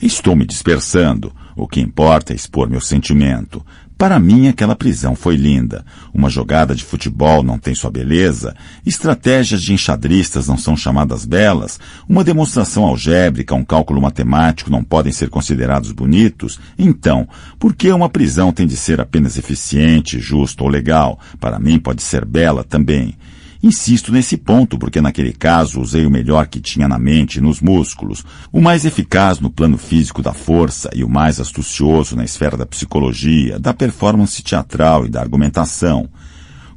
Estou me dispersando. O que importa é expor meu sentimento. Para mim, aquela prisão foi linda. Uma jogada de futebol não tem sua beleza? Estratégias de enxadristas não são chamadas belas? Uma demonstração algébrica, um cálculo matemático não podem ser considerados bonitos? Então, por que uma prisão tem de ser apenas eficiente, justa ou legal? Para mim pode ser bela também. Insisto nesse ponto porque naquele caso usei o melhor que tinha na mente e nos músculos, o mais eficaz no plano físico da força e o mais astucioso na esfera da psicologia, da performance teatral e da argumentação.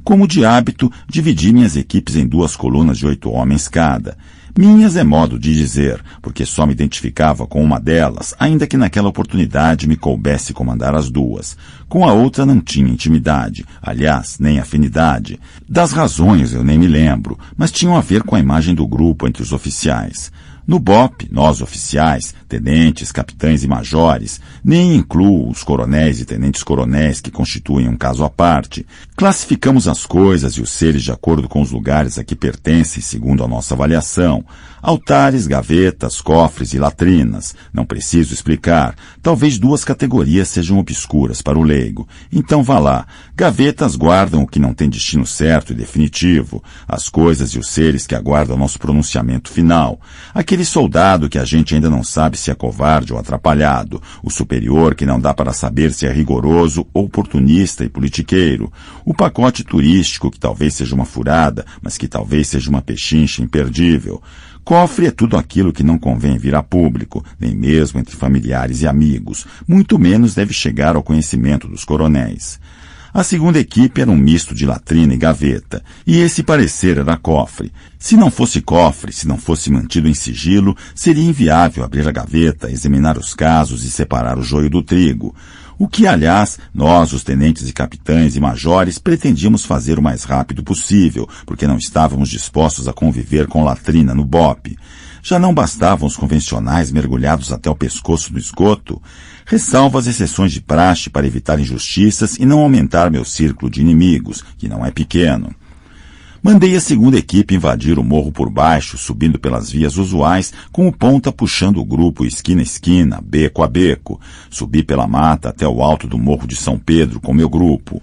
Como de hábito, dividi minhas equipes em 2 colunas de 8 homens cada. Minhas é modo de dizer, porque só me identificava com uma delas, ainda que naquela oportunidade me coubesse comandar as 2. Com a outra não tinha intimidade, aliás, nem afinidade. Das razões eu nem me lembro, mas tinham a ver com a imagem do grupo entre os oficiais. No BOP, nós oficiais, tenentes, capitães e majores, nem incluo os coronéis e tenentes-coronéis que constituem um caso à parte, classificamos as coisas e os seres de acordo com os lugares a que pertencem segundo a nossa avaliação. Altares, gavetas, cofres e latrinas. Não preciso explicar. Talvez 2 categorias sejam obscuras para o leigo. Então vá lá. Gavetas guardam o que não tem destino certo e definitivo. As coisas e os seres que aguardam nosso pronunciamento final. Aquele soldado que a gente ainda não sabe se é covarde ou atrapalhado. O superior que não dá para saber se é rigoroso ou oportunista e politiqueiro. O pacote turístico que talvez seja uma furada, mas que talvez seja uma pechincha imperdível. Cofre é tudo aquilo que não convém vir a público, nem mesmo entre familiares e amigos, muito menos deve chegar ao conhecimento dos coronéis. A segunda equipe era um misto de latrina e gaveta, e esse parecer era cofre. Se não fosse cofre, se não fosse mantido em sigilo, seria inviável abrir a gaveta, examinar os casos e separar o joio do trigo. O que, aliás, nós, os tenentes e capitães e majores, pretendíamos fazer o mais rápido possível, porque não estávamos dispostos a conviver com latrina no BOP. Já não bastavam os convencionais mergulhados até o pescoço no esgoto? Ressalvo as exceções de praxe para evitar injustiças e não aumentar meu círculo de inimigos, que não é pequeno. Mandei a segunda equipe invadir o morro por baixo, subindo pelas vias usuais, com o ponta puxando o grupo esquina a esquina, beco a beco. Subi pela mata até o alto do morro de São Pedro com meu grupo.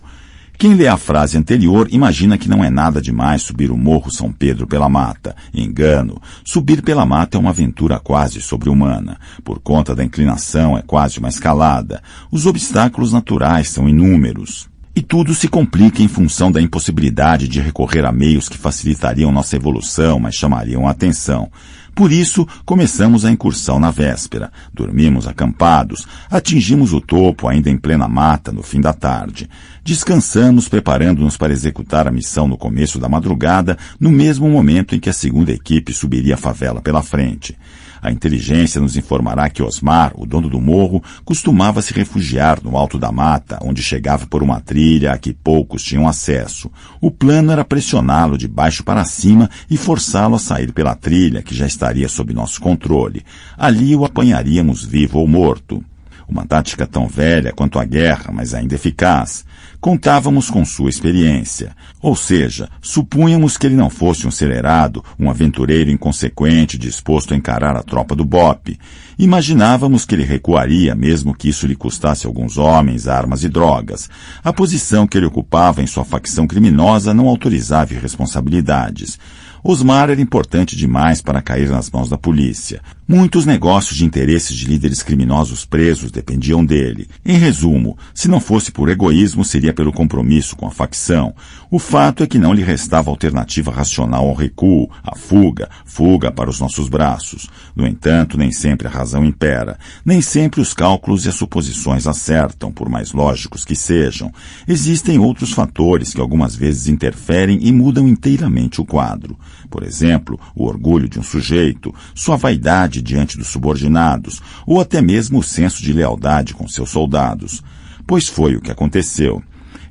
Quem lê a frase anterior imagina que não é nada demais subir o morro São Pedro pela mata. Engano. Subir pela mata é uma aventura quase sobre-humana. Por conta da inclinação é quase uma escalada. Os obstáculos naturais são inúmeros. E tudo se complica em função da impossibilidade de recorrer a meios que facilitariam nossa evolução, mas chamariam a atenção. Por isso, começamos a incursão na véspera. Dormimos acampados, atingimos o topo ainda em plena mata no fim da tarde. Descansamos, preparando-nos para executar a missão no começo da madrugada, no mesmo momento em que a segunda equipe subiria a favela pela frente. A inteligência nos informará que Osmar, o dono do morro, costumava se refugiar no alto da mata, onde chegava por uma trilha a que poucos tinham acesso. O plano era pressioná-lo de baixo para cima e forçá-lo a sair pela trilha, que já estaria sob nosso controle. Ali o apanharíamos vivo ou morto. Uma tática tão velha quanto a guerra, mas ainda eficaz. Contávamos com sua experiência. Ou seja, supunhamos que ele não fosse um acelerado, um aventureiro inconsequente disposto a encarar a tropa do BOP. Imaginávamos que ele recuaria, mesmo que isso lhe custasse alguns homens, armas e drogas. A posição que ele ocupava em sua facção criminosa não autorizava irresponsabilidades. Osmar era importante demais para cair nas mãos da polícia. Muitos negócios de interesses de líderes criminosos presos dependiam dele. Em resumo, se não fosse por egoísmo, seria pelo compromisso com a facção. O fato é que não lhe restava alternativa racional ao recuo, à fuga para os nossos braços. No entanto, nem sempre a razão impera. Nem sempre os cálculos e as suposições acertam, por mais lógicos que sejam. Existem outros fatores que algumas vezes interferem e mudam inteiramente o quadro. Por exemplo, o orgulho de um sujeito, sua vaidade diante dos subordinados, ou até mesmo o senso de lealdade com seus soldados. Pois foi o que aconteceu.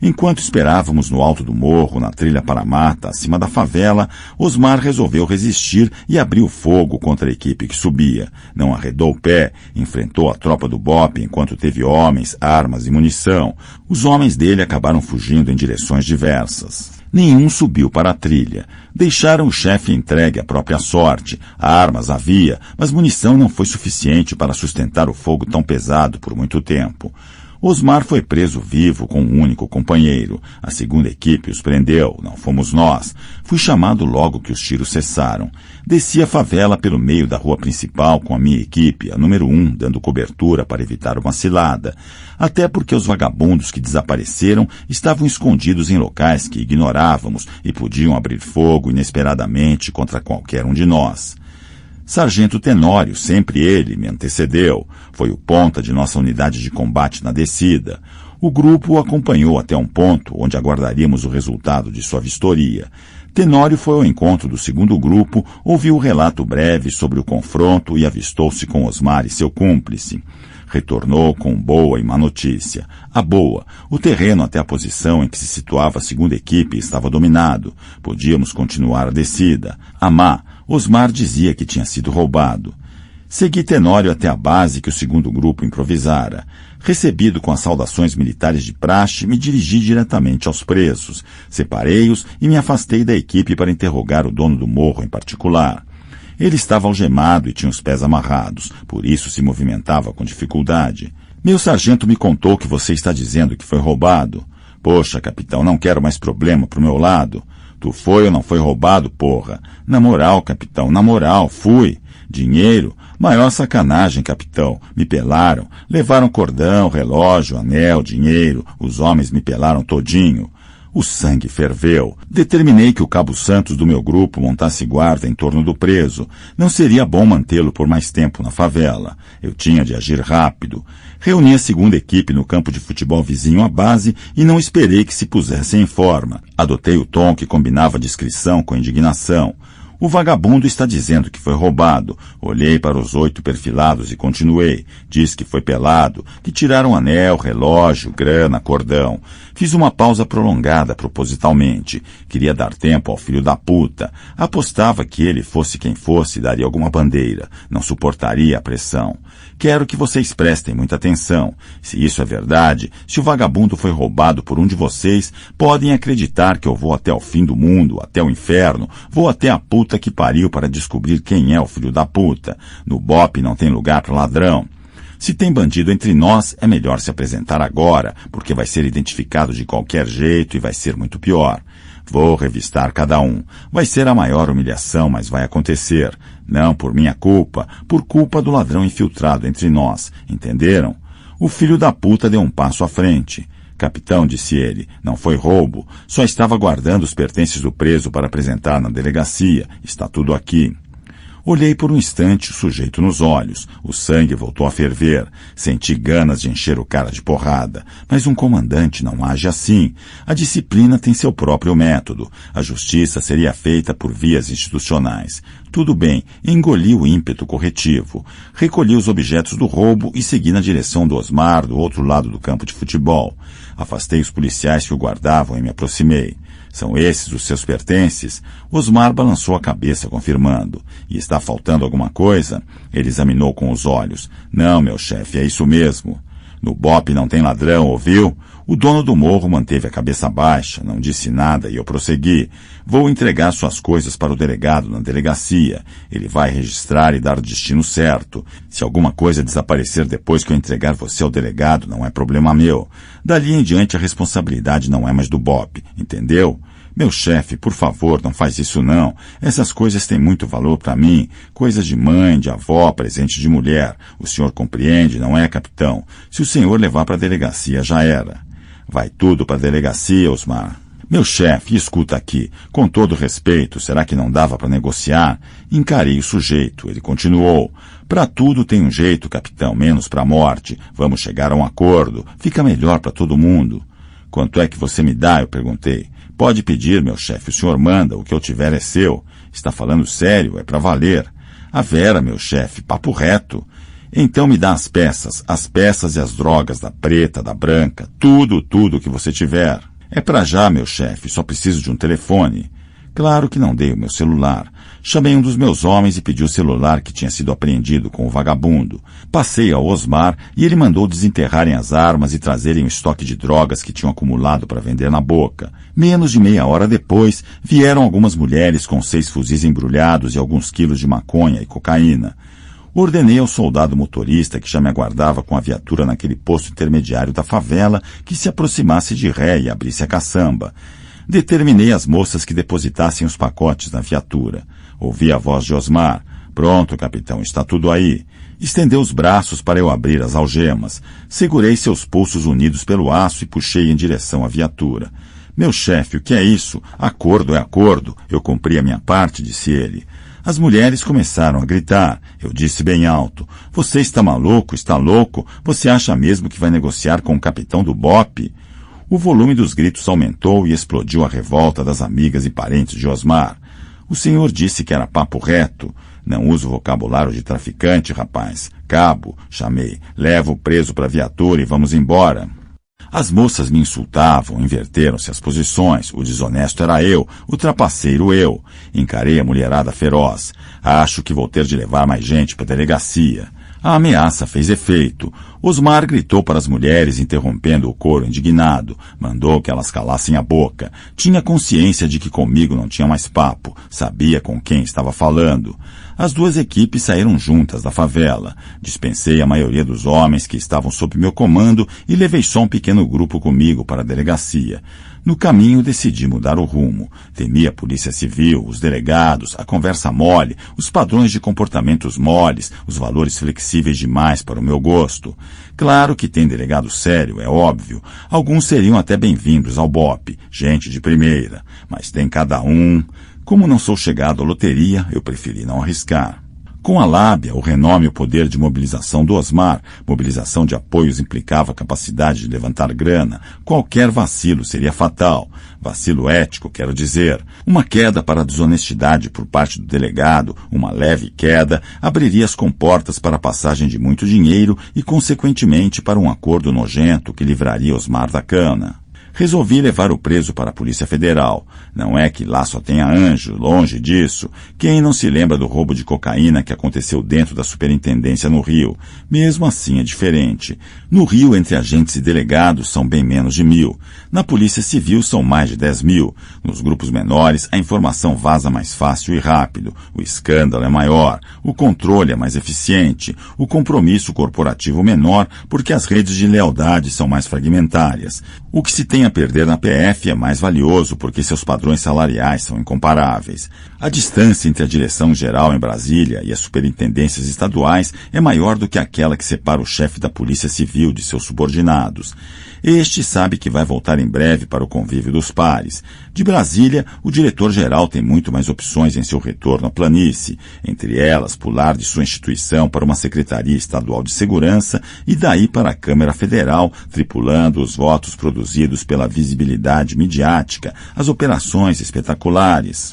Enquanto esperávamos no alto do morro, na trilha para a mata, acima da favela, Osmar resolveu resistir e abriu fogo contra a equipe que subia. Não arredou o pé, enfrentou a tropa do BOP enquanto teve homens, armas e munição. Os homens dele acabaram fugindo em direções diversas. Nenhum subiu para a trilha. Deixaram o chefe entregue à própria sorte. Armas havia, mas munição não foi suficiente para sustentar o fogo tão pesado por muito tempo. Osmar foi preso vivo com um único companheiro. A segunda equipe os prendeu, não fomos nós. Fui chamado logo que os tiros cessaram. Desci a favela pelo meio da rua principal com a minha equipe, a número 1, dando cobertura para evitar uma cilada. Até porque os vagabundos que desapareceram estavam escondidos em locais que ignorávamos e podiam abrir fogo inesperadamente contra qualquer um de nós. Sargento Tenório, sempre ele, me antecedeu. Foi o ponta de nossa unidade de combate na descida. O grupo o acompanhou até um ponto onde aguardaríamos o resultado de sua vistoria. Tenório foi ao encontro do segundo grupo, ouviu o relato breve sobre o confronto e avistou-se com Osmar e seu cúmplice. Retornou com boa e má notícia. A boa, o terreno até a posição em que se situava a segunda equipe estava dominado. Podíamos continuar a descida. A má, Osmar dizia que tinha sido roubado. Segui Tenório até a base que o segundo grupo improvisara. Recebido com as saudações militares de praxe, me dirigi diretamente aos presos. Separei-os e me afastei da equipe para interrogar o dono do morro em particular. Ele estava algemado e tinha os pés amarrados, por isso se movimentava com dificuldade. Meu sargento me contou que você está dizendo que foi roubado. Poxa, capitão, não quero mais problema pro meu lado. Tu foi ou não foi roubado, porra? Na moral, capitão, na moral, fui. Dinheiro? Maior sacanagem, capitão. Me pelaram. Levaram cordão, relógio, anel, dinheiro. Os homens me pelaram todinho. O sangue ferveu. Determinei que o cabo Santos do meu grupo montasse guarda em torno do preso. Não seria bom mantê-lo por mais tempo na favela. Eu tinha de agir rápido. Reuni a segunda equipe no campo de futebol vizinho à base e não esperei que se pusessem em forma. Adotei o tom que combinava discrição com indignação. O vagabundo está dizendo que foi roubado. Olhei para os 8 perfilados e continuei. Diz que foi pelado, que tiraram anel, relógio, grana, cordão. Fiz uma pausa prolongada propositalmente. Queria dar tempo ao filho da puta. Apostava que ele, fosse quem fosse, daria alguma bandeira. Não suportaria a pressão. Quero que vocês prestem muita atenção. Se isso é verdade, se o vagabundo foi roubado por um de vocês, podem acreditar que eu vou até o fim do mundo, até o inferno, vou até a puta que pariu para descobrir quem é o filho da puta. No BOPE não tem lugar para ladrão. Se tem bandido entre nós, é melhor se apresentar agora, porque vai ser identificado de qualquer jeito e vai ser muito pior. Vou revistar cada um. Vai ser a maior humilhação, mas vai acontecer. Não por minha culpa, por culpa do ladrão infiltrado entre nós. Entenderam? O filho da puta deu um passo à frente. Capitão, disse ele, não foi roubo. Só estava guardando os pertences do preso para apresentar na delegacia. Está tudo aqui. Olhei por um instante o sujeito nos olhos. O sangue voltou a ferver. Senti ganas de encher o cara de porrada. Mas um comandante não age assim. A disciplina tem seu próprio método. A justiça seria feita por vias institucionais. Tudo bem, engoli o ímpeto corretivo. Recolhi os objetos do roubo e segui na direção do Osmar, do outro lado do campo de futebol. Afastei os policiais que o guardavam e me aproximei. São esses os seus pertences? Osmar balançou a cabeça, confirmando. E está faltando alguma coisa? Ele examinou com os olhos. Não, meu chefe, é isso mesmo. No BOPE não tem ladrão, ouviu? O dono do morro manteve a cabeça baixa, não disse nada e eu prossegui. Vou entregar suas coisas para o delegado na delegacia. Ele vai registrar e dar o destino certo. Se alguma coisa desaparecer depois que eu entregar você ao delegado, não é problema meu. Dali em diante a responsabilidade não é mais do BOPE, entendeu? Meu chefe, por favor, não faz isso não. Essas coisas têm muito valor para mim. Coisas de mãe, de avó, presente de mulher. O senhor compreende, não é, capitão? Se o senhor levar para a delegacia, já era. Vai tudo para a delegacia, Osmar. Meu chefe, escuta aqui. Com todo respeito, será que não dava para negociar? Encarei o sujeito. Ele continuou. Para tudo tem um jeito, capitão, menos para a morte. Vamos chegar a um acordo. Fica melhor para todo mundo. Quanto é que você me dá? Eu perguntei. Pode pedir, meu chefe, o senhor manda, o que eu tiver é seu. Está falando sério, é para valer. A Vera, meu chefe, papo reto. Então me dá as peças e as drogas da preta, da branca, tudo que você tiver. É para já, meu chefe, só preciso de um telefone. Claro que não dei o meu celular. Chamei um dos meus homens e pedi o celular que tinha sido apreendido com o vagabundo. Passei ao Osmar e ele mandou desenterrarem as armas e trazerem o estoque de drogas que tinham acumulado para vender na boca. Menos de meia hora depois, vieram algumas mulheres com 6 fuzis embrulhados e alguns quilos de maconha e cocaína. Ordenei ao soldado motorista que já me aguardava com a viatura naquele posto intermediário da favela que se aproximasse de ré e abrisse a caçamba. Determinei às moças que depositassem os pacotes na viatura. Ouvi a voz de Osmar. Pronto, capitão, está tudo aí. Estendeu os braços para eu abrir as algemas. Segurei seus pulsos unidos pelo aço e puxei em direção à viatura. Meu chefe, o que é isso? Acordo é acordo. Eu cumpri a minha parte, disse ele. As mulheres começaram a gritar. Eu disse bem alto. Você está maluco? Está louco? Você acha mesmo que vai negociar com o capitão do BOPE? O volume dos gritos aumentou e explodiu a revolta das amigas e parentes de Osmar. O senhor disse que era papo reto. Não uso vocabulário de traficante, rapaz. Cabo, chamei. Leva o preso para a viatura e vamos embora. As moças me insultavam, inverteram-se as posições. O desonesto era eu, o trapaceiro eu. Encarei a mulherada feroz. Acho que vou ter de levar mais gente para a delegacia. A ameaça fez efeito. Osmar gritou para as mulheres, interrompendo o coro indignado. Mandou que elas calassem a boca. Tinha consciência de que comigo não tinha mais papo. Sabia com quem estava falando. As duas equipes saíram juntas da favela. Dispensei a maioria dos homens que estavam sob meu comando e levei só um pequeno grupo comigo para a delegacia. No caminho decidi mudar o rumo. Temi a polícia civil, os delegados, a conversa mole, os padrões de comportamentos moles, os valores flexíveis demais para o meu gosto. Claro que tem delegado sério, é óbvio. Alguns seriam até bem-vindos ao BOPE, gente de primeira. Mas tem cada um. Como não sou chegado à loteria, eu preferi não arriscar. Com a lábia, o renome e o poder de mobilização do Osmar, mobilização de apoios implicava a capacidade de levantar grana, qualquer vacilo seria fatal. Vacilo ético, quero dizer. Uma queda para a desonestidade por parte do delegado, uma leve queda, abriria as comportas para a passagem de muito dinheiro e, consequentemente, para um acordo nojento que livraria Osmar da cana. Resolvi levar o preso para a Polícia Federal. Não é que lá só tenha anjo, longe disso. Quem não se lembra do roubo de cocaína que aconteceu dentro da superintendência no Rio? Mesmo assim é diferente. No Rio, entre agentes e delegados, são bem menos de 1.000. Na Polícia Civil são mais de 10.000. Nos grupos menores, a informação vaza mais fácil e rápido. O escândalo é maior. O controle é mais eficiente. O compromisso corporativo menor, porque as redes de lealdade são mais fragmentárias. O que se tem a perder na PF é mais valioso porque seus padrões salariais são incomparáveis. A distância entre a direção geral em Brasília e as superintendências estaduais é maior do que aquela que separa o chefe da Polícia Civil de seus subordinados. Este sabe que vai voltar em breve para o convívio dos pares. De Brasília, o diretor-geral tem muito mais opções em seu retorno à planície, entre elas pular de sua instituição para uma Secretaria Estadual de Segurança e daí para a Câmara Federal, tripulando os votos produzidos pela visibilidade midiática, as operações espetaculares,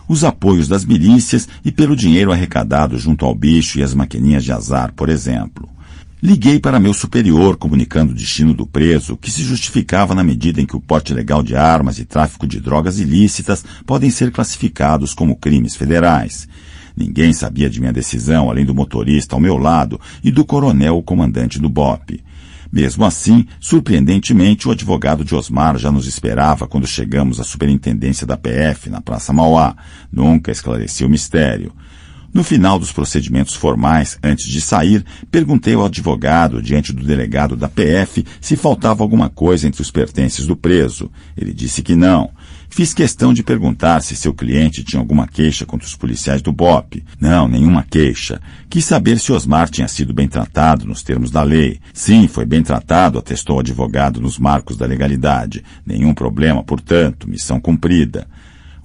os apoios das milícias e pelo dinheiro arrecadado junto ao bicho e as maquininhas de azar, por exemplo. Liguei para meu superior comunicando o destino do preso, que se justificava na medida em que o porte ilegal de armas e tráfico de drogas ilícitas podem ser classificados como crimes federais. Ninguém sabia de minha decisão, além do motorista ao meu lado e do coronel, o comandante do BOPE. Mesmo assim, surpreendentemente, o advogado de Osmar já nos esperava quando chegamos à superintendência da PF, na Praça Mauá. Nunca esclareci o mistério. No final dos procedimentos formais, antes de sair, perguntei ao advogado, diante do delegado da PF, se faltava alguma coisa entre os pertences do preso. Ele disse que não. Fiz questão de perguntar se seu cliente tinha alguma queixa contra os policiais do BOPE. Não, nenhuma queixa. Quis saber se Osmar tinha sido bem tratado nos termos da lei. Sim, foi bem tratado, atestou o advogado nos marcos da legalidade. Nenhum problema, portanto, missão cumprida.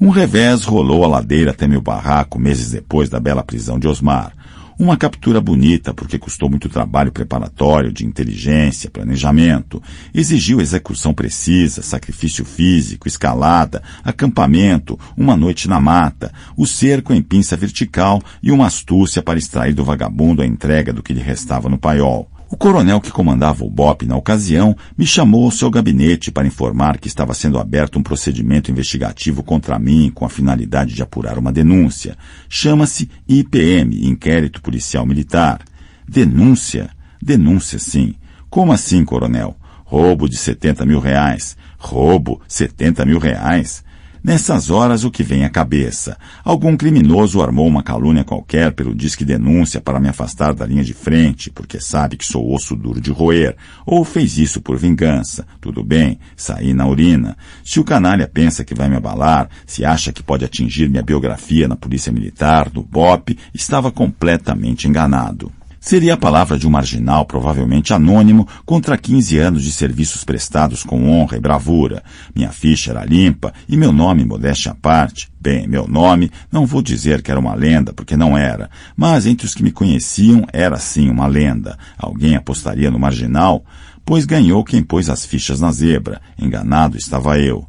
Um revés rolou a ladeira até meu barraco meses depois da bela prisão de Osmar. Uma captura bonita porque custou muito trabalho preparatório, de inteligência, planejamento. Exigiu execução precisa, sacrifício físico, escalada, acampamento, uma noite na mata, o cerco em pinça vertical e uma astúcia para extrair do vagabundo a entrega do que lhe restava no paiol. O coronel que comandava o BOPE na ocasião me chamou ao seu gabinete para informar que estava sendo aberto um procedimento investigativo contra mim com a finalidade de apurar uma denúncia. Chama-se IPM, Inquérito Policial Militar. Denúncia? Denúncia, sim. Como assim, coronel? Roubo de R$70 mil. Roubo? R$70 mil? Nessas horas, o que vem à cabeça? Algum criminoso armou uma calúnia qualquer pelo disque denúncia para me afastar da linha de frente, porque sabe que sou osso duro de roer, ou fez isso por vingança. Tudo bem, saí na urina. Se o canalha pensa que vai me abalar, se acha que pode atingir minha biografia na Polícia Militar, no BOPE, estava completamente enganado. Seria a palavra de um marginal, provavelmente anônimo, contra 15 anos de serviços prestados com honra e bravura. Minha ficha era limpa e meu nome, modéstia à parte. Bem, meu nome, não vou dizer que era uma lenda, porque não era, mas entre os que me conheciam era sim uma lenda. Alguém apostaria no marginal? Pois ganhou quem pôs as fichas na zebra. Enganado estava eu.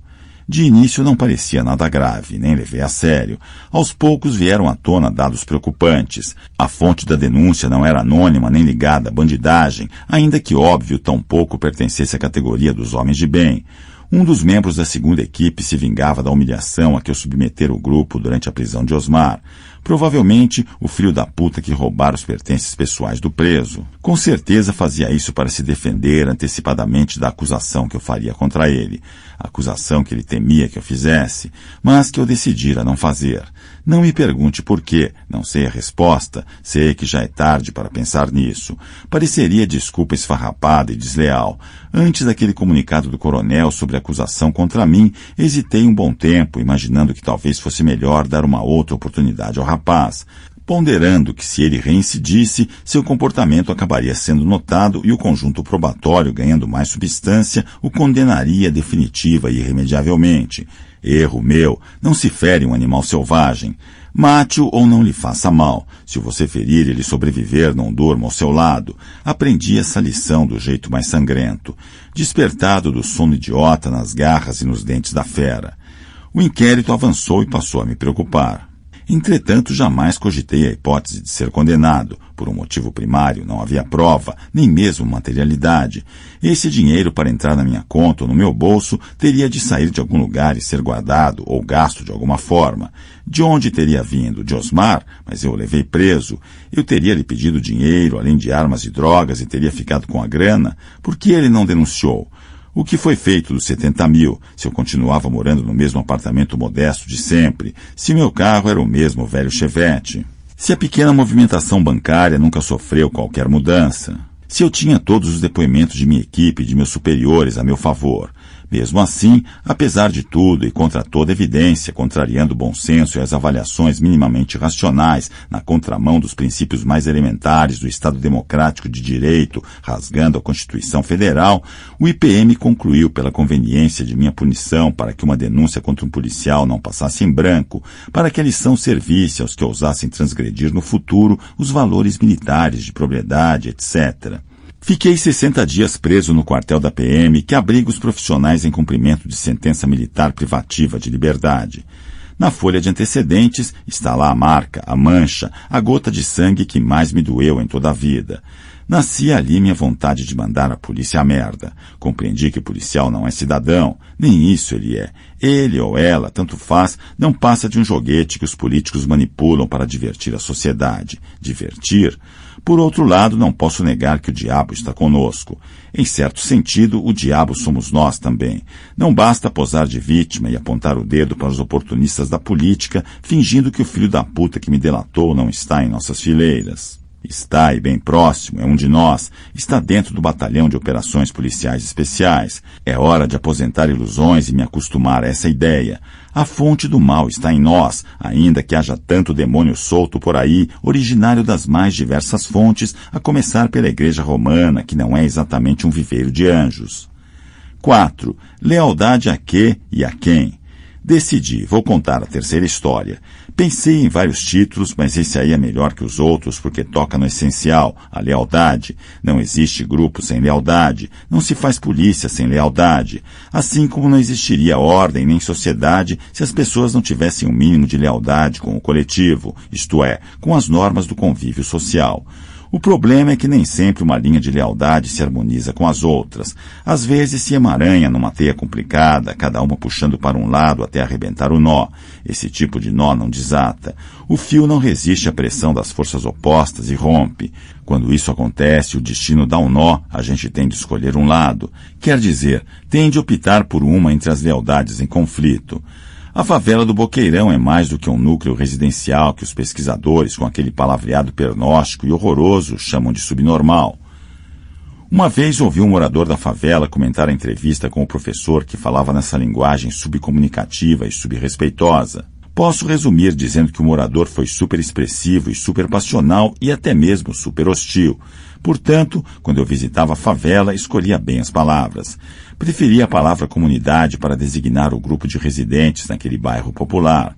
De início não parecia nada grave, nem levei a sério. Aos poucos vieram à tona dados preocupantes. A fonte da denúncia não era anônima nem ligada à bandidagem, ainda que óbvio tampouco pertencesse à categoria dos homens de bem. Um dos membros da segunda equipe se vingava da humilhação a que eu submetera o grupo durante a prisão de Osmar. Provavelmente o filho da puta que roubara os pertences pessoais do preso. Com certeza fazia isso para se defender antecipadamente da acusação que eu faria contra ele. Acusação que ele temia que eu fizesse, mas que eu decidira não fazer. Não me pergunte por quê, não sei a resposta, sei que já é tarde para pensar nisso. Pareceria desculpa esfarrapada e desleal. Antes daquele comunicado do coronel sobre a acusação contra mim, hesitei um bom tempo, imaginando que talvez fosse melhor dar uma outra oportunidade ao rapaz, ponderando que se ele reincidisse, seu comportamento acabaria sendo notado e o conjunto probatório, ganhando mais substância, o condenaria definitiva e irremediavelmente. Erro meu, não se fere um animal selvagem. Mate-o ou não lhe faça mal. Se você ferir e ele sobreviver, não durma ao seu lado. Aprendi essa lição do jeito mais sangrento, despertado do sono idiota nas garras e nos dentes da fera. O inquérito avançou e passou a me preocupar. Entretanto, jamais cogitei a hipótese de ser condenado. Por um motivo primário, não havia prova, nem mesmo materialidade. Esse dinheiro para entrar na minha conta ou no meu bolso teria de sair de algum lugar e ser guardado ou gasto de alguma forma. De onde teria vindo? De Osmar? Mas eu o levei preso. Eu teria lhe pedido dinheiro, além de armas e drogas, e teria ficado com a grana? Por que ele não denunciou? O que foi feito dos 70 mil, se eu continuava morando no mesmo apartamento modesto de sempre, se meu carro era o mesmo velho Chevette, se a pequena movimentação bancária nunca sofreu qualquer mudança, se eu tinha todos os depoimentos de minha equipe e de meus superiores a meu favor. Mesmo assim, apesar de tudo e contra toda evidência, contrariando o bom senso e as avaliações minimamente racionais, na contramão dos princípios mais elementares do Estado Democrático de Direito, rasgando a Constituição Federal, o IPM concluiu pela conveniência de minha punição para que uma denúncia contra um policial não passasse em branco, para que a lição servisse aos que ousassem transgredir no futuro os valores militares de propriedade, etc. Fiquei 60 dias preso no quartel da PM, que abriga os profissionais em cumprimento de sentença militar privativa de liberdade. Na folha de antecedentes está lá a marca, a mancha, a gota de sangue que mais me doeu em toda a vida. Nascia ali minha vontade de mandar a polícia à merda. Compreendi que o policial não é cidadão, nem isso ele é. Ele ou ela, tanto faz, não passa de um joguete que os políticos manipulam para divertir a sociedade. Divertir? Por outro lado, não posso negar que o diabo está conosco. Em certo sentido, o diabo somos nós também. Não basta posar de vítima e apontar o dedo para os oportunistas da política, fingindo que o filho da puta que me delatou não está em nossas fileiras. Está, e bem próximo, é um de nós, está dentro do batalhão de operações policiais especiais. É hora de aposentar ilusões e me acostumar a essa ideia. A fonte do mal está em nós, ainda que haja tanto demônio solto por aí, originário das mais diversas fontes, a começar pela Igreja Romana, que não é exatamente um viveiro de anjos. 4. Lealdade a quê e a quem? Decidi, vou contar a terceira história. Pensei em vários títulos, mas esse aí é melhor que os outros porque toca no essencial, a lealdade. Não existe grupo sem lealdade, não se faz polícia sem lealdade. Assim como não existiria ordem nem sociedade se as pessoas não tivessem um mínimo de lealdade com o coletivo, isto é, com as normas do convívio social. O problema é que nem sempre uma linha de lealdade se harmoniza com as outras. Às vezes se emaranha numa teia complicada, cada uma puxando para um lado até arrebentar o nó. Esse tipo de nó não desata. O fio não resiste à pressão das forças opostas e rompe. Quando isso acontece, o destino dá um nó, a gente tem de escolher um lado. Quer dizer, tem de optar por uma entre as lealdades em conflito. A favela do Boqueirão é mais do que um núcleo residencial que os pesquisadores, com aquele palavreado pernóstico e horroroso, chamam de subnormal. Uma vez ouvi um morador da favela comentar a entrevista com o professor que falava nessa linguagem subcomunicativa e subrespeitosa. Posso resumir dizendo que o morador foi super expressivo e super passional e até mesmo super hostil. Portanto, quando eu visitava a favela, escolhia bem as palavras. Preferia a palavra comunidade para designar o grupo de residentes naquele bairro popular.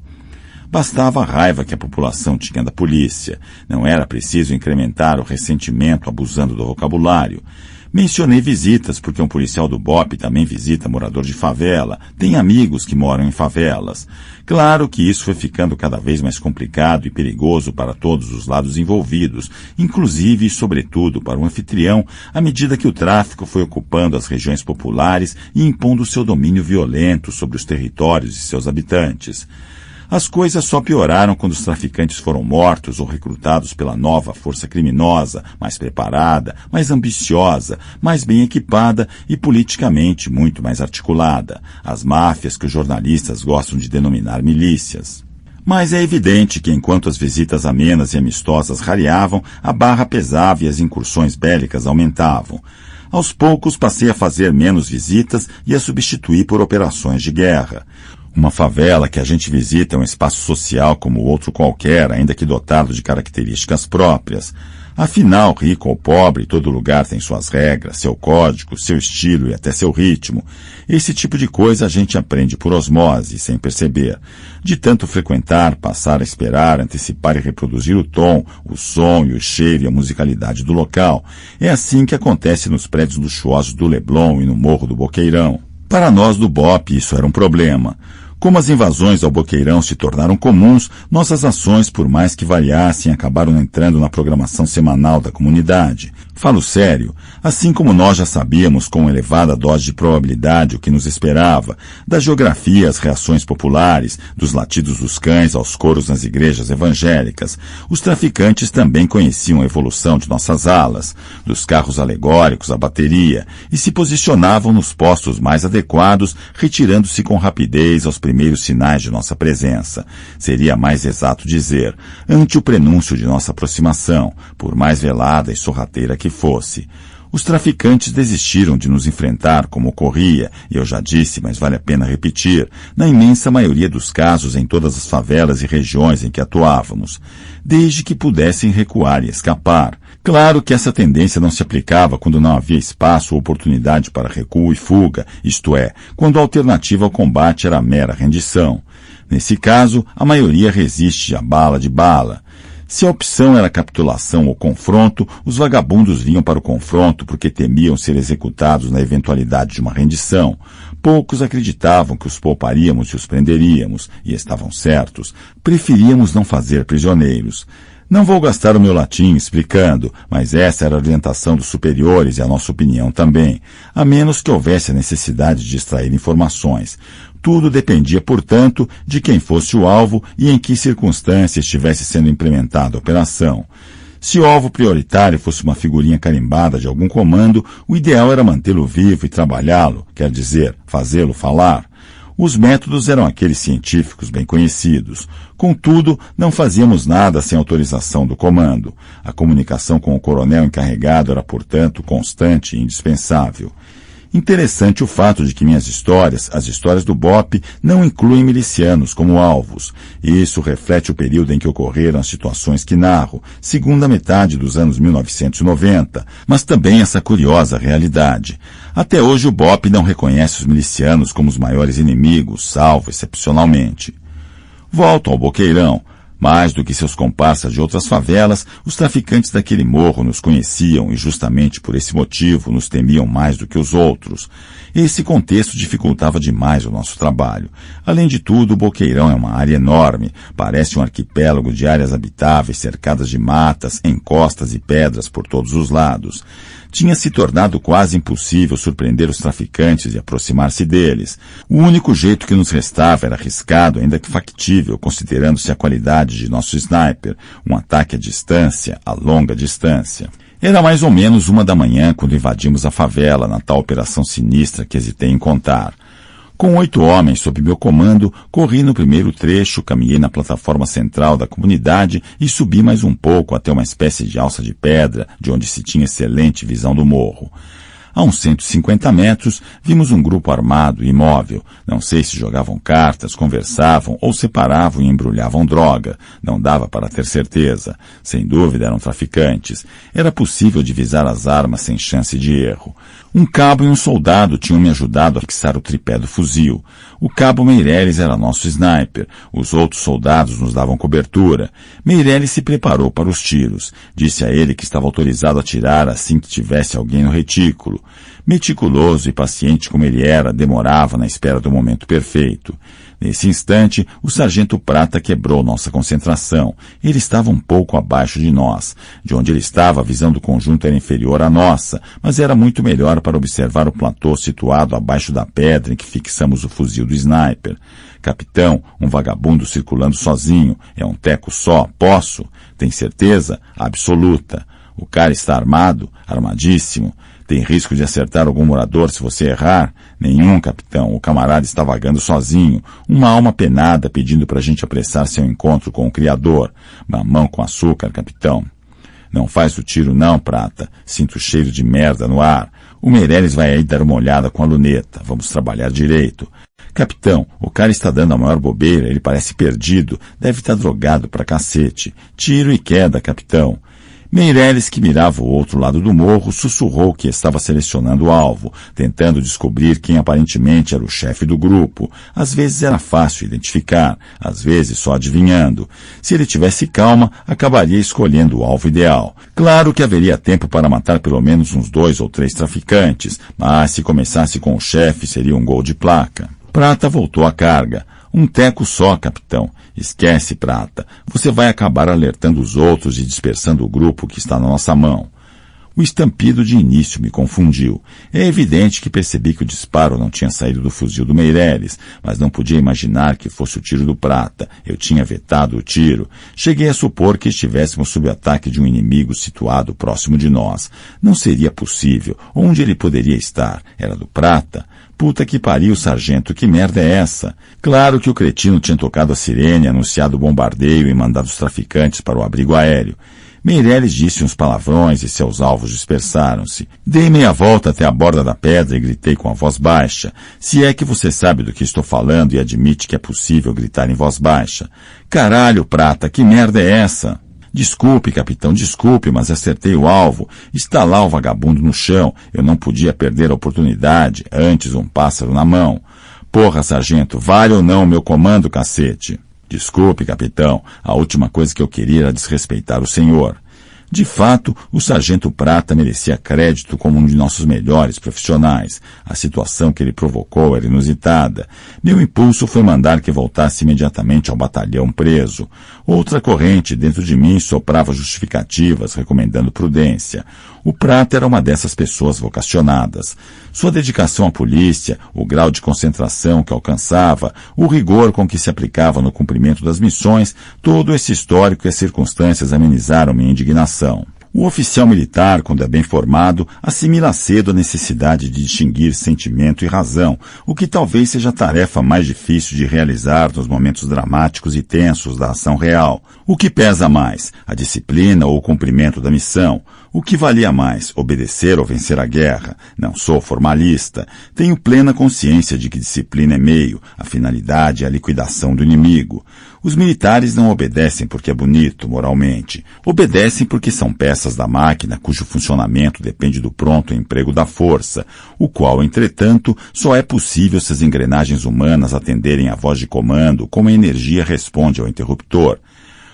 Bastava a raiva que a população tinha da polícia. Não era preciso incrementar o ressentimento abusando do vocabulário. Mencionei visitas porque um policial do BOPE também visita morador de favela, tem amigos que moram em favelas. Claro que isso foi ficando cada vez mais complicado e perigoso para todos os lados envolvidos, inclusive e sobretudo para o anfitrião, à medida que o tráfico foi ocupando as regiões populares e impondo seu domínio violento sobre os territórios e seus habitantes. As coisas só pioraram quando os traficantes foram mortos ou recrutados pela nova força criminosa, mais preparada, mais ambiciosa, mais bem equipada e politicamente muito mais articulada, as máfias que os jornalistas gostam de denominar milícias. Mas é evidente que enquanto as visitas amenas e amistosas rareavam, a barra pesava e as incursões bélicas aumentavam. Aos poucos passei a fazer menos visitas e a substituir por operações de guerra. Uma favela que a gente visita é um espaço social como outro qualquer, ainda que dotado de características próprias. Afinal, rico ou pobre, todo lugar tem suas regras, seu código, seu estilo e até seu ritmo. Esse tipo de coisa a gente aprende por osmose, sem perceber. De tanto frequentar, passar a esperar, antecipar e reproduzir o tom, o som e o cheiro e a musicalidade do local. É assim que acontece nos prédios luxuosos do Leblon e no Morro do Boqueirão. Para nós do BOPE isso era um problema. Como as invasões ao Boqueirão se tornaram comuns, nossas ações, por mais que variassem, acabaram entrando na programação semanal da comunidade. Falo sério, assim como nós já sabíamos com elevada dose de probabilidade o que nos esperava, da geografia às reações populares, dos latidos dos cães aos coros nas igrejas evangélicas, os traficantes também conheciam a evolução de nossas alas, dos carros alegóricos à bateria, e se posicionavam nos postos mais adequados, retirando-se com rapidez aos primeiros sinais de nossa presença. Seria mais exato dizer, ante o prenúncio de nossa aproximação, por mais velada e sorrateira que fosse. Os traficantes desistiram de nos enfrentar como ocorria, e eu já disse, mas vale a pena repetir, na imensa maioria dos casos em todas as favelas e regiões em que atuávamos, desde que pudessem recuar e escapar. Claro que essa tendência não se aplicava quando não havia espaço ou oportunidade para recuo e fuga, isto é, quando a alternativa ao combate era a mera rendição. Nesse caso, a maioria resiste à bala de bala. Se a opção era capitulação ou confronto, os vagabundos vinham para o confronto porque temiam ser executados na eventualidade de uma rendição. Poucos acreditavam que os pouparíamos e os prenderíamos, e estavam certos. Preferíamos não fazer prisioneiros. Não vou gastar o meu latim explicando, mas essa era a orientação dos superiores e a nossa opinião também, a menos que houvesse a necessidade de extrair informações. Tudo dependia, portanto, de quem fosse o alvo e em que circunstância estivesse sendo implementada a operação. Se o alvo prioritário fosse uma figurinha carimbada de algum comando, o ideal era mantê-lo vivo e trabalhá-lo, quer dizer, fazê-lo falar. Os métodos eram aqueles científicos bem conhecidos. Contudo, não fazíamos nada sem autorização do comando. A comunicação com o coronel encarregado era, portanto, constante e indispensável. Interessante o fato de que minhas histórias, as histórias do BOPE, não incluem milicianos como alvos. Isso reflete o período em que ocorreram as situações que narro, segunda metade dos anos 1990, mas também essa curiosa realidade. Até hoje o BOPE não reconhece os milicianos como os maiores inimigos, salvo excepcionalmente. Volto ao Boqueirão. Mais do que seus comparsas de outras favelas, os traficantes daquele morro nos conheciam e justamente por esse motivo nos temiam mais do que os outros. Esse contexto dificultava demais o nosso trabalho. Além de tudo, o Boqueirão é uma área enorme, parece um arquipélago de áreas habitáveis cercadas de matas, encostas e pedras por todos os lados. Tinha se tornado quase impossível surpreender os traficantes e aproximar-se deles. O único jeito que nos restava era arriscado, ainda que factível, considerando-se a qualidade de nosso sniper, um ataque à distância, a longa distância. Era mais ou menos 1 da manhã quando invadimos a favela na tal operação sinistra que hesitei em contar. Com 8 homens sob meu comando, corri no primeiro trecho, caminhei na plataforma central da comunidade e subi mais um pouco até uma espécie de alça de pedra, de onde se tinha excelente visão do morro. A uns 150 metros, vimos um grupo armado e imóvel. Não sei se jogavam cartas, conversavam ou separavam e embrulhavam droga. Não dava para ter certeza. Sem dúvida eram traficantes. Era possível divisar as armas sem chance de erro. Um cabo e um soldado tinham me ajudado a fixar o tripé do fuzil. O cabo Meireles era nosso sniper. Os outros soldados nos davam cobertura. Meireles se preparou para os tiros. Disse a ele que estava autorizado a atirar assim que tivesse alguém no retículo. Meticuloso e paciente como ele era, demorava na espera do momento perfeito. Nesse instante, o sargento Prata quebrou nossa concentração. Ele estava um pouco abaixo de nós. De onde ele estava, a visão do conjunto era inferior à nossa, mas era muito melhor para observar o platô situado abaixo da pedra em que fixamos o fuzil do sniper. Capitão, um vagabundo circulando sozinho. É um teco só. Posso? Tem certeza? Absoluta. O cara está armado? Armadíssimo. Tem risco de acertar algum morador se você errar? Nenhum, capitão. O camarada está vagando sozinho. Uma alma penada pedindo para a gente apressar seu encontro com o Criador. Mamão com açúcar, capitão. Não faz o tiro não, Prata. Sinto o cheiro de merda no ar. O Meireles vai aí dar uma olhada com a luneta. Vamos trabalhar direito. Capitão, o cara está dando a maior bobeira. Ele parece perdido. Deve estar drogado pra cacete. Tiro e queda, capitão. Meireles, que mirava o outro lado do morro, sussurrou que estava selecionando o alvo, tentando descobrir quem aparentemente era o chefe do grupo. Às vezes era fácil identificar, às vezes só adivinhando. Se ele tivesse calma, acabaria escolhendo o alvo ideal. Claro que haveria tempo para matar pelo menos uns 2 ou 3 traficantes, mas se começasse com o chefe seria um gol de placa. Prata voltou à carga. Um teco só, capitão. Esquece, Prata. Você vai acabar alertando os outros e dispersando o grupo que está na nossa mão. O estampido de início me confundiu. É evidente que percebi que o disparo não tinha saído do fuzil do Meireles, mas não podia imaginar que fosse o tiro do Prata. Eu tinha vetado o tiro. Cheguei a supor que estivéssemos sob ataque de um inimigo situado próximo de nós. Não seria possível. Onde ele poderia estar? Era do Prata? Puta que pariu, sargento, que merda é essa? Claro que o cretino tinha tocado a sirene, anunciado o bombardeio e mandado os traficantes para o abrigo aéreo. Meireles disse uns palavrões e seus alvos dispersaram-se. Dei meia volta até a borda da pedra e gritei com a voz baixa. Se é que você sabe do que estou falando e admite que é possível gritar em voz baixa. Caralho, Prata, que merda é essa? Desculpe, capitão, desculpe, mas acertei o alvo. Está lá o vagabundo no chão. Eu não podia perder a oportunidade. Antes um pássaro na mão. Porra, sargento, vale ou não o meu comando, cacete? Desculpe, capitão. A última coisa que eu queria era desrespeitar o senhor. De fato, o sargento Prata merecia crédito como um de nossos melhores profissionais. A situação que ele provocou era inusitada. Meu impulso foi mandar que voltasse imediatamente ao batalhão preso. Outra corrente dentro de mim soprava justificativas, recomendando prudência. O Prata era uma dessas pessoas vocacionadas. Sua dedicação à polícia, o grau de concentração que alcançava, o rigor com que se aplicava no cumprimento das missões, todo esse histórico e as circunstâncias amenizaram minha indignação. O oficial militar, quando é bem formado, assimila cedo a necessidade de distinguir sentimento e razão, o que talvez seja a tarefa mais difícil de realizar nos momentos dramáticos e tensos da ação real. O que pesa mais, a disciplina ou o cumprimento da missão? O que valia mais, obedecer ou vencer a guerra? Não sou formalista. Tenho plena consciência de que disciplina é meio, a finalidade é a liquidação do inimigo. Os militares não obedecem porque é bonito, moralmente. Obedecem porque são peças da máquina cujo funcionamento depende do pronto emprego da força, o qual, entretanto, só é possível se as engrenagens humanas atenderem à voz de comando como a energia responde ao interruptor.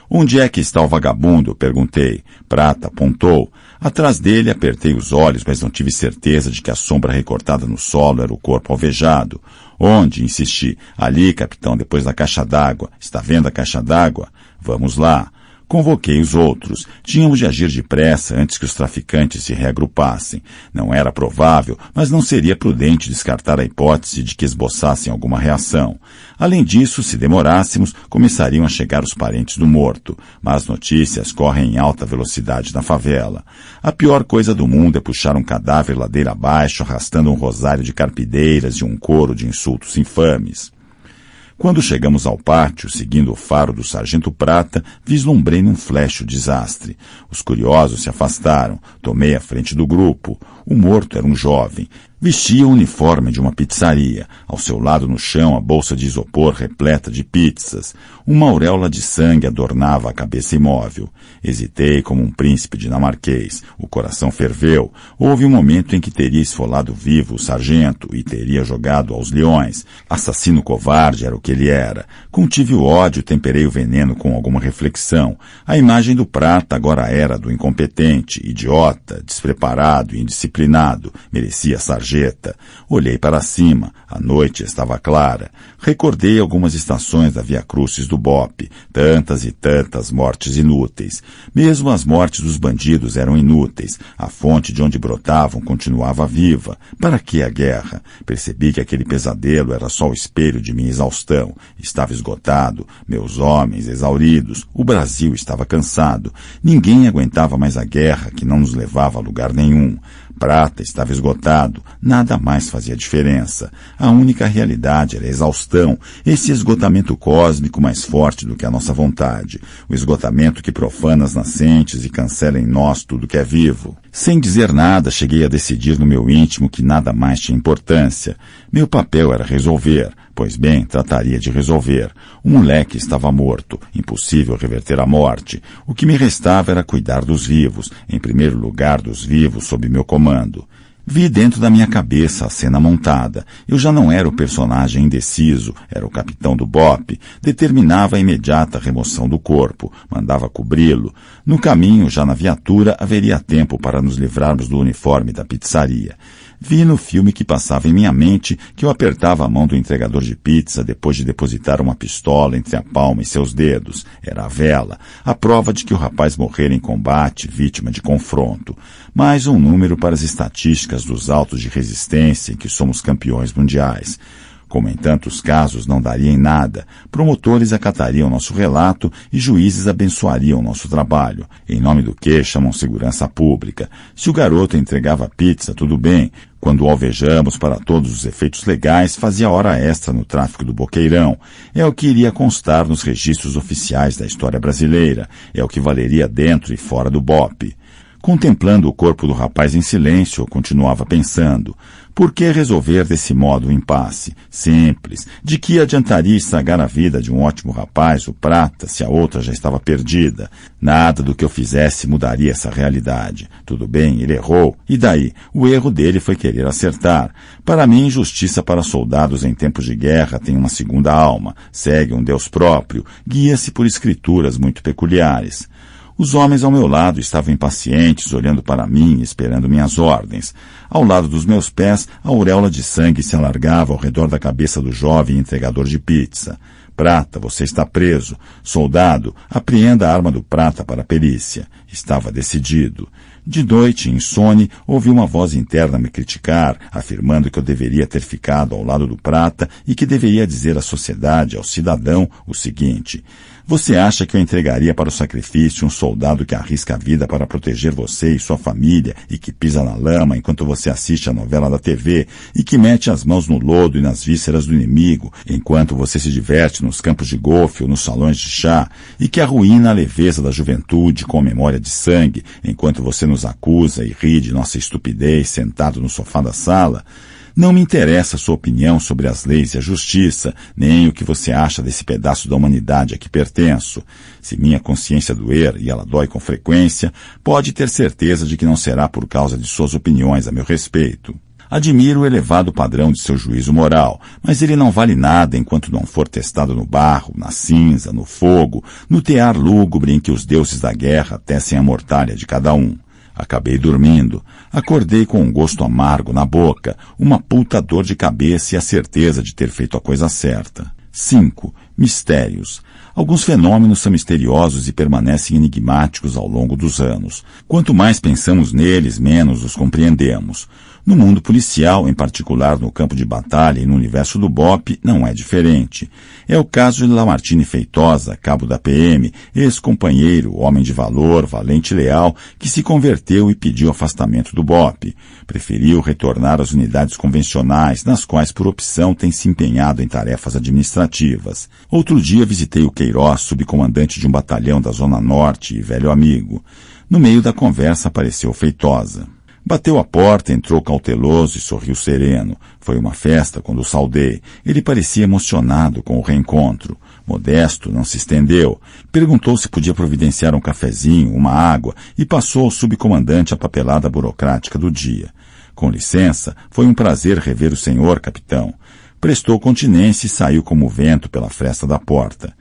Onde é que está o vagabundo? Perguntei. Prata apontou. Atrás dele apertei os olhos, mas não tive certeza de que a sombra recortada no solo era o corpo alvejado. Onde? Insisti. Ali, capitão, depois da caixa d'água. Está vendo a caixa d'água? Vamos lá. Convoquei os outros. Tínhamos de agir depressa antes que os traficantes se reagrupassem. Não era provável, mas não seria prudente descartar a hipótese de que esboçassem alguma reação. Além disso, se demorássemos, começariam a chegar os parentes do morto. Mas notícias correm em alta velocidade na favela. A pior coisa do mundo é puxar um cadáver ladeira abaixo, arrastando um rosário de carpideiras e um coro de insultos infames. Quando chegamos ao pátio, seguindo o faro do Sargento Prata, vislumbrei num flash o desastre. Os curiosos se afastaram. Tomei a frente do grupo. O morto era um jovem. Vestia o uniforme de uma pizzaria. Ao seu lado no chão, a bolsa de isopor repleta de pizzas. Uma auréola de sangue adornava a cabeça imóvel. Hesitei como um príncipe dinamarquês. O coração ferveu. Houve um momento em que teria esfolado vivo o sargento e teria jogado aos leões. Assassino covarde era o que ele era. Contive o ódio, temperei o veneno com alguma reflexão. A imagem do Prata agora era do incompetente, idiota, despreparado e indisciplinado. Merecia sargento. Olhei para cima. A noite estava clara. Recordei algumas estações da Via Crucis do BOPE. Tantas e tantas mortes inúteis. Mesmo as mortes dos bandidos eram inúteis. A fonte de onde brotavam continuava viva. Para que a guerra? Percebi que aquele pesadelo era só o espelho de minha exaustão. Estava esgotado. Meus homens exauridos. O Brasil estava cansado. Ninguém aguentava mais a guerra que não nos levava a lugar nenhum. Prata estava esgotado, nada mais fazia diferença. A única realidade era a exaustão, esse esgotamento cósmico mais forte do que a nossa vontade, o esgotamento que profana as nascentes e cancela em nós tudo que é vivo. Sem dizer nada, cheguei a decidir no meu íntimo que nada mais tinha importância. Meu papel era resolver. Pois bem, trataria de resolver. O moleque estava morto, impossível reverter a morte. O que me restava era cuidar dos vivos, em primeiro lugar dos vivos sob meu comando. Vi dentro da minha cabeça a cena montada. Eu já não era o personagem indeciso, era o capitão do BOPE. Determinava a imediata remoção do corpo, mandava cobri-lo. No caminho, já na viatura, haveria tempo para nos livrarmos do uniforme da pizzaria. Vi no filme que passava em minha mente que eu apertava a mão do entregador de pizza depois de depositar uma pistola entre a palma e seus dedos. Era a vela, a prova de que o rapaz morrera em combate, vítima de confronto. Mais um número para as estatísticas dos autos de resistência em que somos campeões mundiais. Como em tantos casos não daria em nada, promotores acatariam nosso relato e juízes abençoariam nosso trabalho, em nome do que chamam segurança pública. Se o garoto entregava pizza, tudo bem. Quando o alvejamos para todos os efeitos legais, fazia hora extra no tráfico do Boqueirão. É o que iria constar nos registros oficiais da história brasileira. É o que valeria dentro e fora do BOPE. Contemplando o corpo do rapaz em silêncio, eu continuava pensando. Por que resolver desse modo o impasse? Simples. De que adiantaria estragar a vida de um ótimo rapaz, o Prata, se a outra já estava perdida? Nada do que eu fizesse mudaria essa realidade. Tudo bem, ele errou. E daí? O erro dele foi querer acertar. Para mim, justiça para soldados em tempos de guerra tem uma segunda alma. Segue um Deus próprio. Guia-se por escrituras muito peculiares. Os homens ao meu lado estavam impacientes, olhando para mim, esperando minhas ordens. Ao lado dos meus pés, a auréola de sangue se alargava ao redor da cabeça do jovem entregador de pizza. Prata, você está preso. Soldado, apreenda a arma do Prata para a perícia. Estava decidido. De noite, insone, ouvi uma voz interna me criticar, afirmando que eu deveria ter ficado ao lado do Prata e que deveria dizer à sociedade, ao cidadão, o seguinte: você acha que eu entregaria para o sacrifício um soldado que arrisca a vida para proteger você e sua família e que pisa na lama enquanto você assiste a novela da TV e que mete as mãos no lodo e nas vísceras do inimigo enquanto você se diverte nos campos de golfe ou nos salões de chá e que arruína a leveza da juventude com memória de sangue enquanto você nos acusa e ri de nossa estupidez sentado no sofá da sala? Não me interessa a sua opinião sobre as leis e a justiça, nem o que você acha desse pedaço da humanidade a que pertenço. Se minha consciência doer, e ela dói com frequência, pode ter certeza de que não será por causa de suas opiniões a meu respeito. Admiro o elevado padrão de seu juízo moral, mas ele não vale nada enquanto não for testado no barro, na cinza, no fogo, no tear lúgubre em que os deuses da guerra tecem a mortalha de cada um. Acabei dormindo. Acordei com um gosto amargo na boca, uma puta dor de cabeça e a certeza de ter feito a coisa certa. 5. Mistérios. Alguns fenômenos são misteriosos e permanecem enigmáticos ao longo dos anos. Quanto mais pensamos neles, menos os compreendemos. No mundo policial, em particular no campo de batalha e no universo do BOPE, não é diferente. É o caso de Lamartine Feitosa, cabo da PM, ex-companheiro, homem de valor, valente e leal, que se converteu e pediu afastamento do BOPE. Preferiu retornar às unidades convencionais, nas quais por opção tem se empenhado em tarefas administrativas. Outro dia visitei o Queiroz, subcomandante de um batalhão da Zona Norte e velho amigo. No meio da conversa apareceu Feitosa. Bateu a porta, entrou cauteloso e sorriu sereno. Foi uma festa quando o saudei. Ele parecia emocionado com o reencontro. Modesto, não se estendeu. Perguntou se podia providenciar um cafezinho, uma água, e passou ao subcomandante a papelada burocrática do dia. Com licença, foi um prazer rever o senhor, capitão. Prestou continência e saiu como vento pela fresta da porta.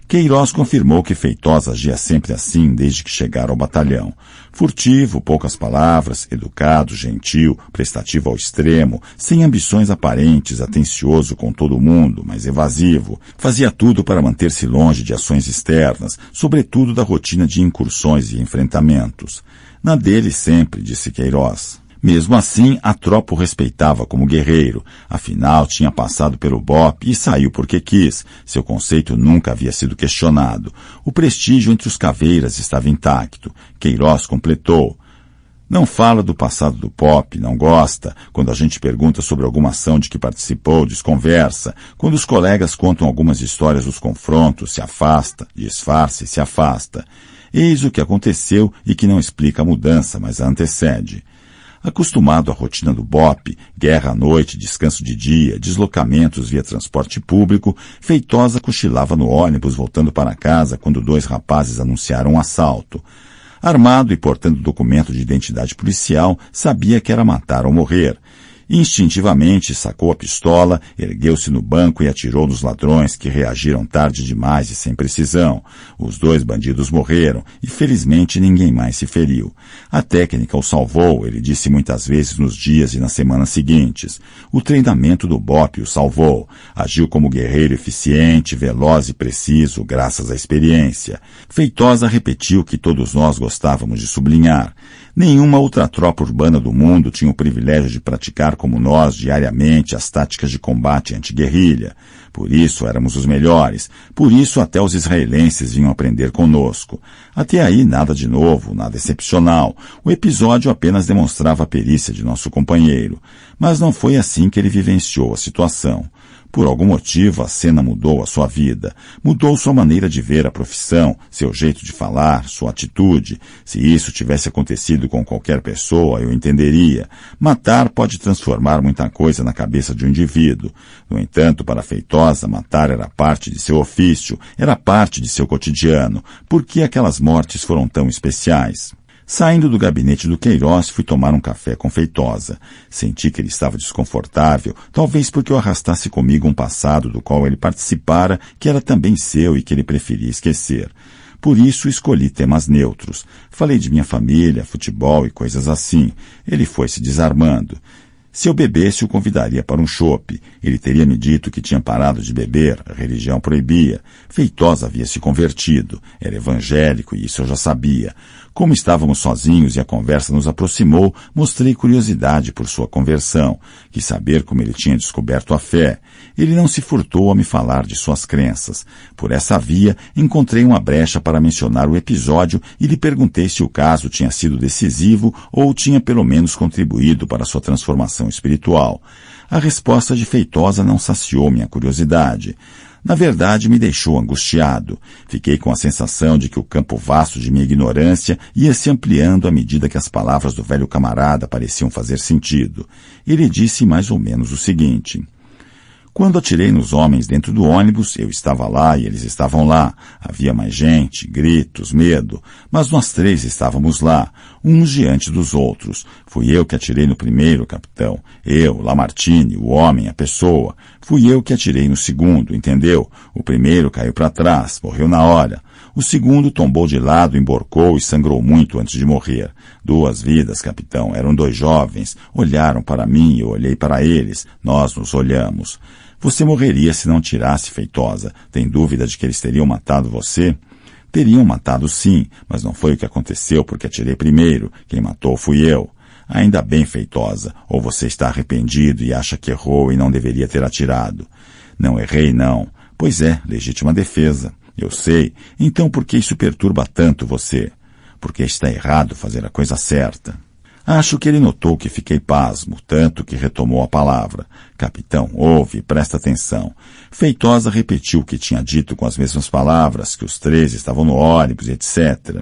Queiroz confirmou que Feitosa agia sempre assim desde que chegara ao batalhão. Furtivo, poucas palavras, educado, gentil, prestativo ao extremo, sem ambições aparentes, atencioso com todo mundo, mas evasivo. Fazia tudo para manter-se longe de ações externas, sobretudo da rotina de incursões e enfrentamentos. Na dele sempre, disse Queiroz. Mesmo assim, a tropa o respeitava como guerreiro. Afinal, tinha passado pelo BOPE e saiu porque quis. Seu conceito nunca havia sido questionado. O prestígio entre os caveiras estava intacto. Queiroz completou. Não fala do passado do BOPE, não gosta. Quando a gente pergunta sobre alguma ação de que participou, desconversa. Quando os colegas contam algumas histórias dos confrontos, se afasta, disfarça e se afasta. Eis o que aconteceu e que não explica a mudança, mas a antecede. Acostumado à rotina do BOPE, guerra à noite, descanso de dia, deslocamentos via transporte público, Feitosa cochilava no ônibus voltando para casa quando 2 rapazes anunciaram um assalto. Armado e portando documento de identidade policial, sabia que era matar ou morrer. Instintivamente sacou a pistola, ergueu-se no banco e atirou nos ladrões, que reagiram tarde demais e sem precisão. Os 2 bandidos morreram e felizmente ninguém mais se feriu. A técnica o salvou, ele disse muitas vezes nos dias e nas semanas seguintes. O treinamento do BOPE o salvou. Agiu como guerreiro eficiente, veloz e preciso, graças à experiência. Feitosa repetiu que todos nós gostávamos de sublinhar. Nenhuma outra tropa urbana do mundo tinha o privilégio de praticar como nós diariamente as táticas de combate anti-guerrilha. Por isso éramos os melhores. Por isso até os israelenses vinham aprender conosco. Até aí nada de novo, nada excepcional. O episódio apenas demonstrava a perícia de nosso companheiro. Mas não foi assim que ele vivenciou a situação. Por algum motivo, a cena mudou a sua vida. Mudou sua maneira de ver a profissão, seu jeito de falar, sua atitude. Se isso tivesse acontecido com qualquer pessoa, eu entenderia. Matar pode transformar muita coisa na cabeça de um indivíduo. No entanto, para Feitosa, matar era parte de seu ofício, era parte de seu cotidiano. Por que aquelas mortes foram tão especiais? Saindo do gabinete do Queiroz, fui tomar um café com Feitosa. Senti que ele estava desconfortável, talvez porque eu arrastasse comigo um passado do qual ele participara, que era também seu e que ele preferia esquecer. Por isso escolhi temas neutros. Falei de minha família, futebol e coisas assim. Ele foi se desarmando. Se eu bebesse, o convidaria para um chope. Ele teria me dito que tinha parado de beber, a religião proibia. Feitosa havia se convertido. Era evangélico e isso eu já sabia. Como estávamos sozinhos e a conversa nos aproximou, mostrei curiosidade por sua conversão. Quis saber como ele tinha descoberto a fé. Ele não se furtou a me falar de suas crenças. Por essa via, encontrei uma brecha para mencionar o episódio e lhe perguntei se o caso tinha sido decisivo ou tinha pelo menos contribuído para sua transformação espiritual. A resposta de Feitosa não saciou minha curiosidade. Na verdade, me deixou angustiado. Fiquei com a sensação de que o campo vasto de minha ignorância ia se ampliando à medida que as palavras do velho camarada pareciam fazer sentido. Ele disse mais ou menos o seguinte: quando atirei nos homens dentro do ônibus, eu estava lá e eles estavam lá. Havia mais gente, gritos, medo, mas nós 3 estávamos lá, uns diante dos outros. Fui eu que atirei no primeiro, capitão. Eu, Lamartine, o homem, a pessoa. Fui eu que atirei no segundo, entendeu? O primeiro caiu para trás, morreu na hora. O segundo tombou de lado, emborcou e sangrou muito antes de morrer. 2 vidas, capitão. Eram 2 jovens. Olharam para mim e eu olhei para eles. Nós nos olhamos. Você morreria se não tirasse, Feitosa. Tem dúvida de que eles teriam matado você? Teriam matado sim, mas não foi o que aconteceu porque atirei primeiro. Quem matou fui eu. Ainda bem, Feitosa. Ou você está arrependido e acha que errou e não deveria ter atirado. Não errei, não. Pois é, legítima defesa. Eu sei. Então por que isso perturba tanto você? Porque está errado fazer a coisa certa. Acho que ele notou que fiquei pasmo, tanto que retomou a palavra. Capitão, ouve, presta atenção. Feitosa repetiu o que tinha dito com as mesmas palavras, que os 13 estavam no ônibus, etc.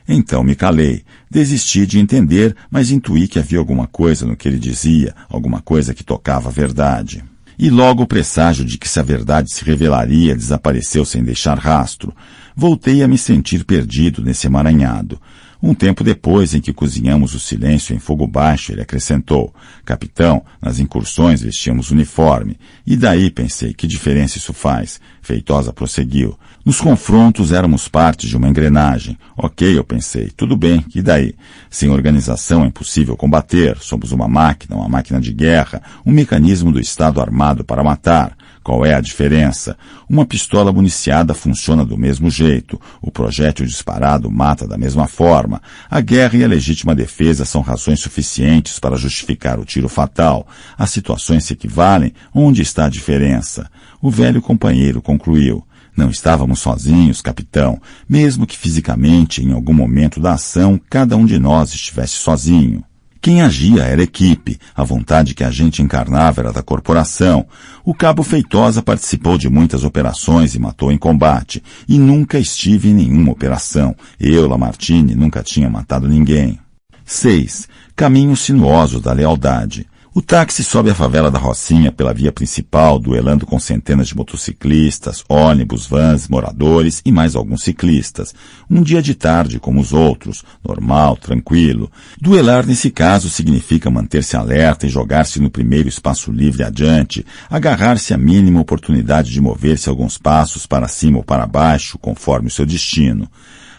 Então me calei. Desisti de entender, mas intuí que havia alguma coisa no que ele dizia, alguma coisa que tocava a verdade. E logo o presságio de que se a verdade se revelaria desapareceu sem deixar rastro. Voltei a me sentir perdido nesse emaranhado. Um tempo depois, em que cozinhamos o silêncio em fogo baixo, ele acrescentou: Capitão, nas incursões vestíamos uniforme. E daí, pensei, que diferença isso faz? Feitosa prosseguiu. Nos confrontos éramos parte de uma engrenagem. Ok, eu pensei, tudo bem, e daí? Sem organização é impossível combater. Somos uma máquina de guerra, um mecanismo do Estado armado para matar. Qual é a diferença? Uma pistola municiada funciona do mesmo jeito. O projétil disparado mata da mesma forma. A guerra e a legítima defesa são razões suficientes para justificar o tiro fatal. As situações se equivalem. Onde está a diferença? O velho companheiro concluiu. Não estávamos sozinhos, capitão. Mesmo que fisicamente, em algum momento da ação, cada um de nós estivesse sozinho. Quem agia era a equipe, a vontade que a gente encarnava era da corporação. O cabo Feitosa participou de muitas operações e matou em combate, e nunca estive em nenhuma operação. Eu, Lamartine, nunca tinha matado ninguém. 6. Caminho sinuoso da lealdade. O táxi sobe a favela da Rocinha pela via principal, duelando com centenas de motociclistas, ônibus, vans, moradores e mais alguns ciclistas. Um dia de tarde como os outros, normal, tranquilo. Duelar nesse caso significa manter-se alerta e jogar-se no primeiro espaço livre adiante, agarrar-se à mínima oportunidade de mover-se alguns passos para cima ou para baixo, conforme o seu destino.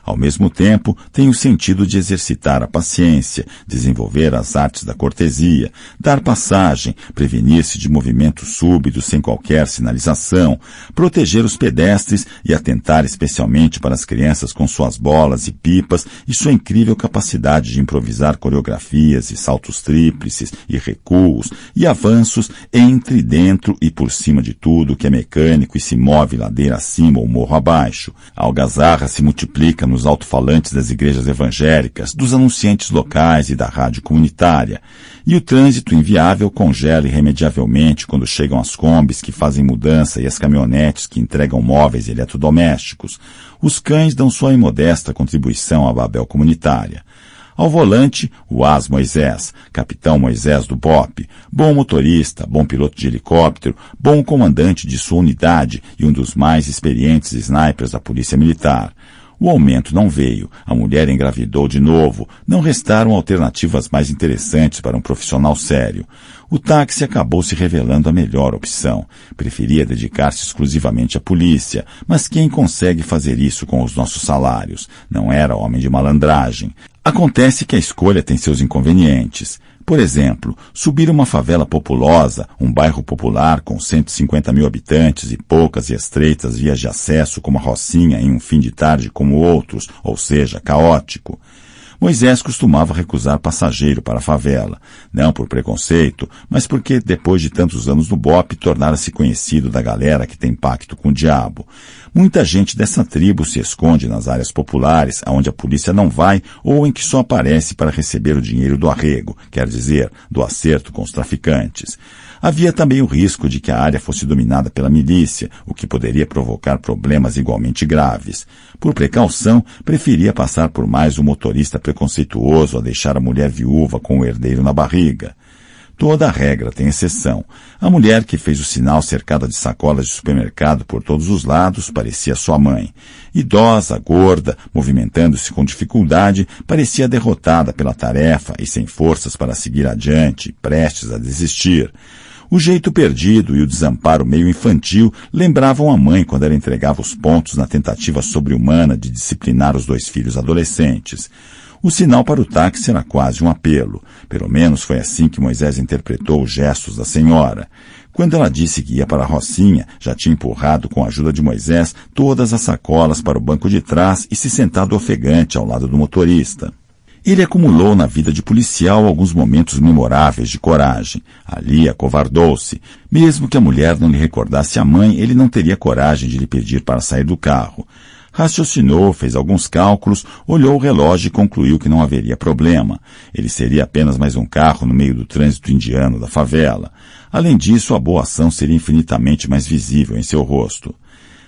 Ao mesmo tempo, tem o sentido de exercitar a paciência, desenvolver as artes da cortesia, dar passagem, prevenir-se de movimentos súbitos sem qualquer sinalização, proteger os pedestres e atentar especialmente para as crianças com suas bolas e pipas e sua incrível capacidade de improvisar coreografias e saltos tríplices e recuos e avanços entre, dentro e por cima de tudo que é mecânico e se move ladeira acima ou morro abaixo. A algazarra se multiplica nos alto-falantes das igrejas evangélicas, dos anunciantes locais e da rádio comunitária. E o trânsito inviável congela irremediavelmente quando chegam as combis que fazem mudança e as caminhonetes que entregam móveis e eletrodomésticos. Os cães dão sua imodesta contribuição à Babel comunitária. Ao volante, o As Moisés, capitão Moisés do BOPE, bom motorista, bom piloto de helicóptero, bom comandante de sua unidade e um dos mais experientes snipers da Polícia Militar. O aumento não veio, a mulher engravidou de novo, não restaram alternativas mais interessantes para um profissional sério. O táxi acabou se revelando a melhor opção. Preferia dedicar-se exclusivamente à polícia, mas quem consegue fazer isso com os nossos salários? Não era homem de malandragem. Acontece que a escolha tem seus inconvenientes. Por exemplo, subir uma favela populosa, um bairro popular com 150 mil habitantes e poucas e estreitas vias de acesso como a Rocinha em um fim de tarde como outros, ou seja, caótico. Moisés costumava recusar passageiro para a favela, não por preconceito, mas porque, depois de tantos anos no BOPE, tornara-se conhecido da galera que tem pacto com o diabo. Muita gente dessa tribo se esconde nas áreas populares, aonde a polícia não vai ou em que só aparece para receber o dinheiro do arrego, quer dizer, do acerto com os traficantes. Havia também o risco de que a área fosse dominada pela milícia, o que poderia provocar problemas igualmente graves. Por precaução, preferia passar por mais um motorista preconceituoso a deixar a mulher viúva com o herdeiro na barriga. Toda regra tem exceção. A mulher que fez o sinal cercada de sacolas de supermercado por todos os lados parecia sua mãe. Idosa, gorda, movimentando-se com dificuldade, parecia derrotada pela tarefa e sem forças para seguir adiante, prestes a desistir. O jeito perdido e o desamparo meio infantil lembravam a mãe quando ela entregava os pontos na tentativa sobre-humana de disciplinar os 2 filhos adolescentes. O sinal para o táxi era quase um apelo. Pelo menos foi assim que Moisés interpretou os gestos da senhora. Quando ela disse que ia para a Rocinha, já tinha empurrado com a ajuda de Moisés todas as sacolas para o banco de trás e se sentado ofegante ao lado do motorista. Ele acumulou na vida de policial alguns momentos memoráveis de coragem. Ali acovardou-se. Mesmo que a mulher não lhe recordasse a mãe, ele não teria coragem de lhe pedir para sair do carro. Raciocinou, fez alguns cálculos, olhou o relógio e concluiu que não haveria problema. Ele seria apenas mais um carro no meio do trânsito indiano da favela. Além disso, a boa ação seria infinitamente mais visível em seu rosto.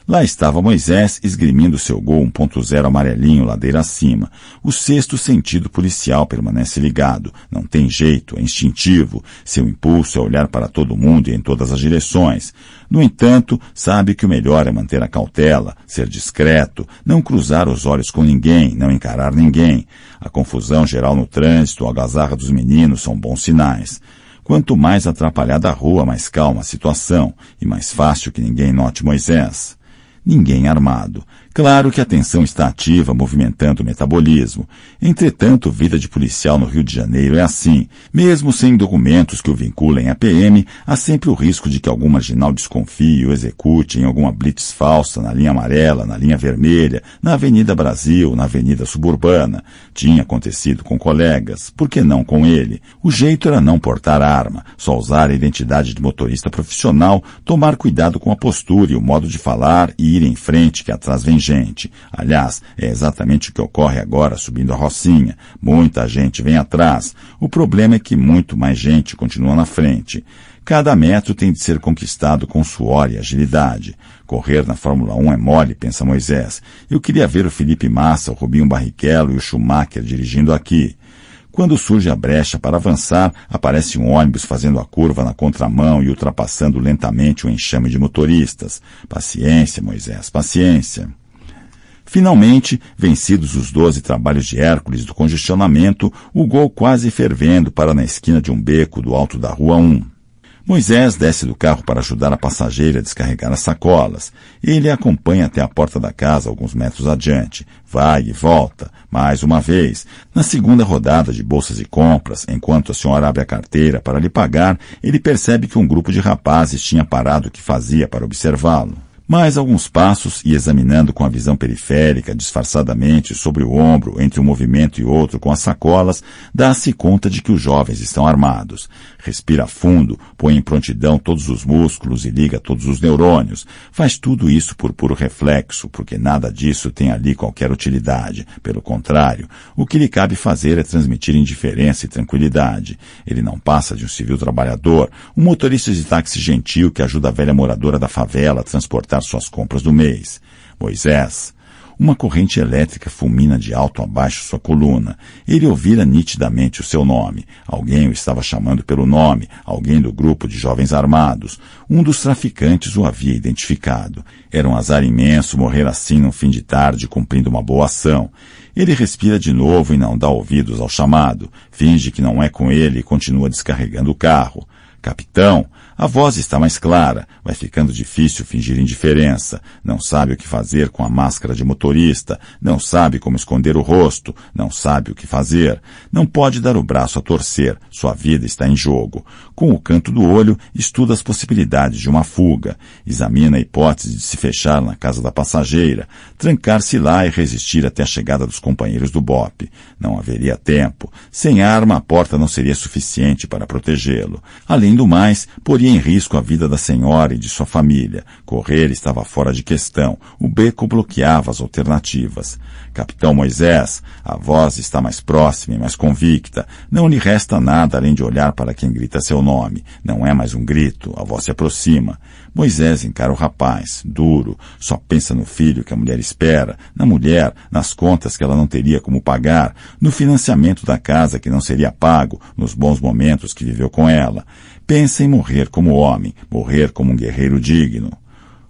Lá estava Moisés esgrimindo seu Gol 1.0 amarelinho ladeira acima. O sexto sentido policial permanece ligado. Não tem jeito, é instintivo. Seu impulso é olhar para todo mundo e em todas as direções. No entanto, sabe que o melhor é manter a cautela, ser discreto, não cruzar os olhos com ninguém, não encarar ninguém. A confusão geral no trânsito, a algazarra dos meninos são bons sinais. Quanto mais atrapalhada a rua, mais calma a situação e mais fácil que ninguém note Moisés. Ninguém armado. Claro que a tensão está ativa, movimentando o metabolismo. Entretanto, vida de policial no Rio de Janeiro é assim. Mesmo sem documentos que o vinculem à PM, há sempre o risco de que algum marginal desconfie e o execute em alguma blitz falsa na linha amarela, na linha vermelha, na Avenida Brasil, na Avenida Suburbana. Tinha acontecido com colegas. Por que não com ele? O jeito era não portar arma, só usar a identidade de motorista profissional, tomar cuidado com a postura e o modo de falar e ir em frente, que atrás vem gente. Aliás, é exatamente o que ocorre agora subindo a Rocinha. Muita gente vem atrás. O problema é que muito mais gente continua na frente. Cada metro tem de ser conquistado com suor e agilidade. Correr na Fórmula 1 é mole, pensa Moisés. Eu queria ver o Felipe Massa, o Rubinho Barrichello e o Schumacher dirigindo aqui. Quando surge a brecha para avançar, aparece um ônibus fazendo a curva na contramão e ultrapassando lentamente o enxame de motoristas. Paciência, Moisés, paciência. Finalmente, vencidos os 12 trabalhos de Hércules do congestionamento, o Gol quase fervendo para na esquina de um beco do alto da Rua 1. Moisés desce do carro para ajudar a passageira a descarregar as sacolas. Ele a acompanha até a porta da casa alguns metros adiante. Vai e volta, mais uma vez. Na segunda rodada de bolsas e compras, enquanto a senhora abre a carteira para lhe pagar, ele percebe que um grupo de rapazes tinha parado o que fazia para observá-lo. Mais alguns passos e examinando com a visão periférica, disfarçadamente, sobre o ombro, entre um movimento e outro com as sacolas, dá-se conta de que os jovens estão armados. Respira fundo, põe em prontidão todos os músculos e liga todos os neurônios. Faz tudo isso por puro reflexo, porque nada disso tem ali qualquer utilidade. Pelo contrário, o que lhe cabe fazer é transmitir indiferença e tranquilidade. Ele não passa de um civil trabalhador, um motorista de táxi gentil que ajuda a velha moradora da favela a transportar suas compras do mês. Moisés. Uma corrente elétrica fulmina de alto a baixo sua coluna. Ele ouvira nitidamente o seu nome. Alguém o estava chamando pelo nome, alguém do grupo de jovens armados. Um dos traficantes o havia identificado. Era um azar imenso morrer assim num fim de tarde cumprindo uma boa ação. Ele respira de novo e não dá ouvidos ao chamado. Finge que não é com ele e continua descarregando o carro. Capitão, a voz está mais clara, vai ficando difícil fingir indiferença, não sabe o que fazer com a máscara de motorista, não sabe como esconder o rosto, não sabe o que fazer, não pode dar o braço a torcer, sua vida está em jogo. Com o canto do olho, estuda as possibilidades de uma fuga, examina a hipótese de se fechar na casa da passageira, trancar-se lá e resistir até a chegada dos companheiros do BOPE. Não haveria tempo. Sem arma, a porta não seria suficiente para protegê-lo. Além do mais, poria em risco a vida da senhora e de sua família. Correr estava fora de questão. O beco bloqueava as alternativas. Capitão Moisés, a voz está mais próxima e mais convicta. Não lhe resta nada além de olhar para quem grita seu nome. Não é mais um grito, a voz se aproxima. Moisés encara o rapaz, duro, só pensa no filho que a mulher espera, na mulher, nas contas que ela não teria como pagar, no financiamento da casa que não seria pago, nos bons momentos que viveu com ela. Pensa em morrer como homem, morrer como um guerreiro digno.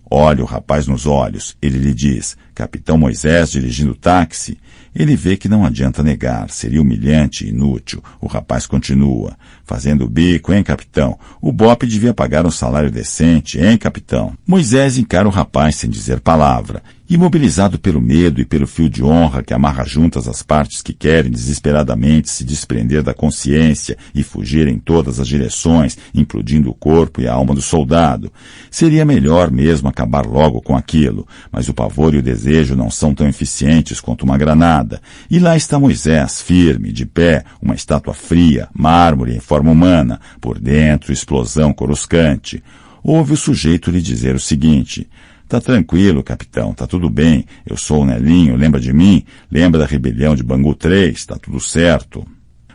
Olha o rapaz nos olhos, ele lhe diz, Capitão Moisés dirigindo o táxi. Ele vê que não adianta negar, seria humilhante e inútil. O rapaz continua. Fazendo o bico, hein, capitão? O BOPE devia pagar um salário decente, hein, capitão? Moisés encara o rapaz sem dizer palavra. Imobilizado pelo medo e pelo fio de honra que amarra juntas as partes que querem desesperadamente se desprender da consciência e fugir em todas as direções, implodindo o corpo e a alma do soldado. Seria melhor mesmo acabar logo com aquilo, mas o pavor e o desejo não são tão eficientes quanto uma granada. E lá está Moisés, firme, de pé, uma estátua fria, mármore em forma humana, por dentro explosão coruscante. Ouve o sujeito lhe dizer o seguinte: "Tá tranquilo, capitão, tá tudo bem. Eu sou o Nelinho, lembra de mim? Lembra da rebelião de Bangu 3? Tá tudo certo."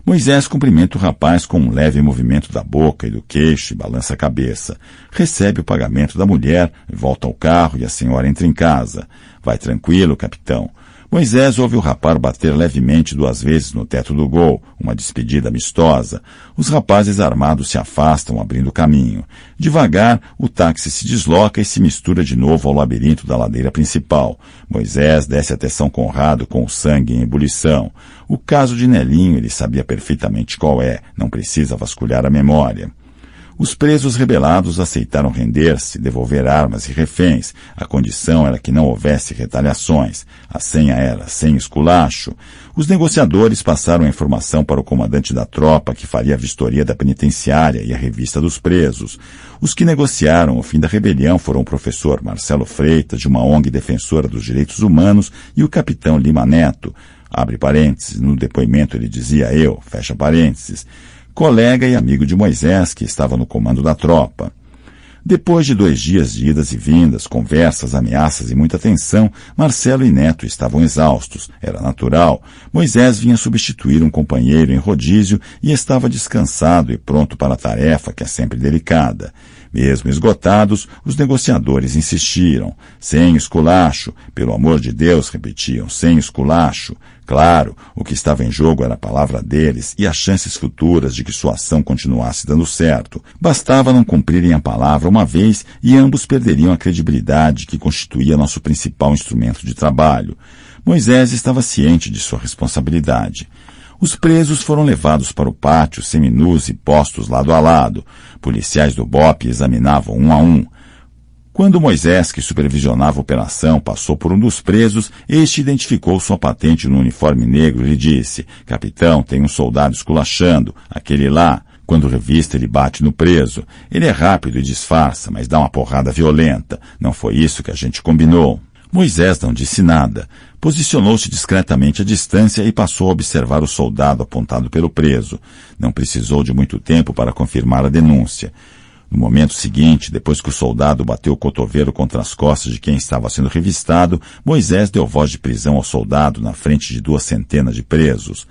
Moisés cumprimenta o rapaz com um leve movimento da boca e do queixo e balança a cabeça. Recebe o pagamento da mulher, volta ao carro e a senhora entra em casa. "Vai tranquilo, capitão." Moisés ouve o rapaz bater levemente 2 vezes no teto do Gol, uma despedida amistosa. Os rapazes armados se afastam, abrindo caminho. Devagar, o táxi se desloca e se mistura de novo ao labirinto da ladeira principal. Moisés desce até São Conrado com o sangue em ebulição. O caso de Nelinho ele sabia perfeitamente qual é, não precisa vasculhar a memória. Os presos rebelados aceitaram render-se, devolver armas e reféns. A condição era que não houvesse retaliações. A senha era sem esculacho. Os negociadores passaram a informação para o comandante da tropa, que faria a vistoria da penitenciária e a revista dos presos. Os que negociaram o fim da rebelião foram o professor Marcelo Freitas, de uma ONG defensora dos direitos humanos, e o capitão Lima Neto. Abre parênteses, no depoimento ele dizia eu, fecha parênteses, colega e amigo de Moisés, que estava no comando da tropa. Depois de 2 dias de idas e vindas, conversas, ameaças e muita tensão, Marcelo e Neto estavam exaustos. Era natural. Moisés vinha substituir um companheiro em rodízio e estava descansado e pronto para a tarefa, que é sempre delicada. Mesmo esgotados, os negociadores insistiram. Sem esculacho. Pelo amor de Deus, repetiam, sem esculacho. Claro, o que estava em jogo era a palavra deles e as chances futuras de que sua ação continuasse dando certo. Bastava não cumprirem a palavra uma vez e ambos perderiam a credibilidade que constituía nosso principal instrumento de trabalho. Moisés estava ciente de sua responsabilidade. Os presos foram levados para o pátio seminus e postos lado a lado. Policiais do BOPE examinavam um a um. Quando Moisés, que supervisionava a operação, passou por um dos presos, este identificou sua patente no uniforme negro e lhe disse: "Capitão, tem um soldado esculachando, aquele lá." Quando revista, ele bate no preso. Ele é rápido e disfarça, mas dá uma porrada violenta. Não foi isso que a gente combinou. Moisés não disse nada. Posicionou-se discretamente à distância e passou a observar o soldado apontado pelo preso. Não precisou de muito tempo para confirmar a denúncia. No momento seguinte, depois que o soldado bateu o cotovelo contra as costas de quem estava sendo revistado, Moisés deu voz de prisão ao soldado na frente de 2 centenas de presos.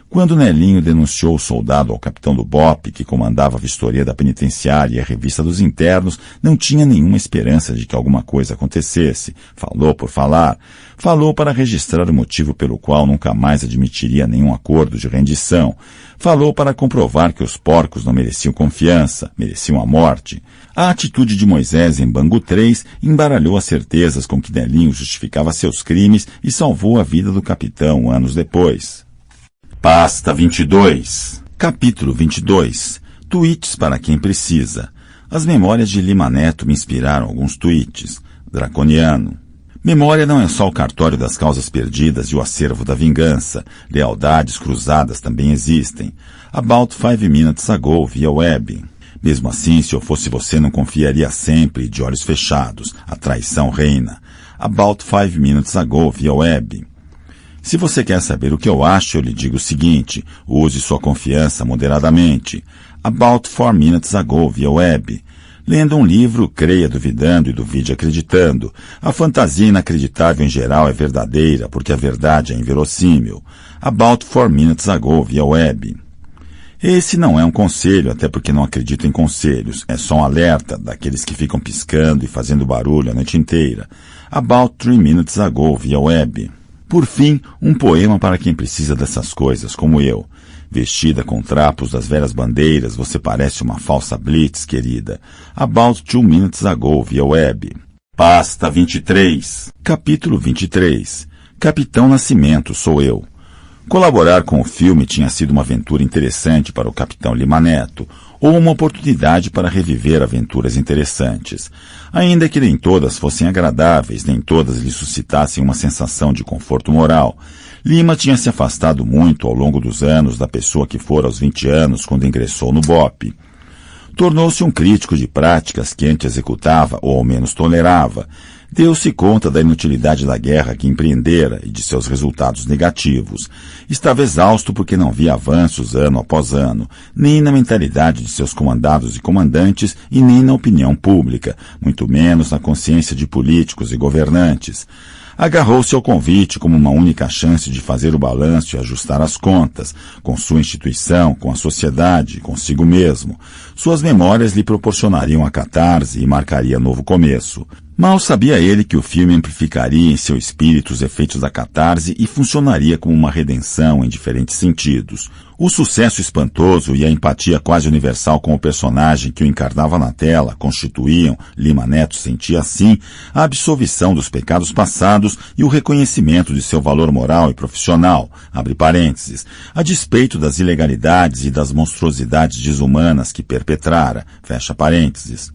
Quando Nelinho denunciou o soldado ao capitão do BOPE, que comandava a vistoria da penitenciária e a revista dos internos, não tinha nenhuma esperança de que alguma coisa acontecesse. Falou por falar. Falou para registrar o motivo pelo qual nunca mais admitiria nenhum acordo de rendição. Falou para comprovar que os porcos não mereciam confiança, mereciam a morte. A atitude de Moisés em Bangu 3 embaralhou as certezas com que Nelinho justificava seus crimes e salvou a vida do capitão anos depois. Pasta 22. Capítulo 22. Tweets para quem precisa. As memórias de Lima Neto me inspiraram alguns tweets. Draconiano. Memória não é só o cartório das causas perdidas e o acervo da vingança. Lealdades cruzadas também existem. About 5 minutes ago, via web. Mesmo assim, se eu fosse você, não confiaria sempre, de olhos fechados. A traição reina. About 5 minutes ago, via web. Se você quer saber o que eu acho, eu lhe digo o seguinte: use sua confiança moderadamente. About 4 minutes ago, via web. Lendo um livro, creia duvidando e duvide acreditando. A fantasia inacreditável em geral é verdadeira, porque a verdade é inverossímil. About 4 minutes ago, via web. Esse não é um conselho, até porque não acredito em conselhos. É só um alerta daqueles que ficam piscando e fazendo barulho a noite inteira. About 3 minutes ago, via web. Por fim, um poema para quem precisa dessas coisas, como eu. Vestida com trapos das velhas bandeiras, você parece uma falsa blitz, querida. About 2 minutes ago, via web. Pasta 23. Capítulo 23. Capitão Nascimento sou eu. Colaborar com o filme tinha sido uma aventura interessante para o Capitão Lima Neto, ou uma oportunidade para reviver aventuras interessantes. Ainda que nem todas fossem agradáveis, nem todas lhe suscitassem uma sensação de conforto moral, Lima tinha se afastado muito ao longo dos anos da pessoa que fora aos 20 anos quando ingressou no BOPE. Tornou-se um crítico de práticas que antes executava ou ao menos tolerava. Deu-se conta da inutilidade da guerra que empreendera e de seus resultados negativos. Estava exausto porque não via avanços ano após ano, nem na mentalidade de seus comandados e comandantes e nem na opinião pública, muito menos na consciência de políticos e governantes. Agarrou-se ao convite como uma única chance de fazer o balanço e ajustar as contas, com sua instituição, com a sociedade, consigo mesmo. Suas memórias lhe proporcionariam a catarse e marcaria novo começo. Mal sabia ele que o filme amplificaria em seu espírito os efeitos da catarse e funcionaria como uma redenção em diferentes sentidos. O sucesso espantoso e a empatia quase universal com o personagem que o encarnava na tela constituíam, Lima Neto sentia assim, a absolvição dos pecados passados e o reconhecimento de seu valor moral e profissional, abre parênteses, a despeito das ilegalidades e das monstruosidades desumanas que perpetrara, fecha parênteses.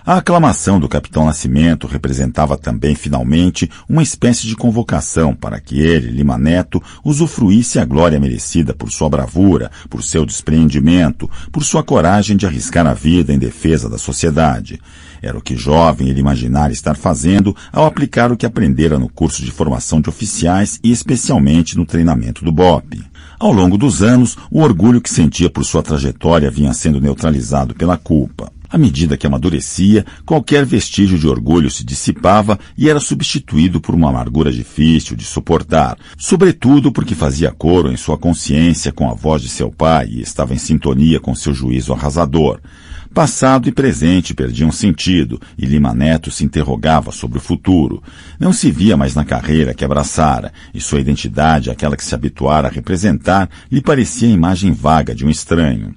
A aclamação do Capitão Nascimento representava também, finalmente, uma espécie de convocação para que ele, Lima Neto, usufruísse a glória merecida por sua bravura, por seu despreendimento, por sua coragem de arriscar a vida em defesa da sociedade. Era o que jovem ele imaginara estar fazendo ao aplicar o que aprendera no curso de formação de oficiais e especialmente no treinamento do BOPE. Ao longo dos anos, o orgulho que sentia por sua trajetória vinha sendo neutralizado pela culpa. À medida que amadurecia, qualquer vestígio de orgulho se dissipava e era substituído por uma amargura difícil de suportar, sobretudo porque fazia coro em sua consciência com a voz de seu pai e estava em sintonia com seu juízo arrasador. Passado e presente perdiam sentido, e Lima Neto se interrogava sobre o futuro. Não se via mais na carreira que abraçara, e sua identidade, aquela que se habituara a representar, lhe parecia a imagem vaga de um estranho.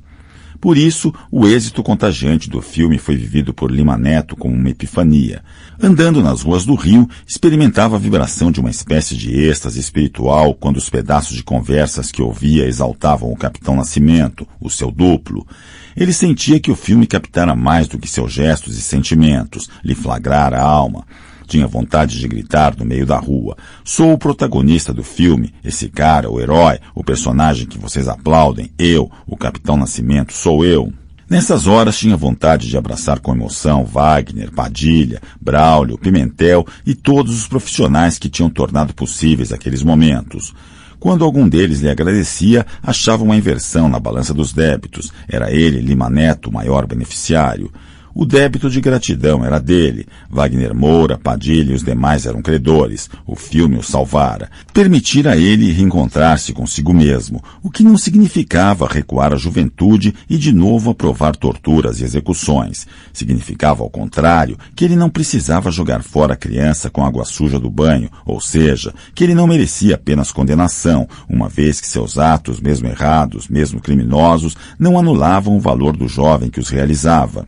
Por isso, o êxito contagiante do filme foi vivido por Lima Neto como uma epifania. Andando nas ruas do Rio, experimentava a vibração de uma espécie de êxtase espiritual quando os pedaços de conversas que ouvia exaltavam o Capitão Nascimento, o seu duplo. Ele sentia que o filme captara mais do que seus gestos e sentimentos, lhe flagrara a alma. Tinha vontade de gritar no meio da rua: sou o protagonista do filme, esse cara, o herói, o personagem que vocês aplaudem, eu, o Capitão Nascimento, sou eu. Nessas horas tinha vontade de abraçar com emoção Wagner, Padilha, Braulio, Pimentel e todos os profissionais que tinham tornado possíveis aqueles momentos. Quando algum deles lhe agradecia, achava uma inversão na balança dos débitos. Era ele, Lima Neto, o maior beneficiário. O débito de gratidão era dele. Wagner Moura, Padilha e os demais eram credores. O filme o salvara. Permitira a ele reencontrar-se consigo mesmo, o que não significava recuar à juventude e de novo aprovar torturas e execuções. Significava, ao contrário, que ele não precisava jogar fora a criança com água suja do banho, ou seja, que ele não merecia apenas condenação, uma vez que seus atos, mesmo errados, mesmo criminosos, não anulavam o valor do jovem que os realizava.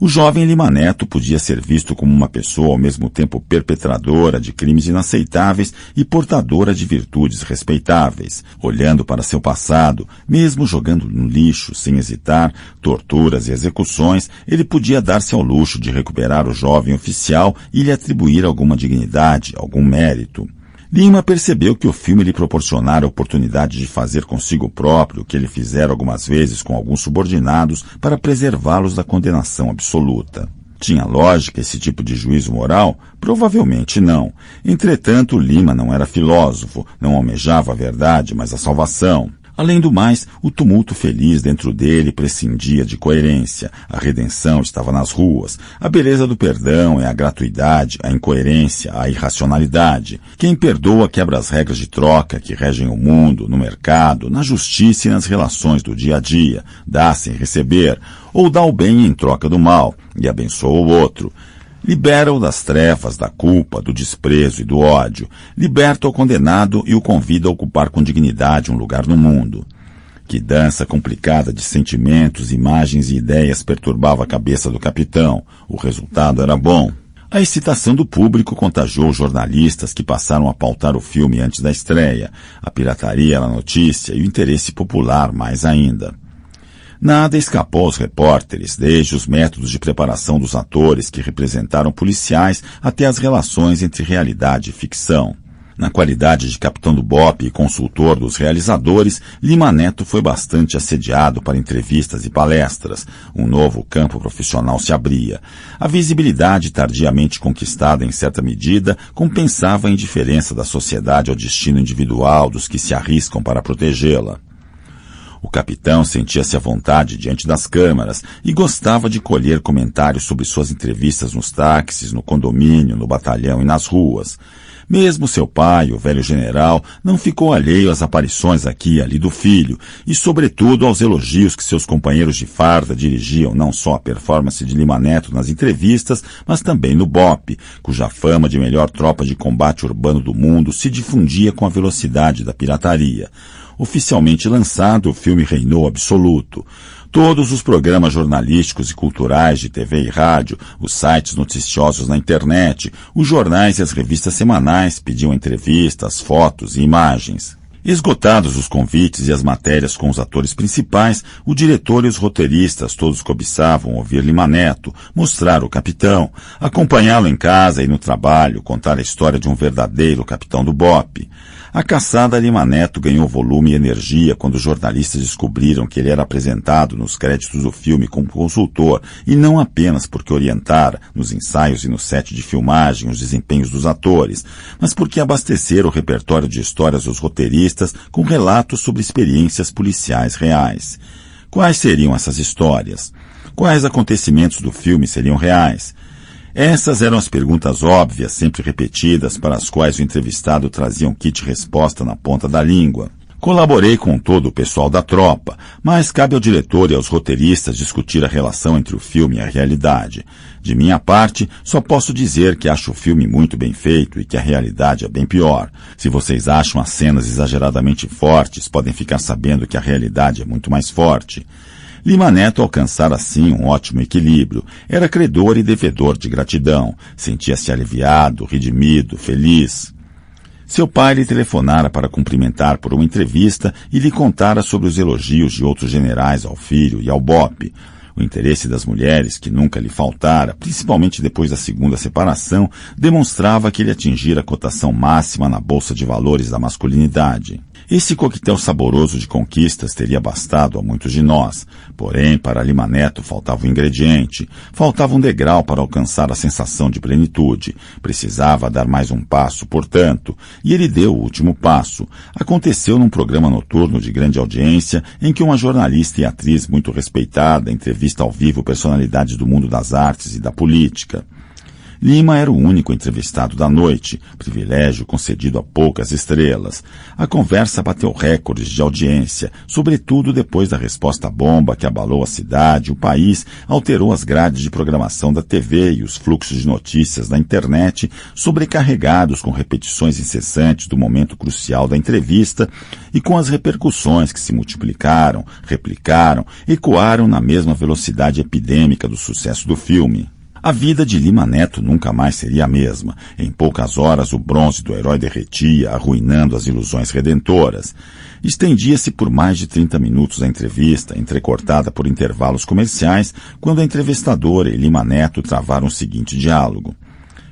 O jovem Lima Neto podia ser visto como uma pessoa ao mesmo tempo perpetradora de crimes inaceitáveis e portadora de virtudes respeitáveis. Olhando para seu passado, mesmo jogando no lixo, sem hesitar, torturas e execuções, ele podia dar-se ao luxo de recuperar o jovem oficial e lhe atribuir alguma dignidade, algum mérito. Lima percebeu que o filme lhe proporcionara a oportunidade de fazer consigo próprio o que ele fizera algumas vezes com alguns subordinados para preservá-los da condenação absoluta. Tinha lógica esse tipo de juízo moral? Provavelmente não. Entretanto, Lima não era filósofo, não almejava a verdade, mas a salvação. Além do mais, o tumulto feliz dentro dele prescindia de coerência. A redenção estava nas ruas. A beleza do perdão é a gratuidade, a incoerência, a irracionalidade. Quem perdoa quebra as regras de troca que regem o mundo, no mercado, na justiça e nas relações do dia a dia. Dá sem receber, ou dá o bem em troca do mal, e abençoa o outro. Libera-o das trevas, da culpa, do desprezo e do ódio. Liberta o condenado e o convida a ocupar com dignidade um lugar no mundo. Que dança complicada de sentimentos, imagens e ideias perturbava a cabeça do capitão. O resultado era bom. A excitação do público contagiou os jornalistas que passaram a pautar o filme antes da estreia, a pirataria na notícia e o interesse popular mais ainda. Nada escapou aos repórteres, desde os métodos de preparação dos atores que representaram policiais até as relações entre realidade e ficção. Na qualidade de capitão do BOPE e consultor dos realizadores, Lima Neto foi bastante assediado para entrevistas e palestras. Um novo campo profissional se abria. A visibilidade tardiamente conquistada em certa medida compensava a indiferença da sociedade ao destino individual dos que se arriscam para protegê-la. O capitão sentia-se à vontade diante das câmaras e gostava de colher comentários sobre suas entrevistas nos táxis, no condomínio, no batalhão e nas ruas. Mesmo seu pai, o velho general, não ficou alheio às aparições aqui e ali do filho e, sobretudo, aos elogios que seus companheiros de farda dirigiam não só à performance de Lima Neto nas entrevistas, mas também no BOPE, cuja fama de melhor tropa de combate urbano do mundo se difundia com a velocidade da pirataria. Oficialmente lançado, o filme reinou absoluto. Todos os programas jornalísticos e culturais de TV e rádio, os sites noticiosos na internet, os jornais e as revistas semanais pediam entrevistas, fotos e imagens. Esgotados os convites e as matérias com os atores principais, o diretor e os roteiristas todos cobiçavam ouvir Lima Neto, mostrar o capitão, acompanhá-lo em casa e no trabalho, contar a história de um verdadeiro capitão do BOPE. A caçada a Lima Neto ganhou volume e energia quando os jornalistas descobriram que ele era apresentado nos créditos do filme como consultor e não apenas porque orientara, nos ensaios e no set de filmagem, os desempenhos dos atores, mas porque abastecera o repertório de histórias dos roteiristas com relatos sobre experiências policiais reais. Quais seriam essas histórias? Quais acontecimentos do filme seriam reais? Essas eram as perguntas óbvias, sempre repetidas, para as quais o entrevistado trazia um kit resposta na ponta da língua. Colaborei com todo o pessoal da tropa, mas cabe ao diretor e aos roteiristas discutir a relação entre o filme e a realidade. De minha parte, só posso dizer que acho o filme muito bem feito e que a realidade é bem pior. Se vocês acham as cenas exageradamente fortes, podem ficar sabendo que a realidade é muito mais forte. Lima Neto alcançara assim um ótimo equilíbrio. Era credor e devedor de gratidão. Sentia-se aliviado, redimido, feliz. Seu pai lhe telefonara para cumprimentar por uma entrevista e lhe contara sobre os elogios de outros generais ao filho e ao BOPE. O interesse das mulheres, que nunca lhe faltara, principalmente depois da segunda separação, demonstrava que ele atingira a cotação máxima na bolsa de valores da masculinidade. Esse coquetel saboroso de conquistas teria bastado a muitos de nós. Porém, para Lima Neto faltava um ingrediente, faltava um degrau para alcançar a sensação de plenitude. Precisava dar mais um passo, portanto, e ele deu o último passo. Aconteceu num programa noturno de grande audiência, em que uma jornalista e atriz muito respeitada entrevista ao vivo personalidades do mundo das artes e da política. Lima era o único entrevistado da noite, privilégio concedido a poucas estrelas. A conversa bateu recordes de audiência, sobretudo depois da resposta bomba que abalou a cidade, o país, alterou as grades de programação da TV e os fluxos de notícias da internet, sobrecarregados com repetições incessantes do momento crucial da entrevista e com as repercussões que se multiplicaram, replicaram, ecoaram na mesma velocidade epidêmica do sucesso do filme. A vida de Lima Neto nunca mais seria a mesma. Em poucas horas o bronze do herói derretia, arruinando as ilusões redentoras. Estendia-se por mais de 30 minutos a entrevista, entrecortada por intervalos comerciais, quando a entrevistadora e Lima Neto travaram o seguinte diálogo.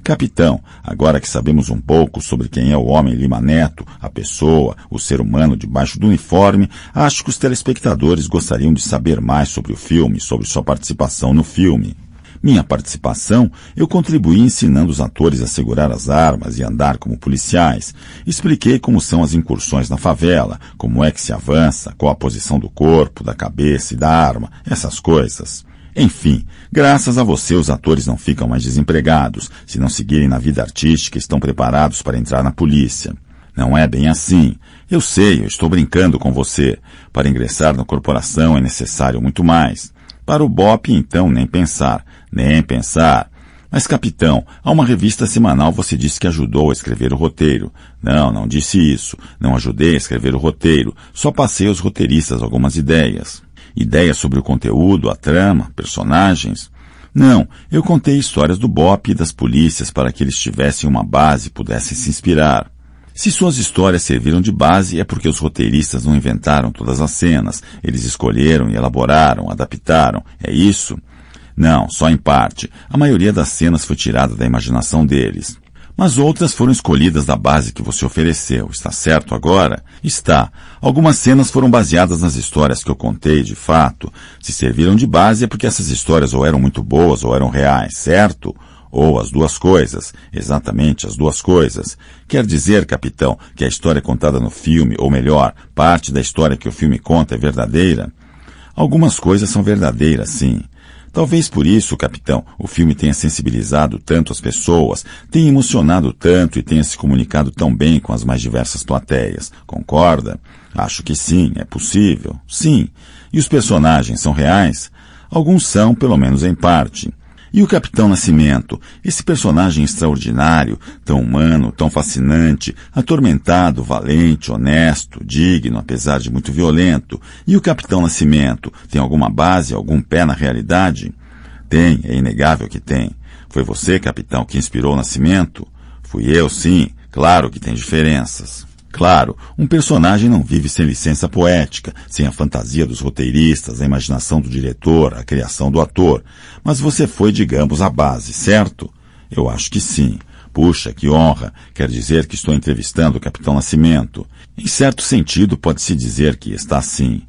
Capitão, agora que sabemos um pouco sobre quem é o homem Lima Neto, a pessoa, o ser humano debaixo do uniforme, acho que os telespectadores gostariam de saber mais sobre o filme, sobre sua participação no filme. Minha participação, eu contribuí ensinando os atores a segurar as armas e andar como policiais. Expliquei como são as incursões na favela, como é que se avança, qual a posição do corpo, da cabeça e da arma, essas coisas. Enfim, graças a você os atores não ficam mais desempregados. Se não seguirem na vida artística, estão preparados para entrar na polícia. Não é bem assim. Eu sei, eu estou brincando com você. Para ingressar na corporação é necessário muito mais. Para o BOPE, então, nem pensar. Nem pensar. Mas, capitão, há uma revista semanal você disse que ajudou a escrever o roteiro. Não disse isso. Não ajudei a escrever o roteiro. Só passei aos roteiristas algumas ideias. Ideias sobre o conteúdo, a trama, personagens. Não, eu contei histórias do BOPE e das polícias para que eles tivessem uma base e pudessem se inspirar. Se suas histórias serviram de base, é porque os roteiristas não inventaram todas as cenas. Eles escolheram e elaboraram, adaptaram. É isso? Não, só em parte. A maioria das cenas foi tirada da imaginação deles. Mas outras foram escolhidas da base que você ofereceu. Está certo agora? Está. Algumas cenas foram baseadas nas histórias que eu contei, de fato. Se serviram de base é porque essas histórias ou eram muito boas ou eram reais, certo? Ou as duas coisas. Exatamente as duas coisas. Quer dizer, capitão, que a história contada no filme, ou melhor, parte da história que o filme conta é verdadeira? Algumas coisas são verdadeiras, sim. Talvez por isso, capitão, o filme tenha sensibilizado tanto as pessoas, tenha emocionado tanto e tenha se comunicado tão bem com as mais diversas plateias. Concorda? Acho que sim, é possível. Sim. E os personagens são reais? Alguns são, pelo menos em parte. E o Capitão Nascimento, esse personagem extraordinário, tão humano, tão fascinante, atormentado, valente, honesto, digno, apesar de muito violento. E o Capitão Nascimento, tem alguma base, algum pé na realidade? Tem, é inegável que tem. Foi você, capitão, que inspirou o Nascimento? Fui eu, sim. Claro que tem diferenças. Claro, um personagem não vive sem licença poética, sem a fantasia dos roteiristas, a imaginação do diretor, a criação do ator. Mas você foi, digamos, a base, certo? Eu acho que sim. Puxa, que honra. Quer dizer que estou entrevistando o Capitão Nascimento. Em certo sentido, pode-se dizer que está sim.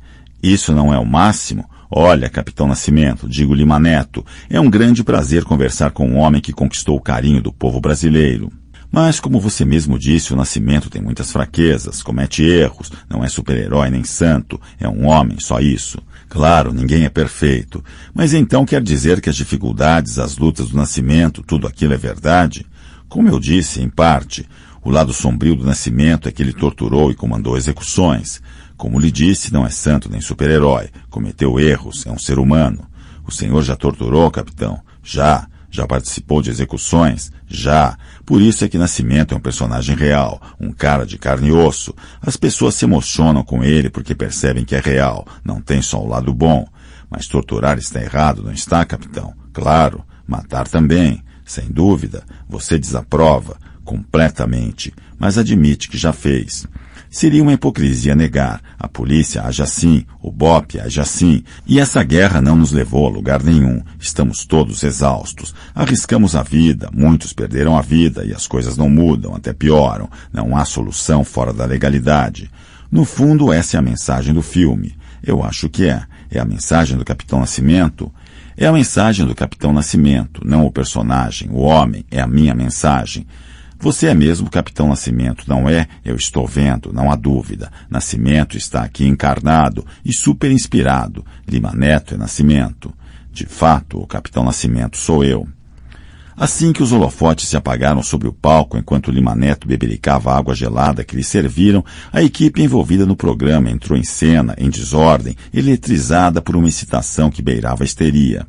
Isso não é o máximo? Olha, Capitão Nascimento, digo Lima Neto, é um grande prazer conversar com um homem que conquistou o carinho do povo brasileiro. Mas, como você mesmo disse, o Nascimento tem muitas fraquezas, comete erros, não é super-herói nem santo, é um homem, só isso. Claro, ninguém é perfeito. Mas então quer dizer que as dificuldades, as lutas do Nascimento, tudo aquilo é verdade? Como eu disse, em parte, o lado sombrio do Nascimento é que ele torturou e comandou execuções. Como lhe disse, não é santo nem super-herói, cometeu erros, é um ser humano. O senhor já torturou, capitão? Já. Já participou de execuções? Já. Por isso é que Nascimento é um personagem real, um cara de carne e osso. As pessoas se emocionam com ele porque percebem que é real, não tem só o lado bom. Mas torturar está errado, não está, capitão? Claro. Matar também. Sem dúvida. Você desaprova. Completamente. Mas admite que já fez. Seria uma hipocrisia negar. A polícia age assim, o BOPE age assim, e essa guerra não nos levou a lugar nenhum. Estamos todos exaustos. Arriscamos a vida, muitos perderam a vida e as coisas não mudam, até pioram. Não há solução fora da legalidade. No fundo, essa é a mensagem do filme. Eu acho que é. É a mensagem do Capitão Nascimento? É a mensagem do Capitão Nascimento, não o personagem, o homem, é a minha mensagem. Você é mesmo o Capitão Nascimento, não é? Eu estou vendo, não há dúvida. Nascimento está aqui encarnado e super inspirado. Lima Neto é Nascimento. De fato, o Capitão Nascimento sou eu. Assim que os holofotes se apagaram sobre o palco enquanto Lima Neto bebericava a água gelada que lhe serviram, a equipe envolvida no programa entrou em cena, em desordem, eletrizada por uma excitação que beirava a histeria.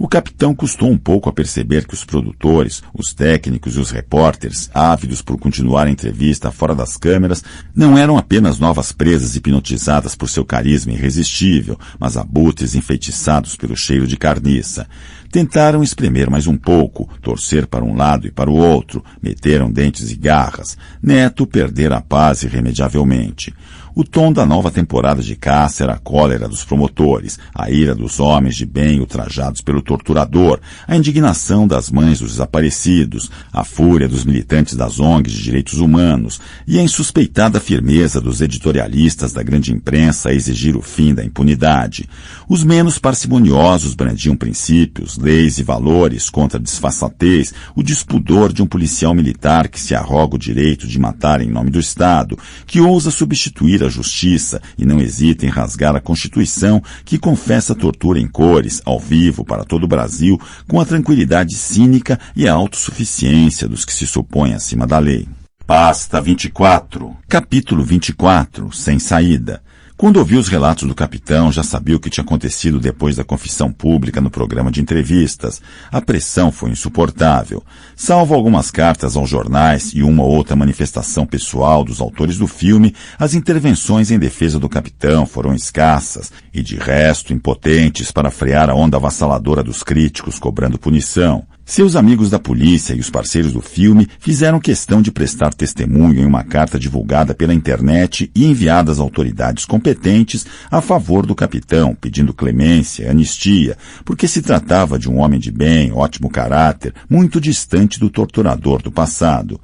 O capitão custou um pouco a perceber que os produtores, os técnicos e os repórteres, ávidos por continuar a entrevista fora das câmeras, não eram apenas novas presas hipnotizadas por seu carisma irresistível, mas abutres enfeitiçados pelo cheiro de carniça. Tentaram espremer mais um pouco, torcer para um lado e para o outro, meteram dentes e garras. Neto perdera a paz irremediavelmente. O tom da nova temporada de caça era a cólera dos promotores, a ira dos homens de bem ultrajados pelo torturador, a indignação das mães dos desaparecidos, a fúria dos militantes das ONGs de direitos humanos e a insuspeitada firmeza dos editorialistas da grande imprensa a exigir o fim da impunidade. Os menos parcimoniosos brandiam princípios, leis e valores contra a disfarçatez, o despudor de um policial militar que se arroga o direito de matar em nome do Estado, que ousa substituir a justiça e não hesita em rasgar a Constituição que confessa a tortura em cores, ao vivo, para todo o Brasil, com a tranquilidade cínica e a autossuficiência dos que se supõem acima da lei. Pasta 24. Capítulo 24. Sem saída. Quando ouviu os relatos do capitão, já sabia o que tinha acontecido depois da confissão pública no programa de entrevistas. A pressão foi insuportável. Salvo algumas cartas aos jornais e uma ou outra manifestação pessoal dos autores do filme, as intervenções em defesa do capitão foram escassas e, de resto, impotentes para frear a onda avassaladora dos críticos cobrando punição. Seus amigos da polícia e os parceiros do filme fizeram questão de prestar testemunho em uma carta divulgada pela internet e enviada às autoridades competentes a favor do capitão, pedindo clemência e anistia, porque se tratava de um homem de bem, ótimo caráter, muito distante do torturador do passado.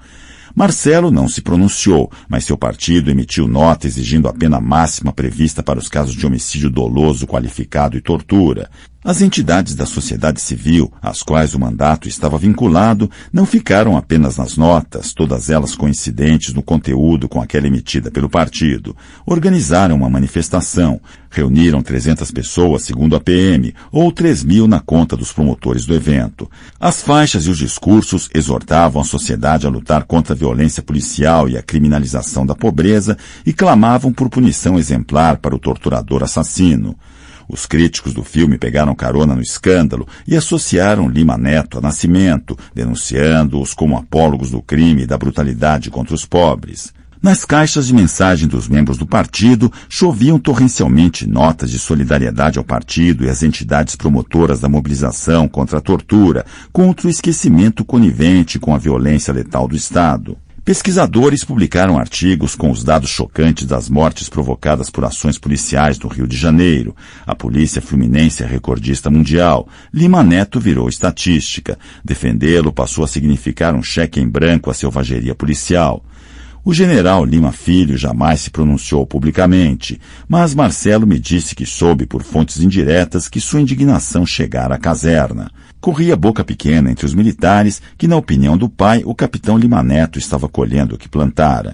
Marcelo não se pronunciou, mas seu partido emitiu nota exigindo a pena máxima prevista para os casos de homicídio doloso qualificado e tortura. As entidades da sociedade civil, às quais o mandato estava vinculado, não ficaram apenas nas notas, todas elas coincidentes no conteúdo com aquela emitida pelo partido. Organizaram uma manifestação. Reuniram 300 pessoas, segundo a PM, ou 3.000 na conta dos promotores do evento. As faixas e os discursos exortavam a sociedade a lutar contra a violência policial e a criminalização da pobreza e clamavam por punição exemplar para o torturador assassino. Os críticos do filme pegaram carona no escândalo e associaram Lima Neto a Nascimento, denunciando-os como apólogos do crime e da brutalidade contra os pobres. Nas caixas de mensagem dos membros do partido, choviam torrencialmente notas de solidariedade ao partido e às entidades promotoras da mobilização contra a tortura, contra o esquecimento conivente com a violência letal do Estado. Pesquisadores publicaram artigos com os dados chocantes das mortes provocadas por ações policiais no Rio de Janeiro. A polícia fluminense é recordista mundial. Lima Neto virou estatística. Defendê-lo passou a significar um cheque em branco à selvageria policial. O general Lima Filho jamais se pronunciou publicamente, mas Marcelo me disse que soube por fontes indiretas que sua indignação chegara à caserna. Corria boca pequena entre os militares que, na opinião do pai, o capitão Lima Neto estava colhendo o que plantara.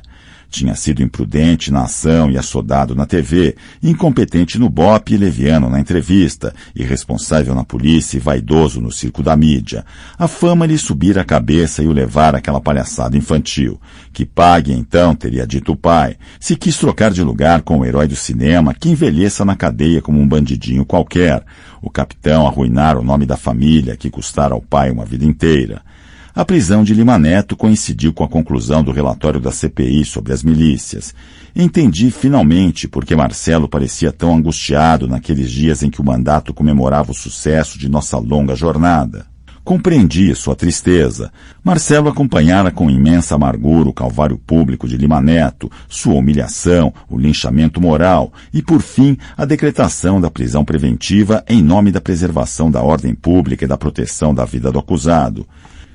Tinha sido imprudente na ação e assodado na TV, incompetente no bope e leviano na entrevista, irresponsável na polícia e vaidoso no circo da mídia. A fama lhe subira a cabeça e o levara àquela palhaçada infantil. Que pague, então, teria dito o pai. Se quis trocar de lugar com o herói do cinema, que envelheça na cadeia como um bandidinho qualquer. O capitão arruinara o nome da família, que custara ao pai uma vida inteira. A prisão de Lima Neto coincidiu com a conclusão do relatório da CPI sobre as milícias. Entendi finalmente por que Marcelo parecia tão angustiado naqueles dias em que o mandato comemorava o sucesso de nossa longa jornada. Compreendia sua tristeza. Marcelo acompanhara com imensa amargura o calvário público de Lima Neto, sua humilhação, o linchamento moral e, por fim, a decretação da prisão preventiva em nome da preservação da ordem pública e da proteção da vida do acusado.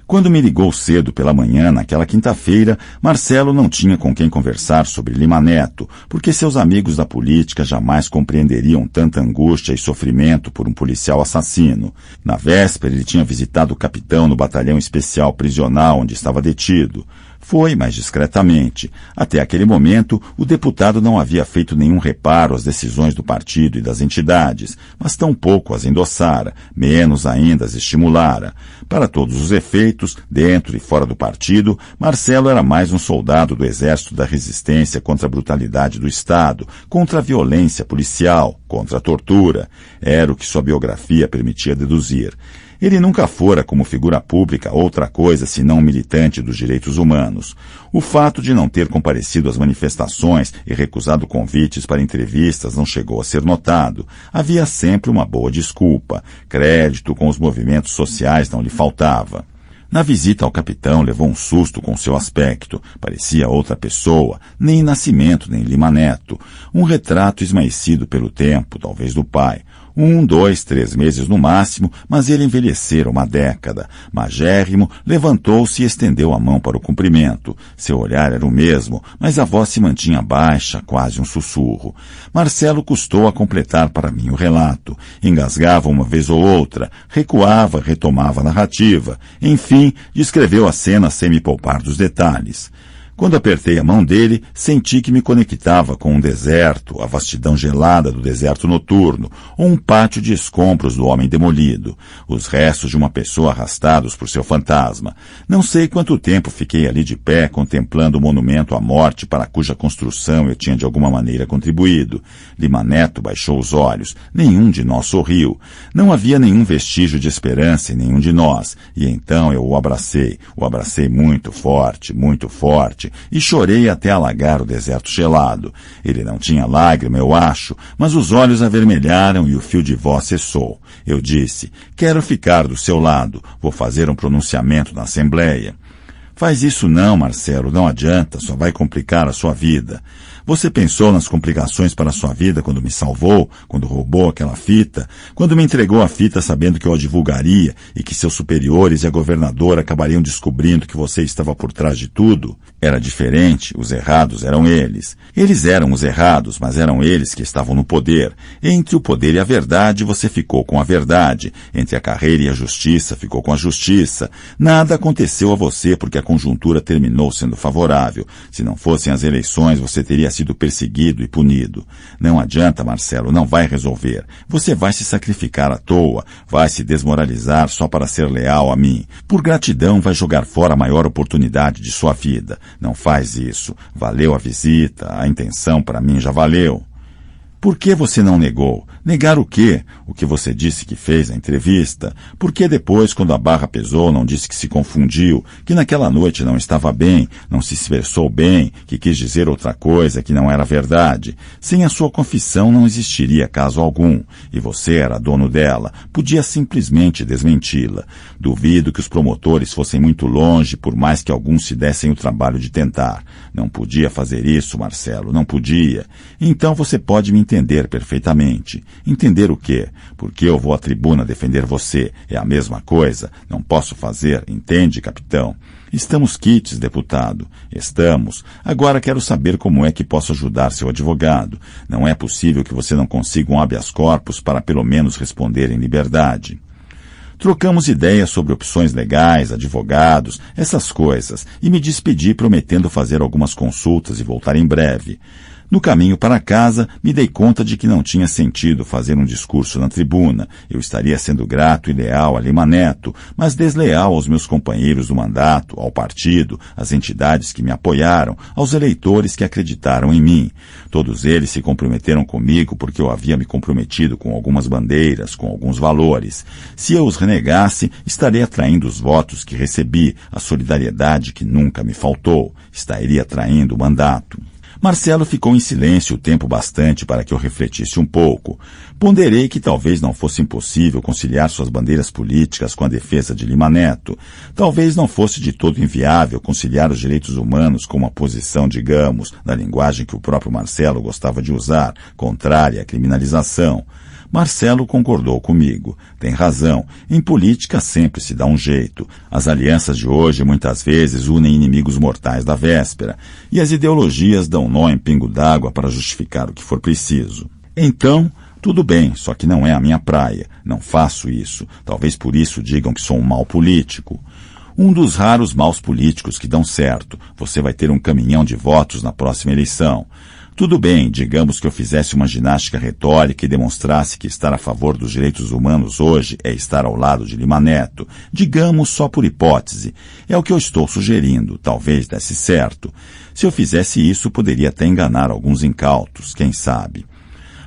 Quando me ligou cedo pela manhã, naquela quinta-feira, Marcelo não tinha com quem conversar sobre Lima Neto, porque seus amigos da política jamais compreenderiam tanta angústia e sofrimento por um policial assassino. Na véspera, ele tinha visitado o capitão no batalhão especial prisional onde estava detido. Foi, mas discretamente. Até aquele momento, o deputado não havia feito nenhum reparo às decisões do partido e das entidades, mas tampouco as endossara, menos ainda as estimulara. Para todos os efeitos, dentro e fora do partido, Marcelo era mais um soldado do Exército da Resistência contra a brutalidade do Estado, contra a violência policial, contra a tortura. Era o que sua biografia permitia deduzir. Ele nunca fora, como figura pública, outra coisa senão um militante dos direitos humanos. O fato de não ter comparecido às manifestações e recusado convites para entrevistas não chegou a ser notado. Havia sempre uma boa desculpa. Crédito com os movimentos sociais não lhe faltava. Na visita ao capitão levou um susto com seu aspecto. Parecia outra pessoa, nem Nascimento, nem Lima Neto. Um retrato esmaecido pelo tempo, talvez do pai. 1, 2, 3 meses no máximo, mas ele envelhecera uma década. Magérrimo, levantou-se e estendeu a mão para o cumprimento. Seu olhar era o mesmo, mas a voz se mantinha baixa, quase um sussurro. Marcelo custou a completar para mim o relato. Engasgava uma vez ou outra, recuava, retomava a narrativa. Enfim, descreveu a cena sem me poupar dos detalhes. Quando apertei a mão dele, senti que me conectava com um deserto, a vastidão gelada do deserto noturno, ou um pátio de escombros do homem demolido, os restos de uma pessoa arrastados por seu fantasma. Não sei quanto tempo fiquei ali de pé, contemplando o monumento à morte para cuja construção eu tinha de alguma maneira contribuído. Lima Neto baixou os olhos. Nenhum de nós sorriu. Não havia nenhum vestígio de esperança em nenhum de nós. E então eu o abracei muito forte, e chorei até alagar o deserto gelado. Ele não tinha lágrima, eu acho, mas os olhos avermelharam e o fio de voz cessou. Eu disse: quero ficar do seu lado, vou fazer um pronunciamento na Assembleia. Faz isso não, Marcelo, não adianta, só vai complicar a sua vida. Você pensou nas complicações para a sua vida quando me salvou, quando roubou aquela fita, quando me entregou a fita sabendo que eu a divulgaria e que seus superiores e a governadora acabariam descobrindo que você estava por trás de tudo? Era diferente, os errados eram eles. Eles eram os errados, mas eram eles que estavam no poder. Entre o poder e a verdade, você ficou com a verdade. Entre a carreira e a justiça, ficou com a justiça. Nada aconteceu a você porque a conjuntura terminou sendo favorável. Se não fossem as eleições, você teria sido perseguido e punido. Não adianta, Marcelo, não vai resolver. Você vai se sacrificar à toa, vai se desmoralizar só para ser leal a mim. Por gratidão, vai jogar fora a maior oportunidade de sua vida. Não faz isso. Valeu a visita, a intenção para mim já valeu. Por que você não negou? Negar o quê? O que você disse que fez na entrevista? Por que depois, quando a barra pesou, não disse que se confundiu, que naquela noite não estava bem, não se expressou bem, que quis dizer outra coisa que não era verdade? Sem a sua confissão não existiria caso algum, e você era dono dela, podia simplesmente desmenti-la. Duvido que os promotores fossem muito longe, por mais que alguns se dessem o trabalho de tentar. Não podia fazer isso, Marcelo, não podia. Então você pode me entender perfeitamente. Entender o quê? Porque eu vou à tribuna defender você. É a mesma coisa. Não posso fazer, entende, capitão? Estamos quites, deputado. Estamos. Agora quero saber como é que posso ajudar seu advogado. Não é possível que você não consiga um habeas corpus para pelo menos responder em liberdade. Trocamos ideias sobre opções legais, advogados, essas coisas, e me despedi prometendo fazer algumas consultas e voltar em breve. No caminho para casa, me dei conta de que não tinha sentido fazer um discurso na tribuna. Eu estaria sendo grato e leal a Lima Neto, mas desleal aos meus companheiros do mandato, ao partido, às entidades que me apoiaram, aos eleitores que acreditaram em mim. Todos eles se comprometeram comigo porque eu havia me comprometido com algumas bandeiras, com alguns valores. Se eu os renegasse, estaria traindo os votos que recebi, a solidariedade que nunca me faltou. Estaria traindo o mandato. Marcelo ficou em silêncio o tempo bastante para que eu refletisse um pouco. Ponderei que talvez não fosse impossível conciliar suas bandeiras políticas com a defesa de Lima Neto. Talvez não fosse de todo inviável conciliar os direitos humanos com uma posição, digamos, na linguagem que o próprio Marcelo gostava de usar, contrária à criminalização. Marcelo concordou comigo. Tem razão. Em política sempre se dá um jeito. As alianças de hoje muitas vezes unem inimigos mortais da véspera. E as ideologias dão nó em pingo d'água para justificar o que for preciso. Então, tudo bem, só que não é a minha praia. Não faço isso. Talvez por isso digam que sou um mau político. Um dos raros maus políticos que dão certo. Você vai ter um caminhão de votos na próxima eleição. Tudo bem, digamos que eu fizesse uma ginástica retórica e demonstrasse que estar a favor dos direitos humanos hoje é estar ao lado de Lima Neto. Digamos só por hipótese. É o que eu estou sugerindo. Talvez desse certo. Se eu fizesse isso, poderia até enganar alguns incautos, quem sabe.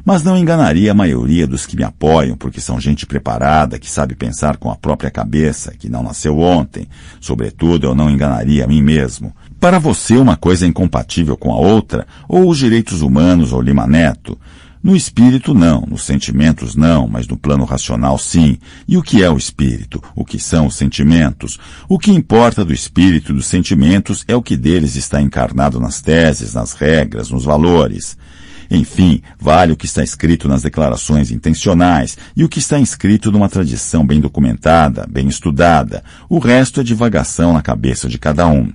Mas não enganaria a maioria dos que me apoiam, porque são gente preparada, que sabe pensar com a própria cabeça, que não nasceu ontem. Sobretudo, eu não enganaria a mim mesmo. Para você, uma coisa é incompatível com a outra, ou os direitos humanos ou Lima Neto? No espírito, não. Nos sentimentos, não. Mas no plano racional, sim. E o que é o espírito? O que são os sentimentos? O que importa do espírito e dos sentimentos é o que deles está encarnado nas teses, nas regras, nos valores. Enfim, vale o que está escrito nas declarações intencionais e o que está inscrito numa tradição bem documentada, bem estudada. O resto é divagação na cabeça de cada um.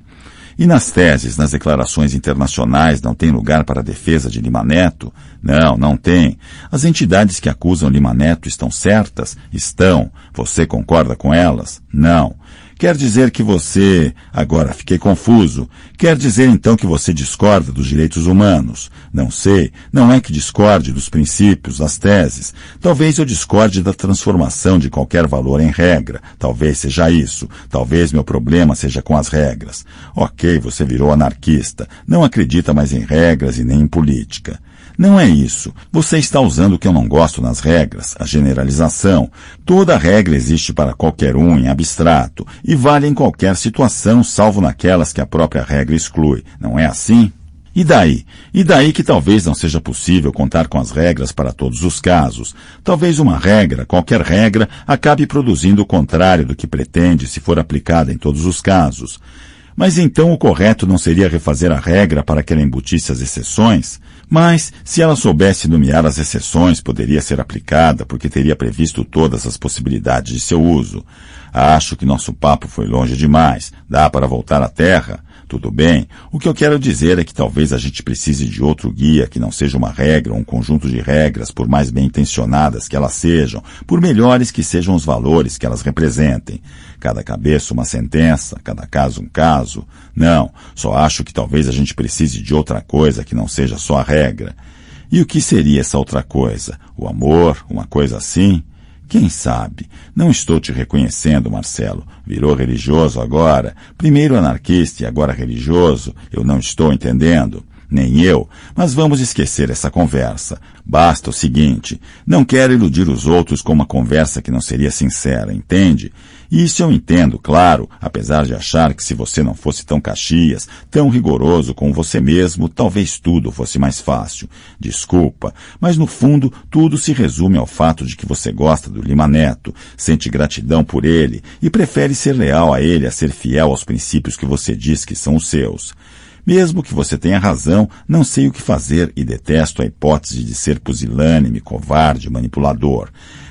E nas teses, nas declarações internacionais, não tem lugar para a defesa de Lima Neto? Não, não tem. As entidades que acusam Lima Neto estão certas? Estão. Você concorda com elas? Não. Quer dizer que você... Agora, fiquei confuso. Quer dizer então que você discorda dos direitos humanos? Não sei. Não é que discorde dos princípios, das teses. Talvez eu discorde da transformação de qualquer valor em regra. Talvez seja isso. Talvez meu problema seja com as regras. Ok, você virou anarquista. Não acredita mais em regras e nem em política. Não é isso. Você está usando o que eu não gosto nas regras, a generalização. Toda regra existe para qualquer um em abstrato e vale em qualquer situação, salvo naquelas que a própria regra exclui. Não é assim? E daí? E daí que talvez não seja possível contar com as regras para todos os casos. Talvez uma regra, qualquer regra, acabe produzindo o contrário do que pretende se for aplicada em todos os casos. Mas então o correto não seria refazer a regra para que ela embutisse as exceções? Mas, se ela soubesse nomear as exceções, poderia ser aplicada, porque teria previsto todas as possibilidades de seu uso. Acho que nosso papo foi longe demais. Dá para voltar à Terra? Tudo bem. O que eu quero dizer é que talvez a gente precise de outro guia que não seja uma regra ou um conjunto de regras, por mais bem intencionadas que elas sejam, por melhores que sejam os valores que elas representem. Cada cabeça uma sentença, cada caso um caso. Não, só acho que talvez a gente precise de outra coisa que não seja só a regra. E o que seria essa outra coisa? O amor? Uma coisa assim? Quem sabe? Não estou te reconhecendo, Marcelo. Virou religioso agora. Primeiro anarquista e agora religioso. Eu não estou entendendo. Nem eu. Mas vamos esquecer essa conversa. Basta o seguinte. Não quero iludir os outros com uma conversa que não seria sincera, entende? Isso eu entendo, claro, apesar de achar que se você não fosse tão Caxias, tão rigoroso com você mesmo, talvez tudo fosse mais fácil. Desculpa, mas no fundo tudo se resume ao fato de que você gosta do Lima Neto, sente gratidão por ele e prefere ser leal a ele a ser fiel aos princípios que você diz que são os seus. Mesmo que você tenha razão, não sei o que fazer e detesto a hipótese de ser pusilânime, covarde, manipulador.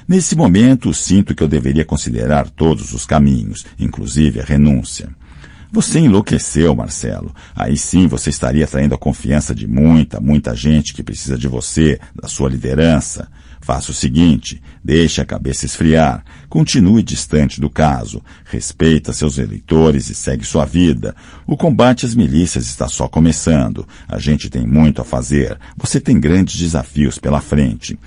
Nesse momento, sinto que eu deveria considerar todos os caminhos, inclusive a renúncia. Você enlouqueceu, Marcelo. Aí sim você estaria atraindo a confiança de muita gente que precisa de você, da sua liderança. Faça o seguinte, deixe a cabeça esfriar, continue distante do caso, respeita seus eleitores e segue sua vida. O combate às milícias está só começando. A gente tem muito a fazer. Você tem grandes desafios pela frente.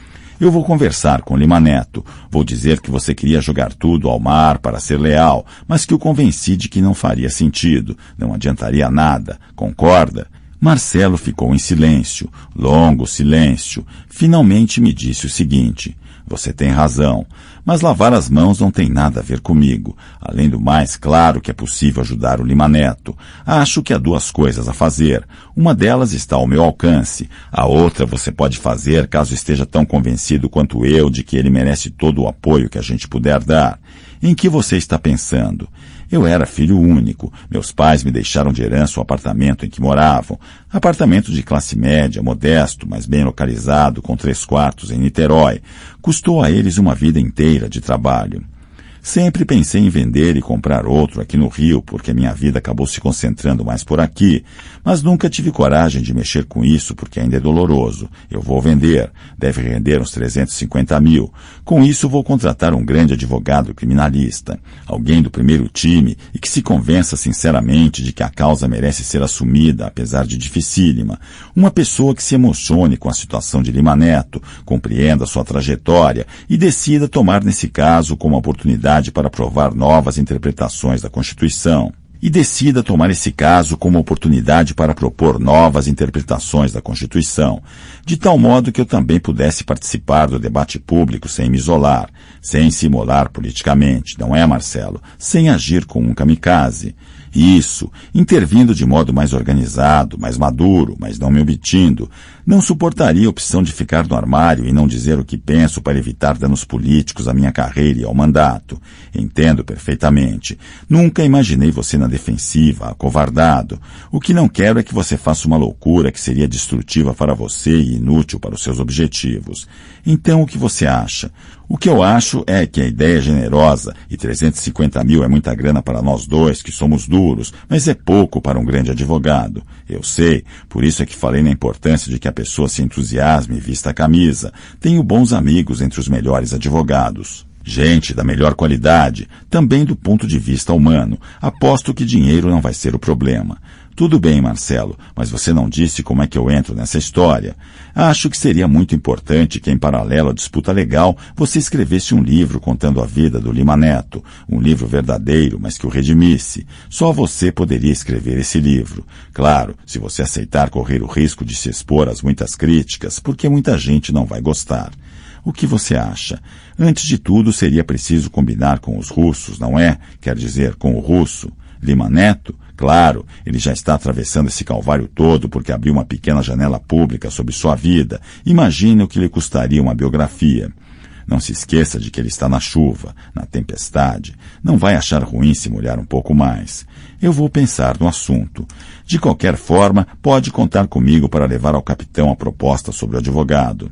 Eu vou conversar com Lima Neto. Vou dizer que você queria jogar tudo ao mar para ser leal, mas que o convenci de que não faria sentido, não adiantaria nada. Concorda? Marcelo ficou em silêncio, longo silêncio. Finalmente me disse o seguinte: você tem razão, mas lavar as mãos não tem nada a ver comigo. Além do mais, claro que é possível ajudar o Lima Neto. Acho que há duas coisas a fazer. Uma delas está ao meu alcance. A outra você pode fazer caso esteja tão convencido quanto eu de que ele merece todo o apoio que a gente puder dar. Em que você está pensando? Eu era filho único. Meus pais me deixaram de herança o apartamento em que moravam. Apartamento de classe média, modesto, mas bem localizado, com 3 quartos em Niterói. Custou a eles uma vida inteira de trabalho. Sempre pensei em vender e comprar outro aqui no Rio, porque minha vida acabou se concentrando mais por aqui. Mas nunca tive coragem de mexer com isso, porque ainda é doloroso. Eu vou vender. Deve render uns 350 mil. Com isso, vou contratar um grande advogado criminalista. Alguém do primeiro time e que se convença sinceramente de que a causa merece ser assumida, apesar de dificílima. Uma pessoa que se emocione com a situação de Lima Neto, compreenda sua trajetória e decida tomar nesse caso como oportunidade para provar novas interpretações da Constituição. E decida tomar esse caso como oportunidade para propor novas interpretações da Constituição, de tal modo que eu também pudesse participar do debate público sem me isolar, sem se imolar politicamente, não é, Marcelo? Sem agir como um kamikaze. Isso, intervindo de modo mais organizado, mais maduro, mas não me omitindo. Não suportaria a opção de ficar no armário e não dizer o que penso para evitar danos políticos à minha carreira e ao mandato. Entendo perfeitamente. Nunca imaginei você na defensiva, acovardado. O que não quero é que você faça uma loucura que seria destrutiva para você e inútil para os seus objetivos. Então, o que você acha? O que eu acho é que a ideia é generosa e 350 mil é muita grana para nós dois, que somos duros, mas é pouco para um grande advogado. Eu sei, por isso é que falei na importância de que a pessoa se entusiasme e vista a camisa. Tenho bons amigos entre os melhores advogados. Gente da melhor qualidade, também do ponto de vista humano. Aposto que dinheiro não vai ser o problema. Tudo bem, Marcelo, mas você não disse como é que eu entro nessa história. Acho que seria muito importante que, em paralelo à disputa legal, você escrevesse um livro contando a vida do Lima Neto. Um livro verdadeiro, mas que o redimisse. Só você poderia escrever esse livro. Claro, se você aceitar correr o risco de se expor às muitas críticas, porque muita gente não vai gostar. O que você acha? Antes de tudo, seria preciso combinar com os russos, não é? Quer dizer, com o russo. Lima Neto? Claro, ele já está atravessando esse calvário todo porque abriu uma pequena janela pública sobre sua vida. Imagine o que lhe custaria uma biografia. Não se esqueça de que ele está na chuva, na tempestade. Não vai achar ruim se molhar um pouco mais. Eu vou pensar no assunto. De qualquer forma, pode contar comigo para levar ao capitão a proposta sobre o advogado.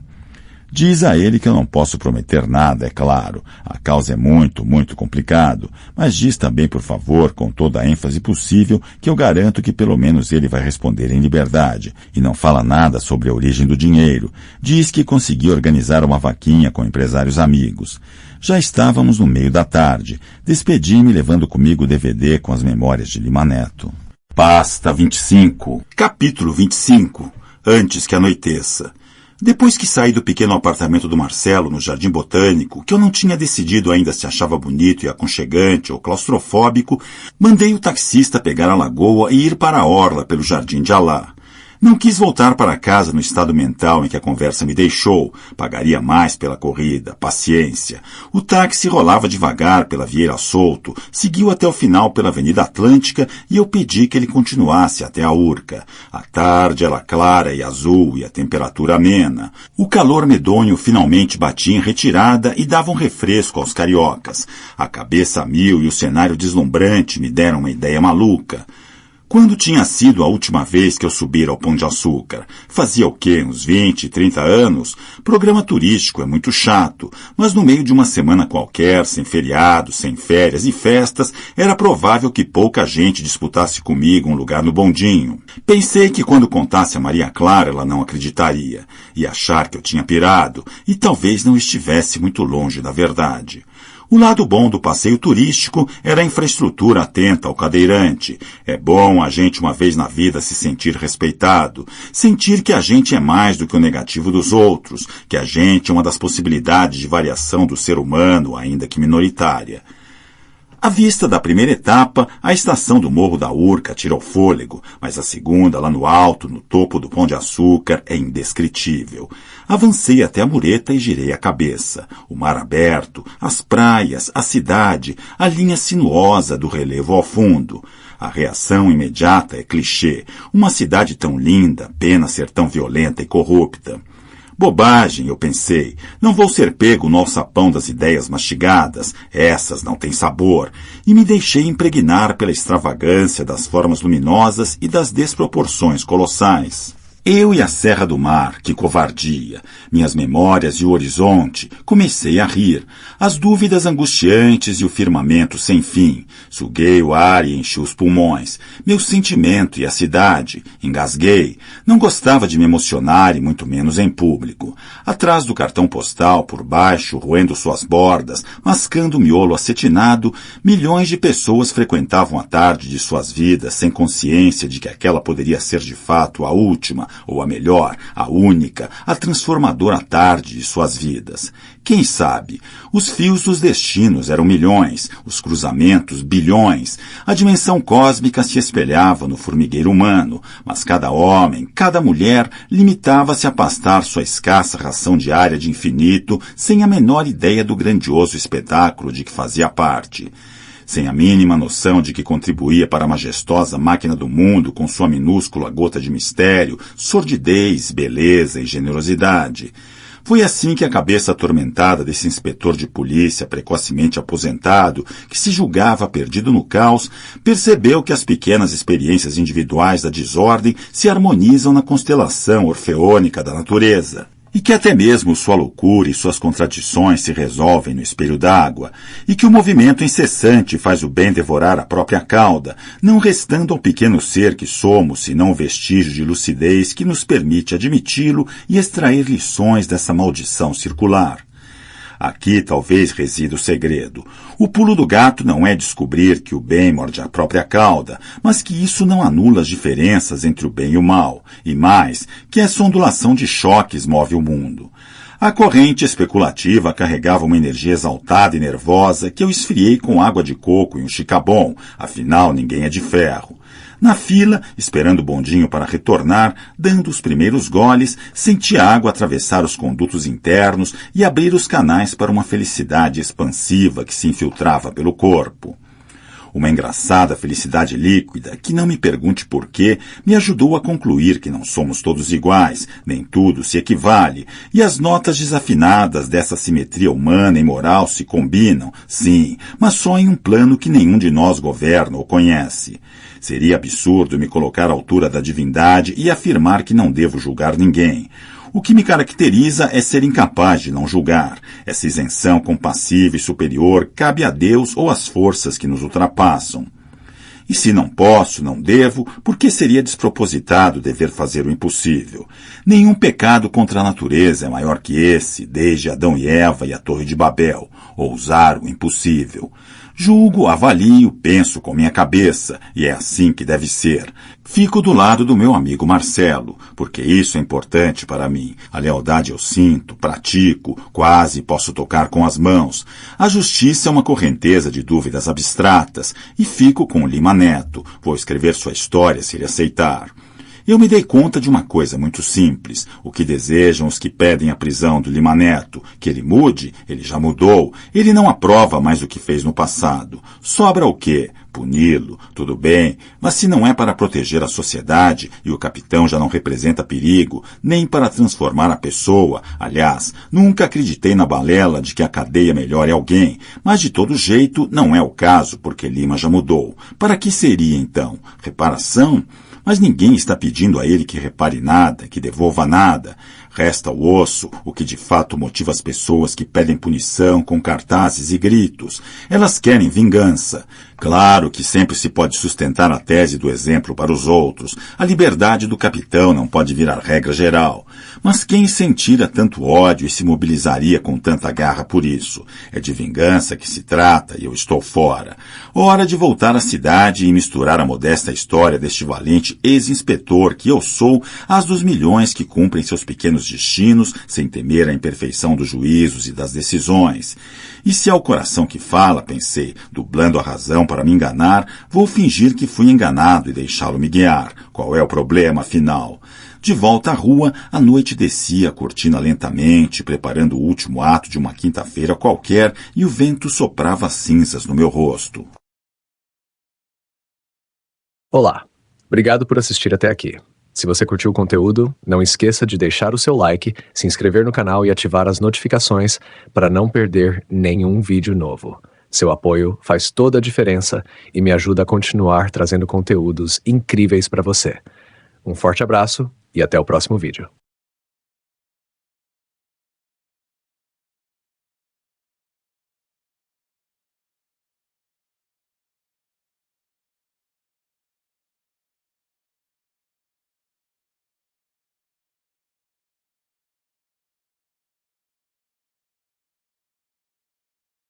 Diz a ele que eu não posso prometer nada, é claro. A causa é muito, muito complicado. Mas diz também, por favor, com toda a ênfase possível, que eu garanto que pelo menos ele vai responder em liberdade. E não fala nada sobre a origem do dinheiro. Diz que conseguiu organizar uma vaquinha com empresários amigos. Já estávamos no meio da tarde. Despedi-me levando comigo o DVD com as memórias de Lima Neto. Pasta 25. Capítulo 25. Antes que anoiteça. Depois que saí do pequeno apartamento do Marcelo, no Jardim Botânico, que eu não tinha decidido ainda se achava bonito e aconchegante ou claustrofóbico, mandei o taxista pegar a lagoa e ir para a orla pelo Jardim de Alá. Não quis voltar para casa no estado mental em que a conversa me deixou. Pagaria mais pela corrida. Paciência. O táxi rolava devagar pela Vieira Solto, seguiu até o final pela Avenida Atlântica e eu pedi que ele continuasse até a Urca. A tarde era clara e azul e a temperatura amena. O calor medonho finalmente batia em retirada e dava um refresco aos cariocas. A cabeça a mil e o cenário deslumbrante me deram uma ideia maluca. Quando tinha sido a última vez que eu subira ao Pão de Açúcar? Fazia o quê? Uns 20, 30 anos? Programa turístico é muito chato, mas no meio de uma semana qualquer, sem feriados, sem férias e festas, era provável que pouca gente disputasse comigo um lugar no bondinho. Pensei que quando contasse a Maria Clara ela não acreditaria, ia achar que eu tinha pirado, e talvez não estivesse muito longe da verdade. O lado bom do passeio turístico era a infraestrutura atenta ao cadeirante. É bom a gente uma vez na vida se sentir respeitado, sentir que a gente é mais do que o negativo dos outros, que a gente é uma das possibilidades de variação do ser humano, ainda que minoritária. À vista da primeira etapa, a estação do Morro da Urca tira o fôlego, mas a segunda, lá no alto, no topo do Pão de Açúcar, é indescritível. Avancei até a mureta e girei a cabeça. O mar aberto, as praias, a cidade, a linha sinuosa do relevo ao fundo. A reação imediata é clichê. Uma cidade tão linda, pena ser tão violenta e corrupta. Bobagem, eu pensei. Não vou ser pego no alçapão das ideias mastigadas. Essas não têm sabor. E me deixei impregnar pela extravagância das formas luminosas e das desproporções colossais. Eu e a Serra do Mar, que covardia, minhas memórias e o horizonte, comecei a rir. As dúvidas angustiantes e o firmamento sem fim. Suguei o ar e enchi os pulmões. Meu sentimento e a cidade. Engasguei. Não gostava de me emocionar e muito menos em público. Atrás do cartão postal, por baixo, roendo suas bordas, mascando o miolo acetinado, milhões de pessoas frequentavam a tarde de suas vidas sem consciência de que aquela poderia ser de fato a última, ou a melhor, a única, a transformadora tarde de suas vidas. Quem sabe? Os fios dos destinos eram milhões, os cruzamentos bilhões. A dimensão cósmica se espelhava no formigueiro humano, mas cada homem, cada mulher limitava-se a pastar sua escassa ração diária de infinito sem a menor ideia do grandioso espetáculo de que fazia parte. Sem a mínima noção de que contribuía para a majestosa máquina do mundo com sua minúscula gota de mistério, sordidez, beleza e generosidade. Foi assim que a cabeça atormentada desse inspetor de polícia precocemente aposentado, que se julgava perdido no caos, percebeu que as pequenas experiências individuais da desordem se harmonizam na constelação orfeônica da natureza. E que até mesmo sua loucura e suas contradições se resolvem no espelho d'água, e que o movimento incessante faz o bem devorar a própria cauda, não restando ao pequeno ser que somos, senão o vestígio de lucidez que nos permite admiti-lo e extrair lições dessa maldição circular. Aqui talvez resida o segredo. O pulo do gato não é descobrir que o bem morde a própria cauda, mas que isso não anula as diferenças entre o bem e o mal, e mais, que essa ondulação de choques move o mundo. A corrente especulativa carregava uma energia exaltada e nervosa que eu esfriei com água de coco e um chicabon, afinal ninguém é de ferro. Na fila, esperando o bondinho para retornar, dando os primeiros goles, senti a água atravessar os condutos internos e abrir os canais para uma felicidade expansiva que se infiltrava pelo corpo. Uma engraçada felicidade líquida, que não me pergunte por quê, me ajudou a concluir que não somos todos iguais, nem tudo se equivale, e as notas desafinadas dessa simetria humana e moral se combinam, sim, mas só em um plano que nenhum de nós governa ou conhece. Seria absurdo me colocar à altura da divindade e afirmar que não devo julgar ninguém. O que me caracteriza é ser incapaz de não julgar. Essa isenção compassiva e superior cabe a Deus ou às forças que nos ultrapassam. E se não posso, não devo, por que seria despropositado dever fazer o impossível? Nenhum pecado contra a natureza é maior que esse, desde Adão e Eva e a Torre de Babel, ousar o impossível. Julgo, avalio, penso com minha cabeça, e é assim que deve ser. Fico do lado do meu amigo Marcelo, porque isso é importante para mim. A lealdade eu sinto, pratico, quase posso tocar com as mãos. A justiça é uma correnteza de dúvidas abstratas, e fico com o Lima Neto. Vou escrever sua história se ele aceitar. Eu me dei conta de uma coisa muito simples. O que desejam os que pedem a prisão do Lima Neto? Que ele mude? Ele já mudou. Ele não aprova mais o que fez no passado. Sobra o quê? Puni-lo. Tudo bem. Mas se não é para proteger a sociedade e o capitão já não representa perigo, nem para transformar a pessoa. Aliás, nunca acreditei na balela de que a cadeia melhore alguém. Mas de todo jeito não é o caso, porque Lima já mudou. Para que seria então? Reparação? Mas ninguém está pedindo a ele que repare nada, que devolva nada. Resta o osso, o que de fato motiva as pessoas que pedem punição com cartazes e gritos. Elas querem vingança. Claro que sempre se pode sustentar a tese do exemplo para os outros. A liberdade do capitão não pode virar regra geral. Mas quem sentira tanto ódio e se mobilizaria com tanta garra por isso? É de vingança que se trata e eu estou fora. Hora de voltar à cidade e misturar a modesta história deste valente ex-inspetor que eu sou às dos milhões que cumprem seus pequenos destinos sem temer a imperfeição dos juízos e das decisões. E se é o coração que fala, pensei, dublando a razão para me enganar, vou fingir que fui enganado e deixá-lo me guiar. Qual é o problema, afinal? De volta à rua, a noite descia a cortina lentamente, preparando o último ato de uma quinta-feira qualquer, e o vento soprava cinzas no meu rosto. Olá, obrigado por assistir até aqui. Se você curtiu o conteúdo, não esqueça de deixar o seu like, se inscrever no canal e ativar as notificações para não perder nenhum vídeo novo. Seu apoio faz toda a diferença e me ajuda a continuar trazendo conteúdos incríveis para você. Um forte abraço e até o próximo vídeo.